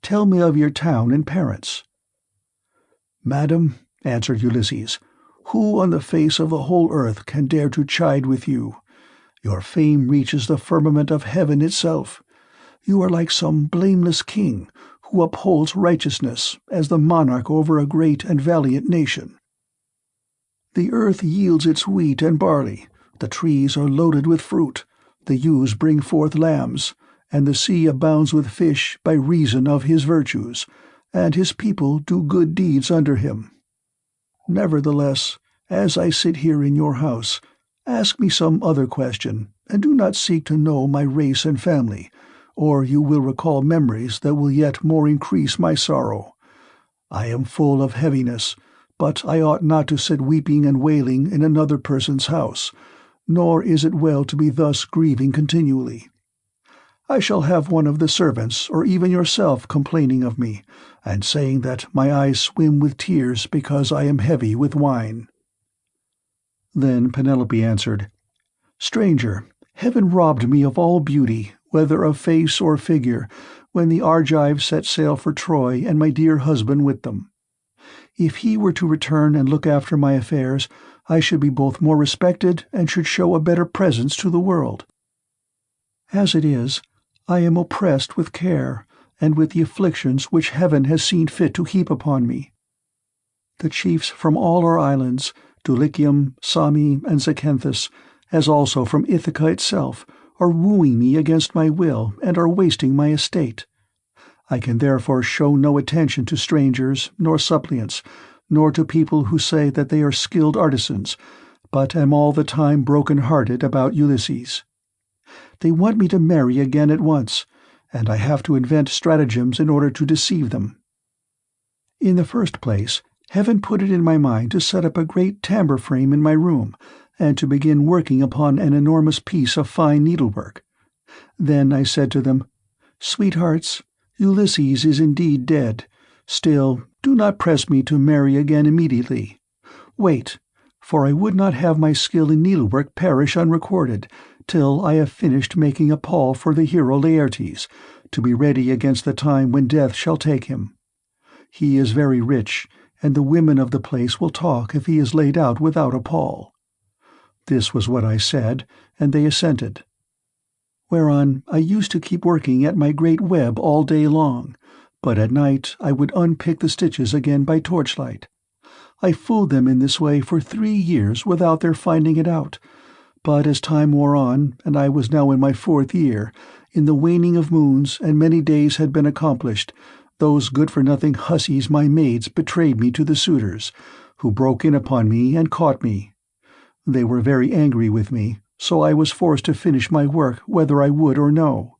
Tell me of your town and parents." "Madam," answered Ulysses, "who on the face of the whole earth can dare to chide with you? Your fame reaches the firmament of heaven itself. You are like some blameless king who upholds righteousness as the monarch over a great and valiant nation. The earth yields its wheat and barley, the trees are loaded with fruit, the ewes bring forth lambs, and the sea abounds with fish by reason of his virtues, and his people do good deeds under him. Nevertheless, as I sit here in your house, ask me some other question, and do not seek to know my race and family, or you will recall memories that will yet more increase my sorrow. I am full of heaviness, but I ought not to sit weeping and wailing in another person's house, nor is it well to be thus grieving continually. I shall have one of the servants, or even yourself, complaining of me, and saying that my eyes swim with tears because I am heavy with wine." Then Penelope answered, "Stranger, heaven robbed me of all beauty, whether of face or figure, when the Argives set sail for Troy and my dear husband with them. If he were to return and look after my affairs, I should be both more respected and should show a better presence to the world. As it is, I am oppressed with care, and with the afflictions which heaven has seen fit to heap upon me. The chiefs from all our islands, Dulichium, Sami, and Zacynthus, as also from Ithaca itself, are wooing me against my will and are wasting my estate. I can therefore show no attention to strangers, nor suppliants, nor to people who say that they are skilled artisans, but am all the time broken-hearted about Ulysses. They want me to marry again at once, and I have to invent stratagems in order to deceive them. In the first place, heaven put it in my mind to set up a great tambour frame in my room, and to begin working upon an enormous piece of fine needlework. Then I said to them, 'Sweethearts, Ulysses is indeed dead. Still, do not press me to marry again immediately. Wait, for I would not have my skill in needlework perish unrecorded, till I have finished making a pall for the hero Laertes, to be ready against the time when death shall take him. He is very rich, and the women of the place will talk if he is laid out without a pall.' This was what I said, and they assented. Whereon I used to keep working at my great web all day long, but at night I would unpick the stitches again by torchlight. I fooled them in this way for 3 years without their finding it out, but as time wore on, and I was now in my 4th year, in the waning of moons, and many days had been accomplished, those good-for-nothing hussies my maids betrayed me to the suitors, who broke in upon me and caught me. They were very angry with me, so I was forced to finish my work whether I would or no.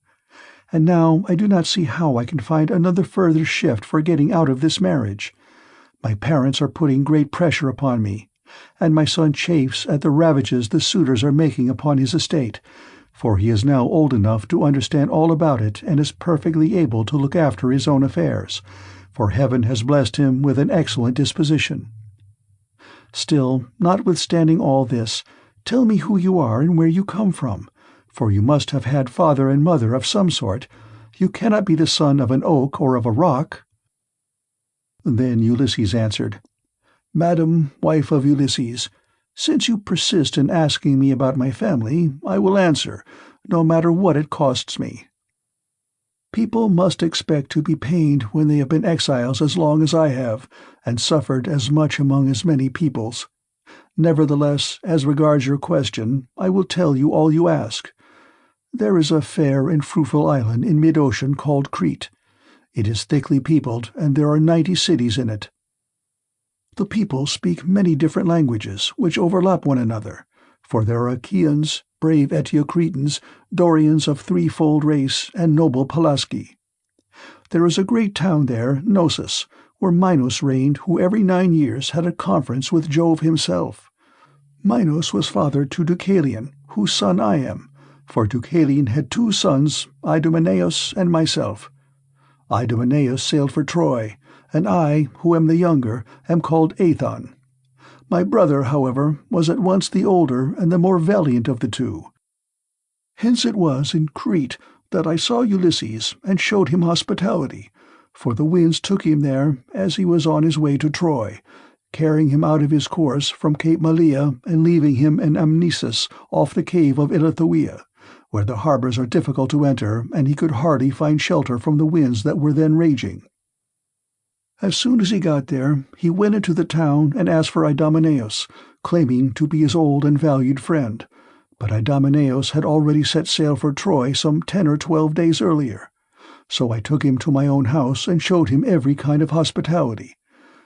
And now I do not see how I can find another further shift for getting out of this marriage. My parents are putting great pressure upon me, and my son chafes at the ravages the suitors are making upon his estate, for he is now old enough to understand all about it and is perfectly able to look after his own affairs, for heaven has blessed him with an excellent disposition. Still, notwithstanding all this, tell me who you are and where you come from, for you must have had father and mother of some sort. You cannot be the son of an oak or of a rock." Then Ulysses answered, "Madam, wife of Ulysses, since you persist in asking me about my family, I will answer, no matter what it costs me. People must expect to be pained when they have been exiles as long as I have, and suffered as much among as many peoples. Nevertheless, as regards your question, I will tell you all you ask. There is a fair and fruitful island in mid-ocean called Crete. It is thickly peopled, and there are 90 cities in it. The people speak many different languages, which overlap one another, for there are Achaeans, brave Eteocretans, Dorians of threefold race, and noble Pelasgi. There is a great town there, Knossos, where Minos reigned, who every 9 years had a conference with Jove himself. Minos was father to Deucalion, whose son I am, for Deucalion had 2 sons, Idomeneus and myself. Idomeneus sailed for Troy, and I, who am the younger, am called Aethon. My brother, however, was at once the older and the more valiant of the 2. Hence it was in Crete that I saw Ulysses and showed him hospitality, for the winds took him there as he was on his way to Troy, carrying him out of his course from Cape Malea and leaving him in Amnisus off the cave of Ilithuia, where the harbors are difficult to enter, and he could hardly find shelter from the winds that were then raging. As soon as he got there, he went into the town and asked for Idomeneus, claiming to be his old and valued friend, but Idomeneus had already set sail for Troy some 10 or 12 days earlier. So I took him to my own house and showed him every kind of hospitality,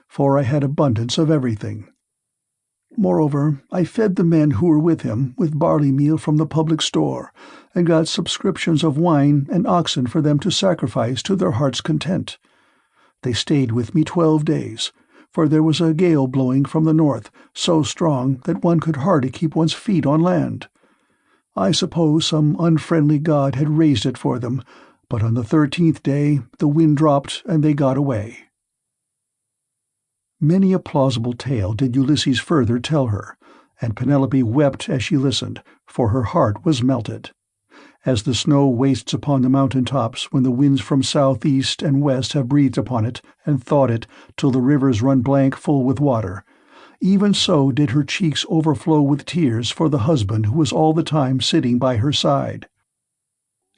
for I had abundance of everything. Moreover, I fed the men who were with him with barley meal from the public store, and got subscriptions of wine and oxen for them to sacrifice to their heart's content. They stayed with me 12 days, for there was a gale blowing from the north, so strong that one could hardly keep one's feet on land. I suppose some unfriendly god had raised it for them, but on the 13th day the wind dropped and they got away." Many a plausible tale did Ulysses further tell her, and Penelope wept as she listened, for her heart was melted. As the snow wastes upon the mountain tops when the winds from south, east, and west have breathed upon it and thawed it till the rivers run blank full with water, even so did her cheeks overflow with tears for the husband who was all the time sitting by her side.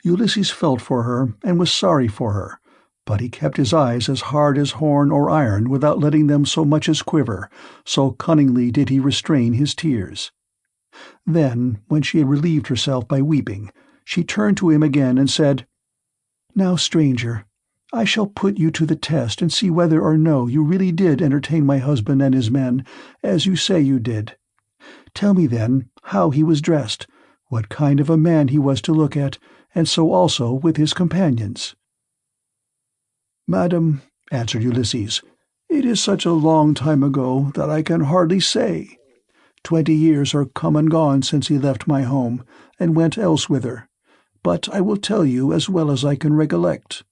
Ulysses felt for her and was sorry for her, but he kept his eyes as hard as horn or iron without letting them so much as quiver, so cunningly did he restrain his tears. Then, when she had relieved herself by weeping, she turned to him again and said, "Now, stranger, I shall put you to the test and see whether or no you really did entertain my husband and his men, as you say you did. Tell me, then, how he was dressed, what kind of a man he was to look at, and so also with his companions." "Madam," answered Ulysses, "it is such a long time ago that I can hardly say. 20 years are come and gone since he left my home, and went elsewhither, but I will tell you as well as I can recollect.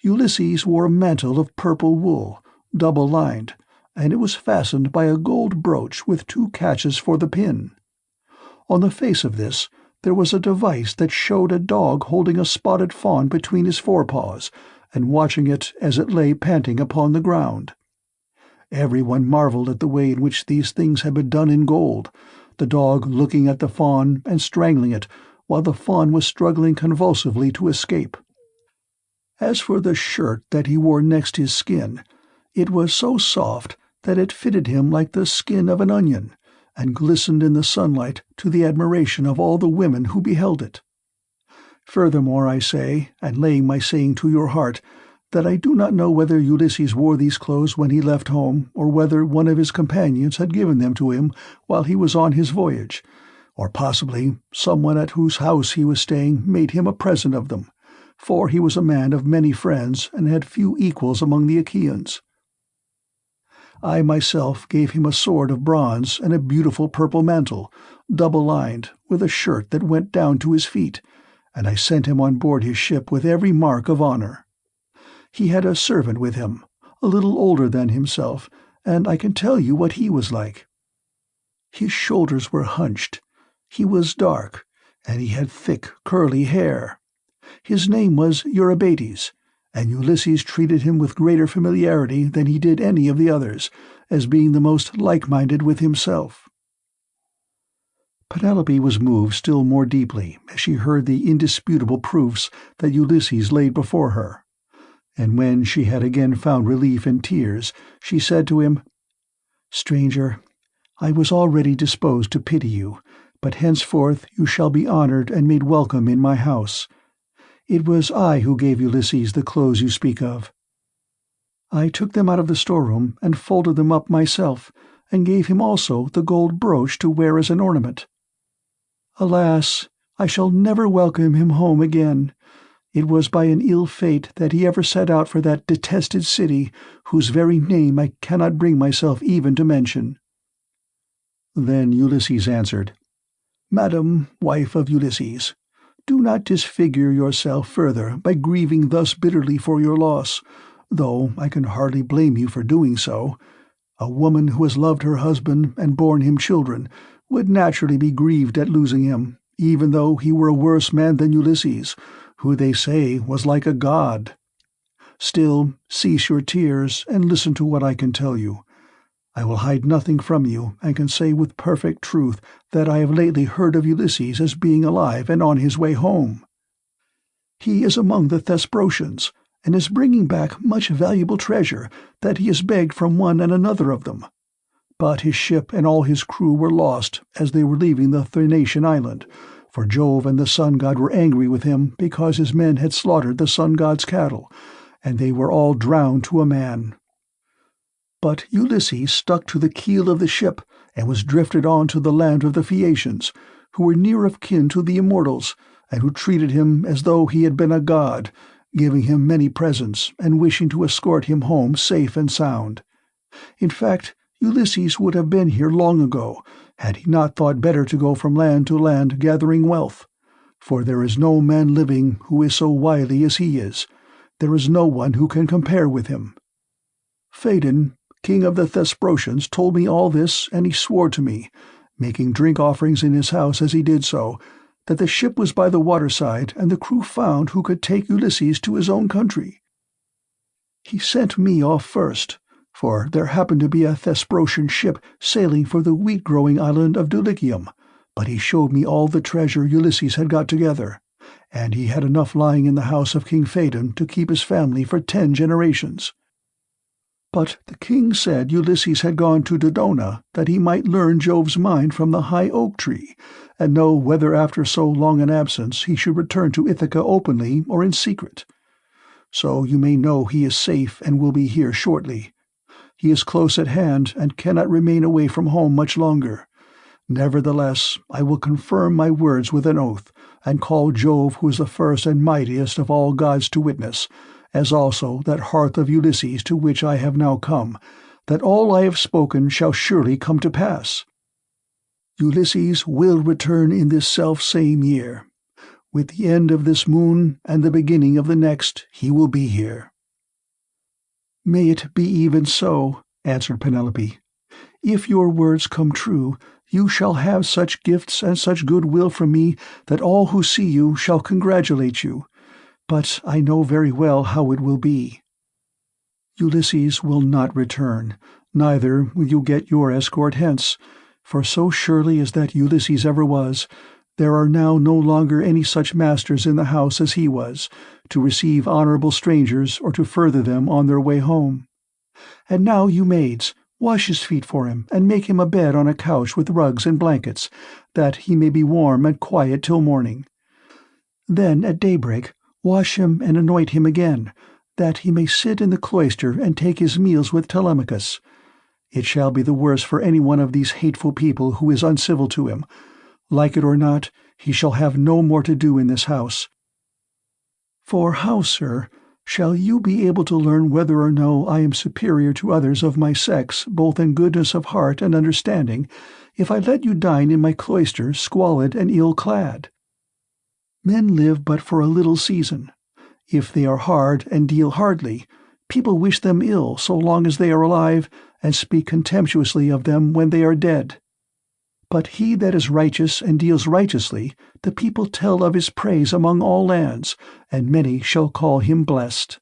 Ulysses wore a mantle of purple wool, double-lined, and it was fastened by a gold brooch with 2 catches for the pin. On the face of this there was a device that showed a dog holding a spotted fawn between his forepaws, and watching it as it lay panting upon the ground. Everyone marveled at the way in which these things had been done in gold, the dog looking at the fawn and strangling it, while the fawn was struggling convulsively to escape. As for the shirt that he wore next his skin, it was so soft that it fitted him like the skin of an onion, and glistened in the sunlight to the admiration of all the women who beheld it. Furthermore, I say, and laying my saying to your heart, that I do not know whether Ulysses wore these clothes when he left home, or whether one of his companions had given them to him while he was on his voyage, or possibly someone at whose house he was staying made him a present of them, for he was a man of many friends and had few equals among the Achaeans. I myself gave him a sword of bronze and a beautiful purple mantle, double-lined, with a shirt that went down to his feet, and I sent him on board his ship with every mark of honor. He had a servant with him, a little older than himself, and I can tell you what he was like. His shoulders were hunched, he was dark, and he had thick, curly hair. His name was Eurybates, and Ulysses treated him with greater familiarity than he did any of the others, as being the most like-minded with himself." Penelope was moved still more deeply as she heard the indisputable proofs that Ulysses laid before her, and when she had again found relief in tears, she said to him, "Stranger, I was already disposed to pity you, but henceforth you shall be honored and made welcome in my house. It was I who gave Ulysses the clothes you speak of. I took them out of the storeroom and folded them up myself, and gave him also the gold brooch to wear as an ornament. Alas, I shall never welcome him home again. It was by an ill fate that he ever set out for that detested city, whose very name I cannot bring myself even to mention." Then Ulysses answered, "Madam, wife of Ulysses, do not disfigure yourself further by grieving thus bitterly for your loss, though I can hardly blame you for doing so. A woman who has loved her husband and borne him children would naturally be grieved at losing him, even though he were a worse man than Ulysses, who they say was like a god. Still, cease your tears and listen to what I can tell you. I will hide nothing from you, and can say with perfect truth that I have lately heard of Ulysses as being alive and on his way home. He is among the Thesprotians, and is bringing back much valuable treasure that he has begged from one and another of them. But his ship and all his crew were lost as they were leaving the Thrinacian island, for Jove and the sun god were angry with him because his men had slaughtered the sun god's cattle, and they were all drowned to a man. But Ulysses stuck to the keel of the ship and was drifted on to the land of the Phaeacians, who were near of kin to the immortals, and who treated him as though he had been a god, giving him many presents and wishing to escort him home safe and sound. In fact, Ulysses would have been here long ago, had he not thought better to go from land to land gathering wealth. For there is no man living who is so wily as he is. There is no one who can compare with him. Phaedon, king of the Thesprotians, told me all this, and he swore to me, making drink offerings in his house as he did so, that the ship was by the waterside, and the crew found who could take Ulysses to his own country. He sent me off first, for there happened to be a Thesprotian ship sailing for the wheat-growing island of Dulichium, but he showed me all the treasure Ulysses had got together, and he had enough lying in the house of King Phaedon to keep his family for 10 generations. But the king said Ulysses had gone to Dodona, that he might learn Jove's mind from the high oak tree, and know whether after so long an absence he should return to Ithaca openly or in secret. So you may know he is safe and will be here shortly. He is close at hand and cannot remain away from home much longer. Nevertheless, I will confirm my words with an oath, and call Jove, who is the first and mightiest of all gods, to witness, as also that hearth of Ulysses to which I have now come, that all I have spoken shall surely come to pass. Ulysses will return in this self-same year. With the end of this moon and the beginning of the next, he will be here." "May it be even so," answered Penelope. "If your words come true, you shall have such gifts and such goodwill from me that all who see you shall congratulate you. But I know very well how it will be. Ulysses will not return, neither will you get your escort hence, for so surely as that Ulysses ever was, there are now no longer any such masters in the house as he was, to receive honorable strangers or to further them on their way home. And now, you maids, wash his feet for him, and make him a bed on a couch with rugs and blankets, that he may be warm and quiet till morning. Then at daybreak wash him and anoint him again, that he may sit in the cloister and take his meals with Telemachus. It shall be the worse for any one of these hateful people who is uncivil to him. Like it or not, he shall have no more to do in this house. For how, sir, shall you be able to learn whether or no I am superior to others of my sex, both in goodness of heart and understanding, if I let you dine in my cloister squalid and ill-clad? Men live but for a little season. If they are hard and deal hardly, people wish them ill so long as they are alive, and speak contemptuously of them when they are dead. But he that is righteous and deals righteously, the people tell of his praise among all lands, and many shall call him blessed."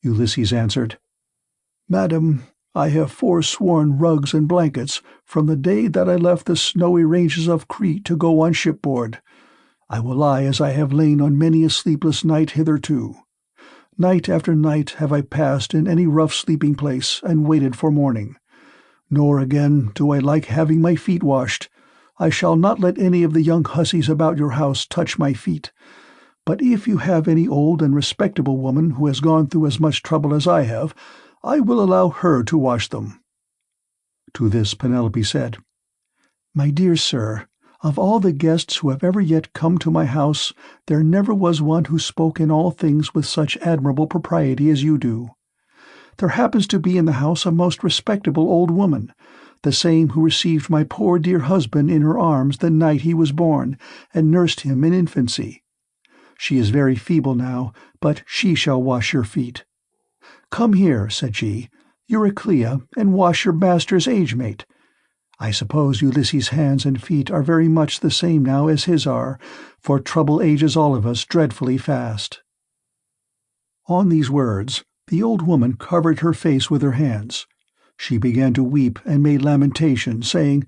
Ulysses answered, "Madam, I have forsworn rugs and blankets from the day that I left the snowy ranges of Crete to go on shipboard. I will lie as I have lain on many a sleepless night hitherto. Night after night have I passed in any rough sleeping place and waited for morning. Nor again do I like having my feet washed. I shall not let any of the young hussies about your house touch my feet. But if you have any old and respectable woman who has gone through as much trouble as I have, I will allow her to wash them." To this Penelope said, "My dear sir, of all the guests who have ever yet come to my house, there never was one who spoke in all things with such admirable propriety as you do. There happens to be in the house a most respectable old woman, the same who received my poor dear husband in her arms the night he was born, and nursed him in infancy. She is very feeble now, but she shall wash your feet. Come here," said she, "Euryclea, and wash your master's age-mate. I suppose Ulysses' hands and feet are very much the same now as his are, for trouble ages all of us dreadfully fast." On these words, the old woman covered her face with her hands. She began to weep and made lamentation, saying,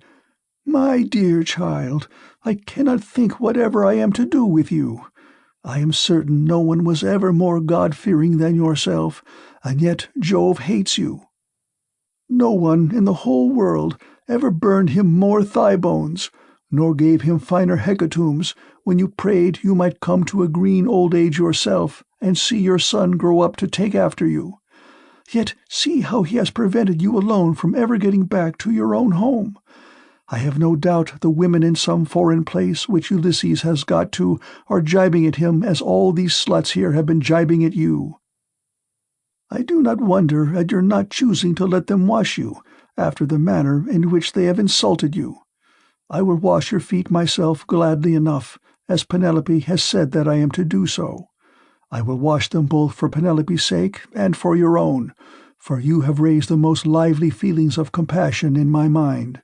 "My dear child, I cannot think whatever I am to do with you. I am certain no one was ever more God-fearing than yourself, and yet Jove hates you. No one in the whole world ever burned him more thigh-bones, nor gave him finer hecatombs, when you prayed you might come to a green old age yourself, and see your son grow up to take after you. Yet see how he has prevented you alone from ever getting back to your own home. I have no doubt the women in some foreign place which Ulysses has got to are jibing at him as all these sluts here have been jibing at you." I do not wonder at your not choosing to let them wash you, after the manner in which they have insulted you. I will wash your feet myself gladly enough, as Penelope has said that I am to do so. I will wash them both for Penelope's sake and for your own, for you have raised the most lively feelings of compassion in my mind.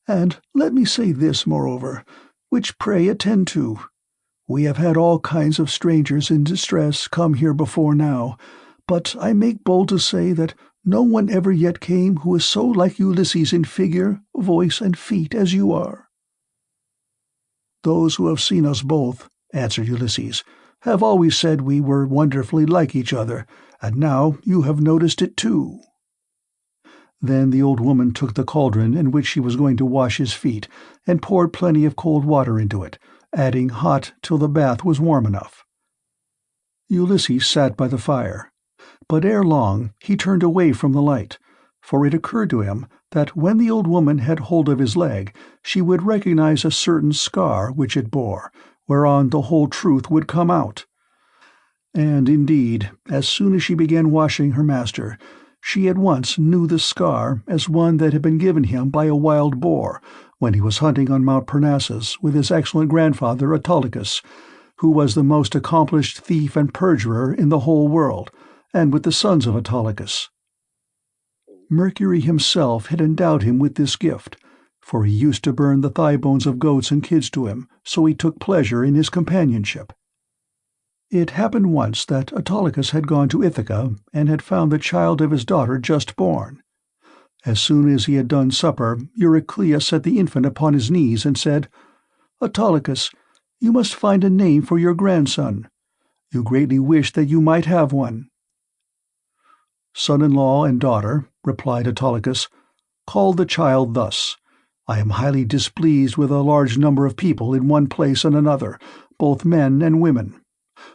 And let me say this, moreover, which pray attend to. We have had all kinds of strangers in distress come here before now, but I make bold to say that no one ever yet came who is so like Ulysses in figure, voice, and feet as you are." "Those who have seen us both," answered Ulysses, "have always said we were wonderfully like each other, and now you have noticed it too." Then the old woman took the cauldron in which she was going to wash his feet, and poured plenty of cold water into it, adding hot till the bath was warm enough. Ulysses sat by the fire, but ere long he turned away from the light, for it occurred to him that when the old woman had hold of his leg she would recognize a certain scar which it bore, whereon the whole truth would come out. And indeed, as soon as she began washing her master, she at once knew the scar as one that had been given him by a wild boar when he was hunting on Mount Parnassus with his excellent grandfather Autolycus, who was the most accomplished thief and perjurer in the whole world, and with the sons of Autolycus. Mercury himself had endowed him with this gift, for he used to burn the thigh bones of goats and kids to him, so he took pleasure in his companionship. It happened once that Autolycus had gone to Ithaca and had found the child of his daughter just born. As soon as he had done supper, Euryclea set the infant upon his knees and said, "Autolycus, you must find a name for your grandson. You greatly wish that you might have one." "Son-in-law and daughter," replied Autolycus, "call the child thus. I am highly displeased with a large number of people in one place and another, both men and women.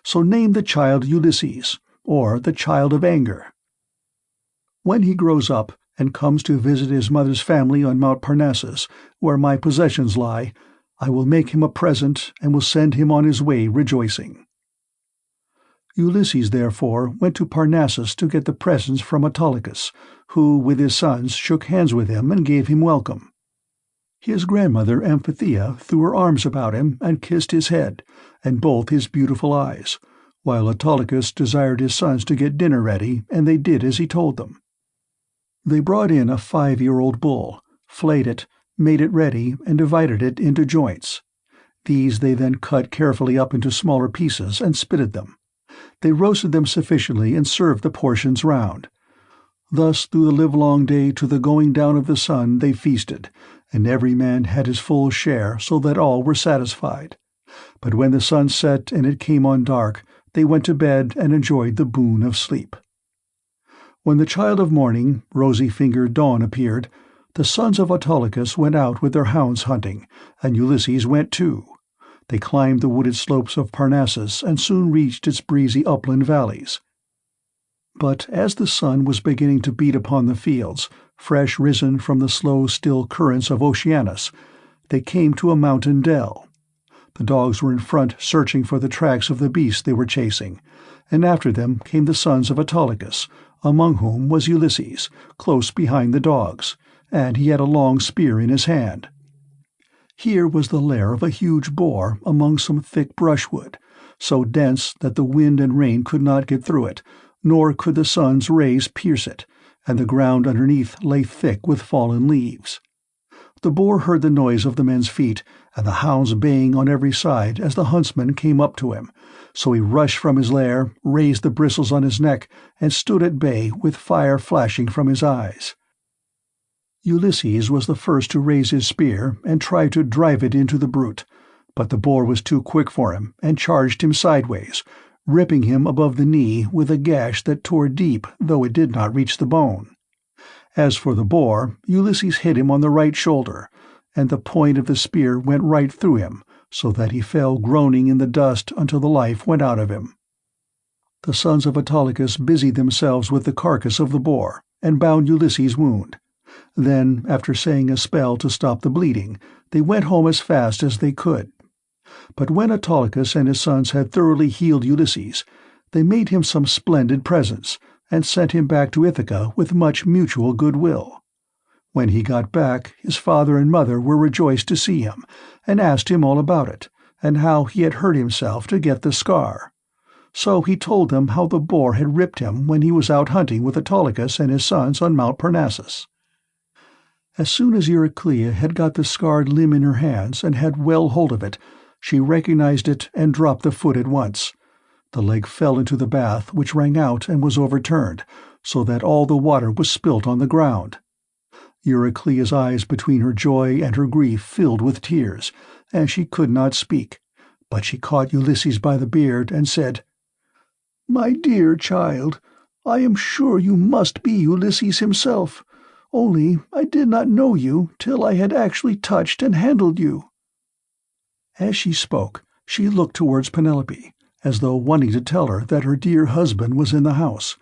So name the child Ulysses, or the child of anger. When he grows up and comes to visit his mother's family on Mount Parnassus, where my possessions lie, I will make him a present and will send him on his way rejoicing." Ulysses therefore went to Parnassus to get the presents from Autolycus, who with his sons shook hands with him and gave him welcome. His grandmother Amphithea threw her arms about him and kissed his head, and both his beautiful eyes, while Autolycus desired his sons to get dinner ready, and they did as he told them. They brought in a 5-year-old bull, flayed it, made it ready, and divided it into joints. These they then cut carefully up into smaller pieces and spitted them. They roasted them sufficiently and served the portions round. Thus through the livelong day to the going down of the sun they feasted, and every man had his full share, so that all were satisfied. But when the sun set and it came on dark, they went to bed and enjoyed the boon of sleep. When the child of morning, rosy-fingered Dawn, appeared, the sons of Autolycus went out with their hounds hunting, and Ulysses went too. They climbed the wooded slopes of Parnassus and soon reached its breezy upland valleys. But as the sun was beginning to beat upon the fields, fresh risen from the slow still currents of Oceanus, they came to a mountain dell. The dogs were in front searching for the tracks of the beasts they were chasing, and after them came the sons of Autolycus, among whom was Ulysses, close behind the dogs, and he had a long spear in his hand. Here was the lair of a huge boar among some thick brushwood, so dense that the wind and rain could not get through it, nor could the sun's rays pierce it, and the ground underneath lay thick with fallen leaves. The boar heard the noise of the men's feet, and the hounds baying on every side as the huntsmen came up to him, so he rushed from his lair, raised the bristles on his neck, and stood at bay with fire flashing from his eyes. Ulysses was the first to raise his spear and try to drive it into the brute, but the boar was too quick for him and charged him sideways, ripping him above the knee with a gash that tore deep though it did not reach the bone. As for the boar, Ulysses hit him on the right shoulder, and the point of the spear went right through him, so that he fell groaning in the dust until the life went out of him. The sons of Autolycus busied themselves with the carcass of the boar, and bound Ulysses' wound. Then, after saying a spell to stop the bleeding, they went home as fast as they could. But when Autolycus and his sons had thoroughly healed Ulysses, they made him some splendid presents, and sent him back to Ithaca with much mutual goodwill. When he got back, his father and mother were rejoiced to see him, and asked him all about it, and how he had hurt himself to get the scar. So he told them how the boar had ripped him when he was out hunting with Autolycus and his sons on Mount Parnassus. As soon as Euryclea had got the scarred limb in her hands and had well hold of it, she recognized it and dropped the foot at once. The leg fell into the bath, which rang out and was overturned, so that all the water was spilt on the ground. Euryclea's eyes between her joy and her grief filled with tears, and she could not speak, but she caught Ulysses by the beard and said, "My dear child, I am sure you must be Ulysses himself, only I did not know you till I had actually touched and handled you." As she spoke, she looked towards Penelope, as though wanting to tell her that her dear husband was in the house,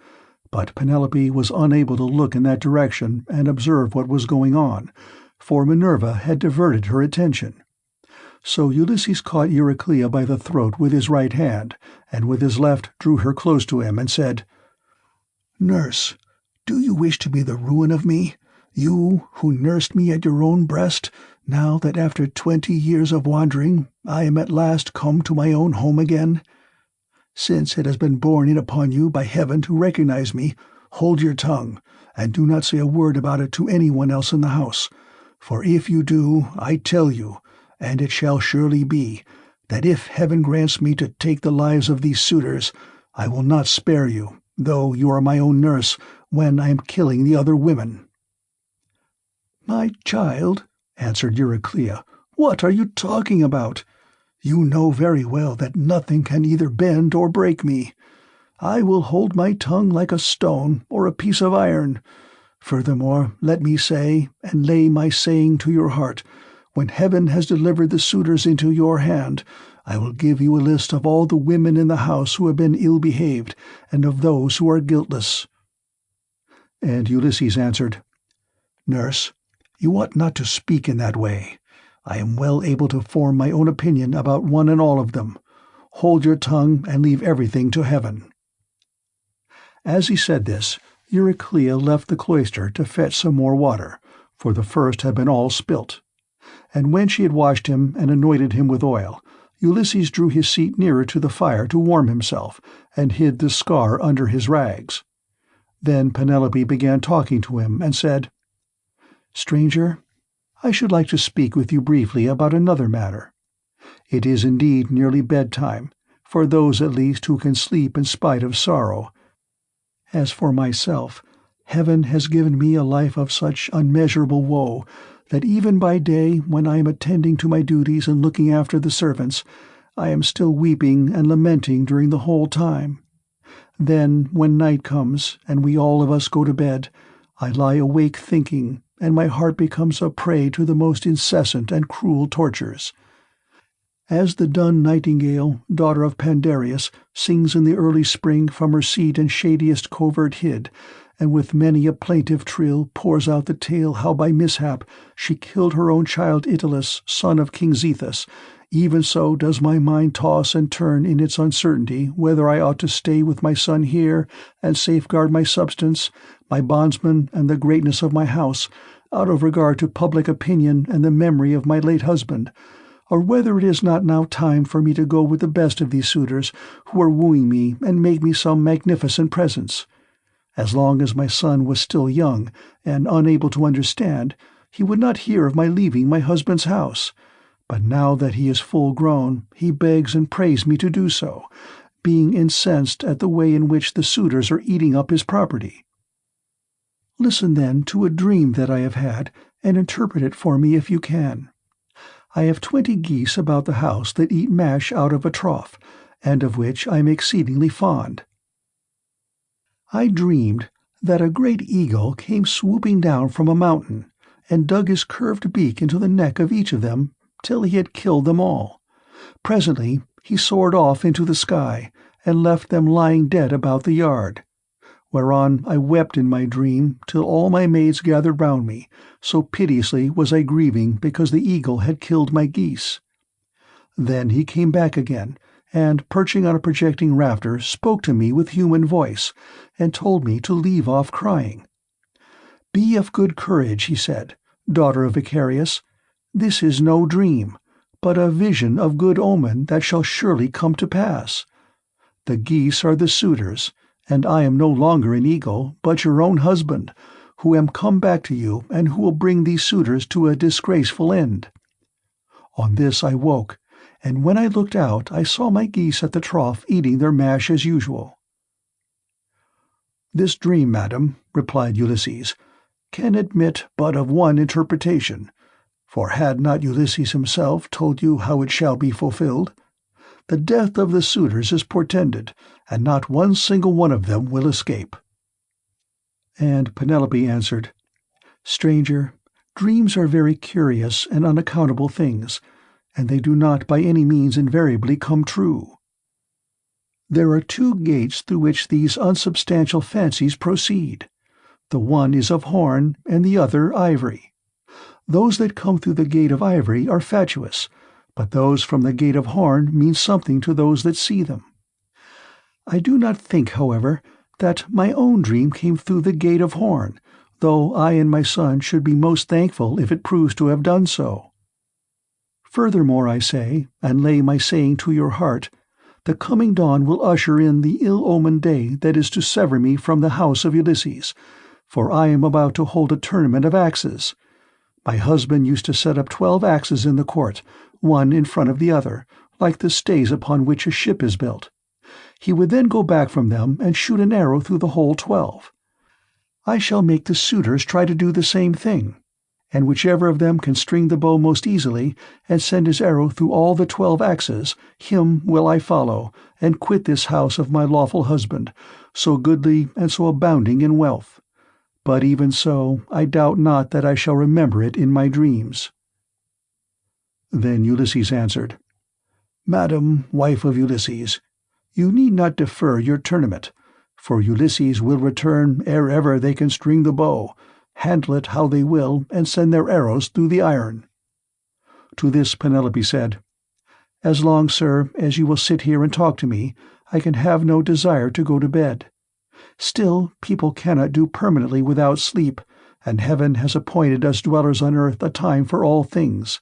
but Penelope was unable to look in that direction and observe what was going on, for Minerva had diverted her attention. So Ulysses caught Euryclea by the throat with his right hand, and with his left drew her close to him and said, "Nurse, do you wish to be the ruin of me, you who nursed me at your own breast, now that after 20 years of wandering I am at last come to my own home again? Since it has been borne in upon you by heaven to recognize me, hold your tongue, and do not say a word about it to anyone else in the house, for if you do, I tell you, and it shall surely be, that if heaven grants me to take the lives of these suitors, I will not spare you, though you are my own nurse, when I am killing the other women." "My child," answered Euryclea, "what are you talking about? You know very well that nothing can either bend or break me. I will hold my tongue like a stone or a piece of iron. Furthermore, let me say, and lay my saying to your heart, when heaven has delivered the suitors into your hand, I will give you a list of all the women in the house who have been ill-behaved, and of those who are guiltless." And Ulysses answered, "Nurse, you ought not to speak in that way. I am well able to form my own opinion about one and all of them. Hold your tongue and leave everything to heaven." As he said this, Euryclea left the cloister to fetch some more water, for the first had been all spilt. And when she had washed him and anointed him with oil, Ulysses drew his seat nearer to the fire to warm himself, and hid the scar under his rags. Then Penelope began talking to him and said, "Stranger, I should like to speak with you briefly about another matter. It is indeed nearly bedtime, for those at least who can sleep in spite of sorrow. As for myself, heaven has given me a life of such unmeasurable woe that even by day, when I am attending to my duties and looking after the servants, I am still weeping and lamenting during the whole time. Then, when night comes, and we all of us go to bed, I lie awake thinking, and my heart becomes a prey to the most incessant and cruel tortures. As the dun nightingale, daughter of Pandareus, sings in the early spring from her seat in shadiest covert hid, and with many a plaintive trill pours out the tale how by mishap she killed her own child Italus, son of King Zethus, even so does my mind toss and turn in its uncertainty whether I ought to stay with my son here and safeguard my substance, my bondsmen, and the greatness of my house, out of regard to public opinion and the memory of my late husband, or whether it is not now time for me to go with the best of these suitors who are wooing me and make me some magnificent presents. As long as my son was still young and unable to understand, he would not hear of my leaving my husband's house, but now that he is full grown, he begs and prays me to do so, being incensed at the way in which the suitors are eating up his property. Listen then to a dream that I have had, and interpret it for me if you can. I have 20 geese about the house that eat mash out of a trough, and of which I am exceedingly fond. I dreamed that a great eagle came swooping down from a mountain, and dug his curved beak into the neck of each of them till he had killed them all. Presently he soared off into the sky, and left them lying dead about the yard. Whereon I wept in my dream till all my maids gathered round me, so piteously was I grieving because the eagle had killed my geese. Then he came back again, and, perching on a projecting rafter, spoke to me with human voice, and told me to leave off crying. "Be of good courage," he said, "daughter of Icarius. This is no dream, but a vision of good omen that shall surely come to pass. The geese are the suitors, and I am no longer an eagle, but your own husband, who am come back to you, and who will bring these suitors to a disgraceful end." On this I woke, and when I looked out I saw my geese at the trough eating their mash as usual. "This dream, madam," replied Ulysses, "can admit but of one interpretation, for had not Ulysses himself told you how it shall be fulfilled? The death of the suitors is portended, and not one single one of them will escape." And Penelope answered, "Stranger, dreams are very curious and unaccountable things, and they do not by any means invariably come true. There are two gates through which these unsubstantial fancies proceed. The one is of horn, and the other ivory. Those that come through the gate of ivory are fatuous, but those from the gate of horn mean something to those that see them. I do not think, however, that my own dream came through the gate of horn, though I and my son should be most thankful if it proves to have done so. Furthermore, I say, and lay my saying to your heart, the coming dawn will usher in the ill-omened day that is to sever me from the house of Ulysses, for I am about to hold a tournament of axes. My husband used to set up 12 axes in the court, one in front of the other, like the stays upon which a ship is built. He would then go back from them and shoot an arrow through the whole 12. I shall make the suitors try to do the same thing, and whichever of them can string the bow most easily and send his arrow through all the 12 axes, him will I follow, and quit this house of my lawful husband, so goodly and so abounding in wealth. But even so, I doubt not that I shall remember it in my dreams." Then Ulysses answered, "Madam, wife of Ulysses, you need not defer your tournament, for Ulysses will return ere ever they can string the bow, handle it how they will, and send their arrows through the iron." To this Penelope said, "As long, sir, as you will sit here and talk to me, I can have no desire to go to bed. Still, people cannot do permanently without sleep, and heaven has appointed us dwellers on earth a time for all things.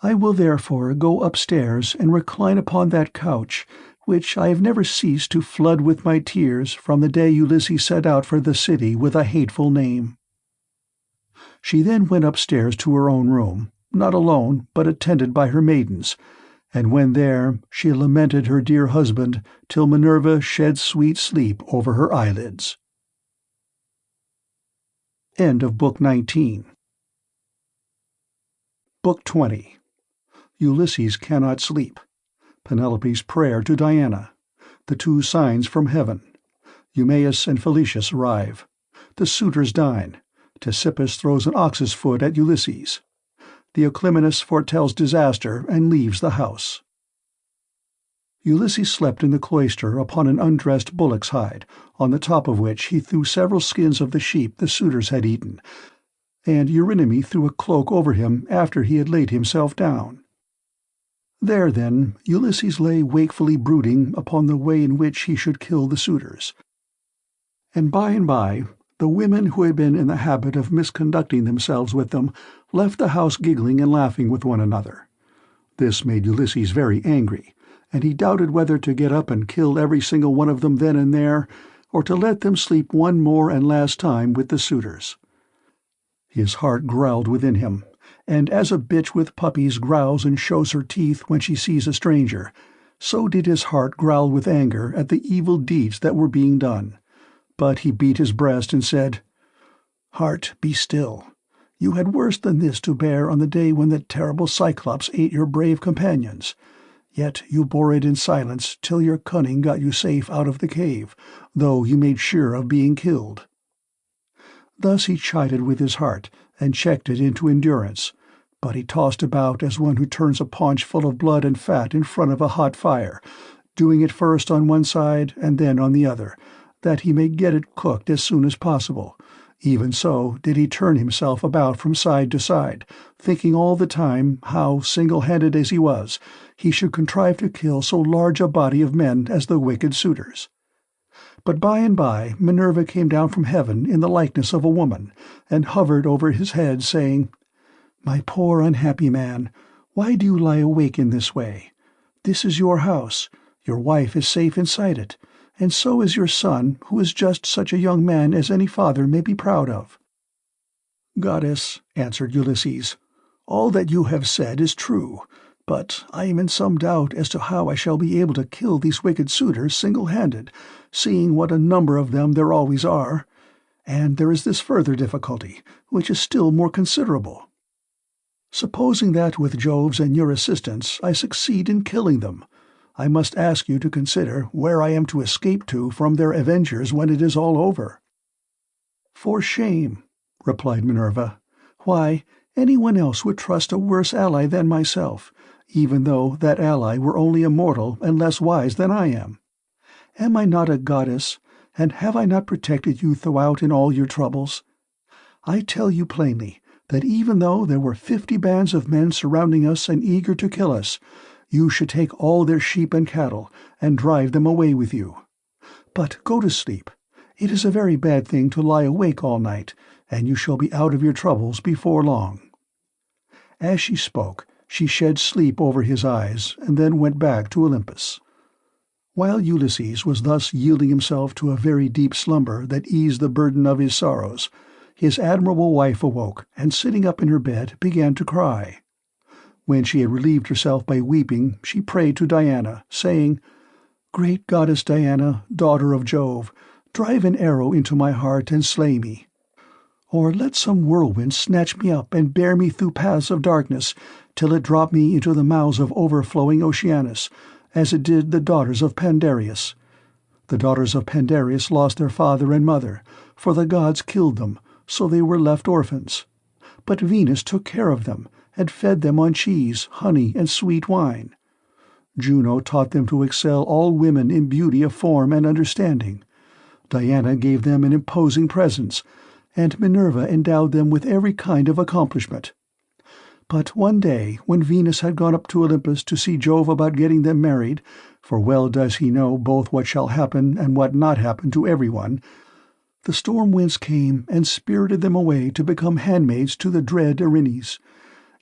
I will therefore go upstairs and recline upon that couch, which I have never ceased to flood with my tears from the day Ulysses set out for the city with a hateful name." She then went upstairs to her own room, not alone, but attended by her maidens, and when there she lamented her dear husband till Minerva shed sweet sleep over her eyelids. End of Book 19. Book 20. Ulysses cannot sleep. Penelope's prayer to Diana. The two signs from heaven. EUMAEUS and Felicius arrive. The suitors dine. Ctesippus throws an ox's foot at Ulysses. THEOCLYMENUS foretells disaster and leaves the house. Ulysses slept in the cloister upon an undressed bullock's hide, on the top of which he threw several skins of the sheep the suitors had eaten, and Eurynome threw a cloak over him after he had laid himself down. There, then, Ulysses lay wakefully brooding upon the way in which he should kill the suitors. And by, the women who had been in the habit of misconducting themselves with them left the house giggling and laughing with one another. This made Ulysses very angry, and he doubted whether to get up and kill every single one of them then and there, or to let them sleep one more and last time with the suitors. His heart growled within him, and as a bitch with puppies growls and shows her teeth when she sees a stranger, so did his heart growl with anger at the evil deeds that were being done. But he beat his breast and said, "Heart, be still. You had worse than this to bear on the day when the terrible Cyclops ate your brave companions. Yet you bore it in silence till your cunning got you safe out of the cave, though you made sure of being killed." Thus he chided with his heart, and checked it into endurance, but he tossed about as one who turns a paunch full of blood and fat in front of a hot fire, doing it first on one side and then on the other, that he may get it cooked as soon as possible, Even so did he turn himself about from side to side, thinking all the time how, single-handed as he was, he should contrive to kill so large a body of men as the wicked suitors. But by and by Minerva came down from heaven in the likeness of a woman, and hovered over his head, saying, "My poor unhappy man, why do you lie awake in this way? This is your house, your wife is safe inside it, and so is your son, who is just such a young man as any father may be proud of." "Goddess," answered Ulysses, "all that you have said is true, but I am in some doubt as to how I shall be able to kill these wicked suitors single-handed, seeing what a number of them there always are. And there is this further difficulty, which is still more considerable. Supposing that with Jove's and your assistance I succeed in killing them, I must ask you to consider where I am to escape to from their avengers when it is all over." "For shame," replied Minerva. "Why, anyone else would trust a worse ally than myself, even though that ally were only a mortal and less wise than I am. Am I not a goddess, and have I not protected you throughout in all your troubles? I tell you plainly that even though there were 50 bands of men surrounding us and eager to kill us, you should take all their sheep and cattle and drive them away with you. But go to sleep. It is a very bad thing to lie awake all night, and you shall be out of your troubles before long." As she spoke, she shed sleep over his eyes, and then went back to Olympus. While Ulysses was thus yielding himself to a very deep slumber that eased the burden of his sorrows, his admirable wife awoke, and sitting up in her bed began to cry. When she had relieved herself by weeping, she prayed to Diana, saying, "Great goddess Diana, daughter of Jove, drive an arrow into my heart and slay me. Or let some whirlwind snatch me up and bear me through paths of darkness, till it drop me into the mouths of overflowing Oceanus, as it did the daughters of Pandareus. The daughters of Pandareus lost their father and mother, for the gods killed them, so they were left orphans. But Venus took care of them, and fed them on cheese, honey, and sweet wine. Juno taught them to excel all women in beauty of form and understanding. Diana gave them an imposing presence, and Minerva endowed them with every kind of accomplishment. But one day, when Venus had gone up to Olympus to see Jove about getting them married, for well does he know both what shall happen and what not happen to everyone, the storm winds came and spirited them away to become handmaids to the dread Erinyes.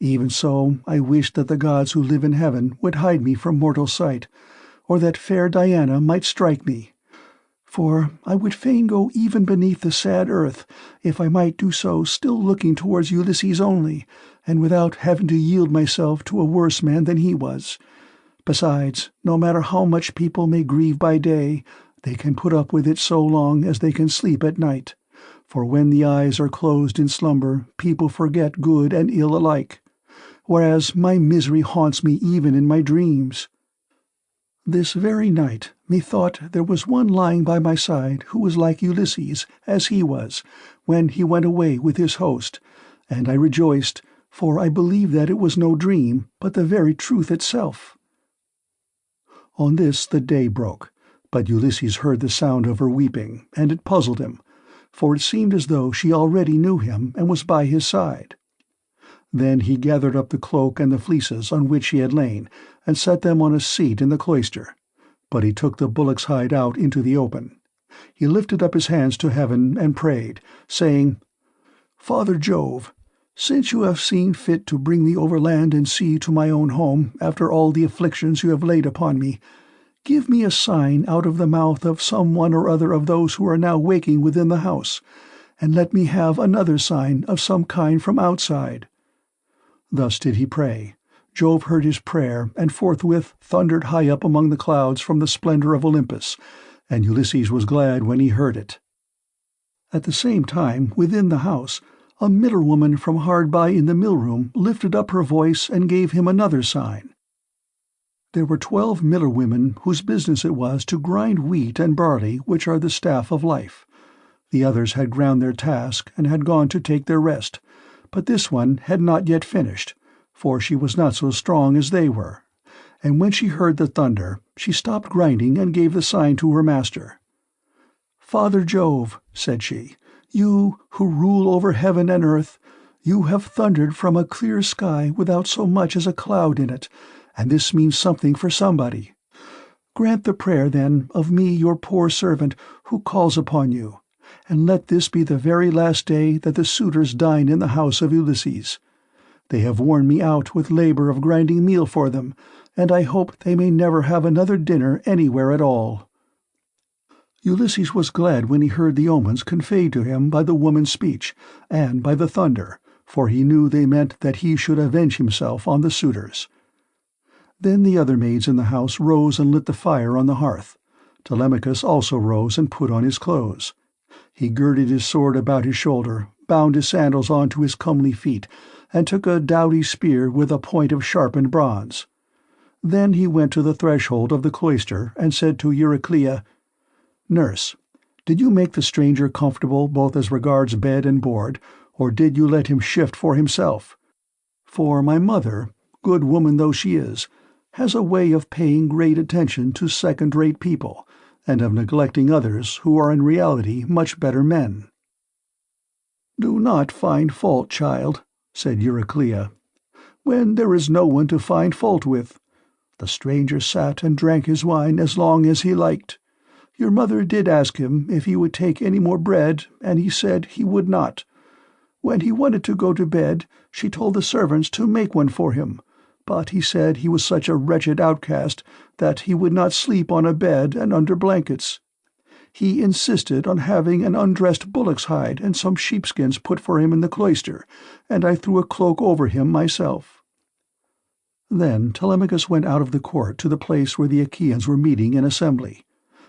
Even so, I wished that the gods who live in heaven would hide me from mortal sight, or that fair Diana might strike me. For I would fain go even beneath the sad earth, if I might do so still looking towards Ulysses only, and without having to yield myself to a worse man than he was. Besides, no matter how much people may grieve by day, they can put up with it so long as they can sleep at night. For when the eyes are closed in slumber, people forget good and ill alike, whereas my misery haunts me even in my dreams. This very night, methought there was one lying by my side who was like Ulysses, as he was, when he went away with his host, and I rejoiced, for I believed that it was no dream, but the very truth itself." On this the day broke, but Ulysses heard the sound of her weeping, and it puzzled him, for it seemed as though she already knew him and was by his side. Then he gathered up the cloak and the fleeces on which he had lain, and set them on a seat in the cloister. But he took the bullock's hide out into the open. He lifted up his hands to heaven and prayed, saying, "Father Jove, since you have seen fit to bring me over land and sea to my own home after all the afflictions you have laid upon me, give me a sign out of the mouth of some one or other of those who are now waking within the house, and let me have another sign of some kind from outside." Thus did he pray. Jove heard his prayer, and forthwith thundered high up among the clouds from the splendor of Olympus, and Ulysses was glad when he heard it. At the same time, within the house, a miller-woman from hard by in the mill-room lifted up her voice and gave him another sign. There were 12 miller-women whose business it was to grind wheat and barley, which are the staff of life. The others had ground their task and had gone to take their rest, but this one had not yet finished, for she was not so strong as they were, and when she heard the thunder, she stopped grinding and gave the sign to her master. "Father Jove," said she, You who rule over heaven and earth, you have thundered from a clear sky without so much as a cloud in it, and this means something for somebody. Grant the prayer, then, of me, your poor servant, who calls upon you, and let this be the very last day that the suitors dine in the house of Ulysses. They have worn me out with labor of grinding meal for them, and I hope they may never have another dinner anywhere at all." Ulysses was glad when he heard the omens conveyed to him by the woman's speech, and by the thunder, for he knew they meant that he should avenge himself on the suitors. Then the other maids in the house rose and lit the fire on the hearth. Telemachus also rose and put on his clothes. He girded his sword about his shoulder, bound his sandals on to his comely feet, and took a doughty spear with a point of sharpened bronze. Then he went to the threshold of the cloister and said to Euryclea, "Nurse, did you make the stranger comfortable both as regards bed and board, or did you let him shift for himself? For my mother, good woman though she is, has a way of paying great attention to second-rate people, and of neglecting others who are in reality much better men." "Do not find fault, child," said Euryclea, "when there is no one to find fault with. The stranger sat and drank his wine as long as he liked. Your mother did ask him if he would take any more bread, and he said he would not. When he wanted to go to bed, she told the servants to make one for him, but he said he was such a wretched outcast that he would not sleep on a bed and under blankets. He insisted on having an undressed bullock's hide and some sheepskins put for him in the cloister, and I threw a cloak over him myself." Then Telemachus went out of the court to the place where the Achaeans were meeting in assembly.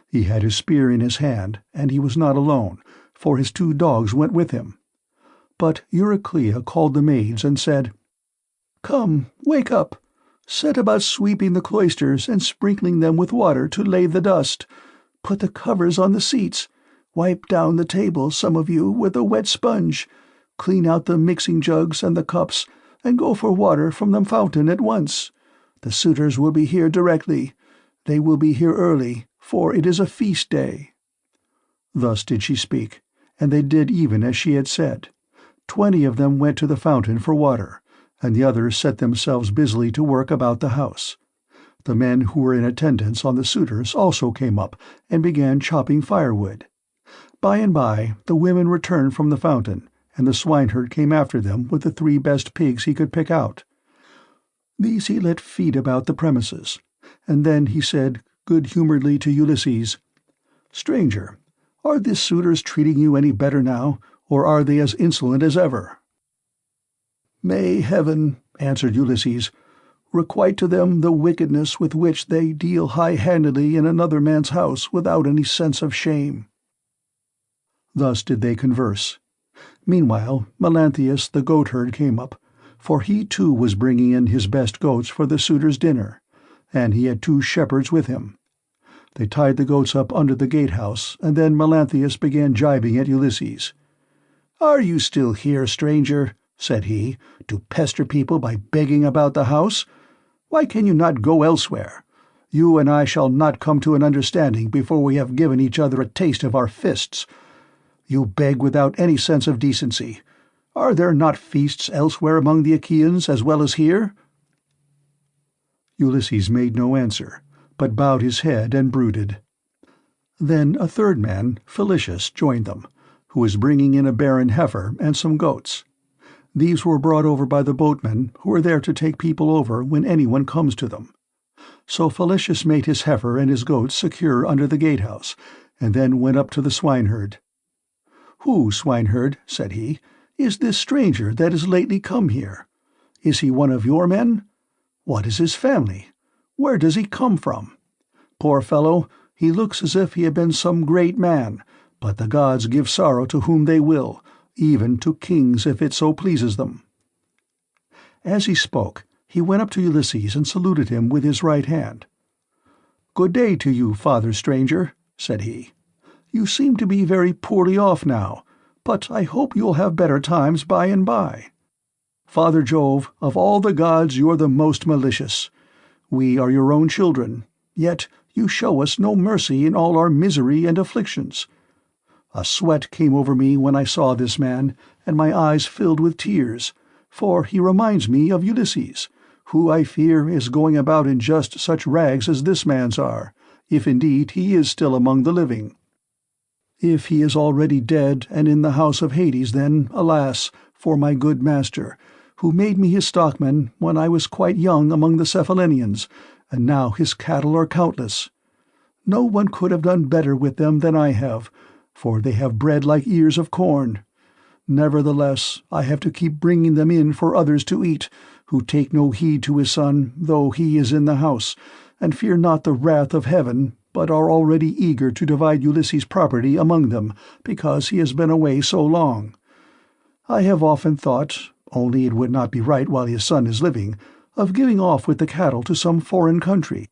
He had his spear in his hand, and he was not alone, for his 2 dogs went with him. But Euryclea called the maids and said, "Come, wake up. Set about sweeping the cloisters and sprinkling them with water to lay the dust. Put the covers on the seats. Wipe down the table, some of you, with a wet sponge. Clean out the mixing jugs and the cups, and go for water from the fountain at once. The suitors will be here directly. They will be here early, for it is a feast day." Thus did she speak, and they did even as she had said. 20 of them went to the fountain for water, and the others set themselves busily to work about the house. The men who were in attendance on the suitors also came up and began chopping firewood. By and by the women returned from the fountain, and the swineherd came after them with the 3 best pigs he could pick out. These he let feed about the premises, and then he said good-humouredly to Ulysses, "Stranger, are the suitors treating you any better now, or are they as insolent as ever?" "May heaven," answered Ulysses, "requite to them the wickedness with which they deal high-handedly in another man's house without any sense of shame." Thus did they converse. Meanwhile Melanthius the goatherd came up, for he too was bringing in his best goats for the suitors' dinner, and he had 2 shepherds with him. They tied the goats up under the gatehouse, and then Melanthius began gibing at Ulysses. "Are you still here, stranger," said he, "to pester people by begging about the house? Why can you not go elsewhere? You and I shall not come to an understanding before we have given each other a taste of our fists. You beg without any sense of decency. Are there not feasts elsewhere among the Achaeans as well as here?" Ulysses made no answer, but bowed his head and brooded. Then a 3rd man, Philicius, joined them, who was bringing in a barren heifer and some goats. These were brought over by the boatmen, who are there to take people over when anyone comes to them. So Philicius made his heifer and his goats secure under the gatehouse, and then went up to the swineherd. "Who, swineherd," said he, "is this stranger that is lately come here? Is he one of your men? What is his family? Where does he come from? Poor fellow, he looks as if he had been some great man, but the gods give sorrow to whom they will, even to kings if it so pleases them." As he spoke, he went up to Ulysses and saluted him with his right hand. "Good day to you, father stranger," said he. "You seem to be very poorly off now, but I hope you'll have better times by and by. Father Jove, of all the gods you're the most malicious. We are your own children, yet you show us no mercy in all our misery and afflictions. A sweat came over me when I saw this man, and my eyes filled with tears, for he reminds me of Ulysses, who I fear is going about in just such rags as this man's are, if indeed he is still among the living. If he is already dead and in the house of Hades, then, alas, for my good master, who made me his stockman when I was quite young among the Cephallenians, and now his cattle are countless. No one could have done better with them than I have, for they have bred like ears of corn. Nevertheless, I have to keep bringing them in for others to eat, who take no heed to his son, though he is in the house, and fear not the wrath of heaven, but are already eager to divide Ulysses' property among them, because he has been away so long. I have often thought, only it would not be right while his son is living, of giving off with the cattle to some foreign country.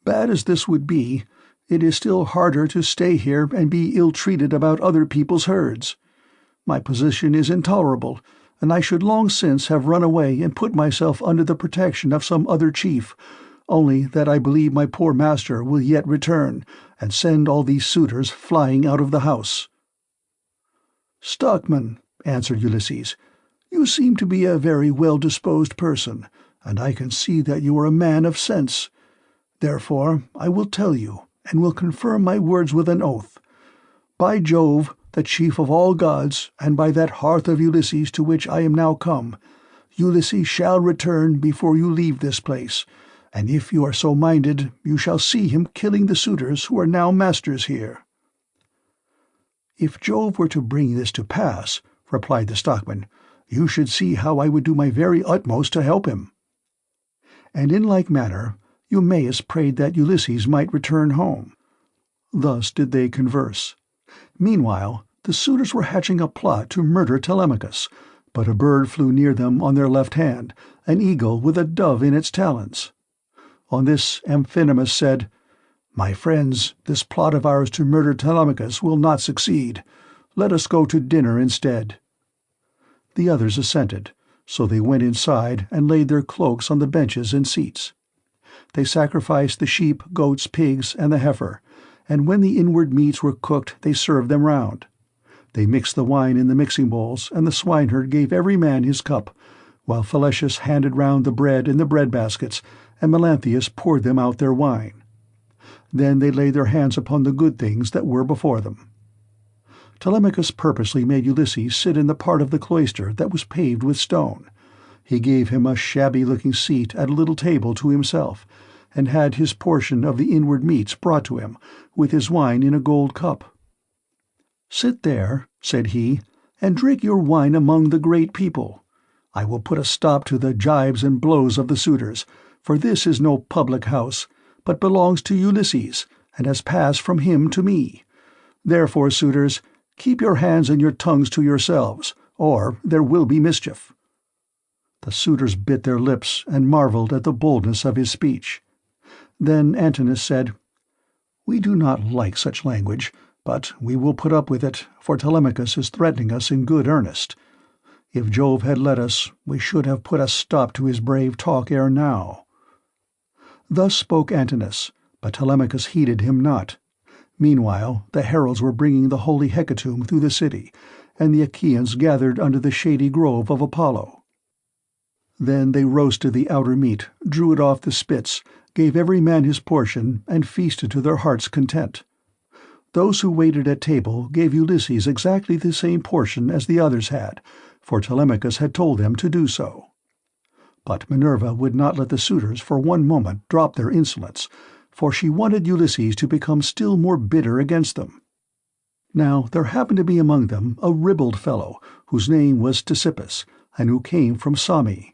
Bad as this would be, it is still harder to stay here and be ill-treated about other people's herds. My position is intolerable, and I should long since have run away and put myself under the protection of some other chief, only that I believe my poor master will yet return, and send all these suitors flying out of the house." "Stockman," answered Ulysses, "you seem to be a very well-disposed person, and I can see that you are a man of sense. Therefore I will tell you, and will confirm my words with an oath. By Jove, the chief of all gods, and by that hearth of Ulysses to which I am now come, Ulysses shall return before you leave this place, and if you are so minded, you shall see him killing the suitors who are now masters here." "If Jove were to bring this to pass," replied the stockman, "you should see how I would do my very utmost to help him." And in like manner EUMAEUS prayed that Ulysses might return home. Thus did they converse. Meanwhile the suitors were hatching a plot to murder Telemachus, but a bird flew near them on their left hand, an eagle with a dove in its talons. On this Amphinomus said, "My friends, this plot of ours to murder Telemachus will not succeed. Let us go to dinner instead." The others assented, so they went inside and laid their cloaks on the benches and seats. They sacrificed the sheep, goats, pigs, and the heifer, and when the inward meats were cooked they served them round. They mixed the wine in the mixing bowls, and the swineherd gave every man his cup, while Phalesius handed round the bread in the bread-baskets, and Melanthius poured them out their wine. Then they laid their hands upon the good things that were before them. Telemachus purposely made Ulysses sit in the part of the cloister that was paved with stone. He gave him a shabby-looking seat at a little table to himself, and had his portion of the inward meats brought to him, with his wine in a gold cup. "Sit there," said he, "and drink your wine among the great people. I will put a stop to the gibes and blows of the suitors, for this is no public house, but belongs to Ulysses, and has passed from him to me. Therefore, suitors, keep your hands and your tongues to yourselves, or there will be mischief." The suitors bit their lips and marveled at the boldness of his speech. Then Antinous said, "We do not like such language, but we will put up with it, for Telemachus is threatening us in good earnest. If Jove had let us, we should have put a stop to his brave talk ere now." Thus spoke Antinous, but Telemachus heeded him not. Meanwhile the heralds were bringing the holy hecatomb through the city, and the Achaeans gathered under the shady grove of Apollo. Then they roasted the outer meat, drew it off the spits, gave every man his portion, and feasted to their heart's content. Those who waited at table gave Ulysses exactly the same portion as the others had, for Telemachus had told them to do so. But Minerva would not let the suitors for one moment drop their insolence, for she wanted Ulysses to become still more bitter against them. Now there happened to be among them a ribald fellow, whose name was Ctesippus, and who came from Same.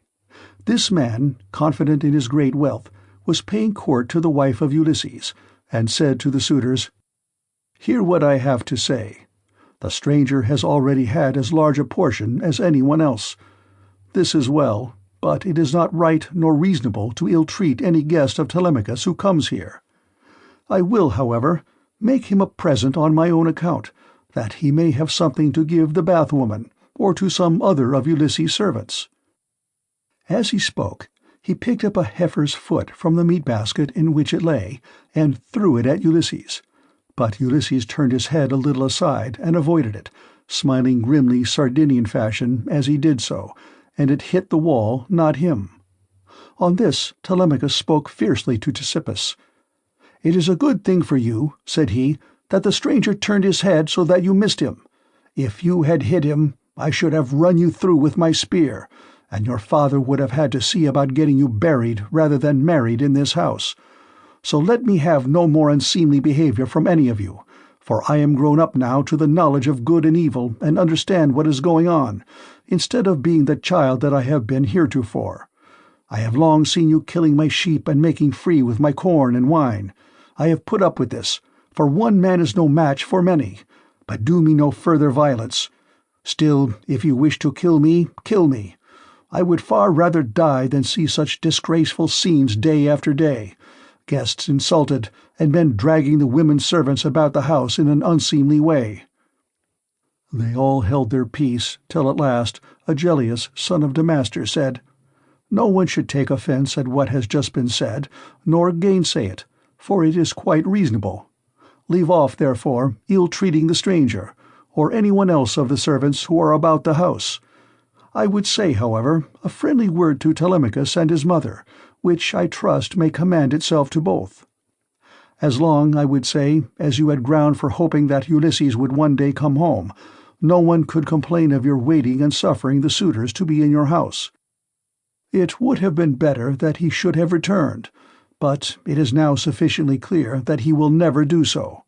This man, confident in his great wealth, was paying court to the wife of Ulysses, and said to the suitors, "Hear what I have to say. The stranger has already had as large a portion as anyone else. This is well, but it is not right nor reasonable to ill-treat any guest of Telemachus who comes here. I will, however, make him a present on my own account, that he may have something to give the bath-woman, or to some other of Ulysses' servants." As he spoke, he picked up a heifer's foot from the meat-basket in which it lay, and threw it at Ulysses. But Ulysses turned his head a little aside and avoided it, smiling grimly Sardinian fashion as he did so, and it hit the wall, not him. On this Telemachus spoke fiercely to Ctesippus. "It is a good thing for you," said he, "that the stranger turned his head so that you missed him. If you had hit him, I should have run you through with my spear, and your father would have had to see about getting you buried rather than married in this house. So let me have no more unseemly behavior from any of you, for I am grown up now to the knowledge of good and evil and understand what is going on, instead of being the child that I have been heretofore. I have long seen you killing my sheep and making free with my corn and wine. I have put up with this, for one man is no match for many, but do me no further violence. Still, if you wish to kill me, kill me. I would far rather die than see such disgraceful scenes day after day, guests insulted, and men dragging the women servants about the house in an unseemly way." They all held their peace, till at last Agellius, son of Damastor, said, "No one should take offence at what has just been said, nor gainsay it, for it is quite reasonable. Leave off, therefore, ill-treating the stranger, or anyone else of the servants who are about the house. I would say, however, a friendly word to Telemachus and his mother, which I trust may commend itself to both. As long, I would say, as you had ground for hoping that Ulysses would one day come home, no one could complain of your waiting and suffering the suitors to be in your house. It would have been better that he should have returned, but it is now sufficiently clear that he will never do so.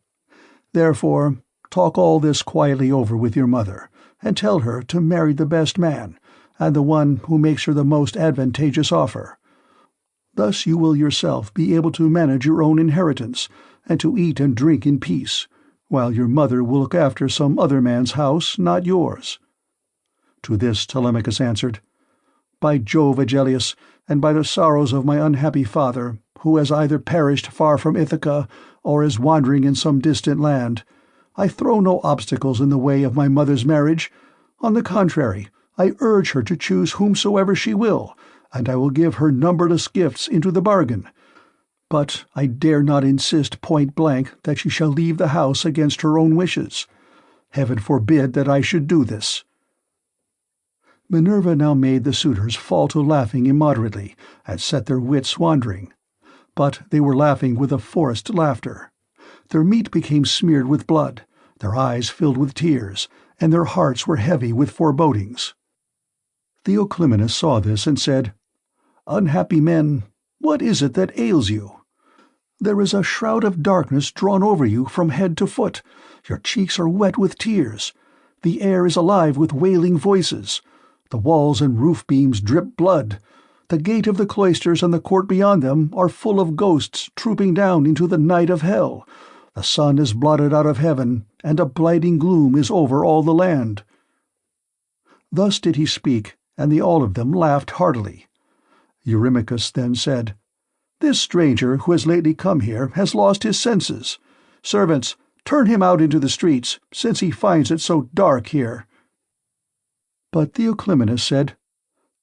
Therefore, talk all this quietly over with your mother, and tell her to marry the best man, and the one who makes her the most advantageous offer. Thus you will yourself be able to manage your own inheritance, and to eat and drink in peace, while your mother will look after some other man's house, not yours." To this Telemachus answered, "By Jove, Agellius, and by the sorrows of my unhappy father, who has either perished far from Ithaca, or is wandering in some distant land, I throw no obstacles in the way of my mother's marriage. On the contrary, I urge her to choose whomsoever she will, and I will give her numberless gifts into the bargain. But I dare not insist point-blank that she shall leave the house against her own wishes. Heaven forbid that I should do this." Minerva now made the suitors fall to laughing immoderately, and set their wits wandering. But they were laughing with a forced laughter. Their meat became smeared with blood, their eyes filled with tears, and their hearts were heavy with forebodings. THEOCLYMENUS saw this and said, "Unhappy men, what is it that ails you? There is a shroud of darkness drawn over you from head to foot. Your cheeks are wet with tears. The air is alive with wailing voices. The walls and roof beams drip blood. The gate of the cloisters and the court beyond them are full of ghosts trooping down into the night of hell. The sun is blotted out of heaven, and a blighting gloom is over all the land." Thus did he speak, and they all of them laughed heartily. Eurymachus then said, "This stranger who has lately come here has lost his senses. Servants, turn him out into the streets, since he finds it so dark here." But Theoclymenus said,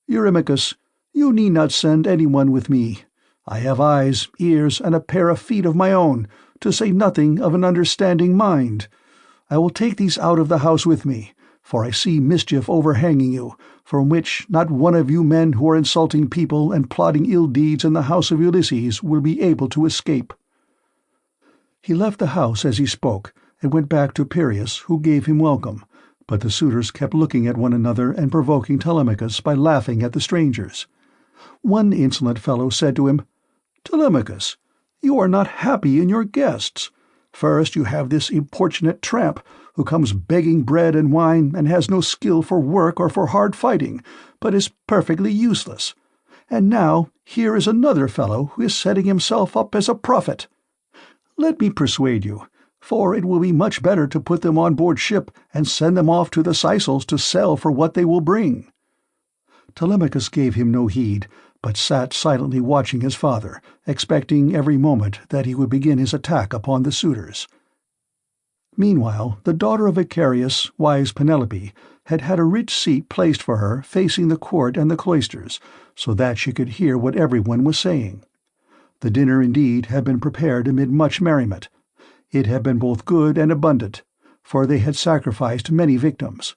"Eurymachus, you need not send anyone with me. I have eyes, ears, and a pair of feet of my own, to say nothing of an understanding mind. I will take these out of the house with me, for I see mischief overhanging you, from which not one of you men who are insulting people and plotting ill deeds in the house of Ulysses will be able to escape." He left the house as he spoke, and went back to Pyrrhus, who gave him welcome, but the suitors kept looking at one another and provoking Telemachus by laughing at the strangers. One insolent fellow said to him, "Telemachus, you are not happy in your guests. First you have this importunate tramp, who comes begging bread and wine and has no skill for work or for hard fighting, but is perfectly useless. And now here is another fellow who is setting himself up as a prophet. Let me persuade you, for it will be much better to put them on board ship and send them off to the Sicels to sell for what they will bring." Telemachus gave him no heed, but sat silently watching his father, expecting every moment that he would begin his attack upon the suitors. Meanwhile the daughter of Icarius, wise Penelope, had had a rich seat placed for her facing the court and the cloisters, so that she could hear what everyone was saying. The dinner indeed had been prepared amid much merriment. It had been both good and abundant, for they had sacrificed many victims.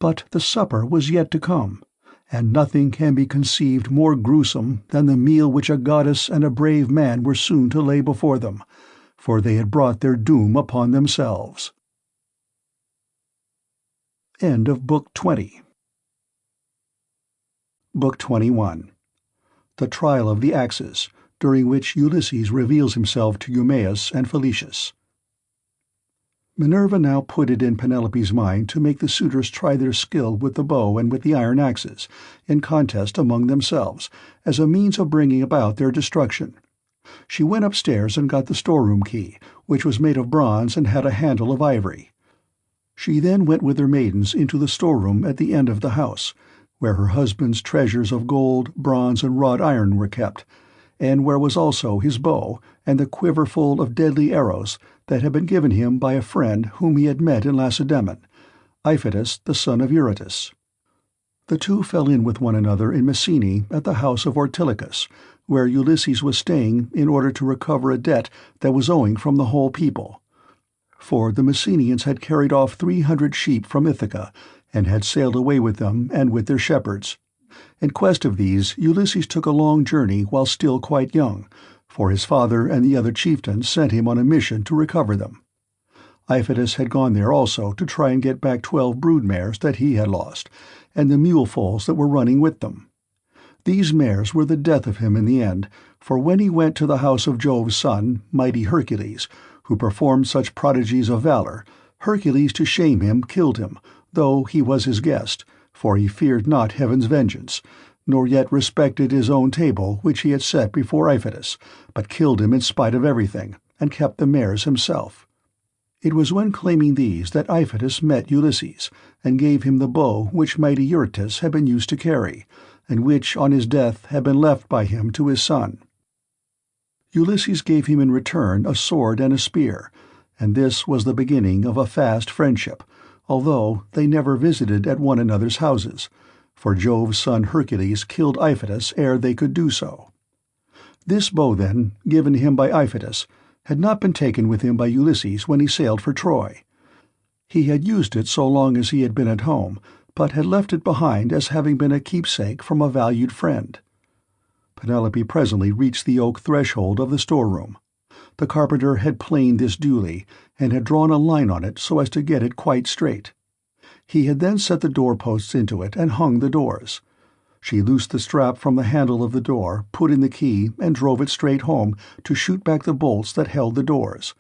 But the supper was yet to come, and nothing can be conceived more gruesome than the meal which a goddess and a brave man were soon to lay before them, for they had brought their doom upon themselves. End of Book 20. Book 21. The Trial of the Axes, during which Ulysses reveals himself to Eumaeus and Felicius. Minerva now put it in Penelope's mind to make the suitors try their skill with the bow and with the iron axes, in contest among themselves, as a means of bringing about their destruction. She went upstairs and got the storeroom key, which was made of bronze and had a handle of ivory. She then went with her maidens into the storeroom at the end of the house, where her husband's treasures of gold, bronze, and wrought iron were kept, and where was also his bow and the quiver full of deadly arrows that had been given him by a friend whom he had met in Lacedaemon, Iphitus the son of Eurytus. The two fell in with one another in Messene at the house of Ortilochus, where Ulysses was staying in order to recover a debt that was owing from the whole people. For the Messenians had carried off 300 sheep from Ithaca, and had sailed away with them and with their shepherds. In quest of these, Ulysses took a long journey while still quite young, for his father and the other chieftains sent him on a mission to recover them. Iphitus had gone there also to try and get back 12 brood mares that he had lost, and the mule foals that were running with them. These mares were the death of him in the end, for when he went to the house of Jove's son, mighty Hercules, who performed such prodigies of valor, Hercules, to shame him, killed him, though he was his guest, for he feared not heaven's vengeance, nor yet respected his own table which he had set before Iphitus, but killed him in spite of everything, and kept the mares himself. It was when claiming these that Iphitus met Ulysses, and gave him the bow which mighty Eurytus had been used to carry, and which on his death had been left by him to his son. Ulysses gave him in return a sword and a spear, and this was the beginning of a fast friendship, although they never visited at one another's houses, for Jove's son Hercules killed Iphitus ere they could do so. This bow, then, given him by Iphitus, had not been taken with him by Ulysses when he sailed for Troy. He had used it so long as he had been at home, but had left it behind as having been a keepsake from a valued friend. Penelope presently reached the oak threshold of the storeroom. The carpenter had planed this duly, and had drawn a line on it so as to get it quite straight. He had then set the door-posts into it and hung the doors. She loosed the strap from the handle of the door, put in the key, and drove it straight home to shoot back the bolts that held the doors.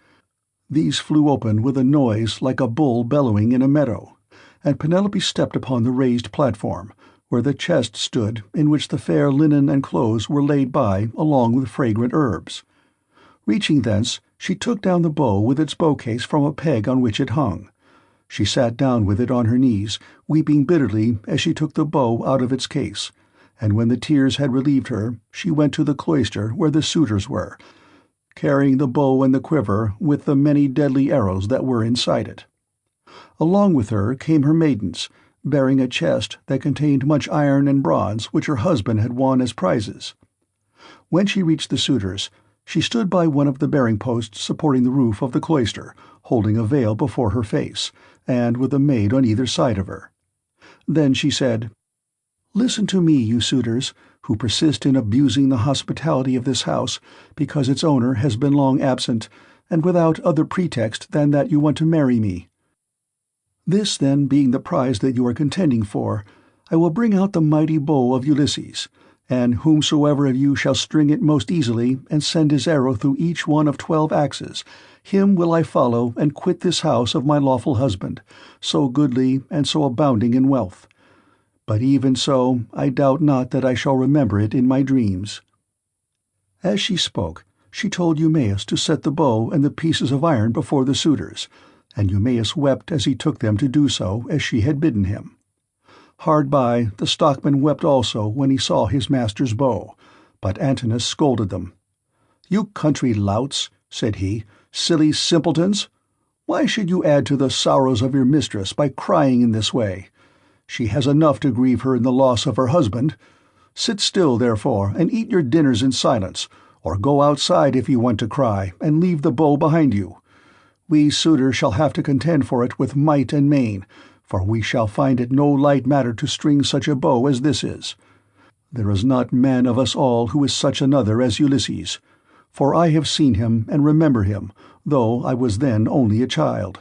These flew open with a noise like a bull bellowing in a meadow, and Penelope stepped upon the raised platform, where the chest stood in which the fair linen and clothes were laid by along with fragrant herbs. Reaching thence, she took down the bow with its bow-case from a peg on which it hung. She sat down with it on her knees, weeping bitterly as she took the bow out of its case, and when the tears had relieved her, she went to the cloister where the suitors were, carrying the bow and the quiver with the many deadly arrows that were inside it. Along with her came her maidens, bearing a chest that contained much iron and bronze which her husband had won as prizes. When she reached the suitors, she stood by one of the bearing-posts supporting the roof of the cloister, holding a veil before her face, and with a maid on either side of her. Then she said, "Listen to me, you suitors, who persist in abusing the hospitality of this house because its owner has been long absent, and without other pretext than that you want to marry me. This, then, being the prize that you are contending for, I will bring out the mighty bow of Ulysses, and whomsoever of you shall string it most easily and send his arrow through each one of 12 axes, him will I follow and quit this house of my lawful husband, so goodly and so abounding in wealth. But even so, I doubt not that I shall remember it in my dreams." As she spoke, she told Eumaeus to set the bow and the pieces of iron before the suitors, and Eumaeus wept as he took them to do so as she had bidden him. Hard by, the stockman wept also when he saw his master's bow, but Antinous scolded them. "You country louts," said he, "silly simpletons! Why should you add to the sorrows of your mistress by crying in this way? She has enough to grieve her in the loss of her husband. Sit still, therefore, and eat your dinners in silence, or go outside if you want to cry, and leave the bow behind you. We suitors shall have to contend for it with might and main, for we shall find it no light matter to string such a bow as this is. There is not man of us all who is such another as Ulysses, for I have seen him and remember him, though I was then only a child."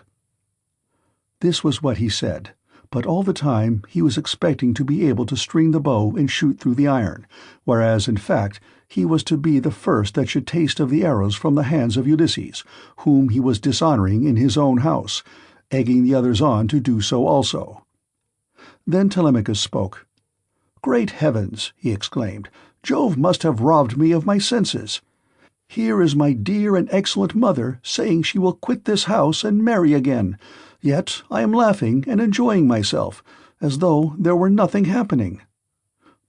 This was what he said, but all the time he was expecting to be able to string the bow and shoot through the iron, whereas in fact he was to be the first that should taste of the arrows from the hands of Ulysses, whom he was dishonoring in his own house, egging the others on to do so also. Then Telemachus spoke. "Great heavens!" he exclaimed. "Jove must have robbed me of my senses. Here is my dear and excellent mother saying she will quit this house and marry again, yet I am laughing and enjoying myself, as though there were nothing happening.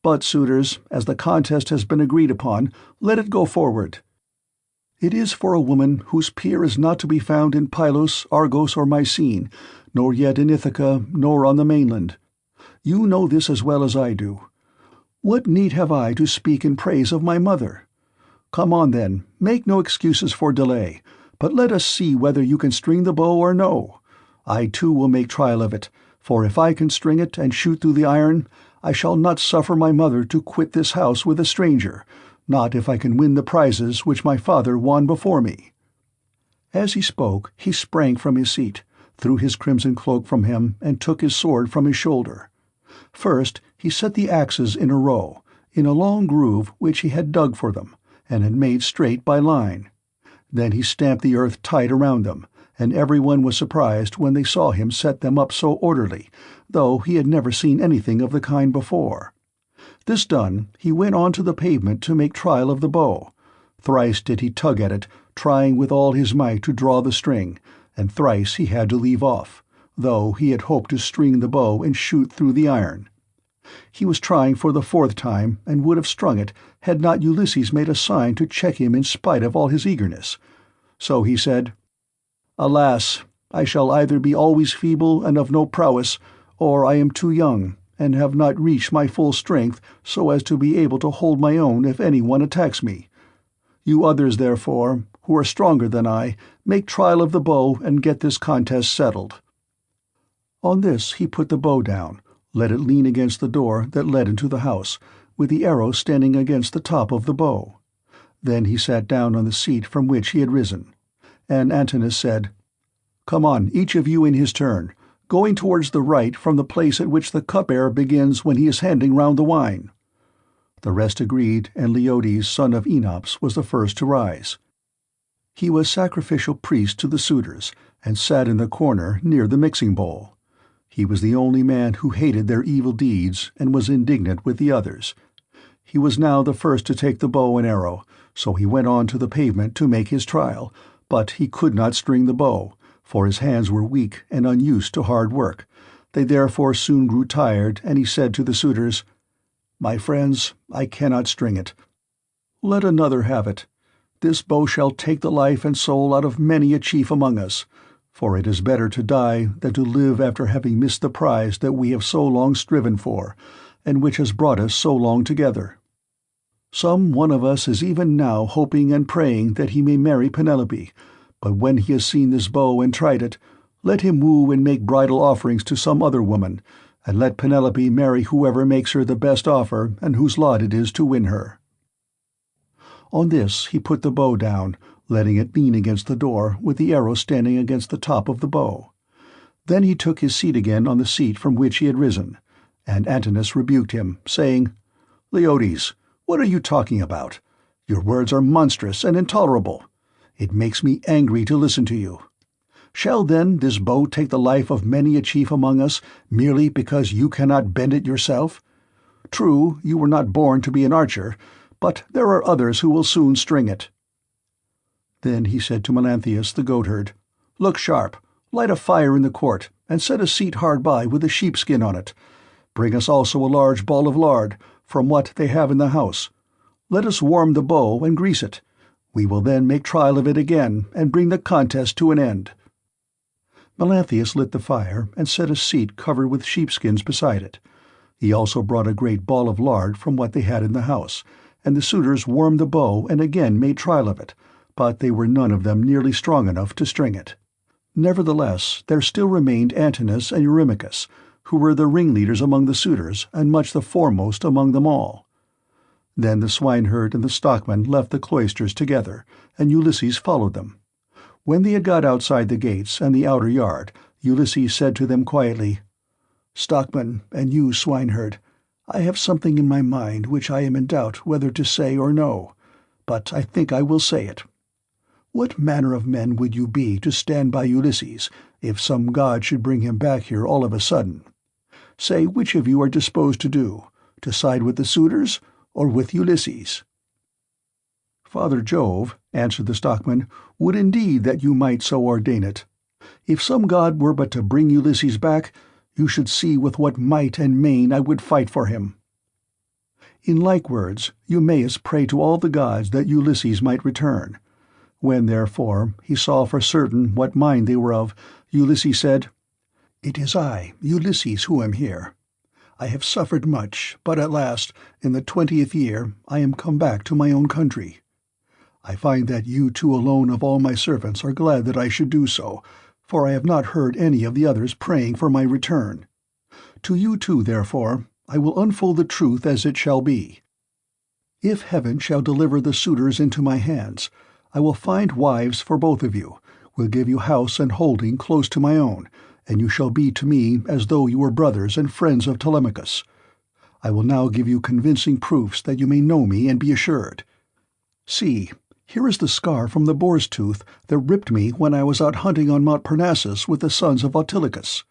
But, suitors, as the contest has been agreed upon, let it go forward. It is for a woman whose peer is not to be found in Pylos, Argos, or Mycene, nor yet in Ithaca, nor on the mainland. You know this as well as I do. What need have I to speak in praise of my mother? Come on, then, make no excuses for delay, but let us see whether you can string the bow or no. I too will make trial of it, for if I can string it and shoot through the iron, I shall not suffer my mother to quit this house with a stranger, not if I can win the prizes which my father won before me." As he spoke, he sprang from his seat, threw his crimson cloak from him, and took his sword from his shoulder. First he set the axes in a row, in a long groove which he had dug for them, and had made straight by line. Then he stamped the earth tight around them, and everyone was surprised when they saw him set them up so orderly, though he had never seen anything of the kind before. This done, he went on to the pavement to make trial of the bow. Thrice did he tug at it, trying with all his might to draw the string, and thrice he had to leave off, though he had hoped to string the bow and shoot through the iron. He was trying for the fourth time, and would have strung it had not Ulysses made a sign to check him in spite of all his eagerness. So he said, "Alas, I shall either be always feeble and of no prowess, or I am too young, and have not reached my full strength so as to be able to hold my own if any one attacks me. You others, therefore, who are stronger than I, make trial of the bow and get this contest settled." On this he put the bow down, let it lean against the door that led into the house, with the arrow standing against the top of the bow. Then he sat down on the seat from which he had risen, and Antinous said, "Come on, each of you in his turn, going towards the right from the place at which the cupbearer begins when he is handing round the wine." The rest agreed, and Leodes, son of Enops, was the first to rise. He was sacrificial priest to the suitors, and sat in the corner near the mixing bowl. He was the only man who hated their evil deeds and was indignant with the others. He was now the first to take the bow and arrow, so he went on to the pavement to make his trial, but he could not string the bow, for his hands were weak and unused to hard work. They therefore soon grew tired, and he said to the suitors, "My friends, I cannot string it. Let another have it. This bow shall take the life and soul out of many a chief among us, for it is better to die than to live after having missed the prize that we have so long striven for, and which has brought us so long together. Some one of us is even now hoping and praying that he may marry Penelope, but when he has seen this bow and tried it, let him woo and make bridal offerings to some other woman, and let Penelope marry whoever makes her the best offer and whose lot it is to win her." On this he put the bow down, letting it lean against the door, with the arrow standing against the top of the bow. Then he took his seat again on the seat from which he had risen, and Antinous rebuked him, saying, "Leodes, what are you talking about? Your words are monstrous and intolerable. It makes me angry to listen to you. Shall then this bow take the life of many a chief among us, merely because you cannot bend it yourself? True, you were not born to be an archer, but there are others who will soon string it." Then he said to Melanthius the goatherd, "Look sharp, light a fire in the court, and set a seat hard by with a sheepskin on it. Bring us also a large ball of lard, from what they have in the house. Let us warm the bow and grease it. We will then make trial of it again, and bring the contest to an end." Melanthius lit the fire, and set a seat covered with sheepskins beside it. He also brought a great ball of lard from what they had in the house, and the suitors warmed the bow and again made trial of it, but they were none of them nearly strong enough to string it. Nevertheless, there still remained Antinous and Eurymachus, who were the ringleaders among the suitors, and much the foremost among them all. Then the swineherd and the stockman left the cloisters together, and Ulysses followed them. When they had got outside the gates and the outer yard, Ulysses said to them quietly, "Stockman, and you, swineherd, I have something in my mind which I am in doubt whether to say or no, but I think I will say it. What manner of men would you be to stand by Ulysses, if some god should bring him back here all of a sudden? Say which of you are disposed to do, to side with the suitors or with Ulysses?" "Father Jove," answered the stockman, "would indeed that you might so ordain it. If some god were but to bring Ulysses back, you should see with what might and main I would fight for him." In like words Eumaeus prayed to all the gods that Ulysses might return. When, therefore, he saw for certain what mind they were of, Ulysses said, "It is I, Ulysses, who am here. I have suffered much, but at last, in the 20th year, I am come back to my own country. I find that you two alone of all my servants are glad that I should do so, for I have not heard any of the others praying for my return. To you two, therefore, I will unfold the truth as it shall be. If heaven shall deliver the suitors into my hands, I will find wives for both of you, will give you house and holding close to my own, and you shall be to me as though you were brothers and friends of Telemachus. I will now give you convincing proofs that you may know me and be assured. See, here is the scar from the boar's tooth that ripped me when I was out hunting on Mount Parnassus with the sons of Autolycus."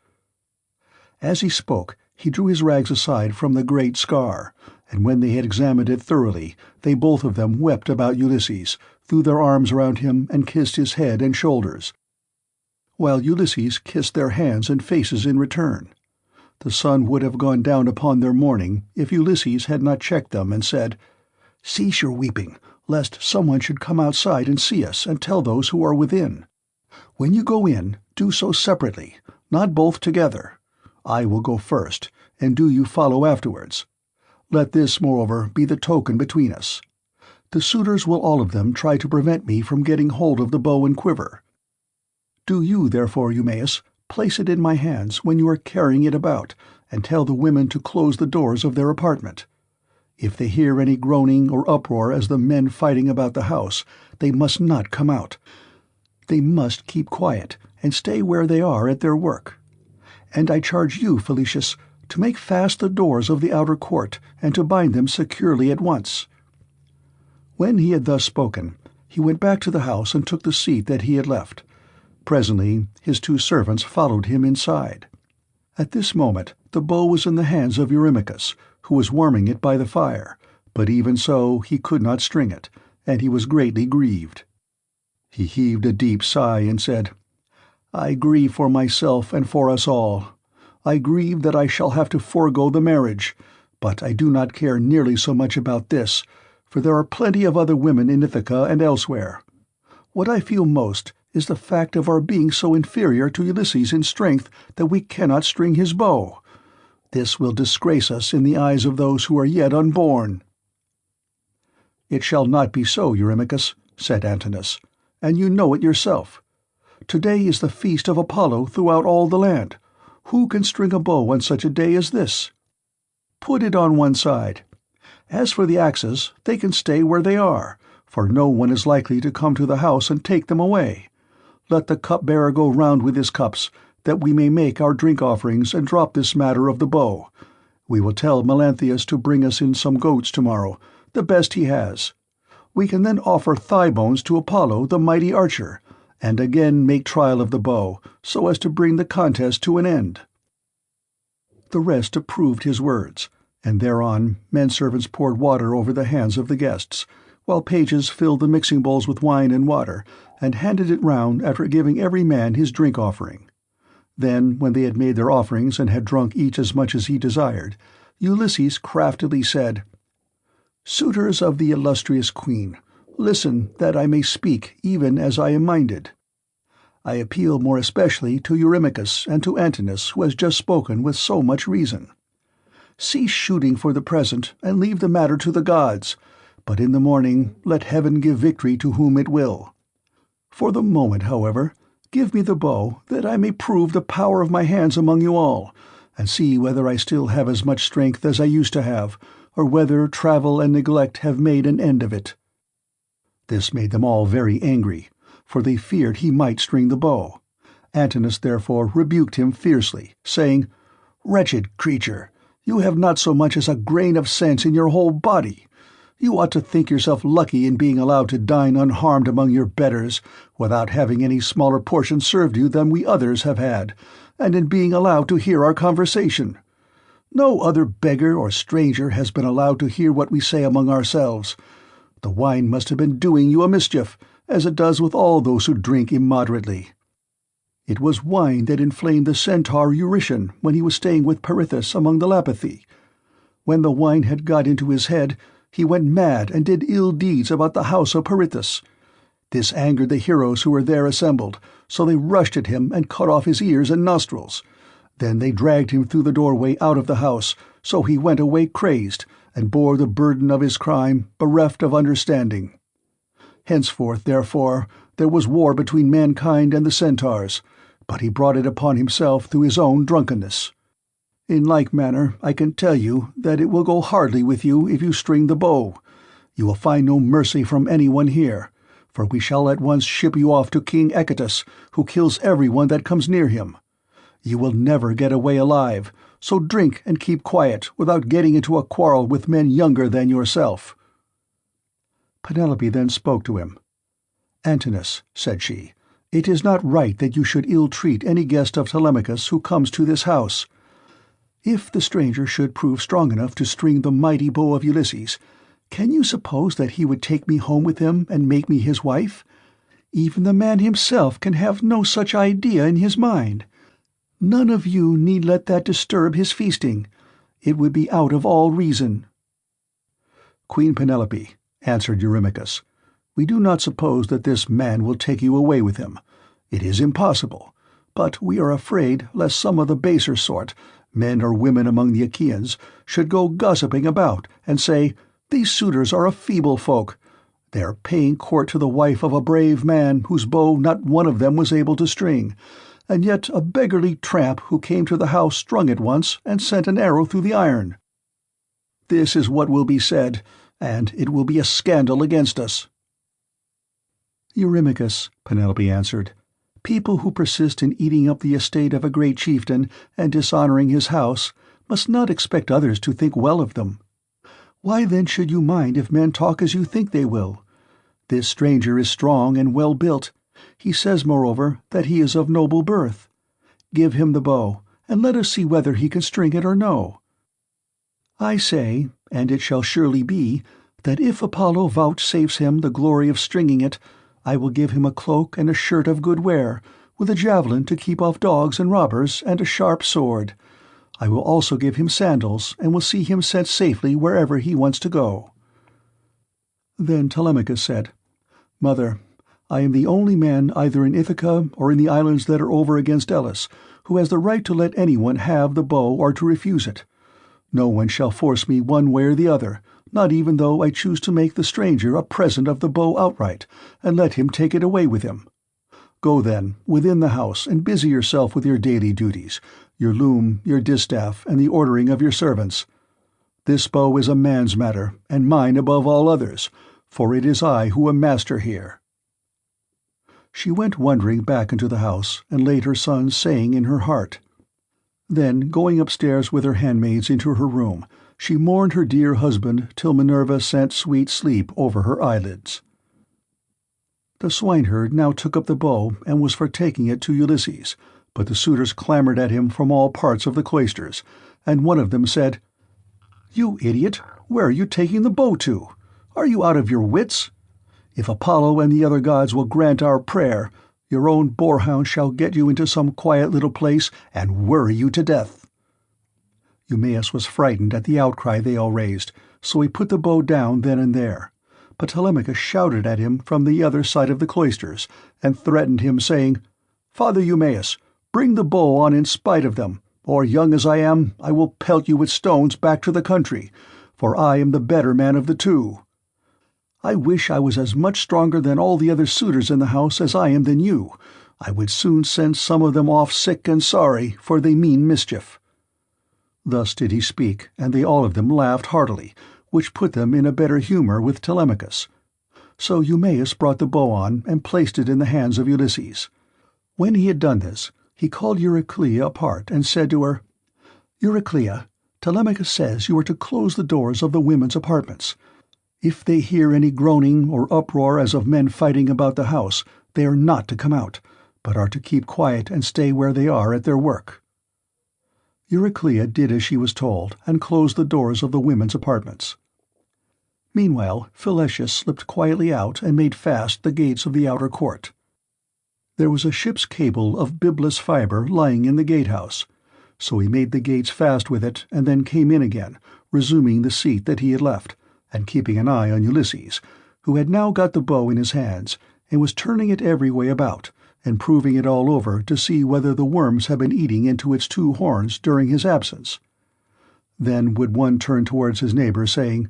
As he spoke, he drew his rags aside from the great scar, and when they had examined it thoroughly, they both of them wept about Ulysses, threw their arms around him and kissed his head and shoulders, while Ulysses kissed their hands and faces in return. The sun would have gone down upon their mourning if Ulysses had not checked them and said, "Cease your weeping, lest someone should come outside and see us and tell those who are within. When you go in, do so separately, not both together. I will go first, and do you follow afterwards. Let this, moreover, be the token between us. The suitors will all of them try to prevent me from getting hold of the bow and quiver. Do you, therefore, Eumaeus, place it in my hands when you are carrying it about, and tell the women to close the doors of their apartment. If they hear any groaning or uproar as the men fighting about the house, they must not come out. They must keep quiet, and stay where they are at their work. And I charge you, Felicius, to make fast the doors of the outer court, and to bind them securely at once." When he had thus spoken, he went back to the house and took the seat that he had left. Presently his two servants followed him inside. At this moment the bow was in the hands of Eurymachus, who was warming it by the fire, but even so he could not string it, and he was greatly grieved. He heaved a deep sigh and said, "I grieve for myself and for us all. I grieve that I shall have to forego the marriage, but I do not care nearly so much about this, for there are plenty of other women in Ithaca and elsewhere. What I feel most is the fact of our being so inferior to Ulysses in strength that we cannot string his bow. This will disgrace us in the eyes of those who are yet unborn." "It shall not be so, Eurymachus," said Antinous, "and you know it yourself. Today is the feast of Apollo throughout all the land. Who can string a bow on such a day as this? Put it on one side. As for the axes, they can stay where they are, for no one is likely to come to the house and take them away. Let the cupbearer go round with his cups, that we may make our drink offerings and drop this matter of the bow. We will tell Melanthius to bring us in some goats tomorrow, the best he has. We can then offer thigh bones to Apollo, the mighty archer, and again make trial of the bow, so as to bring the contest to an end." The rest approved his words, and thereon men-servants poured water over the hands of the guests, while pages filled the mixing bowls with wine and water, and handed it round after giving every man his drink-offering. Then, when they had made their offerings and had drunk each as much as he desired, Ulysses craftily said, "Suitors of the illustrious queen, listen, that I may speak even as I am minded. I appeal more especially to Eurymachus and to Antinous, who has just spoken with so much reason. Cease shooting for the present, and leave the matter to the gods, but in the morning let heaven give victory to whom it will. For the moment, however, Give me the bow, that I may prove the power of my hands among you all, and see whether I still have as much strength as I used to have, or whether travel and neglect have made an end of it." This made them all very angry, for they feared he might string the bow. Antinous therefore rebuked him fiercely, saying, "Wretched creature, you have not so much as a grain of sense in your whole body. You ought to think yourself lucky in being allowed to dine unharmed among your betters, without having any smaller portion served you than we others have had, and in being allowed to hear our conversation. No other beggar or stranger has been allowed to hear what we say among ourselves. The wine must have been doing you a mischief, as it does with all those who drink immoderately. It was wine that inflamed the centaur Eurytion when he was staying with Pirithous among the Lapithae. When the wine had got into his head, he went mad and did ill deeds about the house of Pirithous. This angered the heroes who were there assembled, so they rushed at him and cut off his ears and nostrils. Then they dragged him through the doorway out of the house, so he went away crazed, and bore the burden of his crime, bereft of understanding. Henceforth, therefore, there was war between mankind and the centaurs, but he brought it upon himself through his own drunkenness. In like manner, I can tell you that it will go hardly with you if you string the bow. You will find no mercy from anyone here, for we shall at once ship you off to King Echetus, who kills everyone that comes near him. You will never get away alive, so drink and keep quiet without getting into a quarrel with men younger than yourself." Penelope then spoke to him. "Antinous," said she, "it is not right that you should ill-treat any guest of Telemachus who comes to this house. If the stranger should prove strong enough to string the mighty bow of Ulysses, can you suppose that he would take me home with him and make me his wife? Even the man himself can have no such idea in his mind. None of you need let that disturb his feasting. It would be out of all reason." "Queen Penelope," answered Eurymachus, "we do not suppose that this man will take you away with him. It is impossible, but we are afraid lest some of the baser sort, men or women among the Achaeans, should go gossiping about and say, 'These suitors are a feeble folk. They are paying court to the wife of a brave man whose bow not one of them was able to string, and yet a beggarly tramp who came to the house strung it once and sent an arrow through the iron.' This is what will be said, and it will be a scandal against us." "Eurymachus," Penelope answered, "people who persist in eating up the estate of a great chieftain and dishonoring his house must not expect others to think well of them. Why then should you mind if men talk as you think they will? This stranger is strong and well built. He says, moreover, that he is of noble birth. Give him the bow, and let us see whether he can string it or no. I say, and it shall surely be, that if Apollo vouchsafes him the glory of stringing it, I will give him a cloak and a shirt of good wear, with a javelin to keep off dogs and robbers, and a sharp sword. I will also give him sandals, and will see him sent safely wherever he wants to go." Then Telemachus said, "Mother, I am the only man either in Ithaca or in the islands that are over against Elis, who has the right to let anyone have the bow or to refuse it. No one shall force me one way or the other, not even though I choose to make the stranger a present of the bow outright, and let him take it away with him. Go then, within the house, and busy yourself with your daily duties, your loom, your distaff, and the ordering of your servants. This bow is a man's matter, and mine above all others, for it is I who am master here." She went wondering back into the house, and laid her son saying in her heart. Then, going upstairs with her handmaids into her room, she mourned her dear husband till Minerva sent sweet sleep over her eyelids. The swineherd now took up the bow and was for taking it to Ulysses, but the suitors clamoured at him from all parts of the cloisters, and one of them said, "You idiot, where are you taking the bow to? Are you out of your wits? If Apollo and the other gods will grant our prayer, your own boarhound shall get you into some quiet little place and worry you to death." Eumaeus was frightened at the outcry they all raised, so he put the bow down then and there. But Telemachus shouted at him from the other side of the cloisters, and threatened him, saying, "Father Eumaeus, bring the bow on in spite of them, or, young as I am, I will pelt you with stones back to the country, for I am the better man of the two. I wish I was as much stronger than all the other suitors in the house as I am than you. I would soon send some of them off sick and sorry, for they mean mischief." Thus did he speak, and they all of them laughed heartily, which put them in a better humour with Telemachus. So Eumaeus brought the bow on and placed it in the hands of Ulysses. When he had done this, he called Euryclea apart and said to her, "Euryclea, Telemachus says you are to close the doors of the women's apartments. If they hear any groaning or uproar as of men fighting about the house, they are not to come out, but are to keep quiet and stay where they are at their work." Euryclea did as she was told, and closed the doors of the women's apartments. Meanwhile, Philetius slipped quietly out and made fast the gates of the outer court. There was a ship's cable of biblous fibre lying in the gatehouse, so he made the gates fast with it and then came in again, resuming the seat that he had left, and keeping an eye on Ulysses, who had now got the bow in his hands, and was turning it every way about, and proving it all over to see whether the worms had been eating into its two horns during his absence. Then would one turn towards his neighbour, saying,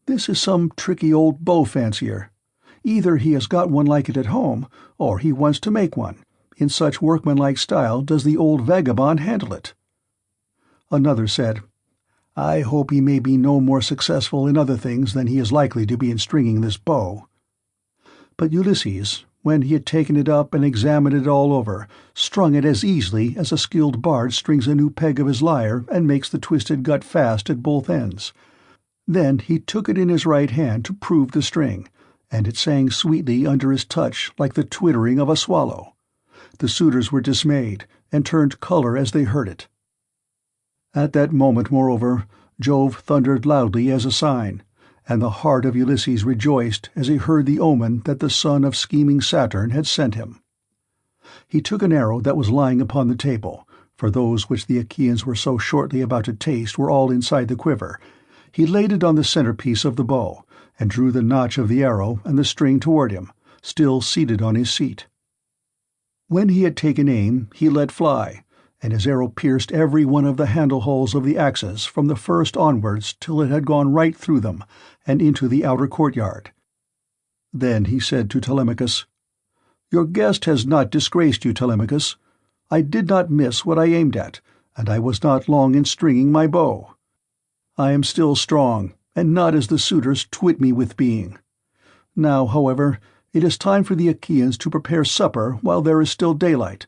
"This is some tricky old bow-fancier. Either he has got one like it at home, or he wants to make one. In such workmanlike style does the old vagabond handle it." Another said, "I hope he may be no more successful in other things than he is likely to be in stringing this bow." But Ulysses, when he had taken it up and examined it all over, strung it as easily as a skilled bard strings a new peg of his lyre and makes the twisted gut fast at both ends. Then he took it in his right hand to prove the string, and it sang sweetly under his touch like the twittering of a swallow. The suitors were dismayed, and turned colour as they heard it. At that moment, moreover, Jove thundered loudly as a sign, and the heart of Ulysses rejoiced as he heard the omen that the son of scheming Saturn had sent him. He took an arrow that was lying upon the table, for those which the Achaeans were so shortly about to taste were all inside the quiver. He laid it on the centrepiece of the bow, and drew the notch of the arrow and the string toward him, still seated on his seat. When he had taken aim, he let fly, and his arrow pierced every one of the handle-holes of the axes from the first onwards till it had gone right through them, and into the outer courtyard. Then he said to Telemachus, "Your guest has not disgraced you, Telemachus. I did not miss what I aimed at, and I was not long in stringing my bow. I am still strong, and not as the suitors twit me with being. Now, however, it is time for the Achaeans to prepare supper while there is still daylight,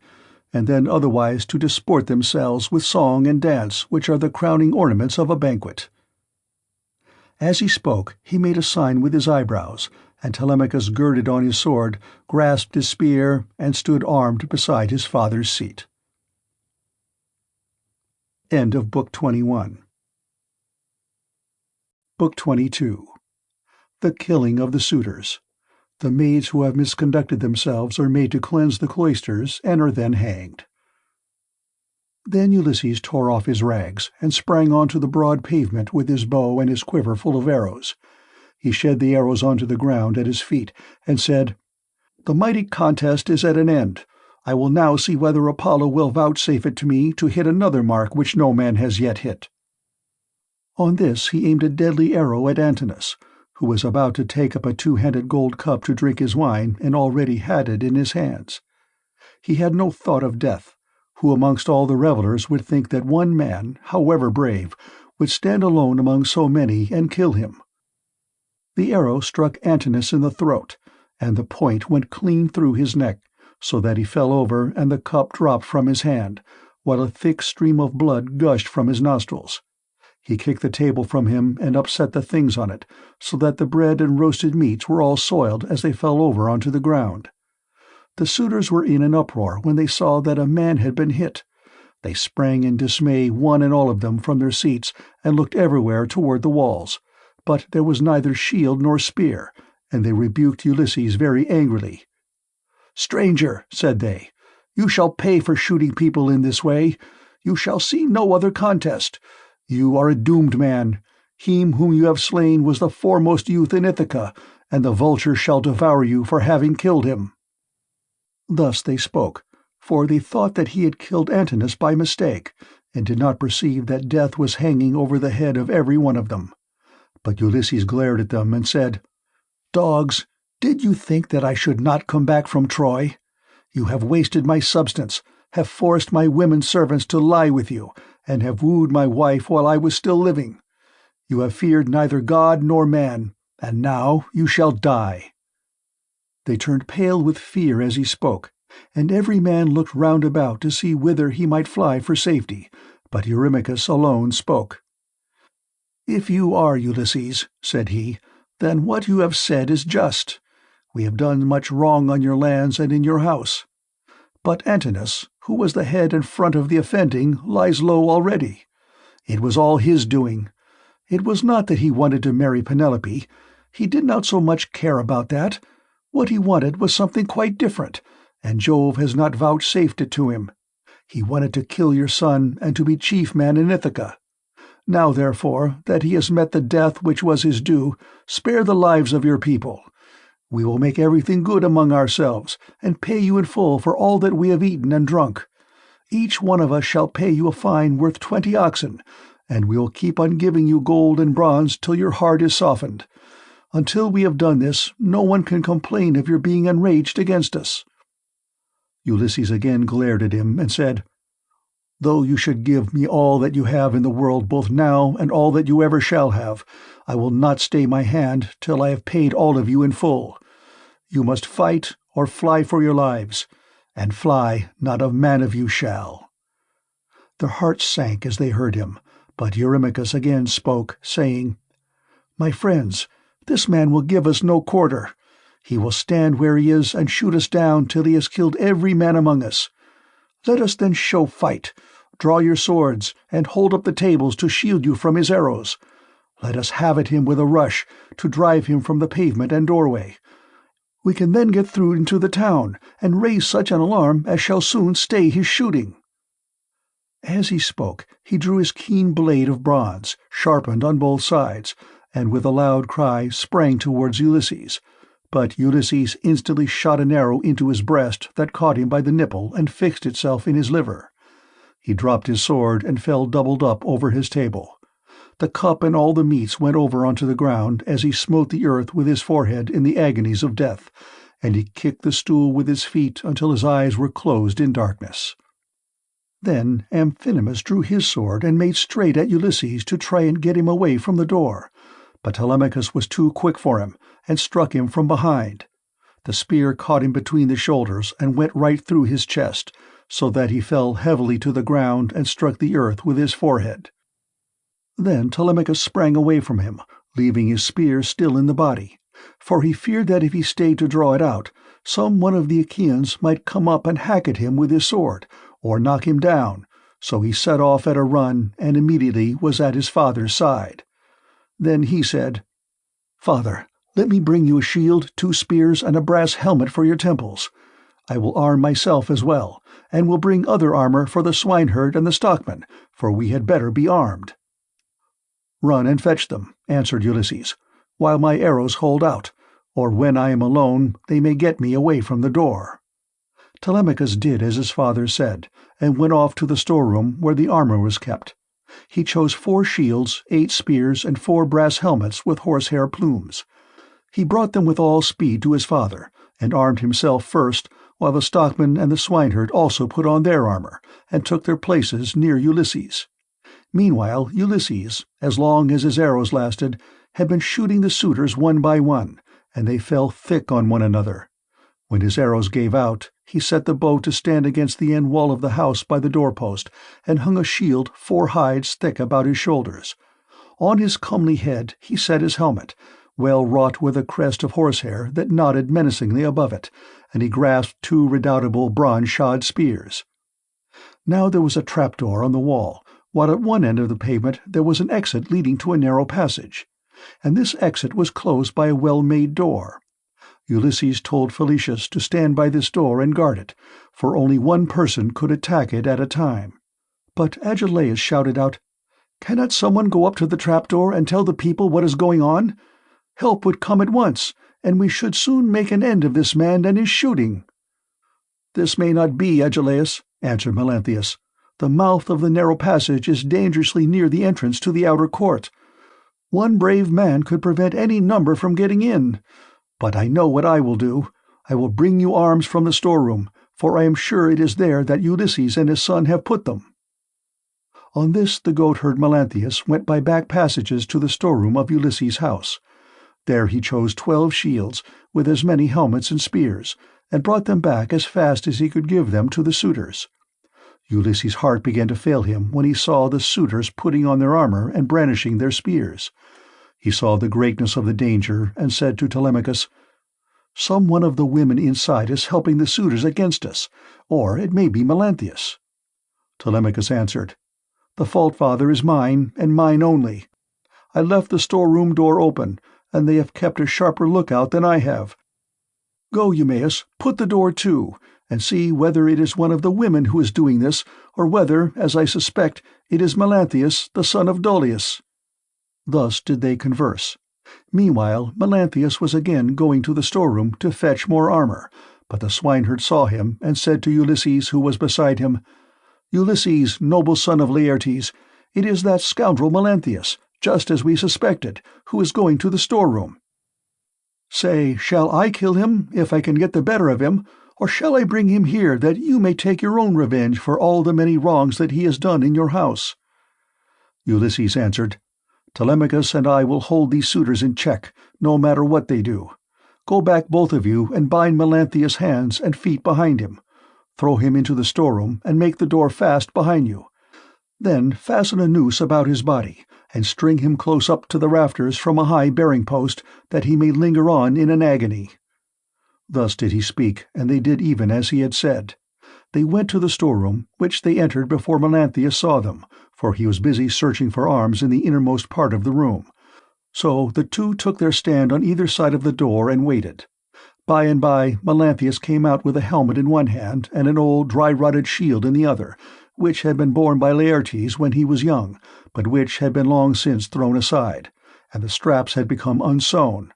and then otherwise to disport themselves with song and dance, which are the crowning ornaments of a banquet." As he spoke, he made a sign with his eyebrows, and Telemachus girded on his sword, grasped his spear, and stood armed beside his father's seat. End of Book 21. Book 22. The Killing of the Suitors. The maids who have misconducted themselves are made to cleanse the cloisters and are then hanged. Then Ulysses tore off his rags and sprang on to the broad pavement with his bow and his quiver full of arrows. He shed the arrows onto the ground at his feet and said, "The mighty contest is at an end. I will now see whether Apollo will vouchsafe it to me to hit another mark which no man has yet hit." On this he aimed a deadly arrow at Antinous, who was about to take up a two-handed gold cup to drink his wine, and already had it in his hands. He had no thought of death, who amongst all the revellers would think that one man, however brave, would stand alone among so many and kill him. The arrow struck Antinous in the throat, and the point went clean through his neck, so that he fell over and the cup dropped from his hand, while a thick stream of blood gushed from his nostrils. He kicked the table from him and upset the things on it, so that the bread and roasted meats were all soiled as they fell over onto the ground. The suitors were in an uproar when they saw that a man had been hit. They sprang in dismay, one and all of them, from their seats, and looked everywhere toward the walls. But there was neither shield nor spear, and they rebuked Ulysses very angrily. "Stranger," said they, "you shall pay for shooting people in this way. You shall see no other contest. You are a doomed man. Him whom you have slain was the foremost youth in Ithaca, and the vulture shall devour you for having killed him." Thus they spoke, for they thought that he had killed Antinous by mistake, and did not perceive that death was hanging over the head of every one of them. But Ulysses glared at them and said, "Dogs, did you think that I should not come back from Troy? You have wasted my substance, have forced my women servants to lie with you, and have wooed my wife while I was still living. You have feared neither God nor man, and now you shall die." They turned pale with fear as he spoke, and every man looked round about to see whither he might fly for safety, but Eurymachus alone spoke. "If you are Ulysses," said he, "then what you have said is just. We have done much wrong on your lands and in your house. But Antinous, who was the head and front of the offending, lies low already. It was all his doing. It was not that he wanted to marry Penelope. He did not so much care about that. What he wanted was something quite different, and Jove has not vouchsafed it to him. He wanted to kill your son and to be chief man in Ithaca. Now, therefore, that he has met the death which was his due, spare the lives of your people. We will make everything good among ourselves, and pay you in full for all that we have eaten and drunk. Each one of us shall pay you a fine worth 20 oxen, and we will keep on giving you gold and bronze till your heart is softened. Until we have done this, no one can complain of your being enraged against us." Ulysses again glared at him and said, "Though you should give me all that you have in the world both now and all that you ever shall have, I will not stay my hand till I have paid all of you in full. You must fight or fly for your lives, and fly not a man of you shall." Their hearts sank as they heard him, but Eurymachus again spoke, saying, "My friends, this man will give us no quarter. He will stand where he is and shoot us down till he has killed every man among us. Let us then show fight. Draw your swords, and hold up the tables to shield you from his arrows. Let us have at him with a rush, to drive him from the pavement and doorway. We can then get through into the town, and raise such an alarm as shall soon stay his shooting." As he spoke, he drew his keen blade of bronze, sharpened on both sides, and with a loud cry sprang towards Ulysses. But Ulysses instantly shot an arrow into his breast that caught him by the nipple and fixed itself in his liver. He dropped his sword and fell doubled up over his table. The cup and all the meats went over onto the ground as he smote the earth with his forehead in the agonies of death, and he kicked the stool with his feet until his eyes were closed in darkness. Then Amphinomus drew his sword and made straight at Ulysses to try and get him away from the door, but Telemachus was too quick for him and struck him from behind. The spear caught him between the shoulders and went right through his chest, so that he fell heavily to the ground and struck the earth with his forehead. Then Telemachus sprang away from him, leaving his spear still in the body, for he feared that if he stayed to draw it out, some one of the Achaeans might come up and hack at him with his sword, or knock him down, so he set off at a run and immediately was at his father's side. Then he said, "Father, let me bring you a shield, 2 spears, and a brass helmet for your temples. I will arm myself as well, and will bring other armor for the swineherd and the stockman, for we had better be armed." "Run and fetch them," answered Ulysses, "while my arrows hold out, or when I am alone they may get me away from the door." Telemachus did as his father said, and went off to the storeroom where the armor was kept. He chose 4 shields, 8 spears, and 4 brass helmets with horsehair plumes. He brought them with all speed to his father, and armed himself first, while the stockman and the swineherd also put on their armor, and took their places near Ulysses. Meanwhile Ulysses, as long as his arrows lasted, had been shooting the suitors one by one, and they fell thick on one another. When his arrows gave out, he set the bow to stand against the end wall of the house by the doorpost, and hung a shield 4 hides thick about his shoulders. On his comely head he set his helmet, well wrought with a crest of horsehair that nodded menacingly above it, and he grasped 2 redoubtable bronze-shod spears. Now there was a trapdoor on the wall, while at one end of the pavement there was an exit leading to a narrow passage, and this exit was closed by a well-made door. Ulysses told Phyleus to stand by this door and guard it, for only one person could attack it at a time. But Agelaus shouted out, "Cannot someone go up to the trapdoor and tell the people what is going on? Help would come at once, and we should soon make an end of this man and his shooting." "This may not be, Agelaus," answered Melanthius. "The mouth of the narrow passage is dangerously near the entrance to the outer court. One brave man could prevent any number from getting in. But I know what I will do. I will bring you arms from the storeroom, for I am sure it is there that Ulysses and his son have put them." On this the goatherd Melanthius went by back passages to the storeroom of Ulysses' house. There he chose 12 shields, with as many helmets and spears, and brought them back as fast as he could give them to the suitors. Ulysses' heart began to fail him when he saw the suitors putting on their armor and brandishing their spears. He saw the greatness of the danger, and said to Telemachus, "Some one of the women inside is helping the suitors against us, or it may be Melanthius." Telemachus answered, "The fault, father, is mine, and mine only. I left the storeroom door open, and they have kept a sharper lookout than I have. Go, Eumaeus, put the door to, and see whether it is one of the women who is doing this, or whether, as I suspect, it is Melanthius, the son of Dolius." Thus did they converse. Meanwhile Melanthius was again going to the storeroom to fetch more armor, but the swineherd saw him, and said to Ulysses, who was beside him, "Ulysses, noble son of Laertes, it is that scoundrel Melanthius, just as we suspected, who is going to the storeroom. Say, shall I kill him, if I can get the better of him, or shall I bring him here that you may take your own revenge for all the many wrongs that he has done in your house?" Ulysses answered, "Telemachus and I will hold these suitors in check, no matter what they do. Go back, both of you, and bind Melanthius' hands and feet behind him. Throw him into the storeroom, and make the door fast behind you. Then fasten a noose about his body, and string him close up to the rafters from a high bearing-post, that he may linger on in an agony." Thus did he speak, and they did even as he had said. They went to the storeroom, which they entered before Melanthius saw them, for he was busy searching for arms in the innermost part of the room. So the two took their stand on either side of the door and waited. By and by Melanthius came out with a helmet in one hand and an old dry-rotted shield in the other, which had been borne by Laertes when he was young, but which had been long since thrown aside, and the straps had become unsewn.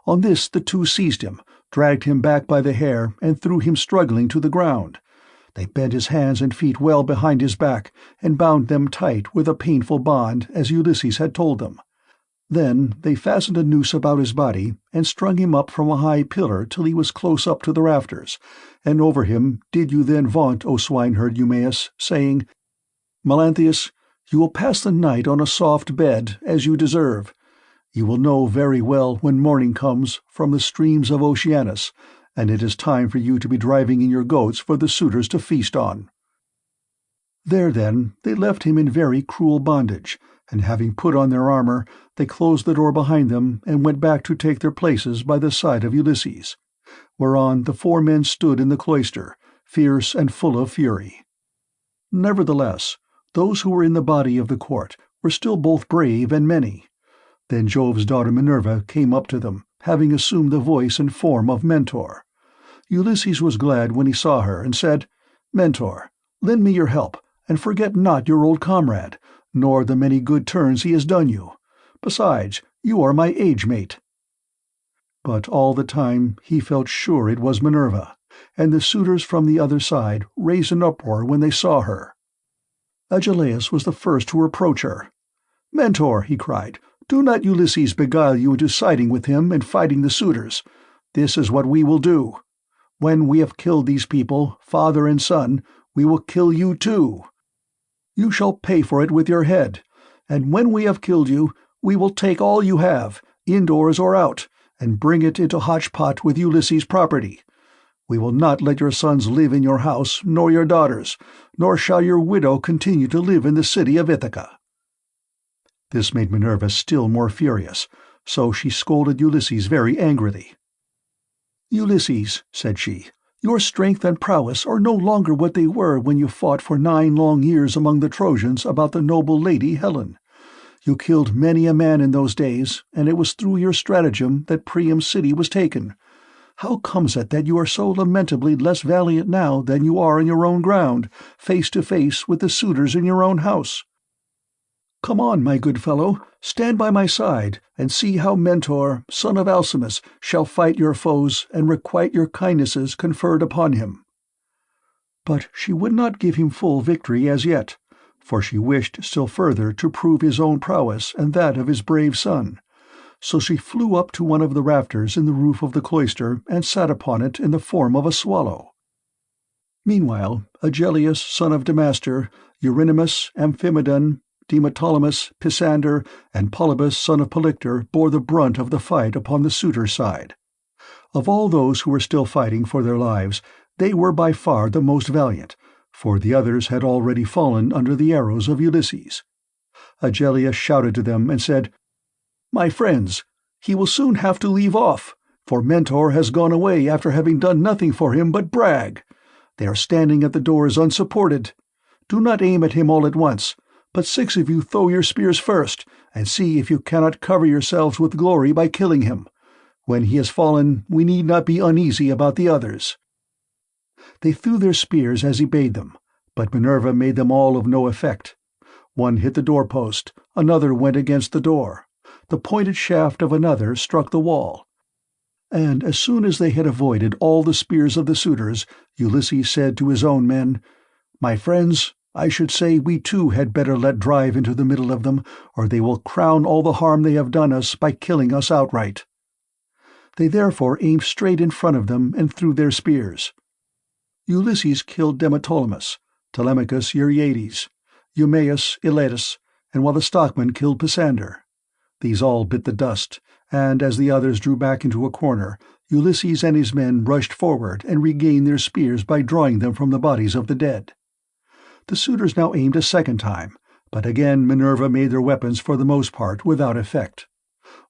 On this the two seized him, dragged him back by the hair, and threw him struggling to the ground. They bent his hands and feet well behind his back, and bound them tight with a painful bond, as Ulysses had told them. Then they fastened a noose about his body, and strung him up from a high pillar till he was close up to the rafters, and over him did you then vaunt, O swineherd Eumaeus, saying, "Melanthius, you will pass the night on a soft bed, as you deserve. You will know very well when morning comes from the streams of Oceanus, and it is time for you to be driving in your goats for the suitors to feast on." There then they left him in very cruel bondage, and having put on their armor, they closed the door behind them and went back to take their places by the side of Ulysses, whereon the 4 men stood in the cloister, fierce and full of fury. Nevertheless, those who were in the body of the court were still both brave and many. Then Jove's daughter Minerva came up to them, having assumed the voice and form of Mentor. Ulysses was glad when he saw her, and said, "Mentor, lend me your help, and forget not your old comrade, nor the many good turns he has done you. Besides, you are my age-mate." But all the time he felt sure it was Minerva, and the suitors from the other side raised an uproar when they saw her. Agelaus was the first to approach her. "Mentor," he cried, "do not Ulysses beguile you into siding with him and fighting the suitors. This is what we will do. When we have killed these people, father and son, we will kill you too. You shall pay for it with your head, and when we have killed you, we will take all you have, indoors or out, and bring it into hotch-pot with Ulysses' property. We will not let your sons live in your house, nor your daughters, nor shall your widow continue to live in the city of Ithaca." This made Minerva still more furious, so she scolded Ulysses very angrily. "Ulysses," said she, "your strength and prowess are no longer what they were when you fought for 9 long years among the Trojans about the noble lady Helen. You killed many a man in those days, and it was through your stratagem that Priam's city was taken. How comes it that you are so lamentably less valiant now than you are on your own ground, face to face with the suitors in your own house? Come on, my good fellow, stand by my side, and see how Mentor, son of Alcimus, shall fight your foes and requite your kindnesses conferred upon him." But she would not give him full victory as yet, for she wished still further to prove his own prowess and that of his brave son. So she flew up to one of the rafters in the roof of the cloister and sat upon it in the form of a swallow. Meanwhile, Agellius, son of Damastor, Eurynomus, Amphimedon, Demoptolemus, Pisander, and Polybus, son of Polyctor, bore the brunt of the fight upon the suitors' side. Of all those who were still fighting for their lives, they were by far the most valiant, for the others had already fallen under the arrows of Ulysses. Agellius shouted to them and said, "My friends, he will soon have to leave off, for Mentor has gone away after having done nothing for him but brag. They are standing at the doors unsupported. Do not aim at him all at once, but 6 of you throw your spears first, and see if you cannot cover yourselves with glory by killing him. When he has fallen, we need not be uneasy about the others." They threw their spears as he bade them, but Minerva made them all of no effect. One hit the doorpost, another went against the door, the pointed shaft of another struck the wall. And as soon as they had avoided all the spears of the suitors, Ulysses said to his own men, "My friends, I should say we too had better let drive into the middle of them, or they will crown all the harm they have done us by killing us outright." They therefore aimed straight in front of them and threw their spears. Ulysses killed Demoptolemus, Telemachus Euryades, EUMAEUS Elatus, and while the stockman killed Pisander. These all bit the dust, and as the others drew back into a corner, Ulysses and his men rushed forward and regained their spears by drawing them from the bodies of the dead. The suitors now aimed a second time, but again Minerva made their weapons for the most part without effect.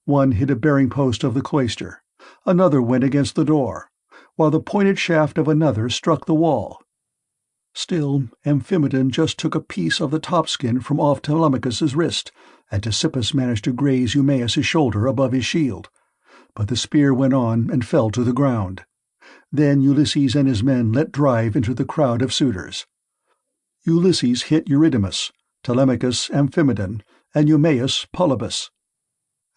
One hit a bearing post of the cloister, another went against the door, while the pointed shaft of another struck the wall. Still, Amphimedon just took a piece of the top skin from off Telemachus's wrist, and Ctesippus managed to graze Eumaeus's shoulder above his shield. But the spear went on and fell to the ground. Then Ulysses and his men let drive into the crowd of suitors. Ulysses hit Eurynomus, Telemachus Amphimedon, and Eumaeus Polybus.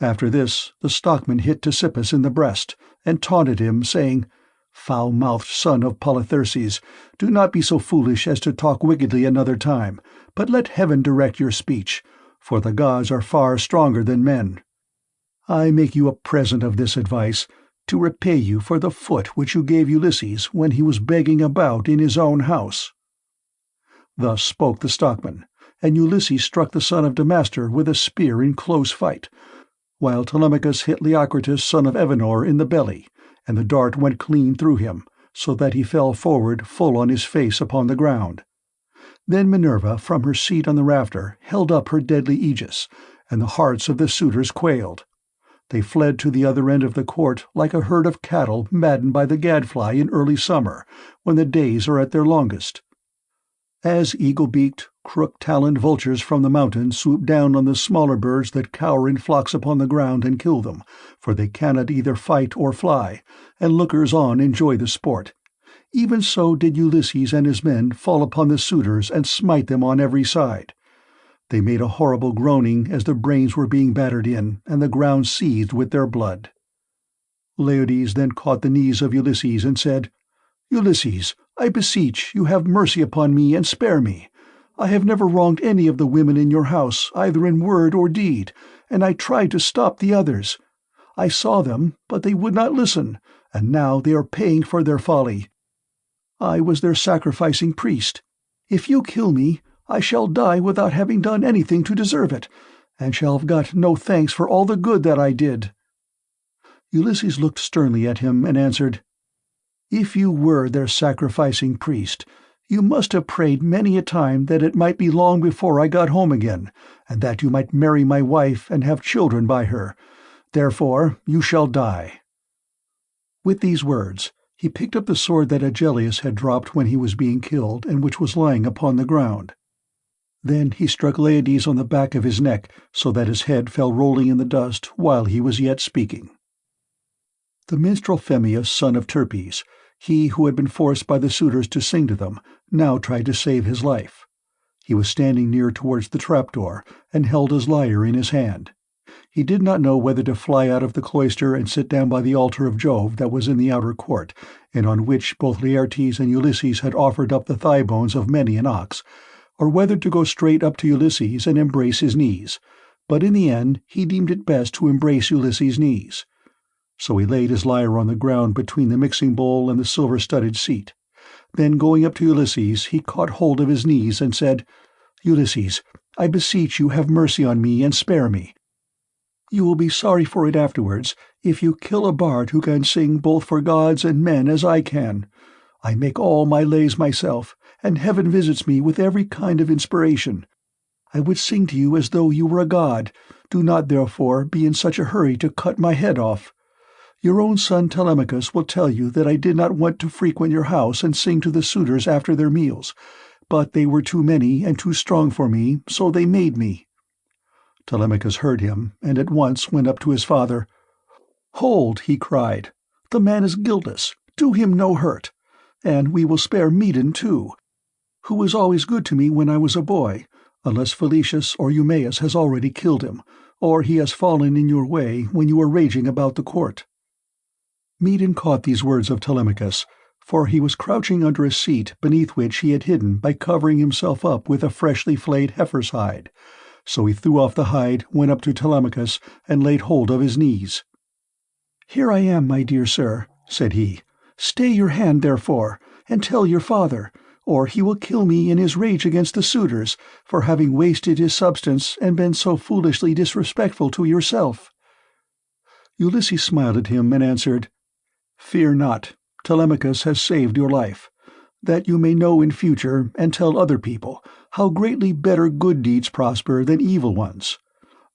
After this, the stockman hit Ctesippus in the breast, and taunted him, saying, "Foul-mouthed son of Polytherses, do not be so foolish as to talk wickedly another time, but let heaven direct your speech, for the gods are far stronger than men. I make you a present of this advice, to repay you for the foot which you gave Ulysses when he was begging about in his own house." Thus spoke the stockman, and Ulysses struck the son of Damastor with a spear in close fight, while Telemachus hit Leocritus son of Evenor in the belly, and the dart went clean through him, so that he fell forward full on his face upon the ground. Then Minerva from her seat on the rafter held up her deadly aegis, and the hearts of the suitors quailed. They fled to the other end of the court like a herd of cattle maddened by the gadfly in early summer, when the days are at their longest. As eagle-beaked, crook-taloned vultures from the mountain swoop down on the smaller birds that cower in flocks upon the ground and kill them, for they cannot either fight or fly, and lookers-on enjoy the sport, even so did Ulysses and his men fall upon the suitors and smite them on every side. They made a horrible groaning as their brains were being battered in, and the ground seethed with their blood. Laertes then caught the knees of Ulysses and said, "Ulysses, I beseech you have mercy upon me and spare me. I have never wronged any of the women in your house, either in word or deed, and I tried to stop the others. I saw them, but they would not listen, and now they are paying for their folly. I was their sacrificing priest. If you kill me, I shall die without having done anything to deserve it, and shall have got no thanks for all the good that I did." Ulysses looked sternly at him and answered, "If you were their sacrificing priest, you must have prayed many a time that it might be long before I got home again, and that you might marry my wife and have children by her. Therefore you shall die." With these words, he picked up the sword that Agellius had dropped when he was being killed and which was lying upon the ground. Then he struck Laertes on the back of his neck so that his head fell rolling in the dust while he was yet speaking. The minstrel Phemius, son of Terpes, he who had been forced by the suitors to sing to them, now tried to save his life. He was standing near towards the trapdoor, and held his lyre in his hand. He did not know whether to fly out of the cloister and sit down by the altar of Jove that was in the outer court, and on which both Laertes and Ulysses had offered up the thigh bones of many an ox, or whether to go straight up to Ulysses and embrace his knees, but in the end he deemed it best to embrace Ulysses' knees. So he laid his lyre on the ground between the mixing bowl and the silver-studded seat. Then going up to Ulysses, he caught hold of his knees and said, "Ulysses, I beseech you have mercy on me and spare me. You will be sorry for it afterwards if you kill a bard who can sing both for gods and men as I can. I make all my lays myself, and heaven visits me with every kind of inspiration. I would sing to you as though you were a god. Do not, therefore, be in such a hurry to cut my head off. Your own son Telemachus will tell you that I did not want to frequent your house and sing to the suitors after their meals, but they were too many and too strong for me, so they made me." Telemachus heard him, and at once went up to his father. "Hold," he cried, "the man is guiltless. Do him no hurt. And we will spare Medon too, who was always good to me when I was a boy, unless Felicius or EUMAEUS has already killed him, or he has fallen in your way when you were raging about the court." Medon caught these words of Telemachus, for he was crouching under a seat beneath which he had hidden by covering himself up with a freshly flayed heifer's hide. So he threw off the hide, went up to Telemachus, and laid hold of his knees. "Here I am, my dear sir," said he. "Stay your hand, therefore, and tell your father, or he will kill me in his rage against the suitors, for having wasted his substance and been so foolishly disrespectful to yourself." Ulysses smiled at him and answered, "Fear not, Telemachus has saved your life, that you may know in future, and tell other people, how greatly better good deeds prosper than evil ones.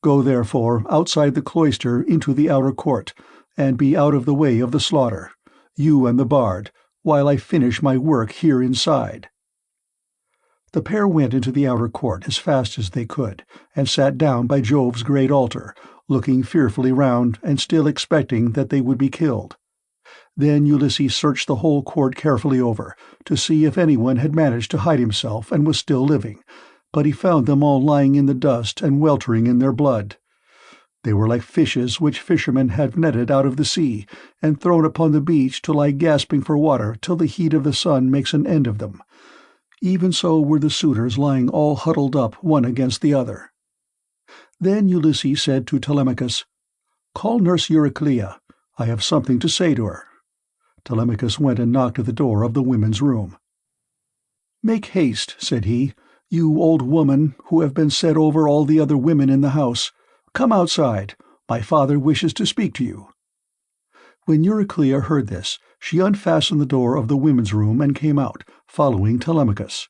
Go therefore outside the cloister into the outer court, and be out of the way of the slaughter, you and the bard, while I finish my work here inside." The pair went into the outer court as fast as they could, and sat down by Jove's great altar, looking fearfully round, and still expecting that they would be killed. Then Ulysses searched the whole court carefully over, to see if anyone had managed to hide himself and was still living, but he found them all lying in the dust and weltering in their blood. They were like fishes which fishermen have netted out of the sea, and thrown upon the beach to lie gasping for water till the heat of the sun makes an end of them. Even so were the suitors lying all huddled up one against the other. Then Ulysses said to Telemachus, "Call nurse Euryclea. I have something to say to her." Telemachus went and knocked at the door of the women's room. "Make haste," said he, "you old woman who have been set over all the other women in the house. Come outside. My father wishes to speak to you." When Euryclea heard this, she unfastened the door of the women's room and came out, following Telemachus.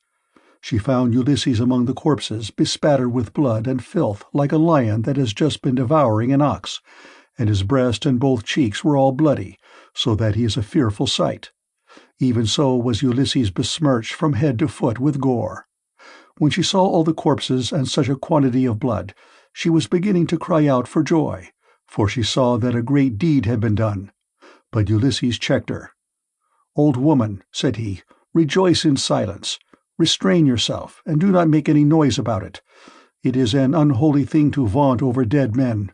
She found Ulysses among the corpses, bespattered with blood and filth like a lion that has just been devouring an ox, and his breast and both cheeks were all bloody, so that he is a fearful sight. Even so was Ulysses besmirched from head to foot with gore. When she saw all the corpses and such a quantity of blood, she was beginning to cry out for joy, for she saw that a great deed had been done. But Ulysses checked her. "Old woman," said he, "rejoice in silence. Restrain yourself, and do not make any noise about it. It is an unholy thing to vaunt over dead men.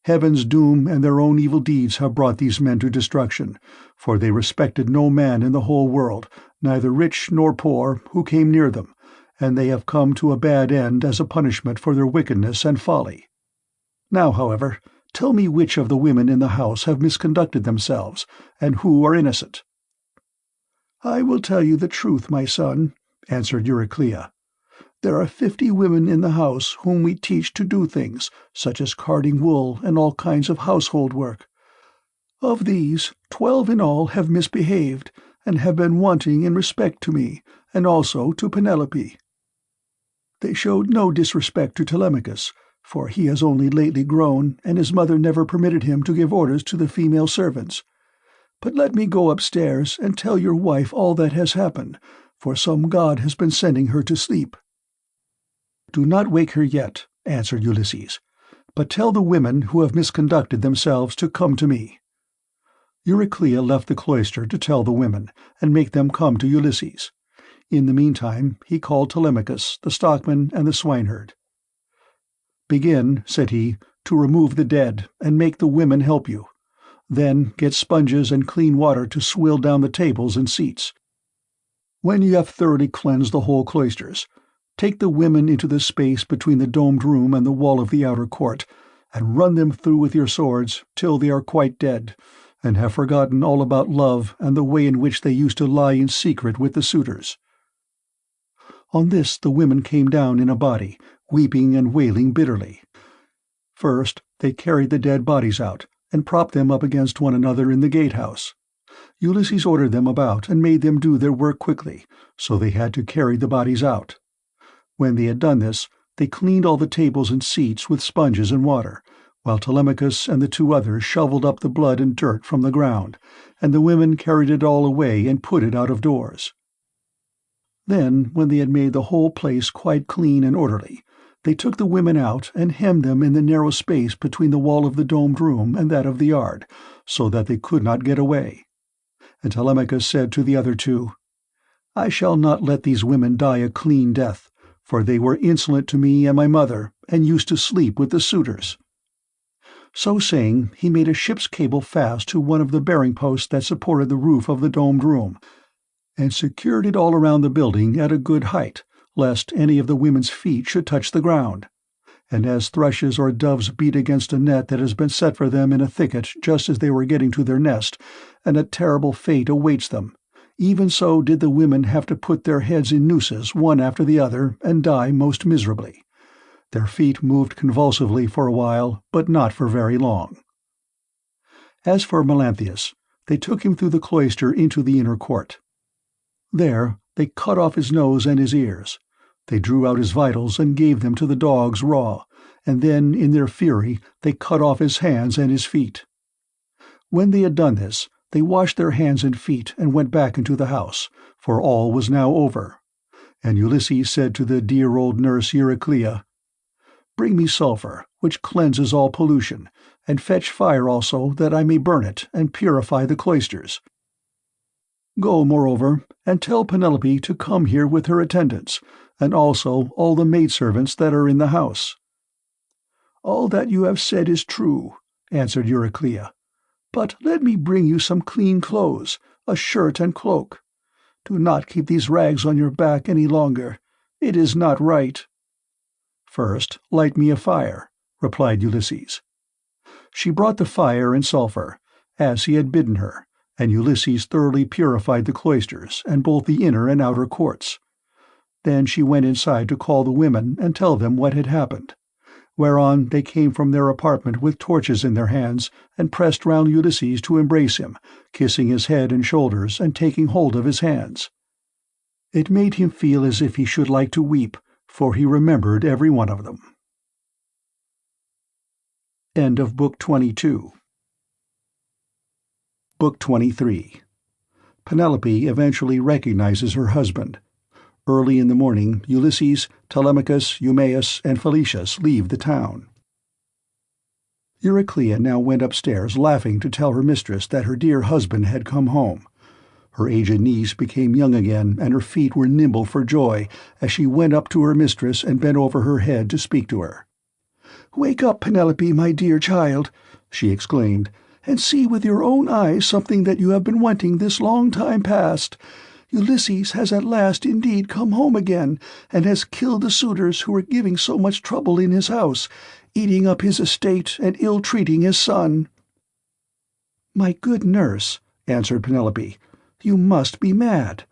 Heaven's doom and their own evil deeds have brought these men to destruction, for they respected no man in the whole world, neither rich nor poor, who came near them, and they have come to a bad end as a punishment for their wickedness and folly. Now, however, tell me which of the women in the house have misconducted themselves, and who are innocent." "I will tell you the truth, my son," answered Euryclea. "There are 50 women in the house whom we teach to do things, such as carding wool and all kinds of household work. Of these, 12 in all have misbehaved, and have been wanting in respect to me, and also to Penelope. They showed no disrespect to Telemachus, for he has only lately grown, and his mother never permitted him to give orders to the female servants. But let me go upstairs and tell your wife all that has happened, for some god has been sending her to sleep." "Do not wake her yet," answered Ulysses, "but tell the women who have misconducted themselves to come to me." Euryclea left the cloister to tell the women, and make them come to Ulysses. In the meantime he called Telemachus, the stockman, and the swineherd. "Begin," said he, "to remove the dead, and make the women help you. Then get sponges and clean water to swill down the tables and seats. When you have thoroughly cleansed the whole cloisters, take the women into the space between the domed room and the wall of the outer court, and run them through with your swords till they are quite dead, and have forgotten all about love and the way in which they used to lie in secret with the suitors." On this the women came down in a body, weeping and wailing bitterly. First they carried the dead bodies out, and propped them up against one another in the gatehouse. Ulysses ordered them about and made them do their work quickly, so they had to carry the bodies out. When they had done this, they cleaned all the tables and seats with sponges and water, while Telemachus and the two others shoveled up the blood and dirt from the ground, and the women carried it all away and put it out of doors. Then, when they had made the whole place quite clean and orderly, they took the women out and hemmed them in the narrow space between the wall of the domed room and that of the yard, so that they could not get away. And Telemachus said to the other two, "I shall not let these women die a clean death, for they were insolent to me and my mother, and used to sleep with the suitors." So saying, he made a ship's cable fast to one of the bearing posts that supported the roof of the domed room, and secured it all around the building at a good height, lest any of the women's feet should touch the ground. And as thrushes or doves beat against a net that has been set for them in a thicket just as they were getting to their nest, and a terrible fate awaits them, even so did the women have to put their heads in nooses one after the other and die most miserably. Their feet moved convulsively for a while, but not for very long. As for Melanthius, they took him through the cloister into the inner court. There they cut off his nose and his ears. They drew out his vitals and gave them to the dogs raw, and then, in their fury, they cut off his hands and his feet. When they had done this, they washed their hands and feet and went back into the house, for all was now over. And Ulysses said to the dear old nurse Euryclea, "Bring me sulphur, which cleanses all pollution, and fetch fire also, that I may burn it and purify the cloisters. Go, moreover, and tell Penelope to come here with her attendants, and also all the maidservants that are in the house." "All that you have said is true," answered Euryclea. "But let me bring you some clean clothes, a shirt and cloak. Do not keep these rags on your back any longer. It is not right." "First light me a fire," replied Ulysses. She brought the fire and sulphur, as he had bidden her, and Ulysses thoroughly purified the cloisters and both the inner and outer courts. Then she went inside to call the women and tell them what had happened, whereon they came from their apartment with torches in their hands and pressed round Ulysses to embrace him, kissing his head and shoulders and taking hold of his hands. It made him feel as if he should like to weep, for he remembered every one of them. End of Book 22. Book 23. Penelope eventually recognizes her husband. Early in the morning, Ulysses, Telemachus, EUMAEUS, and Felicius leave the town. Euryclea now went upstairs laughing to tell her mistress that her dear husband had come home. Her aged niece became young again, and her feet were nimble for joy as she went up to her mistress and bent over her head to speak to her. "Wake up, Penelope, my dear child," she exclaimed, "and see with your own eyes something that you have been wanting this long time past. Ulysses has at last indeed come home again, and has killed the suitors who were giving so much trouble in his house, eating up his estate and ill-treating his son." "My good nurse," answered Penelope, "you must be mad.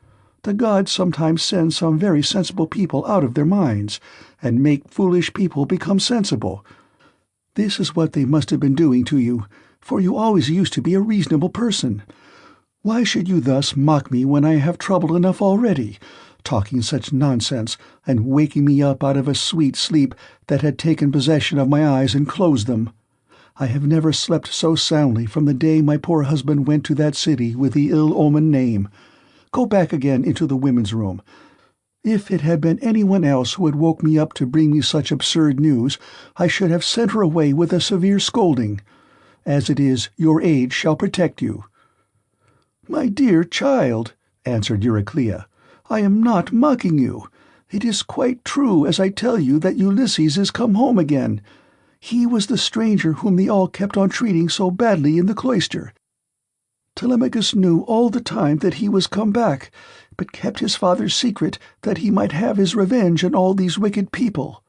The gods sometimes send some very sensible people out of their minds, and make foolish people become sensible. This is what they must have been doing to you, for you always used to be a reasonable person. Why should you thus mock me when I have trouble enough already, talking such nonsense, and waking me up out of a sweet sleep that had taken possession of my eyes and closed them? I have never slept so soundly from the day my poor husband went to that city with the ill-omened name. Go back again into the women's room. If it had been anyone else who had woke me up to bring me such absurd news, I should have sent her away with a severe scolding. As it is, your age shall protect you." "My dear child," answered Euryclea, "I am not mocking you. It is quite true as I tell you that Ulysses is come home again. He was the stranger whom they all kept on treating so badly in the cloister. Telemachus knew all the time that he was come back, but kept his father's secret that he might have his revenge on all these wicked people."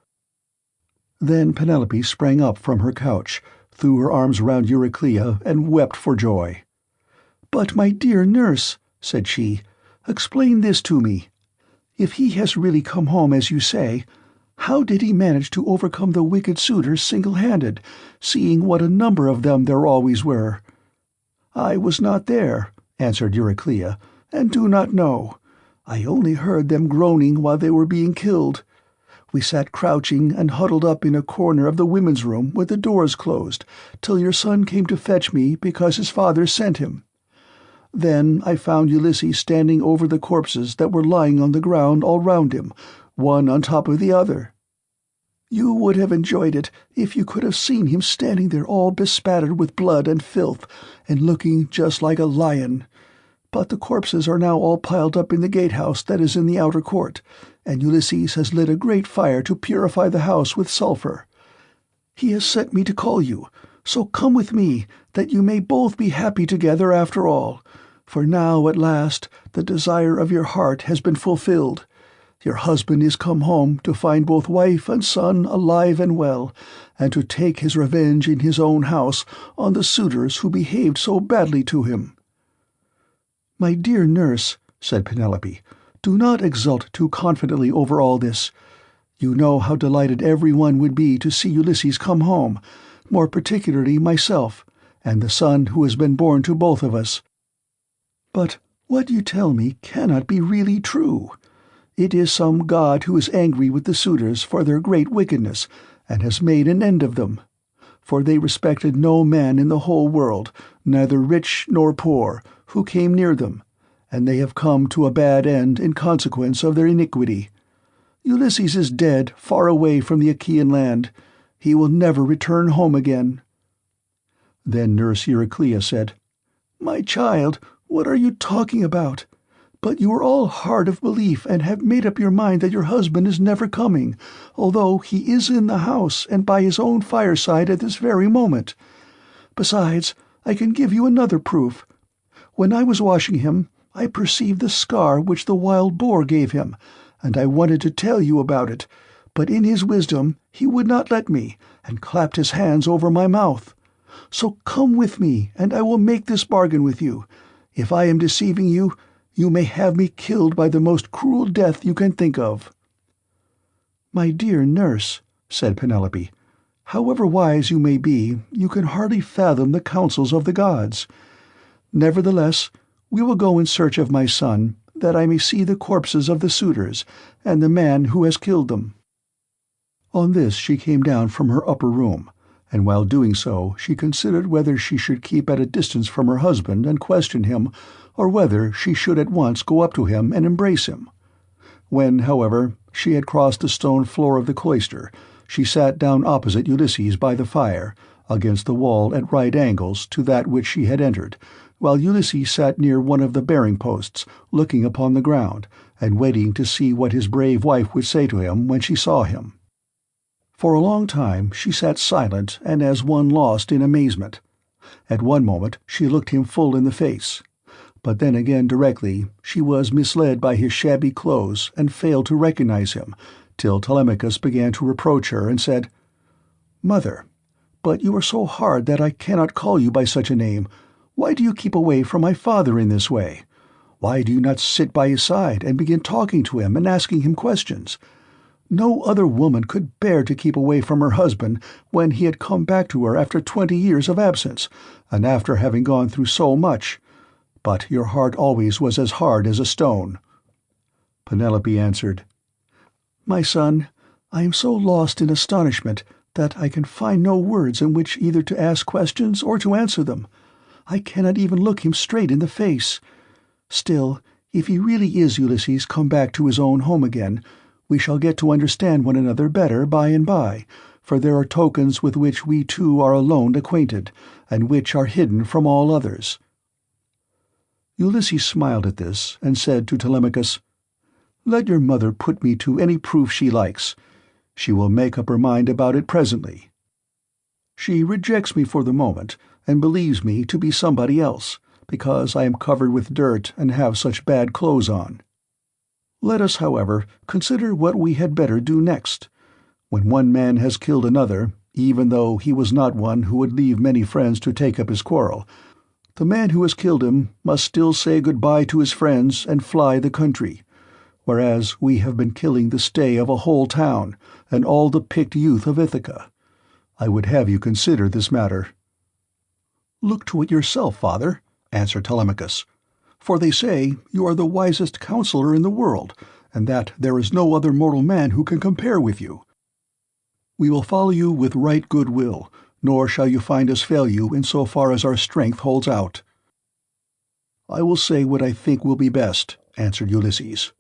Then Penelope sprang up from her couch, threw her arms round Euryclea, and wept for joy. "But, my dear nurse," said she, "explain this to me. If he has really come home as you say, how did he manage to overcome the wicked suitors single-handed, seeing what a number of them there always were?" "I was not there," answered Euryclea, "and do not know. I only heard them groaning while they were being killed. We sat crouching and huddled up in a corner of the women's room with the doors closed, till your son came to fetch me because his father sent him. Then I found Ulysses standing over the corpses that were lying on the ground all round him, one on top of the other. You would have enjoyed it if you could have seen him standing there all bespattered with blood and filth, and looking just like a lion. But the corpses are now all piled up in the gatehouse that is in the outer court, and Ulysses has lit a great fire to purify the house with sulphur. He has sent me to call you, so come with me, that you may both be happy together after all, for now at last the desire of your heart has been fulfilled. Your husband is come home to find both wife and son alive and well, and to take his revenge in his own house on the suitors who behaved so badly to him." "My dear nurse," said Penelope, "do not exult too confidently over all this. You know how delighted every one would be to see Ulysses come home, more particularly myself, and the son who has been born to both of us. But what you tell me cannot be really true. It is some god who is angry with the suitors for their great wickedness, and has made an end of them. For they respected no man in the whole world, neither rich nor poor, who came near them, and they have come to a bad end in consequence of their iniquity. Ulysses is dead, far away from the Achaean land. He will never return home again." Then Nurse Euryclea said, "My child, what are you talking about? But you are all hard of belief and have made up your mind that your husband is never coming, although he is in the house and by his own fireside at this very moment. Besides, I can give you another proof. When I was washing him, I perceived the scar which the wild boar gave him, and I wanted to tell you about it, but in his wisdom he would not let me, and clapped his hands over my mouth. So come with me, and I will make this bargain with you. If I am deceiving you, you may have me killed by the most cruel death you can think of." "My dear nurse," said Penelope, "however wise you may be, you can hardly fathom the counsels of the gods. Nevertheless, we will go in search of my son, that I may see the corpses of the suitors, and the man who has killed them." On this she came down from her upper room, and while doing so she considered whether she should keep at a distance from her husband and question him, or whether she should at once go up to him and embrace him. When, however, she had crossed the stone floor of the cloister, she sat down opposite Ulysses by the fire, against the wall at right angles to that which she had entered, while Ulysses sat near one of the bearing-posts, looking upon the ground, and waiting to see what his brave wife would say to him when she saw him. For a long time she sat silent and as one lost in amazement. At one moment she looked him full in the face, but then again directly she was misled by his shabby clothes and failed to recognize him, till Telemachus began to reproach her and said, "Mother, but you are so hard that I cannot call you by such a name. Why do you keep away from my father in this way? Why do you not sit by his side and begin talking to him and asking him questions? No other woman could bear to keep away from her husband when he had come back to her after 20 years of absence, and after having gone through so much. But your heart always was as hard as a stone." Penelope answered, "My son, I am so lost in astonishment that I can find no words in which either to ask questions or to answer them. I cannot even look him straight in the face. Still, if he really is Ulysses come back to his own home again, we shall get to understand one another better by and by, for there are tokens with which we two are alone acquainted, and which are hidden from all others." Ulysses smiled at this, and said to Telemachus, "Let your mother put me to any proof she likes. She will make up her mind about it presently. She rejects me for the moment, and believes me to be somebody else, because I am covered with dirt and have such bad clothes on. Let us, however, consider what we had better do next. When one man has killed another, even though he was not one who would leave many friends to take up his quarrel, The man who has killed him must still say goodbye to his friends and fly the country, whereas we have been killing the stay of a whole town and all the picked youth of Ithaca. I would have you consider this matter." "Look to it yourself, father," answered Telemachus, "for they say you are the wisest counselor in the world, and that there is no other mortal man who can compare with you. We will follow you with right good will, nor shall you find us fail you in so far as our strength holds out." "I will say what I think will be best," answered Ulysses.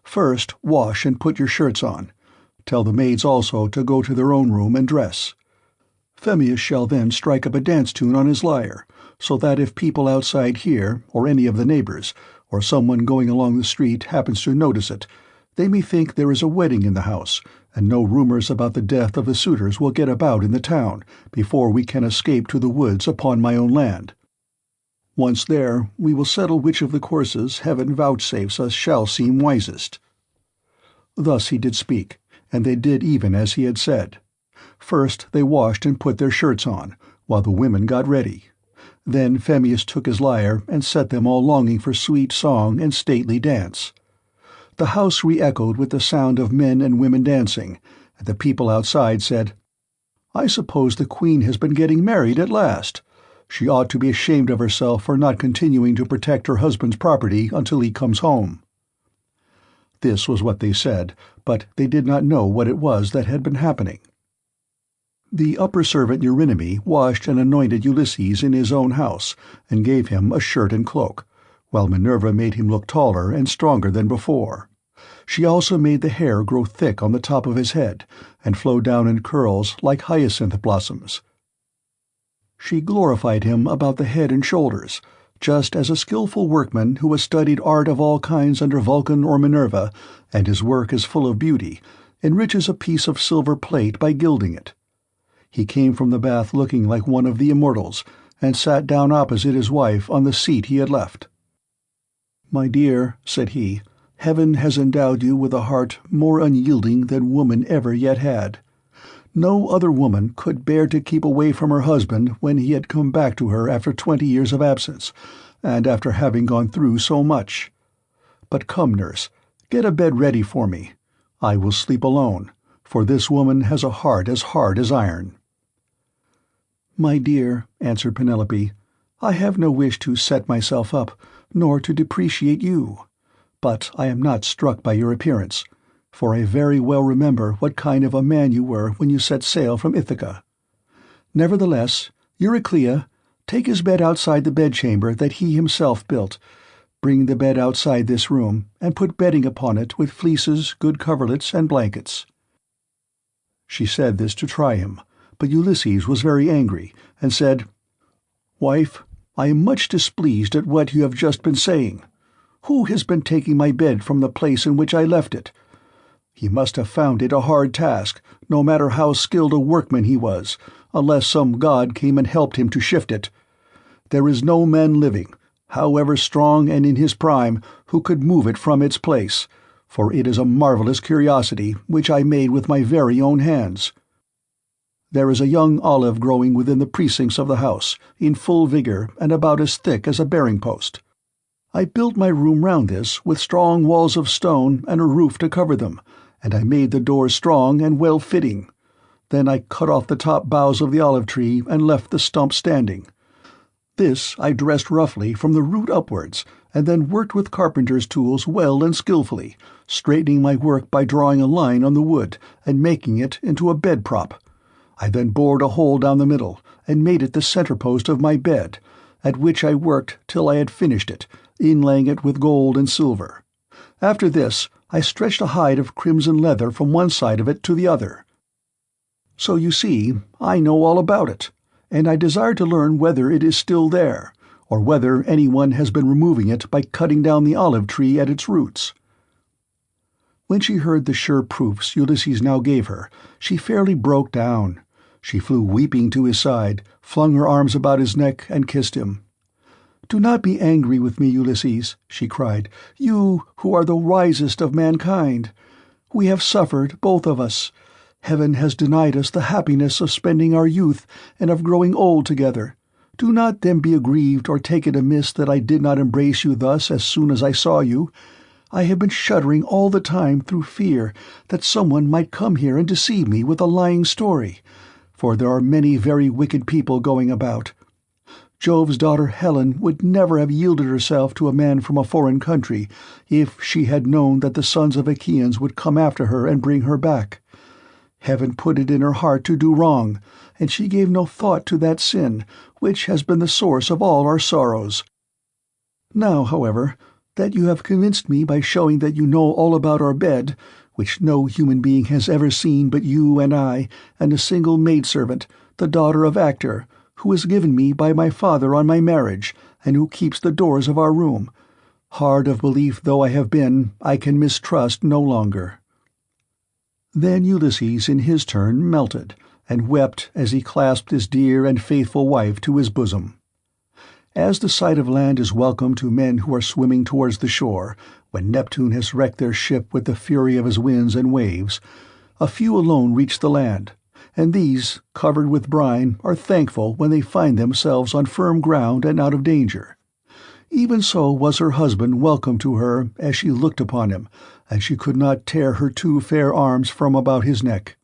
"First, wash and put your shirts on. Tell the maids also to go to their own room and dress. Phemius shall then strike up a dance tune on his lyre, so that if people outside hear, or any of the neighbors, or someone going along the street happens to notice it, they may think there is a wedding in the house, and no rumors about the death of the suitors will get about in the town before we can escape to the woods upon my own land. Once there, we will settle which of the courses heaven vouchsafes us shall seem wisest." Thus he did speak, and they did even as he had said. First they washed and put their shirts on, while the women got ready. Then Phemius took his lyre and set them all longing for sweet song and stately dance. The house re-echoed with the sound of men and women dancing, and the people outside said, "I suppose the queen has been getting married at last. She ought to be ashamed of herself for not continuing to protect her husband's property until he comes home." This was what they said, but they did not know what it was that had been happening. The upper servant Eurynome washed and anointed Ulysses in his own house, and gave him a shirt and cloak, while Minerva made him look taller and stronger than before. She also made the hair grow thick on the top of his head, and flow down in curls like hyacinth blossoms. She glorified him about the head and shoulders, just as a skillful workman who has studied art of all kinds under Vulcan or Minerva, and his work is full of beauty, enriches a piece of silver plate by gilding it. He came from the bath looking like one of the immortals, and sat down opposite his wife on the seat he had left. "My dear," said he, "heaven has endowed you with a heart more unyielding than woman ever yet had. No other woman could bear to keep away from her husband when he had come back to her after 20 years of absence, and after having gone through so much. But come, nurse, get a bed ready for me. I will sleep alone, for this woman has a heart as hard as iron." "My dear," answered Penelope, "I have no wish to set myself up, nor to depreciate you. But I am not struck by your appearance, for I very well remember what kind of a man you were when you set sail from Ithaca. Nevertheless, Euryclea, take his bed outside the bedchamber that he himself built. Bring the bed outside this room, and put bedding upon it with fleeces, good coverlets, and blankets." She said this to try him, but Ulysses was very angry, and said, "Wife, I am much displeased at what you have just been saying. Who has been taking my bed from the place in which I left it? He must have found it a hard task, no matter how skilled a workman he was, unless some god came and helped him to shift it. There is no man living, however strong and in his prime, who could move it from its place, for it is a marvelous curiosity which I made with my very own hands. There is a young olive growing within the precincts of the house, in full vigor and about as thick as a bearing-post. I built my room round this with strong walls of stone and a roof to cover them, and I made the doors strong and well-fitting. Then I cut off the top boughs of the olive tree and left the stump standing. This I dressed roughly from the root upwards, and then worked with carpenter's tools well and skilfully, straightening my work by drawing a line on the wood and making it into a bed-prop. I then bored a hole down the middle, and made it the center-post of my bed, at which I worked till I had finished it, inlaying it with gold and silver. After this I stretched a hide of crimson leather from one side of it to the other. So you see, I know all about it, and I desire to learn whether it is still there, or whether anyone has been removing it by cutting down the olive tree at its roots." When she heard the sure proofs Ulysses now gave her, she fairly broke down. She flew weeping to his side, flung her arms about his neck, and kissed him. "Do not be angry with me, Ulysses," she cried, "you who are the wisest of mankind. We have suffered, both of us. Heaven has denied us the happiness of spending our youth and of growing old together. Do not then be aggrieved or take it amiss that I did not embrace you thus as soon as I saw you. I have been shuddering all the time through fear that someone might come here and deceive me with a lying story, for there are many very wicked people going about. Jove's daughter Helen would never have yielded herself to a man from a foreign country if she had known that the sons of Achaeans would come after her and bring her back. Heaven put it in her heart to do wrong, and she gave no thought to that sin, which has been the source of all our sorrows. Now, however, that you have convinced me by showing that you know all about our bed, which no human being has ever seen but you and I, and a single maidservant, the daughter of Actor, who was given me by my father on my marriage, and who keeps the doors of our room. Hard of belief though I have been, I can mistrust no longer." Then Ulysses in his turn melted, and wept as he clasped his dear and faithful wife to his bosom. As the sight of land is welcome to men who are swimming towards the shore, when Neptune has wrecked their ship with the fury of his winds and waves, a few alone reach the land, and these, covered with brine, are thankful when they find themselves on firm ground and out of danger. Even so was her husband welcome to her as she looked upon him, and she could not tear her two fair arms from about his neck.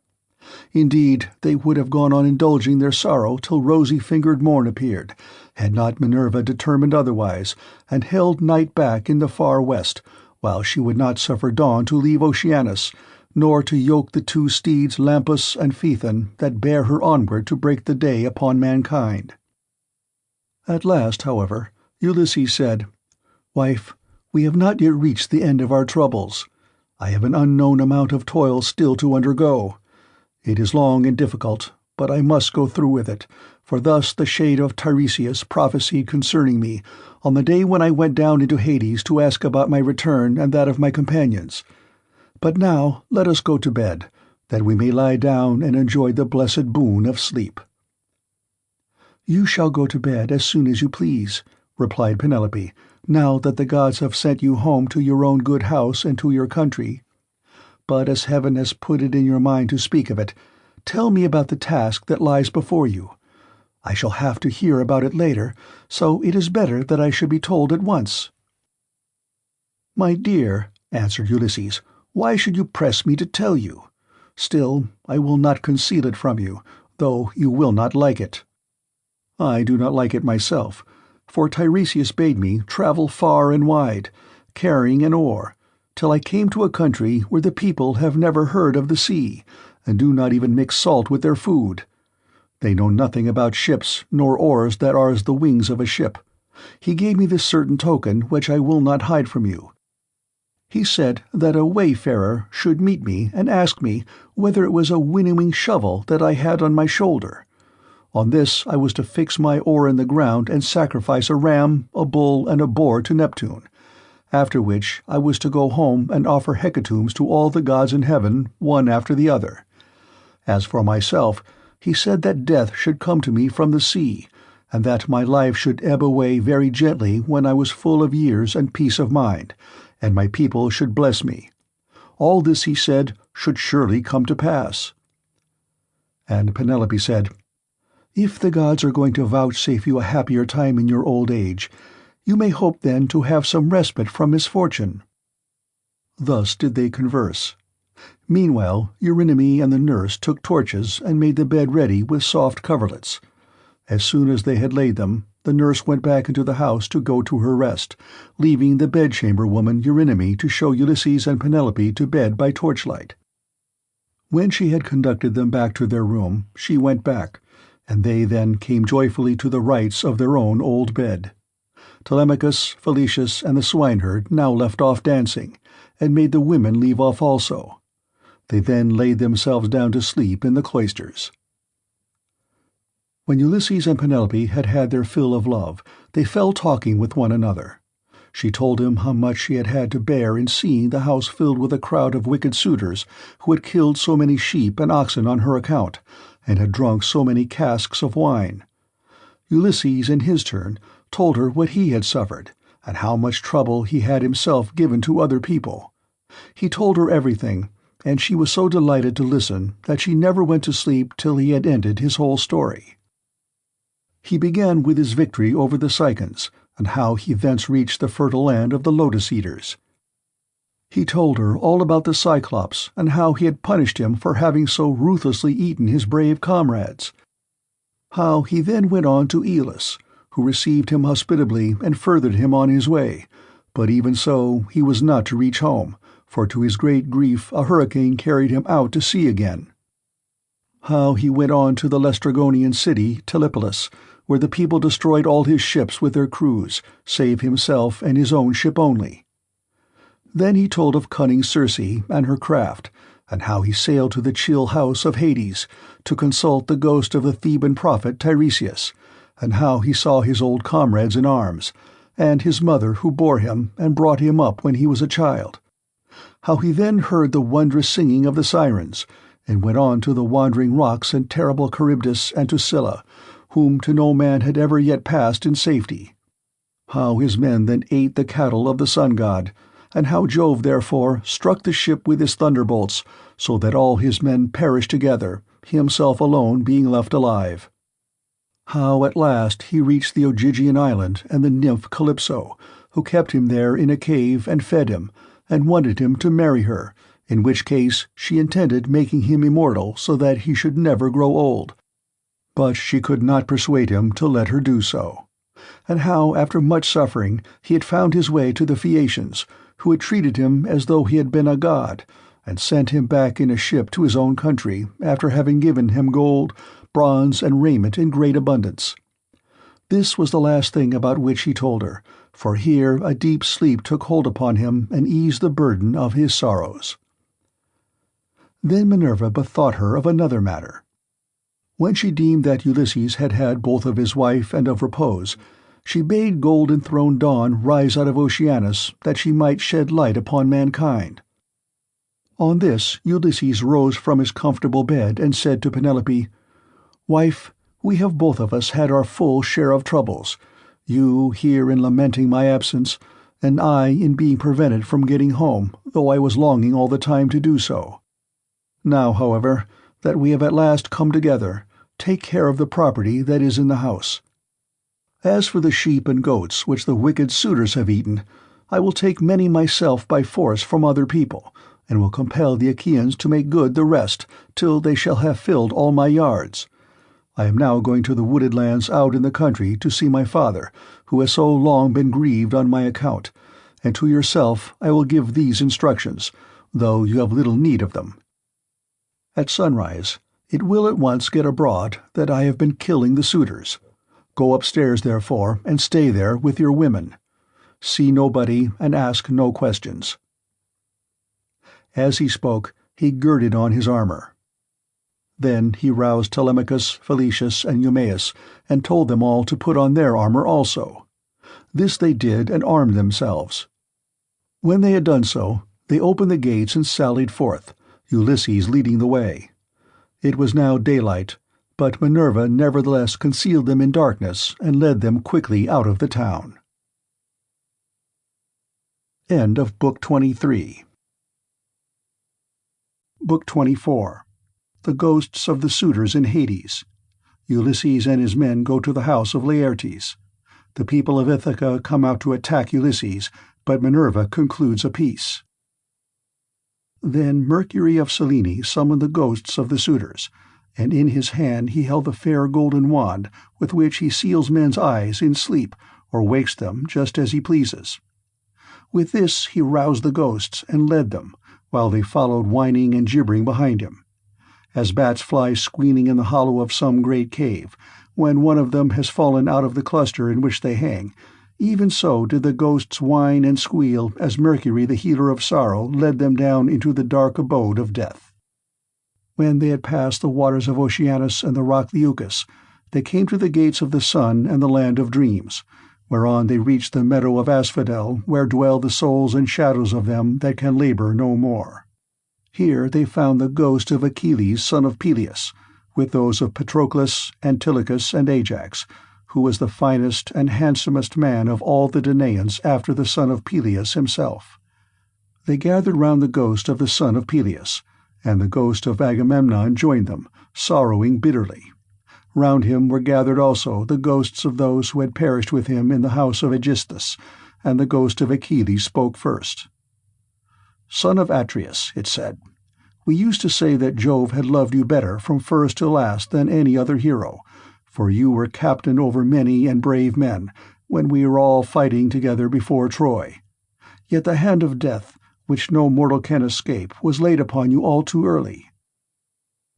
Indeed, they would have gone on indulging their sorrow till rosy-fingered morn appeared, had not Minerva determined otherwise, and held night back in the far west, while she would not suffer dawn to leave Oceanus, nor to yoke the two steeds Lampus and Phaethon that bear her onward to break the day upon mankind. At last, however, Ulysses said, "Wife, we have not yet reached the end of our troubles. I have an unknown amount of toil still to undergo. It is long and difficult, but I must go through with it, for thus the shade of Tiresias prophesied concerning me, on the day when I went down into Hades to ask about my return and that of my companions. But now let us go to bed, that we may lie down and enjoy the blessed boon of sleep." "You shall go to bed as soon as you please," replied Penelope, "now that the gods have sent you home to your own good house and to your country. But as heaven has put it in your mind to speak of it, tell me about the task that lies before you. I shall have to hear about it later, so it is better that I should be told at once." "My dear," answered Ulysses, "why should you press me to tell you? Still, I will not conceal it from you, though you will not like it. I do not like it myself, for Tiresias bade me travel far and wide, carrying an oar, till I came to a country where the people have never heard of the sea, and do not even mix salt with their food. They know nothing about ships, nor oars that are as the wings of a ship. He gave me this certain token which I will not hide from you. He said that a wayfarer should meet me and ask me whether it was a winnowing shovel that I had on my shoulder. On this I was to fix my oar in the ground and sacrifice a ram, a bull, and a boar to Neptune, after which I was to go home and offer hecatombs to all the gods in heaven, one after the other. As for myself, he said that death should come to me from the sea, and that my life should ebb away very gently when I was full of years and peace of mind, and my people should bless me. All this, he said, should surely come to pass." And Penelope said, "If the gods are going to vouchsafe you a happier time in your old age, you may hope then to have some respite from misfortune." Thus did they converse. Meanwhile Eurynome and the nurse took torches and made the bed ready with soft coverlets. As soon as they had laid them, the nurse went back into the house to go to her rest, leaving the bedchamber woman Eurynome to show Ulysses and Penelope to bed by torchlight. When she had conducted them back to their room, she went back, and they then came joyfully to the rites of their own old bed. Telemachus, Phalecius, and the swineherd now left off dancing, and made the women leave off also. They then laid themselves down to sleep in the cloisters. When Ulysses and Penelope had had their fill of love, they fell talking with one another. She told him how much she had had to bear in seeing the house filled with a crowd of wicked suitors who had killed so many sheep and oxen on her account, and had drunk so many casks of wine. Ulysses, in his turn, told her what he had suffered, and how much trouble he had himself given to other people. He told her everything, and she was so delighted to listen that she never went to sleep till he had ended his whole story. He began with his victory over the CICONS, and how he thence reached the fertile land of the Lotus Eaters. He told her all about the Cyclops, and how he had punished him for having so ruthlessly eaten his brave comrades. How he then went on to AEOLUS, who received him hospitably and furthered him on his way, but even so he was not to reach home, for to his great grief a hurricane carried him out to sea again. How he went on to the Laestrygonian city, Telepolis, where the people destroyed all his ships with their crews, save himself and his own ship only. Then he told of cunning Circe and her craft, and how he sailed to the chill house of Hades to consult the ghost of the Theban prophet Tiresias, and how he saw his old comrades in arms, and his mother who bore him and brought him up when he was a child. How he then heard the wondrous singing of the Sirens, and went on to the wandering rocks and terrible CHARYBDIS and to SCHERIA, whom to no man had ever yet passed in safety. How his men then ate the cattle of the sun god, and how Jove therefore struck the ship with his thunderbolts, so that all his men perished together, himself alone being left alive. How at last he reached the Ogygian island and the nymph CALYPSO, who kept him there in a cave and fed him, and wanted him to marry her, in which case she intended making him immortal so that he should never grow old. But she could not persuade him to let her do so. And how, after much suffering, he had found his way to the Phaeacians, who had treated him as though he had been a god, and sent him back in a ship to his own country, after having given him gold, bronze, and raiment in great abundance. This was the last thing about which he told her, for here a deep sleep took hold upon him and eased the burden of his sorrows. Then Minerva bethought her of another matter. When she deemed that Ulysses had had both of his wife and of repose, she bade gold-enthroned Dawn rise out of Oceanus, that she might shed light upon mankind. On this Ulysses rose from his comfortable bed and said to Penelope, "Wife, we have both of us had our full share of troubles, you here in lamenting my absence, and I in being prevented from getting home, though I was longing all the time to do so. Now, however, that we have at last come together, take care of the property that is in the house. As for the sheep and goats which the wicked suitors have eaten, I will take many myself by force from other people, and will compel the Achaeans to make good the rest, till they shall have filled all my yards. I am now going to the wooded lands out in the country to see my father, who has so long been grieved on my account, and to yourself I will give these instructions, though you have little need of them. At sunrise it will at once get abroad that I have been killing the suitors. Go upstairs, therefore, and stay there with your women. See nobody and ask no questions." As he spoke, he girded on his armor. Then he roused Telemachus, Phalecius, and EUMAEUS, and told them all to put on their armor also. This they did and armed themselves. When they had done so, they opened the gates and sallied forth, Ulysses leading the way. It was now daylight, but Minerva nevertheless concealed them in darkness and led them quickly out of the town. End of Book 23. Book 24. The Ghosts of the Suitors in Hades. Ulysses and his men go to the house of Laertes. The people of Ithaca come out to attack Ulysses, but Minerva concludes a peace. Then Mercury of Selene summoned the ghosts of the suitors, and in his hand he held the fair golden wand with which he seals men's eyes in sleep or wakes them just as he pleases. With this he roused the ghosts and led them, while they followed whining and gibbering behind him. As bats fly squealing in the hollow of some great cave, when one of them has fallen out of the cluster in which they hang, even so did the ghosts whine and squeal as Mercury the healer of sorrow led them down into the dark abode of death. When they had passed the waters of Oceanus and the rock Leucus, they came to the gates of the sun and the land of dreams, whereon they reached the meadow of Asphodel, where dwell the souls and shadows of them that can labor no more. Here they found the ghost of Achilles son of Peleus, with those of Patroclus, Antilochus, and Ajax, who was the finest and handsomest man of all the Danaans after the son of Peleus himself. They gathered round the ghost of the son of Peleus, and the ghost of Agamemnon joined them, sorrowing bitterly. Round him were gathered also the ghosts of those who had perished with him in the house of Aegisthus, and the ghost of Achilles spoke first. "Son of Atreus," it said, "we used to say that Jove had loved you better from first to last than any other hero, for you were captain over many and brave men, when we were all fighting together before Troy. Yet the hand of death, which no mortal can escape, was laid upon you all too early.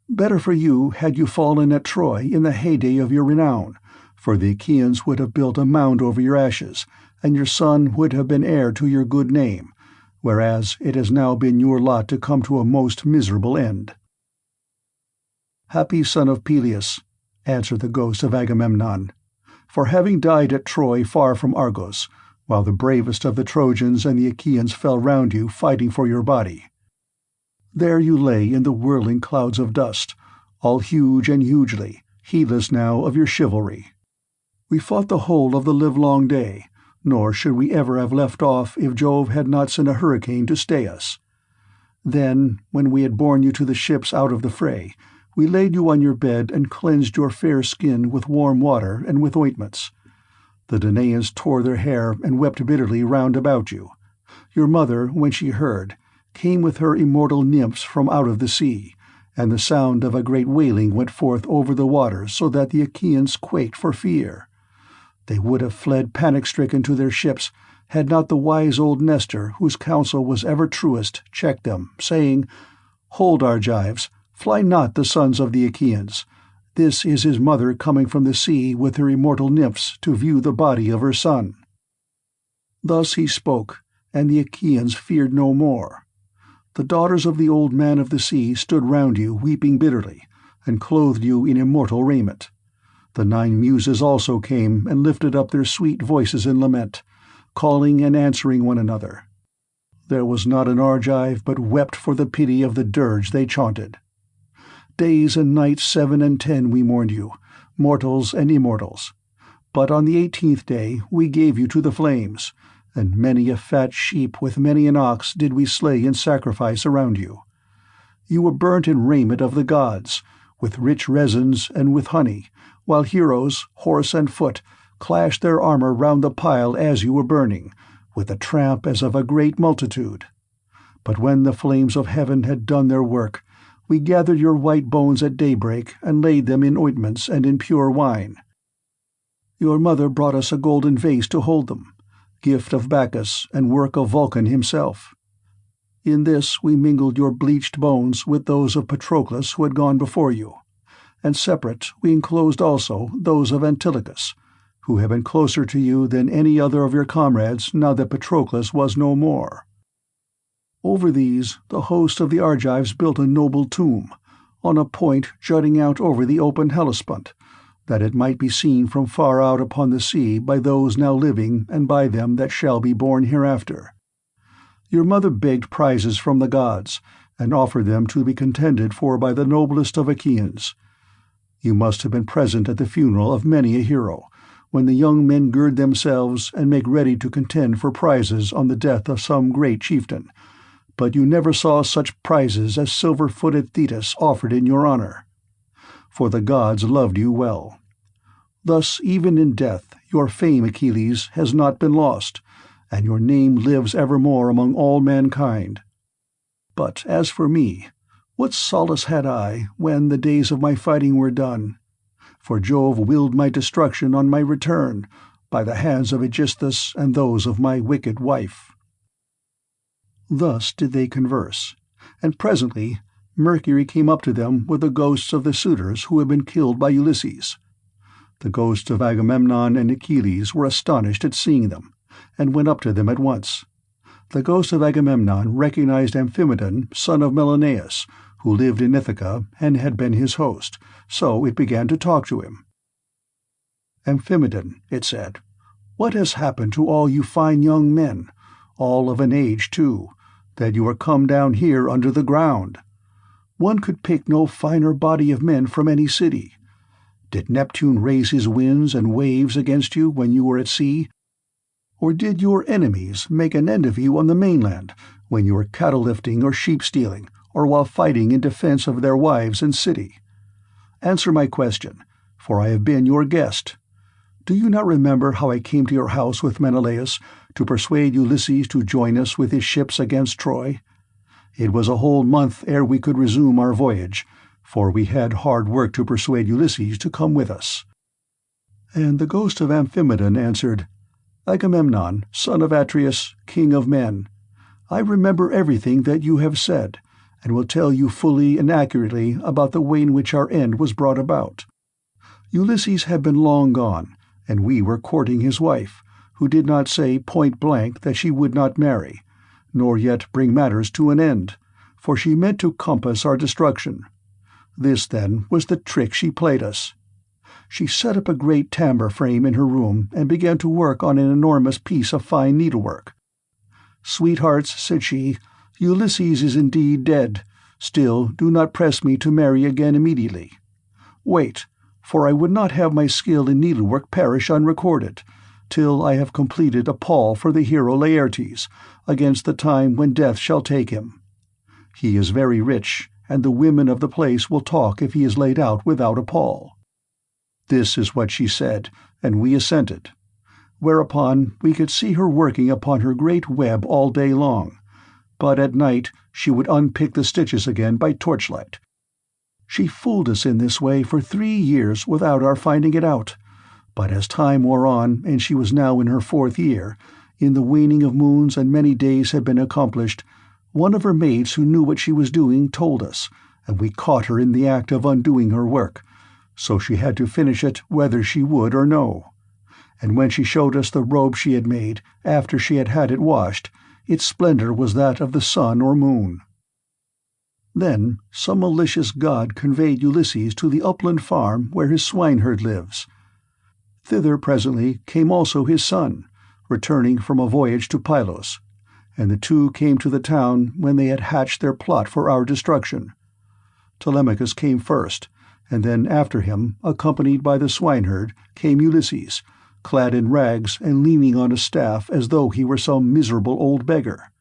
Better for you had you fallen at Troy in the heyday of your renown, for the Achaeans would have built a mound over your ashes, and your son would have been heir to your good name, whereas it has now been your lot to come to a most miserable end." "Happy son of Peleus," answered the ghost of Agamemnon, "for having died at Troy far from Argos, while the bravest of the Trojans and the Achaeans fell round you fighting for your body. There you lay in the whirling clouds of dust, all huge and hugely, heedless now of your chivalry. We fought the whole of the livelong day, nor should we ever have left off if Jove had not sent a hurricane to stay us. Then, when we had borne you to the ships out of the fray, we laid you on your bed and cleansed your fair skin with warm water and with ointments. The Danaans tore their hair and wept bitterly round about you. Your mother, when she heard, came with her immortal nymphs from out of the sea, and the sound of a great wailing went forth over the waters so that the Achaeans quaked for fear. They would have fled panic-stricken to their ships had not the wise old Nestor, whose counsel was ever truest, checked them, saying, 'Hold, Argives, fly not the sons of the Achaeans. This is his mother coming from the sea with her immortal nymphs to view the body of her son.' Thus he spoke, and the Achaeans feared no more. The daughters of the old man of the sea stood round you weeping bitterly, and clothed you in immortal raiment. The 9 Muses also came and lifted up their sweet voices in lament, calling and answering one another. There was not an Argive but wept for the pity of the dirge they chaunted. Days and nights 7 and 10 we mourned you, mortals and immortals. But on the 18th day we gave you to the flames, and many a fat sheep with many an ox did we slay in sacrifice around you. You were burnt in raiment of the gods, with rich resins and with honey, while heroes, horse and foot, clashed their armor round the pile as you were burning, with a tramp as of a great multitude. But when the flames of heaven had done their work, we gathered your white bones at daybreak and laid them in ointments and in pure wine. Your mother brought us a golden vase to hold them, gift of Bacchus and work of Vulcan himself. In this we mingled your bleached bones with those of Patroclus who had gone before you, and separate we enclosed also those of Antilochus, who had been closer to you than any other of your comrades now that Patroclus was no more. Over these the host of the Argives built a noble tomb, on a point jutting out over the open Hellespont, that it might be seen from far out upon the sea by those now living and by them that shall be born hereafter. Your mother begged prizes from the gods, and offered them to be contended for by the noblest of Achaeans. You must have been present at the funeral of many a hero, when the young men gird themselves and make ready to contend for prizes on the death of some great chieftain, but you never saw such prizes as silver-footed Thetis offered in your honor. For the gods loved you well. Thus, even in death, your fame, Achilles, has not been lost, and your name lives evermore among all mankind. But as for me, what solace had I when the days of my fighting were done? For Jove willed my destruction on my return, by the hands of Aegisthus and those of my wicked wife." Thus did they converse, and presently Mercury came up to them with the ghosts of the suitors who had been killed by Ulysses. The ghosts of Agamemnon and Achilles were astonished at seeing them, and went up to them at once. The ghost of Agamemnon recognized Amphimedon, son of Menelaus, who lived in Ithaca and had been his host, so it began to talk to him. "Amphimedon," it said, "what has happened to all you fine young men, all of an age too, that you are come down here under the ground? One could pick no finer body of men from any city. Did Neptune raise his winds and waves against you when you were at sea? Or did your enemies make an end of you on the mainland, when you were cattle-lifting or sheep-stealing, or while fighting in defense of their wives and city? Answer my question, for I have been your guest. Do you not remember how I came to your house with Menelaus to persuade Ulysses to join us with his ships against Troy? It was a whole month ere we could resume our voyage, for we had hard work to persuade Ulysses to come with us." And the ghost of Amphimedon answered, "Agamemnon, son of Atreus, king of men, I remember everything that you have said, and will tell you fully and accurately about the way in which our end was brought about. Ulysses had been long gone, and we were courting his wife, who did not say point-blank that she would not marry, nor yet bring matters to an end, for she meant to compass our destruction. This, then, was the trick she played us. She set up a great tambour frame in her room and began to work on an enormous piece of fine needlework. 'Sweethearts,' said she, 'Ulysses is indeed dead. Still, do not press me to marry again immediately. Wait, for I would not have my skill in needlework perish unrecorded, till I have completed a pall for the hero Laertes, against the time when death shall take him. He is very rich, and the women of the place will talk if he is laid out without a pall.' This is what she said, and we assented. Whereupon we could see her working upon her great web all day long, but at night she would unpick the stitches again by torchlight. She fooled us in this way for 3 years without our finding it out, but as time wore on and she was now in her 4th year, in the waning of moons and many days had been accomplished, one of her maids who knew what she was doing told us, and we caught her in the act of undoing her work, so she had to finish it whether she would or no. And when she showed us the robe she had made, after she had had it washed, its splendor was that of the sun or moon. Then some malicious god conveyed Ulysses to the upland farm where his swineherd lives. Thither presently came also his son, returning from a voyage to Pylos, and the two came to the town when they had hatched their plot for our destruction. Telemachus came first, and then after him, accompanied by the swineherd, came Ulysses, clad in rags and leaning on a staff as though he were some miserable old beggar.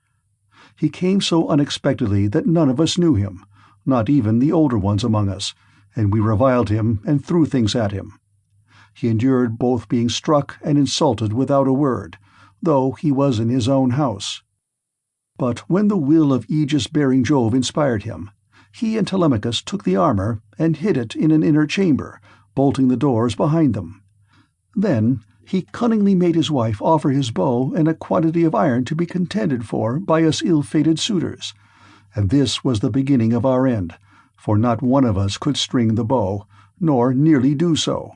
He came so unexpectedly that none of us knew him, not even the older ones among us, and we reviled him and threw things at him. He endured both being struck and insulted without a word, though he was in his own house. But when the will of aegis-bearing Jove inspired him, he and Telemachus took the armor and hid it in an inner chamber, bolting the doors behind them. Then he cunningly made his wife offer his bow and a quantity of iron to be contended for by us ill-fated suitors, and this was the beginning of our end, for not one of us could string the bow, nor nearly do so.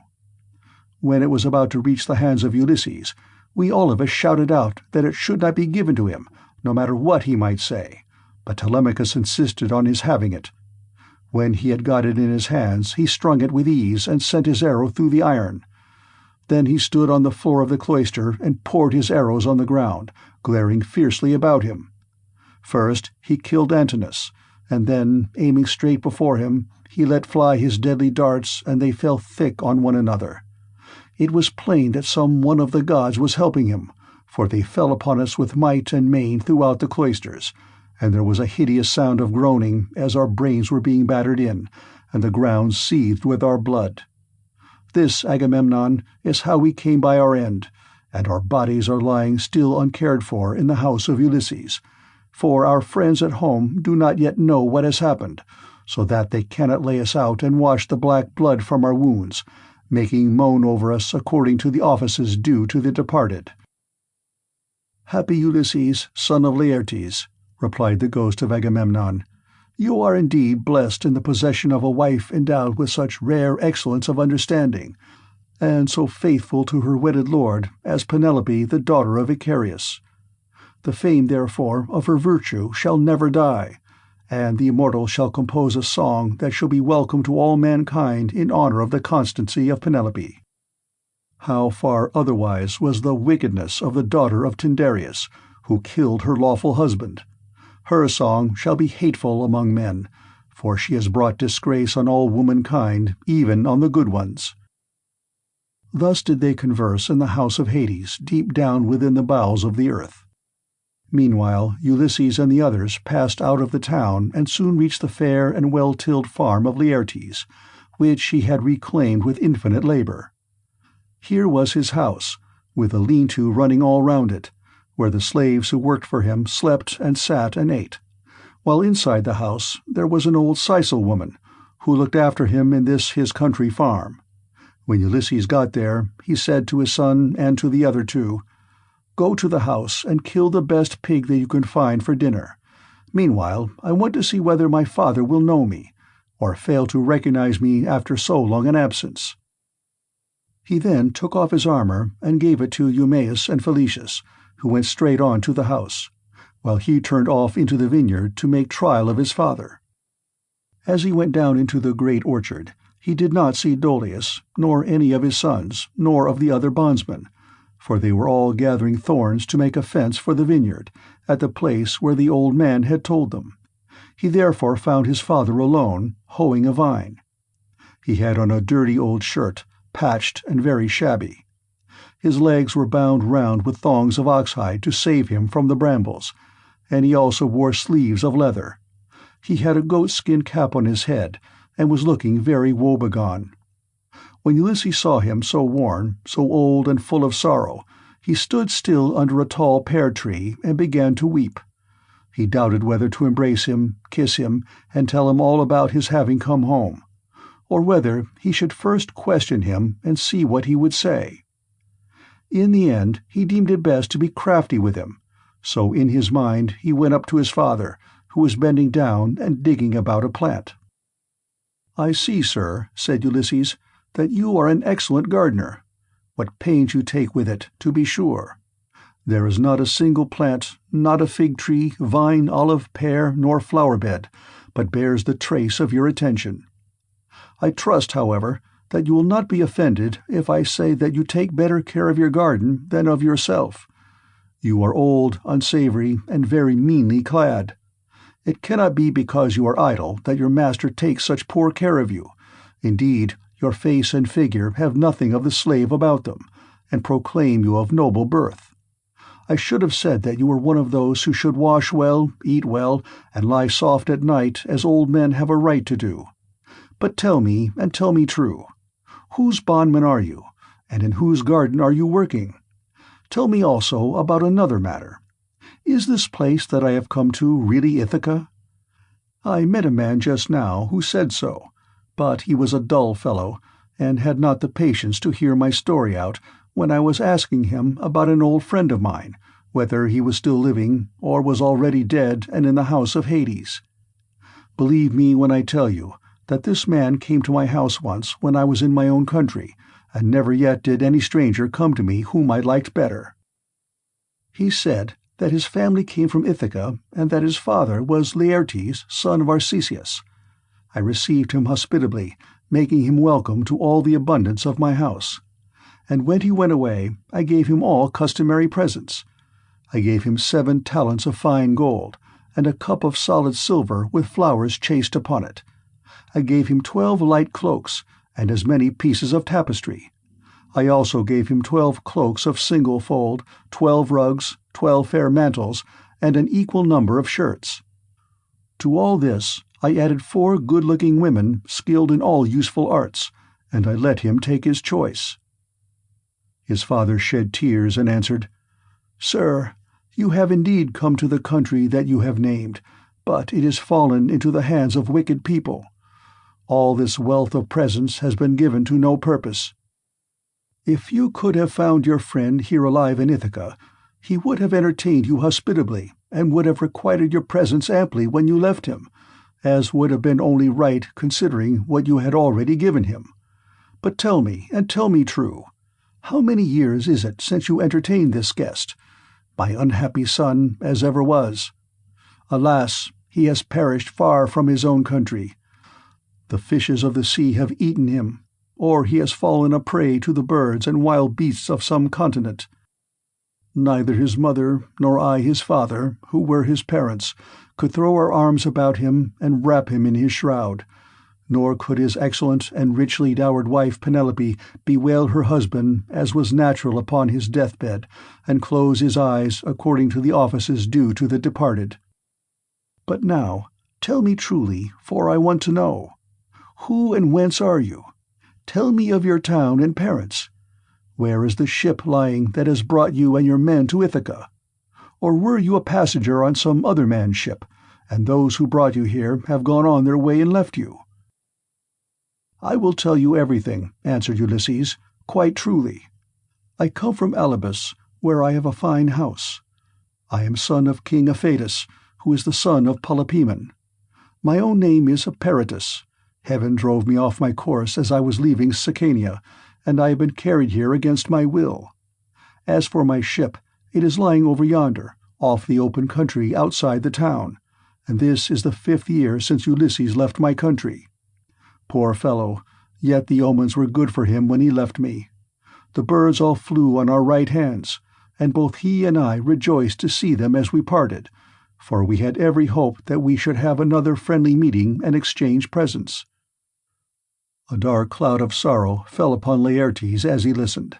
When it was about to reach the hands of Ulysses, we all of us shouted out that it should not be given to him, no matter what he might say, but Telemachus insisted on his having it. When he had got it in his hands, he strung it with ease and sent his arrow through the iron. Then he stood on the floor of the cloister and poured his arrows on the ground, glaring fiercely about him. First he killed Antinous, and then, aiming straight before him, he let fly his deadly darts, and they fell thick on one another. It was plain that some one of the gods was helping him, for they fell upon us with might and main throughout the cloisters, and there was a hideous sound of groaning as our brains were being battered in, and the ground seethed with our blood. This, Agamemnon, is how we came by our end, and our bodies are lying still uncared for in the house of Ulysses, for our friends at home do not yet know what has happened, so that they cannot lay us out and wash the black blood from our wounds, making moan over us according to the offices due to the departed." "Happy Ulysses, son of Laertes," replied the ghost of Agamemnon, "you are indeed blessed in the possession of a wife endowed with such rare excellence of understanding, and so faithful to her wedded lord as Penelope, the daughter of Icarius. The fame, therefore, of her virtue shall never die, and the immortal shall compose a song that shall be welcome to all mankind in honor of the constancy of Penelope. How far otherwise was the wickedness of the daughter of Tyndareus, who killed her lawful husband. Her song shall be hateful among men, for she has brought disgrace on all womankind, even on the good ones." Thus did they converse in the house of Hades, deep down within the bowels of the earth. Meanwhile Ulysses and the others passed out of the town and soon reached the fair and well-tilled farm of Laertes, which he had reclaimed with infinite labor. Here was his house, with a lean-to running all round it, where the slaves who worked for him slept and sat and ate, while inside the house there was an old Sicel woman, who looked after him in this his country farm. When Ulysses got there, he said to his son and to the other two, "Go to the house and kill the best pig that you can find for dinner. Meanwhile, I want to see whether my father will know me, or fail to recognize me after so long an absence." He then took off his armor and gave it to EUMAEUS and Felicius, who went straight on to the house, while he turned off into the vineyard to make trial of his father. As he went down into the great orchard, he did not see Dolius, nor any of his sons, nor of the other bondsmen, for they were all gathering thorns to make a fence for the vineyard, at the place where the old man had told them. He therefore found his father alone, hoeing a vine. He had on a dirty old shirt, patched and very shabby. His legs were bound round with thongs of oxhide to save him from the brambles, and he also wore sleeves of leather. He had a goatskin cap on his head, and was looking very woebegone. When Ulysses saw him so worn, so old and full of sorrow, he stood still under a tall pear-tree and began to weep. He doubted whether to embrace him, kiss him, and tell him all about his having come home, or whether he should first question him and see what he would say. In the end he deemed it best to be crafty with him, so in his mind he went up to his father, who was bending down and digging about a plant. "I see, sir," said Ulysses, "that you are an excellent gardener. What pains you take with it, to be sure. There is not a single plant, not a fig tree, vine, olive, pear, nor flower bed, but bears the trace of your attention. I trust, however, that you will not be offended if I say that you take better care of your garden than of yourself. You are old, unsavory, and very meanly clad. It cannot be because you are idle that your master takes such poor care of you. Indeed, your face and figure have nothing of the slave about them, and proclaim you of noble birth. I should have said that you were one of those who should wash well, eat well, and lie soft at night as old men have a right to do. But tell me, and tell me true, whose bondman are you, and in whose garden are you working? Tell me also about another matter. Is this place that I have come to really Ithaca? I met a man just now who said so, but he was a dull fellow, and had not the patience to hear my story out when I was asking him about an old friend of mine, whether he was still living, or was already dead and in the house of Hades. Believe me when I tell you that this man came to my house once when I was in my own country, and never yet did any stranger come to me whom I liked better. He said that his family came from Ithaca, and that his father was Laertes, son of Arcesius. I received him hospitably, making him welcome to all the abundance of my house. And when he went away, I gave him all customary presents. I gave him 7 talents of fine gold, and a cup of solid silver with flowers chased upon it. I gave him 12 light cloaks, and as many pieces of tapestry. I also gave him 12 cloaks of single fold, 12 rugs, 12 fair mantles, and an equal number of shirts. To all this I added 4 good-looking women skilled in all useful arts, and I let him take his choice." His father shed tears and answered, "Sir, you have indeed come to the country that you have named, but it has fallen into the hands of wicked people. All this wealth of presents has been given to no purpose. If you could have found your friend here alive in Ithaca, he would have entertained you hospitably, and would have requited your presents amply when you left him, as would have been only right considering what you had already given him. But tell me, and tell me true, how many years is it since you entertained this guest, my unhappy son as ever was? Alas, he has perished far from his own country. The fishes of the sea have eaten him, or he has fallen a prey to the birds and wild beasts of some continent. Neither his mother nor I his father, who were his parents, could throw our arms about him and wrap him in his shroud, nor could his excellent and richly dowered wife Penelope bewail her husband as was natural upon his deathbed, and close his eyes according to the offices due to the departed. But now, tell me truly, for I want to know, Who and whence are you? Tell me of your town and parents. Where is the ship lying that has brought you and your men to Ithaca? Or were you a passenger on some other man's ship, and those who brought you here have gone on their way and left you?" "I will tell you everything," answered Ulysses, "quite truly. I come from Alybus, where I have a fine house. I am son of King Aphaetus, who is the son of Polypemon. My own name is Eperitus. Heaven drove me off my course as I was leaving Sicania, and I have been carried here against my will. As for my ship, it is lying over yonder, off the open country outside the town, and this is the 5th year since Ulysses left my country. Poor fellow, yet the omens were good for him when he left me. The birds all flew on our right hands, and both he and I rejoiced to see them as we parted, for we had every hope that we should have another friendly meeting and exchange presents." A dark cloud of sorrow fell upon Laertes as he listened.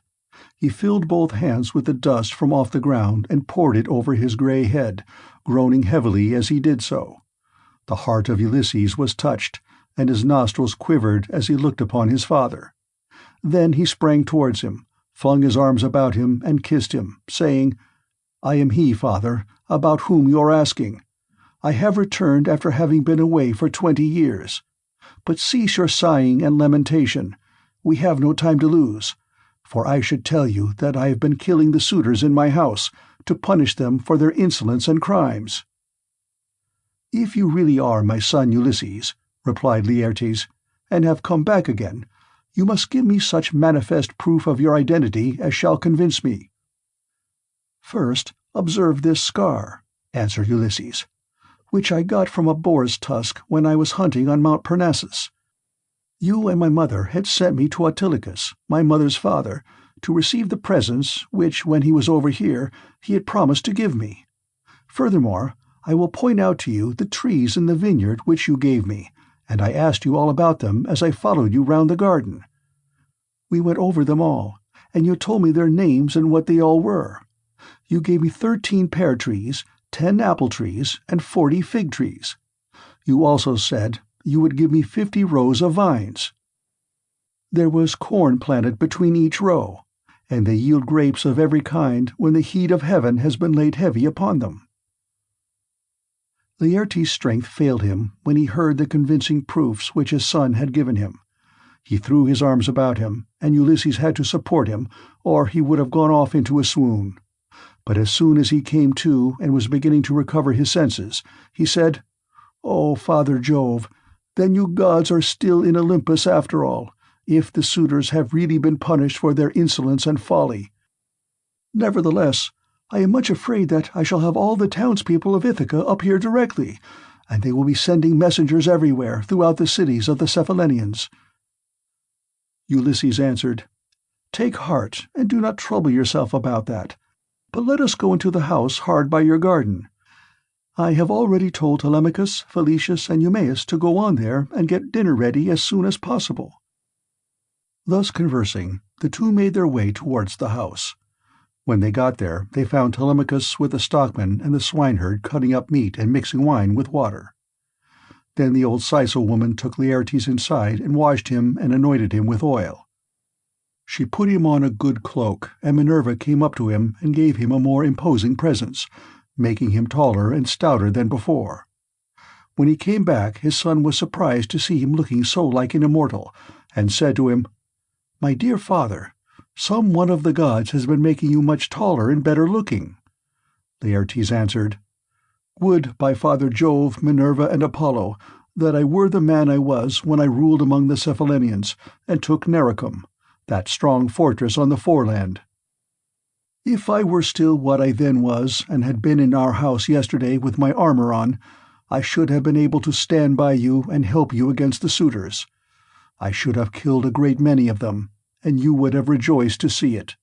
He filled both hands with the dust from off the ground and poured it over his grey head, groaning heavily as he did so. The heart of Ulysses was touched, and his nostrils quivered as he looked upon his father. Then he sprang towards him, flung his arms about him, and kissed him, saying, "I am he, father, about whom you are asking. I have returned after having been away for 20 years. But cease your sighing and lamentation. We have no time to lose, for I should tell you that I have been killing the suitors in my house, to punish them for their insolence and crimes." "If you really are my son Ulysses," replied Laertes, "and have come back again, you must give me such manifest proof of your identity as shall convince me." "First, observe this scar," answered Ulysses, "which I got from a boar's tusk when I was hunting on Mount Parnassus. You and my mother had sent me to Autolycus, my mother's father, to receive the presents which, when he was over here, he had promised to give me. Furthermore, I will point out to you the trees in the vineyard which you gave me, and I asked you all about them as I followed you round the garden. We went over them all, and you told me their names and what they all were. You gave me 13 pear trees, 10 apple trees, and 40 fig trees. You also said you would give me 50 rows of vines. There was corn planted between each row, and they yield grapes of every kind when the heat of heaven has been laid heavy upon them." Laertes' strength failed him when he heard the convincing proofs which his son had given him. He threw his arms about him, and Ulysses had to support him, or he would have gone off into a swoon. But as soon as he came to and was beginning to recover his senses, he said, "O Father Jove, then you gods are still in Olympus after all, if the suitors have really been punished for their insolence and folly. Nevertheless, I am much afraid that I shall have all the townspeople of Ithaca up here directly, and they will be sending messengers everywhere throughout the cities of the Cephallenians." Ulysses answered, "Take heart, and do not trouble yourself about that, but let us go into the house hard by your garden. I have already told Telemachus, Phalecius, and Eumaeus to go on there and get dinner ready as soon as possible." Thus conversing, the two made their way towards the house. When they got there, they found Telemachus with the stockman and the swineherd cutting up meat and mixing wine with water. Then the old Sicel woman took Laertes inside and washed him and anointed him with oil. She put him on a good cloak, and Minerva came up to him and gave him a more imposing presence, making him taller and stouter than before. When he came back, his son was surprised to see him looking so like an immortal, and said to him, "My dear father, some one of the gods has been making you much taller and better looking." Laertes answered, "Would, by Father Jove, Minerva, and Apollo, that I were the man I was when I ruled among the Cephallenians, and took Nericum, that strong fortress on the foreland. If I were still what I then was, and had been in our house yesterday with my armor on, I should have been able to stand by you and help you against the suitors. I should have killed a great many of them, and you would have rejoiced to see it."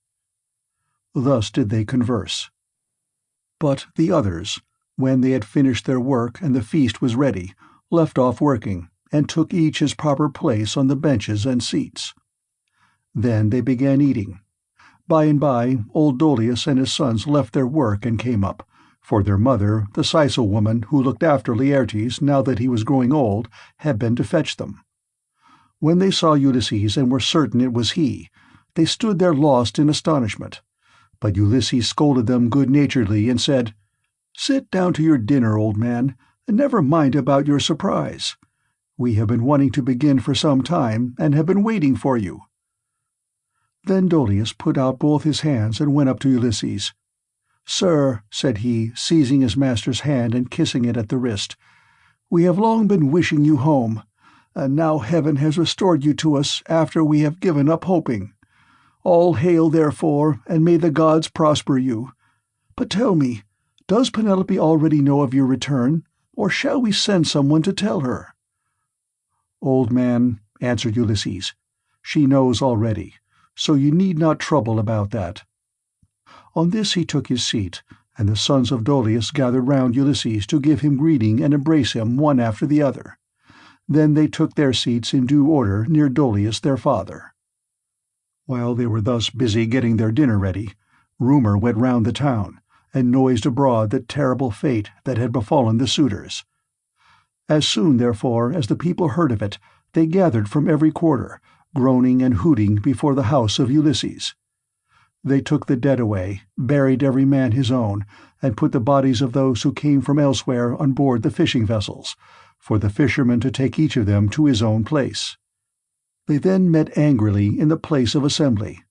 Thus did they converse. But the others, when they had finished their work and the feast was ready, left off working, and took each his proper place on the benches and seats. Then they began eating. By and by old Dolius and his sons left their work and came up, for their mother, the Sicel woman who looked after Laertes now that he was growing old, had been to fetch them. When they saw Ulysses and were certain it was he, they stood there lost in astonishment. But Ulysses scolded them good-naturedly and said, "Sit down to your dinner, old man, and never mind about your surprise. We have been wanting to begin for some time, and have been waiting for you." Then Dolius put out both his hands and went up to Ulysses. "Sir," said he, seizing his master's hand and kissing it at the wrist, "we have long been wishing you home, and now heaven has restored you to us after we have given up hoping. All hail, therefore, and may the gods prosper you. But tell me, does Penelope already know of your return, or shall we send someone to tell her?" "Old man," answered Ulysses, "she knows already, so you need not trouble about that." On this he took his seat, and the sons of Dolius gathered round Ulysses to give him greeting and embrace him one after the other. Then they took their seats in due order near Dolius their father. While they were thus busy getting their dinner ready, rumor went round the town, and noised abroad the terrible fate that had befallen the suitors. As soon, therefore, as the people heard of it, they gathered from every quarter, groaning and hooting before the house of Ulysses. They took the dead away, buried every man his own, and put the bodies of those who came from elsewhere on board the fishing vessels, for the fishermen to take each of them to his own place. They then met angrily in the place of assembly,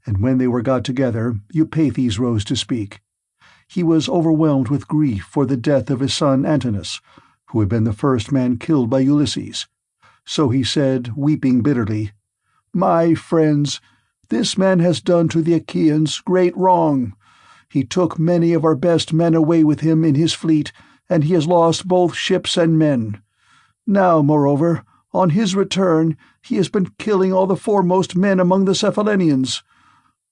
and when they were got together, Eupeithes rose to speak. He was overwhelmed with grief for the death of his son Antinous, who had been the first man killed by Ulysses. So he said, weeping bitterly, "My friends, this man has done to the Achaeans great wrong. He took many of our best men away with him in his fleet, and he has lost both ships and men. Now, moreover, on his return, he has been killing all the foremost men among the Cephallenians.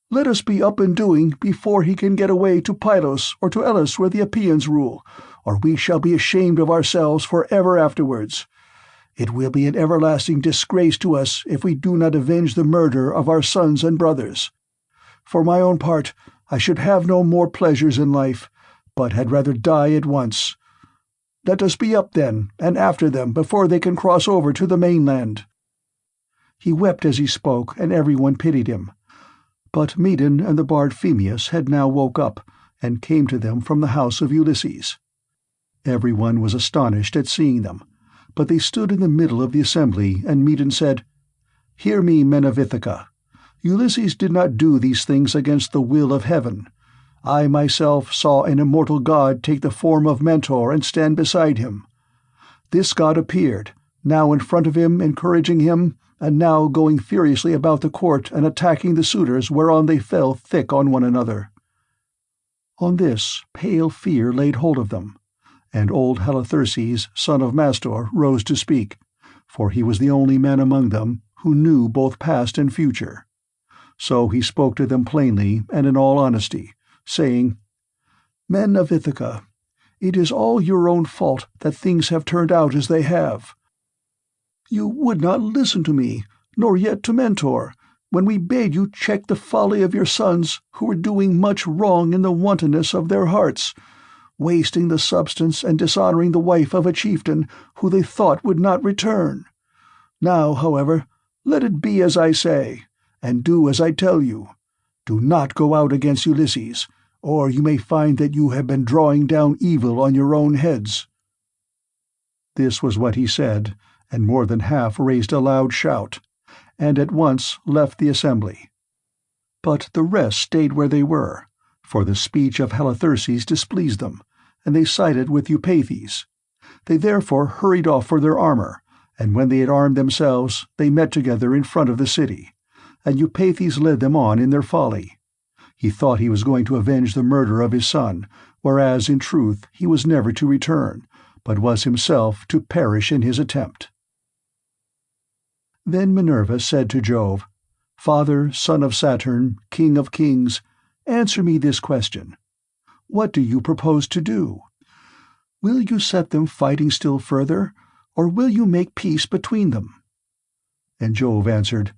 Let us be up and doing before he can get away to Pylos or to Elis where the Epeans rule, or we shall be ashamed of ourselves for ever afterwards. It will be an everlasting disgrace to us if we do not avenge the murder of our sons and brothers. For my own part, I should have no more pleasures in life, but had rather die at once. Let us be up then, and after them before they can cross over to the mainland." He wept as he spoke, and everyone pitied him. But Medon and the bard Phemius had now woke up, and came to them from the house of Ulysses. Everyone was astonished at seeing them, but they stood in the middle of the assembly, and Medon said, "Hear me, men of Ithaca. Ulysses did not do these things against the will of heaven. I myself saw an immortal god take the form of Mentor and stand beside him. This god appeared, now in front of him encouraging him, and now going furiously about the court and attacking the suitors whereon they fell thick on one another." On this pale fear laid hold of them, and old Halitherses, son of Mastor, rose to speak, for he was the only man among them who knew both past and future. So he spoke to them plainly and in all honesty, saying, "Men of Ithaca, it is all your own fault that things have turned out as they have. You would not listen to me, nor yet to Mentor, when we bade you check the folly of your sons, who were doing much wrong in the wantonness of their hearts, wasting the substance and dishonoring the wife of a chieftain who they thought would not return. Now, however, let it be as I say, and do as I tell you. Do not go out against Ulysses, or you may find that you have been drawing down evil on your own heads." This was what he said, and more than half raised a loud shout, and at once left the assembly. But the rest stayed where they were, for the speech of Halitherses displeased them, and they sided with Eupeithes. They therefore hurried off for their armor, and when they had armed themselves, they met together in front of the city, and Eupeithes led them on in their folly. He thought he was going to avenge the murder of his son, whereas in truth he was never to return, but was himself to perish in his attempt. Then Minerva said to Jove, "Father, son of Saturn, king of kings, answer me this question. What do you propose to do? Will you set them fighting still further, or will you make peace between them?" And Jove answered,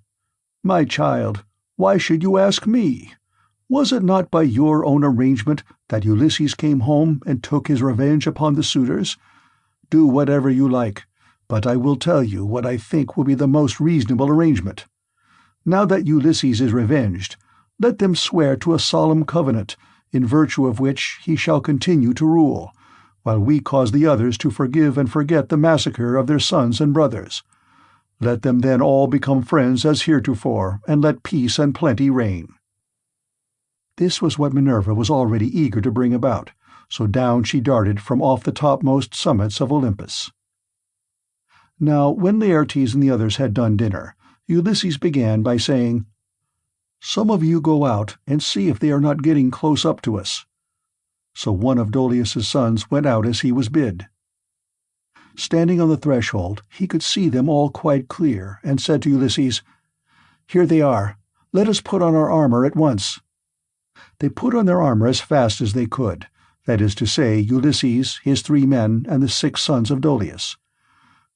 "My child, why should you ask me? Was it not by your own arrangement that Ulysses came home and took his revenge upon the suitors? Do whatever you like, but I will tell you what I think will be the most reasonable arrangement. Now that Ulysses is revenged, let them swear to a solemn covenant, in virtue of which he shall continue to rule, while we cause the others to forgive and forget the massacre of their sons and brothers. Let them then all become friends as heretofore, and let peace and plenty reign." This was what Minerva was already eager to bring about, so down she darted from off the topmost summits of Olympus. Now, when Laertes and the others had done dinner, Ulysses began by saying, "Some of you go out and see if they are not getting close up to us." So one of Dolius's sons went out as he was bid. Standing on the threshold, he could see them all quite clear, and said to Ulysses, "Here they are. Let us put on our armor at once." They put on their armor as fast as they could, that is to say, Ulysses, his 3 men, and the 6 sons of Dolius.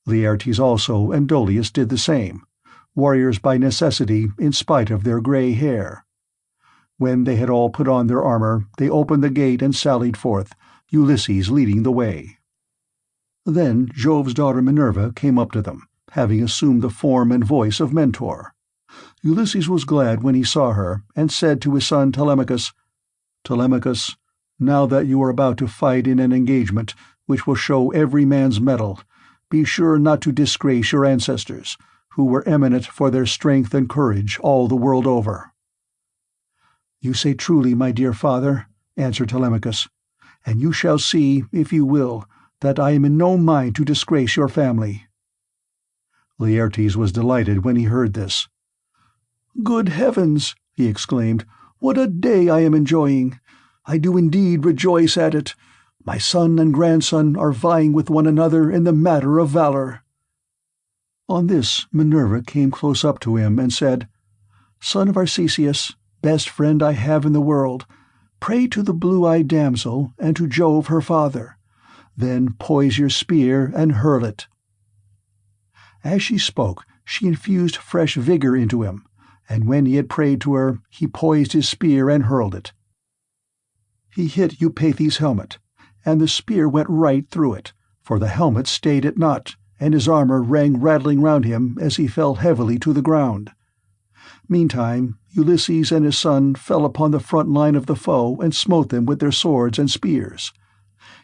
Laertes also and Dolius did the same, warriors by necessity in spite of their grey hair. When they had all put on their armor, they opened the gate and sallied forth, Ulysses leading the way. Then Jove's daughter Minerva came up to them, having assumed the form and voice of Mentor. Ulysses was glad when he saw her, and said to his son Telemachus, "Telemachus, now that you are about to fight in an engagement which will show every man's mettle, be sure not to disgrace your ancestors, who were eminent for their strength and courage all the world over." "You say truly, my dear father," answered Telemachus, "and you shall see, if you will, that I am in no mind to disgrace your family." Laertes was delighted when he heard this. "Good heavens!" he exclaimed, "what a day I am enjoying! I do indeed rejoice at it. My son and grandson are vying with one another in the matter of valor." On this Minerva came close up to him and said, "Son of Arcesius, best friend I have in the world, pray to the blue-eyed damsel and to Jove her father. Then poise your spear and hurl it." As she spoke, she infused fresh vigor into him, and when he had prayed to her, he poised his spear and hurled it. He hit Eupeithes' helmet, and the spear went right through it, for the helmet stayed it not, and his armor rang rattling round him as he fell heavily to the ground. Meantime Ulysses and his son fell upon the front line of the foe and smote them with their swords and spears.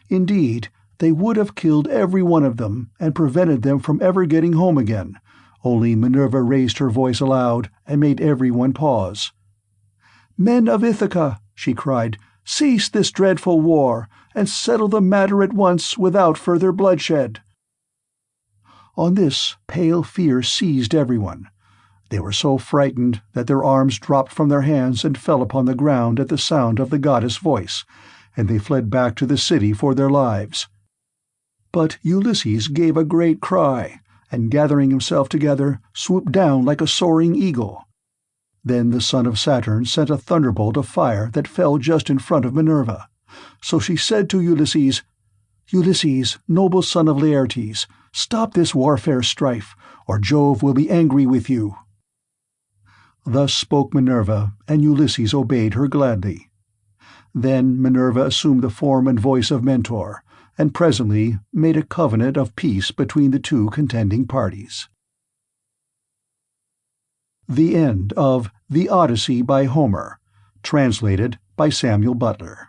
Indeed, they would have killed every one of them, and prevented them from ever getting home again, only Minerva raised her voice aloud and made every one pause. "Men of Ithaca," she cried, "cease this dreadful war, and settle the matter at once without further bloodshed." On this, pale fear seized everyone. They were so frightened that their arms dropped from their hands and fell upon the ground at the sound of the goddess' voice, and they fled back to the city for their lives. But Ulysses gave a great cry, and gathering himself together, swooped down like a soaring eagle. Then the son of Saturn sent a thunderbolt of fire that fell just in front of Minerva. So she said to Ulysses, "Ulysses, noble son of Laertes, stop this warfare strife, or Jove will be angry with you." Thus spoke Minerva, and Ulysses obeyed her gladly. Then Minerva assumed the form and voice of Mentor, and presently made a covenant of peace between the 2 contending parties. The end of The Odyssey by Homer, translated by Samuel Butler.